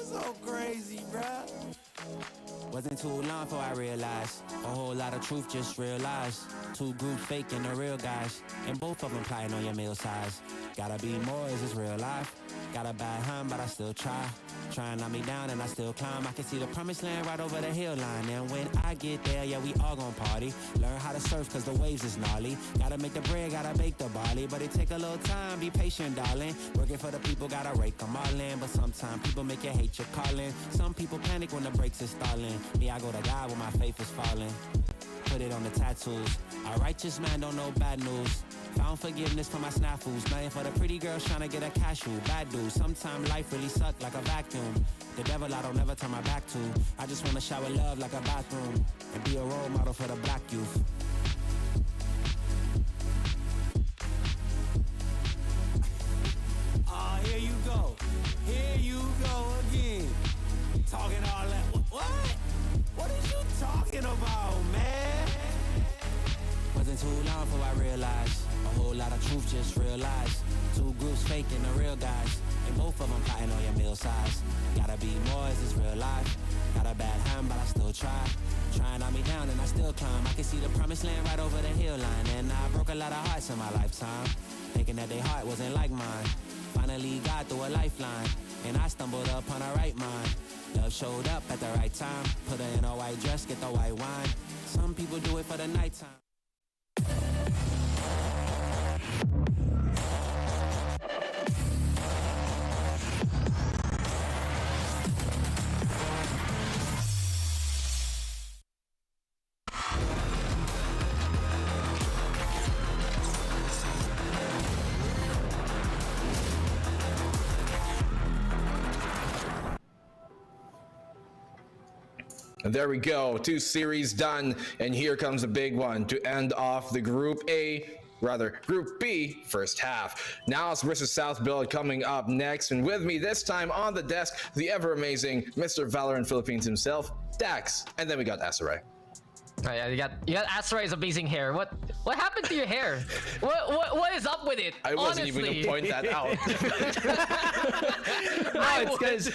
F: so crazy, bruh.
H: Wasn't too long before I realized a whole lot of truth just realized. Two groups faking the real guys, and both of them plotting on your meal size. Gotta be more, is this real life? Got a bad hum, but I still try. Try and knock me down and I still climb. I can see the promised land right over the hill line. And when I get there, yeah, we all gon' party. Learn how to surf cause the waves is gnarly. Gotta make the bread, gotta bake the barley. But it take a little time, be patient, darling. Working for the people, gotta rake them all in. But sometimes people make you hate your calling. Some people panic when the brakes is stalling. Me, I go to God when my faith is falling. Put it on the tattoos. A righteous man don't know bad news. Found forgiveness for my snafus. Nothing for the pretty girls trying to get a cashew. Bad dude. Sometimes life really suck like a vacuum. The devil I don't never turn my back to. I just wanna shower love like a bathroom. And be a role model for the black youth.
G: Here you go. Here you go again. Talking all that. What? What are you talking about, man?
H: Wasn't too long before I realized a whole lot of truth just realized. Two groups faking the real guys, and both of them plotting on your meal size. Gotta be more, is this real life? Got a bad hand, but I still try. Trying on me down and I still climb. I can see the promised land right over the hill line. And I broke a lot of hearts in my lifetime, thinking that their heart wasn't like mine. Finally got through a lifeline, and I stumbled upon a right mind. Love showed up at the right time. Put her in a white dress, get the white wine. Some people do it for the nighttime.
J: And there we go, 2 series done, and here comes the big one to end off the Group B first half. NAOS versus South Build coming up next, and with me this time on the desk, the ever amazing Mr. Valorant Philippines himself, Dax, and then we got Asarai.
E: Oh, yeah, you got Asarai's amazing hair. What happened to your hair? What is up with it?
J: I wasn't even gonna point that out.
A: No, it's because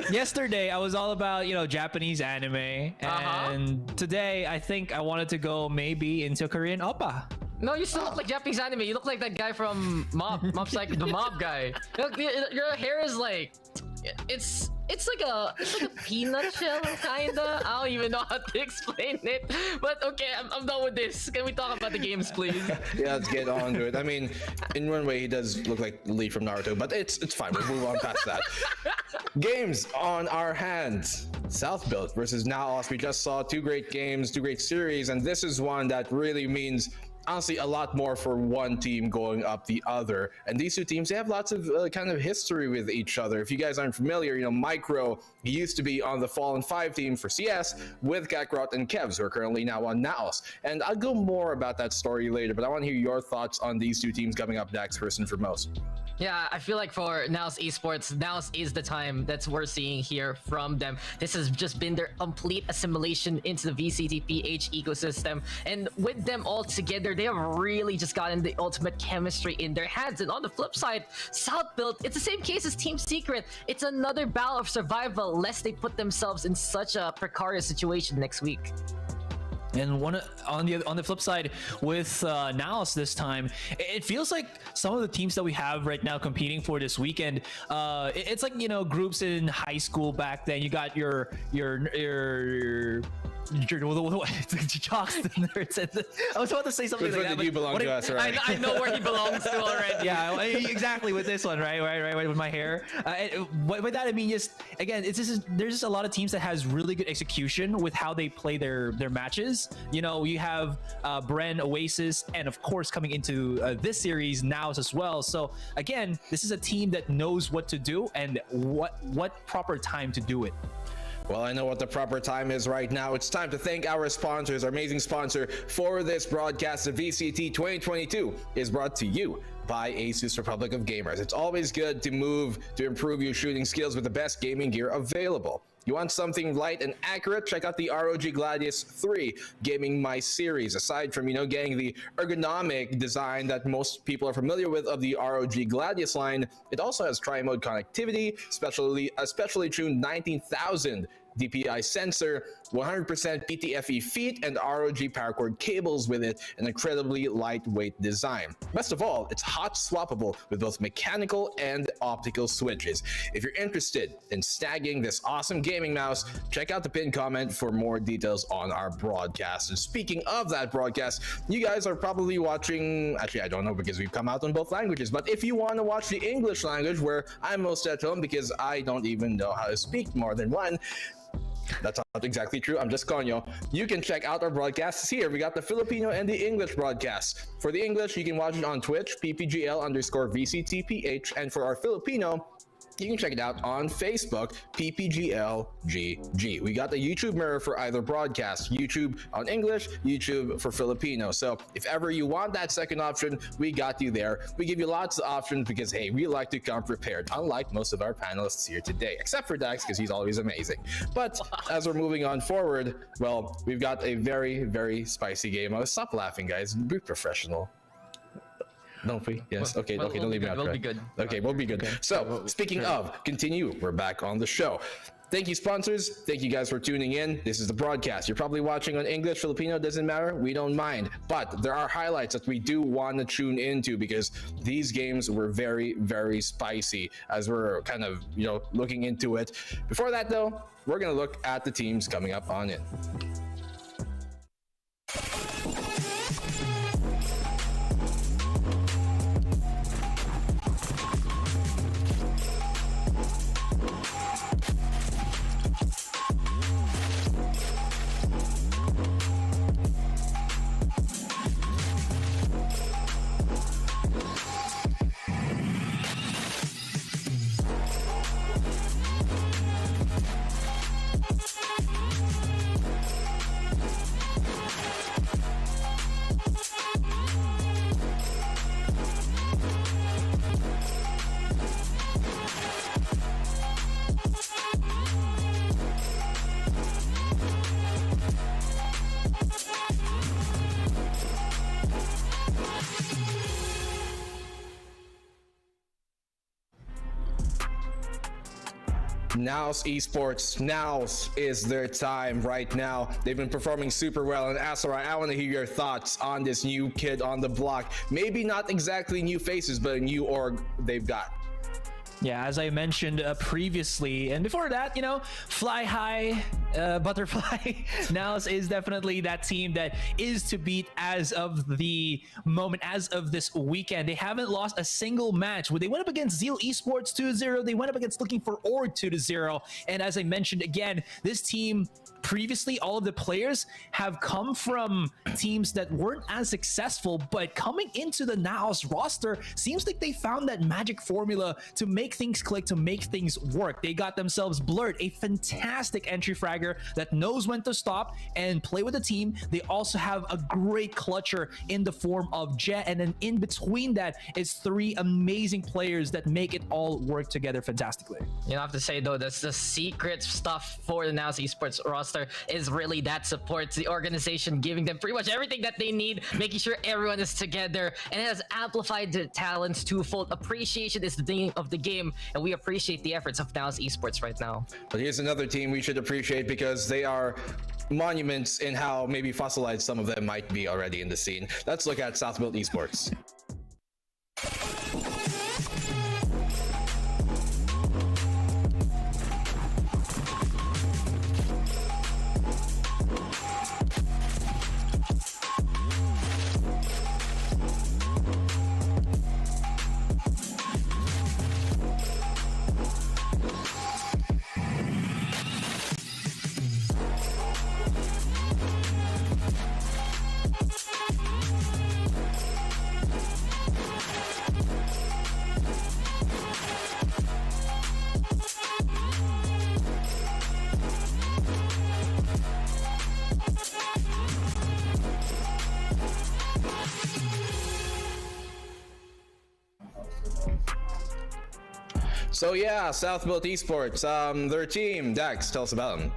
A: yesterday I was all about Japanese anime, and today I think I wanted to go maybe into Korean oppa.
E: No, you still look like Japanese anime. You look like that guy from Mob. Mob's like the Mob guy. Your hair is like, it's like a peanut shell kinda. I don't even know how to explain it. But okay, I'm done with this. Can we talk about the games, please?
J: Yeah, let's get on to it. I mean, in one way he does look like Lee from Naruto, but it's fine. We'll move on past that. Games on our hands. South Build versus NAOS. We just saw 2 great games, 2 great series, and this is one that really means honestly a lot more for one team going up the other. And these 2 teams, they have lots of kind of history with each other. If you guys aren't familiar, Micro, he used to be on the Fallen 5 team for CS with Kakarot and Kevs, who are currently now on NAOS. And I'll go more about that story later, but I want to hear your thoughts on these 2 teams coming up next, first and foremost.
E: Yeah, I feel like for NAOS Esports, NAOS is the time that we're seeing here from them. This has just been their complete assimilation into the VCTPH ecosystem. And with them all together, they have really just gotten the ultimate chemistry in their hands. And on the flip side, South Build, it's the same case as Team Secret. It's another battle of survival, lest they put themselves in such a precarious situation next week.
A: And on the flip side, with NAOS this time, it feels like some of the teams that we have right now competing for this weekend, it's like groups in high school back then. You got your jocks the nerds. I was about to say something like that.
J: You belong to us, right?
E: I know where he belongs to already.
A: Yeah, exactly. With this one, right, with my hair. With that, I mean, just again, there's just a lot of teams that has really good execution with how they play their matches. You have Bren, Oasis, and of course coming into this series NAOS as well. So again, this is a team that knows what to do and what proper time to do it.
J: Well, I know what the proper time is right now. It's time to thank our sponsors. Our amazing sponsor for this broadcast of VCT 2022 is brought to you by ASUS Republic of Gamers. It's always good to improve your shooting skills with the best gaming gear available. You want something light and accurate? Check out the ROG Gladius 3 Gaming My Series. Aside from, getting the ergonomic design that most people are familiar with of the ROG Gladius line, it also has tri-mode connectivity, especially tuned 19,000 DPI sensor, 100% PTFE feet, and ROG paracord cables with it, an incredibly lightweight design. Best of all, it's hot swappable with both mechanical and optical switches. If you're interested in snagging this awesome gaming mouse, check out the pinned comment for more details on our broadcast. And speaking of that broadcast, you guys are probably watching, actually I don't know because we've come out on both languages, but if you want to watch the English language where I'm most at home because I don't even know how to speak more than one, that's not exactly true. I'm just calling you. You can check out our broadcasts here. We got the Filipino and the English broadcasts. For the English, you can watch it on Twitch, PPGL_VCTPH, and for our Filipino, you can check it out on Facebook, PPGLGG. We got the YouTube mirror for either broadcast, YouTube on English, YouTube for Filipino. So if ever you want that second option, we got you there. We give you lots of options because, hey, we like to come prepared, unlike most of our panelists here today, except for Dax because he's always amazing. But as we're moving on forward, well, we've got a very, very spicy game. Stop laughing, guys. Be professional. Don't we? Yes. Okay. Don't leave me out.
E: We'll be good.
J: Okay, we'll be good.
E: Okay.
J: So, speaking of, continue. We're back on the show. Thank you, sponsors. Thank you guys for tuning in. This is the broadcast. You're probably watching on English, Filipino, doesn't matter. We don't mind. But there are highlights that we do want to tune into because these games were very, very spicy as we're kind of, looking into it. Before that, though, we're going to look at the teams coming up on it. NAOS Esports. NAOS is their time right now. They've been performing super well. And Asarai, I want to hear your thoughts on this new kid on the block. Maybe not exactly new faces, but a new org they've got.
A: Yeah, as I mentioned previously, and before that, fly high, butterfly. NAOS is definitely that team that is to beat as of the moment, as of this weekend. They haven't lost a single match. When they went up against Zeal Esports 2-0, they went up against Looking for Org 2-0. And as I mentioned again, this team previously, all of the players have come from teams that weren't as successful, but coming into the NAOS roster, seems like they found that magic formula to make things click, to make things work. They got themselves Blurred, a fantastic entry fragger that knows when to stop and play with the team. They also have a great clutcher in the form of Jet, and then in between that is three amazing players that make it all work together fantastically.
E: You have to say though, that's the secret stuff for the NAOS Esports roster is really that support, the organization giving them pretty much everything that they need, making sure everyone is together, and it has amplified the talents twofold. Appreciation is the thing of the game, and we appreciate the efforts of NAOS Esports right now.
J: But here's another team we should appreciate because they are monuments in how maybe fossilized some of them might be already in the scene. Let's look at South Built Esports. So yeah, South Built Esports, their team, Dax, tell us about them.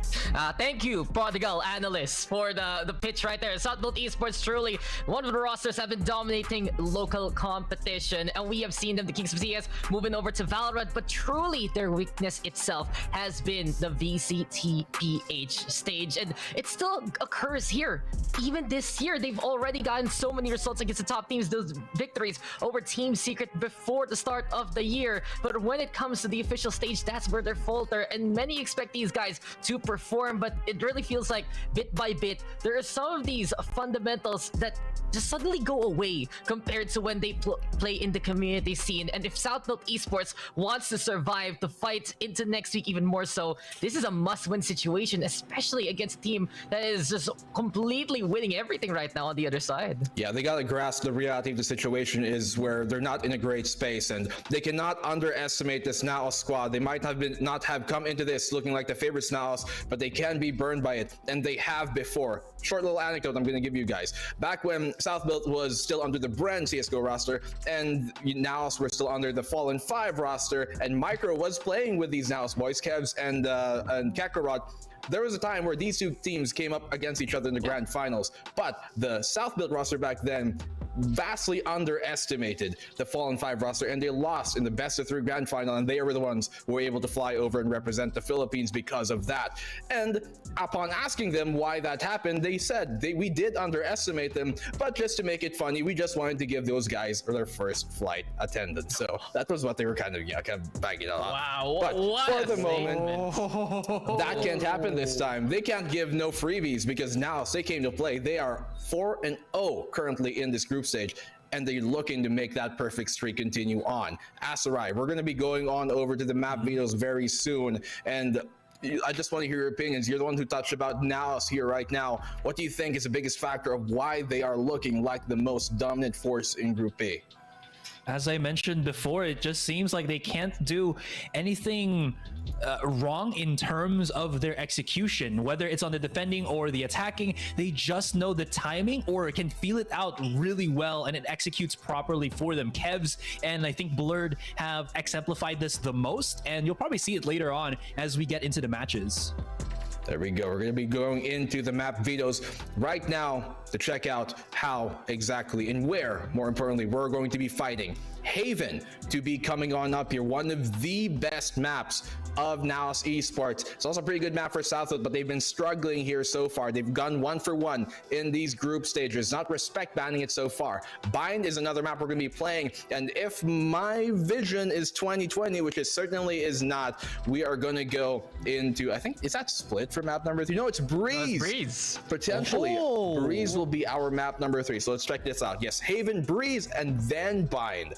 E: Thank you, Prodigal Analysts, for the pitch right there. South Built Esports, truly one of the rosters have been dominating local competition, and we have seen them, the Kings of CS, moving over to Valorant, but truly their weakness itself has been the VCTPH stage, and it still occurs here. Even this year, they've already gotten so many results against the top teams, those victories over Team Secret before the start of the year, but when it comes to the official stage, that's where they falter, and many expect these guys to perform, but it really feels like bit by bit there are some of these fundamentals that just suddenly go away compared to when they play in the community scene. And if South Built Esports wants to survive the fight into next week even more so, this is a must-win situation, especially against a team that is just completely winning everything right now on the other side.
J: Yeah, they gotta grasp the reality of the situation is where they're not in a great space, and they cannot underestimate this NAOS squad. They might not have come into this looking like the favorites NAOS, but they can be burned by it, and they have before. Short little anecdote I'm gonna give you guys. Back when South Built was still under the Bren CSGO roster, and NAOS were still under the Fallen 5 roster, and Micro was playing with these NAOS boys, Kevs and Kakarot, there was a time where these two teams came up against each other in the grand finals, but the South Built roster back then vastly underestimated the Fallen 5 roster, and they lost in the best of 3 grand final, and they were the ones who were able to fly over and represent the Philippines because of that. And upon asking them why that happened, they said we did underestimate them, but just to make it funny, we just wanted to give those guys their first flight attendance. So that was what they were kind of bagging it off.
E: Wow,
J: but
E: what
J: for the moment, that can't happen this time. They can't give no freebies because now they came to play. They are 4-0 currently in this group stage, and they're looking to make that perfect streak continue on. Asarai, we're going to be going on over to the map videos very soon, and I just want to hear your opinions. You're the one who touched about NAOS here right now. What do you think is the biggest factor of why they are looking like the most dominant force in Group A?
A: As I mentioned before, it just seems like they can't do anything wrong in terms of their execution, whether it's on the defending or the attacking. They just know the timing or can feel it out really well, and it executes properly for them. Kevs and I think Blurred have exemplified this the most, and you'll probably see it later on as we get into the matches.
J: There we go. We're going to be going into the map videos right now to check out how exactly and where, more importantly, we're going to be fighting. Haven to be coming on up here, one of the best maps of NAOS Esports. It's also a pretty good map for Southwood, but they've been struggling here so far. They've gone 1 for 1 in these group stages, not respect banning it so far. Bind is another map we're going to be playing, and if my vision is 2020, which it certainly is not, we are going to go into, I think, is that Split for map number 3? No, it's Breeze.
E: Breeze.
J: Potentially, Breeze will be our map number 3. So let's check this out. Yes, Haven, Breeze, and then Bind.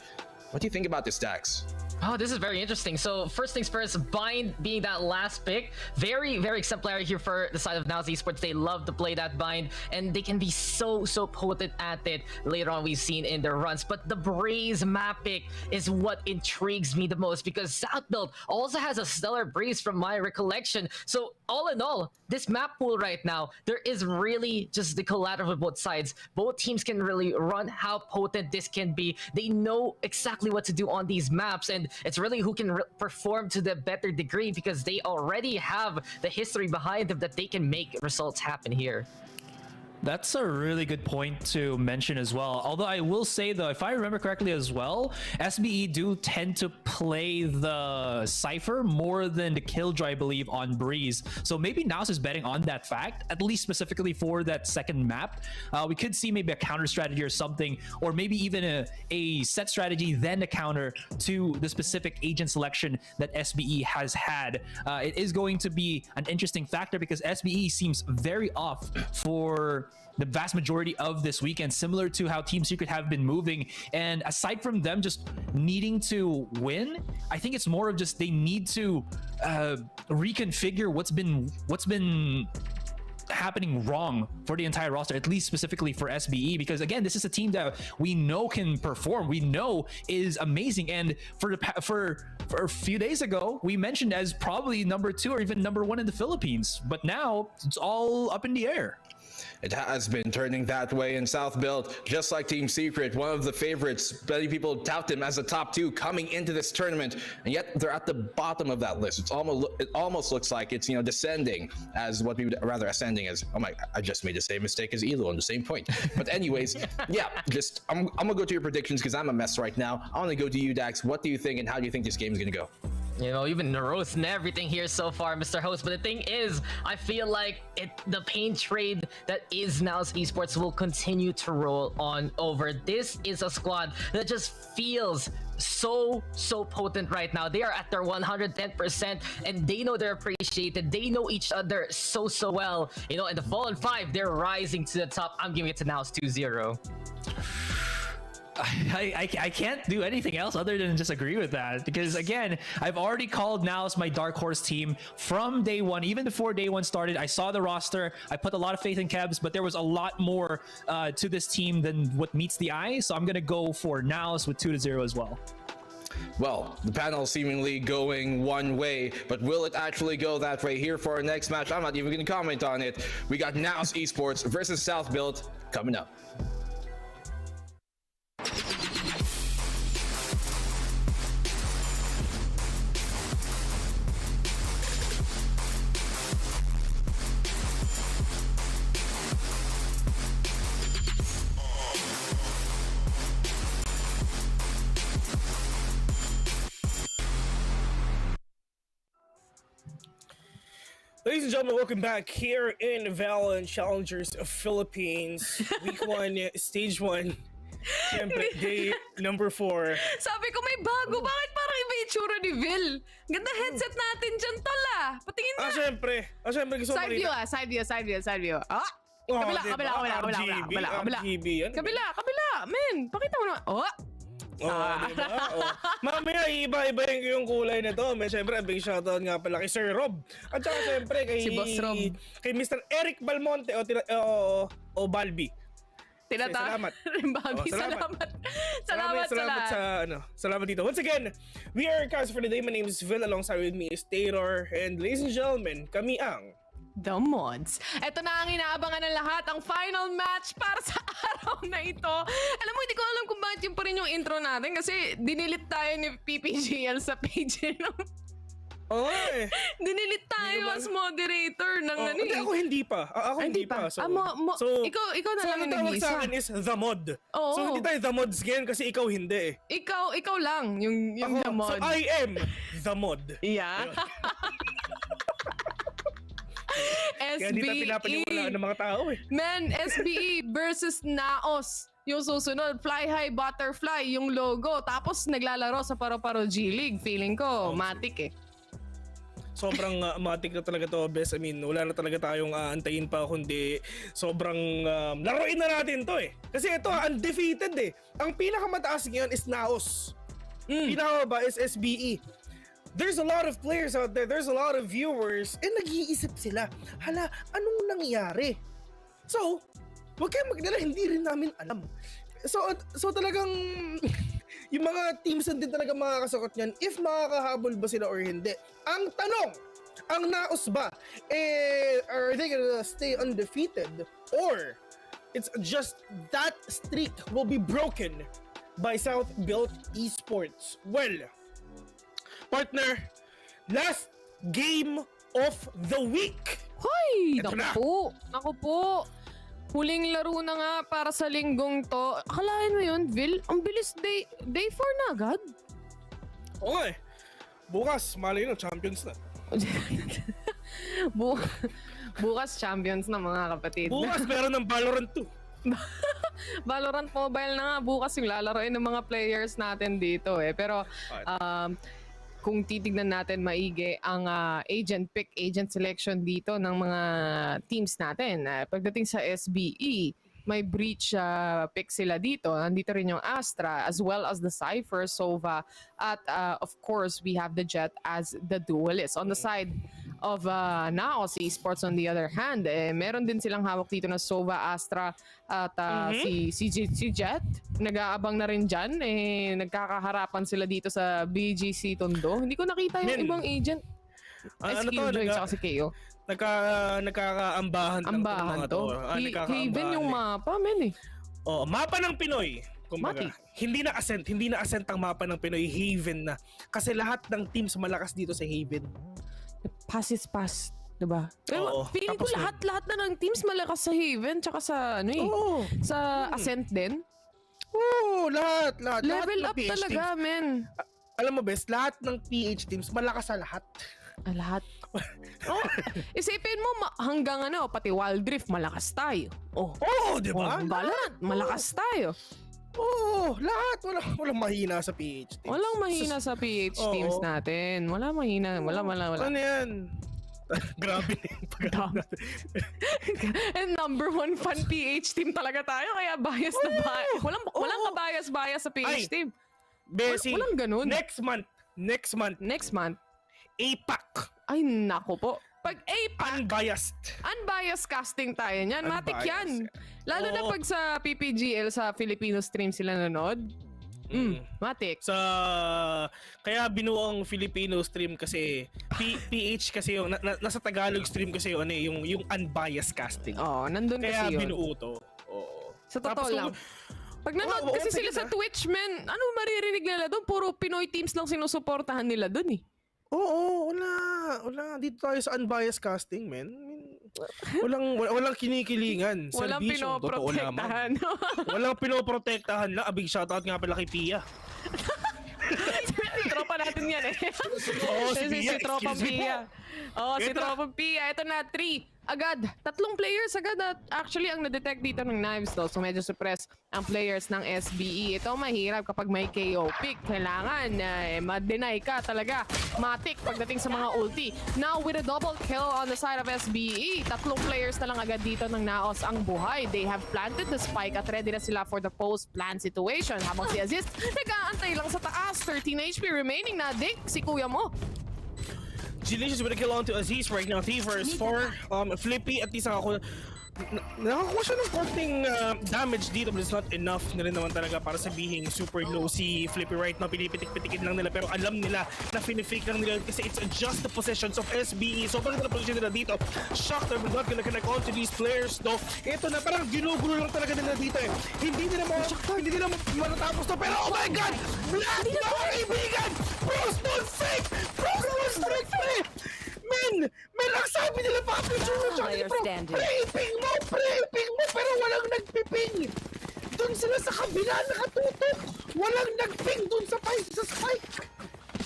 J: What do you think about this, Dax?
E: Oh, this is very interesting. So first things first, Bind being that last pick, very, very exemplary here for the side of NAOS Esports. They love to play that Bind, and they can be so potent at it. Later on, we've seen in their runs. But the Breeze map pick is what intrigues me the most, because South Built also has a stellar Breeze from my recollection. So all in all, this map pool right now, there is really just the collateral of both sides. Both teams can really run how potent this can be. They know exactly what to do on these maps, and it's really who can perform to the better degree, because they already have the history behind them that they can make results happen here.
A: That's a really good point to mention as well. Although I will say, though, if I remember correctly as well, SBE do tend to play the Cypher more than the Killjoy, I believe, on Breeze. So maybe NAOS is betting on that fact, at least specifically for that second map. We could see maybe a counter strategy or something, or maybe even a set strategy, then a counter to the specific agent selection that SBE has had. It is going to be an interesting factor because SBE seems very off for the vast majority of this weekend, similar to how Team Secret have been moving. And aside from them just needing to win, I think it's more of just they need to reconfigure what's been happening wrong for the entire roster, at least specifically for SBE, because again, this is a team that we know can perform, we know is amazing, and for a few days ago we mentioned as probably number 2 or even number 1 in the Philippines, but now it's all up in the air.
J: It has been turning that way in South Build, just like Team Secret, one of the favorites. Many people tout them as the top 2 coming into this tournament, and yet they're at the bottom of that list. It almost looks like it's descending, as what we would rather ascending as. Oh my! I just made the same mistake as Elo on the same point. But anyways, yeah, I'm gonna go to your predictions because I'm a mess right now. I want to go to you, Dax. What do you think, and how do you think this game is gonna go?
E: You've been roasting everything here so far, Mr. Host. But the thing is, I feel like the pain trade that is NAOS Esports will continue to roll on over. This is a squad that just feels so potent right now. They are at their 110%, and they know they're appreciated. They know each other so well. And the Fallen 5, they're rising to the top. I'm giving it to NAOS 2-0.
A: I can't do anything else other than just agree with that, because again, I've already called NAOS my dark horse team from day one. Even before day one started, I saw the roster, I put a lot of faith in Kebs, but there was a lot more to this team than what meets the eye, so I'm gonna go for NAOS with 2-0 as well.
J: Well, the panel seemingly going one way, but will it actually go that way? Here for our next match, I'm not even going to comment on it. We got NAOS Esports versus South Build coming up.
N: Ladies and gentlemen, welcome back here in Valorant Challengers Philippines. Week 1, Stage 1. Siyempre, day number 4.
M: Sabi ko may bago. Bakit parang iba yung tsura ni Vil? Ganda headset natin dyan, tol ah. Patingin na.
N: Siyempre gusto ko
M: side view ah. Side view. Ah! Kabila. Men, pakita mo naman. Oh!
N: Diba? Mamaya iba-iba yung kulay nito. May siyempre, big shoutout nga pala kay Sir Rob. At saka siyempre kay
M: si Boss Rob.
N: Kay Mr. Eric Balmonte o Balbi.
M: Salamat.
N: Salamat dito. Once again, we are cast for the day. My name is Vil. Alongside with me is Taylor. And ladies and gentlemen, kami ang
M: The Mods. Ito na ang inaabangan ng lahat, ang final match para sa araw na ito. Alam mo, hindi ko alam kung bakit yung pa rin yung intro natin kasi dinilit tayo ni PPGL sa page. Dinilit tayo as moderator ng
N: Ako hindi pa. Hindi pa. So
M: ikaw na lang yung nag-iisa.
N: Sa akin is The Mod. So hindi tayo The Mods ngayon kasi ikaw hindi eh.
M: Ikaw lang yung The Mod.
N: So I am The Mod.
M: Yeah.
N: Kaya hindi tayo pinapaniwalaan ng mga tao eh.
M: Man, SBE versus NAOS. Yung susunod, Fly High Butterfly, yung logo. Tapos naglalaro sa Paro-Paro G-League. Feeling ko, matik eh.
N: Sobrang matik na talaga to, best. I mean, wala na talaga tayong antayin pa, kundi sobrang laruin na natin to eh. Kasi ito, undefeated eh. Ang pinakamataas ngayon is NAOS. Pinakamaba is SBE. There's a lot of players out there, there's a lot of viewers, and nag-iisip sila, hala, anong nangyari? So, wag kayong magdala, hindi rin namin alam. So talagang, yung mga teams din talaga makakasakot niyan, if makakahabol ba sila or hindi. Ang tanong, ang NAOS ba, are they gonna stay undefeated? Or, it's just that streak will be broken by South Built Esports? Well, partner, last game of the week.
M: Hoy! Naku po. Huling laro na nga para sa linggong to. Akalain mo yun, Vil? Ang bilis day 4 na agad.
N: Okay. Bukas, mali na, champions na.
M: Bukas champions na mga kapatid.
N: Bukas meron ng Valorant 2.
M: Valorant Mobile na nga. Bukas yung lalaroin ng mga players natin dito eh. Pero kung titignan natin maigi ang agent pick, agent selection dito ng mga teams natin. Pagdating sa SBE, may breach pick sila dito. Nandito rin yung Astra as well as the Cypher, Sova, at of course, we have the Jet as the duelist. On the side of NAOS Esports on the other hand, meron din silang hawak dito na Sova, Astra at si Jet. Nag-aabang na rin dyan. Nagkakaharapan sila dito sa BGC Tondo. Hindi ko nakita yung ibang agent.
N: Ano to?
M: Killjoy tsaka si KO.
N: Nagkakaambahan lang
M: Ambahan
N: mga
M: to.
N: Nagkakaambahan
M: Haven yung mapa, men eh.
N: Oh, mapa ng Pinoy. Kumbaga, hindi na ascent ang mapa ng Pinoy, Haven na. Kasi lahat ng teams malakas dito sa Haven.
M: Pass is pass, 'di ba?
N: Oo.
M: Feeling ko lahat na ng teams malakas sa Haven tsaka sa ano eh. Sa Ascent din.
N: Oo, lahat.
M: Level
N: Lahat ng
M: up
N: PH
M: talaga,
N: teams.
M: men.
N: Alam mo, best, lahat ng PH teams malakas sa lahat.
M: Lahat. Isipin mo hanggang ano, pati Wild Rift malakas tayo.
N: Di ba?
M: Valorant, malakas tayo.
N: Oo, lahat. Walang mahina sa PH teams.
M: Walang mahina sa PH teams natin. Wala mahina. Wala.
N: Ano yan? Grabe na yung pag-aaral.
M: And number 1 fan PH team talaga tayo. Kaya bias na bias. Walang kabias-bias sa PH team.
N: Besi,
M: walang ganun.
N: Next month. APAC.
M: Ay, nako po. Pag APAC, unbiased casting tayo niyan. Matik yan. Lalo na pag sa PPGL, sa Filipino stream sila nanood. Matik.
N: Kaya binuo ang Filipino stream kasi PH kasi yung nasa Tagalog stream kasi yung unbiased casting.
M: Nandun
N: kaya
M: kasi yun.
N: Kaya binuo to.
M: Sa totoo lang. Pag nanood kasi sila sa Twitch, men, ano maririnig nila doon? Puro Pinoy teams lang sinusuportahan nila doon eh.
N: Oo, wala. Dito tayo sa unbiased casting, men. Walang kinikilingan.
M: Walang pinoprotektahan.
N: Walang pinoprotektahan lang. Big shoutout nga pala kay Pia.
M: Tropa natin yan eh. Si Tropa Pia. Si Tropa Pia. Ito na, 3. Agad. 3 players agad. Actually, ang na-detect dito ng knives to. So, medyo suppress ang players ng SBE. Ito mahirap kapag may KO pick. Kailangan ma-deny ka talaga. Matik pagdating sa mga ulti. Now, with a double kill on the side of SBE, 3 players na lang agad dito ng NAOS ang buhay. They have planted the spike at ready na sila for the post-plant situation. Habang si Aziz, nag-aantay lang sa taas. 13 HP remaining na. Dick, si kuya mo.
N: Delicious with a kill onto Aziz right now. Thievers for Flippy at least nakakuha siya ng konting damage dito but it's not enough na rin naman talaga para sabihin super low si Flippy right now. Pinipitik-pitikin lang nila pero alam nila na finifake lang nila kasi it's just the possessions of SBE. So pag na position nila dito, shocked they're not gonna connect on to these players though. Ito na parang ginugulo lang talaga nila dito eh. Hindi nila matatapos to pero oh my god! Black na kaibigan! Pros don't fake! Pros don't fake! Men, ang sabi nila Papi Junior pre-ping mo, pero walang nagpiping. Doon sila sa kabila nakatutok. Walang nagping doon sa spike.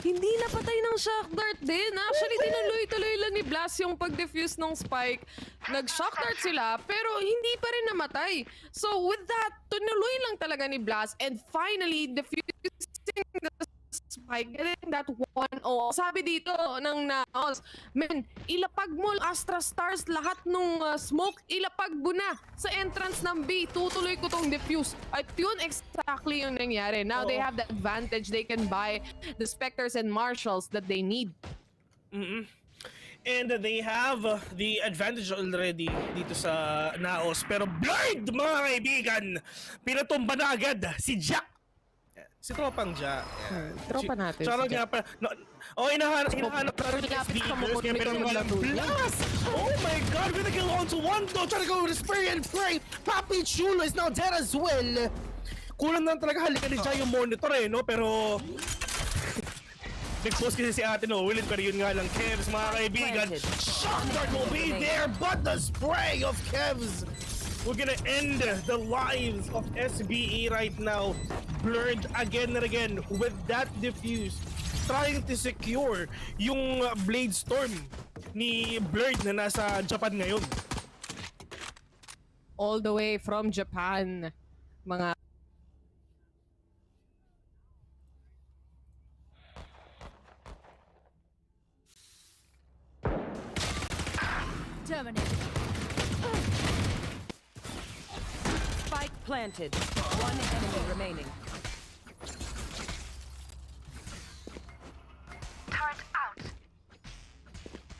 M: Hindi napatay ng shock dart din. Actually, tinuloy-tuloy lang ni Blast yung pag-defuse ng spike. Nag-shock dart sila, pero hindi pa rin namatay. So, with that, tinuloy lang talaga ni Blast and finally defusing the spike, getting that 1-0. Sabi dito ng NAOS, men, ilapag mo Astra Stars lahat nung smoke, ilapag mo na sa entrance ng B. Tutuloy ko tong defuse. At yun exactly yung nangyari. Now they have the advantage. They can buy the Spectres and Marshals that they need.
N: And they have the advantage already dito sa NAOS. Pero blurred, mga kaibigan! Pinatumba na agad si Jack. Si Tropang Ja.
M: Tropa natin.
N: Charot
M: si
N: nga pa. Hinahanap natin yung SBE players kaya pero walang blast! Oh my god! Gonna kill on to one though! Trying to go with the spray and pray! Papi Chulo is now dead as well! Kulang na talaga halika ni Ja yung monitor eh, no? Pero... Nag-post kasi si ate Willen pero yun nga lang Kevs, mga kaibigan. Shock dart will be there but the spray of Kevs! We're gonna end the lives of SBE right now. Blurred again and again with that defuse. Trying to secure yung Blade Storm ni Blurred na nasa Japan ngayon.
M: All the way from Japan, mga
R: Terminated. Spike planted. One enemy remaining.
Q: Turret out.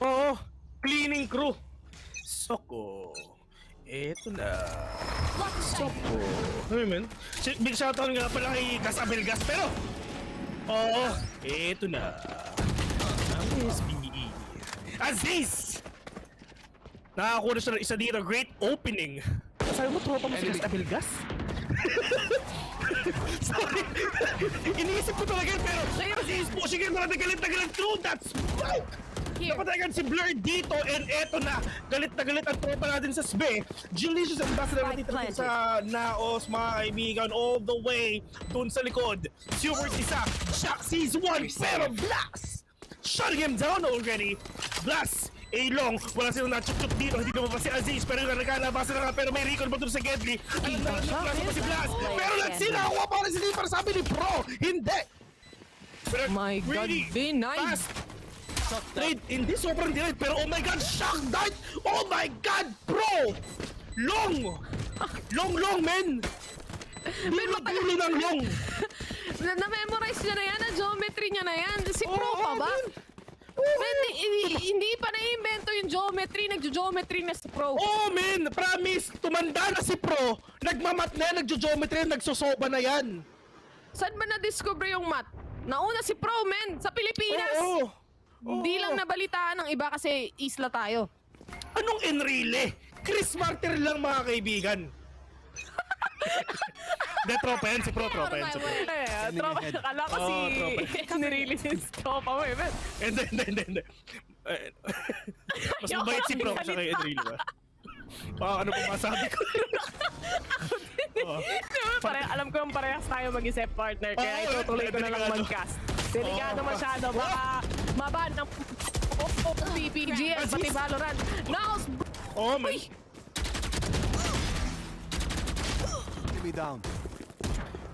N: Oo, cleaning crew. Soko. Eto na. Soko. Ano yun? Big shoutout nga pala kay Gas Abelgas pero... Oo, eto na. Ang SBE. Aziz! Nakakuha siya ng isa dito. Great opening. Sabi mo, tropa mo si Gas Abilgas? Sorry. Iniisip ko talaga pero Aziz po, sige na galit na galit. True, that's right! Napatagan si Blur dito and eto na. Galit na galit ang tropa natin sa SBE. Delicious ambassador natin sa NAOS, mga kaibigan, all the way dun sa likod. Super isa, Shaq sees one, pero Blast! Shutting him down already. Blast! A-long, wala silang na-chuk-chuk dito, hindi naman pa si Aziz, pero yung nagkalabasan na nga, pero may recall ba dun sa Gedli? Alam na pa si Blast, pero let's see, nakakuha pa rin si Deeper, sabi ni Pro, hindi! Pero
M: my God, B9!
N: Trade, hindi sobrang delayed, pero oh my God, shock dart! Oh my God, Pro! Long! Long, men! Hindi magdulo ng long!
M: Na-memorize niya na yan, na-geometry niya na yan. Si Pro pa ba? Man, hindi pa na-invento yung geometry, nagjo-geometry na si Pro.
N: Oh men, promise, tumanda na si Pro, nagmamat na yan, nagjo-geometry, nagsosoba na yan.
M: Saan ba na-discover yung math? Nauna si Pro, men, sa Pilipinas. Hindi lang nabalitaan ng iba kasi isla tayo.
N: Anong Enrile? Chris Martyr lang, mga kaibigan. De, tropa yan, si Pro, tropa yan, si Pro.
M: Tropa, akala ko si nirelease tropa mo eh, men.
N: Hindi. Mas mabait si Pro sa kay Enrile ba? Ano pa masabi ko?
M: Alam ko yung parehas tayo mag-isip partner, kaya itutuloy ko na lang mag-cast. Delikado masyado, baka maban ng PPGL pati Valorant. NAOS!
N: Oh my!
K: Me down.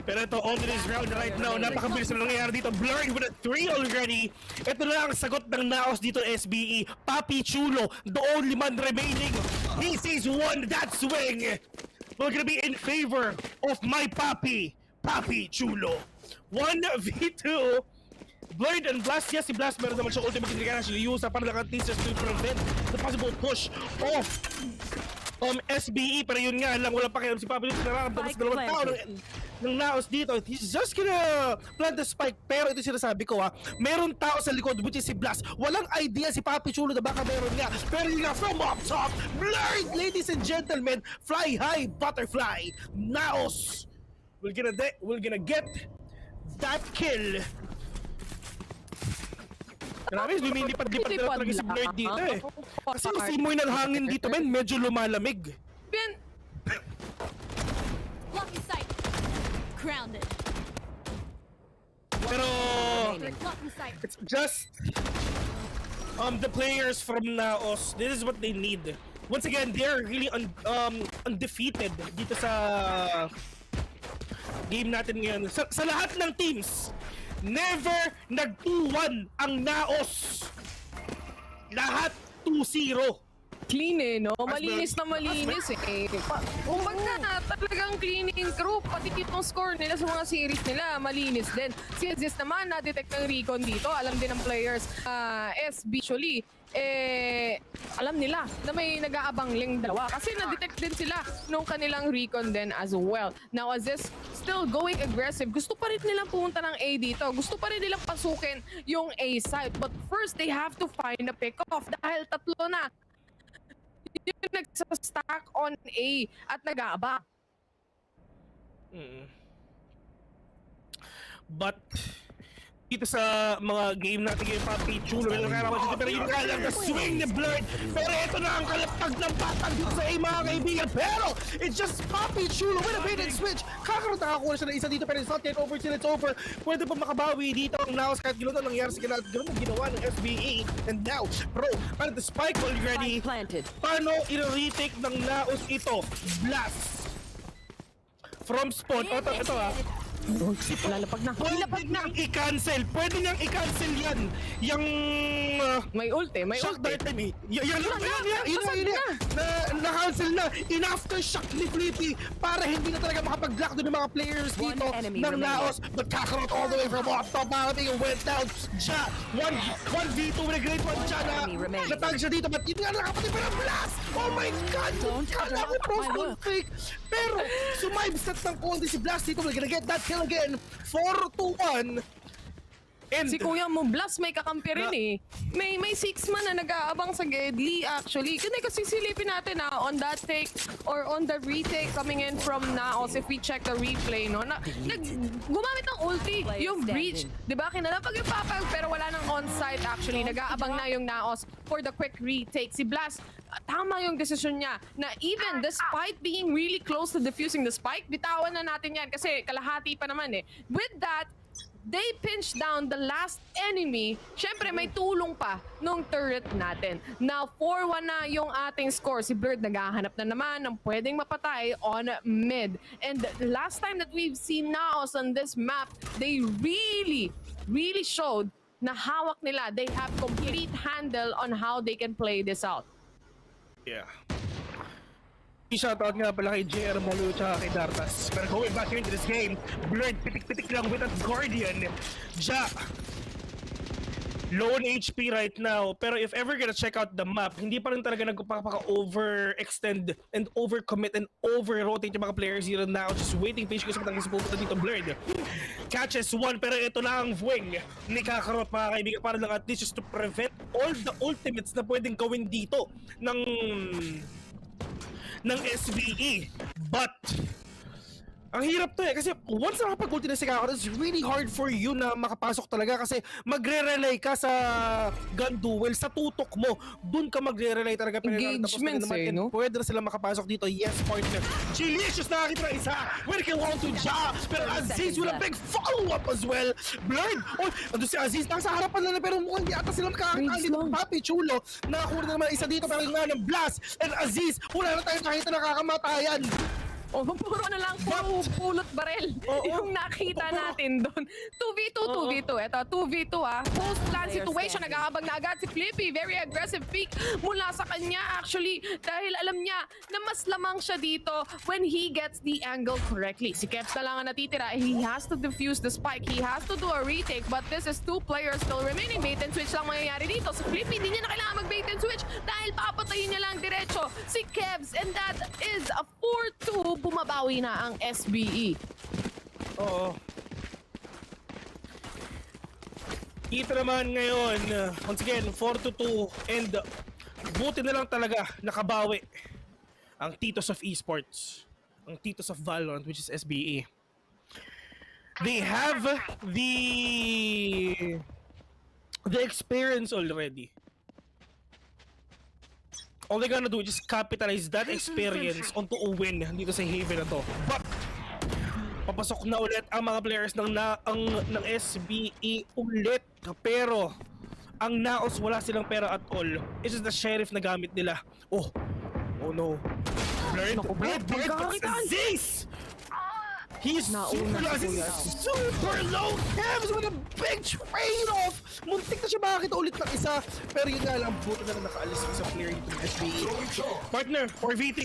N: Pero ito, on this round right now, napakabilis na nangyayari dito. Blurred with a 3 already. Ito na ang sagot ng NAOS dito SBE. Papi Chulo, the only man remaining. He sees one, that swing. We're gonna be in favor of my Papi Chulo. 1v2. Blurred and Blast, yes, si Blast meron naman siya ultimate indication. Use para naka-teasers to prevent the possible push of SBE, pero yun nga lang, wala pa kayo si Papi Chulo. Nararamdaman sa dalawang tao ng NAOS dito. He's just gonna plant the spike, pero ito sinasabi ko meron tao sa likod, which is si Blast. Walang idea si Papi Chulo na baka meron nga, pero yun nga, from up top, Blurred, ladies and gentlemen, fly high, butterfly, NAOS we're gonna get that kill. Grabe, lumilipad-lipad na talaga si Blurred dito eh. Kasi yung simoy ng hangin dito, men, medyo lumalamig.
M: Ben!
Q: Lucky sight. Grounded.
N: Pero it's just the players from NAOS, this is what they need. Once again, they're really undefeated dito sa game natin ngayon. Sa lahat ng teams, never nag-2-1 ang NAOS. Lahat 2-0.
M: Clean eh, no? Malinis na malinis eh. Kumbaga, talagang cleaning crew, pati itong score nila sa mga series nila, malinis din. Si Aziz naman, na-detect ng recon dito, alam din ng players, visually, alam nila na may nag-aabang ling dalawa kasi na-detect din sila nung kanilang recon din as well. Now Aziz still going aggressive. Gusto pa rin nilang pumunta ng A dito. Gusto pa rin nilang pasukin yung A side. But first, they have to find a pick-off dahil tatlo na yung nagsastack on A at nag-aabang.
N: But dito sa mga game natin yung Papi Chulo, pero yung nga lang na swing ni Blurred, pero ito na ang kalapag ng batang dito sa A, mga kaibigan, pero it's just Papi Chulo with a bait and switch. Kakaroon nakakuha siya ng isa dito, pero it's not yet over till it's over. Pwede pa makabawi dito ang NAOS kahit gano'n ang nangyari sa gano'n ginawa ng SBE, and now Pro, para the spike already, paano i-retake ng NAOS ito? Blast from spawn. Ito
M: Lalapag na.
N: I-cancel. Pwede niyang i-cancel yan. Yung
M: may ulti, may
N: shock
M: ulti.
N: dart ni. Yan na-cancel na. In-aftershock ni Flippy para hindi na talaga makapag-block doon ng mga players dito ng NAOS. But Kakarot all the way from up top. Makating went down. Ja, 1v2 with a great one. Ja na natag siya dito. But yun nga nakapatid pa ng blast. Oh my God. Kala ko pro fake. Pero sumive set ng konti si Blast dito. We're gonna get that kill again. 4-1. And
M: si Kuya mo Blas may kakampi rin eh. May 6 man na nag-aabang sa Gedli actually. Kasi silipin natin on that take or on the retake coming in from NAOS, if we check the replay, no? Gumamit ng ulti yung breach. Diba? Kinalapag yung papag pero wala nang on-site actually. Nag-aabang na yung NAOS for the quick retake. Si Blas, tama yung decision niya na even despite being really close to defusing the spike, bitawan na natin yan kasi kalahati pa naman eh. With that, they pinch down the last enemy. Syempre, may tulong pa nung turret natin. Now, 4-1 na yung ating score. Si Blurred naghahanap na naman ng pwedeng mapatay on mid. And last time that we've seen NAOS on this map, they really showed na hawak nila. They have complete handle on how they can play this out.
N: Yeah. Shoutout nga pala kay JR Malu tsaka kay Dartas. Pero going back into this game, Blurred pitik-pitik lang with that Guardian. Ja, low on HP right now. Pero if ever gonna check out the map, hindi pa rin talaga nagpapaka-overextend and overcommit and over-rotate yung mga players here now. Just waiting patiently sa matangis pupunta dito. Blurred catches one, pero ito na ang wing ni Kakarot, mga kaibigan, para lang at least just to prevent all the ultimates na pwedeng gawin dito ng SBE. But ang hirap to kasi once nakapag-ulti na si Kakarot, it's really hard for you na makapasok talaga kasi magre-relay ka sa gun duel, sa tutok mo. Doon ka magre-relay talaga.
M: Engagements no?
N: Pwede na sila makapasok dito. Yes, partner. Chilicious nakakita ng isa. When can want to Ja. Pero Aziz with a big follow-up as well. Blurred. Oh, ando si Aziz. Nasa harapan na pero mukhang di ata sila makakakita dito. Papi Chulo. Nakakuha na naman isa dito pero yung nga ng Blast and Aziz. Wala na tayo kahit na nakakamatayan.
M: Puro na lang, pulot barel yung nakita natin doon. 2v2, 2v2. Ito, 2v2 Post plan situation, nag-aabang na agad si Flippy. Very aggressive peek mula sa kanya actually. Dahil alam niya na mas lamang siya dito when he gets the angle correctly. Si Keps na lang ang natitira. He has to defuse the spike. He has to do a retake. But this is 2 players still remaining. Bait and switch lang mangyayari dito. Si Flippy, hindi niya na kailangan mag-bait and switch dahil papatayin niya lang diretso si Kebs. And that is a 4-2. Bumabawi na ang SBE.
N: Oo. Ito naman ngayon, once again, 4-2 and buti na lang talaga nakabawi ang Titos of Esports, ang Titos of Valorant, which is SBE. They have the experience already. All they gonna do is just capitalize that experience onto a win dito sa Haven na to. But papasok na ulit ang mga players ng SBE ulit. Pero ang NAOS wala silang pera at all. It's just the sheriff na gamit nila. Oh no. Blurred. Aziz! He's super low Kevs with a big trade-off! Muntik na siya makakita ulit ng isa. Pero yun nga lang, buto na lang nakaalis yung isang player dito ng SBE. Partner, 4v3.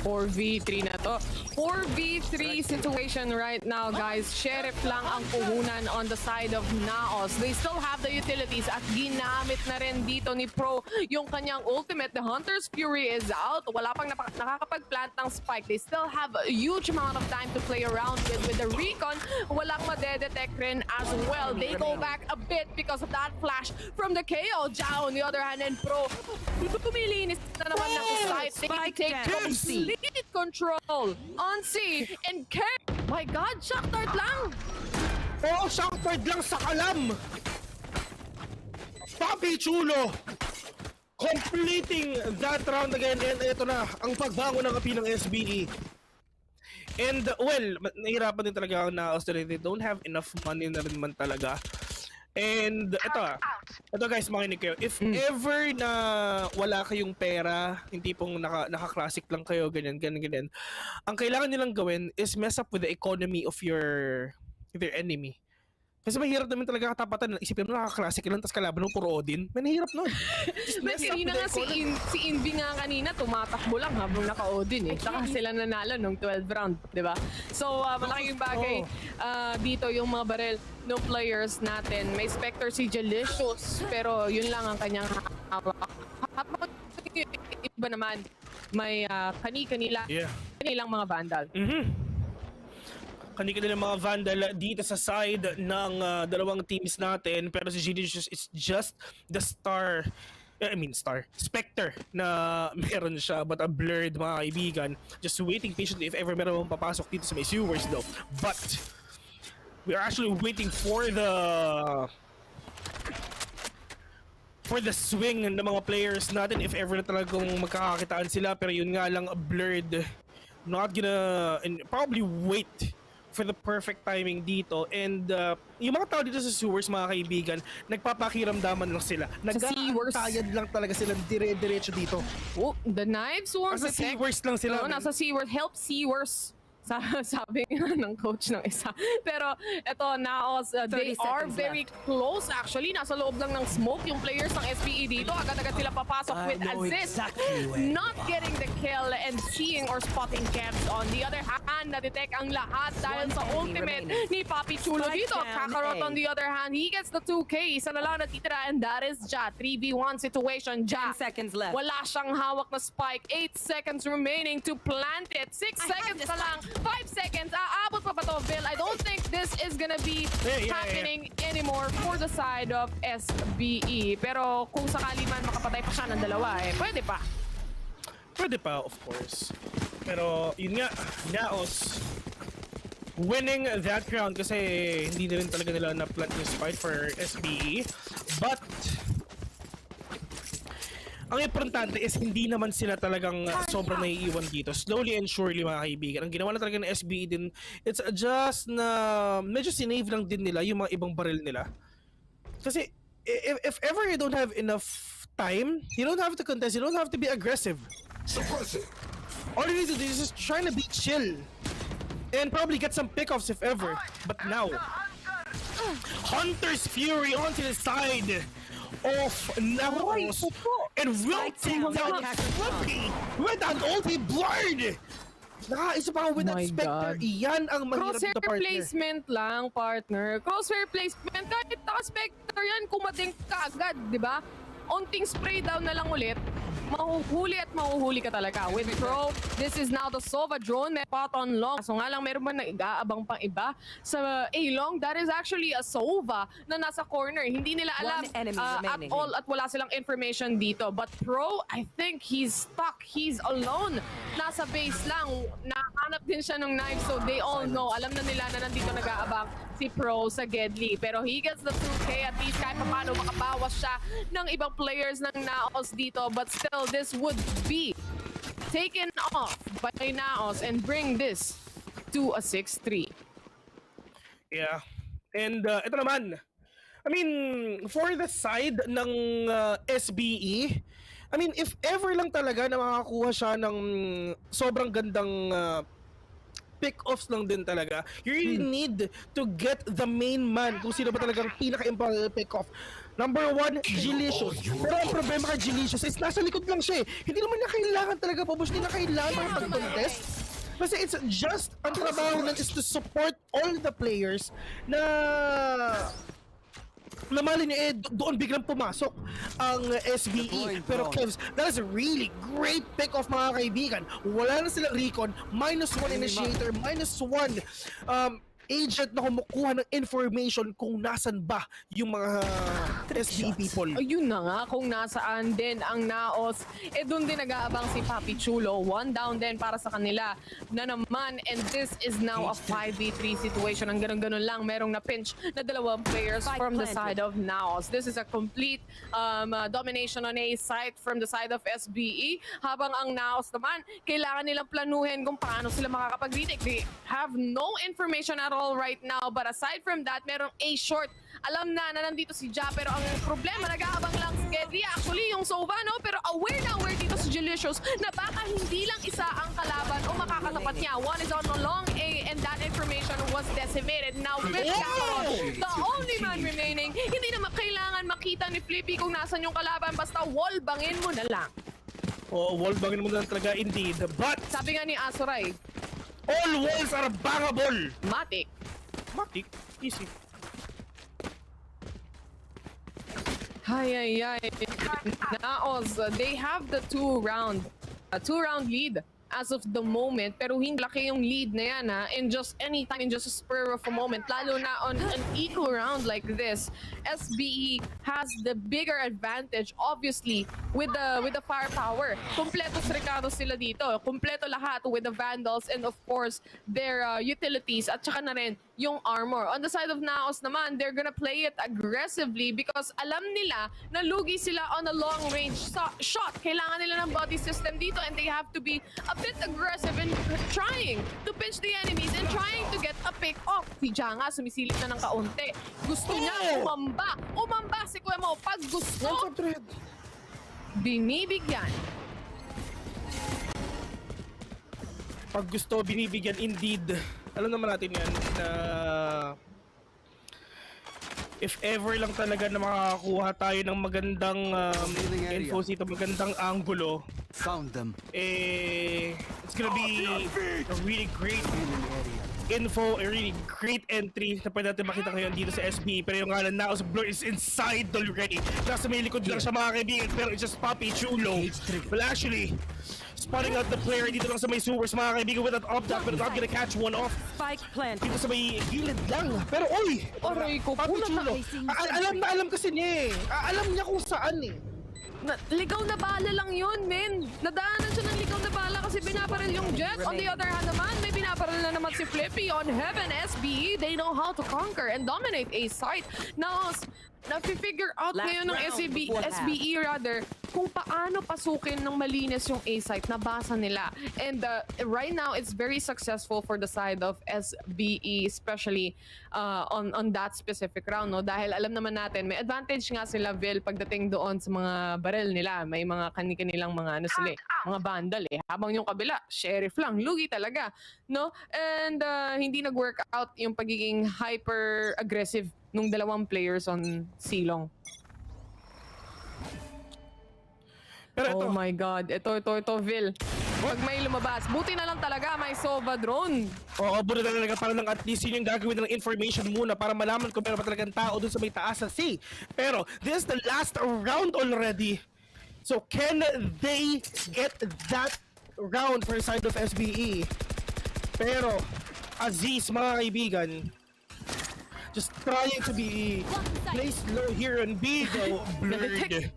M: 4v3 na to. 4v3 situation right now, guys. Sheriff lang ang puhunan on the side of NAOS. They still have the utilities at ginamit na rin dito ni Pro yung kanyang ultimate. The Hunter's Fury is out. Wala pang nakakapag-plant ng spike. They still have a huge amount of time to play around with the recon. Walang madedetect rin as well. They go back a bit because of that flash from the KO. Ja on the other hand, and Pro kumilinis na naman ng site. They take complete control on C and K. My God, shock dart lang.
N: Oo, shock dart lang sa kalam. Papi Chulo completing that round again, and ito na ang pagbangon ng kapi ng SBE. And well, nahirapan din talaga ang NAOS. They don't have enough money na rin man talaga. And ito guys, makinig kayo. If ever na wala kayong pera, hindi pong naka-classic lang kayo, ganyan. Ang kailangan nilang gawin is mess up with the economy of your enemy. Kasi mahirap naman talaga katapatan. Isipin mo naka-classic lang, tapos kalaban mo puro Odin. May nahirap nun.
M: Kanina nga si Invi nga kanina, tumatakbo lang habang naka-Odin eh. Saka sila nanalo nung 12th round, di ba? So, malaking bagay dito yung mga barel ng players natin. May Spectre si Delicious, pero yun lang ang kanyang hawak. Habang iba naman, may kanilang mga vandal.
N: kanilang mga Vandal dito sa side ng dalawang teams natin, pero si Genius is just the Spectre na meron siya, but a blurred mga kaibigan. Just waiting patiently if ever meron papasok dito sa may sewers though. But we are actually waiting for the swing ng mga players natin if ever na talagang magkakakitaan sila, pero yun nga lang, blurred. Not gonna, and probably wait for the perfect timing dito. And yung mga tao dito sa sewers, mga kaibigan, nagpapakiramdaman lang sila. Nag-aantayad lang talaga sila dire-diretso dito.
M: Oh, the knives won't
N: Nasa sewers lang sila.
M: No, nasa sewers. Help sewers. Sabi ng coach ng isa. Pero eto, NAOS, they are very close actually. Nasa loob lang ng smoke yung players ng SPE dito. Agad-agad sila papasok with assist. Not getting the kill and seeing or spotting camps. On the other hand, na-detect ang lahat dahil sa ultimate ni Papi Chulo dito. Kakarot on the other hand, he gets the 2K. Isa na lang natitira and that is Ja. 3v1 situation. Ja,
R: 10 seconds left.
M: Wala siyang hawak na spike. 8 seconds remaining to plant it. 6 seconds na lang. 5 seconds. Aabot pa ba to, Bill? I don't think this is gonna be happening anymore for the side of SBE. Pero kung sakali man makapatay pa siya ng dalawa, pwede pa.
N: Pwede pa, of course. Pero yun nga, NAOS winning that round kasi hindi na rin talaga nila na-plant yung spike for SBE. But ang importante is hindi naman sila talagang sobrang naiiwan dito. Slowly and surely, mga kaibigan. Ang ginawa na talaga ng SBE din, it's just na medyo sinave lang din nila yung mga ibang baril nila. Kasi if ever you don't have enough time, you don't have to contest, you don't have to be aggressive. Suppressive. All you need to do is just trying to be chill. And probably get some pickoffs if ever. But now, Hunter's Fury onto the side of NAOS and will take down Flippy with an ulti blurred. Nakaisa pa with that Spectre. Iyan ang mahirap
M: Crosshair
N: na partner.
M: placement lang, partner. Crosshair placement. Kahit naka-Spectre yan, kumating ka agad, di ba? Onting spray down na lang ulit. Mahuhuli at mahuhuli ka talaga. With Pro, this is now the Sova drone. May pot on long. So nga lang, meron ba nag-aabang pang iba? Sa A-long, that is actually a Sova na nasa corner. Hindi nila alam at all at wala silang information dito. But Pro, I think he's stuck. He's alone. Nasa base lang. Nahanap din siya ng knife. So they all know. Alam na nila na nandito nag-aabang si Pro sa Gedli. Pero he gets the 2K. At least kahit paano makabawas siya ng ibang players ng NAOS dito. But still, this would be taken off by NAOS and bring this to a 6-3.
N: Yeah. And ito naman, I mean, for the side ng SBE, I mean, if ever lang talaga na makakuha siya ng sobrang gandang pick-offs lang din talaga, you really need to get the main man kung sino ba talagang pinaka-impal pick-off. Number 1, Gelicious. Pero ang problema kay Gelicious is nasa likod lang siya eh. Hindi naman niya kailangan talaga pabush, hindi na kailangan mag-contest. Kasi it's just, ang trabaho nun is to support all the players na mali niya doon biglang pumasok ang SBE. Pero Kevs, that is a really great pick-off, mga kaibigan. Wala na silang recon, -1 initiator, -1 agent na kumukuha ng information kung nasan ba yung mga SBE people.
M: Ayun na nga, kung nasaan din ang NAOS, doon din nag-aabang si Papi Chulo. 1 down din para sa kanila na naman. And this is now a 5v3 situation. Ang ganun-ganun lang, merong na-pinch na dalawang players from the side of NAOS. This is a complete domination on a site from the side of SBE. Habang ang NAOS naman, kailangan nilang planuhin kung paano sila makakapag-retake. They have no information at all right now. But aside from that, merong A short. Alam na nandito si Ja, pero ang problema, nag-aabang lang si Gedli. Actually, yung Sova, no? Pero aware dito si Gelicious na baka hindi lang isa ang kalaban o makakatapat niya. One is on a long A and that information was decimated. Now, with Kakarot, the only man remaining, hindi na kailangan makita ni Flippy kung nasan yung kalaban. Basta wallbangin mo na lang.
N: Oo, wallbangin mo na lang talaga, indeed. But
M: sabi nga ni Asuray,
N: all walls are bangable.
M: Matik.
N: Matik? Easy.
M: Ay. NAOS, they have the two-round lead as of the moment. Pero hindi laki yung lead na yan in just any time, in just a spur of a moment. Lalo na on an equal round like this, SBE has the bigger advantage, obviously, with the firepower. Kompleto Ricardo sila dito. Kompleto lahat with the Vandals and of course their utilities at saka na rin yung armor. On the side of NAOS naman, they're gonna play it aggressively because alam nila na lugi sila on a long range shot. Kailangan nila ng body system dito and they have to be a bit aggressive in trying to pinch the enemies and trying to get a pick off. Si Janga sumisilip na ng kaunti. Gusto niya umamba. Umamba si Kuya Mo. Pag gusto, binibigyan.
N: Pag gusto, binibigyan indeed. Alam naman natin yan na if ever lang talaga na makakakuha tayo ng magandang info dito, magandang angulo, it's gonna be a really great info, a really great entry na pwede natin makita ngayon dito sa SB. Pero yung ngalan na Blur is inside already. Nasa may likod lang siya mga kaibigan, pero it's just Papi Chulo. Well actually, spotting out the player dito lang sa may sewers mga kaibigan with that up-down, but not gonna catch one off.
R: Spike plant.
N: Dito sa may gilid lang. Pero oy!
M: Aray ko,
N: Papi Chulo. Alam kasi niya alam niya kung saan
M: Ligaw na bala lang yun, men. Nadaanan siya ng ligaw na bala kasi binabaril yung Jet. On the other hand naman, may binabaril na naman si Flippy on Heaven SBE. They know how to conquer and dominate a site. Now, na-figure out ngayon ng SBE rather kung paano pasukin ng malinis yung A-site. Nabasa nila. And right now, it's very successful for the side of SBE, especially on that specific round. No? Dahil alam naman natin, may advantage nga sila, Vil, pagdating doon sa mga barrel nila. May mga kanilang mga mga vandal Habang yung kabila, sheriff lang. Lugi talaga. No? And hindi nag-work out yung pagiging hyper-aggressive nung dalawang players on Silong.
N: Pero
M: oh my God. Ito, Vil. Pag may lumabas, buti na lang talaga may Sova drone.
N: Oo, buti na talaga para lang at least yun yung gagawin ng information muna para malaman kung meron pa talagang tao dun sa may taas sa sea. Pero this is the last round already. So can they get that round for the side of SBE? Pero Aziz, mga kaibigan, just trying to be placed low here on B, though. Blurred.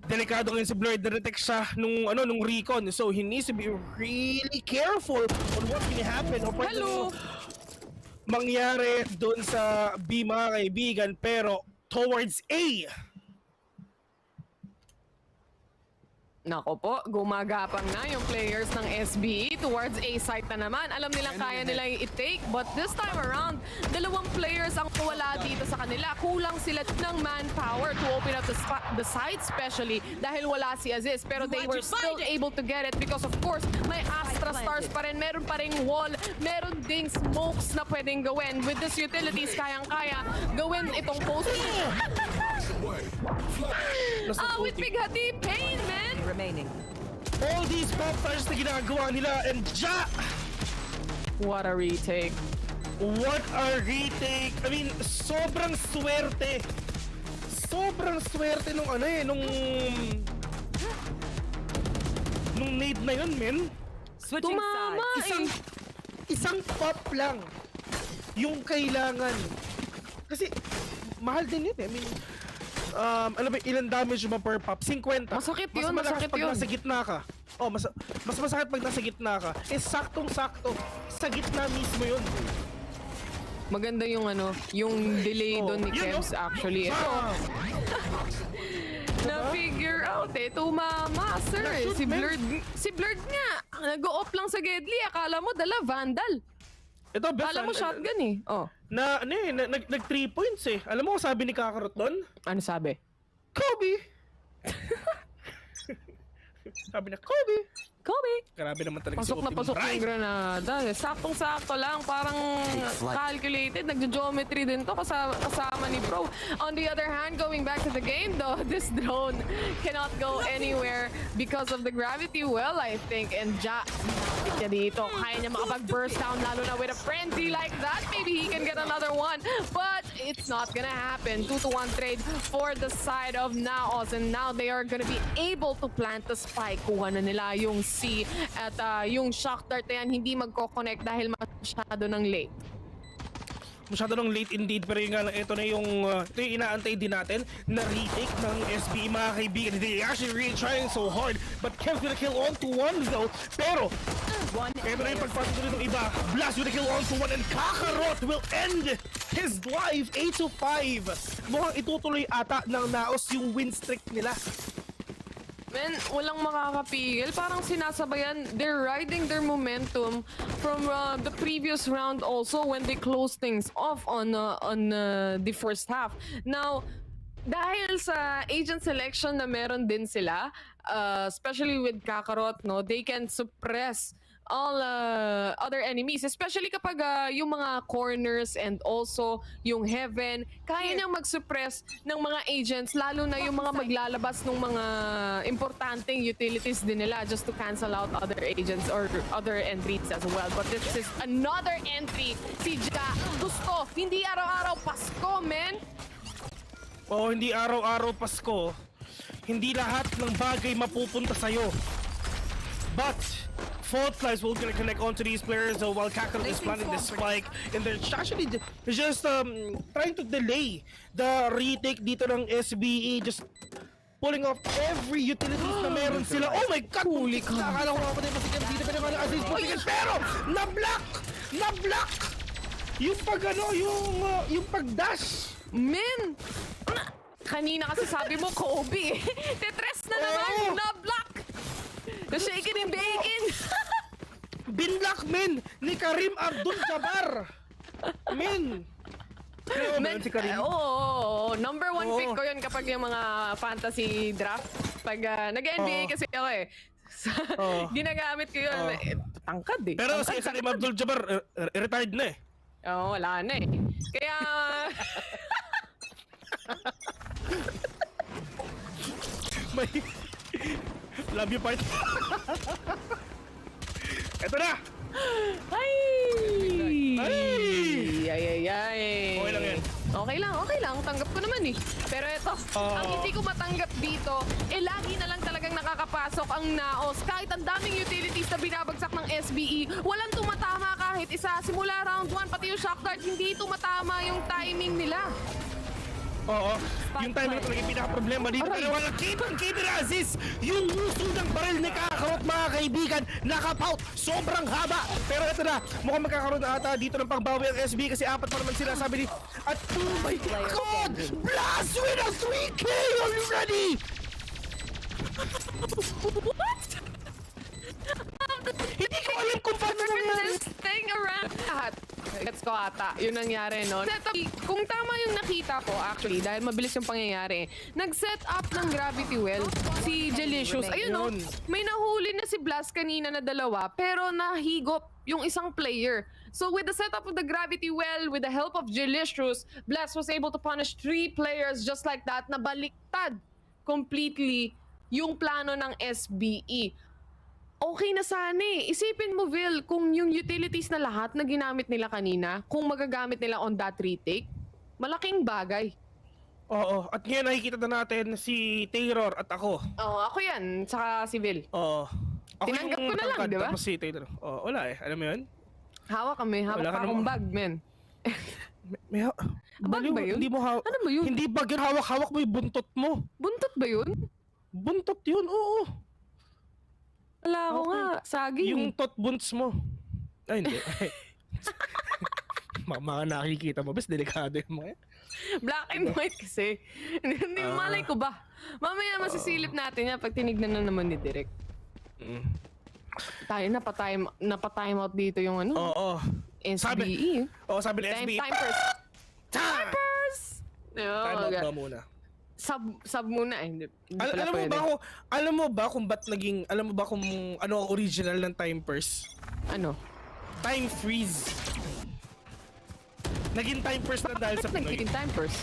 N: Delikado ngayon si Blurred. Na-detect siya nung recon. So he needs to be really careful on what can happen. O pwede mangyari doon sa B, mga kaibigan. Pero towards A.
M: Nako po, gumagapang na yung players ng SBE towards A site na naman. Alam nilang kaya nilang i-take, but this time around, dalawang players ang wala dito sa kanila. Kulang sila ng manpower to open up the site, especially dahil wala si Aziz. Pero they were still able to get it because of course, may Astra Stars pa rin, meron pa ring wall, meron ding smokes na pwedeng gawin. With this utilities, kayang-kaya gawin itong post. With Big Hati, pain, man!
R: Remaining.
N: All these bonfires na ginagawa nila and
M: what a retake.
N: What a retake. I mean, sobrang swerte. Sobrang swerte nung nung nade na yun, men.
R: Switching sides.
N: Isang pop lang yung kailangan. Kasi mahal din yun I mean, alam mo, ilan damage mo per pop? 50.
M: Masakit yun, masakit
N: pag
M: yun.
N: nasa gitna ka. Oh, mas masakit pag nasa gitna ka. Saktong-sakto. Sa gitna mismo yun.
M: Maganda yung yung delay doon ni Kebs actually. Ito. Na-figure out tumama, sir. Si Blurred nga. Nag-o-off lang sa Gedli. Akala mo dala Vandal.
N: Ito, best.
M: Akala mo shotgun
N: nag 3 points Alam mo sabi ni Kakarot doon?
M: Ano sabi?
N: Kobe! Sabi na, Kobe! Grabe naman talaga
M: pasok na pasok yung granada. Saktong-sakto lang. Parang calculated. Nagjo-geometry din to kasama ni Pro. On the other hand, going back to the game though, this drone cannot go anywhere because of the gravity well, I think. And niya dito. Kaya niya makapag-burst down lalo na with a frenzy like that. Maybe he can get another one. But it's not gonna happen. 2-1 trade for the side of NAOS. And now they are gonna be able to plant the spike. Kuha na nila yung C. At yung shock dart na yan hindi magko-connect dahil masyado ng late.
N: Masyado ng late indeed, pero yung nga lang, ito na yung inaantay din natin na retake ng SB, mga kaibigan. They actually really trying so hard, but Kev's gonna kill on to one though. Pero ito na yung pagpasok nito ng iba. Blast with a kill on to one, and Kakarot will end his life 8-5. Mukhang itutuloy ata ng NAOS yung win streak nila.
M: Men, walang makakapigil. Parang sinasabayan, they're riding their momentum from the previous round also when they closed things off on the first half. Now, dahil sa agent selection na meron din sila, especially with Kakarot, no, they can suppress all other enemies, especially kapag yung mga corners and also yung heaven, kaya niyang mag-suppress ng mga agents, lalo na yung mga maglalabas ng mga importanteng utilities din nila just to cancel out other agents or other entries as well. But this is another entry. Si Ja, gusto, hindi araw-araw Pasko, men!
N: Oo, hindi araw-araw Pasko. Hindi lahat ng bagay mapupunta sa'yo. But Fault Lives will gonna connect onto these players while Kakarot is planning the spike, and they're actually just trying to delay the retake dito ng SBE, just pulling off every utilities na meron sila. Oh my god!
M: Holy cow!
N: Nakakala ko ako din masigam dito, pero ang assist po tingin, pero na-block! Yung pag yung pag-dash!
M: Men! Kanina kasi sabi mo, Kobe. Tetres na naman, na-block! Na-shaken and bacon!
N: Binlock, men! Ni Karim Abdul-Jabbar! Men!
M: Men,
N: si Karim?
M: Oo, number one pick ko yun kapag yung mga fantasy draft. Pag nag-NBA kasi ako eh. Ginagamit ko yun. Tangkad eh.
N: Pero si Karim Abdul-Jabbar, retired na eh.
M: Oo, wala na eh. Kaya...
N: May... Love you, part. Eto na!
M: Ay!
N: Okay lang yan.
M: Okay lang. Tanggap ko naman eh. Pero eto, ang hindi ko matanggap dito, lagi na lang talagang nakakapasok ang NAOS. Kahit ang daming utilities na binabagsak ng SBE, walang tumatama kahit isa. Simula round 1, pati yung shock dart, hindi tumatama yung timing nila.
N: Oo, yung timing na talaga yung pinaka-problema dito. Pero walang kitang-kita na assist. Yung uso ng baril ni Kakarot, mga kaibigan, nakapout. Sobrang haba. Pero ito na, mukhang magkakaroon na ata dito ng pangbawi ang SB kasi 4 pa naman sila, sabi ni... At oh my god! Blast with a 3K already!
M: What?
N: Hindi ko alam kung paano nangyari.
M: This thing around lahat. Gets ko ata. Yun nangyari, no? Kung tama yung nakita ko, actually, dahil mabilis yung pangyayari, nag-set up ng gravity well si Jelicious. Ayun, no? May nahuli na si Blast kanina na 2, pero nahigop yung isang player. So with the setup of the gravity well, with the help of Jelicious, Blast was able to punish 3 players just like that, na baliktad completely yung plano ng SBE. Okay na sana eh. Isipin mo, Vil, kung yung utilities na lahat na ginamit nila kanina, kung magagamit nila on that retake, malaking bagay.
N: Oo, at ngayon nakikita na natin si Taylor at ako.
M: Oo, ako yan, saka si Vil.
N: Oo. Ako
M: Tinanggap ko na lang, di ba?
N: Tapos si Taylor. Oo, wala eh. Alam mo yun?
M: Hawak kami, hawak pa akong bag, men.
N: Bag ba yun? Hindi mo
M: ano ba yun?
N: Hindi bag yun, hawak mo yung buntot mo.
M: Buntot ba yun?
N: Buntot yun, oo.
M: Wala ko nga, saging.
N: Yung tot bunts mo. Ay, hindi. Mga nakikita mo, bes, delikado yung mga.
M: Black and white kasi. Hindi malay ko ba? Mamaya masisilip natin yan pag tinignan na naman ni Direk. Tayo napatime out dito yung ano.
N: Oo.
M: SBE.
N: Sabi ni SBE.
M: Time first. Time first!
N: Time out ba muna?
M: Sub muna eh.
N: Alam mo ba kung ba't naging, alam mo ba kung ano ang original ng time purse?
M: Ano?
N: Time freeze. Naging time purse na dahil sa Pinoy.
M: Naging time purse?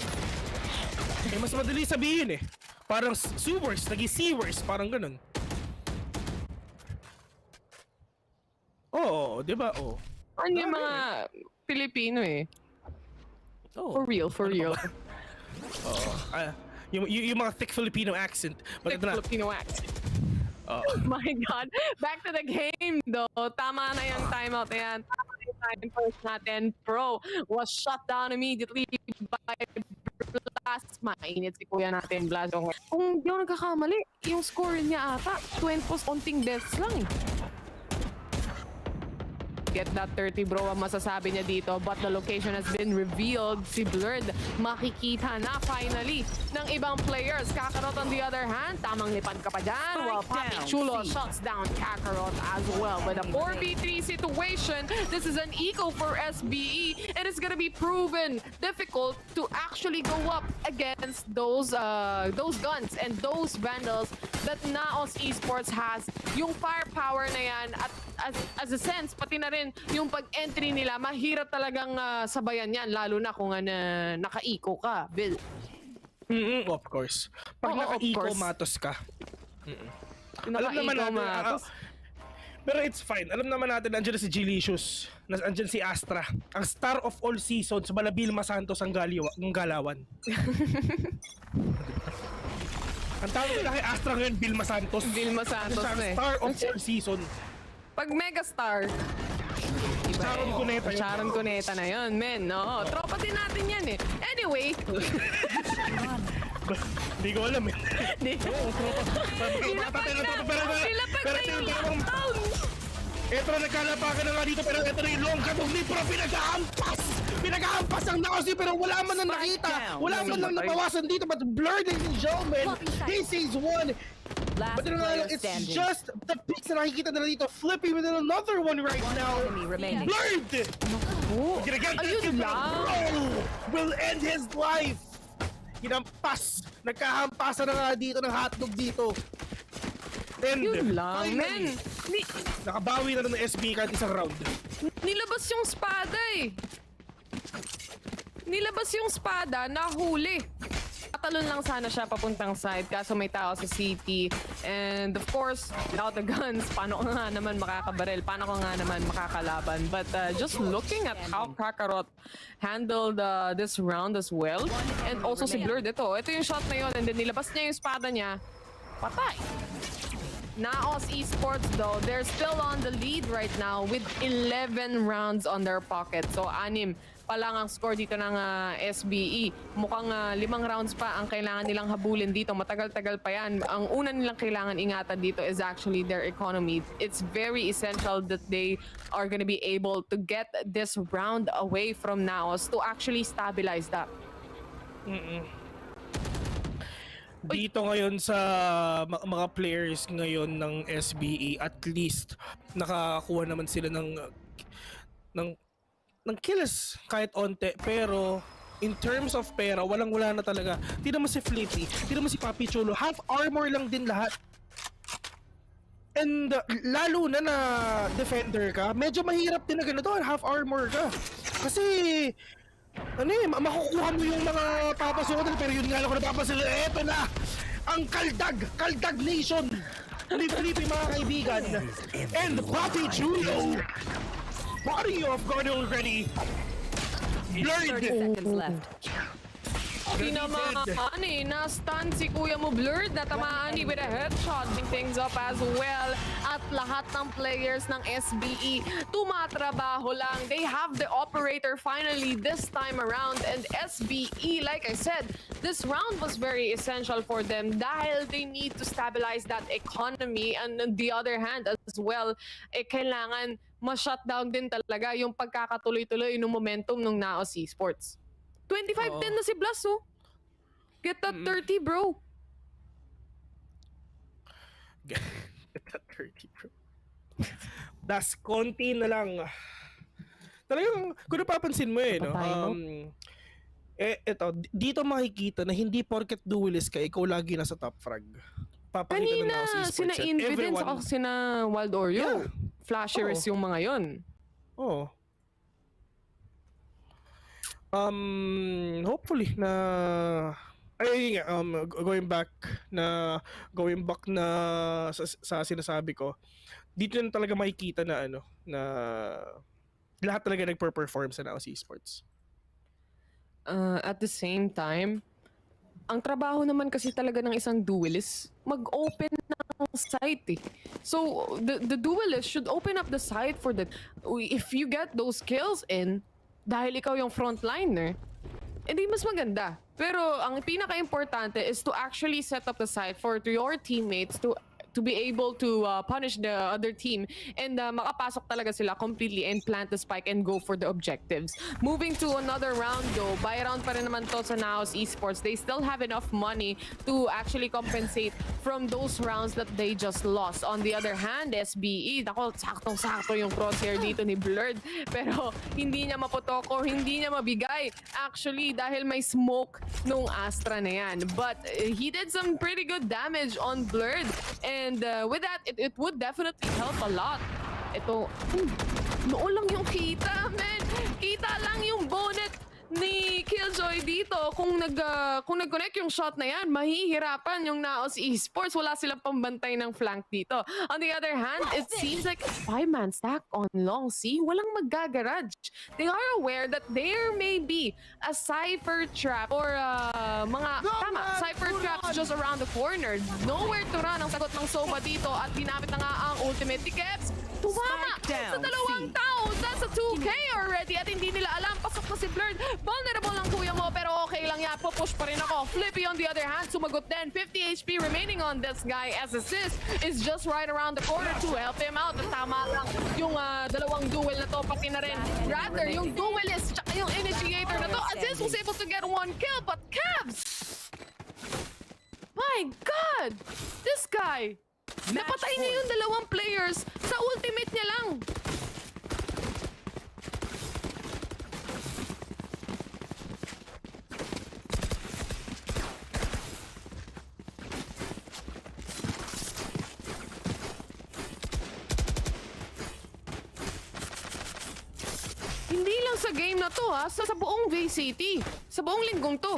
N: Eh, mas madali sabihin eh. Parang sewers, naging seawers, parang ganun. Oo, di ba? Oh.
M: Ano yung mga Pilipino eh. For real, for real.
N: Oo. Yung mga thick Filipino accent.
M: Thick Filipino accent.
N: Oh
M: my God. Back to the game though. Tama na yung timeout na yan. Tama na yung time first natin. Pro was shut down immediately by Blast. Mainit si kuya natin, Blast. Kung di ako nagkakamali, yung score niya ata, 20 konting deaths lang eh. Get that 30 bro ang masasabi niya dito, but the location has been revealed. Si Blurred makikita na finally ng ibang players. Kakarot on the other hand, tamang lipad ka pa dyan, while Papi Chulo shuts down Kakarot as well. With a 4v3 situation, this is an eco for SBE. It is gonna be proven difficult to actually go up against those guns and those vandals that NAOS Esports has. Yung firepower na yan at as a sense, pati na rin yung pag-entry nila, mahirap talagang sabayan yan, lalo na kung naka-eco ka, Bill.
N: Of course. Pag naka-eco, matos ka. Alam naman natin, pero it's fine. Alam naman natin, nandiyan na si Gelicious, nandiyan si Astra, ang star of all seasons, Malabilma Santos ang galawan. Ang tawag nila kay Astra ngayon, Bilma Santos.
M: Bilma Santos na eh.
N: Star of all season.
M: Pag megastar,
N: Sharon Cuneta yun.
M: Sharon Cuneta na yun, men. No, tropa din natin yan eh. Anyway.
N: Hindi ko alam eh. Oo, tropa. Ito na nagkalapakan na nga dito, pero ito na yung long katong ni Pro, pinag-ahampas ang NAOS, pero wala man nang nakita, wala man nang nabawasan dito, but Blurred, ladies and gentlemen, he sees one. But it's just the picks na nakikita nila dito, flipping with another one right now. Blurred! Ayun lang! Will end his life! Hinampas! Nagkahampasan na nga dito ng hotdog dito. And
M: yun lang, men.
N: Nakabawi na ng SB kahit isang round.
M: Nilabas yung espada eh. Nilabas yung espada, nahuli. Patalon lang sana siya papuntang side kaso may tao sa city. And of course, without the guns, paano ka nga naman makakabaril? Paano ka nga naman makakalaban? But just looking at how Kakarot handled this round as well. And also si Blurred, ito yung shot na yun. And then nilabas niya yung espada niya. Patay. NAOS Esports though, they're still on the lead right now with 11 rounds on their pocket. So 6 pa lang ang score dito ng SBE. Mukhang 5 rounds pa ang kailangan nilang habulin dito. Matagal-tagal pa yan. Ang una nilang kailangan ingatan dito is actually their economy. It's very essential that they are gonna be able to get this round away from NAOS to actually stabilize that.
N: Dito ngayon sa mga players ngayon ng SBE, at least nakakuha naman sila ng kills kahit onte, pero in terms of pera, walang-wala na talaga. Tingnan mo si Flippy, tingnan mo si Papi Chulo, half armor lang din lahat. And lalo na defender ka, medyo mahirap din na ganito, half armor ka. Kasi makukuha mo yung mga papasukan, pero yun nga lang kung napapasila, eto na ang Kaldag Nation ni Felipe, mga kaibigan, and Papi Chulo body off guard already. Blurred.
R: 30 seconds left.
M: Tinamaan na-stun si kuya mo Blurred, natamaan with a headshot, things up as well. At lahat ng players ng SBE tumatrabaho lang. They have the operator finally this time around, and SBE, like I said, this round was very essential for them dahil they need to stabilize that economy, and on the other hand as well, kailangan ma-shutdown din talaga yung pagkakatuloy-tuloy ng momentum ng NAOS Esports. 25-10 na si Blas, oh. Get that 30, bro.
N: Get that 30, bro. Das, konti na lang. Talagang, kung napapansin mo no? Ito, dito makikita na hindi porket duelist ka, ikaw lagi nasa top frag. Papakita na si Esports.
M: Sina Invidence ako sina Wild Oreo. Yeah. Flashers yung mga yon.
N: Oo. Hopefully na Ay, going back na sa sinasabi ko, dito na talaga makikita na na lahat talaga nagper-perform sa NAOS Esports.
M: At the same time, ang trabaho naman kasi talaga ng isang duelist, mag-open ng site eh. So, the duelist should open up the site for the... If you get those kills in, dahil ikaw yung frontliner, hindi mas maganda. Pero ang pinaka-importante is to actually set up the site for your teammates to be able to punish the other team and makapasok talaga sila completely and plant the spike and go for the objectives. Moving to another round though, buy round pa rin naman to sa NAOS Esports. They still have enough money to actually compensate from those rounds that they just lost. On the other hand, SBE, nako, saktong-sakto yung crosshair dito ni Blurred. Pero hindi niya maputok or hindi niya mabigay. Actually, dahil may smoke nung Astra na yan. But he did some pretty good damage on Blurred. And with that, it would definitely help a lot. Ito, noon lang yung kita, man. Kita lang yung bonnet ni Killjoy dito. Kung nag-connect yung shot na yan, mahihirapan yung NAOS Esports. Wala silang pambantay ng flank dito. On the other hand, it seems like a 5-man stack on long C. Walang magagarage. They are aware that there may be a cypher trap or cypher traps just around the corner. Nowhere to run ang sagot ng Soba dito at ginamit na nga ang ultimate ni Kebs. Tumama sa dalawang tao. That's a 2K already at hindi nila alam. Pasok na si Blurred. Vulnerable lang kuya mo pero okay lang yan. Pupush pa rin ako. Flippy on the other hand. Sumagot din. 50 HP remaining on this guy as assist is just right around the corner to help him out. At tama lang yung dalawang duel na to. Pati na rin. Rather, yung duelist tsaka yung initiator na to. Assist was able to get 1 kill but Cavs! My God! This guy! Napatay niya yung dalawang players sa ultimate niya lang. Hindi lang sa game na to sa buong VCT. Sa buong linggong to.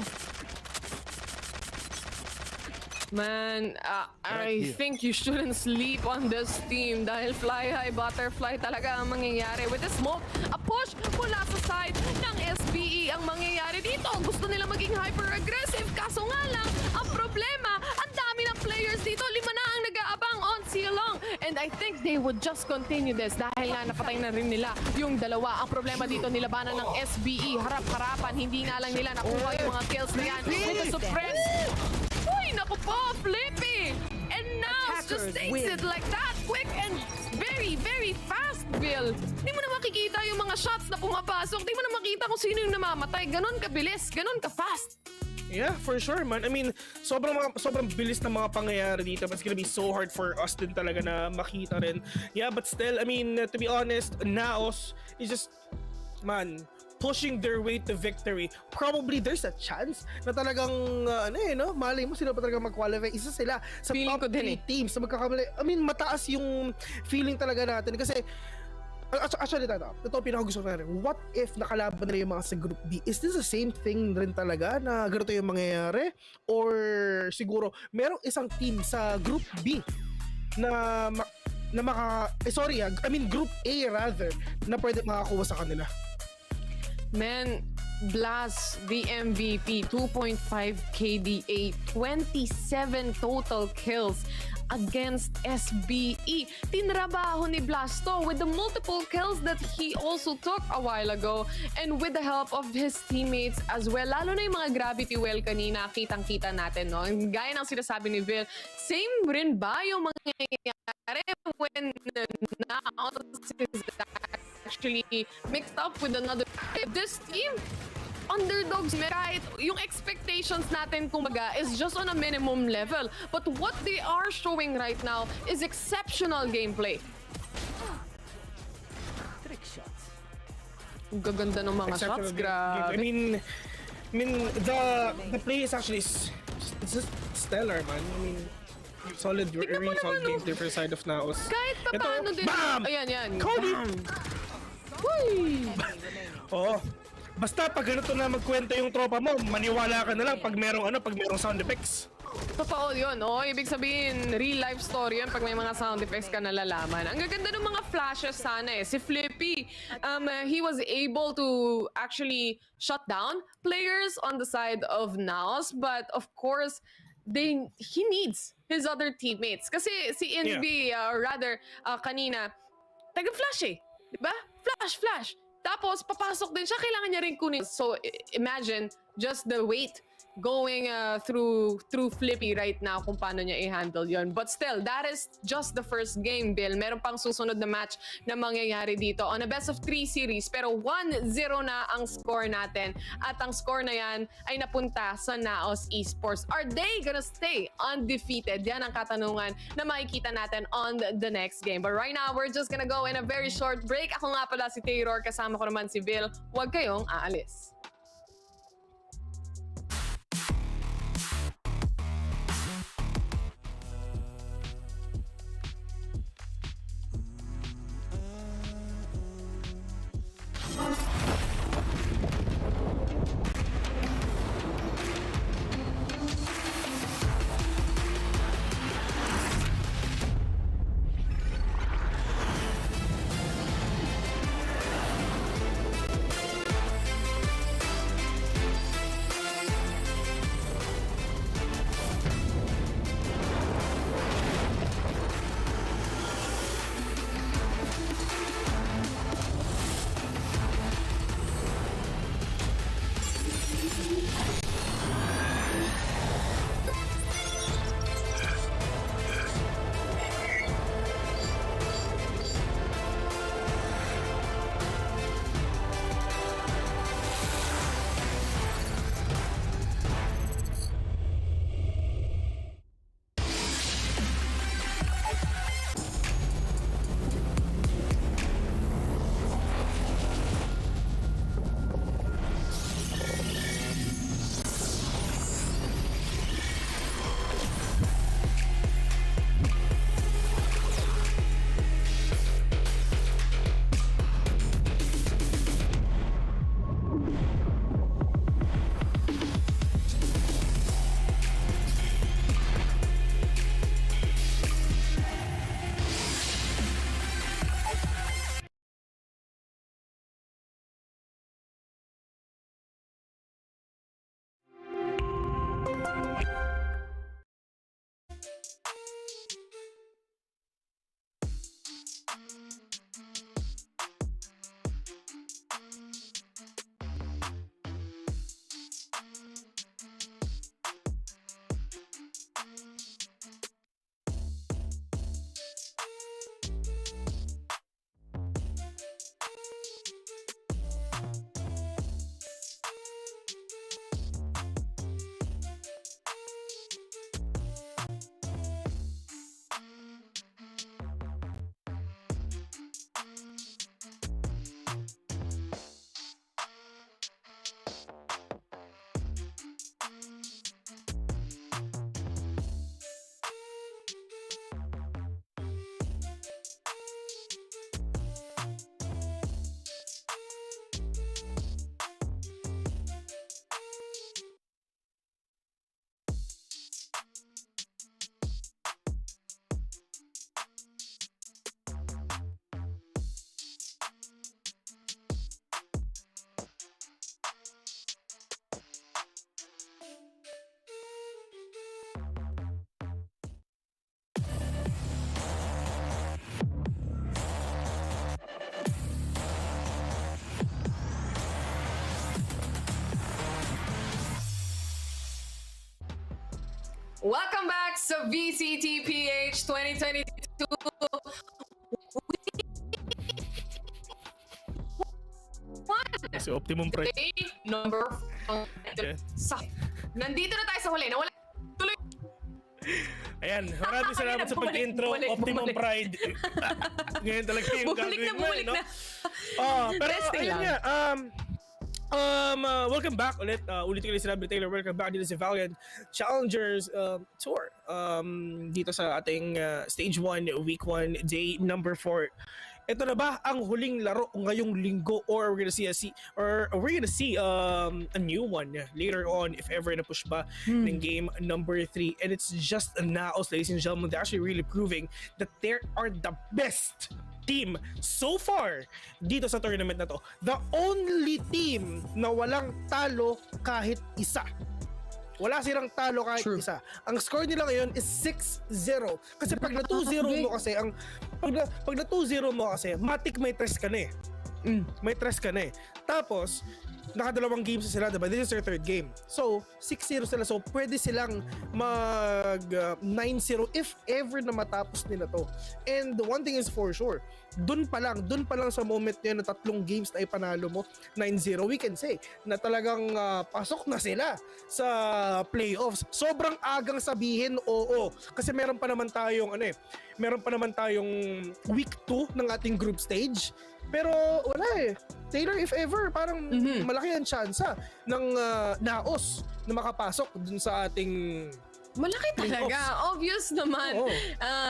M: Man, I think you shouldn't sleep on this team dahil fly high butterfly talaga ang mangyayari. With the smoke, a push mula sa side ng SBE ang mangyayari dito. Gusto nila maging hyper-aggressive kaso nga lang, ang problema, ang dami ng players dito. 5 na ang nag-aabang on C-Long. And I think they would just continue this dahil nga napatay na rin nila yung dalawa. Ang problema dito, nilabanan ng SBE. Harap-harapan, hindi nga lang nila nakuha yung mga kills na yan. With the suppress. Uy, naku po, Flippy! And now just takes it like that, quick and very, very fast, Bill. Di mo na makikita yung mga shots na pumapasok. Di mo na makita kung sino yung namamatay. Ganon kabilis, ganon ka-fast.
N: Yeah, for sure, man. I mean, sobrang bilis ng mga pangyayari dito. But it's gonna be so hard for us din talaga na makita rin. Yeah, but still, I mean, to be honest, NAOS is just, man, pushing their way to victory. Probably there's a chance na talagang malay mo sila pa talaga mag-qualify. Isa sila sa top 3 teams na magkakamali. I mean, mataas yung feeling talaga natin kasi actually, ito pinakagusto ko na rin. What if nakalaban nila yung mga sa Group B? Is this the same thing rin talaga na ganito yung mangyayari? Or siguro merong isang team sa Group B na Group A rather, na pwede makakuha sa kanila?
M: Man, Blast, the MVP, 2.5 KDA, 27 total kills against SBE. Tinrabaho ni Blasto with the multiple kills that he also took a while ago and with the help of his teammates as well. Lalo na yung mga gravity well kanina, kitang-kita natin, no? Gaya ng sinasabi ni Bill, same rin ba yung mangyayari when now is actually mixed up with another? This team, underdogs, kahit yung expectations natin kumbaga is just on a minimum level. But what they are showing right now is exceptional gameplay.
N: Trick shots.
M: Ang gaganda ng mga shots, grabe.
N: I mean the play is actually it's just stellar, man. I mean, solid, really solid gameplay for the side of NAOS.
M: Kahit pa paano din.
N: Bam!
M: Ayan.
N: Kobe!
M: Uy!
N: Oh, Basta pag ganito na magkwento yung tropa mo, maniwala ka na lang pag merong sound effects.
M: Totoo yun, oh. Ibig sabihin, real life story yun pag may mga sound effects ka nalalaman. Ang gaganda ng mga flashes sana eh. Si Flippy, he was able to actually shut down players on the side of NAOS, but of course, he needs his other teammates. Kasi si NB, kanina, taga-flash eh. Diba? Flash. Tapos, papasok din siya. Kailangan niya rin kunin. So, imagine just the weight going through Flippy right now kung paano niya i-handle yon. But still, that is just the first game, Bill. Meron pang susunod na match na mangyayari dito on a best of 3 series. Pero 1-0 na ang score natin. At ang score na yan ay napunta sa NAOS Esports. Are they gonna stay undefeated? Yan ang katanungan na makikita natin on the next game. But right now, we're just gonna go in a very short break. Ako nga pala si Taylor, kasama ko naman si Bill. Huwag kayong aalis. Welcome back sa VCTPH 2022.
N: Si Optimum Pride.
M: Day number nandito na tayo sa huli. Nawala tuloy.
N: Ayan, maraming salamat sa pag-intro. Optimum Pride. Ngayon talaga yung gagawin mo, no? Pero ayun nga, welcome back ulit. Ulit ko sinabi, Taylor, welcome back dito sa Valorant Challengers Tour. Dito sa ating Stage 1, Week 1, Day number 4. ito na ba ang huling laro ngayong linggo, or we're gonna see a new one later on if ever na push ba ng game number 3. And it's just a NAOS, ladies and gentlemen. They're actually really proving that they are the best team so far dito sa tournament na to. The only team na walang talo kahit isa. Wala silang talo kahit isa. Ang score nila ngayon is 6-0. Kasi pag na 2-0 mo kasi, pag na 2-0 mo kasi, matik may tres ka na eh. May tres ka na eh. Tapos, nakadalawang games na sila, diba? This is their third game. So, 6-0 sila. So, pwede silang mag 9-0 if ever na matapos nila to. And one thing is for sure, dun pa lang sa moment nyo na 3 games na ipanalo mo, 9-0, we can say na talagang pasok na sila sa playoffs. Sobrang agang sabihin, oo. Kasi meron pa naman tayong week 2 ng ating group stage. Pero wala eh. Taylor, if ever, parang malaki ang tsansa ng NAOS na makapasok dun sa ating
M: malaki talaga.
N: playoffs.
M: Obvious naman.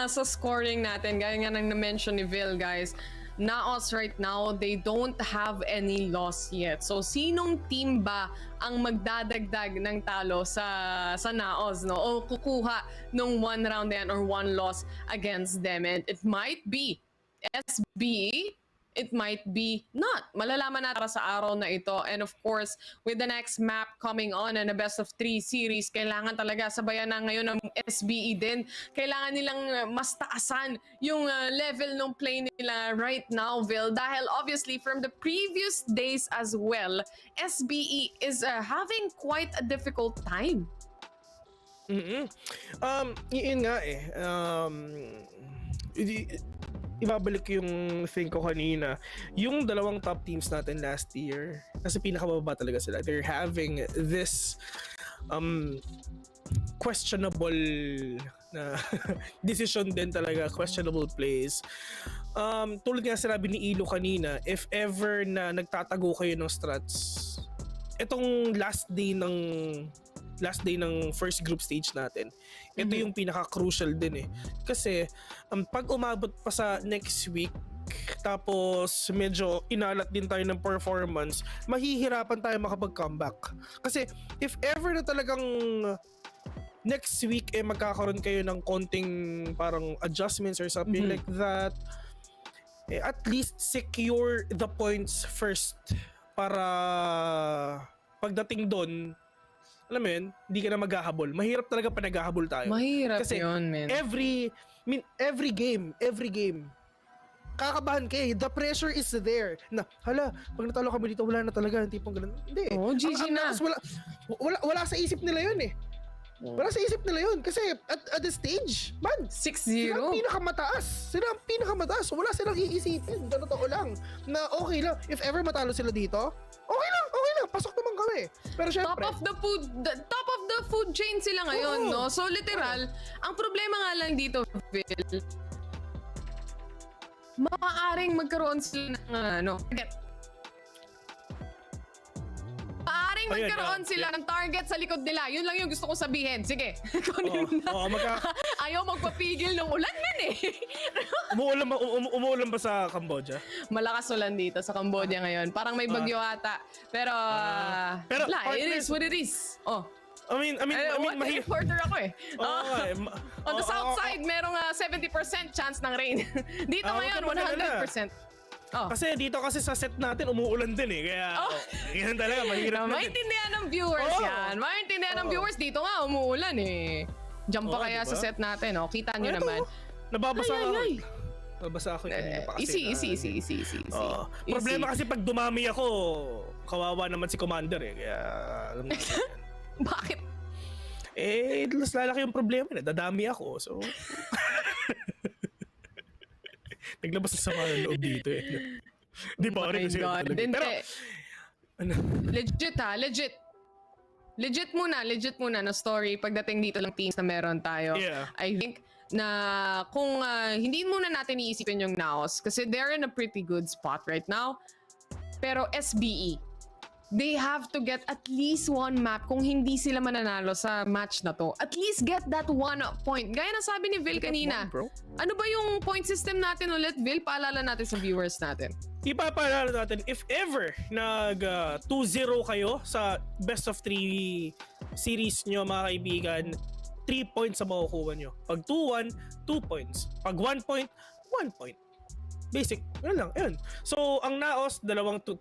M: Sa scoring natin, gaya nga nang na-mention ni Vil, guys, NAOS right now, they don't have any loss yet. So, sinong team ba ang magdadagdag ng talo sa NAOS, no? O kukuha nung 1 round yan or 1 loss against them? And it might be SB, it might be not. Malalaman natin sa araw na ito. And of course, with the next map coming on and a best of 3 series, kailangan talaga sabayan na ngayon ng SBE din. Kailangan nilang mas taasan yung level ng play nila right now, Vil. Dahil obviously, from the previous days as well, SBE is having quite a difficult time.
N: Yun nga eh. Ibabalik yung thing ko kanina. Yung dalawang top teams natin last year, kasi pinakababa talaga sila. They're having this questionable na decision din talaga, questionable plays. Tulad nga sinabi ni Ilo kanina, if ever na nagtatago kayo ng strats, itong last day ng first group stage natin, ito yung pinaka-crucial din eh. Kasi pag umabot pa sa next week, tapos medyo inalat din tayo ng performance, mahihirapan tayo makapag-comeback. Kasi if ever na talagang next week magkakaroon kayo ng konting parang adjustments or something like that, at least secure the points first para pagdating doon, alam mo yun, hindi ka na maghahabol. Mahirap talaga pa naghahabol tayo.
M: Mahirap
N: kasi
M: yun, man.
N: Every game, kakabahan kayo. The pressure is there. Na, hala, pag natalo kami dito, wala na talaga. Hindi pong ganun. Hindi.
M: GG na.
N: Wala sa isip nila yun eh. Wala sa isip nila yun. Kasi at the stage, man,
M: 6-0.
N: Sila ang pinakamataas. Wala silang iisipin. Totoo lang. Na okay lang. If ever matalo sila dito, okay lang. Pasok naman kami. Pero syempre,
M: top of the food chain sila ngayon, no? So literal, ang problema nga lang dito, Phil, maaaring magkaroon sila ng sila ng target sa likod nila. Yun lang yung gusto ko sabihin. Sige. Ayaw magpapigil ng ulan man eh.
N: umuulan ba sa Cambodia?
M: Malakas ulan dito sa Cambodia ngayon. Parang may bagyo ata. Pero it is what it is. Reporter ako eh. On the south side, merong 70% chance ng rain. Dito ngayon, 100%.
N: Kasi dito sa set natin umuulan din eh. Kaya yan talaga mahirap na.
M: Maintindihan ng viewers yan. Maintindihan ng viewers, dito nga umuulan eh. Diyan pa kaya sa set natin, kita nyo naman.
N: Nababasa ako. Nababasa ako kanina pa kasi.
M: Easy.
N: Problema kasi pag dumami ako, kawawa naman si Commander eh. Kaya alam mo yan.
M: Bakit?
N: Mas lalaki yung problema. Dadami ako. So naglabas na sama ng loob dito eh. Di ba?
M: Pero, legit muna na story pagdating dito lang teams na meron tayo.
N: Yeah.
M: I think na kung hindi muna natin iisipin yung NAOS kasi they're in a pretty good spot right now. Pero SBE, they have to get at least one map kung hindi sila mananalo sa match na to. At least get that 1 point. Gaya na sabi ni Vil kanina. Ano ba yung point system natin ulit, Vil? Paalala natin sa viewers natin.
N: Ipapaalala natin, if ever nag 2-0 kayo sa best of 3 series nyo mga kaibigan, 3 points sa makukuha nyo. Pag 2-1, 2 points. Pag 1 point, 1 point. Basic. Yun lang. Yun. So, ang NAOS, 3-0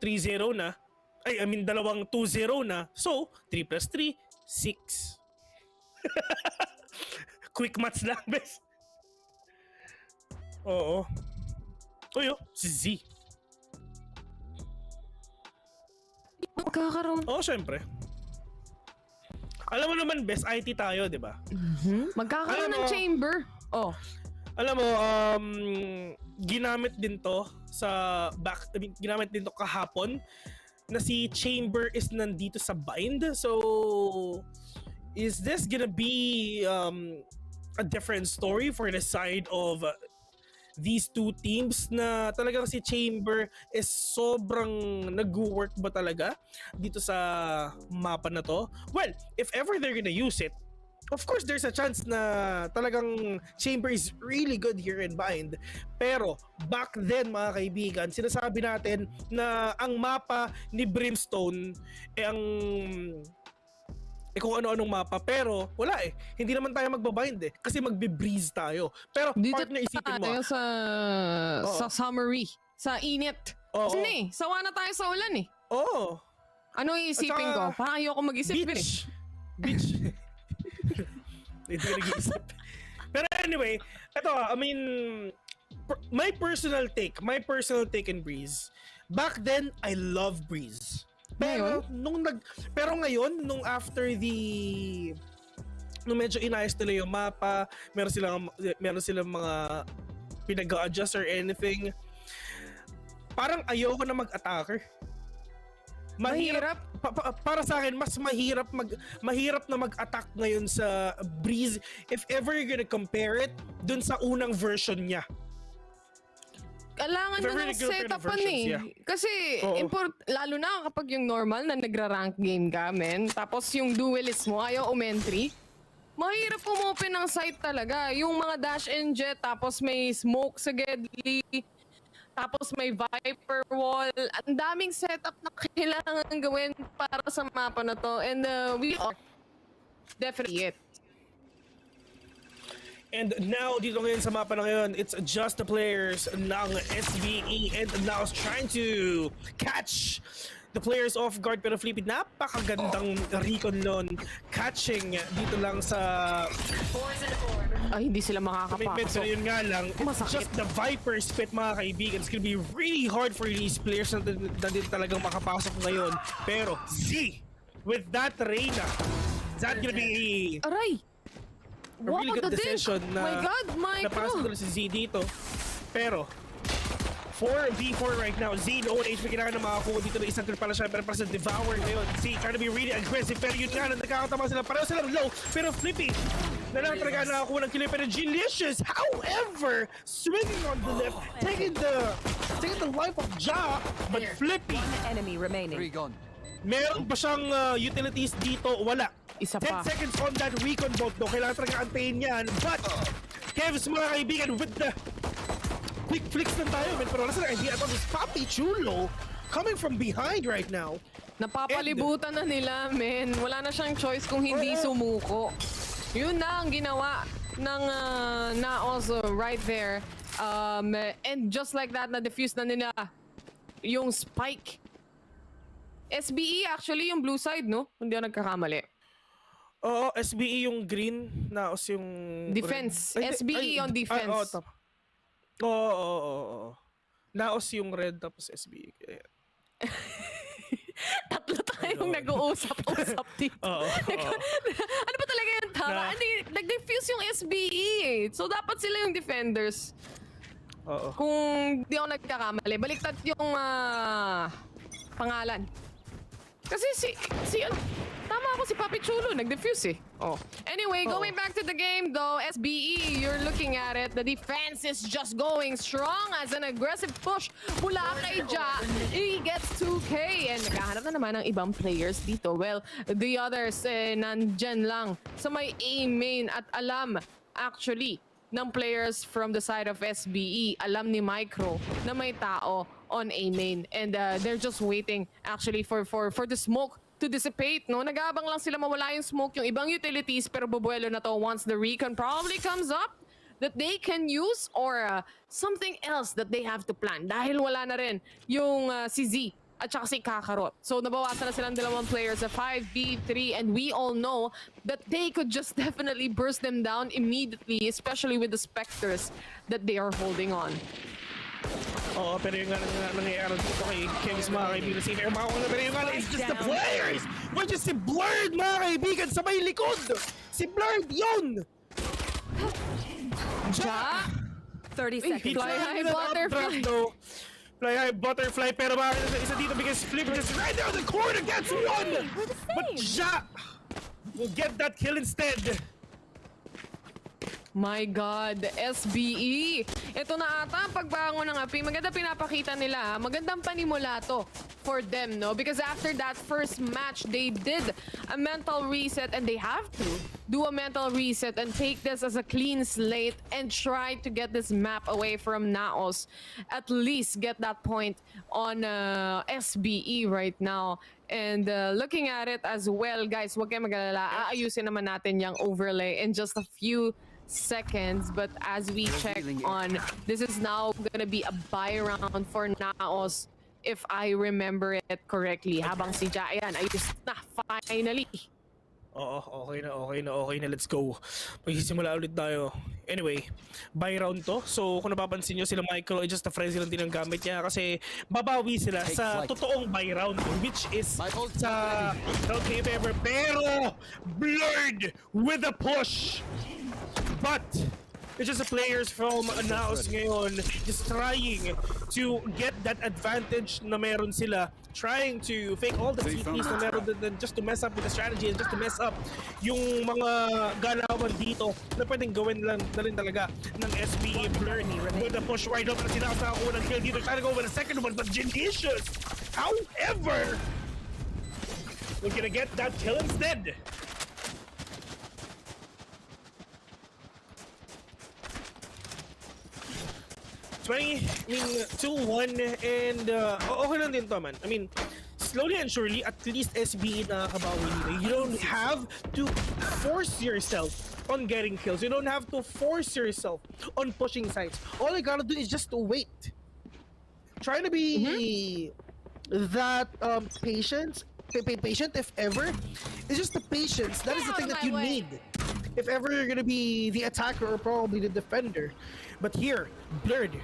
N: na. I mean, 2-0 na. So, 3 plus 3, 6. Quick maths lang, bes. Oo. Uyo, si Z.
M: Magkakaroon.
N: Oo, syempre. Alam mo naman, best IT tayo, di ba?
M: Magkakaroon ng chamber. Oh.
N: Alam mo, ginamit din to ginamit din to kahapon na si Chamber is nandito sa bind. So, is this gonna be a different story for the side of these two teams na talagang si Chamber is sobrang nag-work ba talaga dito sa mapa na to? Well, if ever they're gonna use it, of course, there's a chance na talagang Chamber is really good here in bind. Pero back then mga kaibigan, sinasabi natin na ang mapa ni Brimstone kung ano-anong mapa, pero wala eh. Hindi naman tayo magbabind eh. Kasi magbe-breeze tayo. Pero
M: dito
N: partner, isipin mo.
M: tayo sa summary. Sa init. Kasi na sawa na tayo sa ulan eh.
N: Oo.
M: Ano iisipin ko? Parang ayoko mag-isip eh.
N: Beach. Hindi ko nag-iisip. Pero anyway, ito, I mean, my personal take in Breeze. Back then, I love Breeze. Pero ngayon, nung after nung medyo inayos nila yung mapa, meron silang mga pinag-adjust or anything, parang ayoko na mag-attacker. Mahirap. Para sa akin, mas mahirap na mag-attack ngayon sa Breeze if ever you're gonna compare it dun sa unang version niya.
M: Kailangan nyo ng setupan eh. Kasi, lalo na kapag yung normal na nagra-rank game ka, men, tapos yung duelist mo, ayaw umentry, mahirap umopen ng site talaga. Yung mga dash and jet, tapos may smoke sa Gedli, tapos may Viper wall. Ang daming setup na kailangan gawin para sa mapa na to. And we are definitely it.
N: And now, dito ngayon sa mapa na ngayon, it's just the players ng SBE and NAOS trying to catch the players off guard. Pero Flippy, napakagandang recon nun. Catching dito lang sa...
M: Ay, hindi sila makakapasok.
N: Pero yun nga lang, it's just the Viper spit mga kaibigan. It's gonna be really hard for these players na din talagang makapasok ngayon. Pero Z, with that Reyna, is that gonna be...
M: Aray!
N: A really good decision na napasok na si Z dito. Pero 4v4 right now. Z, no HP kailangan na makakuha dito ng isang kill pala siya. Pero para sa Devour ngayon, Z trying to be really aggressive. Pero yun nga na nagkakatama sila. Pareho silang low. Pero Flippy, na lang talaga nakakuha ng kill. Pero Delicious, however, swinging on the left, taking the life of Ja. But Flippy,
R: enemy remaining.
N: meron ba siyang utilities dito? Wala.
M: Isa
N: 10
M: pa.
N: seconds on that recon bolt though. Kailangan talaga antayin yan. But, Kevs mga kaibigan, with the quick flicks lang tayo. Pero wala silang idea about this Papi Chulo coming from behind right now.
M: Napapalibutan na nila, men. Wala na siyang choice kung hindi sumuko. Yun na ang ginawa ng NAOS right there. And just like that, na-defuse na nila yung spike. SBE actually yung blue side, no? Hindi ako nagkakamali.
N: Oo, SBE yung green, NAOS yung...
M: Defense. SBE on defense.
N: Oo. NAOS yung red, tapos SBE.
M: Tatlo tayong nag-uusap-usap dito. Ano ba talaga yung tama? Nag-defuse yung SBE eh. So dapat sila yung defenders. Kung di ako nagkakamali. Baliktad yung pangalan. Kasi tama ako si Papi Chulo, nag-defuse eh. Anyway, going back to the game though, SBE, you're looking looking at it, the defense is just going strong as an aggressive push mula kay Ja. He gets 2K and naghahanap na naman ng ibang players dito. Well, the others nandyan lang sa may A main at alam actually ng players from the side of SBE. Alam ni Micro na may tao on A main and they're just waiting actually for the smoke to dissipate, no? Nag-aabang lang sila mawala yung smoke, yung ibang utilities, pero bubuelo na to once the recon probably comes up that they can use or something else that they have to plan dahil wala na rin yung si Z at saka si Kakarot. So nabawasan na silang dalawang players sa 5v3 and we all know that they could just definitely burst them down immediately, especially with the Spectres that they are holding on.
N: Oo, pero yung nangyayari dito kay Kev's mga kaibigan, si Fair Mako na, pero yung it's just the players! Which is si Blurred, mga kaibigan, sa may likod! Si Blurred, yun!
M: Ja!
R: 30 seconds.
M: Fly high butterfly.
N: Fly high butterfly, pero bakit isa dito because Flip just right there on the corner gets one! But Ja will get that kill instead.
M: My God, SBE. Ito na ata ang pagbangon ng api. Maganda pinapakita nila. Magandang panimula to for them, no? Because after that first match, they did a mental reset and they have to do a mental reset and take this as a clean slate and try to get this map away from NAOS. At least get that point on SBE right now. And looking at it as well, guys, huwag kayo mag-alala. Aayusin naman natin yung overlay in just a few seconds, but as we check on, this is now gonna be a buy round for NAOS if I remember it correctly. Habang si Ja, ayan, ayos na, finally.
N: Oo, okay na, let's go. Magsisimula ulit tayo. Anyway, buy round to. So kung napapansin nyo, sila Michael ay just a frenzy lang din ang gamit niya kasi babawi sila sa totoong buy round, which is sa round game ever. Pero Blurred with a push. But it's just the players from NAOS ngayon just trying to get that advantage na meron sila, trying to fake all the CPs na meron din just to mess up with the strategy and just to mess up yung mga galawan dito na pwedeng gawin lang na rin talaga ng SBE. Blurred with the push right up na sila sa unang kill dito, trying to go with the second one, but Genicious, however, we're gonna get that kill instead. 2-1 and okay lang din to, man. I mean, slowly and surely, at least SBE nakakabawi nila. You don't have to force yourself on getting kills. You don't have to force yourself on pushing sides. All you gotta do is just to wait. Trying to be that patient if ever. It's just the patience. That is the thing that you need. If ever you're gonna be the attacker or probably the defender. But here, Blurred.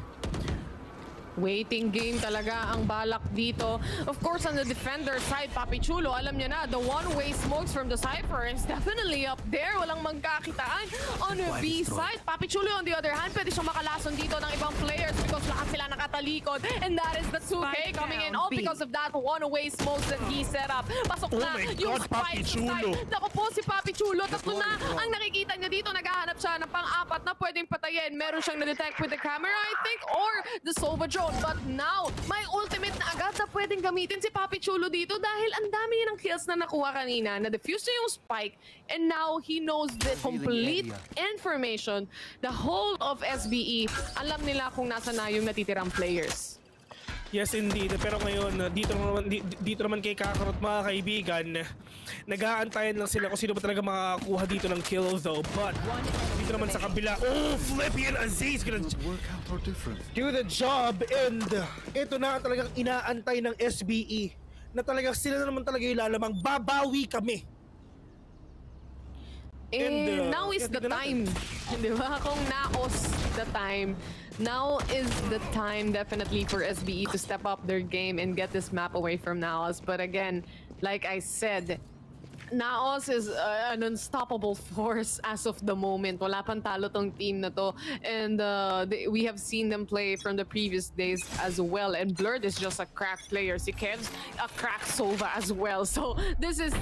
M: Waiting game talaga ang balak dito. Of course, on the defender side, Papi Chulo, alam niya na, the one-way smokes from the Cypher is definitely up there. Walang magkakitaan. On the B side, Papi Chulo on the other hand, pwede siyang makalason dito ng ibang players because lahat sila nakatalikod. And that is the 2K coming in all because of that one-way smokes that he set up. Pasok na yung spike side. Naku po si Papi Chulo. Tatlo na ang nakikita niya dito. Naghahanap siya ng pang-apat na pwedeng patayin. Meron siyang na-detect with the camera, I think, or the Sova drone. But now, may ultimate na agad na pwedeng gamitin si Papi Chulo dito dahil ang dami niya ng kills na nakuha kanina. Na-defuse niya yung spike and now he knows the complete information. The whole of SBE, alam nila kung nasa na yung natitirang players.
N: Yes, indeed. Pero ngayon, dito naman kay Kakarot, mga kaibigan, nag-aantayan lang sila kung sino ba talaga makakakuha dito ng kill though. But dito naman sa kabila, Flippy and Aziz gonna do the job. And ito na talagang inaantay ng SBE na talagang sila na naman talaga yung lalamang babawi kami.
M: And now is the time. Di ba? Kung NAOS the time. Now is the time definitely for SBE to step up their game and get this map away from NAOS. But again, like I said, NAOS is an unstoppable force as of the moment. Wala pang talo tong team na to. And we have seen them play from the previous days as well. And Blurred is just a crack player. Si Kev's a crack Sova as well. So this is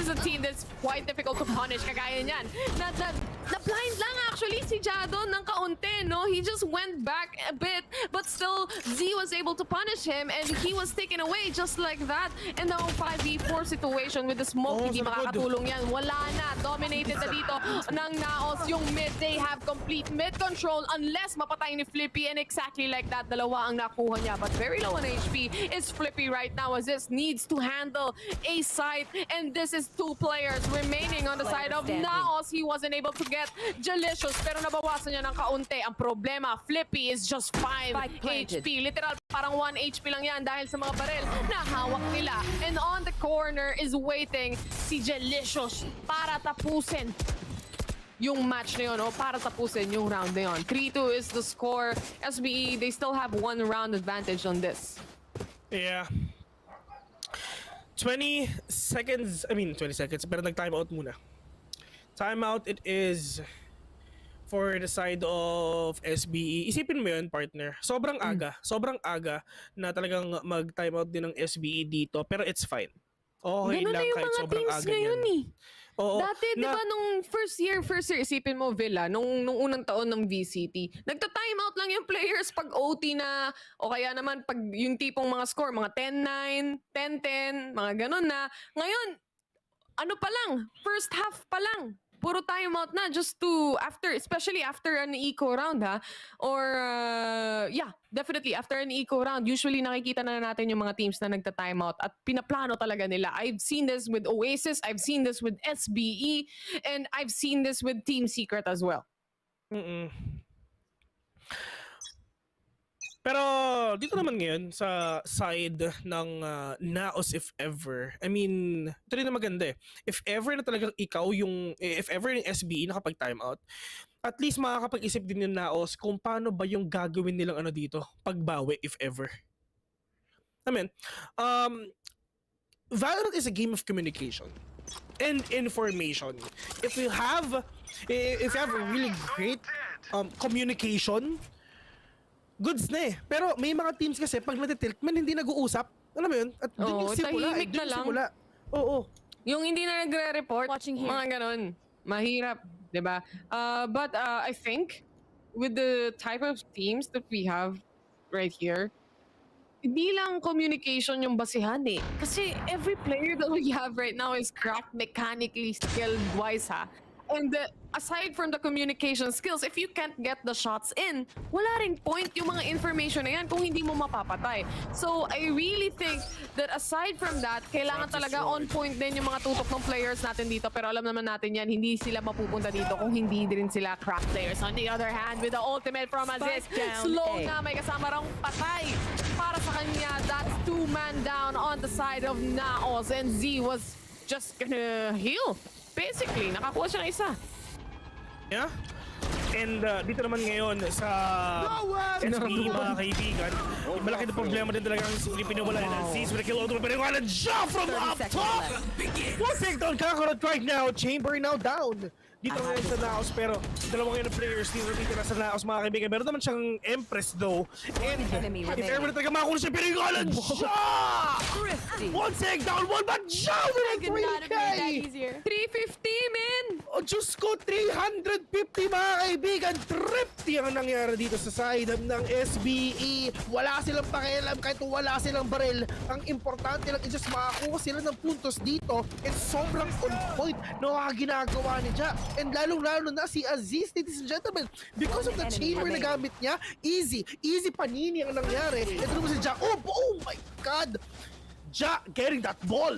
M: a team that's quite difficult to punish. Kagaya niyan. Na blind lang actually si Jado. doon ng kaunti, no? He just went back a bit, but still, Z was able to punish him and he was taken away just like that. And now 5v4 situation with the smoke, hindi makakatulong yan. Wala na. Dominated na dito ng NAOS yung mid. They have complete mid control unless mapatay ni Flippy, and exactly like that, dalawa ang nakuha niya. But very low on HP is Flippy right now as this needs to handle a side, and this is 2 players remaining on the side of NAOS. He wasn't able to get Delicious, pero nabawasan niya ng kaunti. Ang problema, Flippy is just 5 HP. Literal, parang 1 HP lang yan dahil sa mga baril na hawak nila. And on the corner is waiting si Delicious para tapusin yung match na yun, o para tapusin yung round na yun. 3-2 is the score. SBE, they still have 1 round advantage on this.
N: Yeah. 20 seconds, pero nag-timeout muna. Timeout it is for the side of SBE. Isipin mo yun, partner. Sobrang aga na talagang mag-timeout din ng SBE dito, pero it's fine. Okay
M: ganun
N: lang
M: na yung
N: kahit
M: mga
N: sobrang
M: teams
N: aga
M: ngayon
N: yan.
M: eh.
N: Oo,
M: Dati, di ba, nung first year, isipin mo, Villa, nung unang taon ng VCT, nagta-timeout lang yung players pag OT na, o kaya naman pag yung tipong mga score, mga 10-9, 10-10, mga ganun na. Ngayon, ano pa lang, first half pa lang. Puro timeout na just to, especially after an eco round, ha? Or, yeah, definitely, after an eco round, usually nakikita na natin yung mga teams na nagta-timeout at pinaplano talaga nila. I've seen this with Oasis, I've seen this with SBE, and I've seen this with Team Secret as well.
N: Pero dito naman ngayon sa side ng NAOS, if ever, ito rin na maganda eh. If ever na talagang if ever yung SBE nakapag-timeout, at least makakapag-isip din yung NAOS kung paano ba yung gagawin nilang dito, pagbawi, if ever. Valorant is a game of communication and information. If you have a really great communication, goods na eh. Pero may mga teams kasi pag natitilt man hindi nag-uusap. Alam mo yun? At dun yung simula.
M: Tahimik na lang.
N: Oo.
M: Yung hindi na nagre-report, mga ganun. Mahirap, di ba? But I think with the type of teams that we have right here, hindi lang communication yung basihan eh. Kasi every player that we have right now is cracked mechanically, skilled-wise ha. And aside from the communication skills, if you can't get the shots in, wala ring point yung mga information na yan kung hindi mo mapapatay. So I really think that aside from that, kailangan talaga on point din yung mga tutok ng players natin dito. Pero alam naman natin yan, hindi sila mapupunta dito kung hindi din sila crack players. On the other hand, with the ultimate from Aziz, slow na, may kasama rang patay. Para sa kanya, that's 2-man down on the side of NAOS, and Z was just gonna heal. Basically, nakakuha siya ng isa.
N: Yeah? And dito naman ngayon sa SB, mga kaibigan, malaki na problema din talaga ang Filipino wala na Aziz with a kill ultimate, pero yung alam jump from up top! One takedown, Kakarot right now, Chamber now down. Dito ngayon sa NAOS, pero dalawa ngayon na players dito na sa NAOS, mga kaibigan. Meron naman siyang Empress though. And if ever na talaga makakuha siya, pero yung alam shot! One takedown, one back jump with a 3K!
M: 350, man!
N: Oh, Diyos ko, 350 mga kaibigan. Thrifty ang nangyari dito sa side ng SBE. Wala silang pakialam kahit wala silang baril. Ang importante lang is just makakuha sila ng puntos dito. And sobrang on point na ginagawa ni Ja. And lalong-lalo na si Aziz, ladies and gentlemen. Because of the chamber na gamit niya, easy panini ang nangyari. Ito naman si Ja. Oh my God! Ja getting that ball.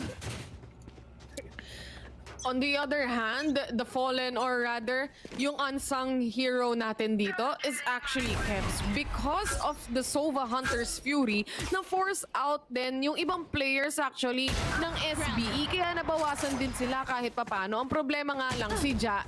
M: On the other hand, the fallen, or rather, yung unsung hero natin dito is actually Kebs. Because of the Sova Hunter's Fury, na-force out din yung ibang players actually ng SBE. Kaya nabawasan din sila kahit papano. Ang problema nga lang si Ja,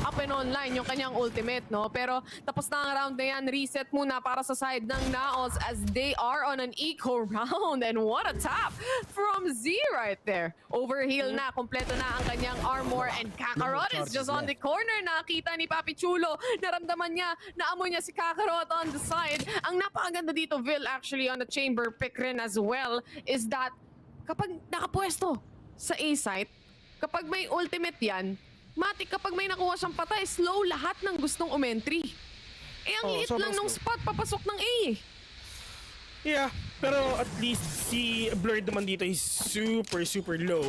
M: up and online yung kanyang ultimate, no? Pero tapos na ang round na yan, reset muna para sa side ng NAOS as they are on an eco round. And what a tap from Z right there. Overheal na, kompleto na ang kanyang armor, and Kakarot is just on the corner. Nakita ni Papi Chulo, naramdaman niya, naamoy niya si Kakarot on the side. Ang napakaganda dito, Vil, actually on the chamber pick rin as well, is that kapag nakapwesto sa A site, kapag may ultimate yan, Matik kapag may nakuha siyang patay, slow lahat ng gustong umentry. Eh, ang liit lang nung spot, papasok ng A eh.
N: Yeah, pero at least si Blurred naman dito is super low.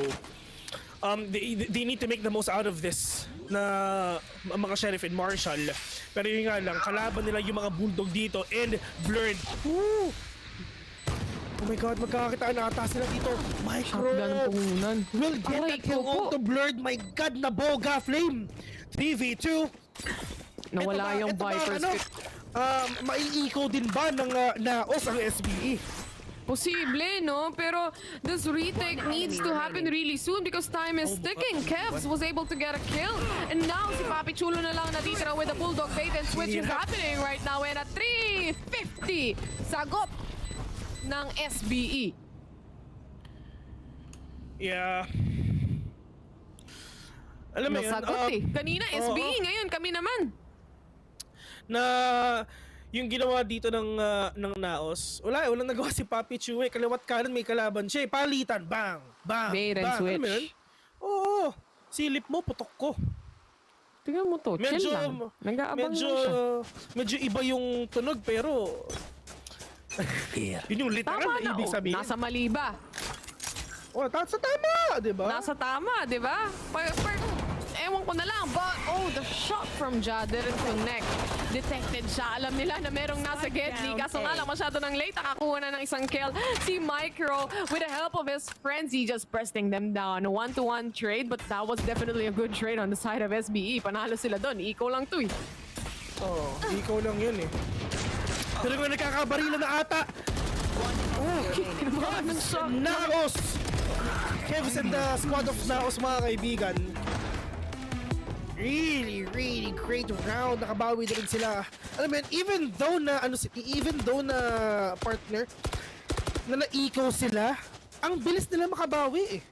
N: They need to make the most out of this na mga Sheriff and Marshall. Pero yun nga lang, kalaban nila yung mga Bulldog dito and Blurred. Woo! Oh my god, magkakakitaan na ata sila dito. Micro will get that kill onto Blurred. My god, naboga Flame. 3v2.
M: Nawala yung Vipers.
N: Maiiko din ba ng NAOS ang SBE?
M: Posible, no? Pero this retake needs to happen really soon because time is ticking. Kevs was able to get a kill. And now si Papi Chulo na lang natitira with the Bulldog bait and switch is happening right now. And at 350, sagot ng SBE.
N: Yeah. Alam mo yun,
M: nasagot kanina SBE, ngayon kami naman.
N: Na yung ginawa dito ng NAOS, walang nagawa si Papi Chu. Kaliwat kanan may kalaban siya. Palitan, bang, bang,
M: bait and
N: bang.
M: switch.
N: Alam mo yun? Oo, silip mo, putok ko.
M: Tingnan mo to, chill lang. Nag-aabang lang siya.
N: Medyo iba yung tunog pero yun yung literal na ibig sabihin.
M: Nasa mali ba?
N: Oh, nasa tama, di ba?
M: Nasa tama, di ba? Ewan ko na lang, but the shot from Ja didn't connect. Detected siya. Alam nila na merong nasa Gedli. Kaso nga lang, masyado ng late. Nakakuha na ng isang kill. Si Micro, with the help of his friends, he just pressing them down. A 1-to-1 trade, but that was definitely a good trade on the side of SBE. Panalo sila doon. Ikaw lang to eh.
N: Oh, ikaw lang yun eh. Pero kung nagkakabarila na ata. NAOS! Kevs and the squad of NAOS, mga kaibigan. Really great round. Nakabawi na rin sila. Alam mo yun, even though na partner, na naikaw sila, ang bilis nila makabawi eh.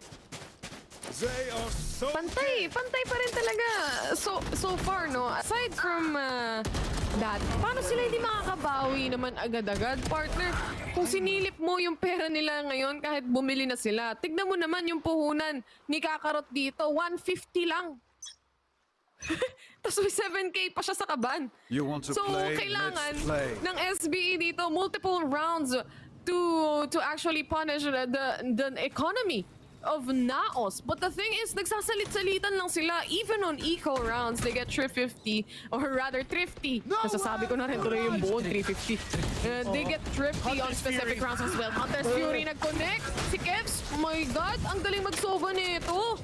M: Pantay pa rin talaga. So far, no? Aside from that, paano sila hindi makakabawi naman agad-agad, partner? Kung sinilip mo yung pera nila ngayon kahit bumili na sila, tignan mo naman yung puhunan ni Kakarot dito, 150 lang. Tapos may 7K pa siya sa kaban. So, kailangan ng SBE dito multiple rounds to actually punish the economy of NAOS. But the thing is, nagsasalit-salitan lang sila. Even on eco rounds, they get 350 or rather thrifty. Nasasabi ko na rin tuloy yung buong 350. They get thrifty on specific rounds as well. Hunter's Fury nag-connect. Si Kevs, oh my god, ang galing mag-sova nito.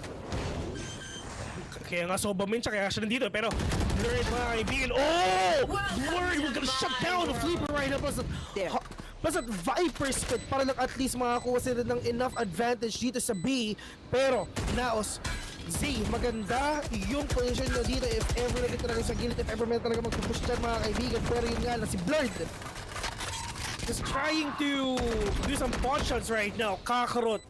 N: Kaya nga Sobamin siya, kaya siya nandito. Pero Blurred, mga kaibigan. Oh! Blurred, we're gonna shut down the Flipper right now. Plus at Viper Spit para lang at least makakuha sila ng enough advantage dito sa B. Pero NAOS, Z, maganda yung position nyo dito if ever na talaga sa gilid, if ever may talaga magpupush dyan, mga kaibigan. Pero yun nga lang, si Blurred just trying to do some pot shots right now. Kakarot.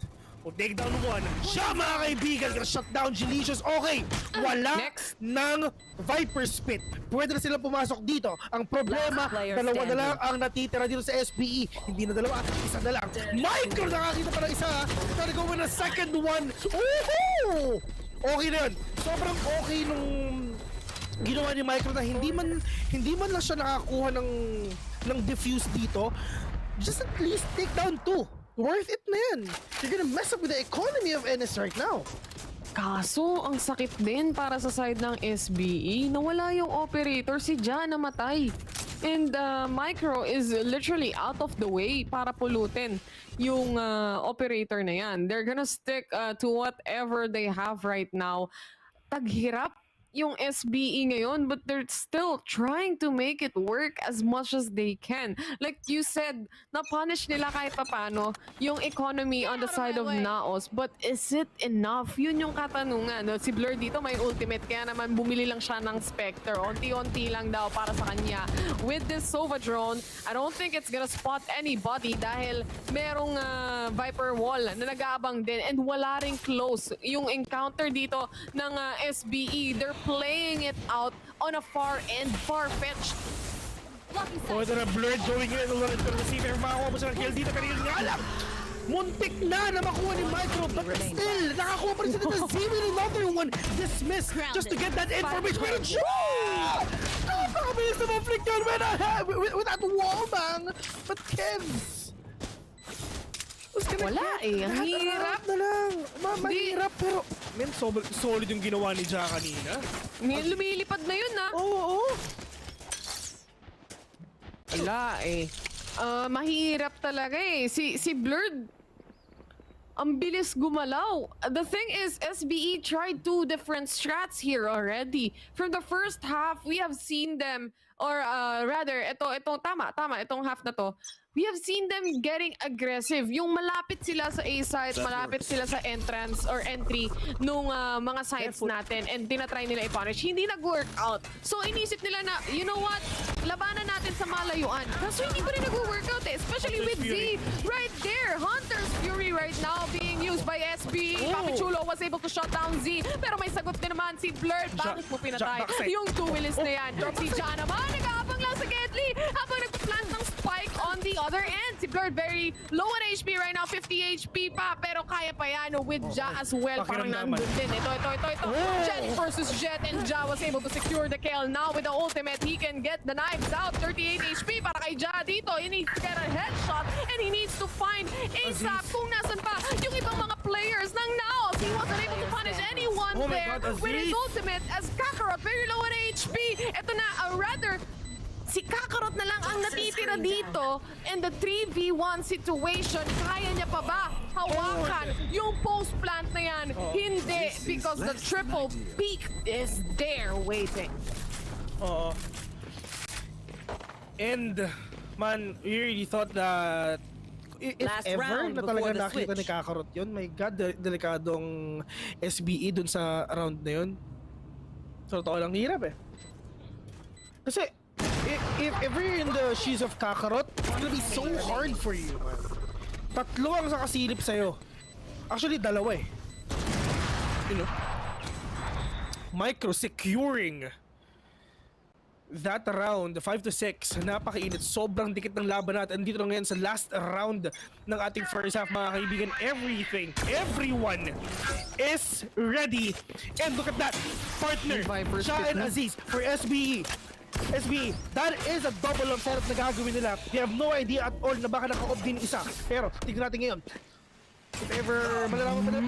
N: O take down one. Siya, mga kaibigan, gonna shut down Gelicious. Okay, wala ng Viper Spit. Pwede na sila pumasok dito. Ang problema, dalawa na lang ang natitira dito sa SBE. Hindi na dalawa, isa na lang. Micro, nakakita pa ng isa. Gotta go with a second one. Woohoo! Okay na yun. Sobrang okay nung ginawa ni Micro na hindi man lang siya nakakuha ng defuse dito. Just at least take down 2. Worth it na yan. You're gonna mess up with the economy of NS right now.
M: Kaso, ang sakit din para sa side ng SBE. Nawala yung operator, si Ja namatay. And Micro is literally out of the way para pulutin yung operator na yan. They're gonna stick to whatever they have right now. Taghirap yung SBE ngayon, but they're still trying to make it work as much as they can. Like you said, na-punish nila kahit papano yung economy on the side of NAOS, but is it enough? Yun yung katanungan. No? Si Blur dito may ultimate, kaya naman bumili lang siya ng Spectre. Onti-onti lang daw para sa kanya. With this Sova drone, I don't think it's gonna spot anybody dahil merong Viper wall na nag-aabang din and wala ring close. Yung encounter dito ng SBE, they're playing it out on a far end, far-fetched.
N: Pwede na Blurred going in. Pero receiver, makakuha mo siya ng kill dito. Pero yun nga lang, Muntik na makuha ni Micro, but still, nakakuha pa rin sila ng zero and another one dismissed just to get that information. Pero napakabilis na ma-flick yun with that wall bang. But Kevs,
M: Wala eh. Ang hirap.
N: na lang. Mahirap pero men, solid yung ginawa ni Ja kanina.
M: Lumilipad na yun ah.
N: Oo.
M: Wala eh. Mahirap talaga eh. Si Blurred, ang bilis gumalaw. The thing is, SBE tried 2 different strats here already. From the first half, we have seen them, or rather, itong half na to, we have seen them getting aggressive. Yung malapit sila sa A site, malapit sila sa entrance or entry nung mga sites natin and tinatry nila i-punish. Hindi nag-work out. So inisip nila na, you know what? Labanan natin sa malayuan. Kaso hindi pa rin nag-work out eh. Especially with Z right there. Hunter's Fury right now being used by SB. Papichulo was able to shut down Z. Pero may sagot din naman si Blurred. Bakit mo pinatay? Yung duelist na yan. Si Ja naman, nag-aabang lang sa Gedli habang nagpa-plant ng spike on the other end. Si Blurred very low on HP right now, 50 HP pa, pero kaya pa yan with Ja as well. Parang nandun din. Ito. Jet versus Jet, and Ja was able to secure the kill. Now with the ultimate, he can get the knives out. 38 HP para kay Ja dito. He needs to get a headshot and he needs to find ASAP kung nasan pa yung ibang mga players ng NAOS. He wasn't able to punish anyone there with his ultimate as Kakarot very low on HP. Ito na, rather, si Kakarot na lang ang natitira dito, and the 3v1 situation, kaya niya pa ba hawakan yung post-plant na yan? Hindi, because the triple peak is there waiting.
N: And, man, we really thought that if ever na talaga nakita ni Kakarot yun, my God, delikadong SBE dun sa round na yun. So, totoo lang, hirap eh. Kasi, if ever in the shoes of Kakarot, it's gonna be so hard for you, man. Tatlo ang nakasilip sa'yo. Actually, dalawa eh. You know? Micro securing that round, 5-6, napakainit. Sobrang dikit ng laban natin. Dito na ngayon sa last round ng ating first half, mga kaibigan. Everyone is ready. And look at that, partner, Ja and Aziz for SBE. SBE, that is a double of setup na gagawin nila. They have no idea at all na baka naka-off din isa. Pero, tignan natin ngayon. If ever, malalaman pa natin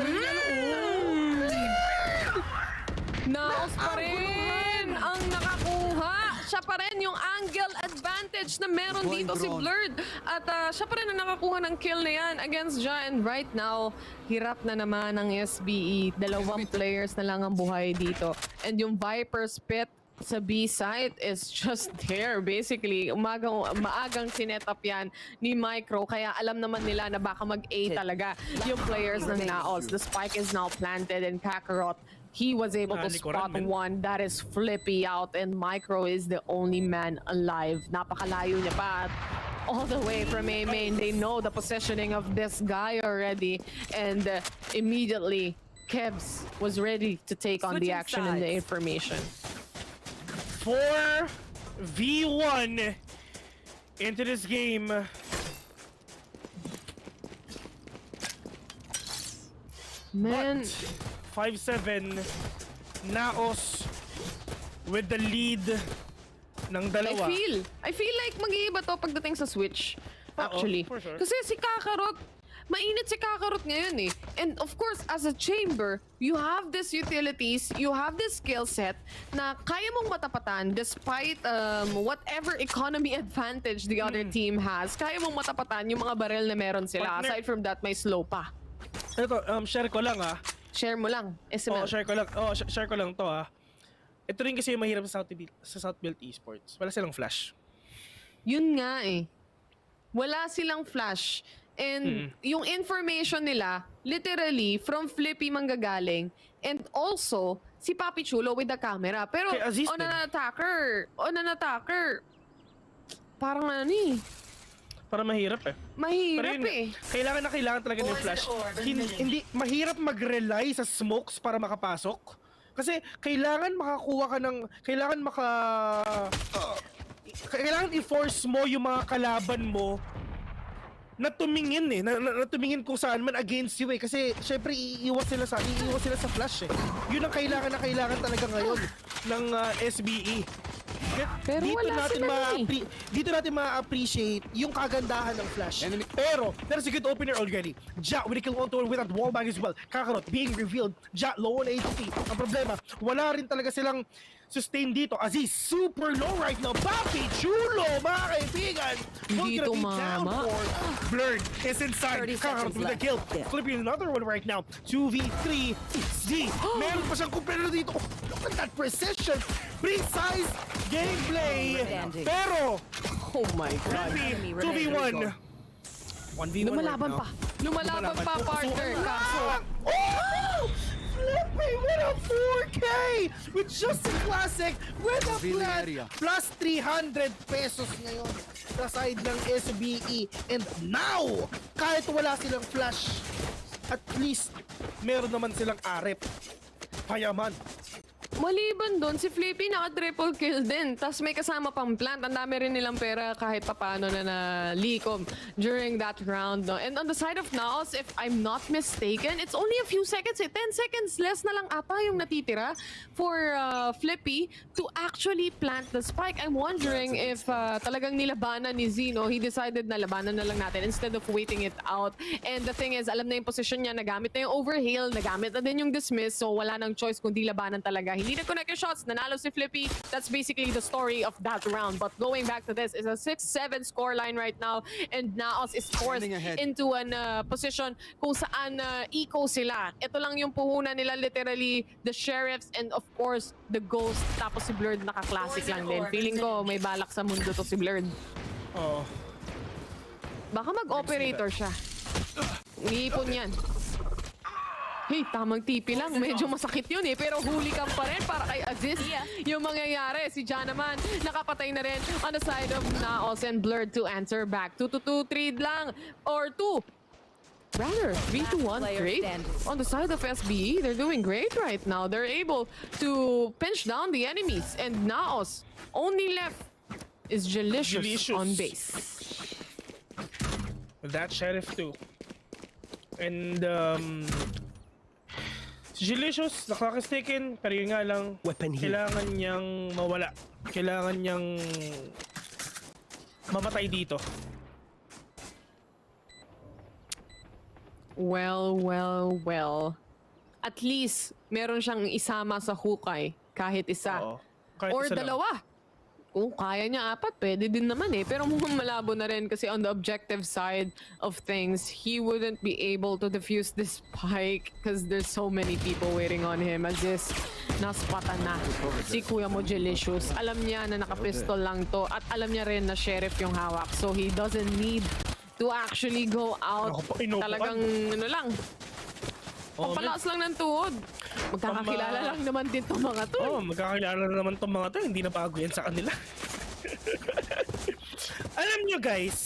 M: NAOS pa rin ang nakakuha. Siya pa rin yung angle advantage na meron dito si Blurred. At siya pa rin ang nakakuha ng kill na yan against Ja. And right now, hirap na naman ang SBE. 2 players na lang ang buhay dito. And yung Viper's Pit sa B site is just there. Basically, maagang sinet-up yan ni Micro. Kaya alam naman nila na baka mag-A talaga yung players ng NAOS. The spike is now planted and Kakarot, he was able to spot one that is Flippy out, and Micro is the only man alive. Napakalayo niya pa. All the way from A main, they know the positioning of this guy already, and immediately Kevs was ready to take on the action and the information.
N: 4v1 into this game.
M: Man,
N: 5-7, NAOS with the lead ng dalawa.
M: I feel like mag-iiba to pagdating sa Switch. Actually.
N: For sure.
M: Kasi si Kakarot, mainit si Kakarot ngayon eh. And of course, as a chamber, you have these utilities, you have this skill set na kaya mong matapatan despite whatever economy advantage the other team has. Kaya mong matapatan yung mga barrel na meron sila.
N: Partner.
M: Aside from that, may slow pa.
N: Ito, share ko lang ah.
M: Share mo lang, SML.
N: Share ko lang to ah. Ito rin kasi yung mahirap sa Southbuilt Esports. Wala silang flash.
M: Yun nga eh. Wala silang flash. And yung information nila, literally, from Flippy manggagaling. And also, si Papi Chulo with the camera. Pero on an attacker, parang ano eh.
N: Parang mahirap eh.
M: Mahirap eh.
N: Kailangan talaga ng flash. Hindi, mahirap mag-rely sa smokes para makapasok. Kasi kailangan kailangan i-force mo yung mga kalaban mo na tumingin na tumingin kung saan man against you kasi syempre iiwas sila sa flash eh. Yun ang kailangan talaga ngayon ng SBE.
M: Pero wala sila
N: dito natin ma-appreciate yung kagandahan ng flash. Pero there's a good opener already. Ja with a kill on tour with that wallbang as well. Kakarot being revealed. Ja low on HP. Ang problema, wala rin talaga silang sustain dito. Aziz super low right now. Papi Chulo, mga kaibigan.
M: Dito mama.
N: Blurred is inside. Kakarot with a kill. Flipping another one right now. 2v3 Z. Meron pa siyang kumpero dito. Look at that precision. Precise gameplay. Pero
M: oh my god.
N: 2v1. 1v1
M: Lumalaban pa. Lumalaban pa, partner. Kaso.
N: Oh! Flipping with a 4K! With just a classic, with a flat, plus 300 pesos ngayon sa side ng SBE. And now, kahit wala silang flash, at least, meron naman silang arep. Payaman.
M: Maliban doon, si Flippy naka-triple kill din. Tapos may kasama pang plant. Ang dami rin nilang pera kahit papano na nalikom during that round. No? And on the side of NAOS, if I'm not mistaken, it's only a few seconds. 10 seconds less na lang ata yung natitira for Flippy to actually plant the spike. I'm wondering if talagang nilabanan ni Zeno. He decided na labanan na lang natin instead of waiting it out. And the thing is, alam na yung position niya, nagamit na yung overheal, nagamit na din yung dismiss. So wala nang choice kundi labanan talaga. Hindi na-connect yung shots, nanalo si Flippy. That's basically the story of that round. But going back to this, is a 6-7 scoreline right now. And NAOS is forced into an position kung saan eco sila. Ito lang yung puhunan nila, literally, the Sheriffs and of course, the Ghost. Tapos si Blurred naka-classic lang din. Feeling ko may balak sa mundo to si Blurred.
N: Oo.
M: Baka mag-operator siya. Iipon yan. Hey, tamang TP lang. Medyo masakit yun eh. Pero huli ka pa rin para kay Aziz. Yung mangyayari. Si Jan naman, nakapatay na rin on the side of NAOS and Blurred to answer back. 2-2-2, 3 lang. Or 2. Rather, 3-2-1, great. On the side of SBE, they're doing great right now. They're able to pinch down the enemies. And NAOS, only left is Delicious on base.
N: That Sheriff too. And Delicious, nakakastaken, pero yun nga lang, kailangan niyang mawala. Kailangan niyang mamatay dito.
M: Well. At least, meron siyang isama sa hukay, kahit isa.
N: Oo, kahit
M: or
N: isa
M: dalawa.
N: Lang.
M: Kung kaya niya 4, pwede din naman eh. Pero mukhang malabo na rin kasi on the objective side of things, he wouldn't be able to defuse this spike because there's so many people waiting on him. As this, naspatan na si Kuya mo Delicious. Alam niya na nakapistol lang to at alam niya rin na Sheriff yung hawak. So he doesn't need to actually go out. Talagang ano lang. Pampalakas lang ng tuhod. Magkakakilala lang naman din itong mga to.
N: Oo, magkakilala naman itong mga to. Hindi na bago yan sa kanila. Alam nyo guys,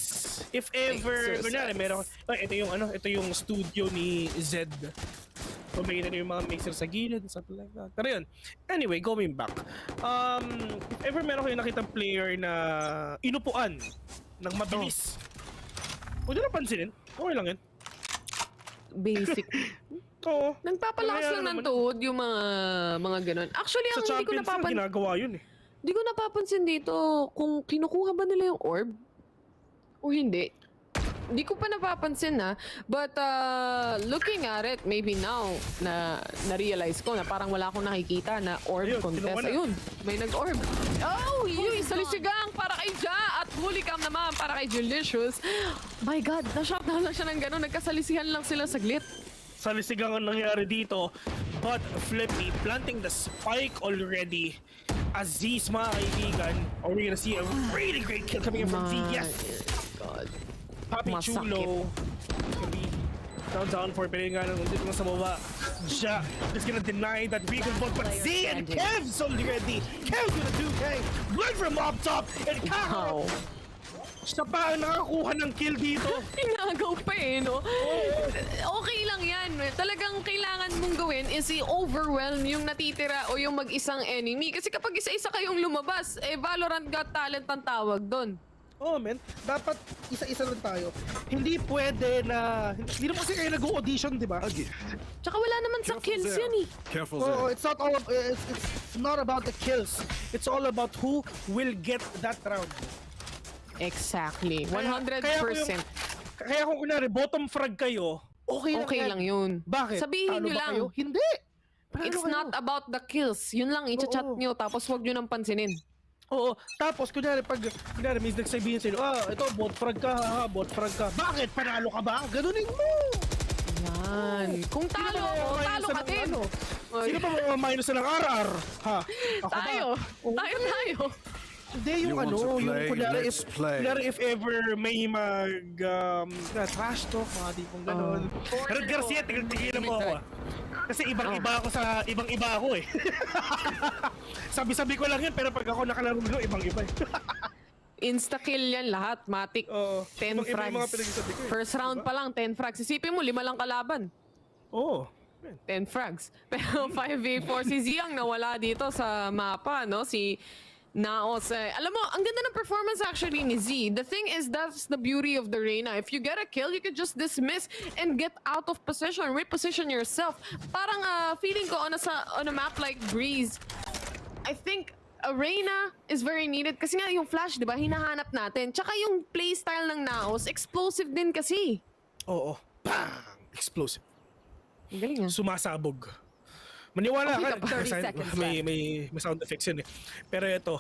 N: if ever, kunyari, meron, ito yung studio ni Zed. So may yung mga mixer sa gilid, something like that. Pero yun, anyway, going back. If ever meron kayo nakitang player na inupuan ng mabilis, huwag nyo napansinin. Okay lang yun.
M: Basic.
N: Oo.
M: Nagpapalakas lang ng tuhod yung mga ganun. Actually, ang hindi ko napapansin.
N: Ginagawa yun eh.
M: Hindi ko napapansin dito kung kinukuha ba nila yung orb o hindi. Hindi ko pa napapansin na. But looking at it, maybe now na-realize ko na parang wala akong nakikita na orb contest. Ayun, may nag-orb. Oh, yung salisigang para kay Ja at Bulikam naman para kay Delicious. My God, na-shutdown lang siya ng gano'n. Nagkasalisihan lang sila saglit.
N: Salisigang ang nangyari dito. But Flippy planting the spike already. Aziz, mga kaibigan. Are we gonna see a really great kill coming in from Z? Yes!
M: God.
N: Papi Chulo. Down for pero yung nga lang dito na sa baba. Ja is gonna deny that recon bot, but Z and Kev's already. Kev's gonna 2K. Blood from up top and Karo. Siya pa ang nakakuha ng kill dito.
M: Inagaw pa eh, no? Okay lang yan. Talagang kailangan mong gawin is i-overwhelm yung natitira o yung mag-isang enemy. Kasi kapag isa-isa kayong lumabas, Valorant Got Talent ang tawag doon.
N: Oh, man. Dapat isa-isa lang tayo. Hindi pwede na... Hindi naman kasi kayo nag-audition, di ba?
M: Tsaka wala naman sa kills yan eh.
K: Careful
N: Oh,
K: there.
N: it's not about the kills. It's all about who will get that round.
M: Exactly. 100%.
N: Kaya kung kunwari, bottom frag kayo, okay
M: lang yun.
N: Bakit?
M: Sabihin
N: Talo
M: nyo
N: ba
M: lang.
N: kayo? Hindi!
M: It's not about the kills. Yun lang, i-chat nyo, tapos wag nyo nang pansinin.
N: Oo, tapos kunyari may nagsabihin sa'yo, ito, bot frag ka, bot frag ka. Bakit? Panalo ka ba? Ganunin mo!
M: Yan. Kung talo ako, talo ka din.
N: Sino pa minus na ng RR? Ha? Ako
M: Tayo.
N: ba?
M: Tayo.
N: Hindi, yung
K: You want to play? Let's play.
N: Kunyari if ever may trash talk, mga tipong gano'n. Pero Garcia, tigilan mo ako. Kasi ibang-iba ako sa ibang-iba ako eh. Sabi-sabi ko lang yun, pero pag ako nakalaro nyo, ibang-iba eh.
M: Insta-kill yan lahat, Matic. 10 frags. First round pa lang, 10 frags. Isipin mo, 5 lang kalaban.
N: Oo.
M: 10 frags. Pero 5v4 si Ziang nawala dito sa mapa, no? Si NAOS. Alam mo, ang ganda ng performance actually ni Z. The thing is, that's the beauty of the Reyna. If you get a kill, you can just dismiss and get out of position, reposition yourself. Parang feeling ko on a map like Breeze, I think a Reyna is very needed kasi nga yung flash, di ba, hinahanap natin. Tsaka yung playstyle ng NAOS, explosive din kasi.
N: Oo. Bang! Explosive.
M: Galing nga.
N: Sumasabog. Maniwala ka,
R: 30 seconds
N: may sound effects yun eh. Pero ito,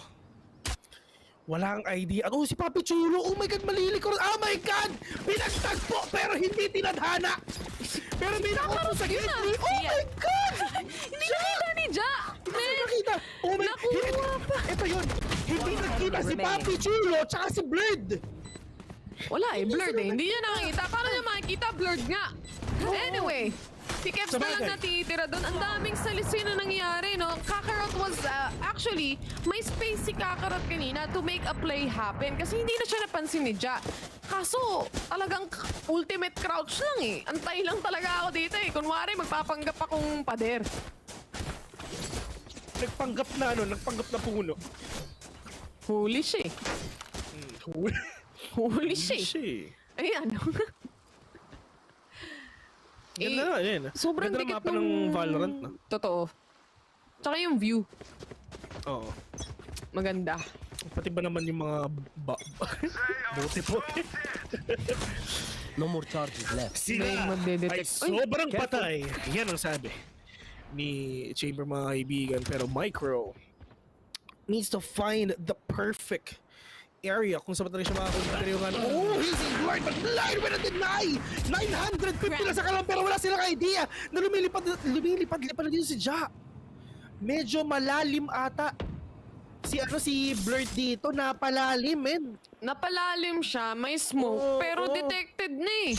N: walang idea. Si Papi Chulo, oh my God, malilikor. Oh my God! Pinagtagpo pero hindi tinadhana. Pero may nakuha sa gate. Oh my God!
M: Hindi nakita ni Ja!
N: Nakita. Oh my God. Ito yun. Hindi nakita si Papi Chulo tsaka si Blurred.
M: Wala eh, blurred eh. Hindi niya nakikita. Paano niya makikita? Blurred nga. Anyway, si Keps na lang natitira doon. Ang daming salisi na nangyayari, no? Kakarot was, actually, may space si Kakarot kanina to make a play happen kasi hindi na siya napansin ni Ja. Kaso, talagang ultimate crouch lang eh. Antay lang talaga ako dito eh. Kunwari, magpapanggap akong pader.
N: Nagpanggap na puno.
M: Huli siya eh. Huli siya eh. Ayan.
N: Ganda na, yun.
M: Sobrang
N: ganda na
M: dikit
N: mapa ng Valorant, no?
M: Totoo. Tsaka yung view.
N: Oo.
M: Maganda.
N: Pati ba naman yung mga bote po?
K: No more charges left.
N: Sila ay sobrang patay. Yan ang sabi ni Chamber, mga kaibigan. Pero Micro needs to find the perfect area kung saan siya makapunta yung oh, he's in blind, but blind with a deny! 950 na sa kalam, pero wala silang idea na lumilipad na dito si Ja. Medyo malalim ata. Si Blurred dito, napalalim, men.
M: Napalalim siya, may smoke, pero detected na eh.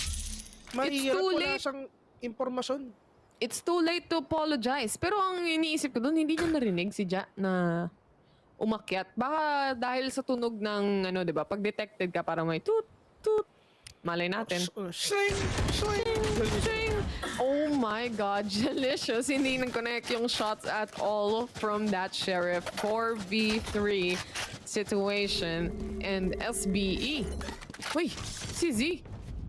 N: Mahirap, wala siyang impormasyon.
M: It's too late to apologize. Pero ang iniisip ko doon, hindi niya narinig si Ja na umakyat. Baka dahil sa tunog ng, di ba, pag detected ka, parang may toot, toot. Malay natin.
N: Shing! Shing!
M: Shing! Oh my God, delicious. Hindi nag-connect yung shots at all from that Sheriff. 4v3 situation and SBE. Uy, si Z.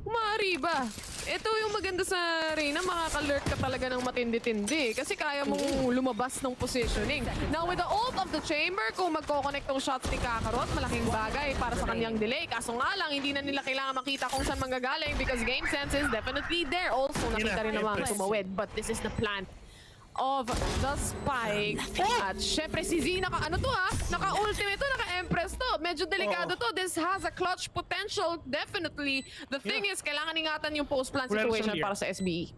M: Umari ba? Ito yung maganda sa Reyna, makaka-lurk ka talaga ng matindi-tindi kasi kaya mong lumabas ng positioning. Now with the ult of the chamber, kung magkoconnect tong shots ni Kakarot, malaking bagay para sa kanyang delay. Kaso nga lang, hindi na nila kailangan makita kung saan manggagaling because game sense is definitely there. Also, nakita rin naman tumawid. But this is the plan of the spike. At syempre si Z, naka-ultimate to, naka-empress to. Medyo delikado to. This has a clutch potential, definitely. The thing is, kailangan ingatan yung post-plan situation para sa SBE.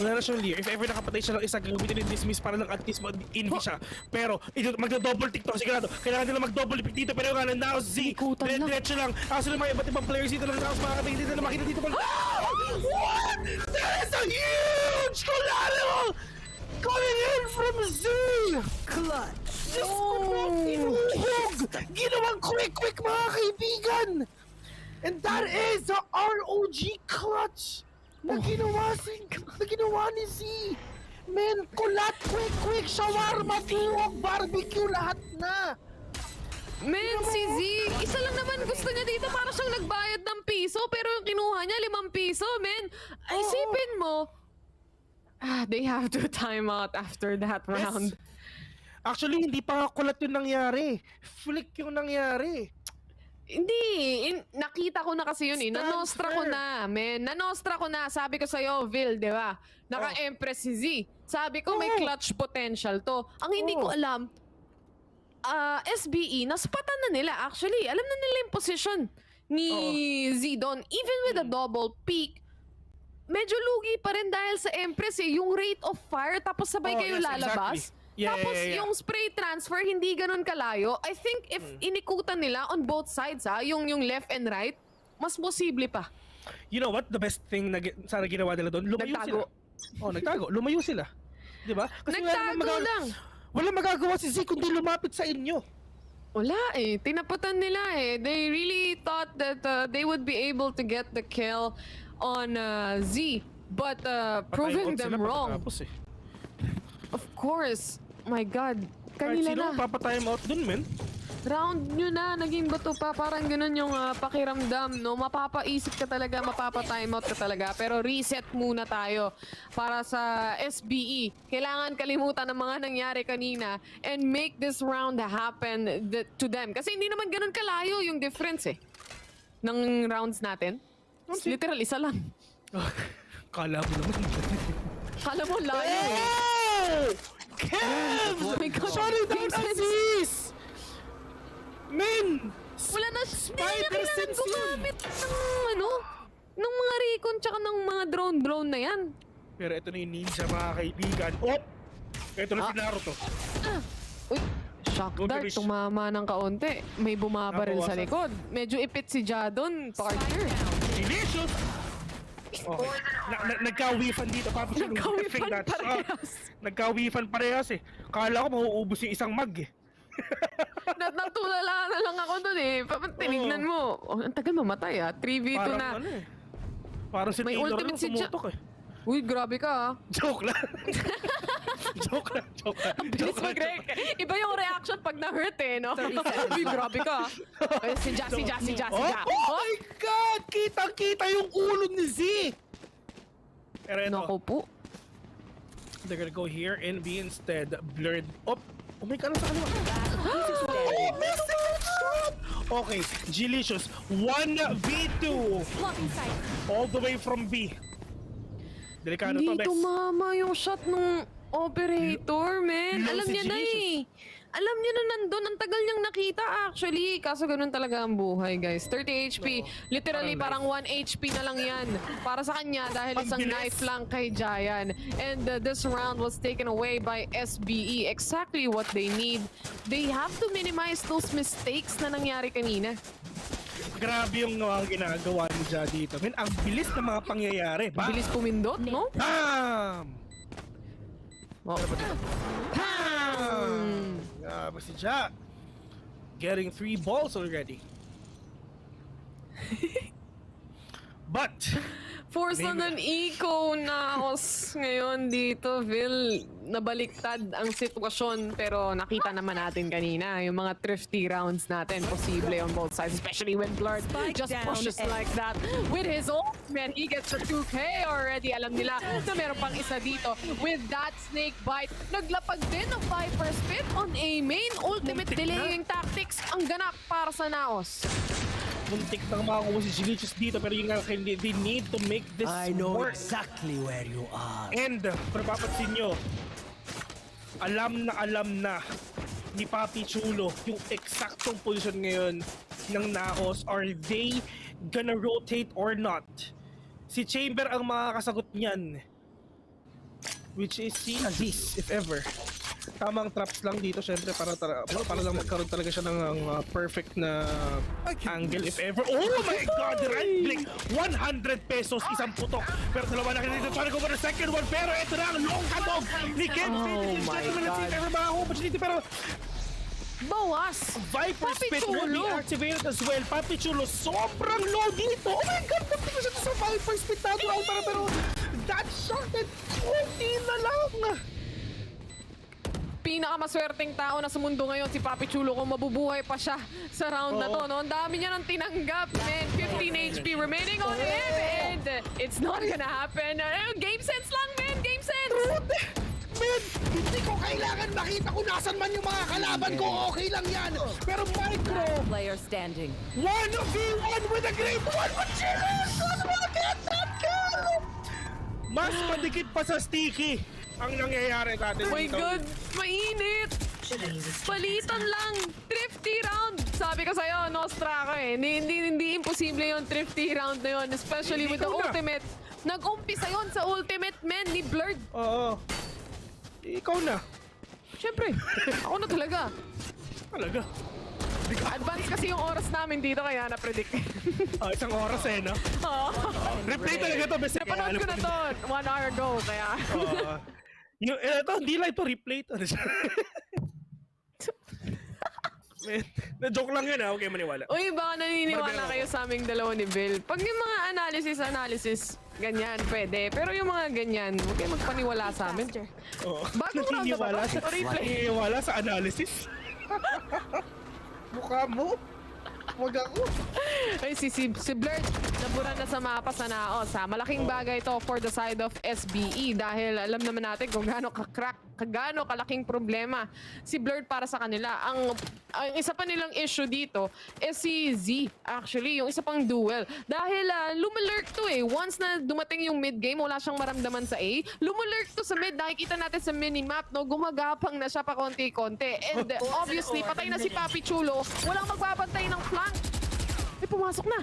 N: Wala na siyang leer. If ever nakapatay siya ng isa, gagamitin yung dismiss para lang at least mag-envy siya. Pero, magda-double tick to. Sigurado, kailangan nila mag-double pick dito. Pero nga, NAOS Z, diretso lang. Kasi sila mga iba't ibang players dito ng NAOS, makakatayin dito na makita dito. What? That is a huge collateral! Coming in from Z! Clutch! Ginawang quick, mga kaibigan! And that is the ROG clutch na ginawa ni Z! Men, kulat, quick, shawarma, tuhog, barbecue, lahat na!
M: Men, si Z, isa lang naman gusto niya dito para siyang nagbayad ng piso pero yung kinuha niya 5 piso, men. Isipin mo, they have to time out after that round.
N: Actually, hindi pa kulat yung nangyari. Flick yung nangyari.
M: Hindi, nakita ko na kasi yun eh. Nanostra ko na, men. Nanostra ko na. Sabi ko sa'yo, Vil, di ba? Naka-Empress si Z. Sabi ko may clutch potential to. Ang hindi ko alam, SBE, naspatan na nila. Actually, alam na nila yung position ni Z doon. Even with a double peak, medyo lugi pa rin dahil sa Empress eh. Yung rate of fire, tapos sabay kayo lalabas.
N: Exactly.
M: Tapos yung spray transfer, hindi ganun kalayo. I think if inikutan nila on both sides, yung left and right, mas posible pa.
N: You know what? The best thing na sana ginawa nila doon, lumayo sila. Nagtago. Lumayo sila. Di ba? Kasi
M: nagtago lang.
N: Wala magagawa si Z kundi lumapit sa inyo.
M: Wala eh. Tinaputan nila eh. They really thought that they would be able to get the kill on Z. But proving them wrong. Of course. My God. Kanila
N: sino
M: na.
N: Papatime out dun, men?
M: Round nyo na. Naging bato pa. Parang ganun yung pakiramdam, no? Mapapaisip ka talaga. Mapapatime out ka talaga. Pero reset muna tayo para sa SBE. Kailangan kalimutan ng mga nangyari kanina and make this round happen to them. Kasi hindi naman ganun kalayo yung difference eh. Ng rounds natin. Literal, isa lang.
N: Kala mo naman.
M: Kala mo layo eh.
N: Kev!
M: Oh my God.
N: Sorry down, Aziz! Men!
M: Wala na, hindi na kailangan gumamit ng mga recon tsaka ng mga drone na yan.
N: Pero ito na yung ninja, mga kaibigan. Ito na si Naruto.
M: Uy, shock dart, tumama ng kaunti. May bumabaril sa likod. Medyo ipit si Jadon, partner.
N: Delicious! Okay. Nagka-weefan dito.
M: Nagka-weefan parehas.
N: Nagka-weefan parehas eh. Kala ko mauubos yung isang mag eh.
M: Natulala na lang ako dun eh. Tinignan mo. Ang tagal mamatay 3v2 na.
N: Parang si Taylor lang tumutok eh.
M: Uy, grabe ka
N: Joke lang. Joke lang.
M: Bilis iba yung reaction pag na-hurt eh, no? Uy, grabe ka Si Ja.
N: Oh my God! Kitang-kita yung ulo ni Z! Pero ito.
M: Naku po.
N: They're gonna go here and be instead blurred. Oh my God, sa kaliwa. Missing shot! Okay, Gelicious. 1v2. All the way from B. Delikado to,
M: Hindi
N: Bex.
M: tumama yung shot nung operator, man. Alam niya na eh. Alam niya na nandun. Ang tagal niyang nakita actually. Kaso ganun talaga ang buhay, guys. 30 HP. Literally, parang 1 HP na lang yan. Para sa kanya dahil isang knife lang kay Jayan. And this round was taken away by SBE. Exactly what they need. They have to minimize those mistakes na nangyari kanina.
N: Grabe yung ginagawa niya dito. Men, ang bilis ng mga pangyayari.
M: Bilis pumindot, no?
N: Bam!
M: Bam!
N: Grabe si Ja. Getting 3 balls already. But
M: Force na ng eco NAOS ngayon dito, Vil. Nabaliktad ang sitwasyon pero nakita naman natin kanina yung mga thrifty rounds natin posible on both sides, especially when Blurred just pushes like that with his ult. Man, he gets a 2K already. Alam nila na meron pang isa dito with that snake bite. Naglapag din ng Viper Spit on A main. Ultimate delaying tactics ang ganap para sa NAOS.
N: muntik na makakuha si Gelicious dito pero yung they need to make this work.
K: I know exactly where you are.
N: And kung napapansin nyo, alam na ni Papi Chulo yung eksaktong position ngayon ng NAOS. Are they gonna rotate or not? Si Chamber ang makakasagot niyan, which is si Aziz, if ever. Tamang traps lang dito syempre para lang magkaroon talaga siya ng perfect na angle if ever. Oh my god, right click 100 pesos isang putok, pero dalawa na dito trying to go for the second one, pero ito na ang long kadog ni Ken.
M: Oh my god,
N: ever makakuha opportunity pero
M: bawas.
N: Viper Spit will be activated as well. Papi Chulo sobrang low dito. Oh my god, punta na siya sa Viper Spit natural pero that shot at 20 na lang.
M: pinakamaswerteng tao na sa mundo ngayon, si Papi Chulo, kung mabubuhay pa siya sa round na to, no? Ang dami niya nang tinanggap, man. 15 HP remaining on him, and it's not gonna happen. Game sense lang, man. Game sense.
N: Man, hindi ko kailangan makita kung nasan man yung mga kalaban ko. Okay lang yan. Pero Micro,
R: Player standing.
N: 1v1 with a great one with Chillers! Ano ba get that kill? Mas madikit pa sa sticky ang nangyayari natin
M: My
N: dito.
M: God, mainit. Palitan lang. Thrifty round. Sabi ko sa'yo, Nostra ka eh. Hindi imposible yung thrifty round na yun. Especially with the ultimate. Nag-umpisa yun sa ultimate, man, ni Blurred.
N: Oo. Ikaw na.
M: Siyempre, ako na talaga.
N: Talaga?
M: Advance kasi yung oras namin dito kaya na-predict.
N: Isang oras eh, no?
M: Oo.
N: Replay talaga to. Basta
M: Napanood ko na to 1 hour ago, kaya.
N: Ito, hindi lang ito. Replay to. Na-joke lang yun ha. Okay, maniwala.
M: Uy, baka naniniwala kayo sa aming dalawa ni Bill. Pag yung mga analysis, ganyan, pwede. Pero yung mga ganyan, huwag kayo magpaniwala sa amin. Bagong round na ba to? Replay.
N: Naniniwala sa analysis? Mukha mo? Huwag ako.
M: Ay, si Blurred, nabura na sa mapa sa NAOS. Malaking bagay to for the side of SBE dahil alam naman natin kung gaano gaano kalaking problema si Blurred para sa kanila. Ang isa pa nilang issue dito is si Z, actually, yung isa pang duel. Dahil lumalurk to eh. Once na dumating yung mid-game, wala siyang maramdaman sa A. Lumalurk to sa mid. Nakikita natin sa minimap, no? Gumagapang na siya pa konti-konti. And obviously, patay na si Papi Chulo. Walang magbabantay ng flank. Eh, pumasok na.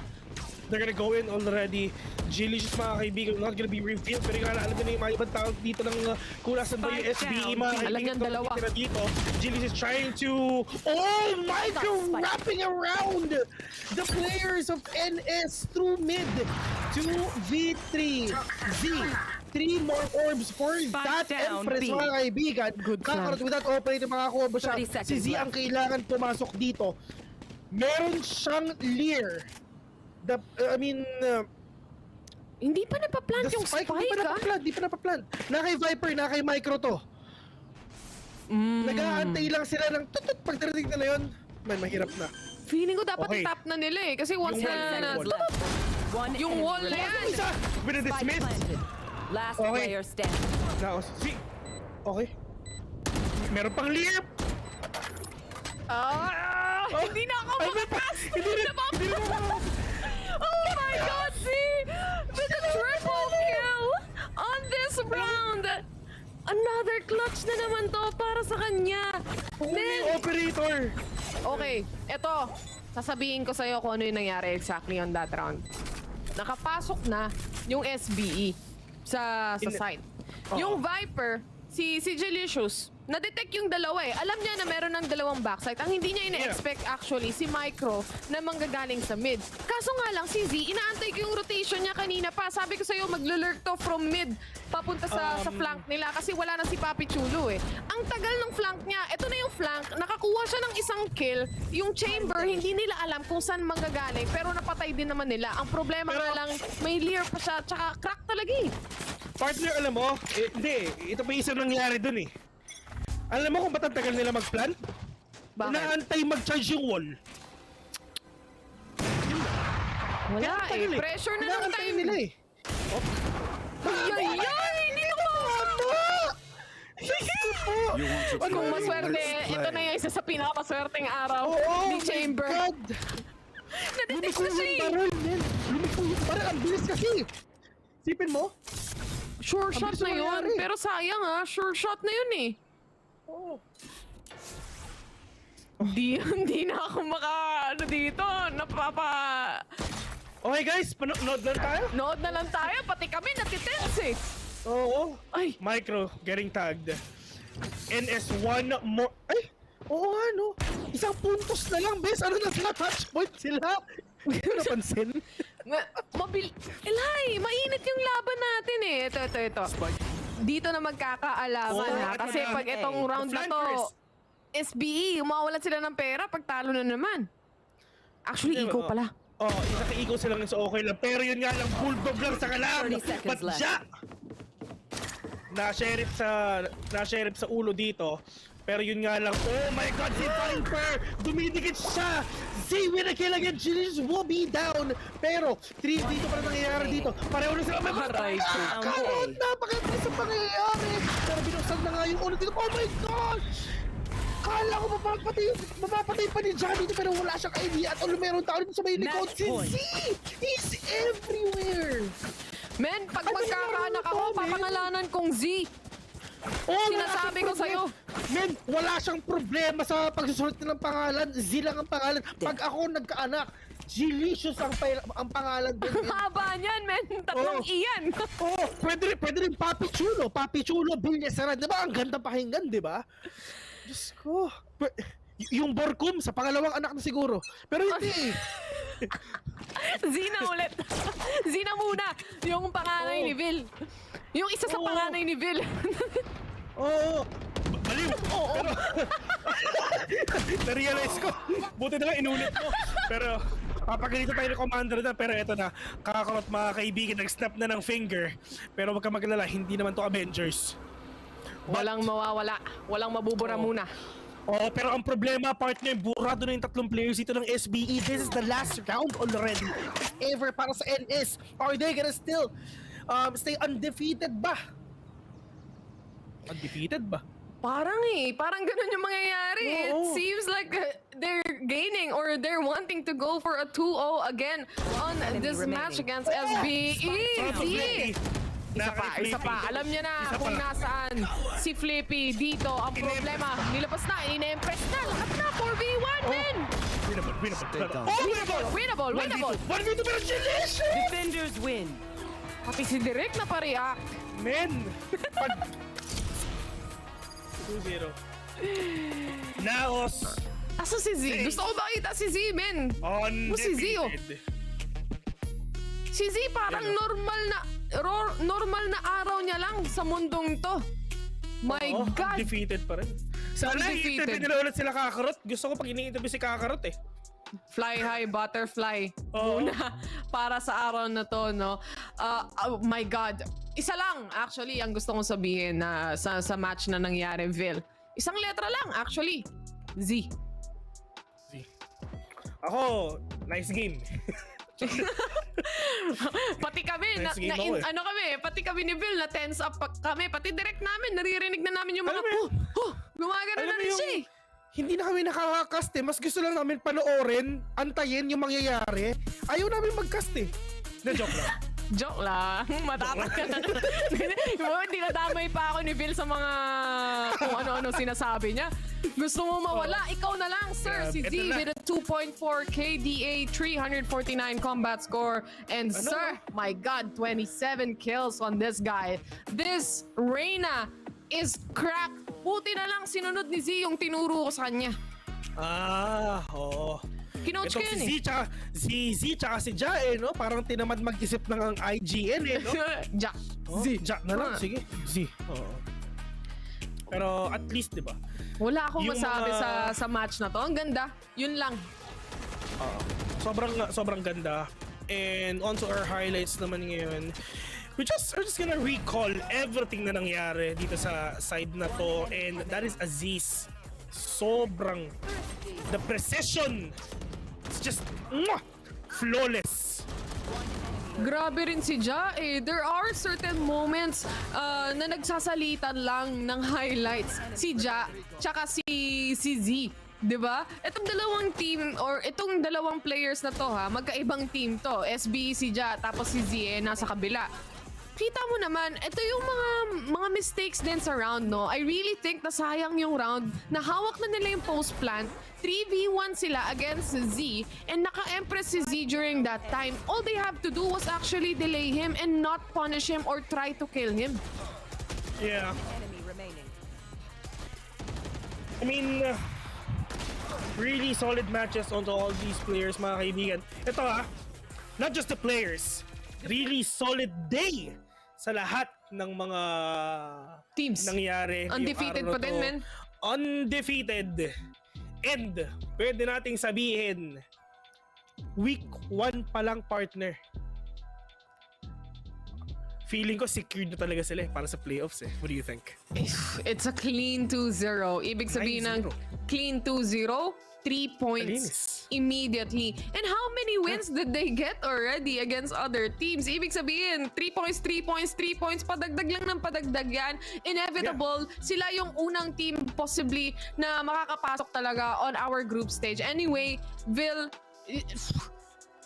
N: They're gonna go in already. Gilicious, mga kaibigan, not gonna be revealed. Pero nga, alam na yung mga ibang tao dito ng kulasan ba yung SBE, mga
M: alam niyan dalawa.
N: Dito. Gilicious is trying to... Oh, Michael wrapping around the players of NS through mid to V3. Z. 3 more orbs for that Empress, mga kaibigan. Kakarot with that operator, makakuha ba siya? Si Z ang kailangan pumasok dito. Meron siyang Lear.
M: Hindi pa napaplant yung spike,
N: Hindi pa napaplant. Na kay Viper, na kay Micro to. Nag-aantay lang sila ng tutut pag tarating na yun. Mahirap na.
M: Feeling ko dapat i-tap na nila eh. Kasi once na yung wall na yan.
N: Binadismiss.
R: Last player standing.
N: NAOS. Okay. Meron pang Lear.
M: Hindi na ako makakas! Hindi na. Oh my God, see? With a triple kill on this round! Another clutch na naman to para sa kanya.
N: Operator!
M: Okay, eto. Sasabihin ko sa'yo kung ano yung nangyari exactly on that round. Nakapasok na yung SBE sa side. Yung Viper, si Gelicious, na-detect yung dalawa eh. Alam niya na meron ng dalawang backside. Ang hindi niya ina-expect actually, si Micro na manggagaling sa mid. Kaso nga lang, si Z, inaantay ko yung rotation niya kanina pa. Sabi ko sa'yo, mag-lurk to from mid papunta sa flank nila kasi wala na si Papi Chulo eh. Ang tagal ng flank niya. Ito na yung flank. Nakakuha siya ng isang kill. Yung chamber, hindi nila alam kung saan manggagaling pero napatay din naman nila. Ang problema nga lang, may Lear pa siya tsaka crack talaga eh.
N: Partner, alam mo, hindi. Ito pa isa nangyari dun eh. Alam mo kung ba't ang tagal nila mag-plant? Naantay mag-charge yung wall.
M: Wala eh. Pressure na ng time
N: nila eh.
M: Ay! Hindi ko Kung maswerte, ito na yung isa sa pinakaswerteng araw ni Chamber. Na-detect na siya eh.
N: Lumiko yung baril. Ang bilis kasi. Sipin mo?
M: Sure shot na yun. Pero sayang sure shot na yun eh. Hindi na ako dito.
N: Okay guys, nood na tayo?
M: Nood na lang tayo. Pati kami natitense eh.
N: Oo. Ay. Micro, getting tagged. NS1 more. Ay! Oo ano. Isang puntos na lang, bes. Ano na sila? Touch point sila. Hindi ko napansin.
M: Elay, mainit yung laban natin eh. Ito. Dito na magkakaalaman Kasi pag itong round na to, SBE, umawalan sila ng pera pag talo na naman. Actually, eco pala.
N: Naka-eco sila ng so okay lang. Pero yun nga lang, bulldog lang sa kalam. Batja! Na-sheriff sa ulo dito. Pero yun nga lang, oh my god, si Viper! Dumidikit siya! Z with a kill again, Genius will be down! Pero, 3 dito pa na nangyayari dito. Pareho na sila, may mga karot! Napakataas ang pangyayari! Pero binuksan na nga yung ulo dito, oh my gosh! Kala ko mapapatay pa ni John dito pero wala siyang idea at meron tao dito sa may likod. Si Z! He's everywhere!
M: Men, pag magkakaanak ako, papangalanan kong Z. Sinasabi ko sa'yo.
N: Men, wala siyang problema sa pagsusulat ng pangalan. Z lang ang pangalan. Pag ako nagkaanak, Delicious ang pangalan din.
M: Haba niyan, men. Tatlong iyan.
N: Pwede rin Papi Chulo. Papi Chulo, Bilyasaran. Diba? Ang ganda pakinggan, diba? Diyos ko. Yung Borkum, sa pangalawang anak na siguro. Pero hindi.
M: Zina ulit. Zina muna. Yung panganay ni Vil. Yung isa sa panganay ni Vil.
N: Oo. Baliw. Pero, na-realize ko. Buti na lang inulit mo. Pero, papagalito tayo ng commander na. Pero eto na. Kakakarot mga kaibigan. Nag-snap na ng finger. Pero wag ka maglala. Hindi naman to Avengers.
M: Walang mawawala. Walang mabubura muna.
N: Pero ang problema, partner, burado na yung tatlong players dito ng SBE. This is the last round already. Ever para sa NS. Are they gonna still stay undefeated ba? Undefeated ba?
M: Parang ganun yung mangyayari. It seems like they're gaining or they're wanting to go for a 2-0 again on this match against SBE. Isa pa. Alam niya na kung nasaan si Flippy dito. Ang problema, nilabas na, in-empress na. Lahat na, 4v1, men! Winnable!
N: 1v2 pero delicious!
R: Defenders win.
M: Pati si Direk na pa-react.
N: Men! 2-0. NAOS!
M: Asa si Z? Gusto ko makita si Z, men! Si Z, oh! Si Z parang normal na araw niya lang sa mundong to. My God!
N: Undefeated pa rin. Sana i-interview nila ulit sila Kakarot. Gusto ko pag ini-interview si Kakarot eh.
M: Fly high, butterfly. Muna para sa araw na to, no? Oh my God. Isa lang, actually, ang gusto kong sabihin na sa match na nangyari, Vil. Isang letra lang, actually. Z.
N: Ako, nice game.
M: Pati kami, pati kami ni Bill na tense up kami, pati direct namin, naririnig na namin yung mga gumagana na rin siya.
N: Hindi na kami nakaka-cast eh. Mas gusto lang namin panoorin, antayin yung mangyayari. Ayaw namin mag-cast eh. Joke lang.
M: Joke lang. Matapos ka na. Hindi nadamay pa ako ni Bill sa mga kung ano-ano sinasabi niya. Gusto mo mawala? Ikaw na lang, sir. Si Z with a 2.4 KDA, 349 combat score. And sir, my God, 27 kills on this guy. This Reyna is cracked. Buti na lang sinunod ni Z yung tinuro ko sa kanya. Kinoach ko yun
N: si Z tsaka si Ja eh, no? Parang tinamad mag-isip ng IGN eh, no?
M: Ja.
N: Ja na lang, sige. Z. Pero at least, di ba?
M: Wala akong masabi sa match na to. Ang ganda. Yun lang.
N: Sobrang ganda. And on to our highlights naman ngayon. We're just gonna recall everything na nangyari dito sa side na to. And that is Aziz. Sobrang the precision. It's just flawless.
M: Grabe rin si Ja eh. There are certain moments na nagsasalitan lang ng highlights. Si Ja, tsaka si Z. Diba? Itong dalawang team or itong dalawang players na to magkaibang team to. SB si Ja, tapos si Z nasa kabila. Kita mo naman, ito yung mga mistakes din sa round, no? I really think na sayang yung round na hawak na nila yung post plant. 3v1 sila against Z and naka-empress si Z during that time. All they have to do was actually delay him and not punish him or try to kill him.
N: Yeah. I mean, really solid matches onto all these players, mga kaibigan. Ito not just the players, really solid day sa lahat ng mga
M: teams
N: nangyari.
M: Undefeated pa din, men.
N: Undefeated. And pwede nating sabihin, week 1 pa lang, partner. feeling ko secured na talaga sila para sa playoffs eh. What do you think?
M: It's a clean 2-0. Ibig sabihin ng
N: 9-0.
M: clean 2-0, 3 points immediately. And how many wins did they get already against other teams? Ibig sabihin, 3 points, 3 points, 3 points, padagdag lang ng padagdag yan. Inevitable, sila yung unang team possibly na makakapasok talaga on our group stage. Anyway, Vil,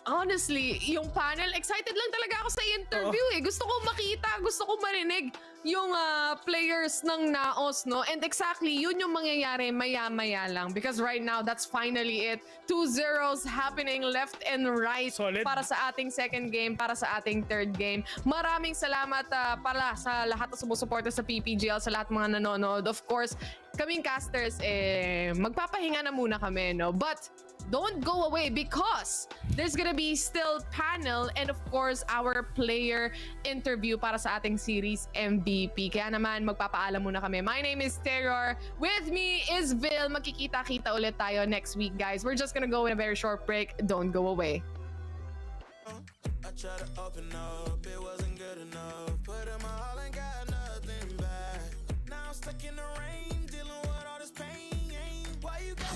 M: honestly, yung panel, excited lang talaga ako sa interview eh. Gusto ko makita, gusto ko marinig yung players ng NAOS, no? And exactly, yun yung mangyayari maya-maya lang. Because right now, that's finally it. 2-0s happening left and right.
N: Solid.
M: Para sa ating second game, para sa ating third game. Maraming salamat pala sa lahat na sumusuporta sa PPGL, sa lahat mga nanonood. Of course, kaming casters, magpapahinga na muna kami, no? But don't go away because there's gonna be still panel and of course our player interview para sa ating series MVP. Kaya naman magpapaalam muna kami. My name is Terror. With me is Vil. Magkikita-kita ulit tayo next week, guys. We're just gonna go in a very short break. Don't go away.
F: I tried to open up, it wasn't good enough. Put in my all and got nothing back. Now I'm stuck in the rain, dealing with all this pain. Why you got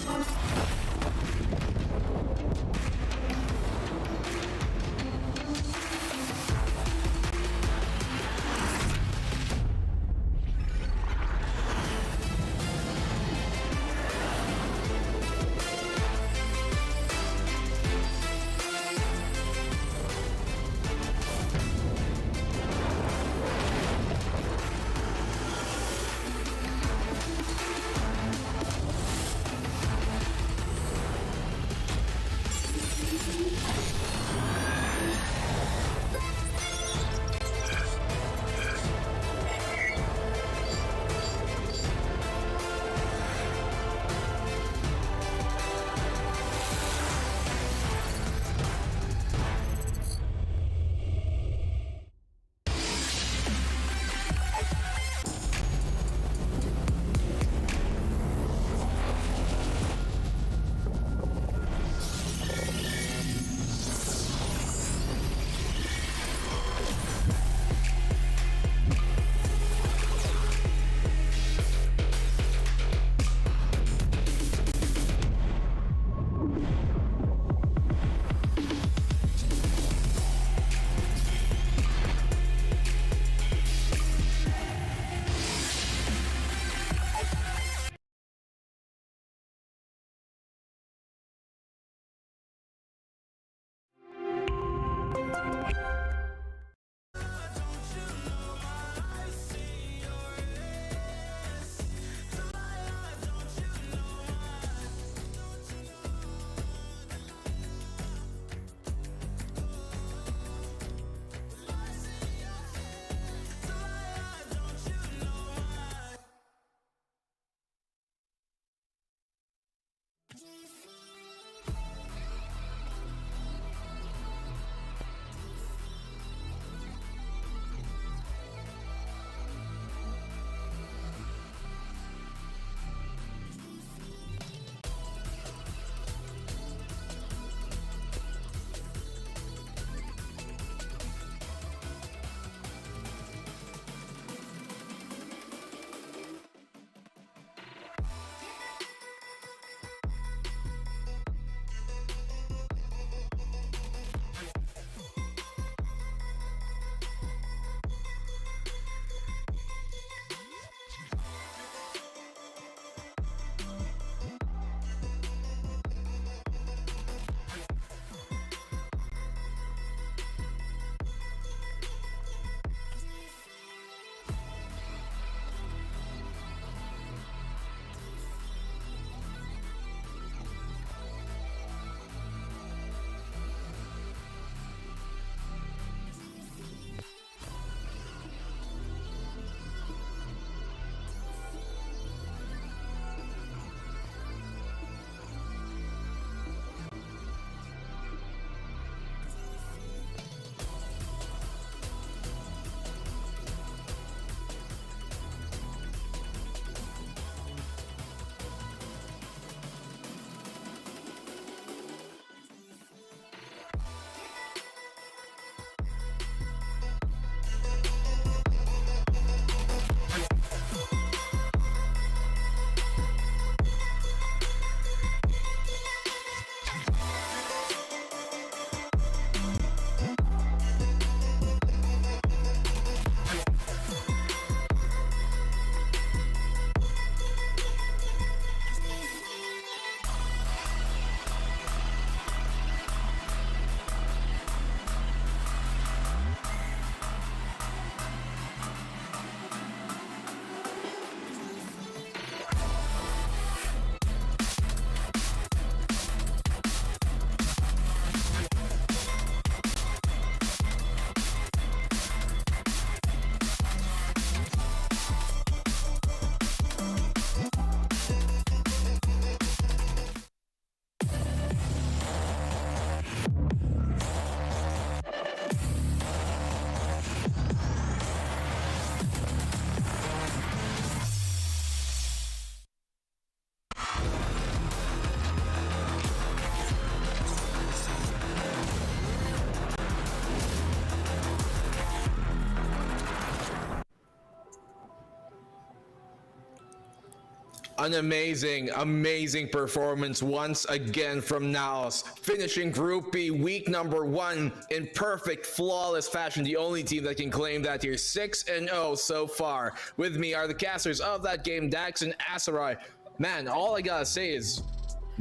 J: An amazing performance once again from NAOS, finishing Group B week number 1 in perfect, flawless fashion. The only team that can claim that here, 6-0 so far. With me are the casters of that game, Dax and Asarai. Man, all I gotta say is,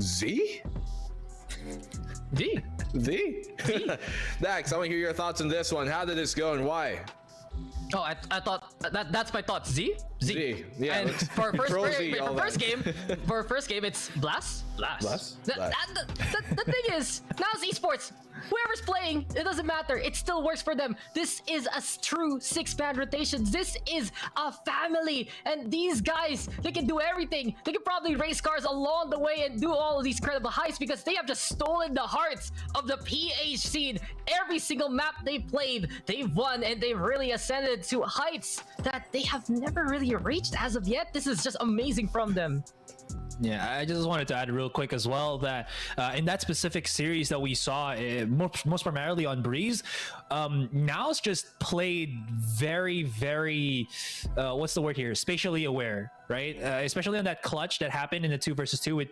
J: Z?
E: Z.
J: Dax, I want to hear your thoughts on this one. How did this go and why?
E: Oh, I thought that's my thoughts. Z.
J: Yeah.
E: And for first game, it's Blast. The thing is, now it's Esports. Whoever's playing, it doesn't matter. It still works for them. This is a true 6-man rotation. This is a family, and these guys, they can do everything. They can probably race cars along the way and do all of these credible heights because they have just stolen the hearts of the PH scene. Every single map they played, they've won, and they've really ascended to heights that they have never really reached as of yet. This is just amazing from them.
A: Yeah, I just wanted to add real quick as well that in that specific series that we saw, most primarily on Breeze, NAOS just played very, what's the word here? Spatially aware, right? Especially on that clutch that happened in the 2 versus 2 with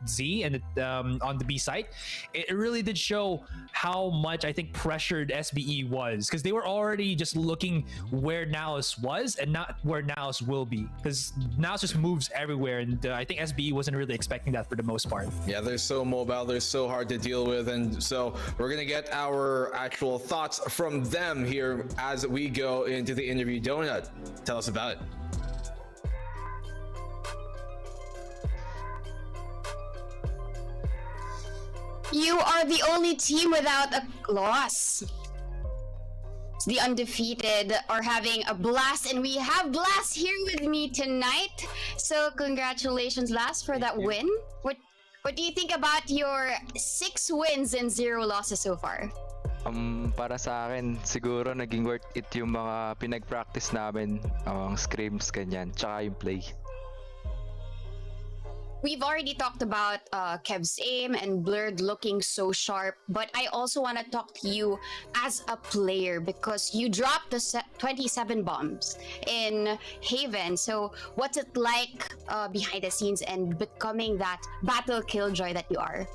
A: Z and on the B site. It really did show how much I think pressured SBE was, because they were already just looking where NAOS was and not where NAOS will be, because NAOS just moves everywhere, and I think SBE wasn't really expecting that for the most part.
J: Yeah, they're so mobile, they're so hard to deal with, and so we're gonna get our actual thoughts from them here as we go into the interview. Donut, tell us about it.
S: You are the only team without a loss. The undefeated are having a blast, and we have Blast here with me tonight. So congratulations, Blast, for that win. What do you think about your 6 wins and 0 losses so far?
T: Para sa akin, siguro naging worth it yung mga pinag-practice namin, scrims, ganyan, tsaka yung play.
S: We've already talked about Kev's aim and Blurred looking so sharp, but I also want to talk to you as a player because you dropped the 27 bombs in Haven. So what's it like behind the scenes and becoming that battle killjoy that you are?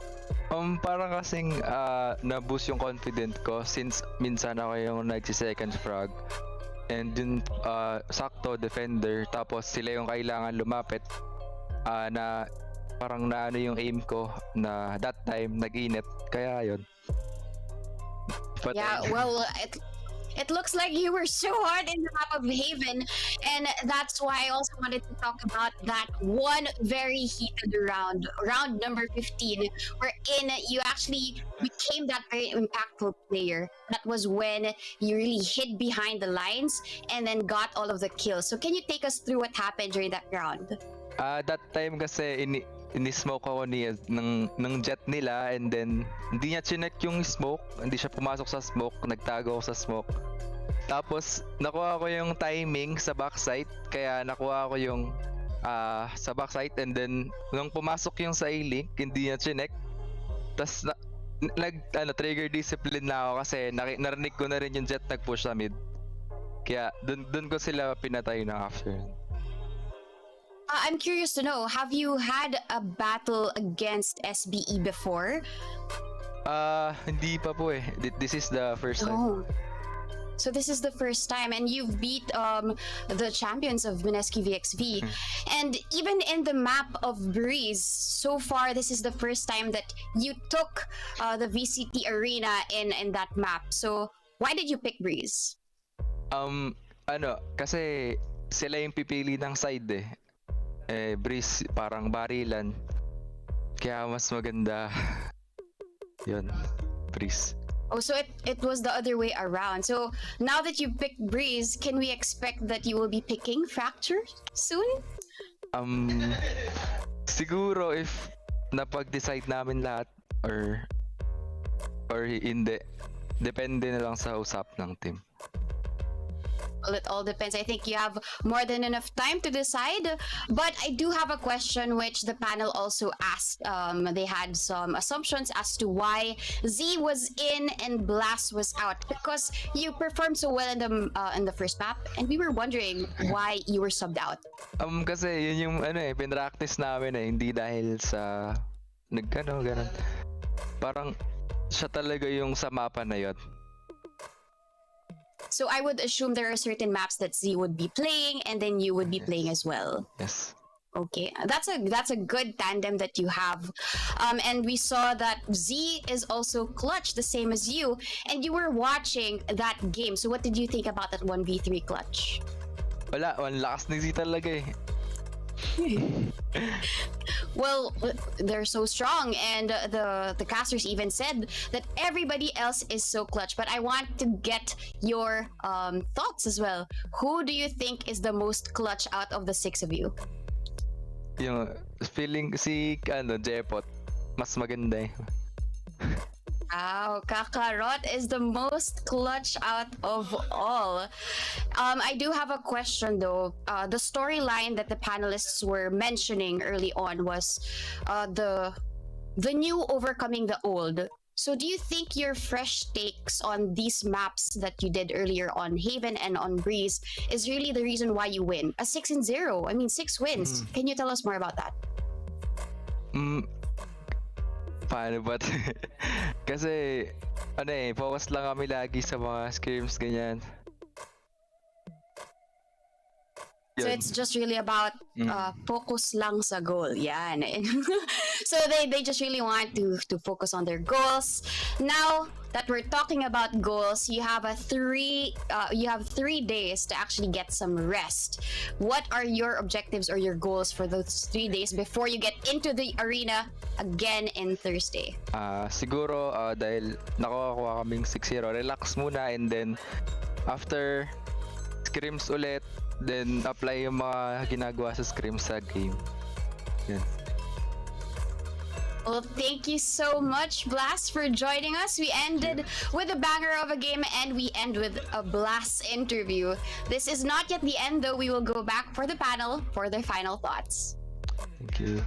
T: Parang kasing na-boost yung confidence ko since minsan ako yung nagsi-second frag. And dun sakto defender, tapos sila yung kailangan lumapit. Na parang naano yung aim ko na that time nag-init, kaya yun. But
S: yeah, well, it looks like you were so hard in the map of Haven, and that's why I also wanted to talk about that one very heated round number 15, wherein you actually became that very impactful player. That was when you really hid behind the lines and then got all of the kills. So can you take us through what happened during that round?
T: That time kasi ini-smoke ako ng jet nila, and then hindi niya chinek yung smoke, hindi siya pumasok sa smoke, nagtago ako sa smoke. Tapos nakuha ko yung timing sa backside, kaya nakuha ko yung sa backside, and then nung pumasok yung sa A-link, hindi niya chinek. Tapos trigger discipline na ako kasi narinig ko na rin yung jet nag-push sa mid. Kaya dun ko sila pinatay na after.
S: I'm curious to know, have you had a battle against SBE before?
T: Hindi pa po eh. This is the first time.
S: So this is the first time, and you've beat the champions of Mineski VXV. And even in the map of Breeze, so far this is the first time that you took the VCT arena in that map. So why did you pick Breeze?
T: Kasi sila yung pipili ng side eh. Breeze parang barilan, kaya mas maganda yun, Breeze.
S: Oh, so it was the other way around. So now that you picked Breeze, can we expect that you will be picking Fracture soon?
T: Siguro if napag-decide namin lahat or hindi, depende na lang sa usap ng team.
S: Well, it all depends. I think you have more than enough time to decide. But I do have a question which the panel also asked. They had some assumptions as to why Z was in and Blast was out, because you performed so well in the first map, and we were wondering why you were subbed out.
T: Kasi yun yung pinractice namin hindi dahil sa ganun. Parang siya talaga yung sa mapa na yun.
S: So I would assume there are certain maps that Z would be playing and then you would be playing as well.
T: Yes.
S: Okay, that's a good tandem that you have, and we saw that Z is also clutch, the same as you, and you were watching that game. So what did you think about that 1v3 clutch?
T: Wala, lakas ni Z talaga eh.
S: Well, they're so strong, and the casters even said that everybody else is so clutch. But I want to get your thoughts as well. Who do you think is the most clutch out of the 6 of you?
T: Yung feeling si Jepot mas maganda eh.
S: Wow, Kakarot is the most clutch out of all. I do have a question though. The storyline that the panelists were mentioning early on was the new overcoming the old. So do you think your fresh takes on these maps that you did earlier on Haven and on Breeze is really the reason why you win? A 6-0, I mean 6 wins. Can you tell us more about that?
T: Paano ba? Kasi focus lang kami lagi sa mga scrims ganyan.
S: So it's just really about focus lang sa goal. Yan. So they just really want to focus on their goals. Now that we're talking about goals, you have 3 days to actually get some rest. What are your objectives or your goals for those 3 days before you get into the arena again in Thursday?
T: Siguro dahil nakuha kaming 6-0, relax muna, and then after scrims ulit, then apply yung mga ginagawa sa scrims sa game. Yan.
S: Well, thank you so much, Blast, for joining us. We ended with a banger of a game and we end with a Blast interview. This is not yet the end, though. We will go back for the panel for their final thoughts.
T: Thank you.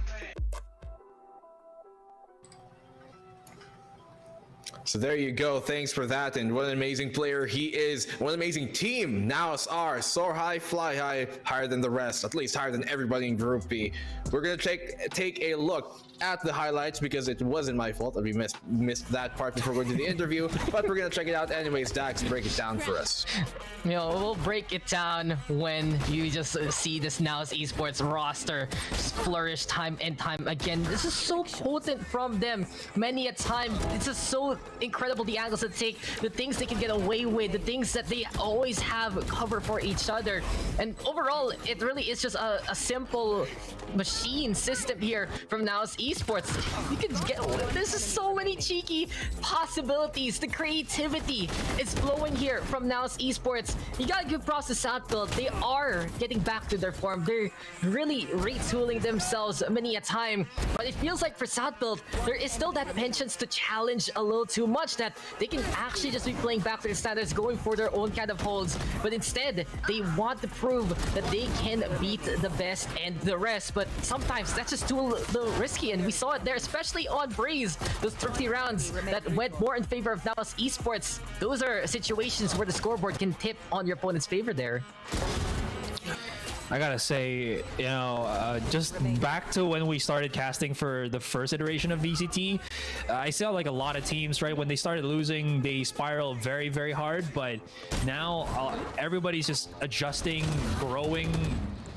J: So there you go. Thanks for that. And what an amazing player he is. What an amazing team NAOS are. Soar high, fly high, higher than the rest. At least higher than everybody in Group B. We're going to take a look at the highlights because it wasn't my fault that we missed that part before going to the interview. But we're going to check it out anyways. Dax, break it down for us.
E: We'll break it down when you just see this NAOS Esports roster just flourish time and time again. This is so potent from them. Many a time, it's just so incredible, the angles that take, the things they can get away with, the things that they always have cover for each other. And overall, it really is just a simple machine system here from NAOS Esports. You can get, there's just so many cheeky possibilities. The creativity is flowing here from NAOS Esports. You gotta give props to Southfield. They are getting back to their form. They're really retooling themselves many a time. But it feels like for Southfield, there is still that penchant to challenge a little too much, that they can actually just be playing back to their standards, going for their own kind of holds. But instead, they want to prove that they can beat the best and the rest. But sometimes that's just too risky, and we saw it there, especially on Breeze. Those 30 rounds that went more in favor of NAOS Esports. Those are situations where the scoreboard can tip on your opponent's favor there.
A: I gotta say, just back to when we started casting for the first iteration of VCT, I saw like a lot of teams, right? When they started losing, they spiral very, very hard. But now everybody's just adjusting, growing,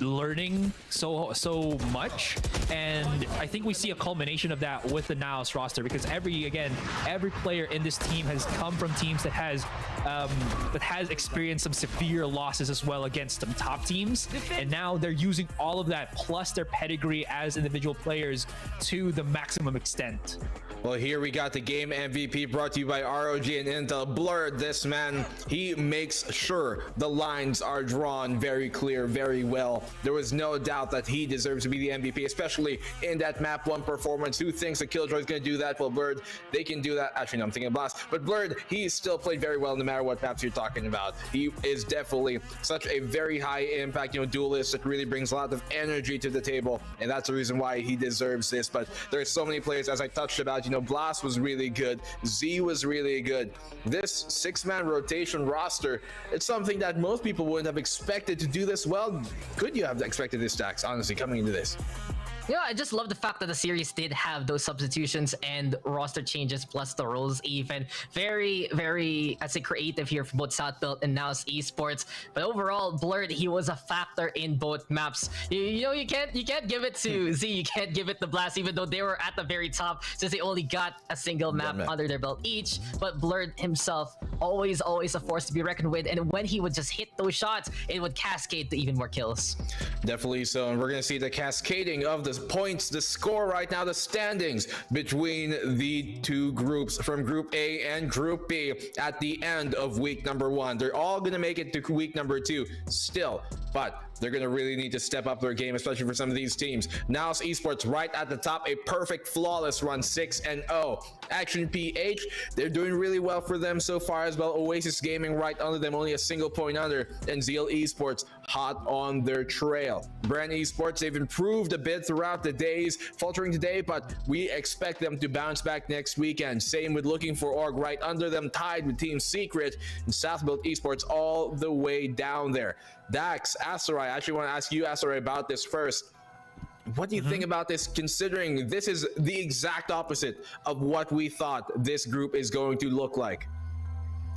A: learning so much, and I think we see a culmination of that with the NAOS roster, because every player in this team has come from teams that has experienced some severe losses as well against some top teams, and now they're using all of that plus their pedigree as individual players to the maximum extent.
J: Well, here we got the game MVP brought to you by ROG and Intel. Blurred, this man, he makes sure the lines are drawn very clear, very well. there was no doubt that he deserves to be the MVP, especially in that map 1 performance. Who thinks that Killjoy is going to do that? Well, Blurred, they can do that. Actually, no, I'm thinking of Blast. But Blurred, he still played very well no matter what maps you're talking about. He is definitely such a very high impact, duelist that really brings a lot of energy to the table, and that's the reason why he deserves this. But there's so many players, as I touched about, Blast was really good, Z was really good. This 6-man rotation roster, it's something that most people wouldn't have expected to do this well. Could you have expected this, Dax, honestly, coming into this?
E: I just love the fact that the series did have those substitutions and roster changes, plus the roles even. Very, very, I'd say, creative here for both Southbuilt and NAOS Esports. But overall, Blurred, he was a factor in both maps. You can't give it to Z, you can't give it to Blast, even though they were at the very top, since they only got a single map under their belt each. But Blurred himself, always a force to be reckoned with. And when he would just hit those shots, it would cascade to even more kills.
J: Definitely so. And we're going to see the cascading of the points, the score right now, the standings between the two groups from Group A and Group B at the end of week number 1. They're all going to make it to week number 2 still, but they're going to really need to step up their game, especially for some of these teams. NAOS Esports right at the top, a perfect, flawless run, 6-0. Action PH, they're doing really well for them so far as well. Oasis Gaming right under them, only a single point under. And Zeal Esports hot on their trail. Bren Esports, they've improved a bit throughout the days, faltering today, but we expect them to bounce back next weekend. Same with Looking for Org right under them, tied with Team Secret and Southbuilt Esports all the way down there. Dax, Asarai, I actually want to ask you, Asarai, about this first. What do you think about this, considering this is the exact opposite of what we thought this group is going to look like?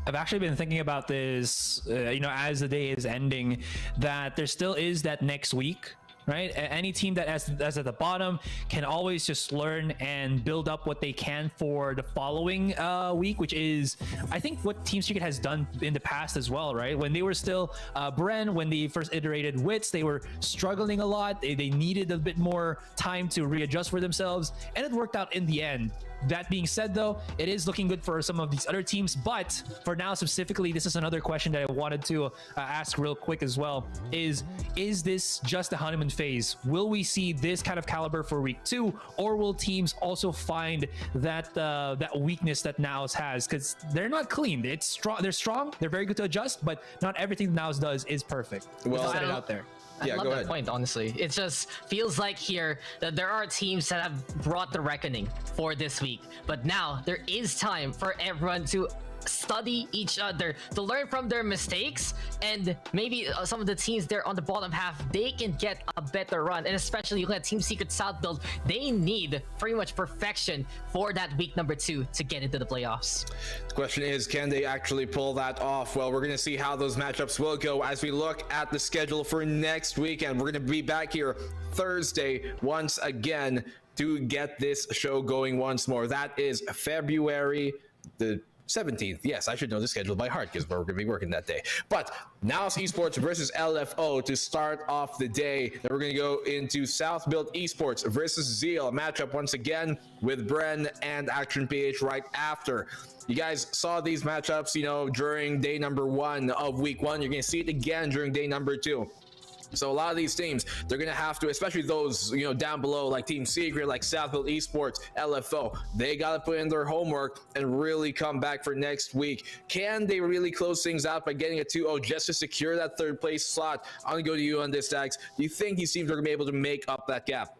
A: I've actually been thinking about this, as the day is ending, that there still is that next week, right? Any team that is at the bottom can always just learn and build up what they can for the following week, which is, I think, what Team Secret has done in the past as well, right? When they were still Bren, when they first iterated Wits, they were struggling a lot. They needed a bit more time to readjust for themselves, and it worked out in the end. That being said, though, it is looking good for some of these other teams. But for now, specifically, this is another question that I wanted to ask real quick as well. Is this just a honeymoon phase? Will we see this kind of caliber for week 2, or will teams also find that that weakness that NAOS has? Because they're not clean. It's strong. They're strong. They're very good to adjust, but not everything NAOS does is perfect.
J: Well,
A: set it out there.
E: I love that point, honestly. It just feels like here that there are teams that have brought the reckoning for this week. But now there is time for everyone to study each other, to learn from their mistakes, and maybe some of the teams there on the bottom half, they can get a better run. And especially looking at Team Secret Southbuilt, they need pretty much perfection for that week number 2 to get into the playoffs.
J: The question is, can they actually pull that off? Well, we're going to see how those matchups will go as we look at the schedule for next weekend. We're going to be back here Thursday once again to get this show going once more. That is February the 17th. Yes, I should know the schedule by heart because we're going to be working that day. But NAOS Esports versus LFO to start off the day. Then we're going to go into Southbuilt Esports versus Zeal, a matchup once again with Bren and Action PH right after. You guys saw these matchups, during day number 1 of week 1. You're going to see it again during day number 2. So a lot of these teams, they're going to have to, especially those, down below, like Team Secret, like Southfield Esports, LFO, they got to put in their homework and really come back for next week. Can they really close things out by getting a 2-0 just to secure that 3rd place slot? I'm going to go to you on this, Dax. Do you think these teams are going to be able to make up that gap?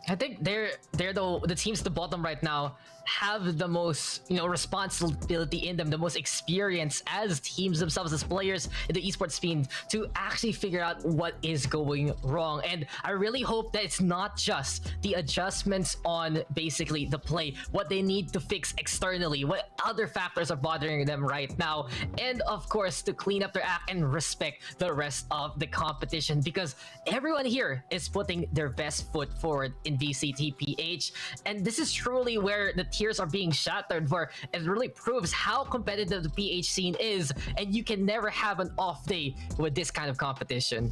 E: I think they're the teams at the bottom right now have the most responsibility in them, the most experience as teams themselves, as players in the esports scene, to actually figure out what is going wrong. And I really hope that it's not just the adjustments on basically the play, what they need to fix externally, what other factors are bothering them right now, and of course to clean up their act and respect the rest of the competition, because everyone here is putting their best foot forward in VCTPH, and this is truly where the tiers are being shattered, where it really proves how competitive the PH scene is, and you can never have an off day with this kind of competition.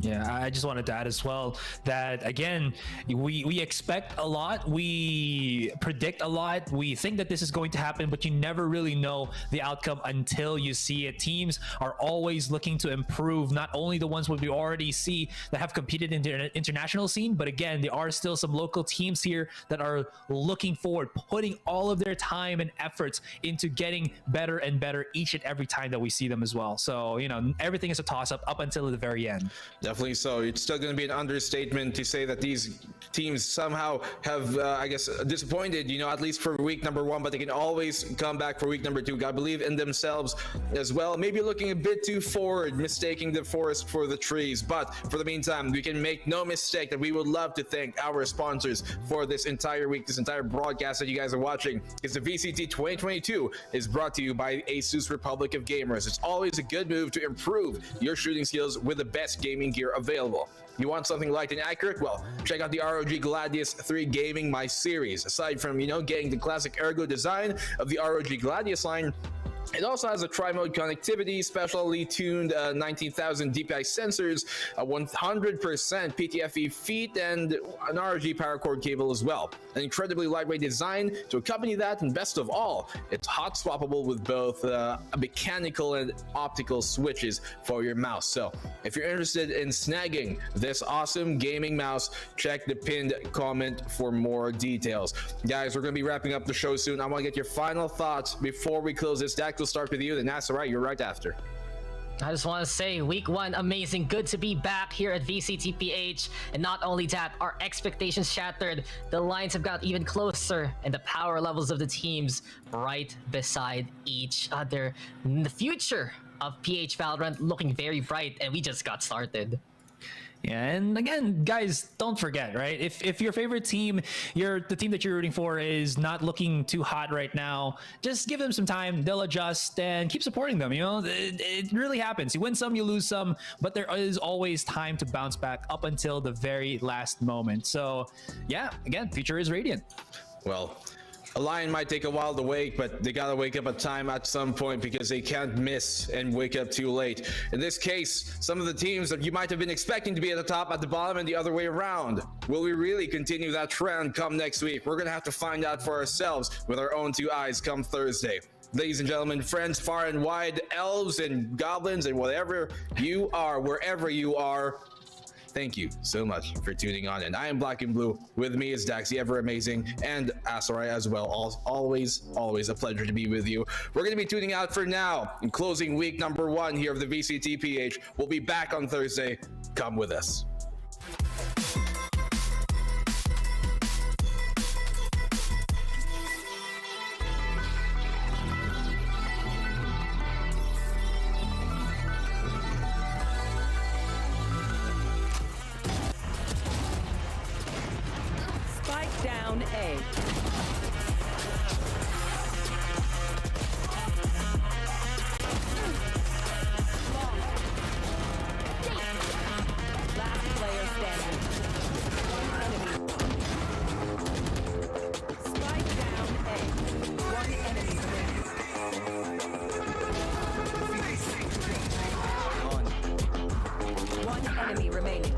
A: Yeah, I just wanted to add as well that again, we expect a lot, we predict a lot, we think that this is going to happen, but you never really know the outcome until you see it. Teams are always looking to improve, not only the ones we already see that have competed in the international scene, but again, there are still some local teams here that are looking forward, putting all of their time and efforts into getting better and better each and every time that we see them as well. So, you know, everything is a toss-up up until the very end.
J: Definitely so. It's still going to be an understatement to say that these teams somehow have, I guess, disappointed, you know, at least for week number 1, but they can always come back for week number 2. Gotta believe in themselves as well. Maybe looking a bit too forward, mistaking the forest for the trees. But for the meantime, we can make no mistake that we would love to thank our sponsors for this entire week, this entire broadcast that you guys are watching. It's the VCT 2022 is brought to you by ASUS Republic of Gamers. It's always a good move to improve your shooting skills with the best gaming gear available. You want something light and accurate? Well, check out the ROG Gladius 3 Gaming My Series. Aside from, you know, getting the classic ergo design of the ROG Gladius line, it also has a tri-mode connectivity, specially tuned 19,000 DPI sensors, a 100% PTFE feed, and an ROG power cord cable as well. An incredibly lightweight design to accompany that, and best of all, it's hot swappable with both mechanical and optical switches for your mouse. So if you're interested in snagging this awesome gaming mouse, check the pinned comment for more details. Guys, we're going to be wrapping up the show soon. I want to get your final thoughts before we close this. Dak, we'll start with you, then that's all right, you're right after.
E: I just want to say, week 1, amazing. Good to be back here at VCTPH. And not only that, our expectations shattered. The lines have got even closer, and the power levels of the teams right beside each other. The future of PH Valorant looking very bright, and we just got started.
A: Yeah, and again, guys, don't forget, right? If your favorite team, the team that you're rooting for is not looking too hot right now, just give them some time. They'll adjust and keep supporting them. You know, it really happens. You win some, you lose some, but there is always time to bounce back up until the very last moment. So, yeah, again, future is radiant.
J: Well, a lion might take a while to wake, but they gotta wake up at time at some point because they can't miss and wake up too late. In this case, some of the teams that you might have been expecting to be at the top at the bottom and the other way around. Will we really continue that trend come next week? We're gonna have to find out for ourselves with our own 2 eyes come Thursday. Ladies and gentlemen, friends far and wide, elves and goblins and whatever you are, wherever you are, thank you so much for tuning on. And I am Black and Blue. With me is Dax, the ever amazing, and Asarai as well. Always a pleasure to be with you. We're going to be tuning out for now and closing week number 1 here of the VCTPH. We'll be back on Thursday. Come with us.
R: Down A. Last player standing. One enemy. Spike down A. One enemy remaining. One enemy remaining.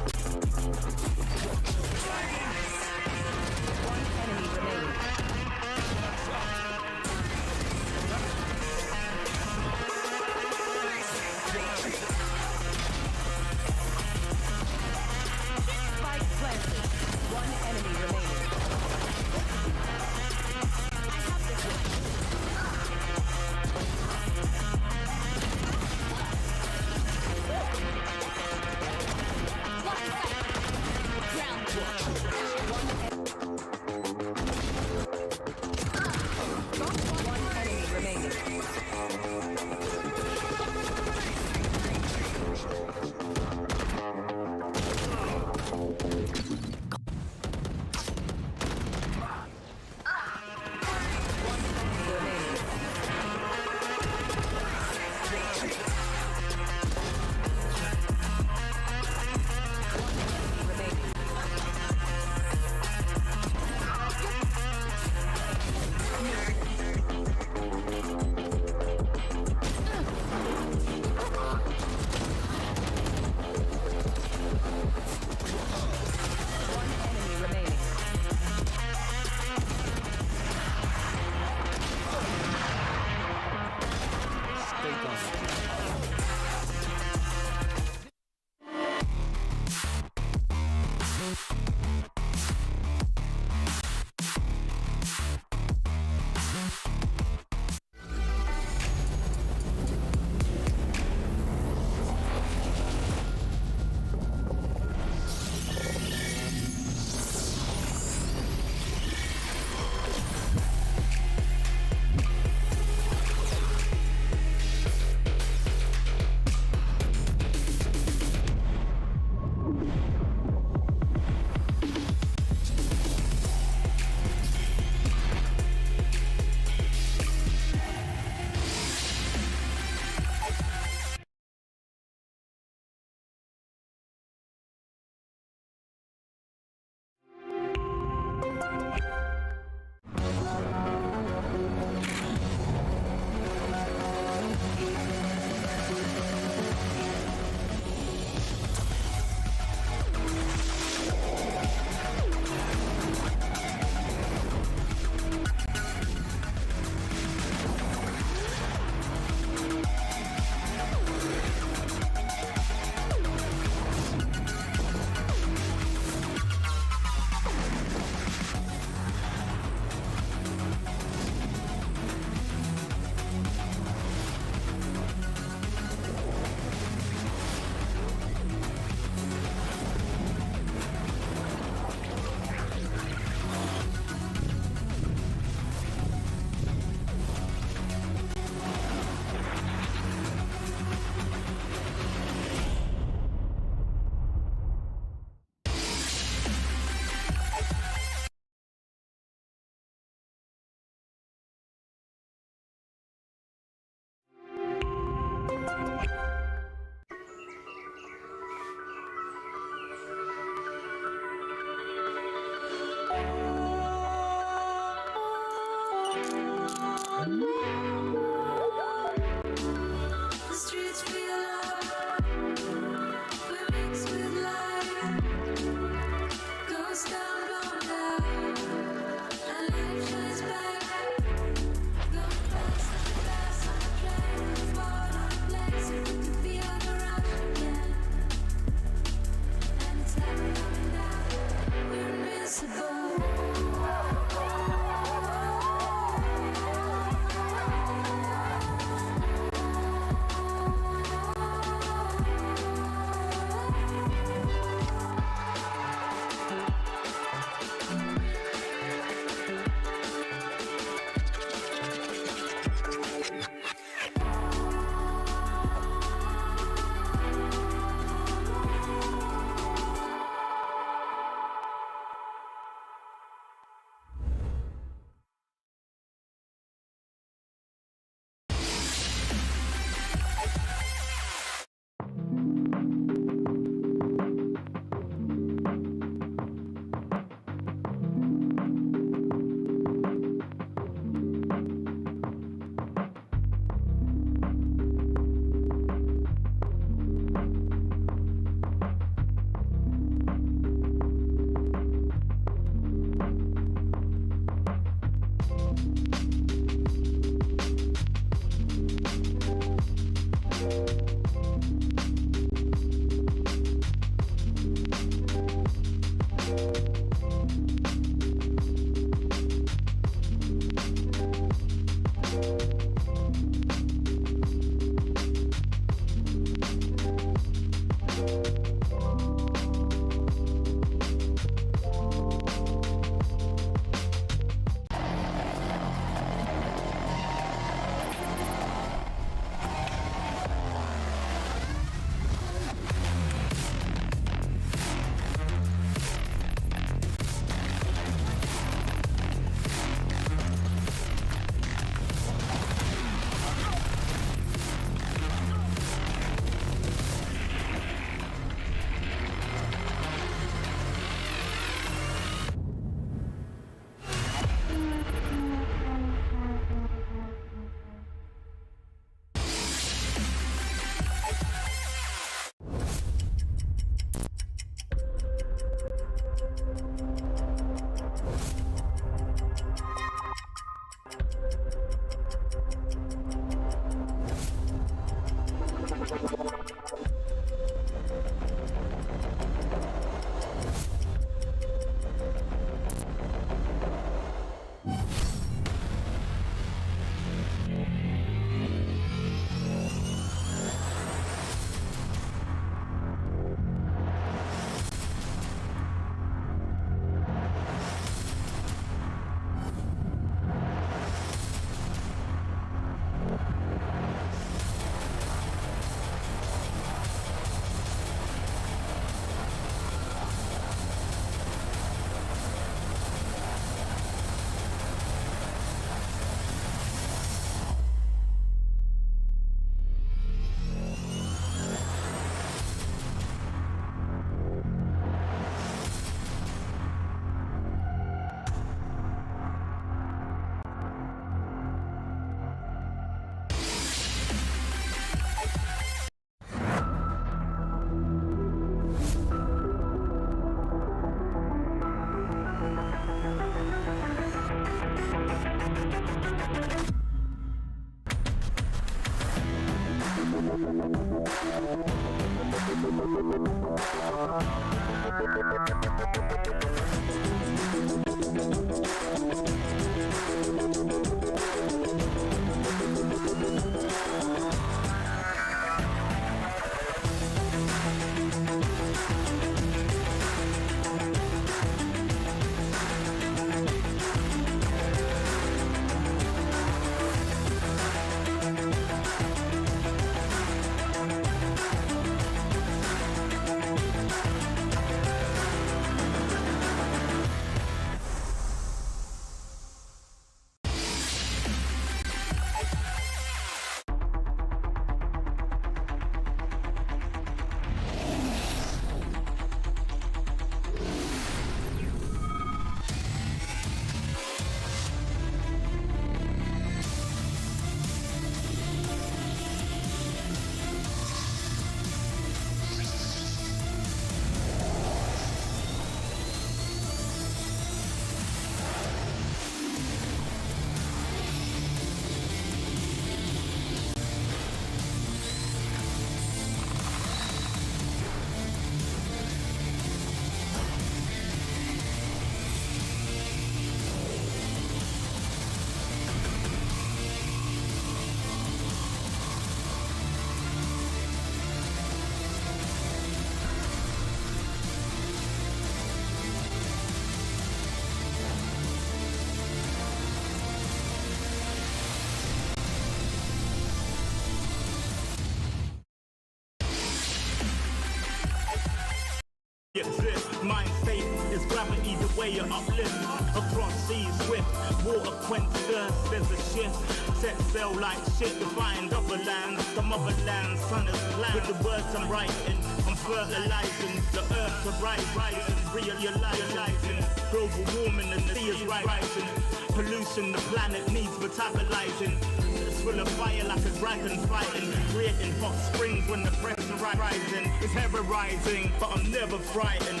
B: Exist. Mind state is gravity, the way you uplift across seas swift. Water quench thirst, there's a shift. Set sail like shit to find upper lands. The motherland, sun is land. With the words I'm writing, I'm fertilizing the earth to rising, realizing global warming, the sea is rising. Pollution, the planet needs metabolizing. It's full of fire like a dragon fighting, creating hot springs when the pressure rising. It's terrorizing, but I'm never frightened,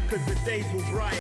B: cause the days will bright.